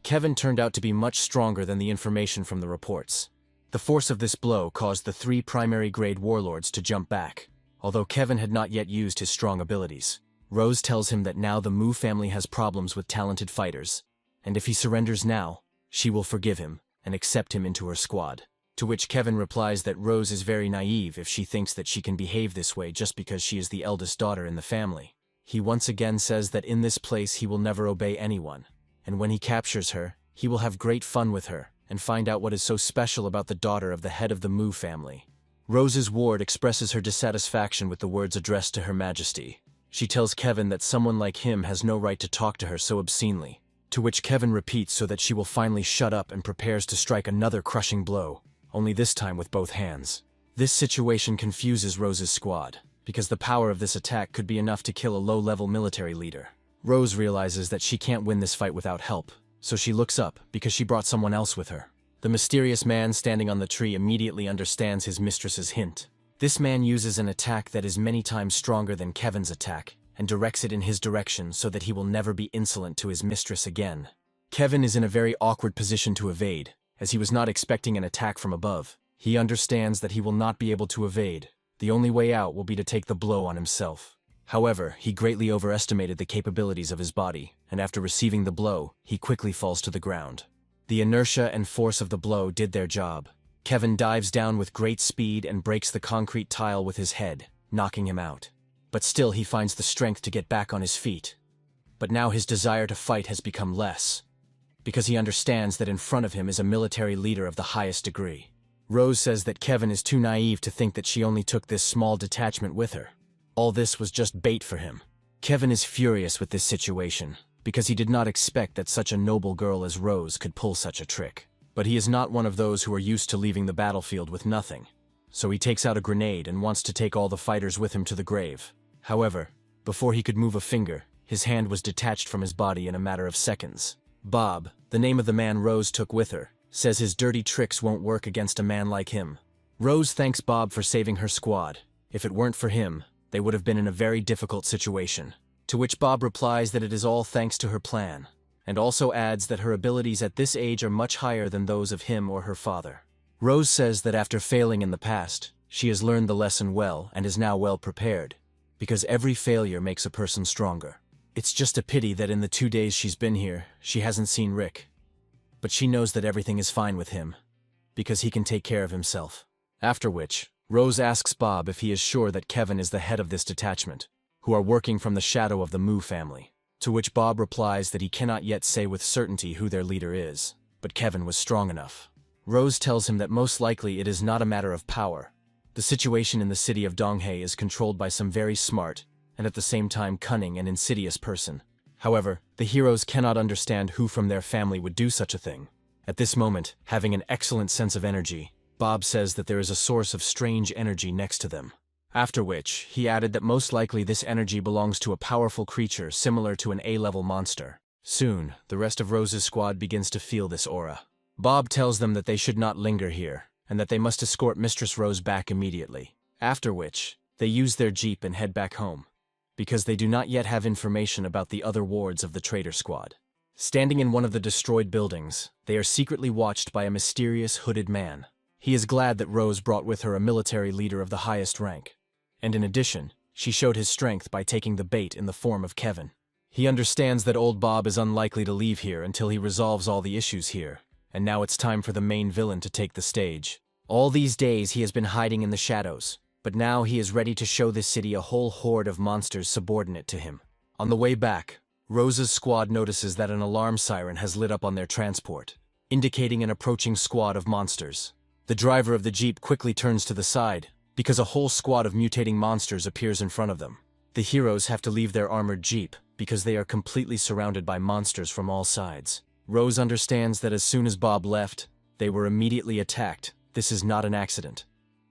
Kevin turned out to be much stronger than the information from the reports. The force of this blow caused the three primary grade warlords to jump back, although Kevin had not yet used his strong abilities. Rose tells him that now the Moo family has problems with talented fighters, and if he surrenders now, she will forgive him and accept him into her squad. To which Kevin replies that Rose is very naive if she thinks that she can behave this way just because she is the eldest daughter in the family. He once again says that in this place he will never obey anyone, and when he captures her, he will have great fun with her and find out what is so special about the daughter of the head of the Moo family. Rose's ward expresses her dissatisfaction with the words addressed to Her Majesty. She tells Kevin that someone like him has no right to talk to her so obscenely, to which Kevin repeats so that she will finally shut up and prepares to strike another crushing blow, only this time with both hands. This situation confuses Rose's squad, because the power of this attack could be enough to kill a low-level military leader. Rose realizes that she can't win this fight without help, so she looks up because she brought someone else with her. The mysterious man standing on the tree immediately understands his mistress's hint. This man uses an attack that is many times stronger than Kevin's attack, and directs it in his direction so that he will never be insolent to his mistress again. Kevin is in a very awkward position to evade, as he was not expecting an attack from above. He understands that he will not be able to evade. The only way out will be to take the blow on himself. However, he greatly overestimated the capabilities of his body, and after receiving the blow, he quickly falls to the ground. The inertia and force of the blow did their job. Kevin dives down with great speed and breaks the concrete tile with his head, knocking him out. But still he finds the strength to get back on his feet. But now his desire to fight has become less, because he understands that in front of him is a military leader of the highest degree. Rose says that Kevin is too naive to think that she only took this small detachment with her. All this was just bait for him. Kevin is furious with this situation, because he did not expect that such a noble girl as Rose could pull such a trick. But he is not one of those who are used to leaving the battlefield with nothing. So he takes out a grenade and wants to take all the fighters with him to the grave. However, before he could move a finger, his hand was detached from his body in a matter of seconds. Bob, the name of the man Rose took with her, says his dirty tricks won't work against a man like him. Rose thanks Bob for saving her squad. If it weren't for him, they would have been in a very difficult situation. To which Bob replies that it is all thanks to her plan, and also adds that her abilities at this age are much higher than those of him or her father. Rose says that after failing in the past, she has learned the lesson well and is now well prepared, because every failure makes a person stronger. It's just a pity that in the 2 days she's been here, she hasn't seen Rick. But she knows that everything is fine with him, because he can take care of himself. After which, Rose asks Bob if he is sure that Kevin is the head of this detachment, who are working from the shadow of the Moo family. To which Bob replies that he cannot yet say with certainty who their leader is, but Kevin was strong enough. Rose tells him that most likely it is not a matter of power. The situation in the city of Donghe is controlled by some very smart, and at the same time cunning and insidious person. However, the heroes cannot understand who from their family would do such a thing. At this moment, having an excellent sense of energy, Bob says that there is a source of strange energy next to them. After which, he added that most likely this energy belongs to a powerful creature similar to an A-level monster. Soon, the rest of Rose's squad begins to feel this aura. Bob tells them that they should not linger here, and that they must escort Mistress Rose back immediately. After which, they use their jeep and head back home, because they do not yet have information about the other wards of the Traitor squad. Standing in one of the destroyed buildings, they are secretly watched by a mysterious hooded man. He is glad that Rose brought with her a military leader of the highest rank. And in addition, she showed his strength by taking the bait in the form of Kevin. He understands that old Bob is unlikely to leave here until he resolves all the issues here, and now it's time for the main villain to take the stage. All these days he has been hiding in the shadows, but now he is ready to show this city a whole horde of monsters subordinate to him. On the way back, Rose's squad notices that an alarm siren has lit up on their transport, indicating an approaching squad of monsters. The driver of the jeep quickly turns to the side, because a whole squad of mutating monsters appears in front of them. The heroes have to leave their armored jeep, because they are completely surrounded by monsters from all sides. Rose understands that as soon as Bob left, they were immediately attacked. This is not an accident,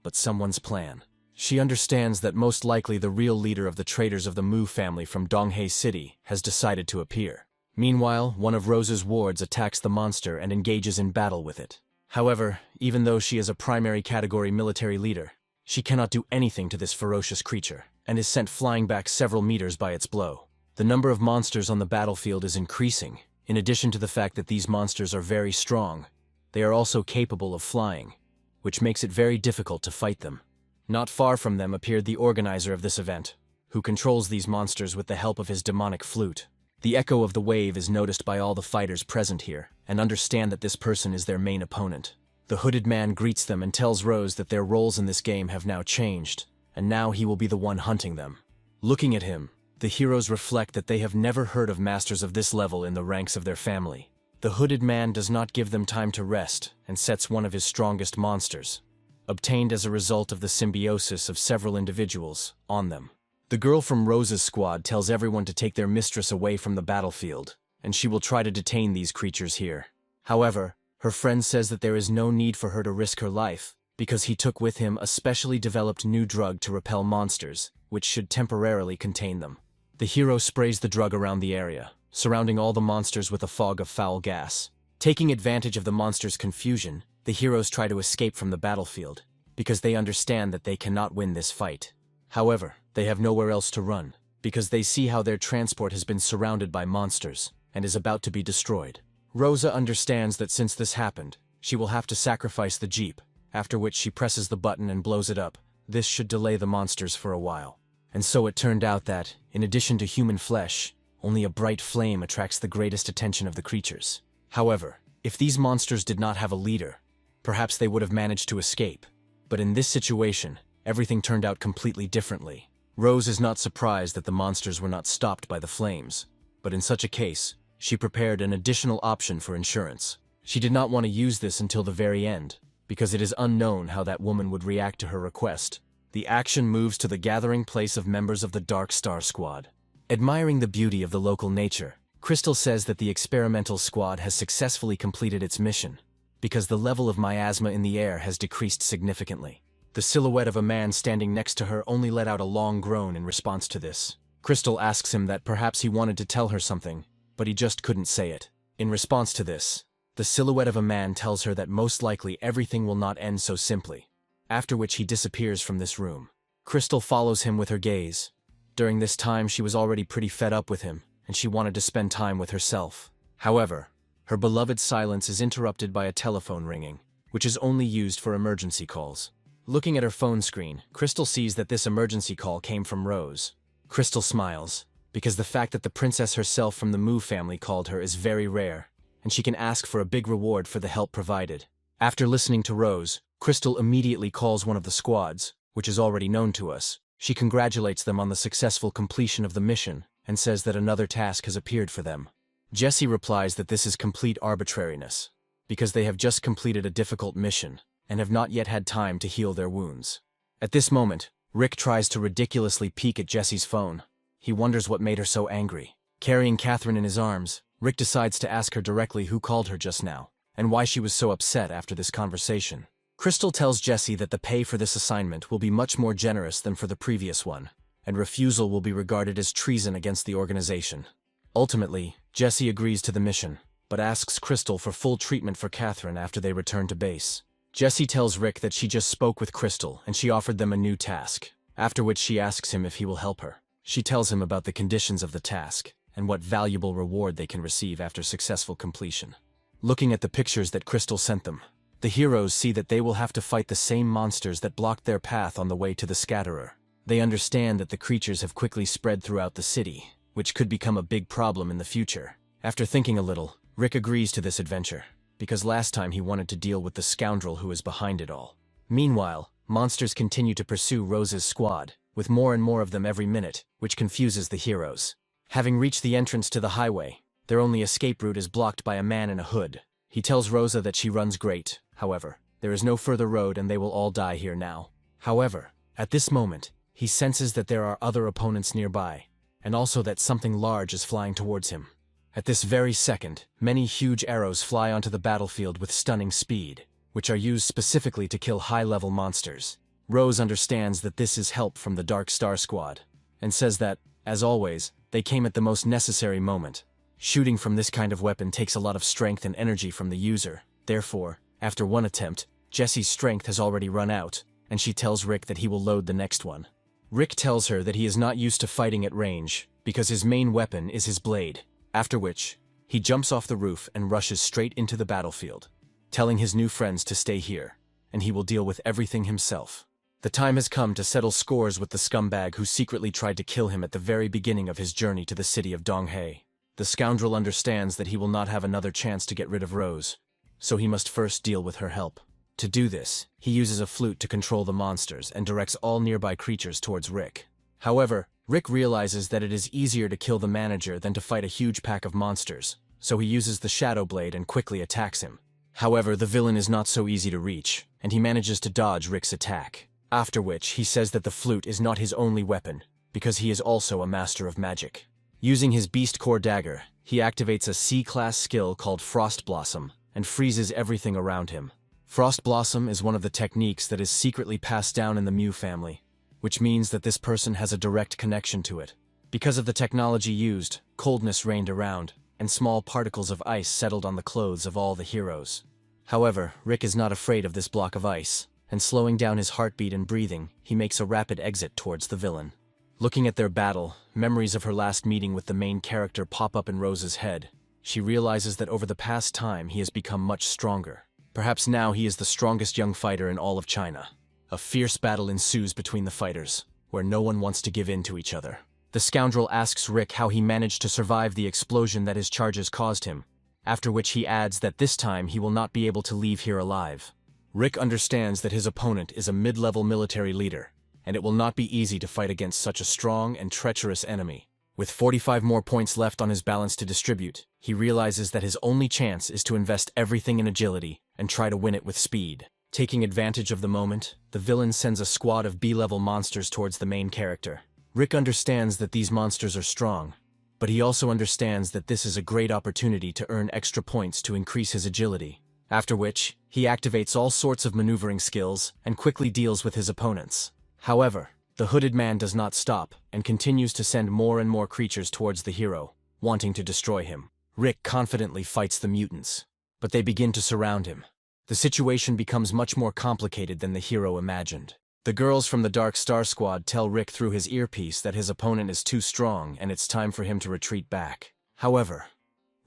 but someone's plan. She understands that most likely the real leader of the traitors of the Moo family from Donghe City has decided to appear. Meanwhile, one of Rose's wards attacks the monster and engages in battle with it. However, even though she is a primary category military leader, she cannot do anything to this ferocious creature, and is sent flying back several meters by its blow. The number of monsters on the battlefield is increasing. In addition to the fact that these monsters are very strong, they are also capable of flying, which makes it very difficult to fight them. Not far from them appeared the organizer of this event, who controls these monsters with the help of his demonic flute. The echo of the wave is noticed by all the fighters present here, and understand that this person is their main opponent. The hooded man greets them and tells Rose that their roles in this game have now changed, and now he will be the one hunting them. Looking at him, the heroes reflect that they have never heard of masters of this level in the ranks of their family. The hooded man does not give them time to rest and sets one of his strongest monsters, obtained as a result of the symbiosis of several individuals, on them. The girl from Rose's squad tells everyone to take their mistress away from the battlefield, and she will try to detain these creatures here. However, her friend says that there is no need for her to risk her life, because he took with him a specially developed new drug to repel monsters, which should temporarily contain them. The hero sprays the drug around the area, surrounding all the monsters with a fog of foul gas. Taking advantage of the monsters' confusion, the heroes try to escape from the battlefield, because they understand that they cannot win this fight. However, they have nowhere else to run, because they see how their transport has been surrounded by monsters, and is about to be destroyed. Rosa understands that since this happened, she will have to sacrifice the jeep, after which she presses the button and blows it up. This should delay the monsters for a while. And so it turned out that, in addition to human flesh, only a bright flame attracts the greatest attention of the creatures. However, if these monsters did not have a leader, perhaps they would have managed to escape. But in this situation, everything turned out completely differently. Rose is not surprised that the monsters were not stopped by the flames, but in such a case, she prepared an additional option for insurance. She did not want to use this until the very end, because it is unknown how that woman would react to her request. The action moves to the gathering place of members of the Dark Star Squad. Admiring the beauty of the local nature, Crystal says that the experimental squad has successfully completed its mission, because the level of miasma in the air has decreased significantly. The silhouette of a man standing next to her only let out a long groan in response to this. Crystal asks him that perhaps he wanted to tell her something, but he just couldn't say it. In response to this, the silhouette of a man tells her that most likely everything will not end so simply, after which he disappears from this room. Crystal follows him with her gaze. During this time, she was already pretty fed up with him, and she wanted to spend time with herself. However, her beloved silence is interrupted by a telephone ringing, which is only used for emergency calls. Looking at her phone screen, Crystal sees that this emergency call came from Rose. Crystal smiles, because the fact that the princess herself from the Moo family called her is very rare, and she can ask for a big reward for the help provided. After listening to Rose, Crystal immediately calls one of the squads, which is already known to us. She congratulates them on the successful completion of the mission, and says that another task has appeared for them. Jesse replies that this is complete arbitrariness, because they have just completed a difficult mission, and have not yet had time to heal their wounds. At this moment, Rick tries to ridiculously peek at Jesse's phone. He wonders what made her so angry. Carrying Catherine in his arms, Rick decides to ask her directly who called her just now, and why she was so upset after this conversation. Crystal tells Jesse that the pay for this assignment will be much more generous than for the previous one, and refusal will be regarded as treason against the organization. Ultimately, Jesse agrees to the mission, but asks Crystal for full treatment for Catherine after they return to base. Jesse tells Rick that she just spoke with Crystal and she offered them a new task, after which she asks him if he will help her. She tells him about the conditions of the task, and what valuable reward they can receive after successful completion. Looking at the pictures that Crystal sent them, the heroes see that they will have to fight the same monsters that blocked their path on the way to the Scatterer. They understand that the creatures have quickly spread throughout the city, which could become a big problem in the future. After thinking a little, Rick agrees to this adventure, because last time he wanted to deal with the scoundrel who is behind it all. Meanwhile, monsters continue to pursue Rose's squad, with more and more of them every minute, which confuses the heroes. Having reached the entrance to the highway, their only escape route is blocked by a man in a hood. He tells Rosa that she runs great. However, there is no further road and they will all die here now. However, at this moment, he senses that there are other opponents nearby, and also that something large is flying towards him. At this very second, many huge arrows fly onto the battlefield with stunning speed, which are used specifically to kill high-level monsters. Rose understands that this is help from the Dark Star Squad, and says that, as always, they came at the most necessary moment. Shooting from this kind of weapon takes a lot of strength and energy from the user. Therefore, after one attempt, Jesse's strength has already run out, and she tells Rick that he will load the next one. Rick tells her that he is not used to fighting at range, because his main weapon is his blade, after which, he jumps off the roof and rushes straight into the battlefield, telling his new friends to stay here, and he will deal with everything himself. The time has come to settle scores with the scumbag who secretly tried to kill him at the very beginning of his journey to the city of Donghe. The scoundrel understands that he will not have another chance to get rid of Rose, so he must first deal with her help. To do this, he uses a flute to control the monsters and directs all nearby creatures towards Rick. However, Rick realizes that it is easier to kill the manager than to fight a huge pack of monsters, so he uses the Shadow Blade and quickly attacks him. However, the villain is not so easy to reach, and he manages to dodge Rick's attack. After which, he says that the flute is not his only weapon, because he is also a master of magic. Using his Beast Core dagger, he activates a C-class skill called Frost Blossom, and freezes everything around him. Frost Blossom is one of the techniques that is secretly passed down in the Mew family, which means that this person has a direct connection to it. Because of the technology used, coldness reigned around, and small particles of ice settled on the clothes of all the heroes. However, Rick is not afraid of this block of ice, and slowing down his heartbeat and breathing, he makes a rapid exit towards the villain. Looking at their battle, memories of her last meeting with the main character pop up in Rose's head. She realizes that over the past time he has become much stronger. Perhaps now he is the strongest young fighter in all of China. A fierce battle ensues between the fighters, where no one wants to give in to each other. The scoundrel asks Rick how he managed to survive the explosion that his charges caused him, after which he adds that this time he will not be able to leave here alive. Rick understands that his opponent is a mid-level military leader, and it will not be easy to fight against such a strong and treacherous enemy. With 45 more points left on his balance to distribute, he realizes that his only chance is to invest everything in agility and try to win it with speed. Taking advantage of the moment, the villain sends a squad of B-level monsters towards the main character. Rick understands that these monsters are strong, but he also understands that this is a great opportunity to earn extra points to increase his agility. After which, he activates all sorts of maneuvering skills and quickly deals with his opponents. However, the hooded man does not stop and continues to send more and more creatures towards the hero, wanting to destroy him. Rick confidently fights the mutants, but they begin to surround him. The situation becomes much more complicated than the hero imagined. The girls from the Dark Star Squad tell Rick through his earpiece that his opponent is too strong and it's time for him to retreat back. However,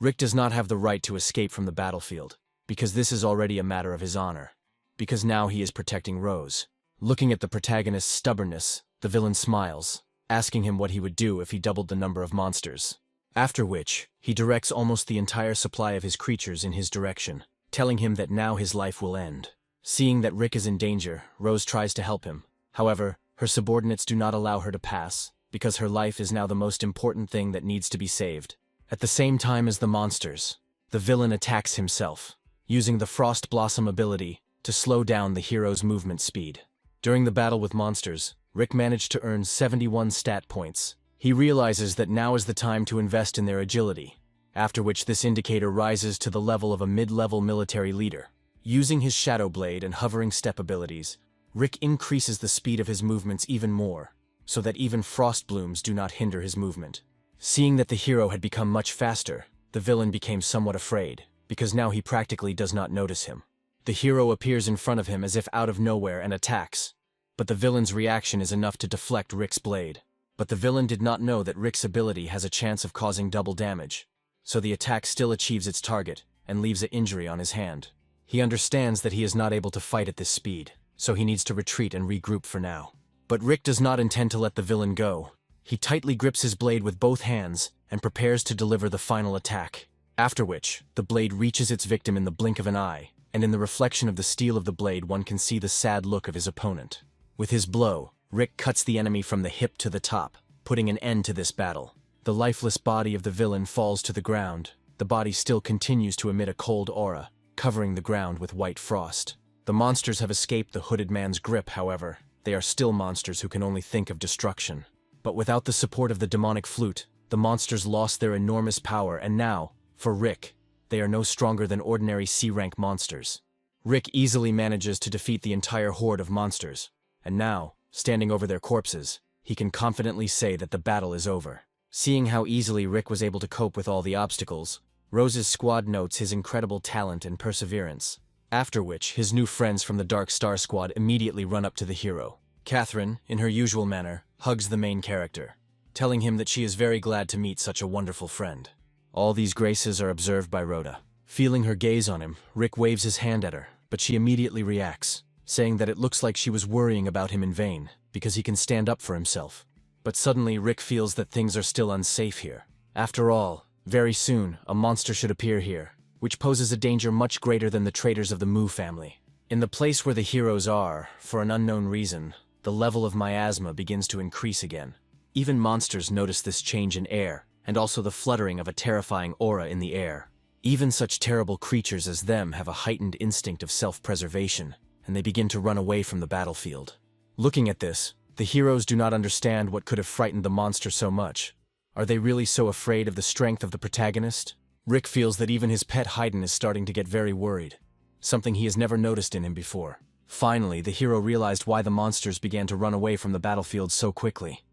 Rick does not have the right to escape from the battlefield, because this is already a matter of his honor, because now he is protecting Rose. Looking at the protagonist's stubbornness, the villain smiles, asking him what he would do if he doubled the number of monsters. After which, he directs almost the entire supply of his creatures in his direction, telling him that now his life will end. Seeing that Rick is in danger, Rose tries to help him. However, her subordinates do not allow her to pass, because her life is now the most important thing that needs to be saved. At the same time as the monsters, the villain attacks himself, using the Frost Blossom ability to slow down the hero's movement speed. During the battle with monsters, Rick managed to earn 71 stat points. He realizes that now is the time to invest in their agility, after which this indicator rises to the level of a mid-level military leader. Using his Shadow Blade and hovering step abilities, Rick increases the speed of his movements even more, so that even frost blooms do not hinder his movement. Seeing that the hero had become much faster, the villain became somewhat afraid, because now he practically does not notice him. The hero appears in front of him as if out of nowhere and attacks, but the villain's reaction is enough to deflect Rick's blade. But the villain did not know that Rick's ability has a chance of causing double damage, so the attack still achieves its target and leaves an injury on his hand. He understands that he is not able to fight at this speed, so he needs to retreat and regroup for now. But Rick does not intend to let the villain go. He tightly grips his blade with both hands and prepares to deliver the final attack. After which, the blade reaches its victim in the blink of an eye, and in the reflection of the steel of the blade one can see the sad look of his opponent. With his blow, Rick cuts the enemy from the hip to the top, putting an end to this battle. The lifeless body of the villain falls to the ground. The body still continues to emit a cold aura, covering the ground with white frost. The monsters have escaped the hooded man's grip, however. They are still monsters who can only think of destruction. But without the support of the demonic flute, the monsters lost their enormous power, and now, for Rick, they are no stronger than ordinary C-rank monsters. Rick easily manages to defeat the entire horde of monsters, and now, standing over their corpses, he can confidently say that the battle is over. Seeing how easily Rick was able to cope with all the obstacles, Rose's squad notes his incredible talent and perseverance. After which, his new friends from the Dark Star Squad immediately run up to the hero. Catherine, in her usual manner, hugs the main character, telling him that she is very glad to meet such a wonderful friend. All these graces are observed by Rhoda. Feeling her gaze on him, Rick waves his hand at her, but she immediately reacts, saying that it looks like she was worrying about him in vain, because he can stand up for himself. But suddenly Rick feels that things are still unsafe here. After all, very soon, a monster should appear here, which poses a danger much greater than the traitors of the Moo family. In the place where the heroes are, for an unknown reason, the level of miasma begins to increase again. Even monsters notice this change in air, and also the fluttering of a terrifying aura in the air. Even such terrible creatures as them have a heightened instinct of self-preservation, and they begin to run away from the battlefield. Looking at this, the heroes do not understand what could have frightened the monster so much. Are they really so afraid of the strength of the protagonist? Rick feels that even his pet Haydn is starting to get very worried, something he has never noticed in him before. Finally, the hero realized why the monsters began to run away from the battlefield so quickly,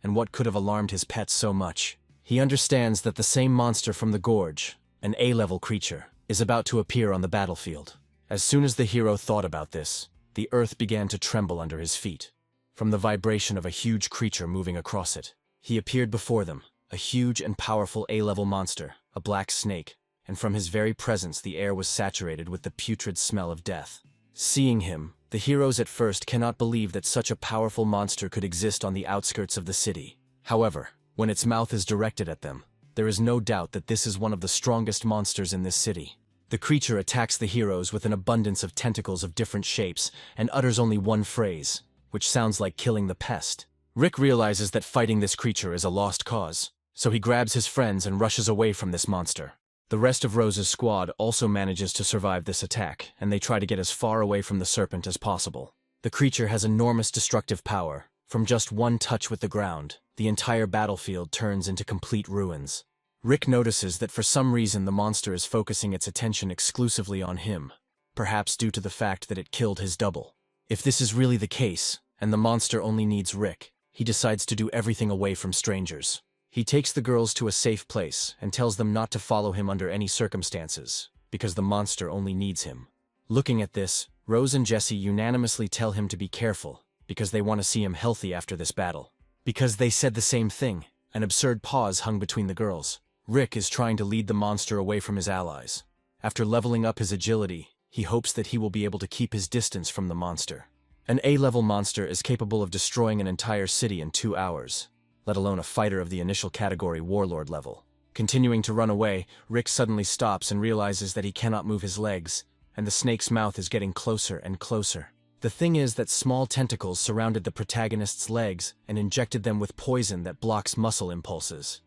and what could have alarmed his pets so much. He understands that the same monster from the gorge, an A-level creature, is about to appear on the battlefield. As soon as the hero thought about this, the earth began to tremble under his feet, from the vibration of a huge creature moving across it. He appeared before them, a huge and powerful A-level monster, a black snake, and from his very presence the air was saturated with the putrid smell of death. Seeing him, the heroes at first cannot believe that such a powerful monster could exist on the outskirts of the city. However, when its mouth is directed at them, there is no doubt that this is one of the strongest monsters in this city. The creature attacks the heroes with an abundance of tentacles of different shapes and utters only one phrase, which sounds like killing the pest. Rick realizes that fighting this creature is a lost cause, so he grabs his friends and rushes away from this monster. The rest of Rose's squad also manages to survive this attack, and they try to get as far away from the serpent as possible. The creature has enormous destructive power. From just one touch with the ground, the entire battlefield turns into complete ruins. Rick notices that for some reason the monster is focusing its attention exclusively on him, perhaps due to the fact that it killed his double. If this is really the case, and the monster only needs Rick, he decides to do everything away from strangers. He takes the girls to a safe place and tells them not to follow him under any circumstances, because the monster only needs him. Looking at this, Rose and Jesse unanimously tell him to be careful, because they want to see him healthy after this battle. Because they said the same thing, an absurd pause hung between the girls. Rick is trying to lead the monster away from his allies. After leveling up his agility, he hopes that he will be able to keep his distance from the monster. An A-level monster is capable of destroying an entire city in 2 hours, let alone a fighter of the initial category warlord level. Continuing to run away, Rick suddenly stops and realizes that he cannot move his legs, and the snake's mouth is getting closer and closer. The thing is that small tentacles surrounded the protagonist's legs and injected them with poison that blocks muscle impulses.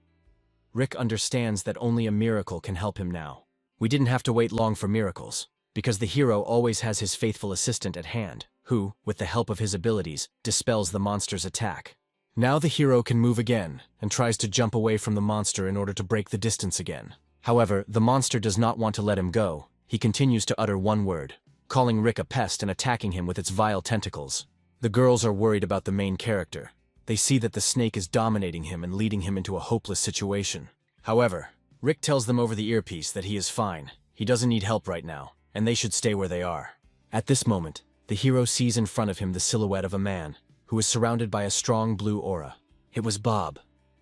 Rick understands that only a miracle can help him now. We didn't have to wait long for miracles, because the hero always has his faithful assistant at hand, who, with the help of his abilities, dispels the monster's attack. Now the hero can move again, and tries to jump away from the monster in order to break the distance again. However, the monster does not want to let him go. He continues to utter one word, calling Rick a pest and attacking him with its vile tentacles. The girls are worried about the main character. They see that the snake is dominating him and leading him into a hopeless situation. However, Rick tells them over the earpiece that he is fine, he doesn't need help right now, and they should stay where they are. At this moment, the hero sees in front of him the silhouette of a man, who was surrounded by a strong blue aura. It was Bob.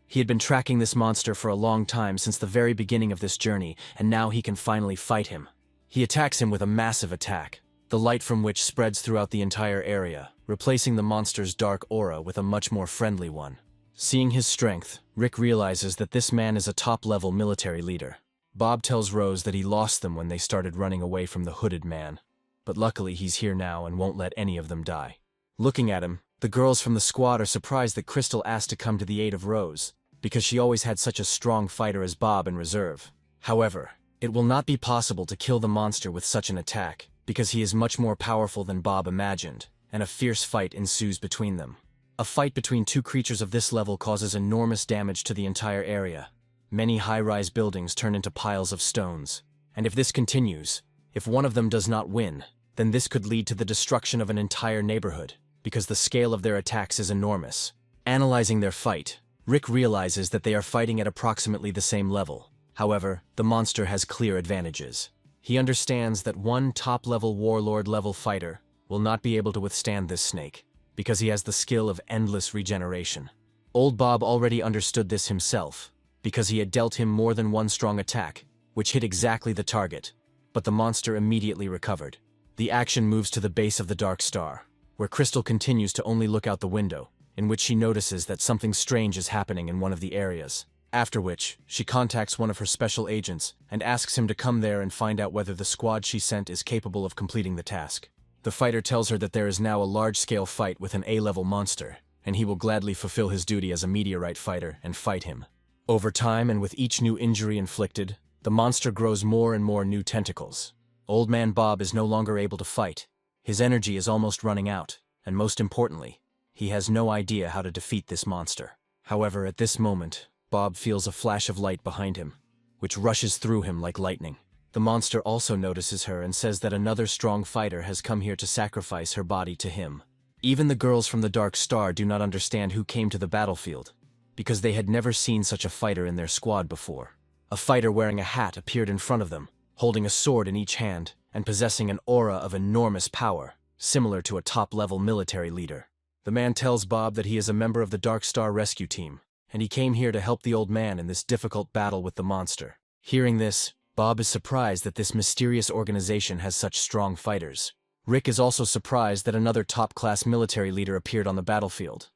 He had been tracking this monster for a long time since the very beginning of this journey, and now he can finally fight him. He attacks him with a massive attack, the light from which spreads throughout the entire area, replacing the monster's dark aura with a much more friendly one. Seeing his strength, Rick realizes that this man is a top-level military leader. Bob tells Rose that he lost them when they started running away from the hooded man, but luckily he's here now and won't let any of them die. Looking at him, the girls from the squad are surprised that Crystal asked to come to the aid of Rose, because she always had such a strong fighter as Bob in reserve. However, it will not be possible to kill the monster with such an attack, because he is much more powerful than Bob imagined, and a fierce fight ensues between them. A fight between two creatures of this level causes enormous damage to the entire area. Many high-rise buildings turn into piles of stones, and if this continues, if one of them does not win, then this could lead to the destruction of an entire neighborhood, because the scale of their attacks is enormous. Analyzing their fight, Rick realizes that they are fighting at approximately the same level. However, the monster has clear advantages. He understands that one top-level warlord-level fighter will not be able to withstand this snake, because he has the skill of endless regeneration. Old Bob already understood this himself, because he had dealt him more than one strong attack, which hit exactly the target, but the monster immediately recovered. The action moves to the base of the Dark Star, where Crystal continues to only look out the window, in which she notices that something strange is happening in one of the areas. After which, she contacts one of her special agents and asks him to come there and find out whether the squad she sent is capable of completing the task. The fighter tells her that there is now a large-scale fight with an A-level monster, and he will gladly fulfill his duty as a meteorite fighter and fight him. Over time and with each new injury inflicted, the monster grows more and more new tentacles. Old Man Bob is no longer able to fight. His energy is almost running out, and most importantly, he has no idea how to defeat this monster. However, at this moment, Bob feels a flash of light behind him, which rushes through him like lightning. The monster also notices her and says that another strong fighter has come here to sacrifice her body to him. Even the girls from the Dark Star do not understand who came to the battlefield, because they had never seen such a fighter in their squad before. A fighter wearing a hat appeared in front of them, holding a sword in each hand and possessing an aura of enormous power, similar to a top-level military leader. The man tells Bob that he is a member of the Dark Star rescue team, and he came here to help the old man in this difficult battle with the monster. Hearing this, Bob is surprised that this mysterious organization has such strong fighters. Rick is also surprised that another top-class military leader appeared on the battlefield.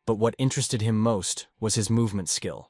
But what interested him most was his movement skill,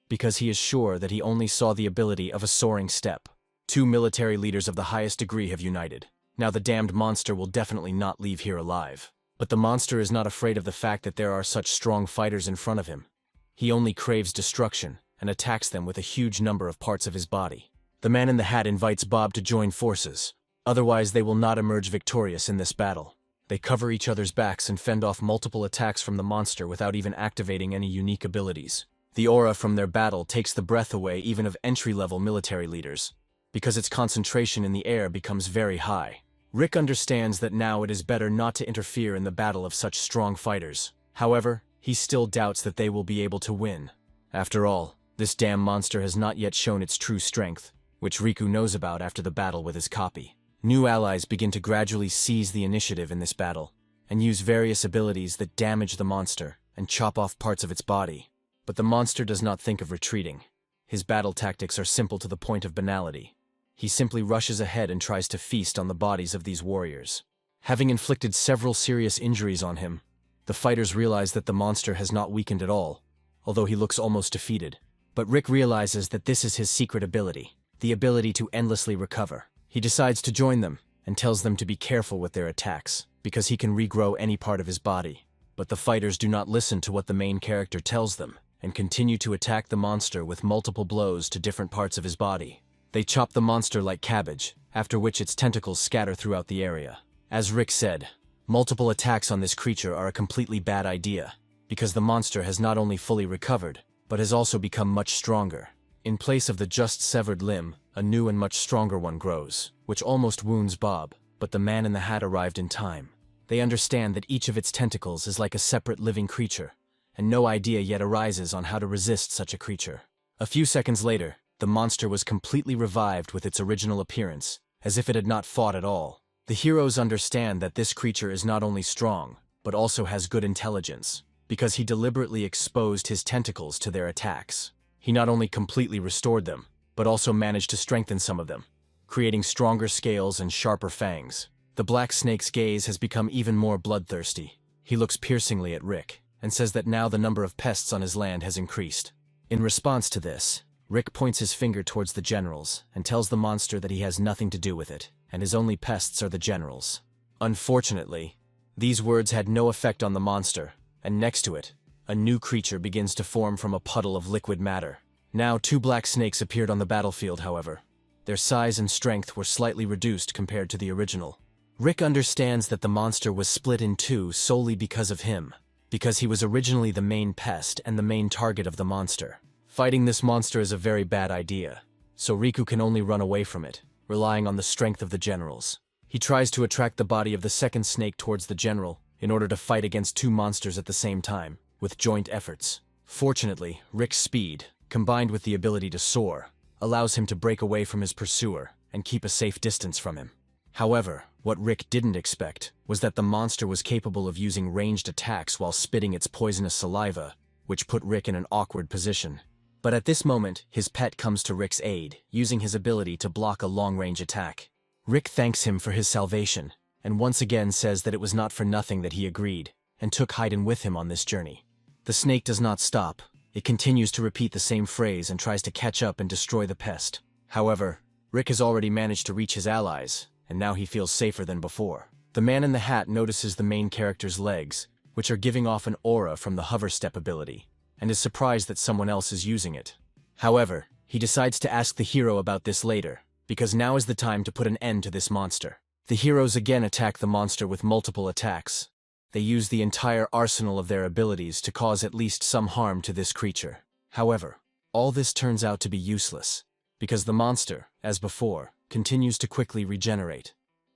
because he is sure that he only saw the ability of a soaring step. 2 military leaders of the highest degree have united. Now the damned monster will definitely not leave here alive. But the monster is not afraid of the fact that there are such strong fighters in front of him. He only craves destruction and attacks them with a huge number of parts of his body. The man in the hat invites Bob to join forces, otherwise they will not emerge victorious in this battle. They cover each other's backs and fend off multiple attacks from the monster without even activating any unique abilities. The aura from their battle takes the breath away even of entry-level military leaders, because its concentration in the air becomes very high. Rick understands that now it is better not to interfere in the battle of such strong fighters. However, he still doubts that they will be able to win. After all, this damn monster has not yet shown its true strength, which Riku knows about after the battle with his copy. New allies begin to gradually seize the initiative in this battle, and use various abilities that damage the monster and chop off parts of its body. But the monster does not think of retreating. His battle tactics are simple to the point of banality. He simply rushes ahead and tries to feast on the bodies of these warriors. Having inflicted several serious injuries on him, the fighters realize that the monster has not weakened at all, although he looks almost defeated. But Rick realizes that this is his secret ability, the ability to endlessly recover. He decides to join them and tells them to be careful with their attacks, because he can regrow any part of his body. But the fighters do not listen to what the main character tells them and continue to attack the monster with multiple blows to different parts of his body. They chop the monster like cabbage, after which its tentacles scatter throughout the area. As Rick said, multiple attacks on this creature are a completely bad idea, because the monster has not only fully recovered, but has also become much stronger. In place of the just severed limb, a new and much stronger one grows, which almost wounds Bob, but the man in the hat arrived in time. They understand that each of its tentacles is like a separate living creature, and no idea yet arises on how to resist such a creature. A few seconds later, the monster was completely revived with its original appearance, as if it had not fought at all. The heroes understand that this creature is not only strong, but also has good intelligence, because he deliberately exposed his tentacles to their attacks. He not only completely restored them, but also managed to strengthen some of them, creating stronger scales and sharper fangs. The black snake's gaze has become even more bloodthirsty. He looks piercingly at Rick, and says that now the number of pests on his land has increased. In response to this, Rick points his finger towards the generals and tells the monster that he has nothing to do with it, and his only pests are the generals. Unfortunately, these words had no effect on the monster, and next to it, a new creature begins to form from a puddle of liquid matter. Now 2 black snakes appeared on the battlefield, however. Their size and strength were slightly reduced compared to the original. Rick understands that the monster was split in 2 solely because of him, because he was originally the main pest and the main target of the monster. Fighting this monster is a very bad idea, so Riku can only run away from it, relying on the strength of the generals. He tries to attract the body of the second snake towards the general in order to fight against 2 monsters at the same time, with joint efforts. Fortunately, Rick's speed, combined with the ability to soar, allows him to break away from his pursuer and keep a safe distance from him. However, what Rick didn't expect was that the monster was capable of using ranged attacks while spitting its poisonous saliva, which put Rick in an awkward position. But at this moment, his pet comes to Rick's aid, using his ability to block a long-range attack. Rick thanks him for his salvation, and once again says that it was not for nothing that he agreed, and took Haydn with him on this journey. The snake does not stop. It continues to repeat the same phrase and tries to catch up and destroy the pest. However, Rick has already managed to reach his allies, and now he feels safer than before. The man in the hat notices the main character's legs, which are giving off an aura from the hover step ability. and is surprised that someone else is using it. However, he decides to ask the hero about this later, because now is the time to put an end to this monster. The heroes again attack the monster with multiple attacks. They use the entire arsenal of their abilities to cause at least some harm to this creature. However, all this turns out to be useless, because the monster, as before, continues to quickly regenerate.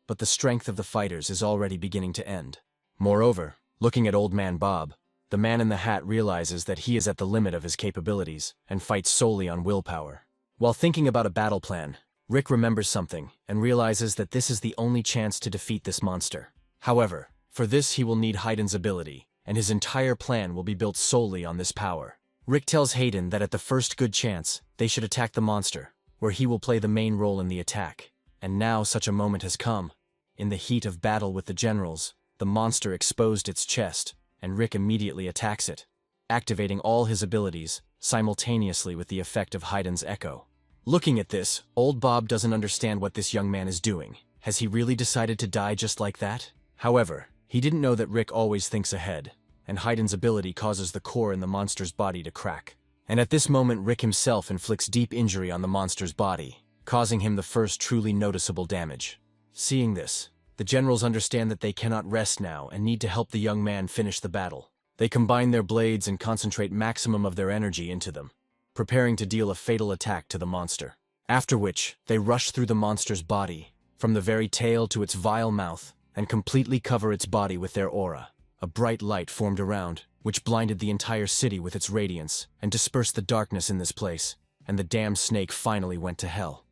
But the strength of the fighters is already beginning to end. Moreover, looking at Old Man Bob, the man in the hat realizes that he is at the limit of his capabilities and fights solely on willpower. While thinking about a battle plan, Rick remembers something and realizes that this is the only chance to defeat this monster. However, for this he will need Hayden's ability, and his entire plan will be built solely on this power. Rick tells Hayden that at the first good chance, they should attack the monster, where he will play the main role in the attack. And now such a moment has come. In the heat of battle with the generals, the monster exposed its chest, and Rick immediately attacks it, activating all his abilities, simultaneously with the effect of Hayden's echo. Looking at this, old Bob doesn't understand what this young man is doing. Has he really decided to die just like that? However, he didn't know that Rick always thinks ahead, and Hayden's ability causes the core in the monster's body to crack. And at this moment Rick himself inflicts deep injury on the monster's body, causing him the first truly noticeable damage. Seeing this, the generals understand that they cannot rest now and need to help the young man finish the battle. They combine their blades and concentrate maximum of their energy into them, preparing to deal a fatal attack to the monster. After which, they rush through the monster's body, from the very tail to its vile mouth, and completely cover its body with their aura. A bright light formed around, which blinded the entire city with its radiance, and dispersed the darkness in this place, and the damned snake finally went to hell.